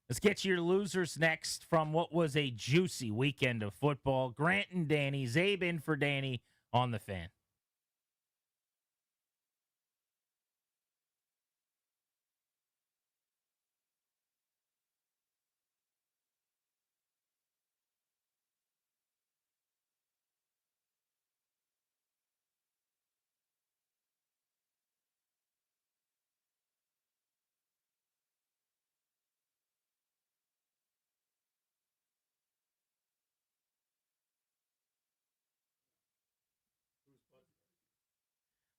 Let's get your losers next from what was a juicy weekend of football. Grant and Danny, Zabe in for Danny on the Fan.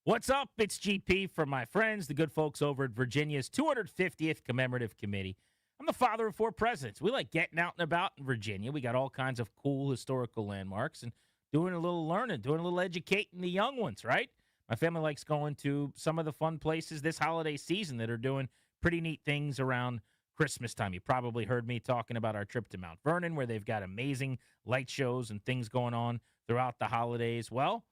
What's up? It's GP from my friends, the good folks over at Virginia's 250th Commemorative Committee. I'm the father of 4 presidents. We like getting out and about in Virginia. We got all kinds of cool historical landmarks and doing a little learning, doing a little educating the young ones, right? My family likes going to some of the fun places this holiday season that are doing pretty neat things around Christmas time. You probably heard me talking about our trip to Mount Vernon, where they've got amazing light shows and things going on throughout the holidays. Well,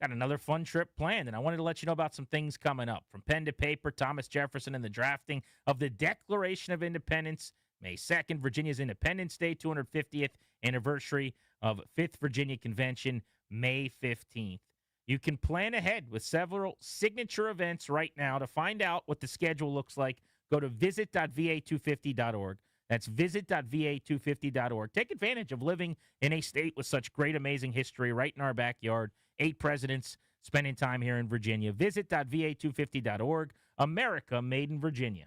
got another fun trip planned, and I wanted to let you know about some things coming up. From pen to paper, Thomas Jefferson and the drafting of the Declaration of Independence, May 2nd, Virginia's Independence Day, 250th anniversary of 5th Virginia Convention, May 15th. You can plan ahead with several signature events right now. To find out what the schedule looks like, go to visit.va250.org. That's visit.va250.org. Take advantage of living in a state with such great, amazing history right in our backyard. 8 presidents spending time here in Virginia. Visit.va250.org. America made in Virginia.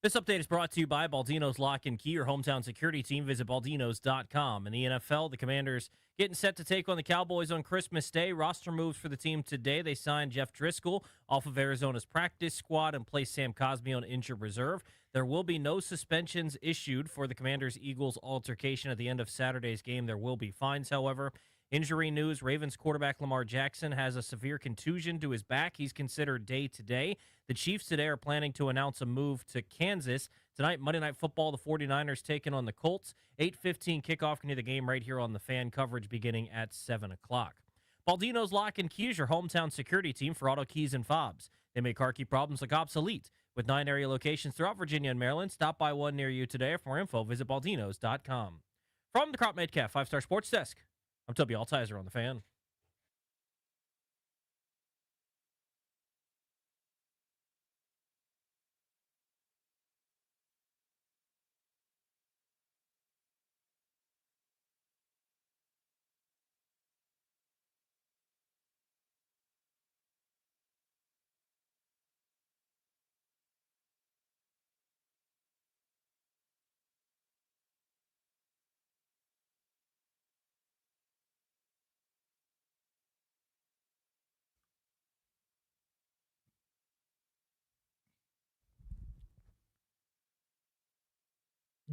This update is brought to you by Baldino's Lock and Key, your hometown security team. Visit baldinos.com. In the NFL, the Commanders getting set to take on the Cowboys on Christmas Day. Roster moves for the team today. They signed Jeff Driscoll off of Arizona's practice squad and placed Sam Cosmi on injured reserve. There will be no suspensions issued for the Commanders-Eagles altercation at the end of Saturday's game. There will be fines, however. Injury news, Ravens quarterback Lamar Jackson has a severe contusion to his back. He's considered day-to-day. The Chiefs today are planning to announce a move to Kansas. Tonight, Monday Night Football, the 49ers taking on the Colts. 8:15 kickoff near the game right here on the Fan, coverage beginning at 7 o'clock. Baldino's Lock and Key is your hometown security team for auto keys and fobs. They make car key problems look obsolete. With 9 area locations throughout Virginia and Maryland, stop by one near you today. For more info, visit baldinos.com. From the Crop Metcalf 5-Star Sports Desk, I'm Toby Altizer on the Fan.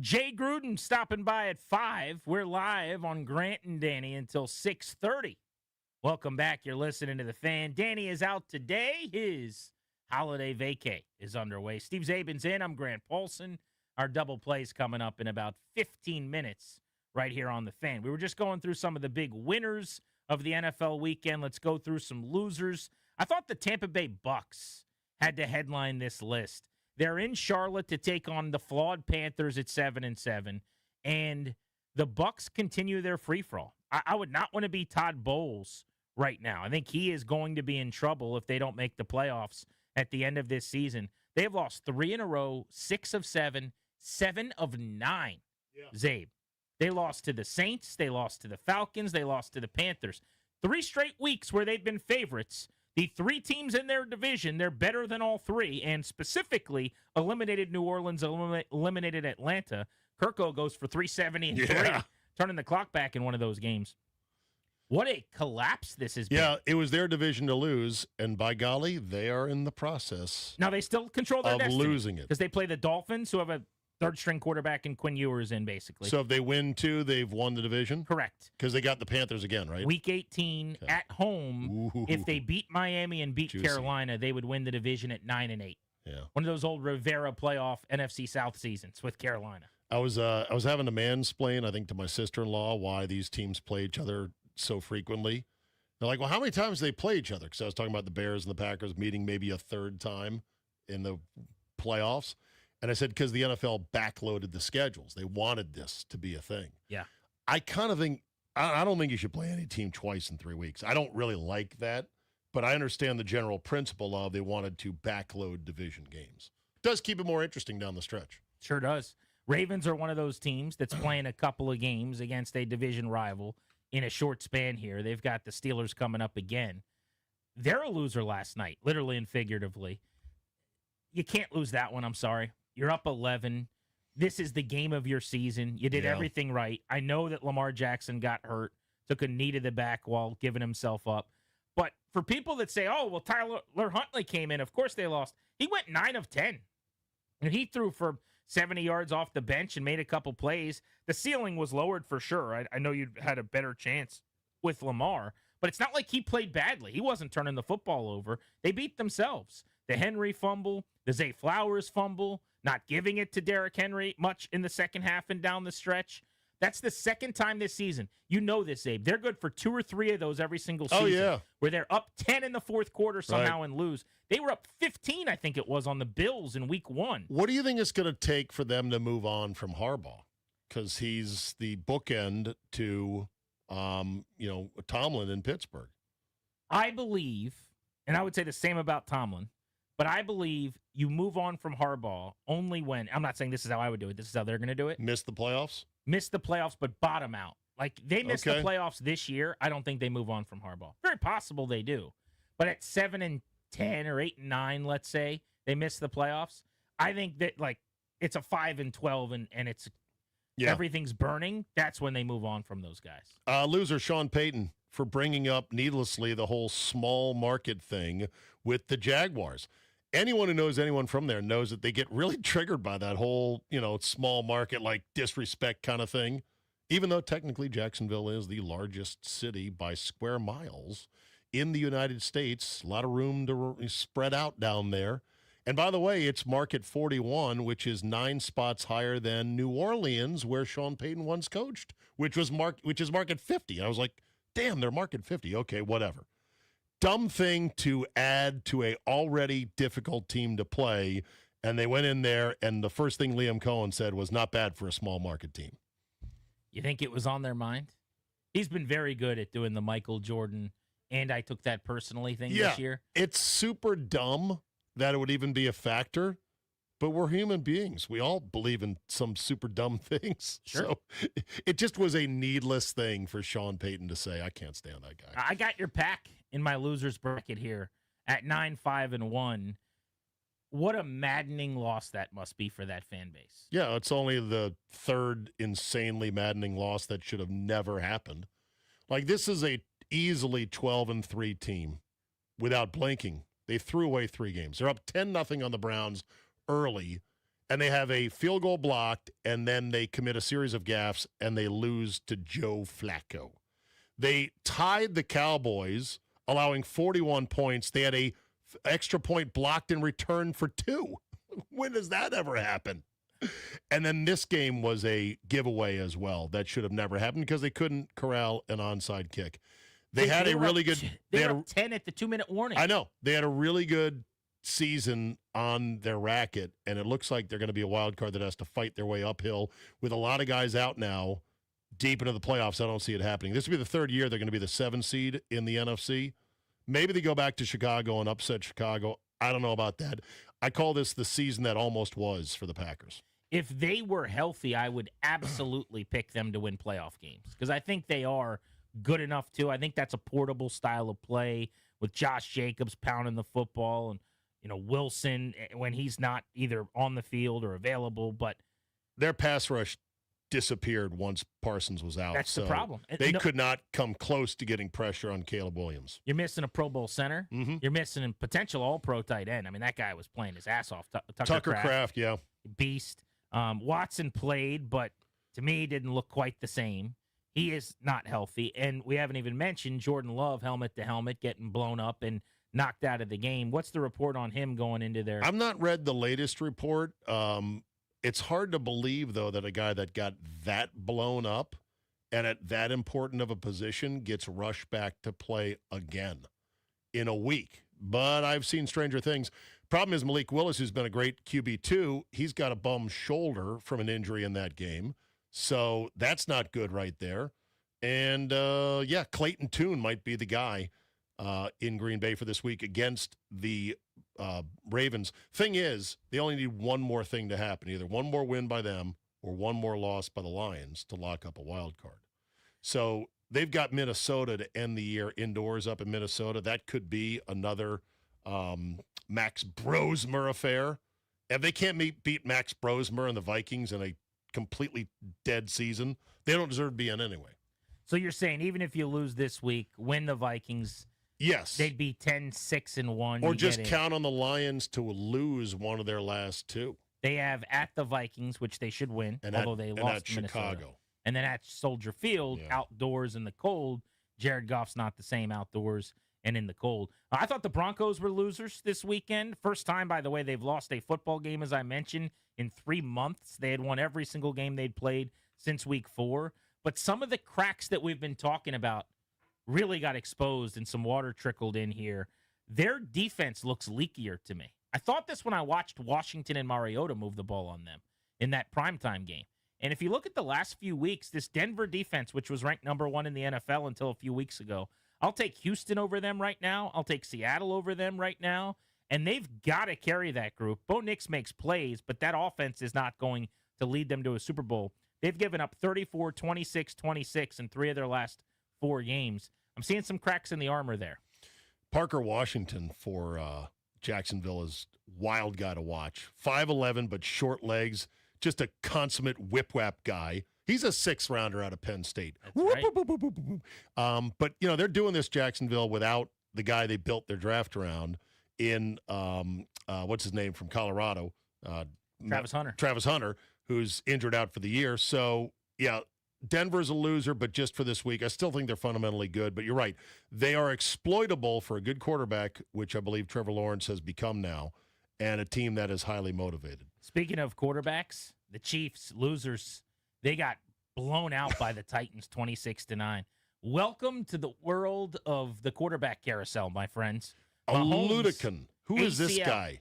Jay Gruden stopping by at 5. We're live on Grant and Danny until 6:30. Welcome back. You're listening to The Fan. Danny is out today. His holiday vacay is underway. Steve Zabin's in. I'm Grant Paulson. Our double play's coming up in about 15 minutes right here on The Fan. We were just going through some of the big winners of the NFL weekend. Let's go through some losers. I thought the Tampa Bay Bucks had to headline this list. They're in Charlotte to take on the flawed Panthers at 7-7, and the Bucks continue their free-for-all. I would not want to be Todd Bowles right now. I think he is going to be in trouble if they don't make the playoffs at the end of this season. They've lost 3 in a row, 6 of 7, 7 of 9. Zabe. They lost to the Saints. They lost to the Falcons. They lost to the Panthers. 3 straight weeks where they've been favorites. The 3 teams in their division, they're better than all 3, and specifically eliminated New Orleans, eliminated Atlanta. Kirko goes for 370 and 3, turning the clock back in one of those games. What a collapse this has been. Yeah, it was their division to lose, and by golly, they are in the process. Now, they still control their destiny. Losing it. Because they play the Dolphins, who have a third-string quarterback, and Quinn Ewers in, basically. So if they win 2, they've won the division? Correct. Because they got the Panthers again, right? Week 18 at home. Ooh. If they beat Miami and beat Carolina, they would win the division at 9-8. Yeah. One of those old Rivera playoff NFC South seasons with Carolina. I was having to mansplain, I think, to my sister-in-law why these teams play each other so frequently. They're like, well, how many times do they play each other? Because I was talking about the Bears and the Packers meeting maybe a third time in the playoffs. And I said, because the NFL backloaded the schedules. They wanted this to be a thing. Yeah. I kind of think, I don't think you should play any team twice in 3 weeks. I don't really like that, but I understand the general principle of they wanted to backload division games. It does keep it more interesting down the stretch. Sure does. Ravens are one of those teams that's playing a couple of games against a division rival in a short span here. They've got the Steelers coming up again. They're a loser last night, literally and figuratively. You can't lose that one, I'm sorry. You're up 11. This is the game of your season. You did everything right. I know that Lamar Jackson got hurt, took a knee to the back while giving himself up. But for people that say, oh, well, Tyler Huntley came in, of course they lost. He went 9 of 10. And he threw for 70 yards off the bench and made a couple plays. The ceiling was lowered for sure. I know you had a better chance with Lamar, but it's not like he played badly. He wasn't turning the football over. They beat themselves. The Henry fumble, the Zay Flowers fumble, not giving it to Derrick Henry much in the second half and down the stretch. That's the second time this season. You know this, Abe. They're good for 2 or 3 of those every single season. Oh, yeah. Where they're up 10 in the fourth quarter somehow and lose. They were up 15, I think it was, on the Bills in week 1. What do you think it's going to take for them to move on from Harbaugh? Because he's the bookend to, Tomlin in Pittsburgh. I believe, and I would say the same about Tomlin, but I believe you move on from Harbaugh only when, I'm not saying this is how I would do it. This is how they're going to do it. Miss the playoffs? Miss the playoffs, but bottom out. Like, they missed the playoffs this year. I don't think they move on from Harbaugh. Very possible they do. But at 7-10 or 8-9, let's say, they miss the playoffs. I think that, like, it's a 5-12 and it's Yeah. everything's burning, that's when they move on from those guys. Loser Sean Payton for bringing up needlessly the whole small market thing with the Jaguars. Anyone who knows anyone from there knows that they get really triggered by that whole, small market, like disrespect kind of thing. Even though technically Jacksonville is the largest city by square miles in the United States, a lot of room to spread out down there. And by the way, it's market 41, which is 9 spots higher than New Orleans, where Sean Payton once coached, which is market 50. And I was like, damn, they're market 50. Okay, whatever. Dumb thing to add to a already difficult team to play. And they went in there, and the first thing Liam Cohen said was not bad for a small market team. You think it was on their mind? He's been very good at doing the Michael Jordan, and I took that personally thing this year. It's super dumb that it would even be a factor, but we're human beings. We all believe in some super dumb things. Sure. So it just was a needless thing for Sean Payton to say. I can't stand that guy. I got your pack in my losers bracket here at 9-5-1. What a maddening loss that must be for that fan base. Yeah, it's only the third insanely maddening loss that should have never happened. Like, this is a easily 12-3 team without blinking. They threw away 3 games. They're up 10-0 on the Browns early, and they have a field goal blocked, and then they commit a series of gaffes, and they lose to Joe Flacco. They tied the Cowboys, allowing 41 points. They had a extra point blocked in return for 2. When does that ever happen? And then this game was a giveaway as well. That should have never happened because they couldn't corral an onside kick. They had a really good. They were up 10 at the 2-minute warning. I know. They had a really good season on their racket, and it looks like they're going to be a wild card that has to fight their way uphill with a lot of guys out now deep into the playoffs. I don't see it happening. This will be the third year they're going to be the 7 seed in the NFC. Maybe they go back to Chicago and upset Chicago. I don't know about that. I call this the season that almost was for the Packers. If they were healthy, I would absolutely pick them to win playoff games because I think they are good enough to. I think that's a portable style of play with Josh Jacobs pounding the football and Wilson when he's not either on the field or available. But their pass rush disappeared once Parsons was out. That's the problem. They could not come close to getting pressure on Caleb Williams. You're missing a Pro Bowl center. Mm-hmm. You're missing a potential All-Pro tight end. I mean, that guy was playing his ass off. Tucker Kraft, yeah. Beast. Watson played, but to me didn't look quite the same. He is not healthy. And we haven't even mentioned Jordan Love, helmet to helmet, getting blown up and knocked out of the game. What's the report on him going into there? I've not read the latest report. It's hard to believe, though, that a guy that got that blown up and at that important of a position gets rushed back to play again in a week. But I've seen stranger things. Problem is Malik Willis, who's been a great QB2, he's got a bum shoulder from an injury in that game. So that's not good right there. And, Clayton Tune might be the guy in Green Bay for this week against the Ravens. Thing is, they only need one more thing to happen, either one more win by them or one more loss by the Lions to lock up a wild card. So they've got Minnesota to end the year indoors up in Minnesota. That could be another Max Brosmer affair. If they can't beat Max Brosmer and the Vikings in a completely dead season, they don't deserve to be in anyway. So you're saying even if you lose this week, win the Vikings, yes, they'd be 10-6-1. Or just count on the Lions to lose one of their last 2. They have at the Vikings, which they should win, although they lost to Minnesota. Chicago. And then at Soldier Field, outdoors in the cold. Jared Goff's not the same outdoors and in the cold. I thought the Broncos were losers this weekend. First time, by the way, they've lost a football game, as I mentioned, in 3 months. They had won every single game they'd played since week 4. But some of the cracks that we've been talking about really got exposed and some water trickled in here. Their defense looks leakier to me. I thought this when I watched Washington and Mariota move the ball on them in that primetime game. And if you look at the last few weeks, this Denver defense, which was ranked number 1 in the NFL until a few weeks ago, I'll take Houston over them right now. I'll take Seattle over them right now. And they've got to carry that group. Bo Nix makes plays, but that offense is not going to lead them to a Super Bowl. They've given up 34, 26, 26 in 3 of their last 4 games. I'm seeing some cracks in the armor there. Parker Washington for Jacksonville is wild guy to watch. 5'11", but short legs, just a consummate whip-whap guy. He's a 6th rounder out of Penn State. Right. But, they're doing this Jacksonville without the guy they built their draft around in, what's his name from Colorado? Travis Hunter. Travis Hunter, who's injured out for the year. So, yeah, Denver's a loser, but just for this week. I still think they're fundamentally good, but you're right. They are exploitable for a good quarterback, which I believe Trevor Lawrence has become now, and a team that is highly motivated. Speaking of quarterbacks, the Chiefs, losers, they got blown out by the Titans 26-9. Welcome to the world of the quarterback carousel, my friends. Mahomes, Ludican. Who is this ACL. guy?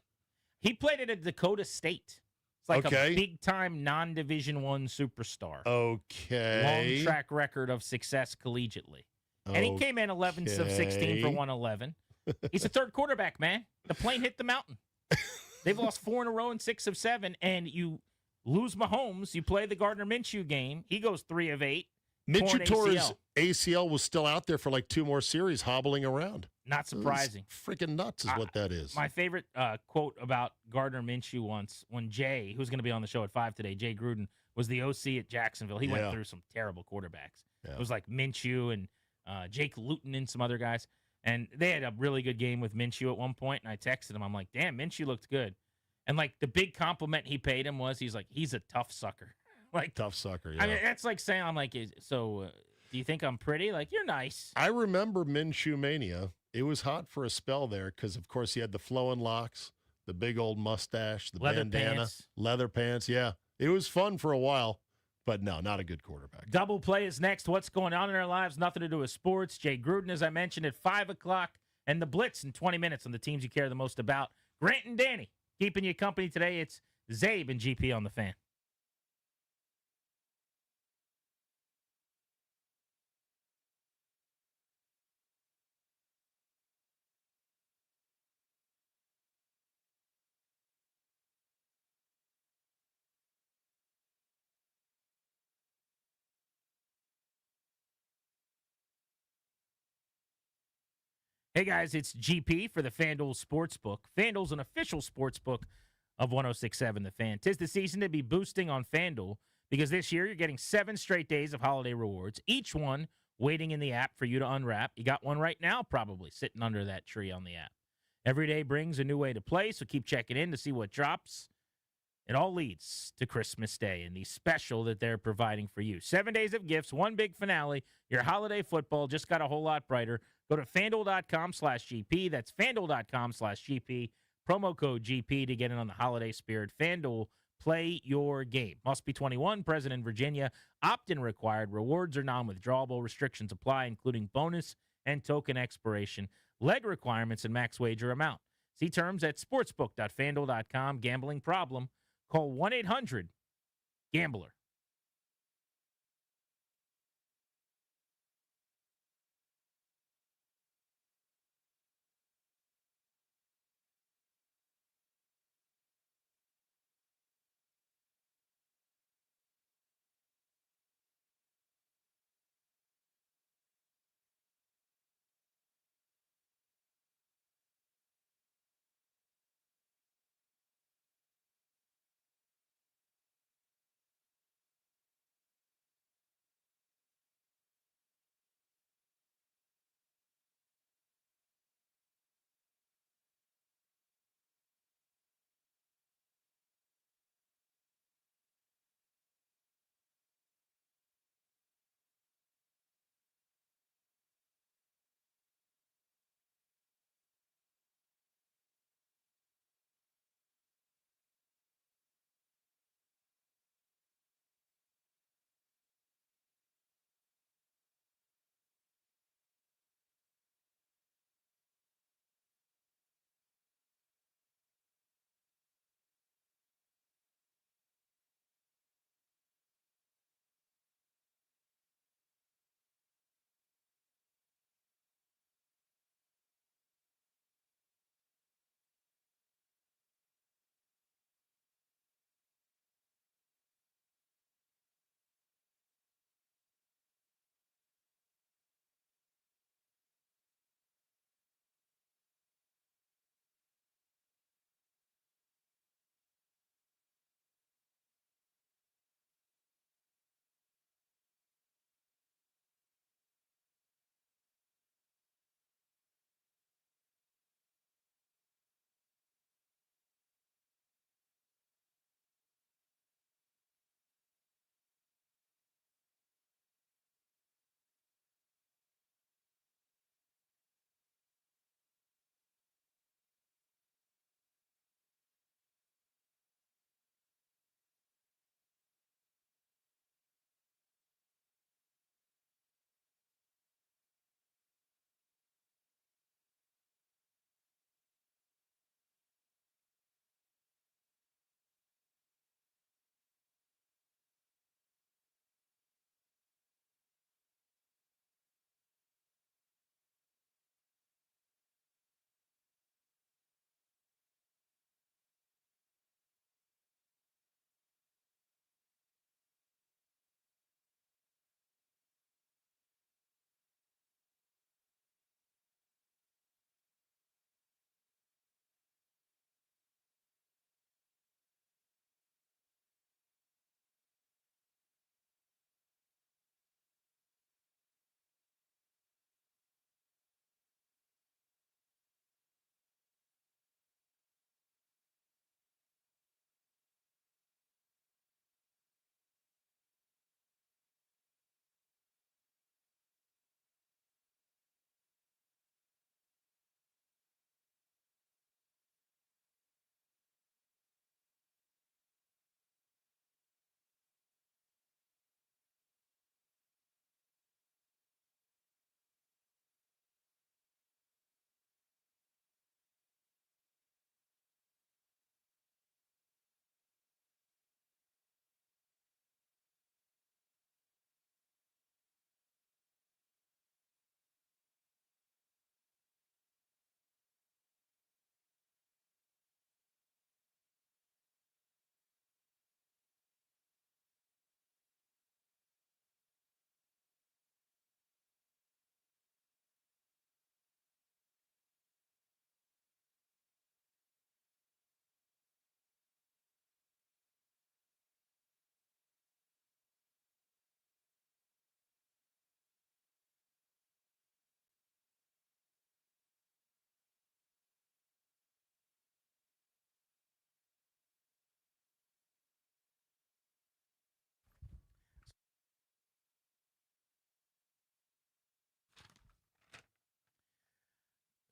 He played at Dakota State. It's like Okay. a big-time non-Division I superstar. Okay. Long track record of success collegiately. And he came in 11 of 16 for 111. He's a third quarterback, man. The plane hit the mountain. They've lost 4 in a row and 6 of 7, and you lose Mahomes. You play the Gardner Minshew game. He goes 3 of 8. Minshew tore his ACL. ACL, was still out there for like 2 more series, hobbling around. Not surprising. Freaking nuts is what that is. My favorite quote about Gardner Minshew once, when Jay, who's going to be on the show at 5 today, Jay Gruden, was the OC at Jacksonville. He went Yeah. through some terrible quarterbacks. Yeah. It was like Minshew and Jake Luton and some other guys. And they had a really good game with Minshew at one point, and I texted him. I'm like, damn, Minshew looked good. And, like, the big compliment he paid him was, he's like, he's a tough sucker. Like, tough sucker, yeah. I mean, that's like saying, I'm like, do you think I'm pretty? Like, you're nice. I remember Minshew Mania. It was hot for a spell there because, of course, he had the flowing locks, the big old mustache, the Leather bandana, pants. leather pants. Yeah, it was fun for a while, but no, not a good quarterback. Double play is next. What's going on in our lives? Nothing to do with sports. Jay Gruden, as I mentioned, at 5 o'clock, and the Blitz in 20 minutes on the teams you care the most about. Grant and Danny keeping you company today. It's Zabe and GP on the Fan. Hey, guys, it's GP for the FanDuel Sportsbook. FanDuel's an official sportsbook of 106.7 The Fan. 'Tis the season to be boosting on FanDuel because this year you're getting 7 straight days of holiday rewards, each one waiting in the app for you to unwrap. You got one right now, probably, sitting under that tree on the app. Every day brings a new way to play, so keep checking in to see what drops. It all leads to Christmas Day and the special that they're providing for you. 7 days of gifts, one big finale. Your holiday football just got a whole lot brighter. Go to FanDuel.com/GP. That's FanDuel.com/GP. Promo code GP to get in on the holiday spirit. FanDuel, play your game. Must be 21, present in Virginia. Opt-in required. Rewards are non-withdrawable. Restrictions apply, including bonus and token expiration. Leg requirements and max wager amount. See terms at sportsbook.fanduel.com. Gambling problem? Call 1-800-GAMBLER.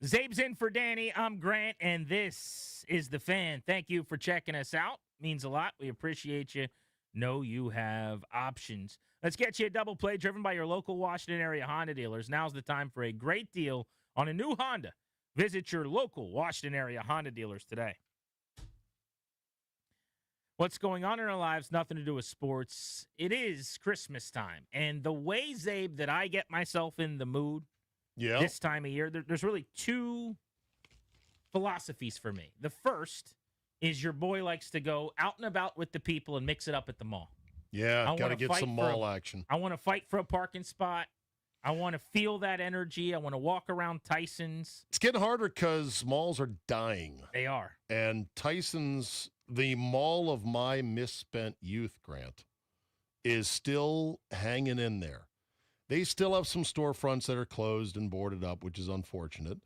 Zabe's in for Danny. I'm Grant, and this is The Fan. Thank you for checking us out. Means a lot. We appreciate you. Know you have options. Let's get you a double play driven by your local Washington area Honda dealers. Now's the time for a great deal on a new Honda. Visit your local Washington area Honda dealers today. What's going on in our lives, nothing to do with sports. It is Christmas time. And the way, Zabe, that I get myself in the mood this time of year, there's really two philosophies for me. The first is your boy likes to go out and about with the people and mix it up at the mall. Yeah, got to get some mall action. I want to fight for a parking spot. I want to feel that energy. I want to walk around Tyson's. It's getting harder because malls are dying. They are. And Tyson's, the mall of my misspent youth, Grant, is still hanging in there. They still have some storefronts that are closed and boarded up, which is unfortunate.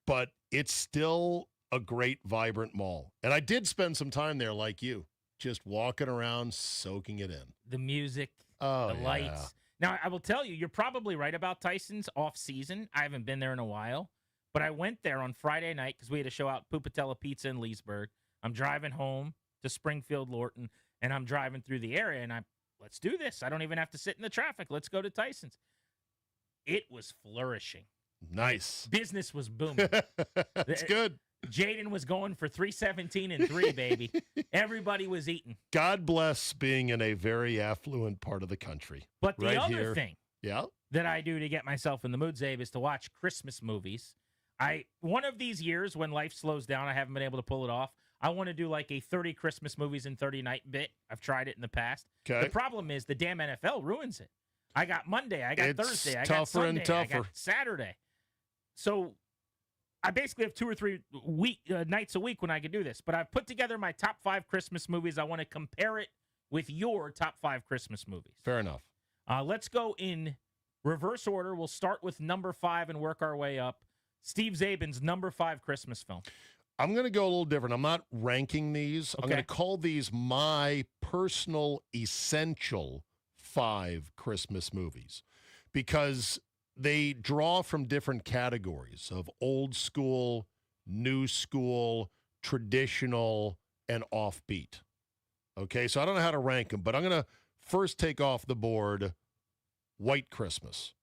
But it's still a great, vibrant mall. And I did spend some time there like you, just walking around, soaking it in. The music, the lights. Now, I will tell you, you're probably right about Tyson's off-season. I haven't been there in a while. But I went there on Friday night because we had to show out Pupatella Pizza in Leesburg. I'm driving home to Springfield Lorton, and I'm driving through the area, and let's do this. I don't even have to sit in the traffic. Let's go to Tyson's. It was flourishing. Nice. Business was booming. That's good. Jaden was going for 317 and 3, baby. Everybody was eating. God bless being in a very affluent part of the country. But the right other here. thing Yeah. that I do to get myself in the mood, Zabe, is to watch Christmas movies. One of these years when life slows down, I haven't been able to pull it off. I want to do like a 30 Christmas movies in 30 night bit. I've tried it in the past. Okay. The problem is the damn NFL ruins it. I got Monday, I got It's Thursday, I got tougher Sunday, and I tougher. got Saturday. So I basically have 2 or 3 nights a week when I can do this. But I've put together my top 5 Christmas movies. I want to compare it with your top 5 Christmas movies. Fair enough. Let's go in reverse order. We'll start with number 5 and work our way up. Steve Zabin's number 5 Christmas film. I'm going to go a little different. I'm not ranking these. I'm Okay. going to call these my personal essential 5 Christmas movies because they draw from different categories of old school, new school, traditional, and offbeat. Okay, so I don't know how to rank them, but I'm going to first take off the board White Christmas,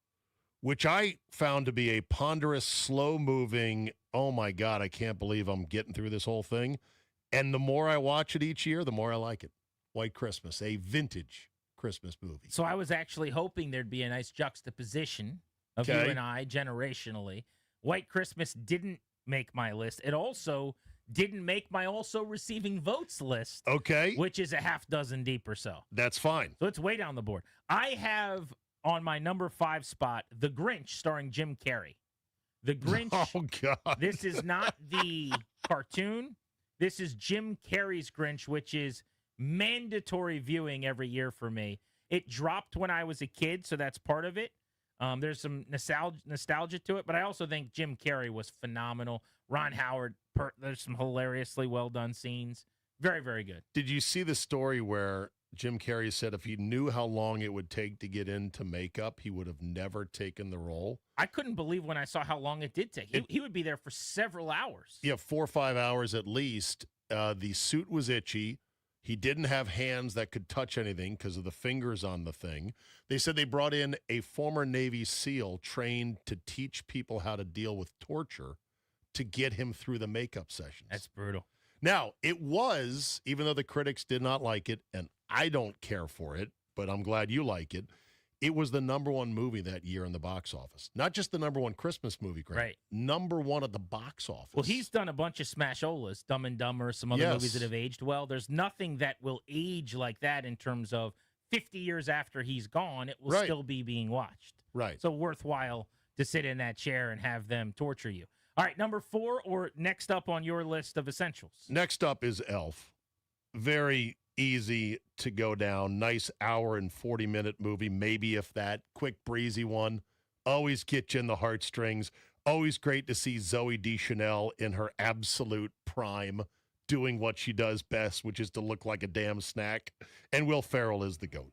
which I found to be a ponderous, slow-moving, oh my God, I can't believe I'm getting through this whole thing. And the more I watch it each year, the more I like it. White Christmas, a vintage Christmas movie. So I was actually hoping there'd be a nice juxtaposition of you Okay. and I generationally. White Christmas didn't make my list. It also didn't make my also receiving votes list. Okay. Which is a half dozen deep or so. That's fine. So it's way down the board. I have on my number 5 spot The Grinch starring Jim Carrey. The Grinch. Oh, God. This is not the cartoon. This is Jim Carrey's Grinch, which is mandatory viewing every year for me. It dropped when I was a kid, so that's part of it. There's some nostalgia to it, but I also think Jim Carrey was phenomenal. Ron Howard, there's some hilariously well-done scenes. Very, very good. Did you see the story where Jim Carrey said if he knew how long it would take to get into makeup, he would have never taken the role? I couldn't believe when I saw how long it did take. He would be there for several hours. Yeah, 4 or 5 hours at least. The suit was itchy. He didn't have hands that could touch anything because of the fingers on the thing. They said they brought in a former Navy SEAL trained to teach people how to deal with torture to get him through the makeup sessions. That's brutal. Now, it was, even though the critics did not like it, and I don't care for it, but I'm glad you like it, it was the number 1 movie that year in the box office. Not just the number 1 Christmas movie, Grant. Right. Number 1 at the box office. Well, he's done a bunch of smash-olas, Dumb and Dumber, some other Yes. movies that have aged well. There's nothing that will age like that in terms of 50 years after he's gone, it will Right. still be being watched. Right. So worthwhile to sit in that chair and have them torture you. All right, number 4 or next up on your list of essentials? Next up is Elf. Very easy to go down. Nice hour and 40-minute movie, maybe if that. Quick, breezy one. Always get you in the heartstrings. Always great to see Zooey Deschanel in her absolute prime, doing what she does best, which is to look like a damn snack. And Will Ferrell is the GOAT.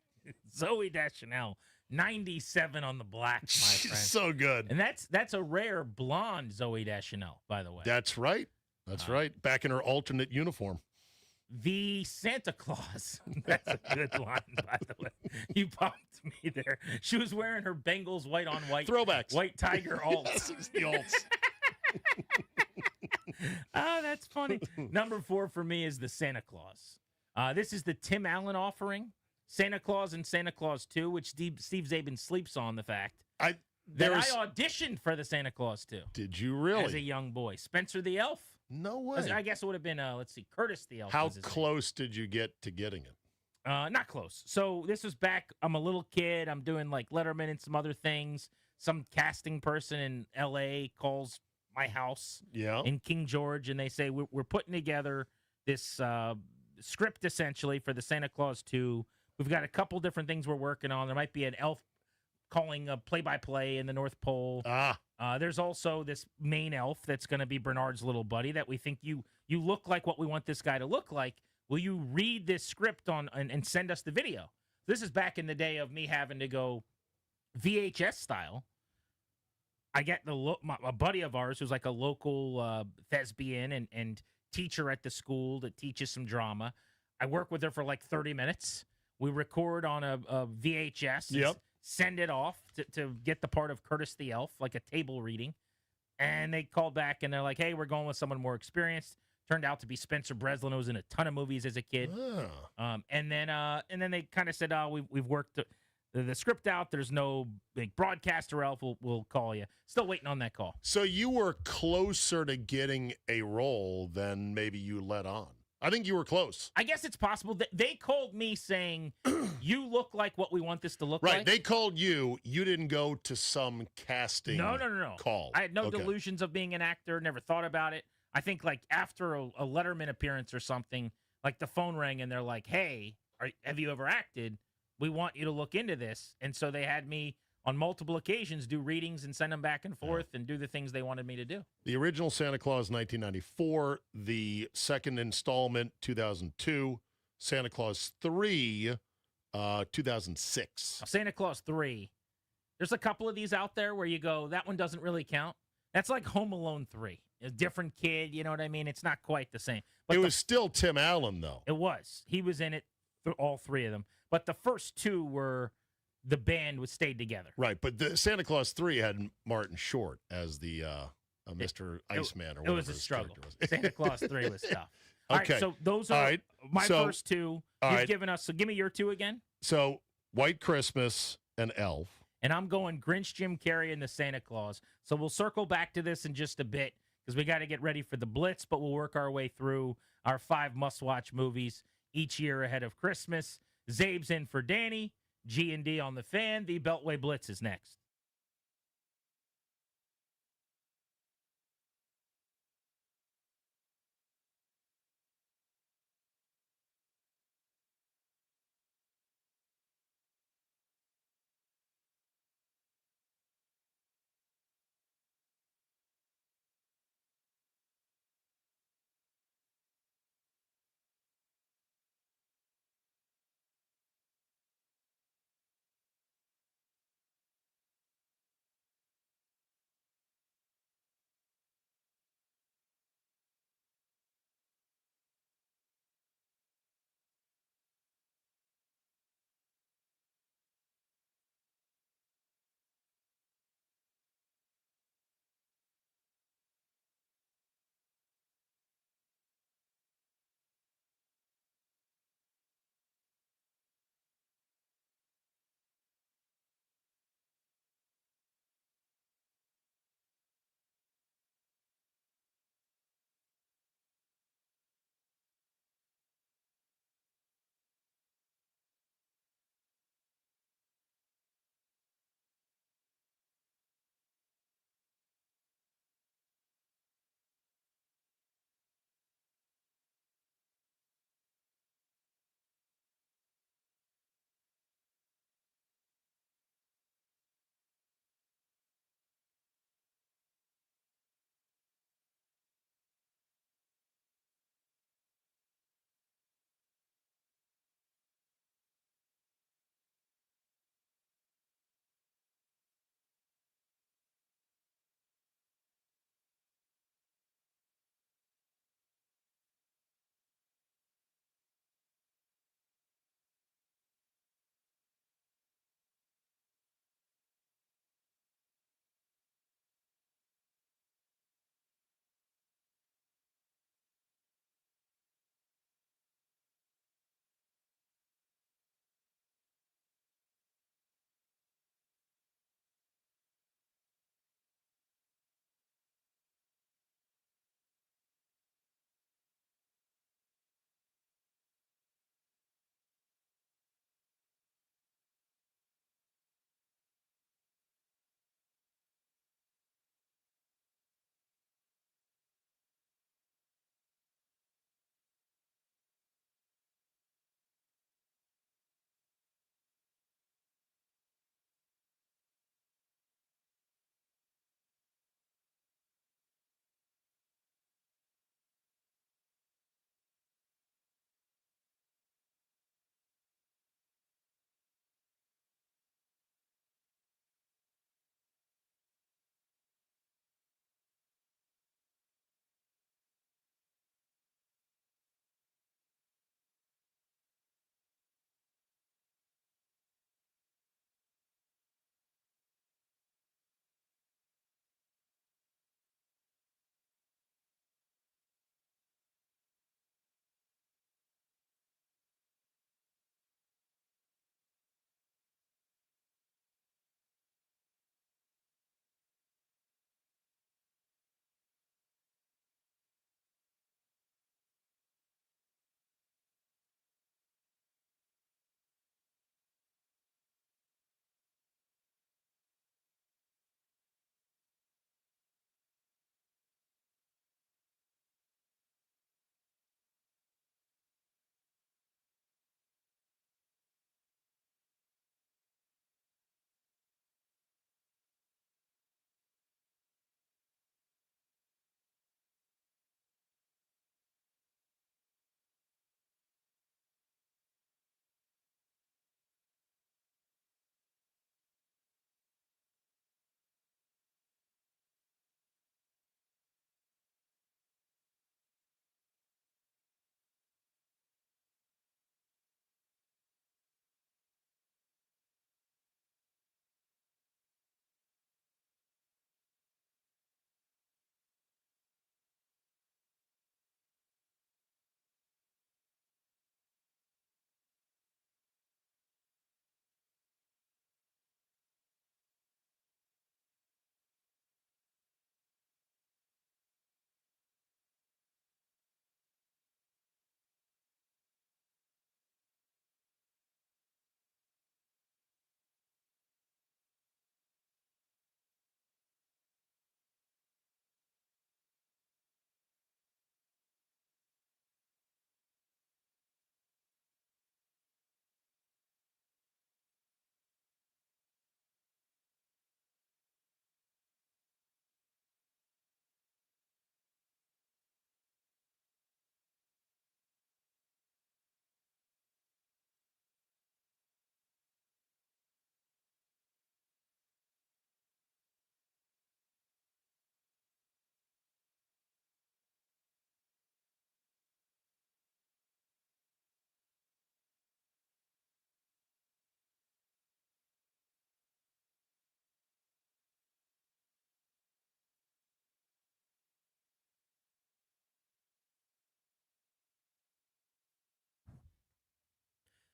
Zooey Deschanel 97 on the black, my friend. So good. And that's a rare blonde Zoe Deschanel, by the way. That's right. That's right. Back in her alternate uniform. The Santa Claus. That's a good line, by the way. You bumped me there. She was wearing her Bengals white on white. Throwbacks. White Tiger alts. Yes, the alts. Oh, that's funny. Number 4 for me is the Santa Claus. This is the Tim Allen offering. Santa Claus and Santa Claus 2, which Steve Zabin sleeps on the fact that I auditioned for the Santa Claus 2. Did you really? As a young boy. Spencer the Elf. No way. I guess it would have been, Curtis the Elf. How was his name. close did you get to getting it? Not close. So this was back, I'm a little kid. I'm doing like Letterman and some other things. Some casting person in L.A. calls my house in King George, and they say, we're putting together this script essentially for the Santa Claus 2. We've got a couple different things we're working on. There might be an elf calling a play-by-play in the North Pole. There's also this main elf that's going to be Bernard's little buddy that we think you look like what we want this guy to look like. Will you read this script and send us the video? This is back in the day of me having to go VHS style. I get a buddy of ours who's like a local thespian and teacher at the school that teaches some drama. I work with her for like 30 minutes. We record on a VHS. Send it off to get the part of Curtis the Elf, like a table reading. And they called back and they're like, hey, we're going with someone more experienced. Turned out to be Spencer Breslin, who was in a ton of movies as a kid. And then they kind of said, we've worked the script out. There's no big broadcaster elf. We'll call you. Still waiting on that call. So you were closer to getting a role than maybe you let on. I think you were close. I guess it's possible. They called me saying, you look like what we want this to look Right. like. They called you. You didn't go to some casting No. call. I had no delusions of being an actor. Never thought about it. I think like after a Letterman appearance or something, like the phone rang and they're like, hey, have you ever acted? We want you to look into this. And so they had me on multiple occasions do readings and send them back and forth and do the things they wanted me to do. The original Santa Claus, 1994. The second installment, 2002. Santa Claus 3, 2006. Now, Santa Claus 3. There's a couple of these out there where you go, that one doesn't really count. That's like Home Alone 3. A different kid, you know what I mean? It's not quite the same. But It was still Tim Allen, though. It was. He was in it, all 3 of them. But the first 2 were the band was stayed together. Right, but the Santa Claus 3 had Martin Short as the Mr. Iceman or whatever. It was a his struggle. character was. Santa Claus 3 was tough. All Okay. right, so those are my So- first 2. all You've right. given us, so give me your 2 again. So, White Christmas and Elf. And I'm going Grinch, Jim Carrey, and the Santa Claus. So we'll circle back to this in just a bit because we got to get ready for the Blitz, but we'll work our way through our 5 must-watch movies each year ahead of Christmas. Zabe's in for Danny. G&D on the Fan. The Beltway Blitz is next.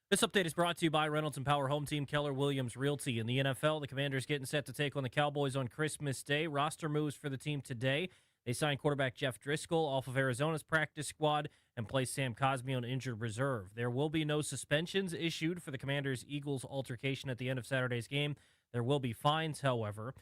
This update is brought to you by Reynolds and Power Home Team, Keller Williams Realty. In the NFL, the Commanders getting set to take on the Cowboys on Christmas Day. Roster moves for the team today. They signed quarterback Jeff Driscoll off of Arizona's practice squad and placed Sam Cosmi on injured reserve. There will be no suspensions issued for the Commanders-Eagles altercation at the end of Saturday's game. There will be fines, however.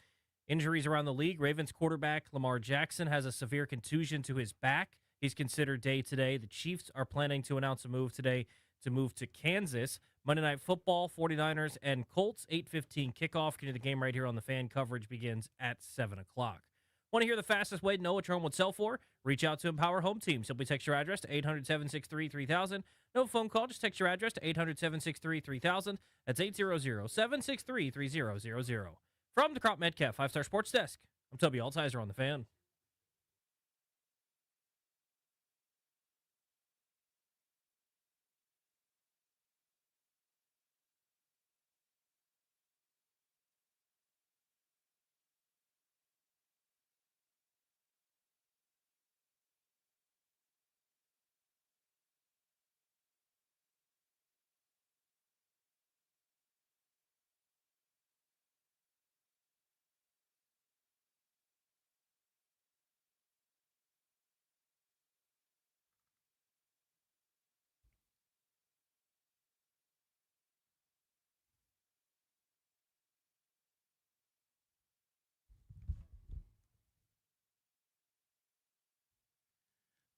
Injuries around the league. Ravens quarterback Lamar Jackson has a severe contusion to his back. He's considered day-to-day. The Chiefs are planning to announce a move today to move to Kansas. Monday Night Football, 49ers and Colts, 8:15 kickoff. Continue the game right here on the Fan. Coverage begins at 7 o'clock. Want to hear the fastest way to know what your home would sell for? Reach out to Empower Home Team. Simply text your address to 800-763-3000. No phone call. Just text your address to 800-763-3000. That's 800-763-3000. From the Crop Metcalf 5-Star Sports Desk, I'm Toby Altizer on the Fan.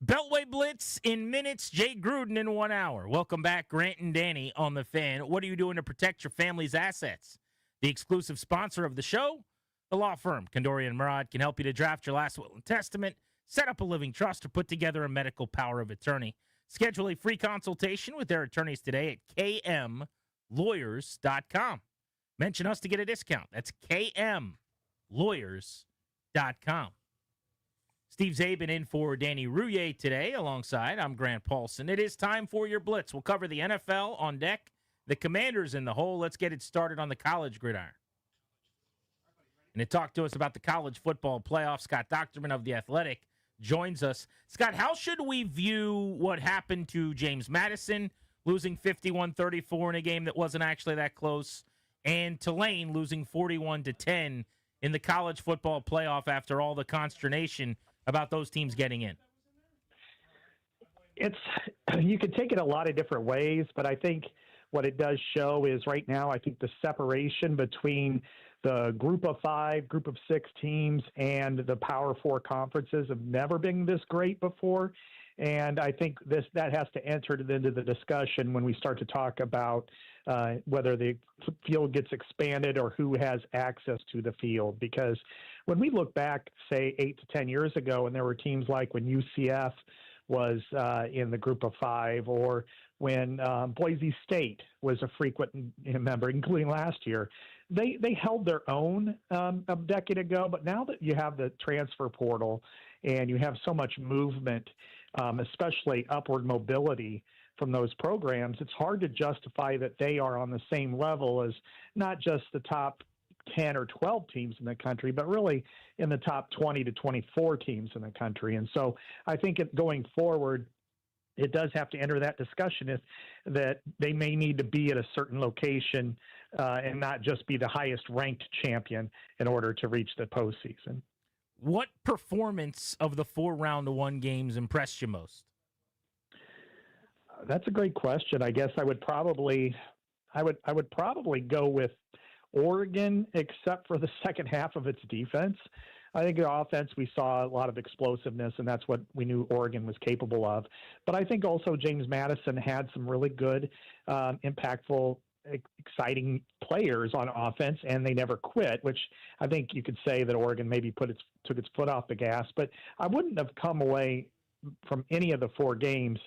Beltway Blitz in minutes, Jay Gruden in 1 hour. Welcome back, Grant and Danny on the Fan. What are you doing to protect your family's assets? The exclusive sponsor of the show, the law firm Kandori & Murad, can help you to draft your last will and testament, set up a living trust, or put together a medical power of attorney. Schedule a free consultation with their attorneys today at kmlawyers.com. Mention us to get a discount. That's kmlawyers.com. Steve Zabin in for Danny Rouillet today alongside. I'm Grant Paulson. It is time for your Blitz. We'll cover the NFL on deck, the Commanders in the hole. Let's get it started on the college gridiron. And to talk to us about the college football playoff, Scott Docterman of The Athletic joins us. Scott, how should we view what happened to James Madison losing 51-34 in a game that wasn't actually that close, and Tulane losing 41-10 in the college football playoff after all the consternation about those teams getting in? You could take it a lot of different ways, but I think what it does show is right now, I think the separation between the group of 5, group of 6 teams and the Power 4 conferences have never been this great before. And I think that has to enter into the discussion when we start to talk about whether the field gets expanded or who has access to the field. Because when we look back, say, 8 to 10 years ago, and there were teams like when UCF was in the group of 5, or when Boise State was a frequent member, including last year, they held their own a decade ago. But now that you have the transfer portal and you have so much movement, especially upward mobility from those programs, it's hard to justify that they are on the same level as not just the top 10 or 12 teams in the country, but really in the top 20 to 24 teams in the country. And so I think going forward, it does have to enter that discussion that they may need to be at a certain location and not just be the highest ranked champion in order to reach the postseason. What performance of the 4 round of 1 games impressed you most? That's a great question. I guess I would probably go with Oregon, except for the second half of its defense. I think the offense, we saw a lot of explosiveness, and that's what we knew Oregon was capable of. But I think also James Madison had some really good, impactful, exciting players on offense, and they never quit, which I think you could say that Oregon maybe took its foot off the gas. But I wouldn't have come away from any of the 4 games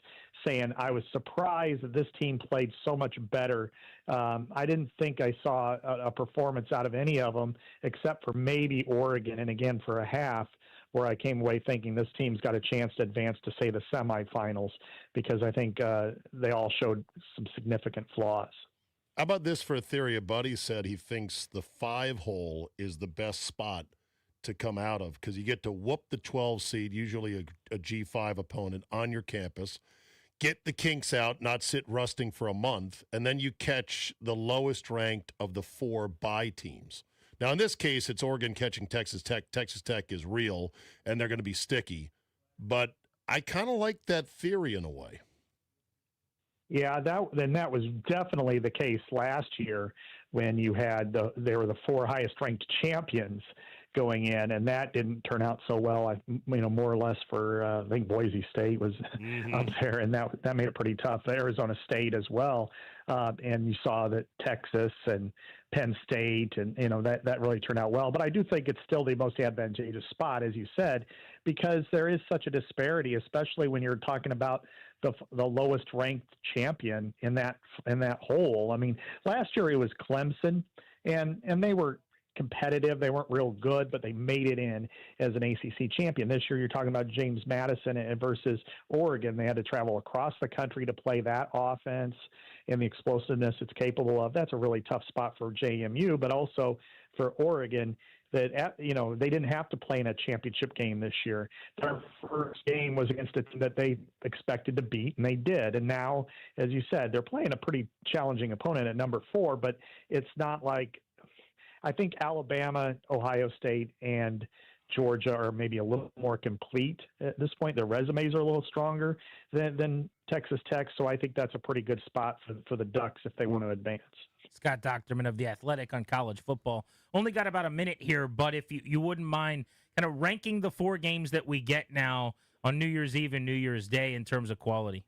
saying I was surprised that this team played so much better. I didn't think I saw a performance out of any of them except for maybe Oregon, and again for a half, where I came away thinking this team's got a chance to advance to, say, the semifinals, because I think they all showed some significant flaws. How about this for a theory? A buddy said he thinks the 5 hole is the best spot to come out of because you get to whoop the 12 seed, usually a G5 opponent on your campus, get the kinks out, not sit rusting for a month, and then you catch the lowest ranked of the 4 bye teams. Now, in this case, it's Oregon catching Texas Tech. Texas Tech is real, and they're going to be sticky. But I kind of like that theory in a way. Yeah, that was definitely the case last year when you had they were the 4 highest ranked champions going in, and that didn't turn out so well. More or less for I think Boise State was up there, and that made it pretty tough. Arizona State as well, and you saw that Texas and Penn State, and that really turned out well. But I do think it's still the most advantageous spot, as you said, because there is such a disparity, especially when you're talking about the lowest ranked champion in that hole. I mean, last year it was Clemson, and they were competitive. They weren't real good, but they made it in as an ACC champion. This year you're talking about James Madison versus Oregon. They had to travel across the country to play that offense and the explosiveness it's capable of. That's a really tough spot for JMU, but also for Oregon, that they didn't have to play in a championship game this year. Their first game was against a team that they expected to beat, and they did. And now, as you said, they're playing a pretty challenging opponent at number 4, but it's not like I think Alabama, Ohio State, and Georgia are maybe a little more complete at this point. Their resumes are a little stronger than Texas Tech, so I think that's a pretty good spot for the Ducks if they want to advance. Scott Docterman of The Athletic on college football. Only got about a minute here, but if you wouldn't mind kind of ranking the 4 games that we get now on New Year's Eve and New Year's Day in terms of quality.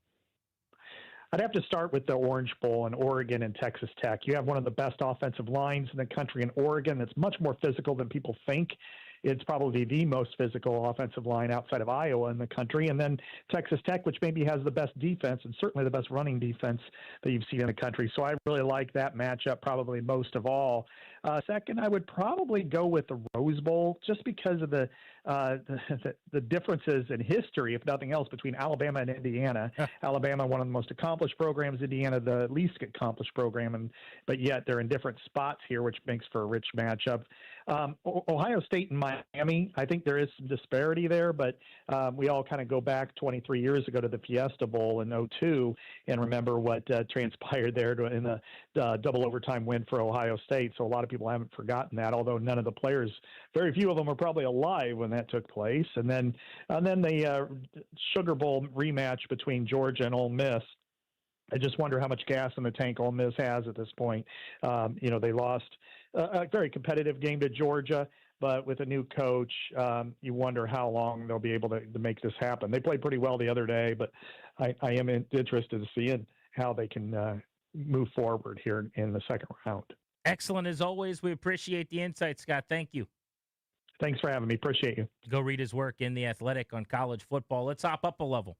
I'd have to start with the Orange Bowl and Oregon and Texas Tech. You have one of the best offensive lines in the country in Oregon that's much more physical than people think. It's probably the most physical offensive line outside of Iowa in the country. And then Texas Tech, which maybe has the best defense and certainly the best running defense that you've seen in the country. So I really like that matchup probably most of all. Second, I would probably go with the Rose Bowl just because of the differences in history, if nothing else, between Alabama and Indiana. Alabama, one of the most accomplished programs, Indiana, the least accomplished program, but yet they're in different spots here, which makes for a rich matchup. Ohio State and Miami, I think there is some disparity there, but we all kind of go back 23 years ago to the Fiesta Bowl in 2002 and remember what transpired there in the double overtime win for Ohio State. So a lot of people haven't forgotten that, although none of the players, very few of them are probably alive when that took place. And then the Sugar Bowl rematch between Georgia and Ole Miss. I just wonder how much gas in the tank Ole Miss has at this point. They lost a very competitive game to Georgia, but with a new coach, you wonder how long they'll be able to make this happen. They played pretty well the other day, but I am interested to see how they can move forward here in the second round. Excellent as always. We appreciate the insight, Scott. Thank you. Thanks for having me. Appreciate you. Go read his work in The Athletic on college football. Let's hop up a level.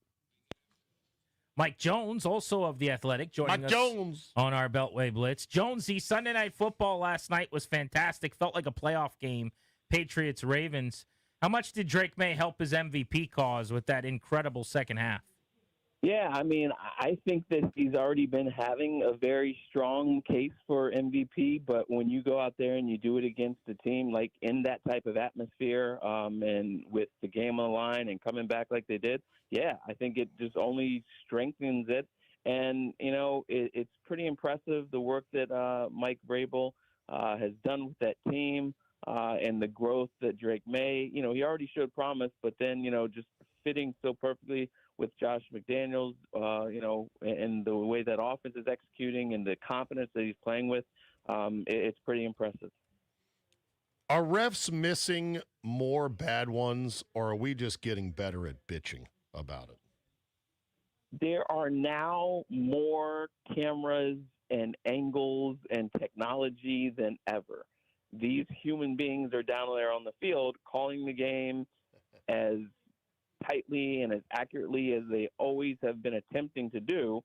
Mike Jones, also of The Athletic, joining us on our Beltway Blitz. Jones, the Sunday Night Football last night was fantastic. Felt like a playoff game. Patriots-Ravens. How much did Drake May help his MVP cause with that incredible second half? Yeah, I mean, I think that he's already been having a very strong case for MVP, but when you go out there and you do it against a team like in that type of atmosphere and with the game on the line and coming back like they did, yeah, I think it just only strengthens it. And, it's pretty impressive the work that Mike Vrabel has done with that team and the growth that Drake May, he already showed promise, but then, just fitting so perfectly with Josh McDaniels, and the way that offense is executing and the confidence that he's playing with, it's pretty impressive. Are refs missing more bad ones, or are we just getting better at bitching about it? There are now more cameras and angles and technology than ever. These human beings are down there on the field calling the game as tightly and as accurately as they always have been attempting to do.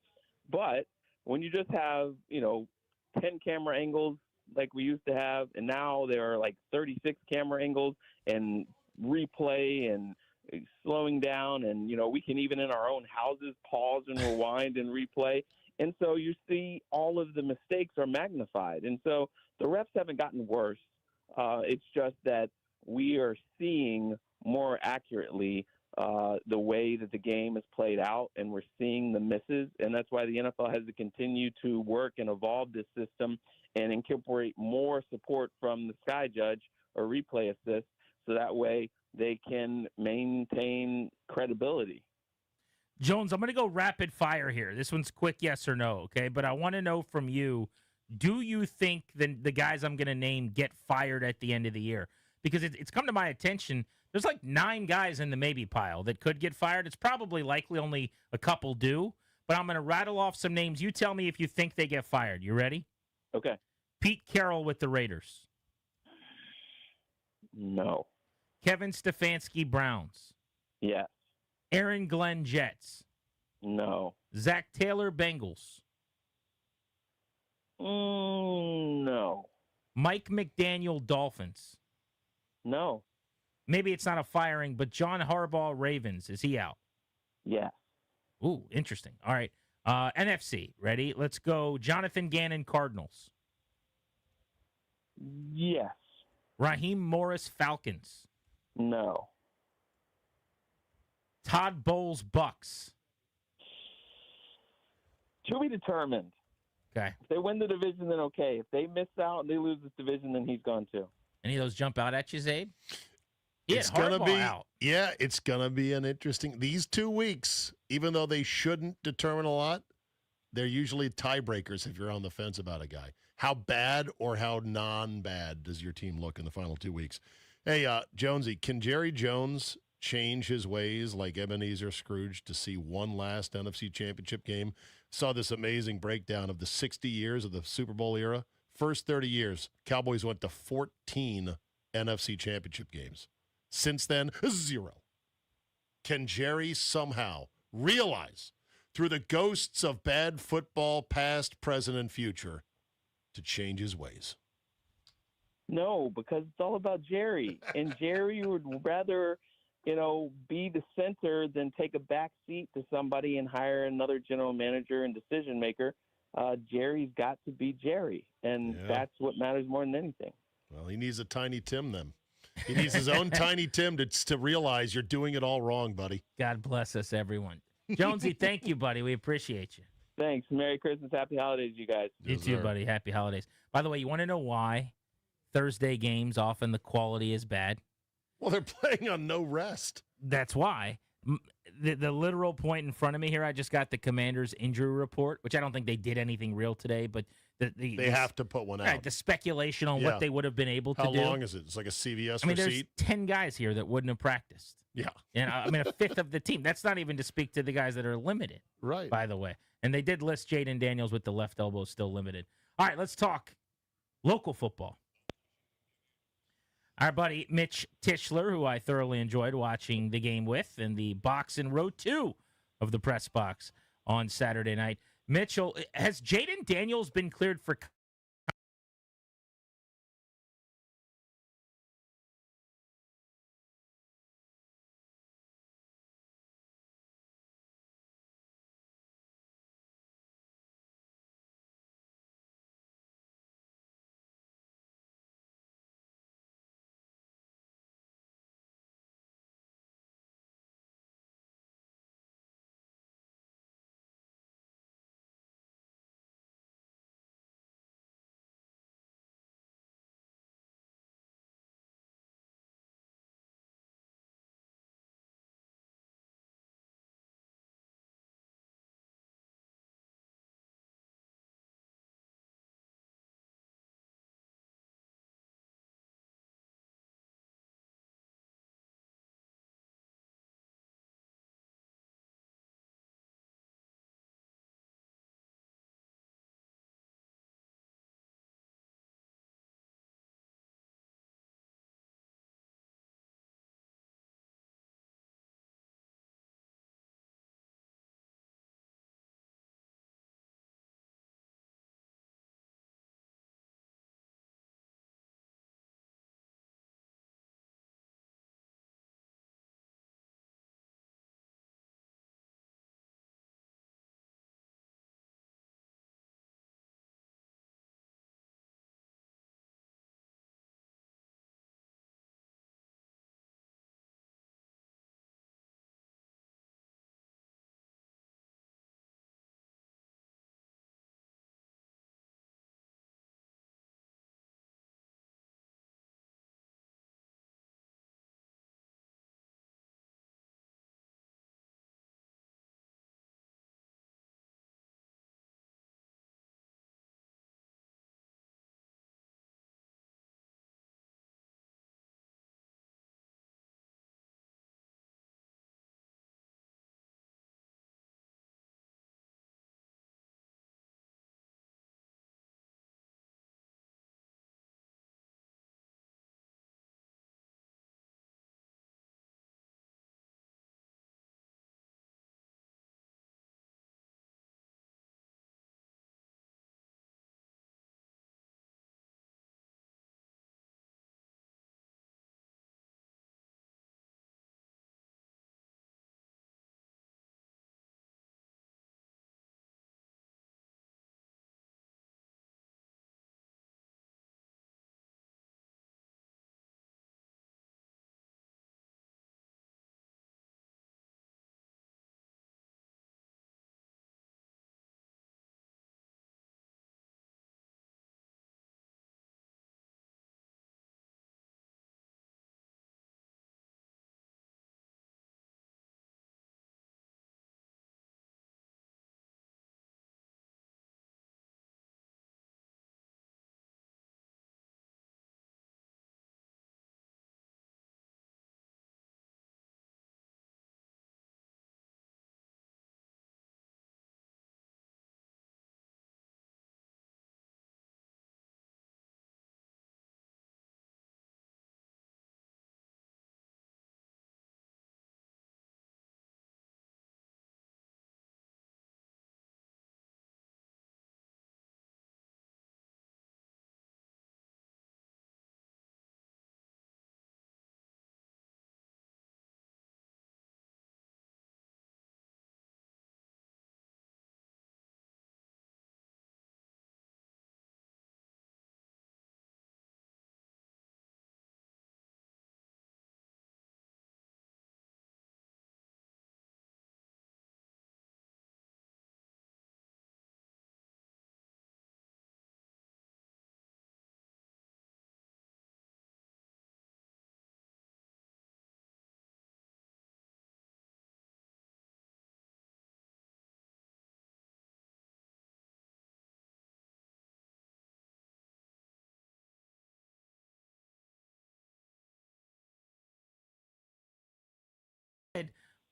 But when you just have, 10 camera angles like we used to have, and now there are like 36 camera angles and replay and slowing down, and, we can even in our own houses pause and rewind and replay. And so you see all of the mistakes are magnified. And so the refs haven't gotten worse. It's just that we are seeing more accurately the way that the game is played out, and we're seeing the misses, and that's why the NFL has to continue to work and evolve this system and incorporate more support from the Sky Judge or replay assist, so that way they can maintain credibility. Jones, I'm going to go rapid fire here. This one's quick yes or no, okay? But I want to know from you, do you think the guys I'm going to name get fired at the end of the year? Because it's come to my attention, there's like 9 guys in the maybe pile that could get fired. It's probably likely only a couple do, but I'm going to rattle off some names. You tell me if you think they get fired. You ready? Okay. Pete Carroll with the Raiders. No. Kevin Stefanski, Browns. Yes. Aaron Glenn, Jets. No. Zach Taylor, Bengals. No. Mike McDaniel, Dolphins. No. Maybe it's not a firing, but John Harbaugh, Ravens. Is he out? Yes. Ooh, interesting. All right. NFC, ready? Let's go. Jonathan Gannon, Cardinals. Yes. Raheem Morris, Falcons. No. Todd Bowles, Bucks. To be determined. Okay. If they win the division, then okay. If they miss out and they lose this division, then he's gone too. Any of those jump out at you, Zabe? It's gonna Harbaugh be out. Yeah, it's gonna be an interesting these 2 weeks, even though they shouldn't determine a lot, they're usually tiebreakers if you're on the fence about a guy. How bad or how non-bad does your team look in the final 2 weeks? Hey, Jonesy, can Jerry Jones change his ways like Ebenezer Scrooge to see one last NFC Championship game? Saw this amazing breakdown of the 60 years of the Super Bowl era. First 30 years, Cowboys went to 14 NFC Championship games. Since then, 0. Can Jerry somehow realize, through the ghosts of bad football past, present, and future, to change his ways? No, because it's all about Jerry. And Jerry would rather, be the center than take a back seat to somebody and hire another general manager and decision maker. Jerry's got to be Jerry, and that's what matters more than anything. Well, he needs a Tiny Tim then. He needs his own Tiny Tim to realize you're doing it all wrong, buddy. God bless us, everyone. Jonesy, thank you, buddy. We appreciate you. Thanks. Merry Christmas. Happy holidays, you guys. You too, buddy. Happy holidays. By the way, you want to know why Thursday games often the quality is bad? Well, they're playing on no rest. That's why. The literal point in front of me here, I just got the Commanders' injury report, which I don't think they did anything real today, but they have to put one out. Right, the speculation on what they would have been able to do. How long is it? It's like a CVS I mean, receipt. there's 10 guys here that wouldn't have practiced. Yeah. And I mean, a fifth of the team. That's not even to speak to the guys that are limited. Right. By the way. And they did list Jaden Daniels with the left elbow still limited. All right, let's talk local football. Our buddy Mitch Tischler, who I thoroughly enjoyed watching the game with in the box in row 2 of the press box on Saturday night. Mitchell, has Jaden Daniels been cleared for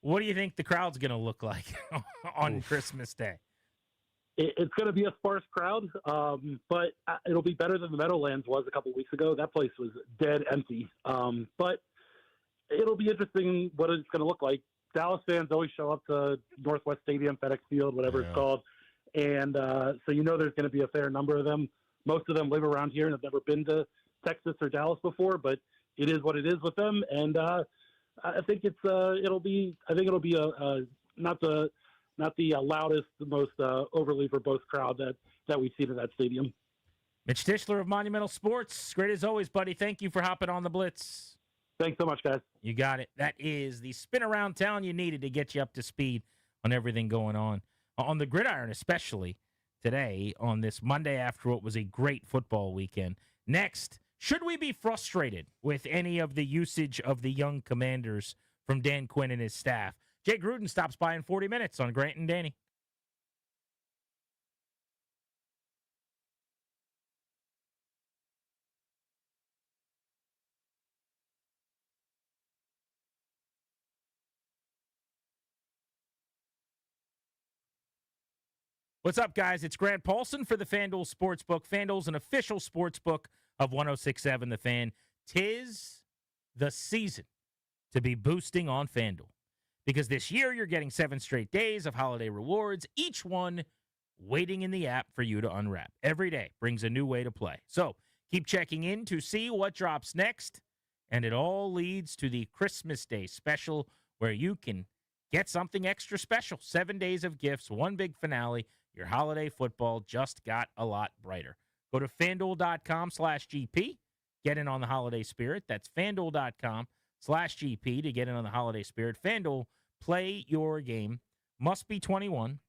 What do you think the crowd's going to look like on Christmas Day? It's going to be a sparse crowd, but it'll be better than the Meadowlands was a couple weeks ago. That place was dead empty. But it'll be interesting what it's going to look like. Dallas fans always show up to Northwest Stadium, FedEx Field, whatever it's called. And so there's going to be a fair number of them. Most of them live around here and have never been to Texas or Dallas before, but it is what it is with them. And I think it'll be not the loudest, the most overly verbose crowd that we've seen in that stadium. Mitch Tischler of Monumental Sports. Great as always, buddy. Thank you for hopping on the Blitz. Thanks so much, guys. You got it. That is the spin around town you needed to get you up to speed on everything going on the gridiron, especially today on this Monday after what was a great football weekend. Next, should we be frustrated with any of the usage of the young Commanders from Dan Quinn and his staff? Jay Gruden stops by in 40 minutes on Grant and Danny. What's up, guys? It's Grant Paulson for the FanDuel Sportsbook. FanDuel's an official sportsbook of 106.7 The Fan. 'Tis the season to be boosting on FanDuel, because this year you're getting 7 straight days of holiday rewards, each one waiting in the app for you to unwrap. Every day brings a new way to play. So keep checking in to see what drops next, and it all leads to the Christmas Day special, where you can get something extra special. 7 days of gifts, one big finale. Your holiday football just got a lot brighter. Go to FanDuel.com/GP. Get in on the holiday spirit. That's FanDuel.com/GP to get in on the holiday spirit. FanDuel, play your game. Must be 21.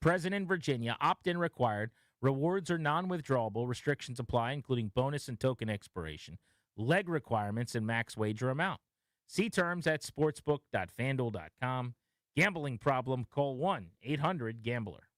Present in Virginia. Opt-in required. Rewards are non-withdrawable. Restrictions apply, including bonus and token expiration. Leg requirements and max wager amount. See terms at sportsbook.fanduel.com. Gambling problem? Call 1-800-GAMBLER.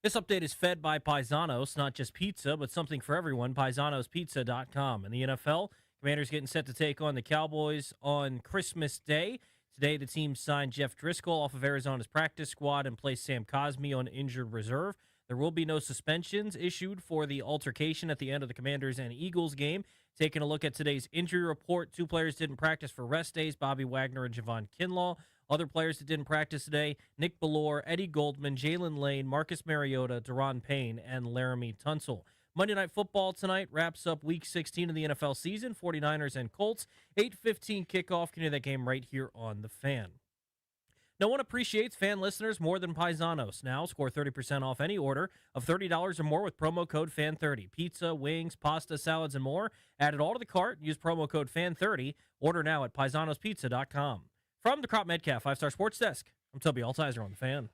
This update is fed by Paisanos, not just pizza, but something for everyone. Paisanospizza.com. In the NFL, Commanders getting set to take on the Cowboys on Christmas Day. Today, the team signed Jeff Driscoll off of Arizona's practice squad and placed Sam Cosmi on injured reserve. There will be no suspensions issued for the altercation at the end of the Commanders and Eagles game. Taking a look at today's injury report, 2 players didn't practice for rest days, Bobby Wagner and Javon Kinlaw. Other players that didn't practice today, Nick Bellore, Eddie Goldman, Jalen Lane, Marcus Mariota, Deron Payne, and Laramie Tunsil. Monday Night Football tonight wraps up Week 16 of the NFL season, 49ers and Colts. 8:15 kickoff. Can hear that game right here on The Fan. No one appreciates fan listeners more than Paisanos. Now score 30% off any order of $30 or more with promo code FAN30. Pizza, wings, pasta, salads, and more. Add it all to the cart. Use promo code FAN30. Order now at paisanospizza.com. From the Crop Metcalf 5-Star Sports Desk, I'm Toby Altizer on The Fan.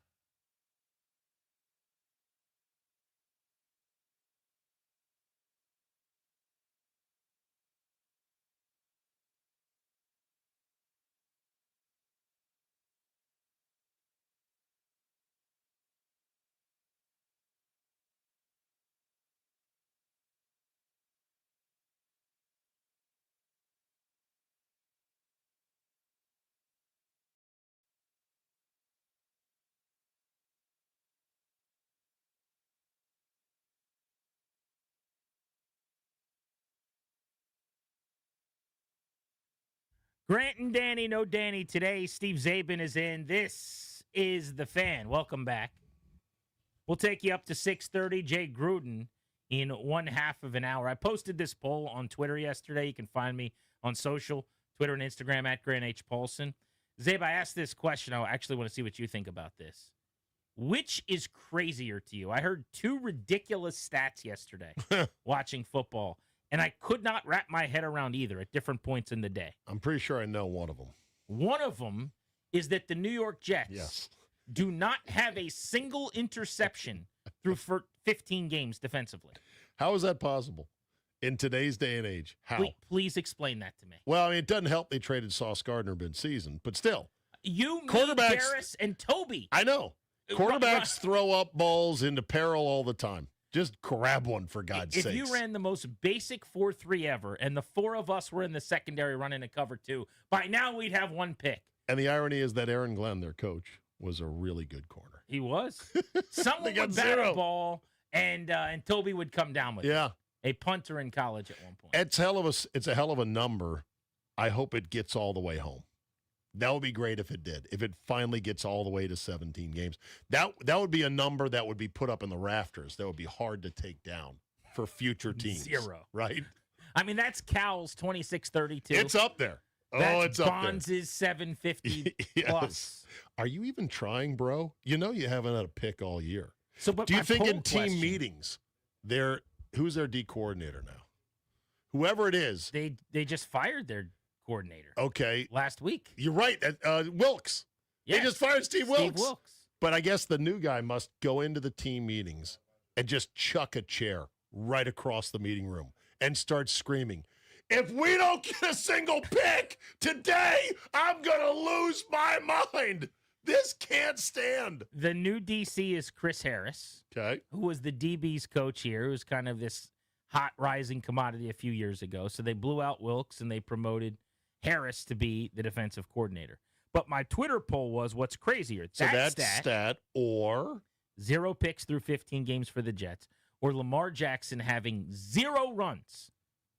Grant and Danny, no Danny today. Steve Zabin is in. This is The Fan. Welcome back. We'll take you up to 6:30. Jay Gruden in 1/2 of an hour. I posted this poll on Twitter yesterday. You can find me on social, Twitter and Instagram at Grant H. Paulson. Zabe, I asked this question. I actually want to see what you think about this. Which is crazier to you? I heard 2 ridiculous stats yesterday watching football. And I could not wrap my head around either at different points in the day. I'm pretty sure I know one of them. One of them is that the New York Jets do not have a single interception through 15 games defensively. How is that possible in today's day and age? How? Please explain that to me. Well, I mean, it doesn't help they traded Sauce Gardner mid-season, but still. You, quarterbacks, Harris, and Toby. I know. Quarterbacks throw up balls into peril all the time. Just grab one, for God's sake. If you ran the most basic 4-3 ever, and the 4 of us were in the secondary running a cover 2, by now we'd have 1 pick. And the irony is that Aaron Glenn, their coach, was a really good corner. He was. Someone would bat a ball, and Toby would come down with it. A punter in college at one point. It's a hell of a number. I hope it gets all the way home. That would be great if it did. If it finally gets all the way to 17 games. That would be a number that would be put up in the rafters. That would be hard to take down for future teams. 0. Right? I mean, that's Cal's 26-32. It's up there. That's it's up Bonds' there. 750 yes. plus. Are you even trying, bro? You know you haven't had a pick all year. So, but do you think poll in team question, meetings, who's their D coordinator now? Whoever it is. They just fired their coordinator. Okay. Last week. You're right. Wilkes. Yes. They just fired Steve Wilkes. Wilkes. But I guess the new guy must go into the team meetings and just chuck a chair right across the meeting room and start screaming, if we don't get a single pick today, I'm going to lose my mind. This can't stand. The new DC is Chris Harris. Okay. Who was the DB's coach here, who was kind of this hot rising commodity a few years ago. So they blew out Wilkes and they promoted Harris to be the defensive coordinator. But my Twitter poll was, what's crazier? So that stat or 0 picks through 15 games for the Jets, or Lamar Jackson having 0 runs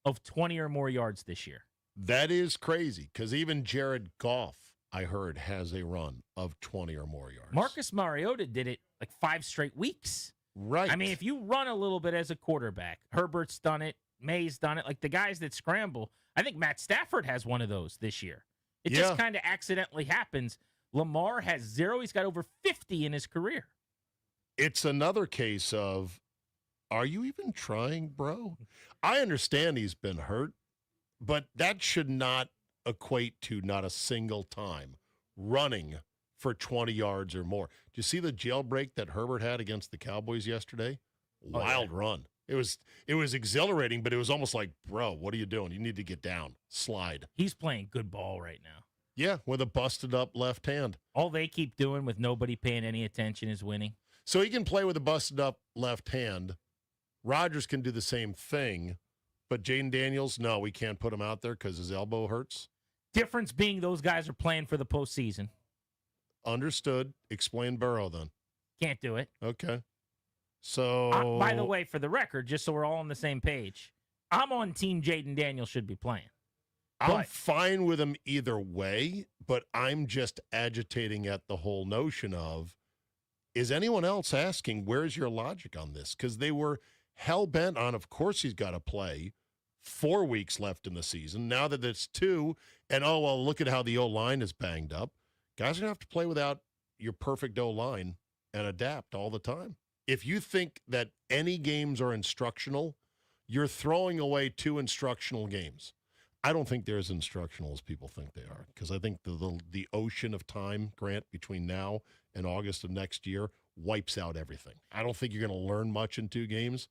of 20 or more yards this year. That is crazy, because even Jared Goff, I heard, has a run of 20 or more yards. Marcus Mariota did it like 5 straight weeks. Right. I mean, if you run a little bit as a quarterback, Herbert's done it, May's done it, like the guys that scramble. I think Matt Stafford has one of those this year. It just kind of accidentally happens. Lamar has 0. He's got over 50 in his career. It's another case of, are you even trying, bro? I understand he's been hurt, but that should not equate to not a single time running for 20 yards or more. Do you see the jailbreak that Herbert had against the Cowboys yesterday? Wild run. It was exhilarating, but it was almost like, bro, what are you doing? You need to get down. Slide. He's playing good ball right now. Yeah, with a busted up left hand. All they keep doing with nobody paying any attention is winning. So he can play with a busted up left hand. Rodgers can do the same thing, but Jaden Daniels, no, we can't put him out there because his elbow hurts. Difference being those guys are playing for the postseason. Understood. Explain Burrow then. Can't do it. Okay. So, By the way, for the record, just so we're all on the same page, I'm on team Jaden Daniels should be playing. I'm fine with him either way, but I'm just agitating at the whole notion of, is anyone else asking, where's your logic on this? Because they were hell-bent on, of course he's got to play. 4 weeks left in the season. Now that it's 2, and oh, well, look at how the O-line is banged up. Guys are going to have to play without your perfect O-line and adapt all the time. If you think that any games are instructional, you're throwing away 2 instructional games. I don't think they're as instructional as people think they are, because I think the ocean of time, Grant, between now and August of next year wipes out everything. I don't think you're going to learn much in 2 games.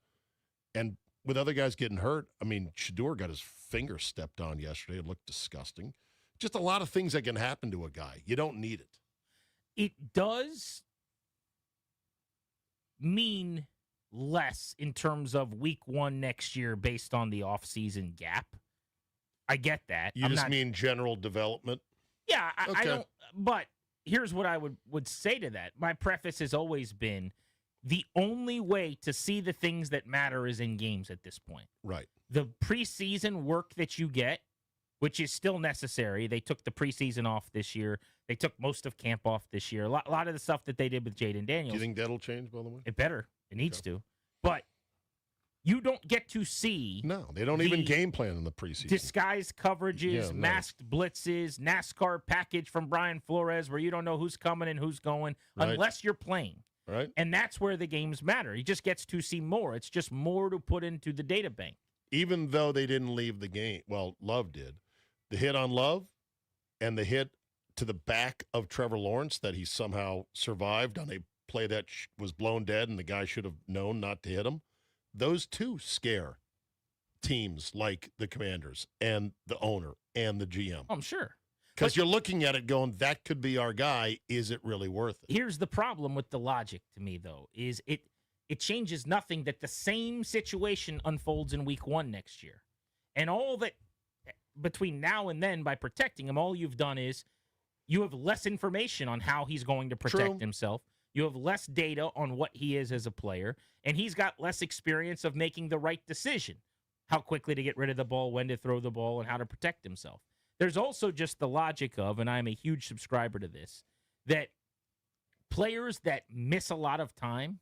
And with other guys getting hurt, I mean, Shador got his finger stepped on yesterday. It looked disgusting. Just a lot of things that can happen to a guy. You don't need it. It does mean less in terms of week 1 next year based on the offseason gap. I get that. You just mean general development? Yeah, I Okay. don't. But here's what I would say to that. My preface has always been the only way to see the things that matter is in games at this point. Right. The preseason work that you get, which is still necessary. They took the preseason off this year. They took most of camp off this year. A lot of the stuff that they did with Jaden Daniels. Do you think that'll change, by the way? It better. It needs to. But you don't get to see. No, they don't even game plan in the preseason. Disguised coverages, Yeah, no. masked blitzes, NASCAR package from Brian Flores where you don't know who's coming and who's going Right. unless you're playing. Right. And that's where the games matter. He just gets to see more. It's just more to put into the data bank. Even though they didn't leave the game, well, Love did. The hit on Love and the hit to the back of Trevor Lawrence that he somehow survived on a play that was blown dead and the guy should have known not to hit him. Those two scare teams like the Commanders and the owner and the GM. I'm sure. Because you're looking at it going, that could be our guy. Is it really worth it? Here's the problem with the logic to me, though, is it changes nothing that the same situation unfolds in week 1 next year. And all that between now and then, by protecting him, all you've done is you have less information on how he's going to protect himself. You have less data on what he is as a player, and he's got less experience of making the right decision, how quickly to get rid of the ball, when to throw the ball, and how to protect himself. There's also just the logic of, and I'm a huge subscriber to this, that players that miss a lot of time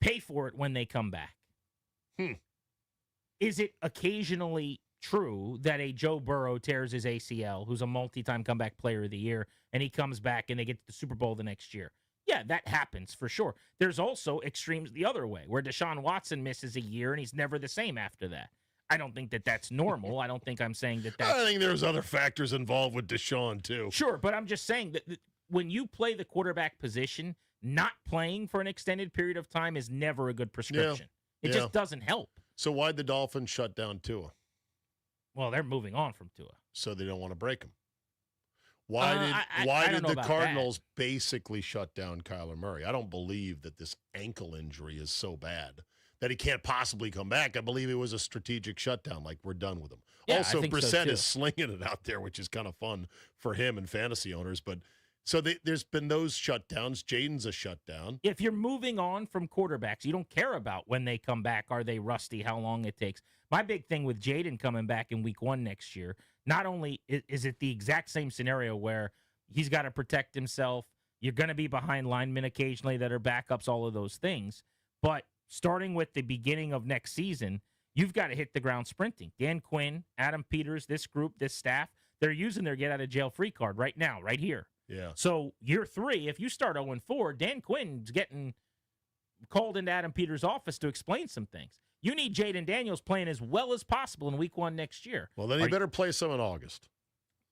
pay for it when they come back. Is it occasionally true that a Joe Burrow tears his ACL, who's a multi-time comeback player of the year, and he comes back and they get to the Super Bowl the next year? Yeah, that happens for sure. There's also extremes the other way, where Deshaun Watson misses a year and he's never the same after that. I don't think that that's normal. I don't think I'm saying that that's... I think there's other factors involved with Deshaun, too. Sure, but I'm just saying that when you play the quarterback position, not playing for an extended period of time is never a good prescription. It just doesn't help. So why'd the Dolphins shut down Tua? Well, they're moving on from Tua. So they don't want to break him. Why did the Cardinals basically shut down Kyler Murray? I don't believe that this ankle injury is so bad that he can't possibly come back. I believe it was a strategic shutdown, like we're done with him. Yeah, also, I think so, Brissett too. is slinging it out there, which is kind of fun for him and fantasy owners. But so there's been those shutdowns. Jaden's a shutdown. If you're moving on from quarterbacks, you don't care about when they come back. Are they rusty? How long it takes? My big thing with Jaden coming back in week 1 next year, not only is it the exact same scenario where he's got to protect himself, you're going to be behind linemen occasionally that are backups, all of those things, but starting with the beginning of next season, you've got to hit the ground sprinting. Dan Quinn, Adam Peters, this group, this staff, they're using their get-out-of-jail-free card right now, right here. Yeah. So year 3, if you start 0-4, Dan Quinn's getting called into Adam Peters' office to explain some things. You need Jaden Daniels playing as well as possible in week 1 next year. Well, then you better play some in August.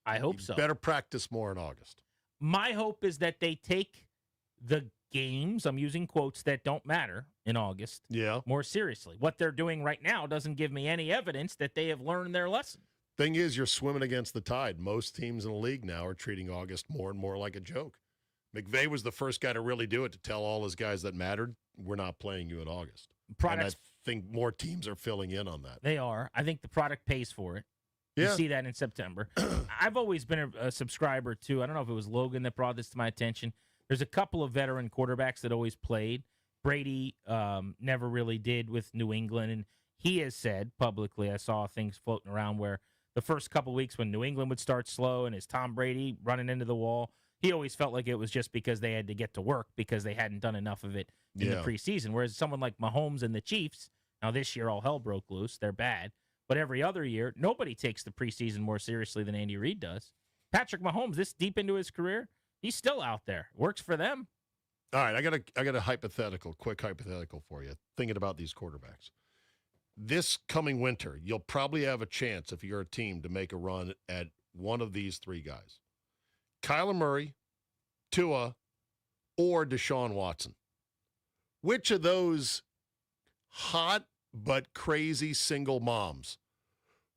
I hope so. Better practice more in August. My hope is that they take the games, I'm using quotes, that don't matter in August more seriously. What they're doing right now doesn't give me any evidence that they have learned their lesson. Thing is, you're swimming against the tide. Most teams in the league now are treating August more and more like a joke. McVay was the first guy to really do it, to tell all his guys that mattered, we're not playing you in August. Products, and I think more teams are filling in on that. They are. I think the product pays for it. Yeah. You see that in September. I've always been a subscriber to, I don't know if it was Logan that brought this to my attention. There's a couple of veteran quarterbacks that always played. Brady never really did with New England, and he has said publicly, I saw things floating around where the first couple of weeks when New England would start slow and his Tom Brady running into the wall, he always felt like it was just because they had to get to work because they hadn't done enough of it in the preseason. Whereas someone like Mahomes and the Chiefs, now this year all hell broke loose. They're bad. But every other year, nobody takes the preseason more seriously than Andy Reid does. Patrick Mahomes, this deep into his career, he's still out there. Works for them. All right, I got a quick hypothetical for you. Thinking about these quarterbacks. This coming winter, you'll probably have a chance, if you're a team, to make a run at one of these three guys. Kyler Murray, Tua, or Deshaun Watson. Which of those hot but crazy single moms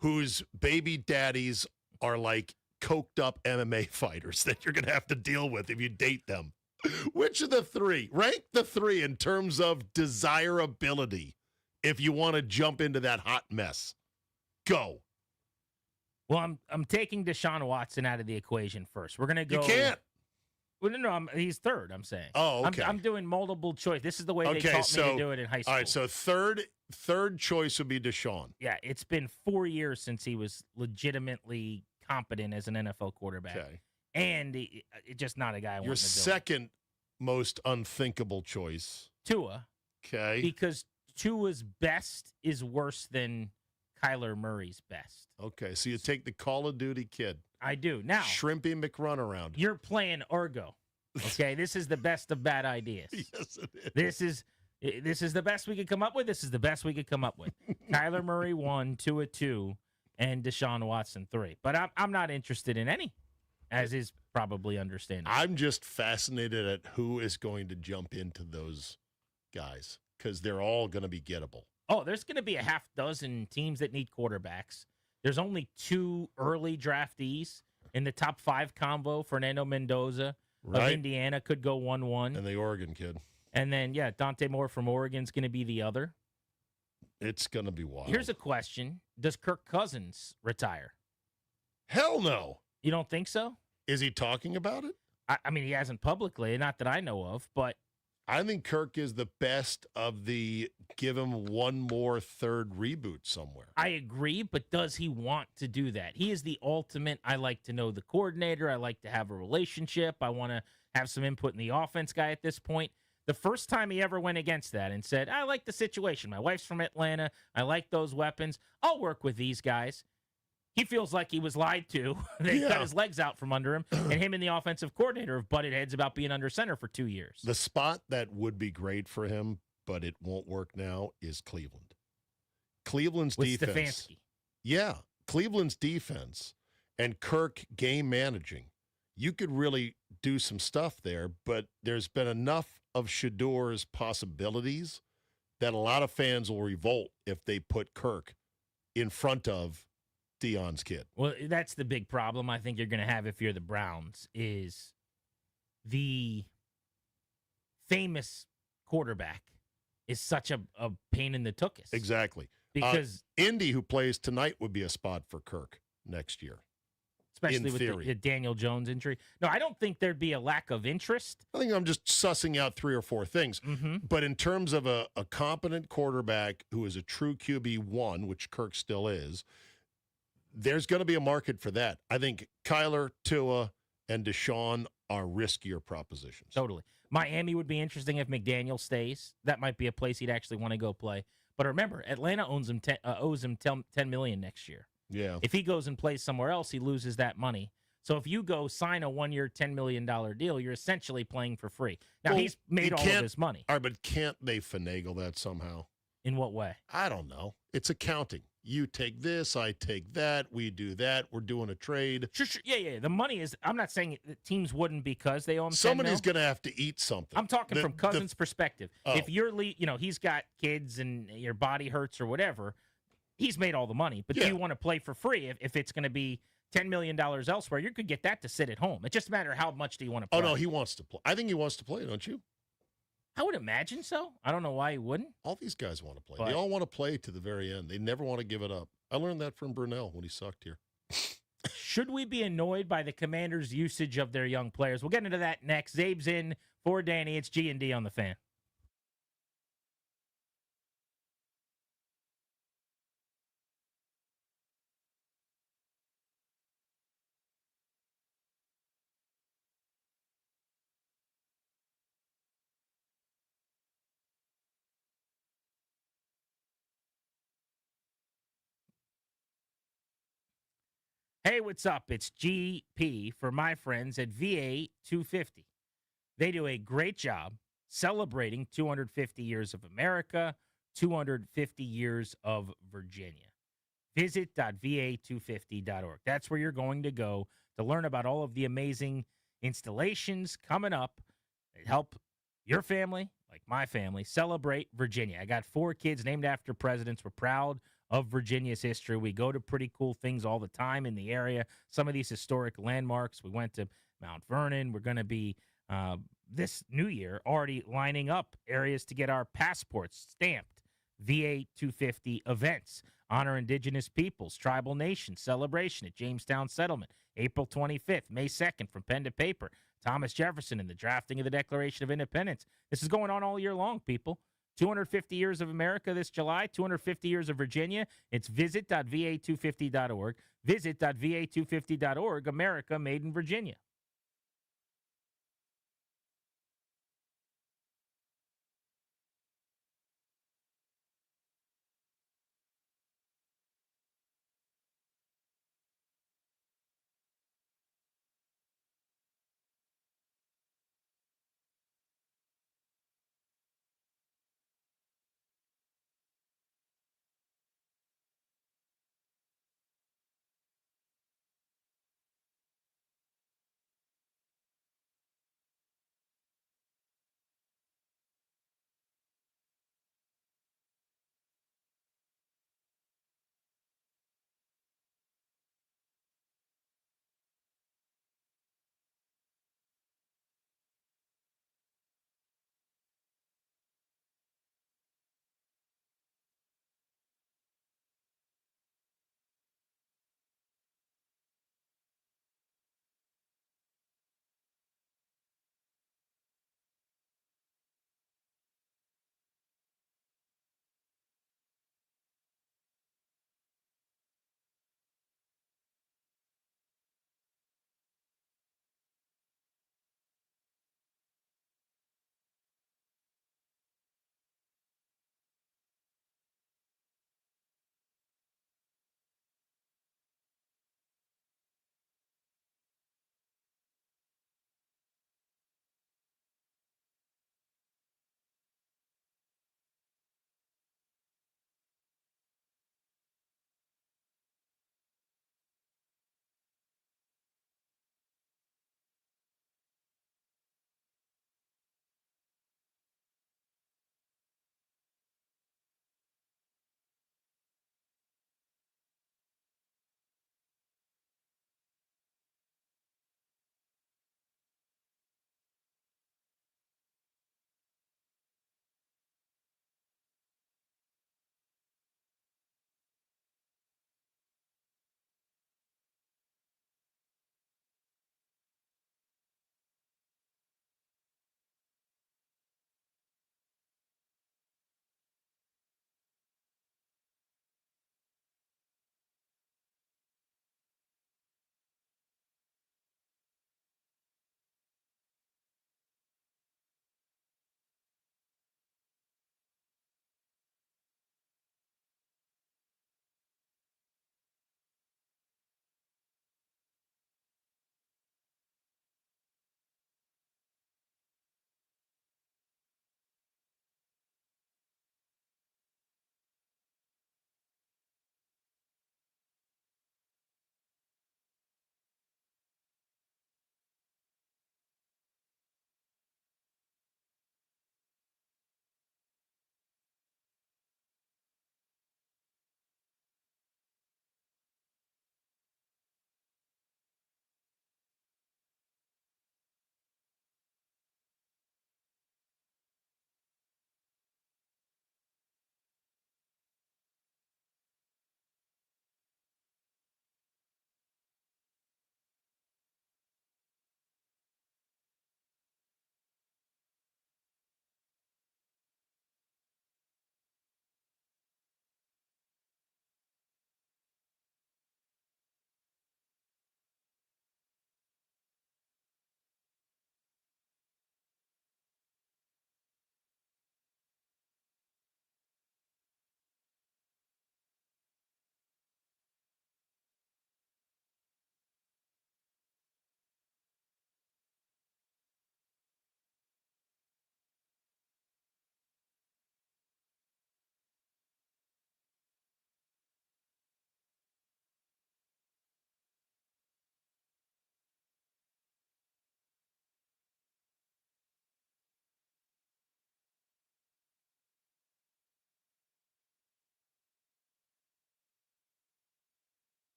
whose baby daddies are like coked up MMA fighters that you're going to have to deal with if you date them? Which of the three? Rank the three in terms of desirability if you want to jump into that hot mess. Go. Well, I'm taking Deshaun Watson out of the equation first. We're going to go. You can't. Well, no, he's third, I'm saying. Oh, okay. I'm doing multiple choice. This is the way they taught me to do it in high school. All right, so third choice would be Deshaun. Yeah, it's been 4 years since he was legitimately competent as an NFL quarterback. Okay. And it's just not a guy I want Your to do. second most unthinkable choice. Tua. Okay. Because Tua's best is worse than Kyler Murray's best. Okay, so you take the Call of Duty kid. I do. Now, Shrimpy McRunaround. You're playing Argo. Okay, this is the best of bad ideas. Yes, it is. This is the best we could come up with. This is the best we could come up with. Kyler Murray 1, Tua 2, and Deshaun Watson 3. But I'm not interested in any, as is probably understandable. I'm just fascinated at who is going to jump into those guys because they're all going to be gettable. Oh, there's going to be a half dozen teams that need quarterbacks. There's only 2 early draftees in the top 5 combo. Fernando Mendoza of Indiana could go 1-1. And the Oregon kid. And then, Dante Moore from Oregon's going to be the other. It's going to be wild. Here's a question. Does Kirk Cousins retire? Hell no. You don't think so? Is he talking about it? I mean, he hasn't publicly, not that I know of, but I think Kirk is the best of the give him one more third reboot somewhere. I agree, but does he want to do that? He is the ultimate, I like to know the coordinator. I like to have a relationship. I want to have some input in the offense guy at this point. The first time he ever went against that and said, I like the situation. My wife's from Atlanta. I like those weapons. I'll work with these guys. He feels like he was lied to. They cut his legs out from under him, and him and the offensive coordinator have butted heads about being under center for 2 years. The spot that would be great for him, but it won't work now, is Cleveland. Cleveland's with defense. Stefanski. Yeah, Cleveland's defense and Kirk game managing. You could really do some stuff there, but there's been enough of Shador's possibilities that a lot of fans will revolt if they put Kirk in front of Deion's kid. Well, that's the big problem I think you're going to have if you're the Browns is the famous quarterback is such a pain in the tuchus. Exactly. Because Indy, who plays tonight, would be a spot for Kirk next year. Especially with the Daniel Jones injury. No, I don't think there'd be a lack of interest. I think I'm just sussing out 3 or 4 things. Mm-hmm. But in terms of a competent quarterback who is a true QB1, which Kirk still is, there's going to be a market for that. I think Kyler, Tua, and Deshaun are riskier propositions. Totally. Miami would be interesting if McDaniel stays. That might be a place he'd actually want to go play. But remember, Atlanta owes him $10 million next year. Yeah. If he goes and plays somewhere else, he loses that money. So if you go sign a 1-year, $10 million deal, you're essentially playing for free. Now, he's made all of his money. All right, but can't they finagle that somehow? In what way? I don't know. It's accounting. You take this, I take that, we do that, we're doing a trade. Sure. Yeah. The money is, I'm not saying that teams wouldn't because they own Somebody's going to have to eat something. I'm talking from Cousins' perspective. If you're, he's got kids and your body hurts or whatever, he's made all the money. But do you want to play for free if it's going to be $10 million elsewhere, you could get that to sit at home. It just matters how much do you want to play. Oh, no, he wants to play. I think he wants to play, don't you? I would imagine so. I don't know why he wouldn't. All these guys want to play. But- They all want to play to the very end. They never want to give it up. I learned that from Brunell when he sucked here. Should we be annoyed by the Commanders' usage of their young players? We'll get into that next. Zabe's in for Danny. It's G&D on the Fan. Hey, what's up? It's GP for my friends at VA 250. They do a great job celebrating 250 years of America, 250 years of Virginia. Visit.va250.org. That's where you're going to go to learn about all of the amazing installations coming up that help your family, like my family, celebrate Virginia. I got 4 kids named after presidents. We're proud of Virginia's history. We go to pretty cool things all the time in the area. Some of these historic landmarks. We went to Mount Vernon. We're going to be this new year already lining up areas to get our passports stamped. VA 250 events. Honor Indigenous Peoples, Tribal Nations celebration at Jamestown Settlement, April 25th, May 2nd from pen to paper. Thomas Jefferson and the drafting of the Declaration of Independence. This is going on all year long, people. 250 years of America this July, 250 years of Virginia. It's visit.va250.org. Visit.va250.org. America made in Virginia.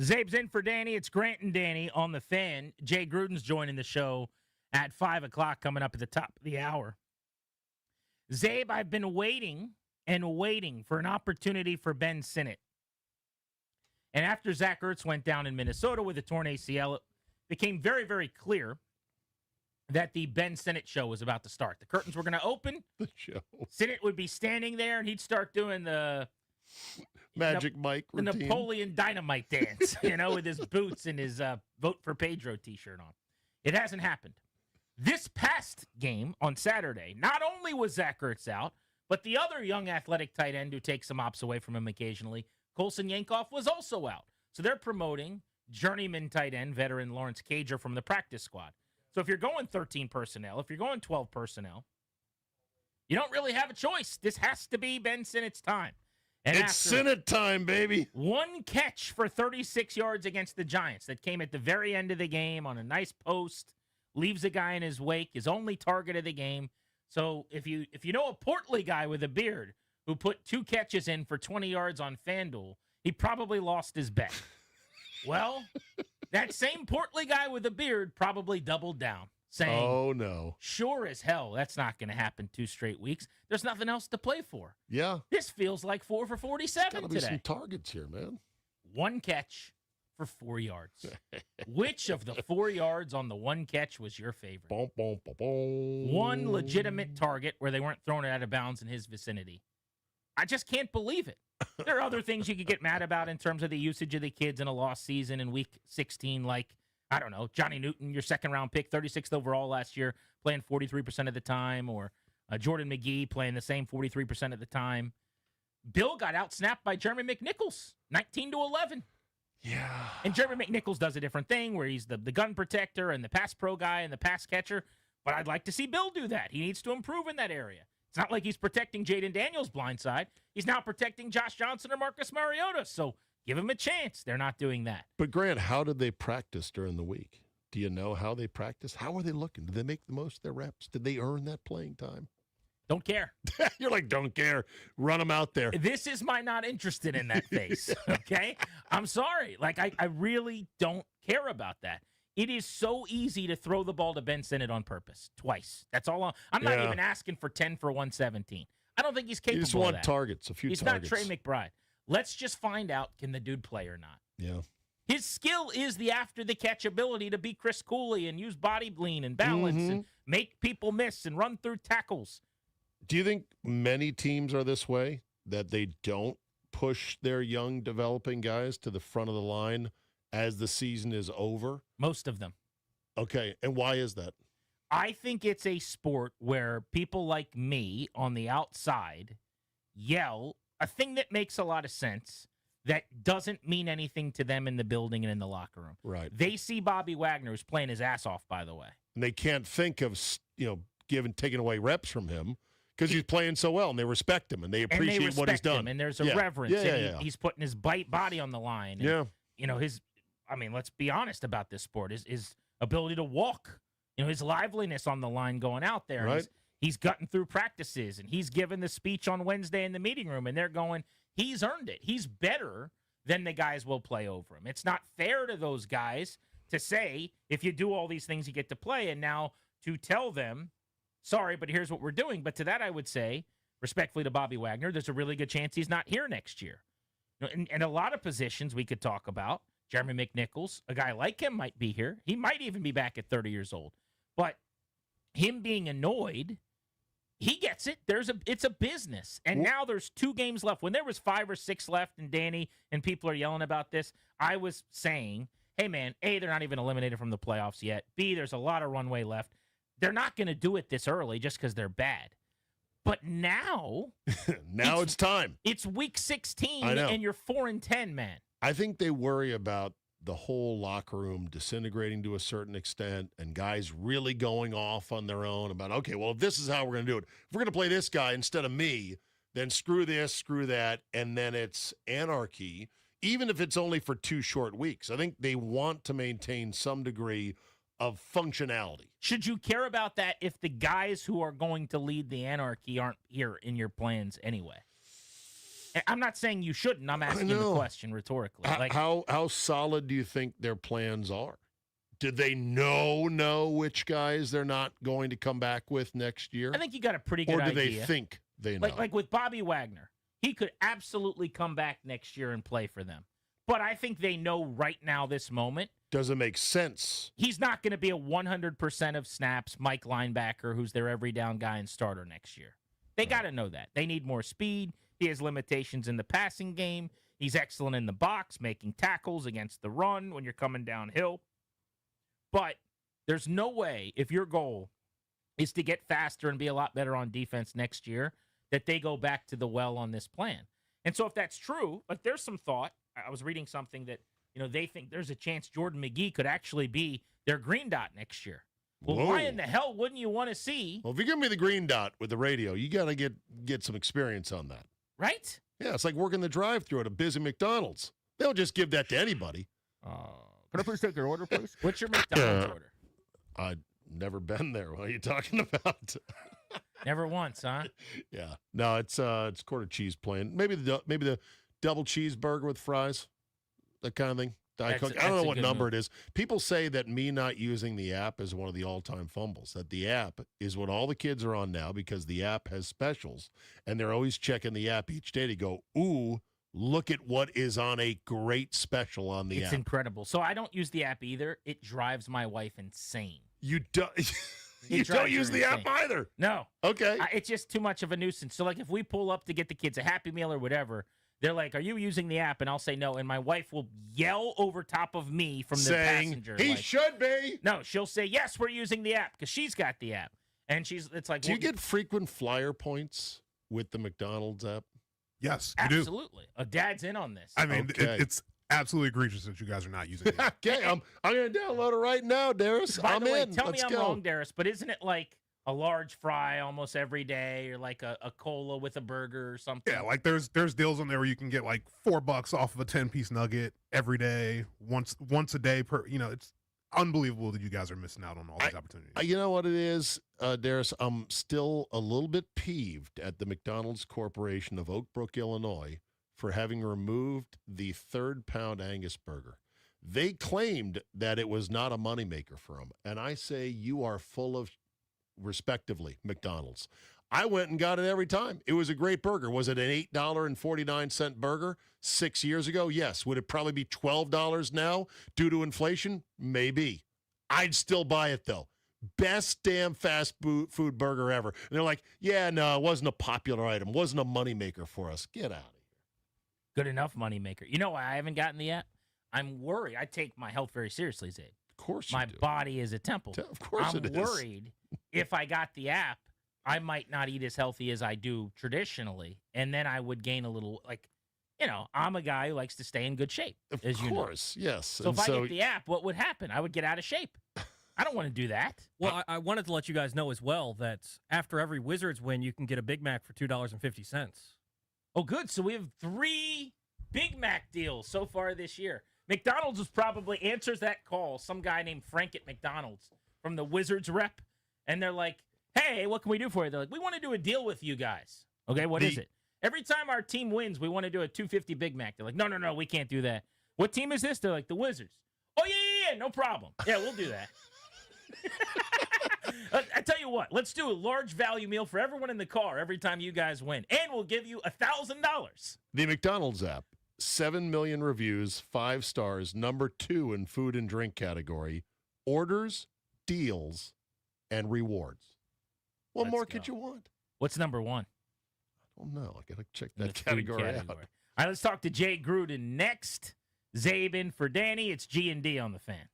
Zabe's in for Danny. It's Grant and Danny on the Fan. Jay Gruden's joining the show at 5 o'clock, coming up at the top of the hour. Zabe, I've been waiting and waiting for an opportunity for Ben Sinnott. And after Zach Ertz went down in Minnesota with a torn ACL, it became very, very clear that the Ben Sinnott show was about to start. The curtains were going to open. The show. Sinnott would be standing there, and he'd start doing the Magic Mike the routine. Napoleon Dynamite dance, with his boots and his Vote for Pedro t-shirt on. It hasn't happened. This past game on Saturday, not only was Zach Ertz out, but the other young athletic tight end who takes some ops away from him occasionally, Colson Yankoff, was also out. So they're promoting journeyman tight end, veteran Lawrence Cager from the practice squad. So if you're going 13 personnel, if you're going 12 personnel, you don't really have a choice. This has to be Ben Sinnott's time. And It's Sinnott time, baby. One catch for 36 yards against the Giants that came at the very end of the game on a nice post, leaves a guy in his wake, his only target of the game. So if you know a portly guy with a beard who put 2 catches in for 20 yards on FanDuel, he probably lost his bet. Well, that same portly guy with a beard probably doubled down, saying, "Oh, no. Sure as hell, that's not going to happen 2 straight weeks. There's nothing else to play for." Yeah. This feels like 4 for 47 Gotta be today. some targets here, man. 1 catch for 4 yards. Which of the 4 yards on the 1 catch was your favorite? Boom, boom, boom, boom. One legitimate target where they weren't throwing it out of bounds in his vicinity. I just can't believe it. There are other things you could get mad about in terms of the usage of the kids in a lost season in week 16, like, I don't know, Johnny Newton, your second-round pick, 36th overall last year, playing 43% of the time, or Jordan McGee playing the same 43% of the time. Bill got out-snapped by Jeremy McNichols, 19-11. Yeah. And Jeremy McNichols does a different thing where he's the gun protector and the pass pro guy and the pass catcher, but I'd like to see Bill do that. He needs to improve in that area. It's not like he's protecting Jaden Daniels' blind side. He's now protecting Josh Johnson or Marcus Mariota. So give him a chance. They're not doing that. But, Grant, how did they practice during the week? Do you know how they practice? How are they looking? Did they make the most of their reps? Did they earn that playing time? Don't care. You're like, don't care. Run them out there. This is my not interested in that face, okay? I'm sorry. Like, I really don't care about that. It is so easy to throw the ball to Ben Sinnott on purpose twice. That's all. I'm not even asking for 10 for 117. I don't think he's capable You just of want that. targets, a few He's targets. not Trey McBride. Let's just find out, can the dude play or not? Yeah. His skill is the after-the-catch ability to be Chris Cooley and use body lean and balance and make people miss and run through tackles. Do you think many teams are this way, that they don't push their young developing guys to the front of the line as the season is over? Most of them. Okay, and why is that? I think it's a sport where people like me on the outside yell a thing that makes a lot of sense that doesn't mean anything to them in the building and in the locker room. Right. They see Bobby Wagner, who's playing his ass off, by the way. And they can't think of, taking away reps from him because he's playing so well, and they respect him, and they appreciate what he's done. Him, and there's a Yeah. reverence. Yeah, and yeah. He's putting his body on the line. And, let's be honest about this sport. His ability to walk, his liveliness on the line going out there. Right. He's gutting through practices, and he's given the speech on Wednesday in the meeting room, and they're going, he's earned it. He's better than the guys will play over him. It's not fair to those guys to say, if you do all these things, you get to play, and now to tell them, sorry, but here's what we're doing. But to that, I would say, respectfully to Bobby Wagner, there's a really good chance he's not here next year. And a lot of positions we could talk about. Jeremy McNichols, a guy like him might be here. He might even be back at 30 years old. But him being annoyed, he gets it. It's a business. And now there's 2 games left. When there was 5 or 6 left, and Danny and people are yelling about this, I was saying, hey, man, A, they're not even eliminated from the playoffs yet. B, there's a lot of runway left. They're not going to do it this early just because they're bad. But now, it's time. It's week 16, I know. and you're 4-10, man. I think they worry about the whole locker room disintegrating to a certain extent and guys really going off on their own about, okay, well, if this is how we're going to do it, if we're going to play this guy instead of me, then screw this, screw that, and then it's anarchy, even if it's only for 2 short weeks. I think they want to maintain some degree of functionality. Should you care about that if the guys who are going to lead the anarchy aren't here in your plans anyway? I'm not saying you shouldn't. I'm asking the question rhetorically. How solid do you think their plans are? Do they know which guys they're not going to come back with next year? I think you got a pretty good idea. Or do they think they know? Like with Bobby Wagner, he could absolutely come back next year and play for them. But I think they know right now, this moment. Doesn't make sense. He's not going to be a 100% of snaps Mike linebacker who's their every down guy and starter next year. They got to know that. They need more speed. He has limitations in the passing game. He's excellent in the box, making tackles against the run when you're coming downhill. But there's no way, if your goal is to get faster and be a lot better on defense next year, that they go back to the well on this plan. And so if that's true, like there's some thought. I was reading something that, they think there's a chance Jordan McGee could actually be their green dot next year. Well, Whoa. why in the hell wouldn't you want to see? Well, if you're going to be the green dot with the radio, you got to get some experience on that. Right? Yeah, it's like working the drive-thru at a busy McDonald's. They'll just give that to anybody. Can I please take your order, please? What's your McDonald's order? I've never been there. What are you talking about? Never once, huh? Yeah. No, it's quarter cheese plain. Maybe the double cheeseburger with fries, that kind of thing. I don't know what number it is. People say that me not using the app is one of the all-time fumbles, that the app is what all the kids are on now because the app has specials, and they're always checking the app each day to go, ooh, look at what is on a great special on the app. It's incredible. So I don't use the app either. It drives my wife insane. You don't you don't use the app either? No. Okay. It's just too much of a nuisance. So, like, if we pull up to get the kids a Happy Meal or whatever, they're like, are you using the app? And I'll say no. And my wife will yell over top of me from the passenger. He should be. No, she'll say, yes, we're using the app because she's got the app. And it's like, do you get frequent flyer points with the McDonald's app? Yes, you do. Absolutely. Dad's in on this. I mean, it's absolutely egregious that you guys are not using it. Okay, I'm going to download it right now, Darius. By I'm the way, in. tell Let's me I'm go. wrong, Darius, but isn't it like a large fry almost every day or like a cola with a burger or something? Yeah, like there's deals on there where you can get like $4 off of a 10-piece nugget every day, once a day per. It's unbelievable that you guys are missing out on all these opportunities. You know what it is, Darius? I'm still a little bit peeved at the McDonald's Corporation of Oak Brook, Illinois, for having removed the third-pound Angus burger. They claimed that it was not a moneymaker for them, and I say you are full of, respectively, McDonald's. I went and got it every time. It was a great burger. Was it an $8.49 burger 6 years ago? Yes. Would it probably be $12 now due to inflation? Maybe. I'd still buy it, though. Best damn fast food burger ever. And they're like, yeah, no, it wasn't a popular item. Wasn't a moneymaker for us. Get out of here. Good enough moneymaker. You know why I haven't gotten the app? I'm worried. I take my health very seriously, Zabe. Of course you My do. body is a temple. Of course it is. I'm worried if I got the app, I might not eat as healthy as I do traditionally, and then I would gain a little, I'm a guy who likes to stay in good shape, as you know. Of course, yes. So if I get the app, what would happen? I would get out of shape. I don't want to do that. Well, I wanted to let you guys know as well that after every Wizards win, you can get a Big Mac for $2.50. Oh, good. So we have 3 Big Mac deals so far this year. McDonald's was probably answers that call, some guy named Frank at McDonald's from the Wizards rep, and they're like, hey, what can we do for you? They're like, we want to do a deal with you guys. Okay, what is it? Every time our team wins, we want to do a $2.50 Big Mac. They're like, no, we can't do that. What team is this? They're like, the Wizards. Oh, yeah, no problem. Yeah, we'll do that. I tell you what, let's do a large value meal for everyone in the car every time you guys win, and we'll give you $1,000. The McDonald's app, 7 million reviews, 5 stars, number 2 in food and drink category, orders, deals, and rewards. What more could you want? What's number 1? I don't know. I got to check In that the food category out. category. All right, let's talk to Jay Gruden next. Zabe in for Danny. It's G&D on the Fan.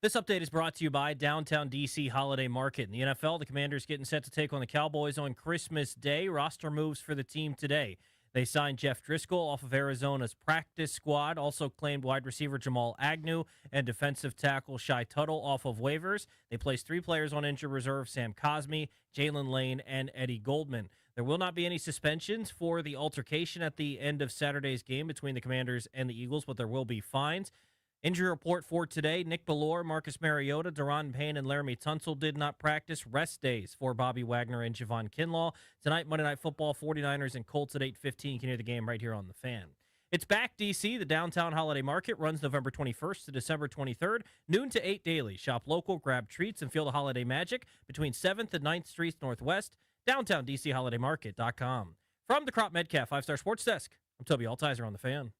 This update is brought to you by Downtown DC Holiday Market. In the NFL, the Commanders getting set to take on the Cowboys on Christmas Day. Roster moves for the team today. They signed Jeff Driscoll off of Arizona's practice squad, also claimed wide receiver Jamal Agnew and defensive tackle Shy Tuttle off of waivers. They placed 3 players on injured reserve, Sam Cosmi, Jalen Lane, and Eddie Goldman. There will not be any suspensions for the altercation at the end of Saturday's game between the Commanders and the Eagles, but there will be fines. Injury report for today: Nick Bellore, Marcus Mariota, Daron Payne, and Laramie Tunsil did not practice. Rest days for Bobby Wagner and Javon Kinlaw. Tonight, Monday Night Football, 49ers and Colts at 8:15. You can hear the game right here on The Fan. It's back, DC. The Downtown Holiday Market runs November 21st to December 23rd, noon to 8 daily. Shop local, grab treats, and feel the holiday magic between 7th and 9th Streets Northwest. DowntownDCHolidayMarket.com. From the Crop Metcalf 5-Star Sports Desk, I'm Toby Altizer on The Fan.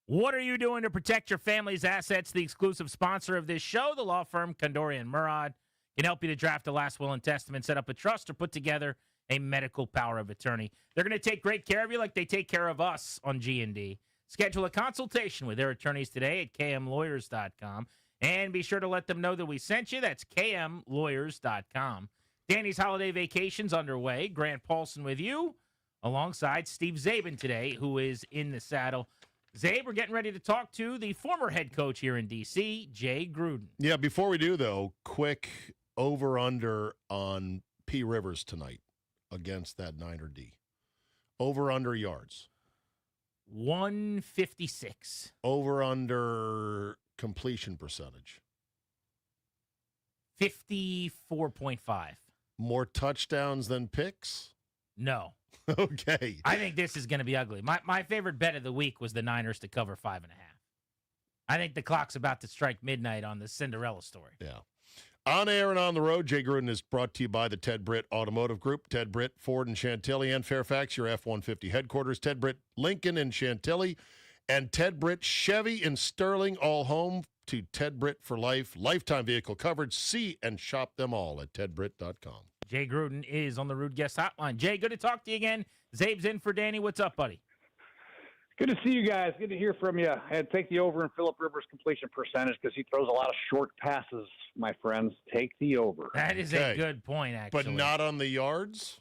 What are you doing to protect your family's assets? The exclusive sponsor of this show, the law firm Kondorian Murad, can help you to draft a last will and testament, set up a trust, or put together a medical power of attorney. They're going to take great care of you like they take care of us on G&D. Schedule a consultation with their attorneys today at kmlawyers.com, and be sure to let them know that we sent you. That's kmlawyers.com. Danny's holiday vacation's underway. Grant Paulson with you, alongside Steve Zabin today, who is in the saddle. Zabe, we're getting ready to talk to the former head coach here in D.C., Jay Gruden. Yeah, before we do, though, quick over-under on P. Rivers tonight against that Niner D. Over-under yards. 156. Over-under completion percentage. 54.5. More touchdowns than picks? No. Okay. I think this is going to be ugly. My favorite bet of the week was the Niners to cover 5.5. I think the clock's about to strike midnight on the Cinderella story. Yeah. On air and on the road, Jay Gruden is brought to you by the Ted Britt Automotive Group. Ted Britt, Ford and Chantilly and Fairfax, your F-150 headquarters. Ted Britt, Lincoln and Chantilly. And Ted Britt, Chevy and Sterling, all home to Ted Britt for life. Lifetime vehicle coverage. See and shop them all at tedbritt.com. Jay Gruden is on the Rude Guest Hotline. Jay, good to talk to you again. Zabe's in for Danny. What's up, buddy? Good to see you guys. Good to hear from you. And take the over in Phillip Rivers' completion percentage because he throws a lot of short passes, my friends. Take the over. That is a good point, actually. But not on the yards?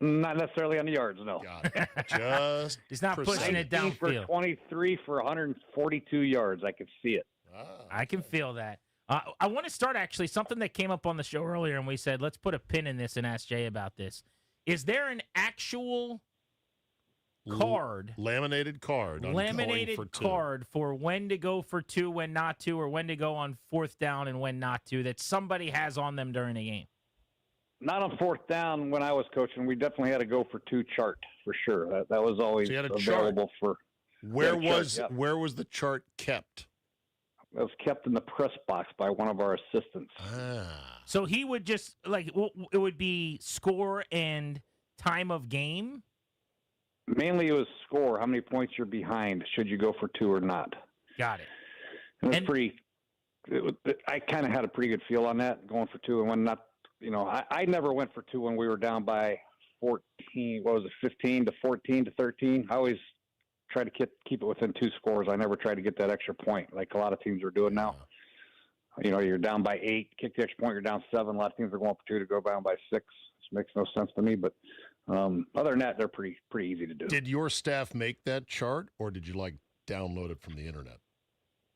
Not necessarily on the yards, no. Got it. Just he's not pushing it downfield. For 23 for 142 yards. I could see it. I can feel that. I want to start, actually, something that came up on the show earlier, and we said, let's put a pin in this and ask Jay about this. Is there an actual card? Laminated card. On Laminated going for card for when to go for 2, when not to, or when to go on 4th down and when not to, that somebody has on them during a game? Not on 4th down when I was coaching. We definitely had a go for 2 chart for sure. That was always So you had a available chart. for. Where chart, where was the chart kept? It was kept in the press box by one of our assistants. So he would just, it would be score and time of game? Mainly it was score, how many points you're behind, should you go for 2 or not. Got it. I kind of had a pretty good feel on that, going for 2 and when not. I never went for 2 when we were down by 14, 15 to 14 to 13. I always try to keep it within 2 scores. I never try to get that extra point like a lot of teams are doing now. You're down by 8, kick the extra point, you're down 7. A lot of teams are going for 2 to go down by 6. This makes no sense to me, but other than that, they're pretty easy to do. Did your staff make that chart, or did you download it from the internet?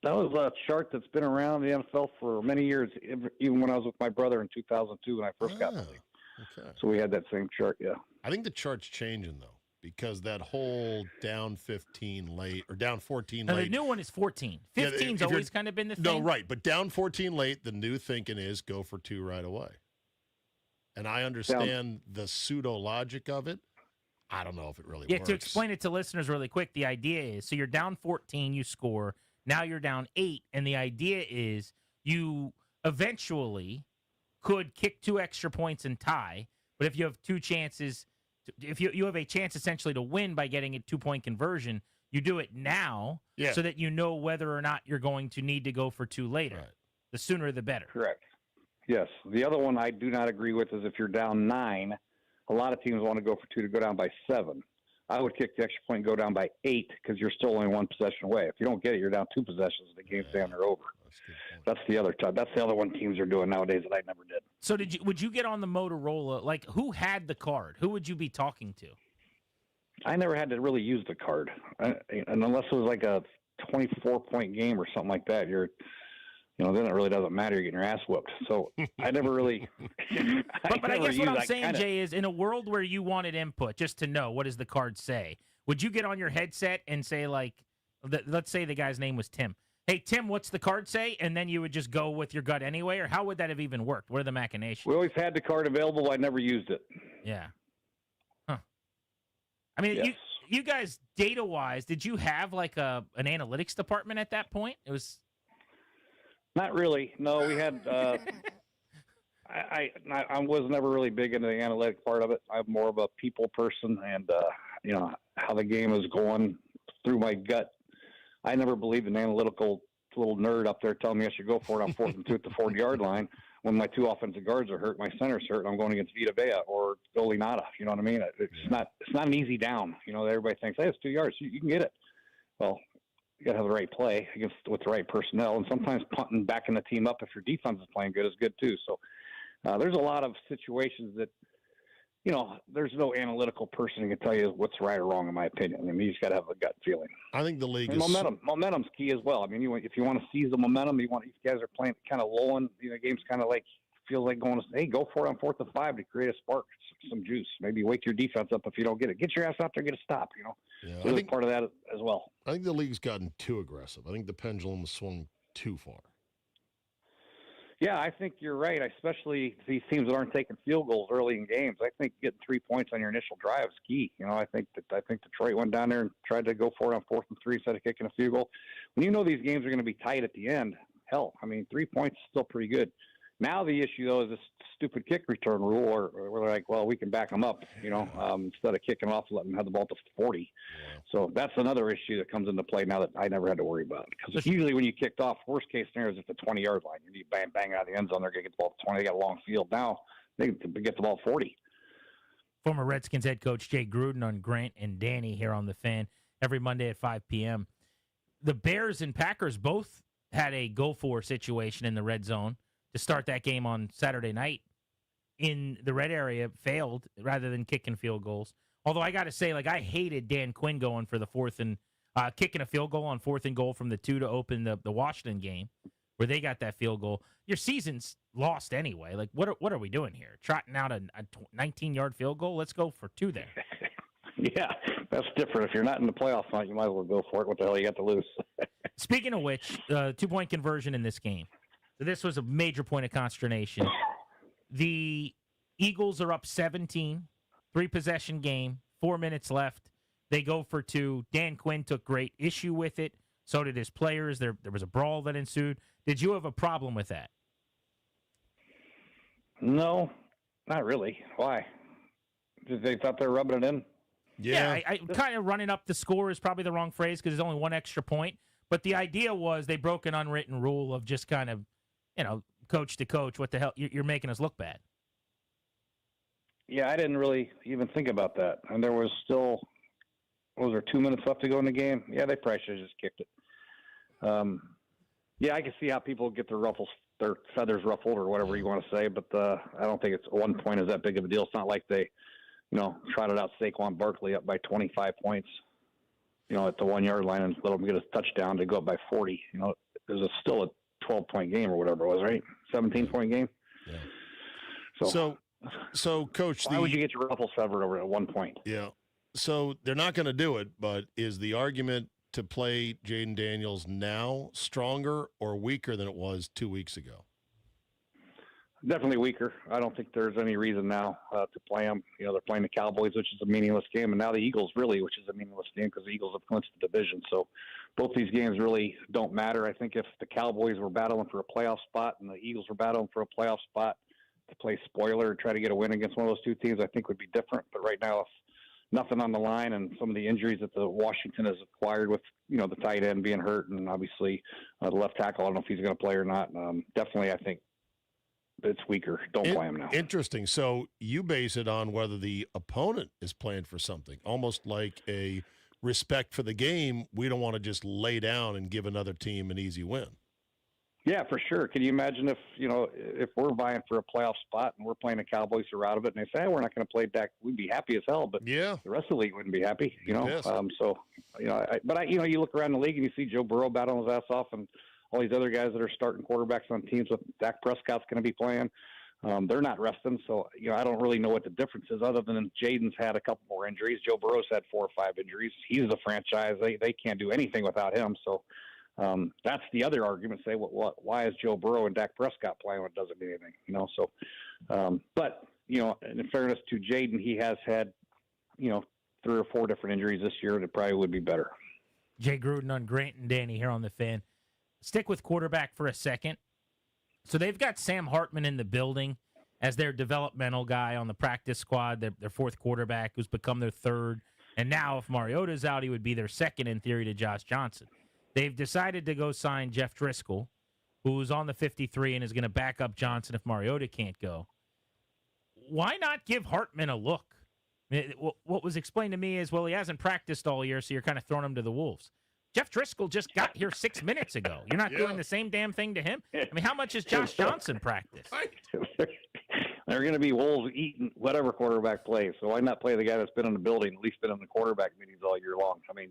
That was a chart that's been around the NFL for many years, even when I was with my brother in 2002 when I first got in the league. Okay. So we had that same chart, yeah. I think the chart's changing, though, because that whole down 15 late or down 14 No, late. the new one is 14. 15's if always kind of been the thing. No, right. But down 14 late, the new thinking is go for 2 right away. And I understand the pseudo logic of it. I don't know if it really works. To explain it to listeners really quick, the idea is, so you're down 14, you score. Now you're down 8, and the idea is you eventually could kick 2 extra points and tie. But if you have 2 chances, if you have a chance essentially to win by getting a 2-point conversion, you do it now so that you know whether or not you're going to need to go for 2 later. Right. The sooner the better. Correct. Yes. The other one I do not agree with is if you're down 9, a lot of teams want to go for 2 to go down by 7. I would kick the extra point and go down by 8 because you're still only 1 possession away. If you don't get it, you're down 2 possessions. The game's down there over. That's the other time. That's the other one teams are doing nowadays that I never did. So would you get on the Motorola? Like, who had the card? Who would you be talking to? I never had to really use the card, and unless it was like a 24-point game or something like that, then it really doesn't matter. You're getting your ass whooped. So I never really. But I guess what I'm saying, Jay, is in a world where you wanted input just to know what does the card say, would you get on your headset and say, like, let's say the guy's name was Tim. Hey, Tim, what's the card say? And then you would just go with your gut anyway? Or how would that have even worked? What are the machinations? We always had the card available. I never used it. Yeah. Huh. I mean, yes. you guys, data-wise, did you have like an analytics department at that point? It was... Not really. No, we had. I was never really big into the analytic part of it. I'm more of a people person, and how the game is going through my gut. I never believed an analytical little nerd up there telling me I should go for it on 4th and 2 at the 40-yard line when my 2 offensive guards are hurt, my center's hurt, and I'm going against Vita Vea or Goalie Nada. You know what I mean? It's not an easy down. Everybody thinks, hey, it's 2 yards, you can get it. Well, you got to have the right play with the right personnel, and sometimes punting backing the team up if your defense is playing good is good too. So there's a lot of situations that there's no analytical person who can tell you what's right or wrong, in my opinion. I mean, you just got to have a gut feeling. I think the league and is momentum's key as well. I mean, if you want to seize the momentum, these guys are playing kind of low, and the game's kind of like feels like going to hey, go for it on 4th and 5 to create a spark, some juice. Maybe wake your defense up if you don't get it. Get your ass out there, get a stop. Yeah, so I think part of that as well. I think the league's gotten too aggressive. I think the pendulum has swung too far. Yeah, I think you're right, especially these teams that aren't taking field goals early in games. I think getting 3 points on your initial drive is key. I think Detroit went down there and tried to go for it on 4th and 3 instead of kicking a field goal. When these games are going to be tight at the end, 3 points is still pretty good. Now the issue, though, is this stupid kick return rule where they're like, well, we can back them up, instead of kicking off, letting them have the ball to 40. Yeah. So that's another issue that comes into play now that I never had to worry about. Because usually when you kicked off, worst case scenario is at the 20-yard line. You need to bang out of the end zone. They're going to get the ball to 20. They got a long field. Now they can get the ball 40. Former Redskins head coach Jay Gruden on Grant and Danny here on The Fan every Monday at 5 p.m. The Bears and Packers both had a go-for situation in the red zone to start that game on Saturday night in the red area, failed rather than kicking field goals. Although I got to say, I hated Dan Quinn going for the 4th and kicking a field goal on 4th and goal from the 2 to open the Washington game where they got that field goal. Your season's lost anyway. What are we doing here? Trotting out a 19-yard field goal? Let's go for 2 there. Yeah, that's different. If you're not in the playoffs hunt, you might as well go for it. What the hell you got to lose? Speaking of which, 2-point conversion in this game. So this was a major point of consternation. The Eagles are up 17, 3-possession game, 4 minutes left. They go for 2. Dan Quinn took great issue with it. So did his players. There was a brawl that ensued. Did you have a problem with that? No, not really. Why? They thought they were rubbing it in? Yeah, I kind of running up the score is probably the wrong phrase because there's only 1 extra point. But the idea was they broke an unwritten rule of just kind of, coach to coach, what the hell, you're making us look bad. Yeah, I didn't really even think about that. And there was still, was there 2 minutes left to go in the game? Yeah, they probably should have just kicked it. Yeah, I can see how people get their feathers ruffled or whatever you want to say, but I don't think it's 1 point is that big of a deal. It's not like they, trotted out Saquon Barkley up by 25 points, at the 1-yard line and let them get a touchdown to go up by 40. It was still a 12-point game or whatever it was, right? 17-point game. Yeah. So Coach, why would you get your ruffles feathered over at 1 point? Yeah. So they're not going to do it, but is the argument to play Jaden Daniels now stronger or weaker than it was 2 weeks ago? Definitely weaker. I don't think there's any reason now to play them. You know, they're playing the Cowboys, which is a meaningless game, and now the Eagles, really, which is a meaningless game because the Eagles have clinched the division. So both these games really don't matter. I think if the Cowboys were battling for a playoff spot and the Eagles were battling for a playoff spot, to play spoiler and try to get a win against one of those two teams, I think would be different. But right now, if nothing on the line and some of the injuries that the Washington has acquired with, you know, the tight end being hurt and obviously the left tackle, I don't know if he's going to play or not. Definitely, I think it's weaker. Don't play him now. Interesting. So you base it on whether the opponent is playing for something, almost like a respect for the game. We don't want to just lay down and give another team an easy win. Yeah, for sure. Can you imagine if, you know, if we're vying for a playoff spot and we're playing the Cowboys who are out of it and they say, hey, we're not going to play Dak, we'd be happy as hell, but yeah, the rest of the league wouldn't be happy, you know? Yes. So, you know, you know, you look around the league and you see Joe Burrow battling his ass off and all these other guys that are starting quarterbacks on teams with Dak Prescott's going to be playing. They're not resting. So, you know, I don't really know what the difference is other than Jaden's had a couple more injuries. Joe Burrow's had 4 or 5 injuries. He's the franchise. They can't do anything without him. So, that's the other argument. Say, why is Joe Burrow and Dak Prescott playing when it doesn't mean anything? You know, so, but you know, in fairness to Jaden, he has had, you know, 3 or 4 different injuries this year, and it probably would be better. Jay Gruden on Grant and Danny here on the Fan. Stick with quarterback for a second. So they've got Sam Hartman in the building as their developmental guy on the practice squad, their 4th quarterback who's become their 3rd. And now if Mariota's out, he would be their 2nd in theory to Josh Johnson. They've decided to go sign Jeff Driscoll, who's on the 53 and is going to back up Johnson if Mariota can't go. Why not give Hartman a look? What was explained to me is, well, he hasn't practiced all year, so you're kind of throwing him to the wolves. Jeff Driscoll just got here 6 minutes ago. You're not doing the same damn thing to him? I mean, how much has Josh Johnson practiced? They're going to be wolves eating whatever quarterback plays. So why not play the guy that's been in the building, at least been in the quarterback meetings all year long? I mean,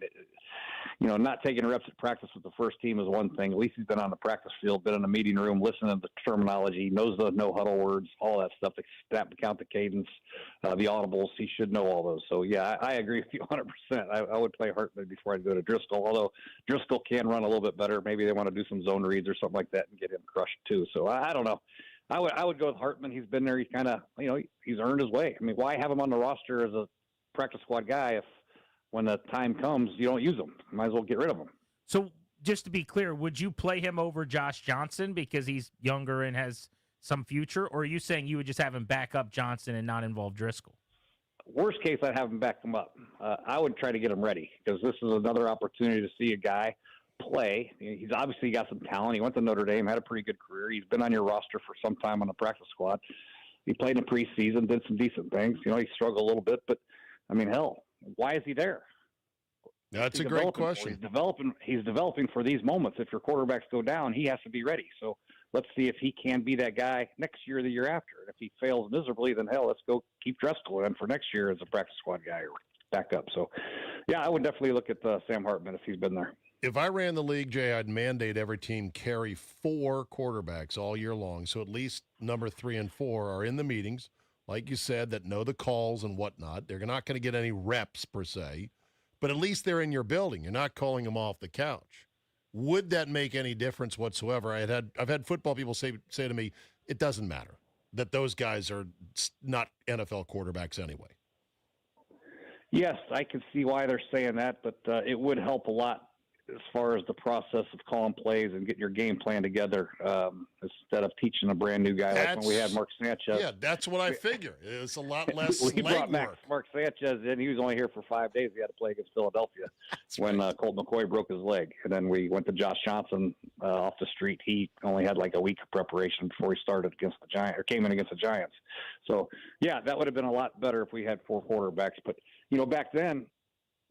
you know, not taking reps at practice with the first team is one thing. At least he's been on the practice field, been in the meeting room, listening to the terminology, knows the no-huddle words, all that stuff, the snap and count, the cadence, the audibles. He should know all those. So, yeah, I agree with you 100%. I would play Hartman before I'd go to Driscoll, although Driscoll can run a little bit better. Maybe they want to do some zone reads or something like that and get him crushed too. So, I don't know. I would go with Hartman. He's been there. He's kind of, you know, he's earned his way. I mean, why have him on the roster as a practice squad guy if when the time comes you don't use him? Might as well get rid of him. So just to be clear, would you play him over Josh Johnson because he's younger and has some future? Or are you saying you would just have him back up Johnson and not involve Driscoll? Worst case, I'd have him back him up. I would try to get him ready because this is another opportunity to see a guy play. He's obviously got some talent. He went to Notre Dame, had a pretty good career. He's been on your roster for some time on the practice squad. He played in the preseason, did some decent things. You know, he struggled a little bit, but I mean, hell, why is he there? That's a great question. He's developing for these moments. If your quarterbacks go down, he has to be ready. So let's see if he can be that guy next year or the year after. And if he fails miserably, then hell, let's go keep Driscoll in for next year as a practice squad guy or backup. So, yeah, I would definitely look at Sam Hartman if he's been there. If I ran the league, Jay, I'd mandate every team carry 4 quarterbacks all year long. So at least number 3 and 4 are in the meetings, like you said, that know the calls and whatnot. They're not going to get any reps per se, but at least they're in your building. You're not calling them off the couch. Would that make any difference whatsoever? I've had football people say to me, it doesn't matter, that those guys are not NFL quarterbacks anyway. Yes, I can see why they're saying that, but it would help a lot as far as the process of calling plays and getting your game plan together instead of teaching a brand new guy like when we had Mark Sanchez. Yeah, that's what I figure. It's a lot less we brought legwork. Mark Sanchez in. He was only here for 5 days. We had to play against Philadelphia when Colt McCoy broke his leg. And then we went to Josh Johnson off the street. He only had like a week of preparation before he started against the Giants or came in against the Giants. So, yeah, that would have been a lot better if we had 4 quarterbacks. But, you know, back then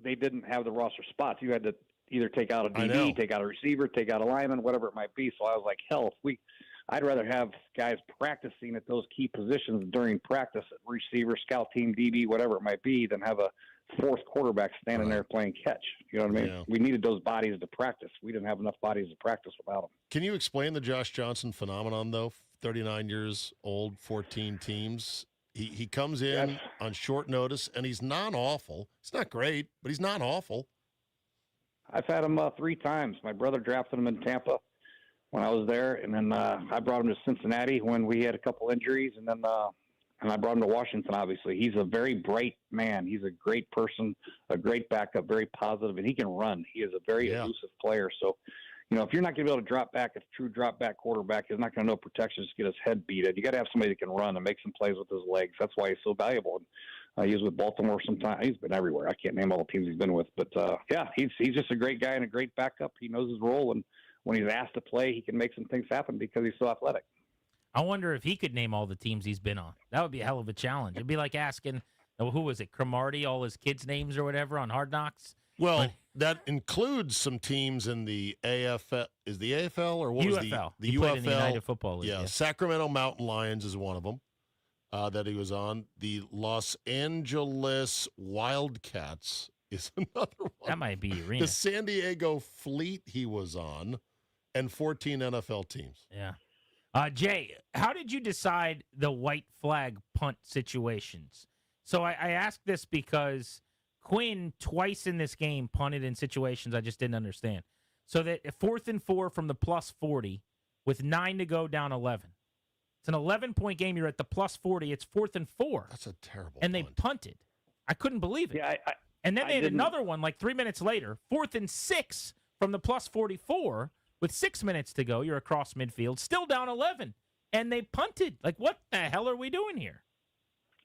they didn't have the roster spots. You had to either take out a DB, take out a receiver, take out a lineman, whatever it might be. So I was like, hell, I'd rather have guys practicing at those key positions during practice, receiver, scout team, DB, whatever it might be, than have a 4th quarterback standing there playing catch. You know what I mean? Yeah. We needed those bodies to practice. We didn't have enough bodies to practice without them. Can you explain the Josh Johnson phenomenon, though? 39 years old, 14 teams. He comes in on short notice, and he's not awful. It's not great, but he's not awful. I've had him 3 times. My brother drafted him in Tampa. when I was there, and then I brought him to Cincinnati when we had a couple injuries, and then and I brought him to Washington. Obviously, he's a very bright man. He's a great person, a great backup, very positive, and he can run. He is a very elusive player. So, if you're not going to be able to drop back, a true drop back quarterback is not going to know protection, just get his head beat in. You got to have somebody that can run and make some plays with his legs. That's why he's so valuable. And he was with Baltimore sometime. He's been everywhere. I can't name all the teams he's been with, but he's just a great guy and a great backup. He knows his role, and when he's asked to play, he can make some things happen because he's so athletic. I wonder if he could name all the teams he's been on. That would be a hell of a challenge. It'd be like asking, who was it, Cromartie, all his kids' names or whatever on Hard Knocks? Well, that includes some teams in the AFL. Is the AFL or what UFL. was the He UFL? played in the United Football League. Yeah, Sacramento Mountain Lions is one of them that he was on. The Los Angeles Wildcats is another one. That might be arena. The San Diego Fleet he was on, and 14 NFL teams. Yeah. Jay, how did you decide the white flag punt situations? So I ask this because Quinn twice in this game punted in situations I just didn't understand. So that 4th and 4 from the plus 40 with 9 to go down 11. It's an 11-point game. You're at the plus 40. It's 4th and 4. That's a terrible And they punted. I couldn't believe it. Yeah, and then they had another one like 3 minutes later, 4th and 6 from the plus 44 with 6 minutes to go. You're across midfield, still down 11. And they punted. Like, what the hell are we doing here?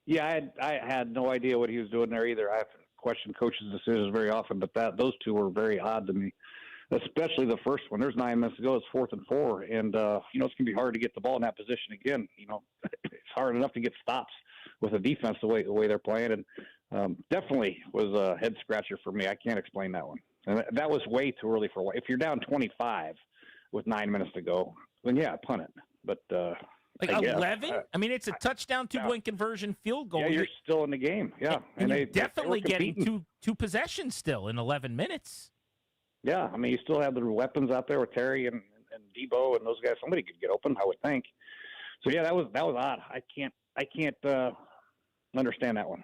Yeah, I had no idea what he was doing there either. I have to question coaches' decisions very often, but those two were very odd to me, especially the first one. There's 9 minutes to go. It's 4th and 4, and it's going to be hard to get the ball in that position again. It's hard enough to get stops with the defense the way they're playing, and definitely was a head scratcher for me. I can't explain that one, and that was way too early for. If you're down 25 with 9 minutes to go, then yeah, punt it. But like 11? I mean, it's a touchdown, 2-point conversion, field goal. Yeah, you're still in the game. Yeah, and you're definitely getting two possessions still in 11 minutes. Yeah, I mean, you still have the weapons out there with Terry and Debo and those guys. Somebody could get open, I would think. So yeah, that was odd. I can't understand that one.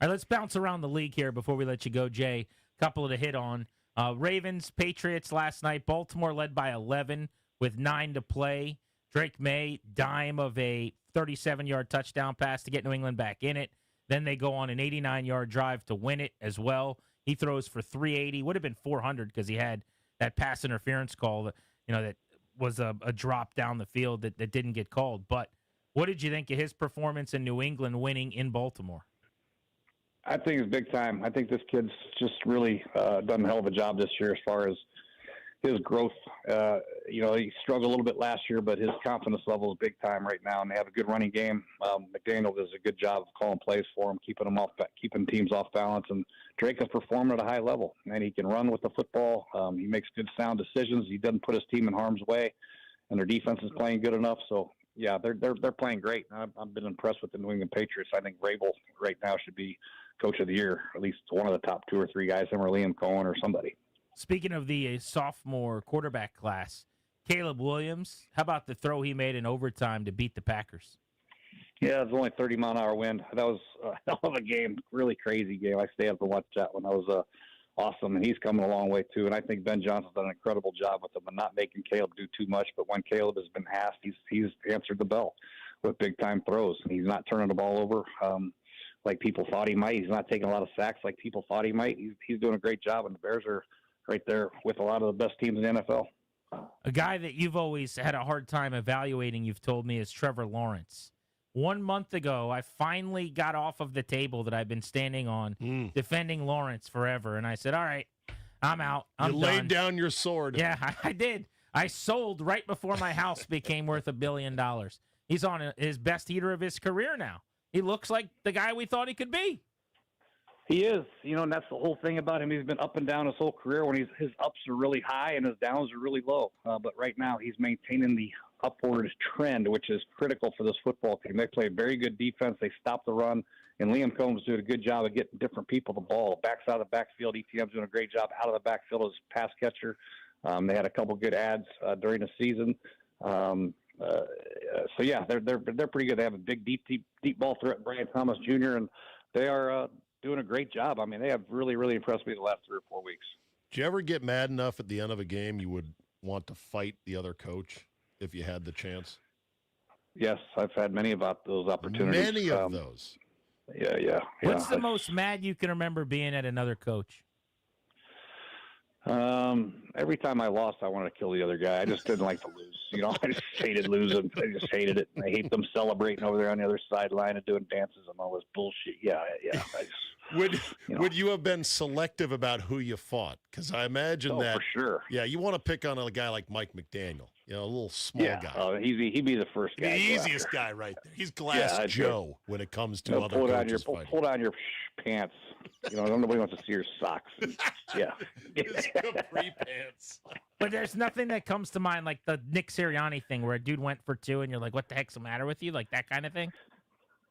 All right, let's bounce around the league here before we let you go, Jay. Couple to hit on. Ravens, Patriots last night. Baltimore led by 11 with 9 to play. Drake May, dime of a 37-yard touchdown pass to get New England back in it. Then they go on an 89-yard drive to win it as well. He throws for 380. Would have been 400 because he had that pass interference call that was a drop down the field that didn't get called. But what did you think of his performance in New England winning in Baltimore? I think it's big time. I think this kid's just really done a hell of a job this year as far as his growth. He struggled a little bit last year, but his confidence level is big time right now, and they have a good running game. McDaniel does a good job of calling plays for him, keeping teams off balance, and Drake is performing at a high level, and he can run with the football. He makes good, sound decisions. He doesn't put his team in harm's way, and their defense is playing good enough. So, yeah, they're playing great. I've been impressed with the New England Patriots. I think Vrabel right now should be Coach of the Year, at least one of the top 2 or 3 guys, him or Liam Cohen or somebody. Speaking of the sophomore quarterback class, Caleb Williams, how about the throw he made in overtime to beat the Packers? Yeah, it was only 30-mile-an-hour wind. That was a hell of a game, really crazy game. I stayed up and watched that one. That was awesome, and he's coming a long way too. And I think Ben Johnson's done an incredible job with him and not making Caleb do too much. But when Caleb has been asked, he's answered the bell with big-time throws. And he's not turning the ball over like people thought he might. He's not taking a lot of sacks like people thought he might. He's doing a great job, and the Bears are right there with a lot of the best teams in the NFL. A guy that you've always had a hard time evaluating, you've told me, is Trevor Lawrence. 1 month ago, I finally got off of the table that I've been standing on defending Lawrence forever, and I said, all right, I'm out. I'm done. Laid down your sword. Yeah, I did. I sold right before my house became worth $1 billion. He's on his best heater of his career now. He looks like the guy we thought he could be. He is, and that's the whole thing about him. He's been up and down his whole career. When his ups are really high and his downs are really low. But right now, he's maintaining the upward trend, which is critical for this football team. They play very good defense. They stop the run, and Liam Combs doing a good job of getting different people the ball. Backs out of the backfield. ETM's doing a great job out of the backfield as pass catcher. They had a couple good ads during the season. So yeah, they're pretty good. They have a big, deep ball threat, Brian Thomas Jr., and they are doing a great job. I mean, they have really, really impressed me the last 3 or 4 weeks. Did you ever get mad enough at the end of a game you would want to fight the other coach if you had the chance? Yes, I've had many about those opportunities. Many of those. Yeah. What's the most mad you can remember being at another coach? Every time I lost, I wanted to kill the other guy. I just didn't like to lose. I just hated losing. I just hated it. I hate them celebrating over there on the other sideline and doing dances and all this bullshit. Yeah. Would you have been selective about who you fought? Because I imagine that for sure. Yeah, you want to pick on a guy like Mike McDaniel. A little small guy. He'd be the first guy. The easiest guy right there. He's Glass Joe when it comes to other pull coaches fighting. Pull down your pants. Nobody wants to see your socks. Yeah. Capri pants. But there's nothing that comes to mind like the Nick Sirianni thing where a dude went for 2 and you're like, what the heck's the matter with you? Like that kind of thing?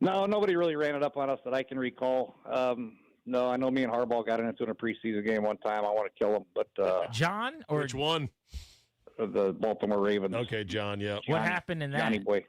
No, nobody really ran it up on us that I can recall. No, I know me and Harbaugh got into it in a preseason game one time. I want to kill him, but John or which one? The Baltimore Ravens. Okay, John. Yeah. What happened in that? Johnny Boy.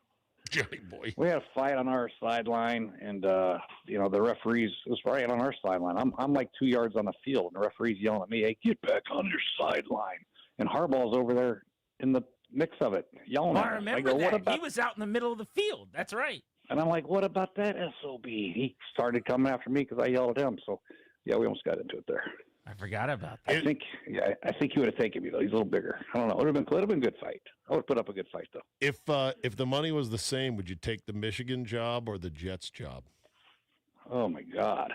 We had a fight on our sideline, and the referees was right on our sideline. I'm like 2 yards on the field, and the referee's yelling at me, "Hey, get back on your sideline!" And Harbaugh's over there in the mix of it, yelling at us. I remember go, that. What about? He was out in the middle of the field. That's right. And I'm like, "What about that SOB?" He started coming after me because I yelled at him. So, yeah, we almost got into it there. I forgot about that. I think he would have taken me though. He's a little bigger. I don't know. It would have been a good fight. I would have put up a good fight though. If the money was the same, would you take the Michigan job or the Jets job? Oh my God.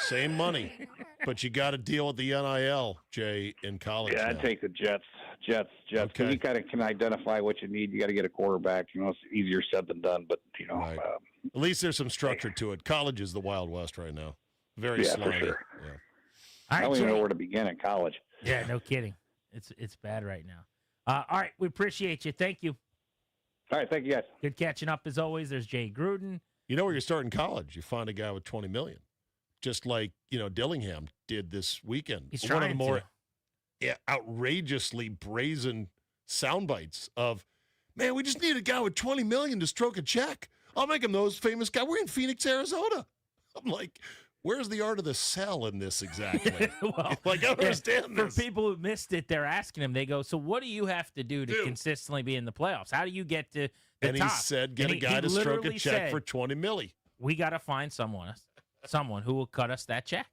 Same money, but you got to deal with the NIL, Jay, in college. Yeah, now. I'd take the Jets. Okay. You kind of can identify what you need. You got to get a quarterback. It's easier said than done, but Right. At least there's some structure to it. College is the Wild West right now. Very Yeah, slimy. for sure. Yeah. I don't even know where to begin in college. Yeah, no kidding. It's bad right now. All right, we appreciate you. Thank you. All right, thank you guys. Good catching up as always. There's Jay Gruden. You know where you're starting college? You find a guy with $20 million, just like Dillingham did this weekend. He's One of trying the more to. outrageously brazen sound bites of, man, we just need a guy with $20 million to stroke a check. I'll make him those famous guy. We're in Phoenix, Arizona. I'm like, where's the art of the sell in this exactly? Well, I don't understand this. For people who missed it, they're asking him. They go, so what do you have to do to consistently be in the playoffs? How do you get to the And top? he said, get And a guy to stroke a literally check said, for $20 million. We got to find someone who will cut us that check.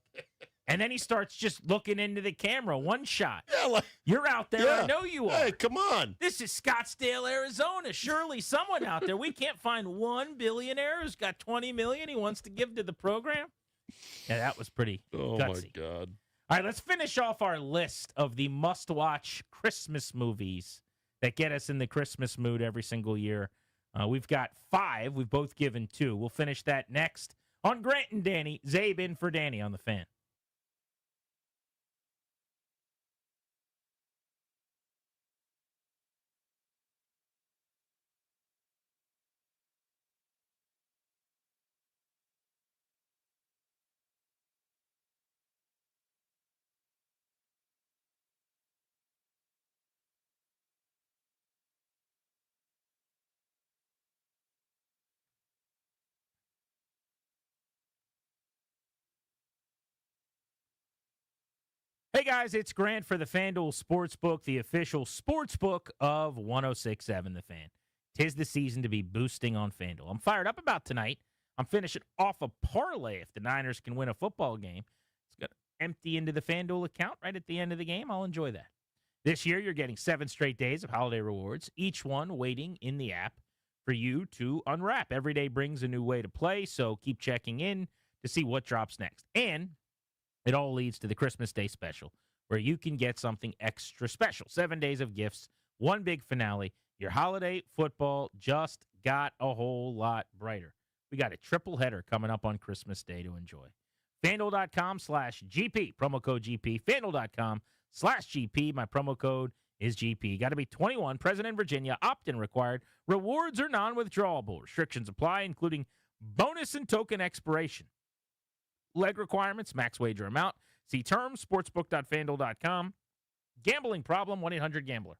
And then he starts just looking into the camera, one shot. Yeah, you're out there. Yeah. I know you are. Hey, come on. This is Scottsdale, Arizona. Surely someone out there. We can't find one billionaire who's got $20 million he wants to give to the program. Yeah, that was pretty Oh, gutsy. my God. All right, let's finish off our list of the must-watch Christmas movies that get us in the Christmas mood every single year. We've got 5. We've both given 2. We'll finish that next on Grant and Danny. Zabe in for Danny on the Fan. Hey, guys, it's Grant for the FanDuel Sportsbook, the official sportsbook of 106.7 The Fan. 'Tis the season to be boosting on FanDuel. I'm fired up about tonight. I'm finishing off a parlay if the Niners can win a football game. It's going to empty into the FanDuel account right at the end of the game. I'll enjoy that. This year, you're getting 7 straight days of holiday rewards, each one waiting in the app for you to unwrap. Every day brings a new way to play, so keep checking in to see what drops next. And it all leads to the Christmas Day special, where you can get something extra special. 7 days of gifts, one big finale. Your holiday football just got a whole lot brighter. We got a triple header coming up on Christmas Day to enjoy. FanDuel.com/GP, promo code GP. FanDuel.com/GP, my promo code is GP. Got to be 21, present in Virginia, opt-in required. Rewards are non-withdrawable. Restrictions apply, including bonus and token expiration. Leg requirements, max wager amount. See terms, sportsbook.fanduel.com. Gambling problem, 1-800-GAMBLER.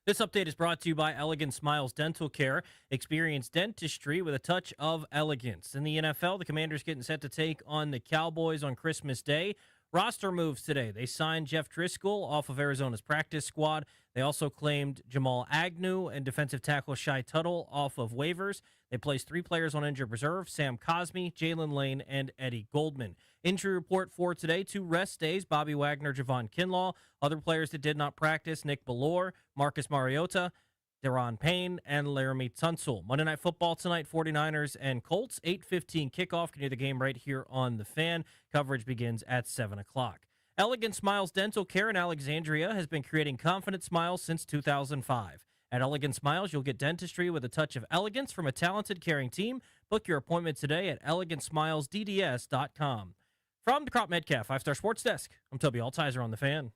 This update is brought to you by Elegant Smiles Dental Care. Experience dentistry with a touch of elegance. In the NFL, the Commanders getting set to take on the Cowboys on Christmas Day. Roster moves today. They signed Jeff Driscoll off of Arizona's practice squad. They also claimed Jamal Agnew and defensive tackle Shai Tuttle off of waivers. They placed 3 players on injured reserve: Sam Cosmi, Jalen Lane, and Eddie Goldman. Injury report for today: 2 rest days, Bobby Wagner, Javon Kinlaw. Other players that did not practice: Nick Bellore, Marcus Mariota, Deron Payne, and Laramie Tunsil. Monday Night Football tonight, 49ers and Colts, 8:15 kickoff. Can hear the game right here on The Fan. Coverage begins at 7 o'clock. Elegant Smiles Dental Care in Alexandria has been creating confident smiles since 2005. At Elegant Smiles, you'll get dentistry with a touch of elegance from a talented, caring team. Book your appointment today at elegantsmilesdds.com. From the Crop Metcalf 5-Star Sports Desk, I'm Toby Altizer on The Fan.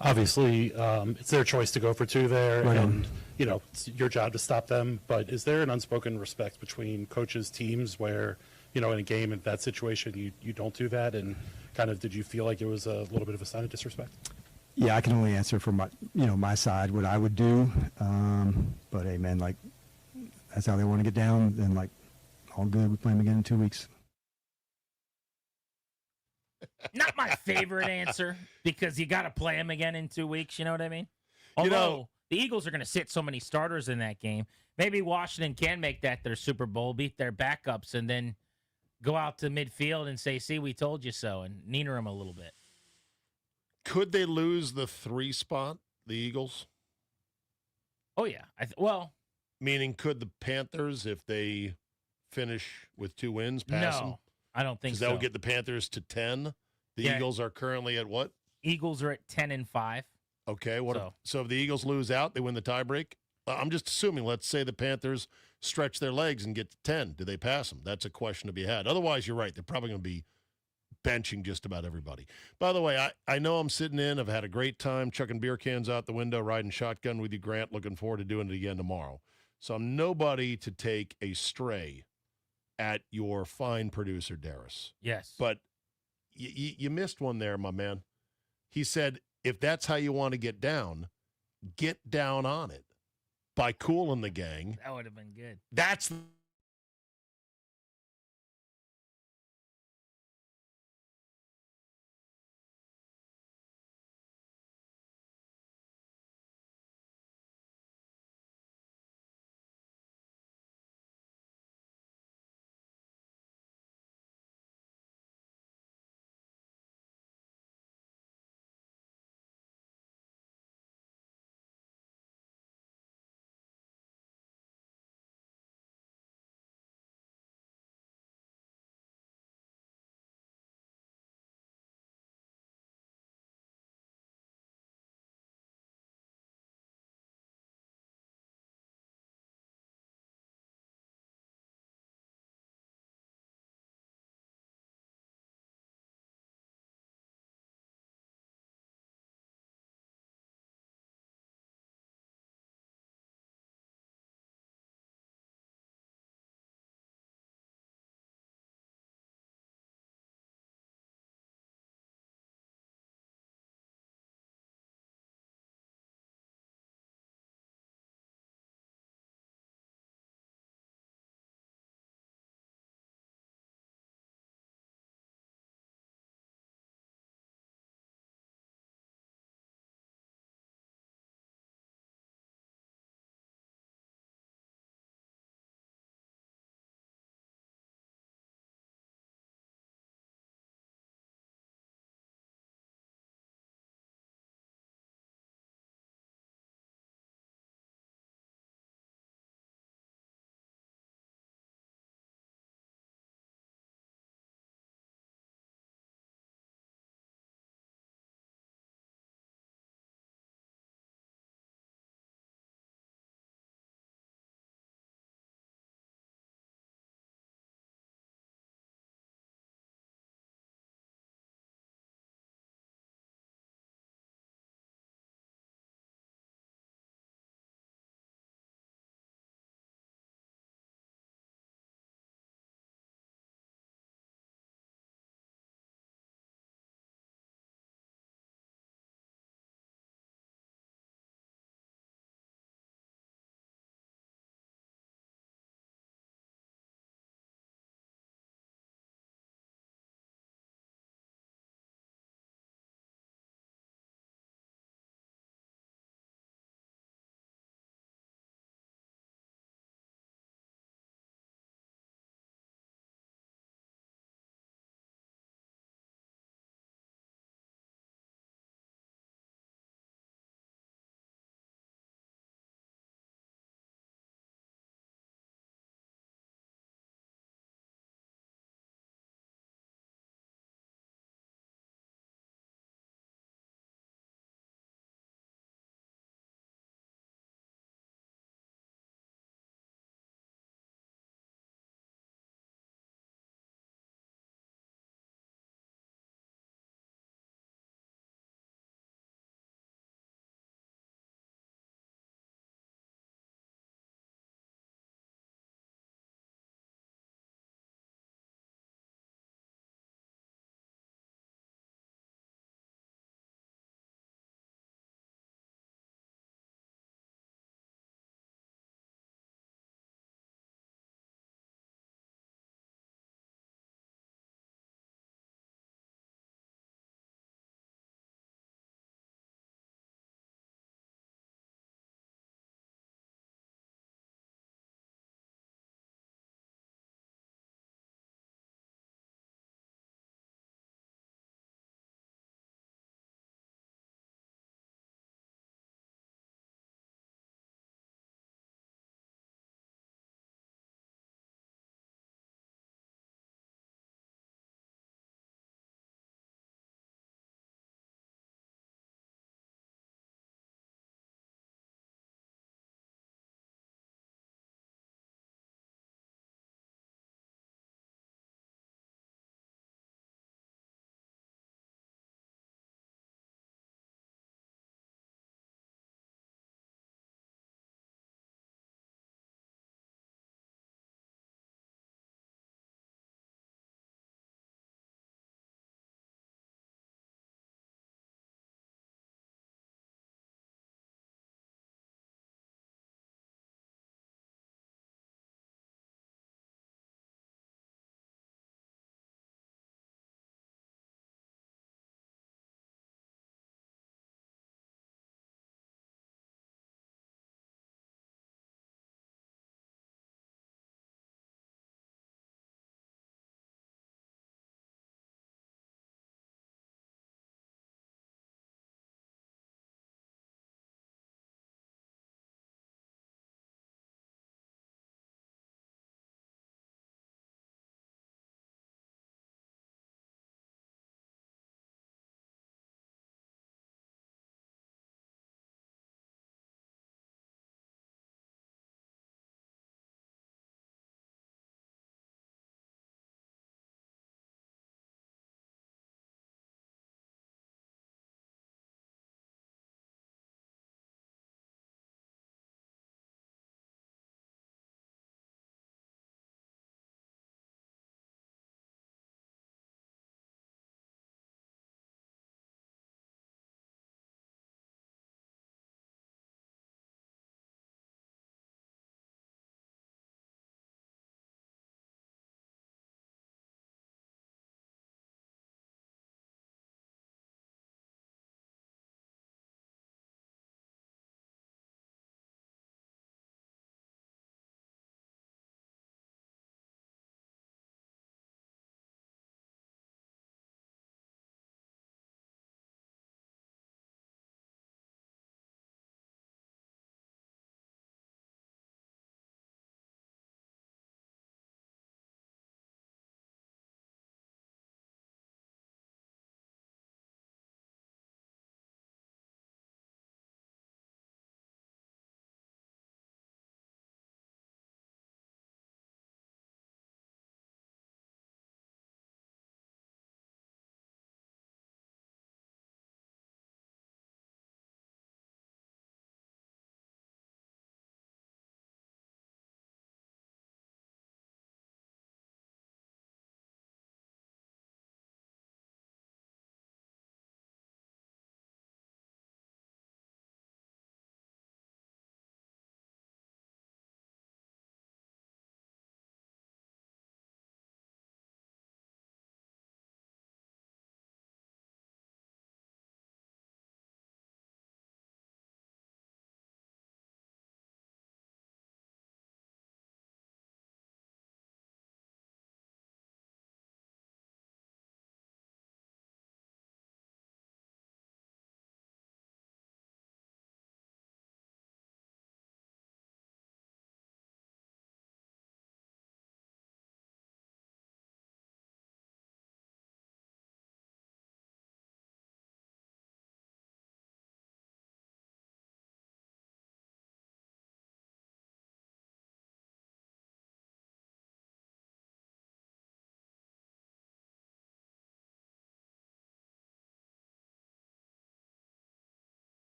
Obviously, it's their choice to go for 2 there, Right on. and it's your job to stop them. But is there an unspoken respect between coaches, teams, where in a game in that situation you don't do that? And kind of, did you feel like it was a little bit of a sign of disrespect? Yeah, I can only answer from my side what I would do. But hey, man, like that's how they want to get down. Then all good. We play them again in 2 weeks. Not my favorite answer, because you got to play them again in 2 weeks. You know what I mean? Although the Eagles are going to sit so many starters in that game, maybe Washington can make that their Super Bowl, beat their backups, and then go out to midfield and say, "See, we told you so," and neener them a little bit. Could they lose the 3 spot, the Eagles? Oh yeah. Meaning, could the Panthers, if they finish with 2 wins, pass them? No, I don't think Because so. that would get the Panthers to 10. The Yeah. Eagles are currently at what? Eagles are at 10-5. Okay. So if the Eagles lose out, they win the tiebreak? I'm just assuming, let's say the Panthers stretch their legs and get to 10. Do they pass them? That's a question to be had. Otherwise, you're right. They're probably going to be benching just about everybody. By the way, I know I'm sitting in. I've had a great time chucking beer cans out the window, riding shotgun with you, Grant. Looking forward to doing it again tomorrow. So I'm nobody to take a stray at your fine producer, Darris. Yes. But you missed one there, my man. He said, if that's how you want to get down on it by cooling the gang. That would have been good. That's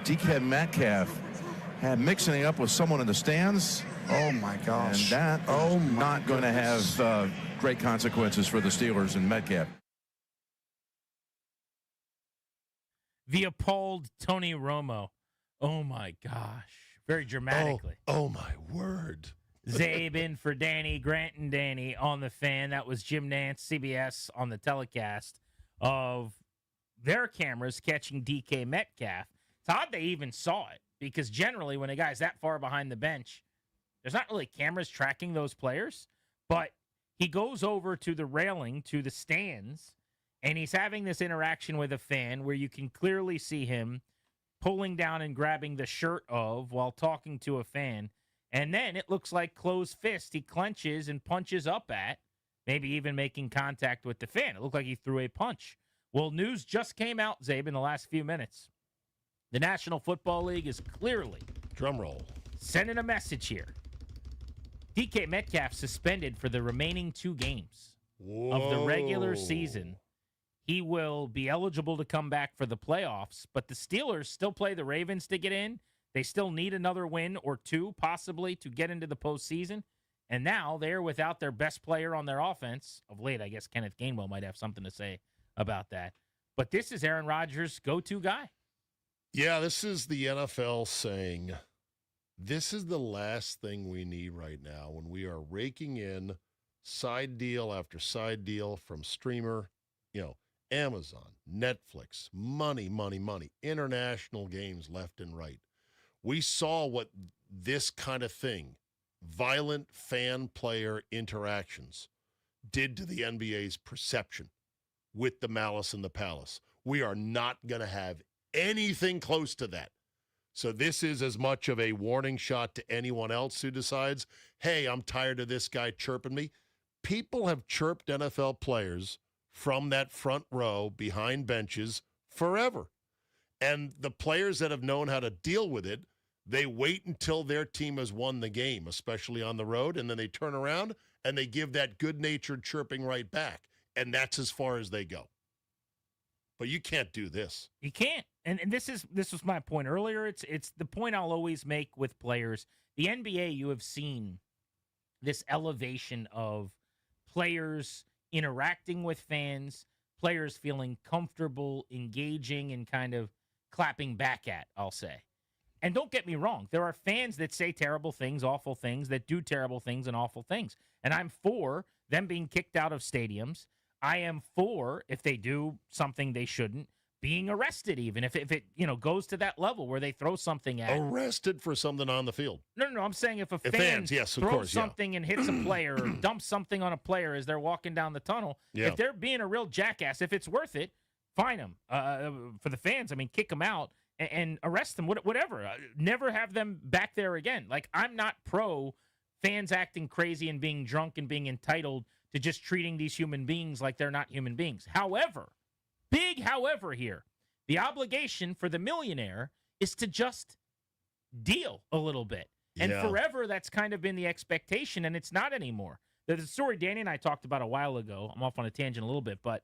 DK Metcalf had mixing up with someone in the stands. Oh my gosh! And that not going to have great consequences for the Steelers and Metcalf. The appalled Tony Romo. Oh my gosh! Very dramatically. Oh my word! Zabe in for Danny, Grant and Danny on the Fan. That was Jim Nance, CBS, on the telecast of their cameras catching DK Metcalf. It's odd they even saw it, because generally when a guy's that far behind the bench, there's not really cameras tracking those players. But he goes over to the railing, to the stands, and he's having this interaction with a fan where you can clearly see him pulling down and grabbing the shirt of while talking to a fan. And then it looks like closed fist. He clenches and punches up at, maybe even making contact with the fan. It looked like he threw a punch. Well, news just came out, Zabe, in the last few minutes. The National Football League is clearly, drum roll, sending a message here. DK Metcalf suspended for the remaining 2 games of the regular season. He will be eligible to come back for the playoffs, but the Steelers still play the Ravens to get in. They still need another win or 2, possibly, to get into the postseason. And now they're without their best player on their offense. Of late, I guess Kenneth Gainwell might have something to say about that. But this is Aaron Rodgers' go-to guy. Yeah, this is the NFL saying, this is the last thing we need right now when we are raking in side deal after side deal from streamer, Amazon, Netflix, money, international games left and right. We saw what this kind of thing, violent fan-player interactions, did to the NBA's perception with the Malice in the Palace. We are not going to have anything close to that. So this is as much of a warning shot to anyone else who decides, hey, I'm tired of this guy chirping me. People have chirped NFL players from that front row behind benches forever. And the players that have known how to deal with it, they wait until their team has won the game, especially on the road, and then they turn around and they give that good-natured chirping right back. And that's as far as they go. But you can't do this. You can't. And this was my point earlier. It's the point I'll always make with players. The NBA, you have seen this elevation of players interacting with fans, players feeling comfortable, engaging, and kind of clapping back at, I'll say. And don't get me wrong, there are fans that say terrible things, awful things, that do terrible things and awful things. And I'm for them being kicked out of stadiums. I am for, if they do something they shouldn't, being arrested even. If it goes to that level where they throw something at. Arrested for something on the field. No, I'm saying if a fan yes, of throws course, something and hits a player or dumps something on a player as they're walking down the tunnel, if they're being a real jackass, if it's worth it, fine them. For the fans, kick them out and arrest them, whatever. Never have them back there again. Like, I'm not pro fans acting crazy and being drunk and being entitled to just treating these human beings like they're not human beings. However, big however here, the obligation for the millionaire is to just deal a little bit. And forever, that's kind of been the expectation, and it's not anymore. There's a story Danny and I talked about a while ago. I'm off on a tangent a little bit, but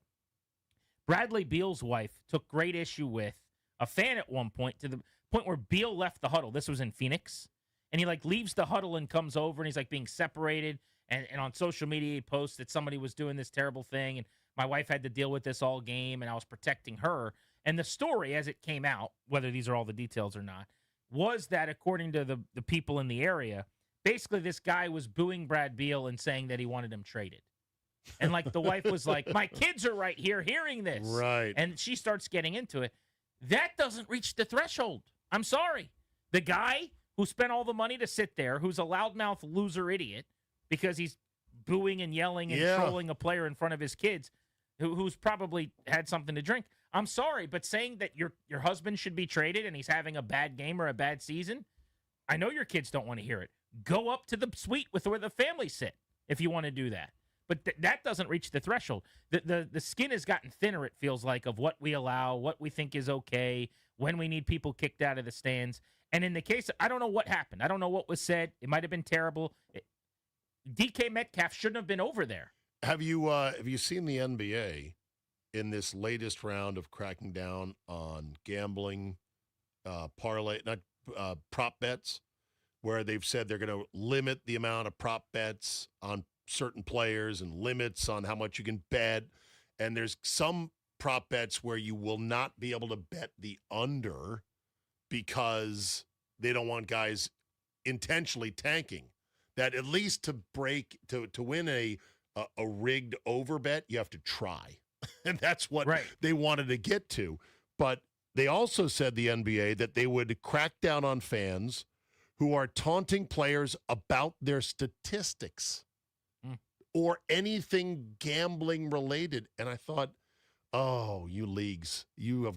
Bradley Beal's wife took great issue with a fan at one point, to the point where Beal left the huddle. This was in Phoenix. And he leaves the huddle and comes over, and he's being separated. And on social media, he posts that somebody was doing this terrible thing, and my wife had to deal with this all game, and I was protecting her. And the story, as it came out, whether these are all the details or not, was that according to the people in the area, basically this guy was booing Brad Beal and saying that he wanted him traded. And the wife was like, my kids are right here hearing this. Right. And she starts getting into it. That doesn't reach the threshold. I'm sorry. The guy who spent all the money to sit there, who's a loudmouth loser idiot because he's booing and yelling and trolling a player in front of his kids, who's probably had something to drink. I'm sorry, but saying that your husband should be traded and he's having a bad game or a bad season, I know your kids don't want to hear it. Go up to the suite with where the family sit if you want to do that. But that doesn't reach the threshold. The skin has gotten thinner, it feels like, of what we allow, what we think is okay, when we need people kicked out of the stands. And in the case, I don't know what happened. I don't know what was said. It might have been terrible. DK Metcalf shouldn't have been over there. Have you seen the NBA in this latest round of cracking down on gambling parlay, not prop bets, where they've said they're going to limit the amount of prop bets on certain players and limits on how much you can bet. And there's some prop bets where you will not be able to bet the under because they don't want guys intentionally tanking. That at least to win a rigged over bet, you have to try. And that's what they wanted to get to. But they also said, the NBA, that they would crack down on fans who are taunting players about their statistics or anything gambling related. And I thought, oh, you leagues, you have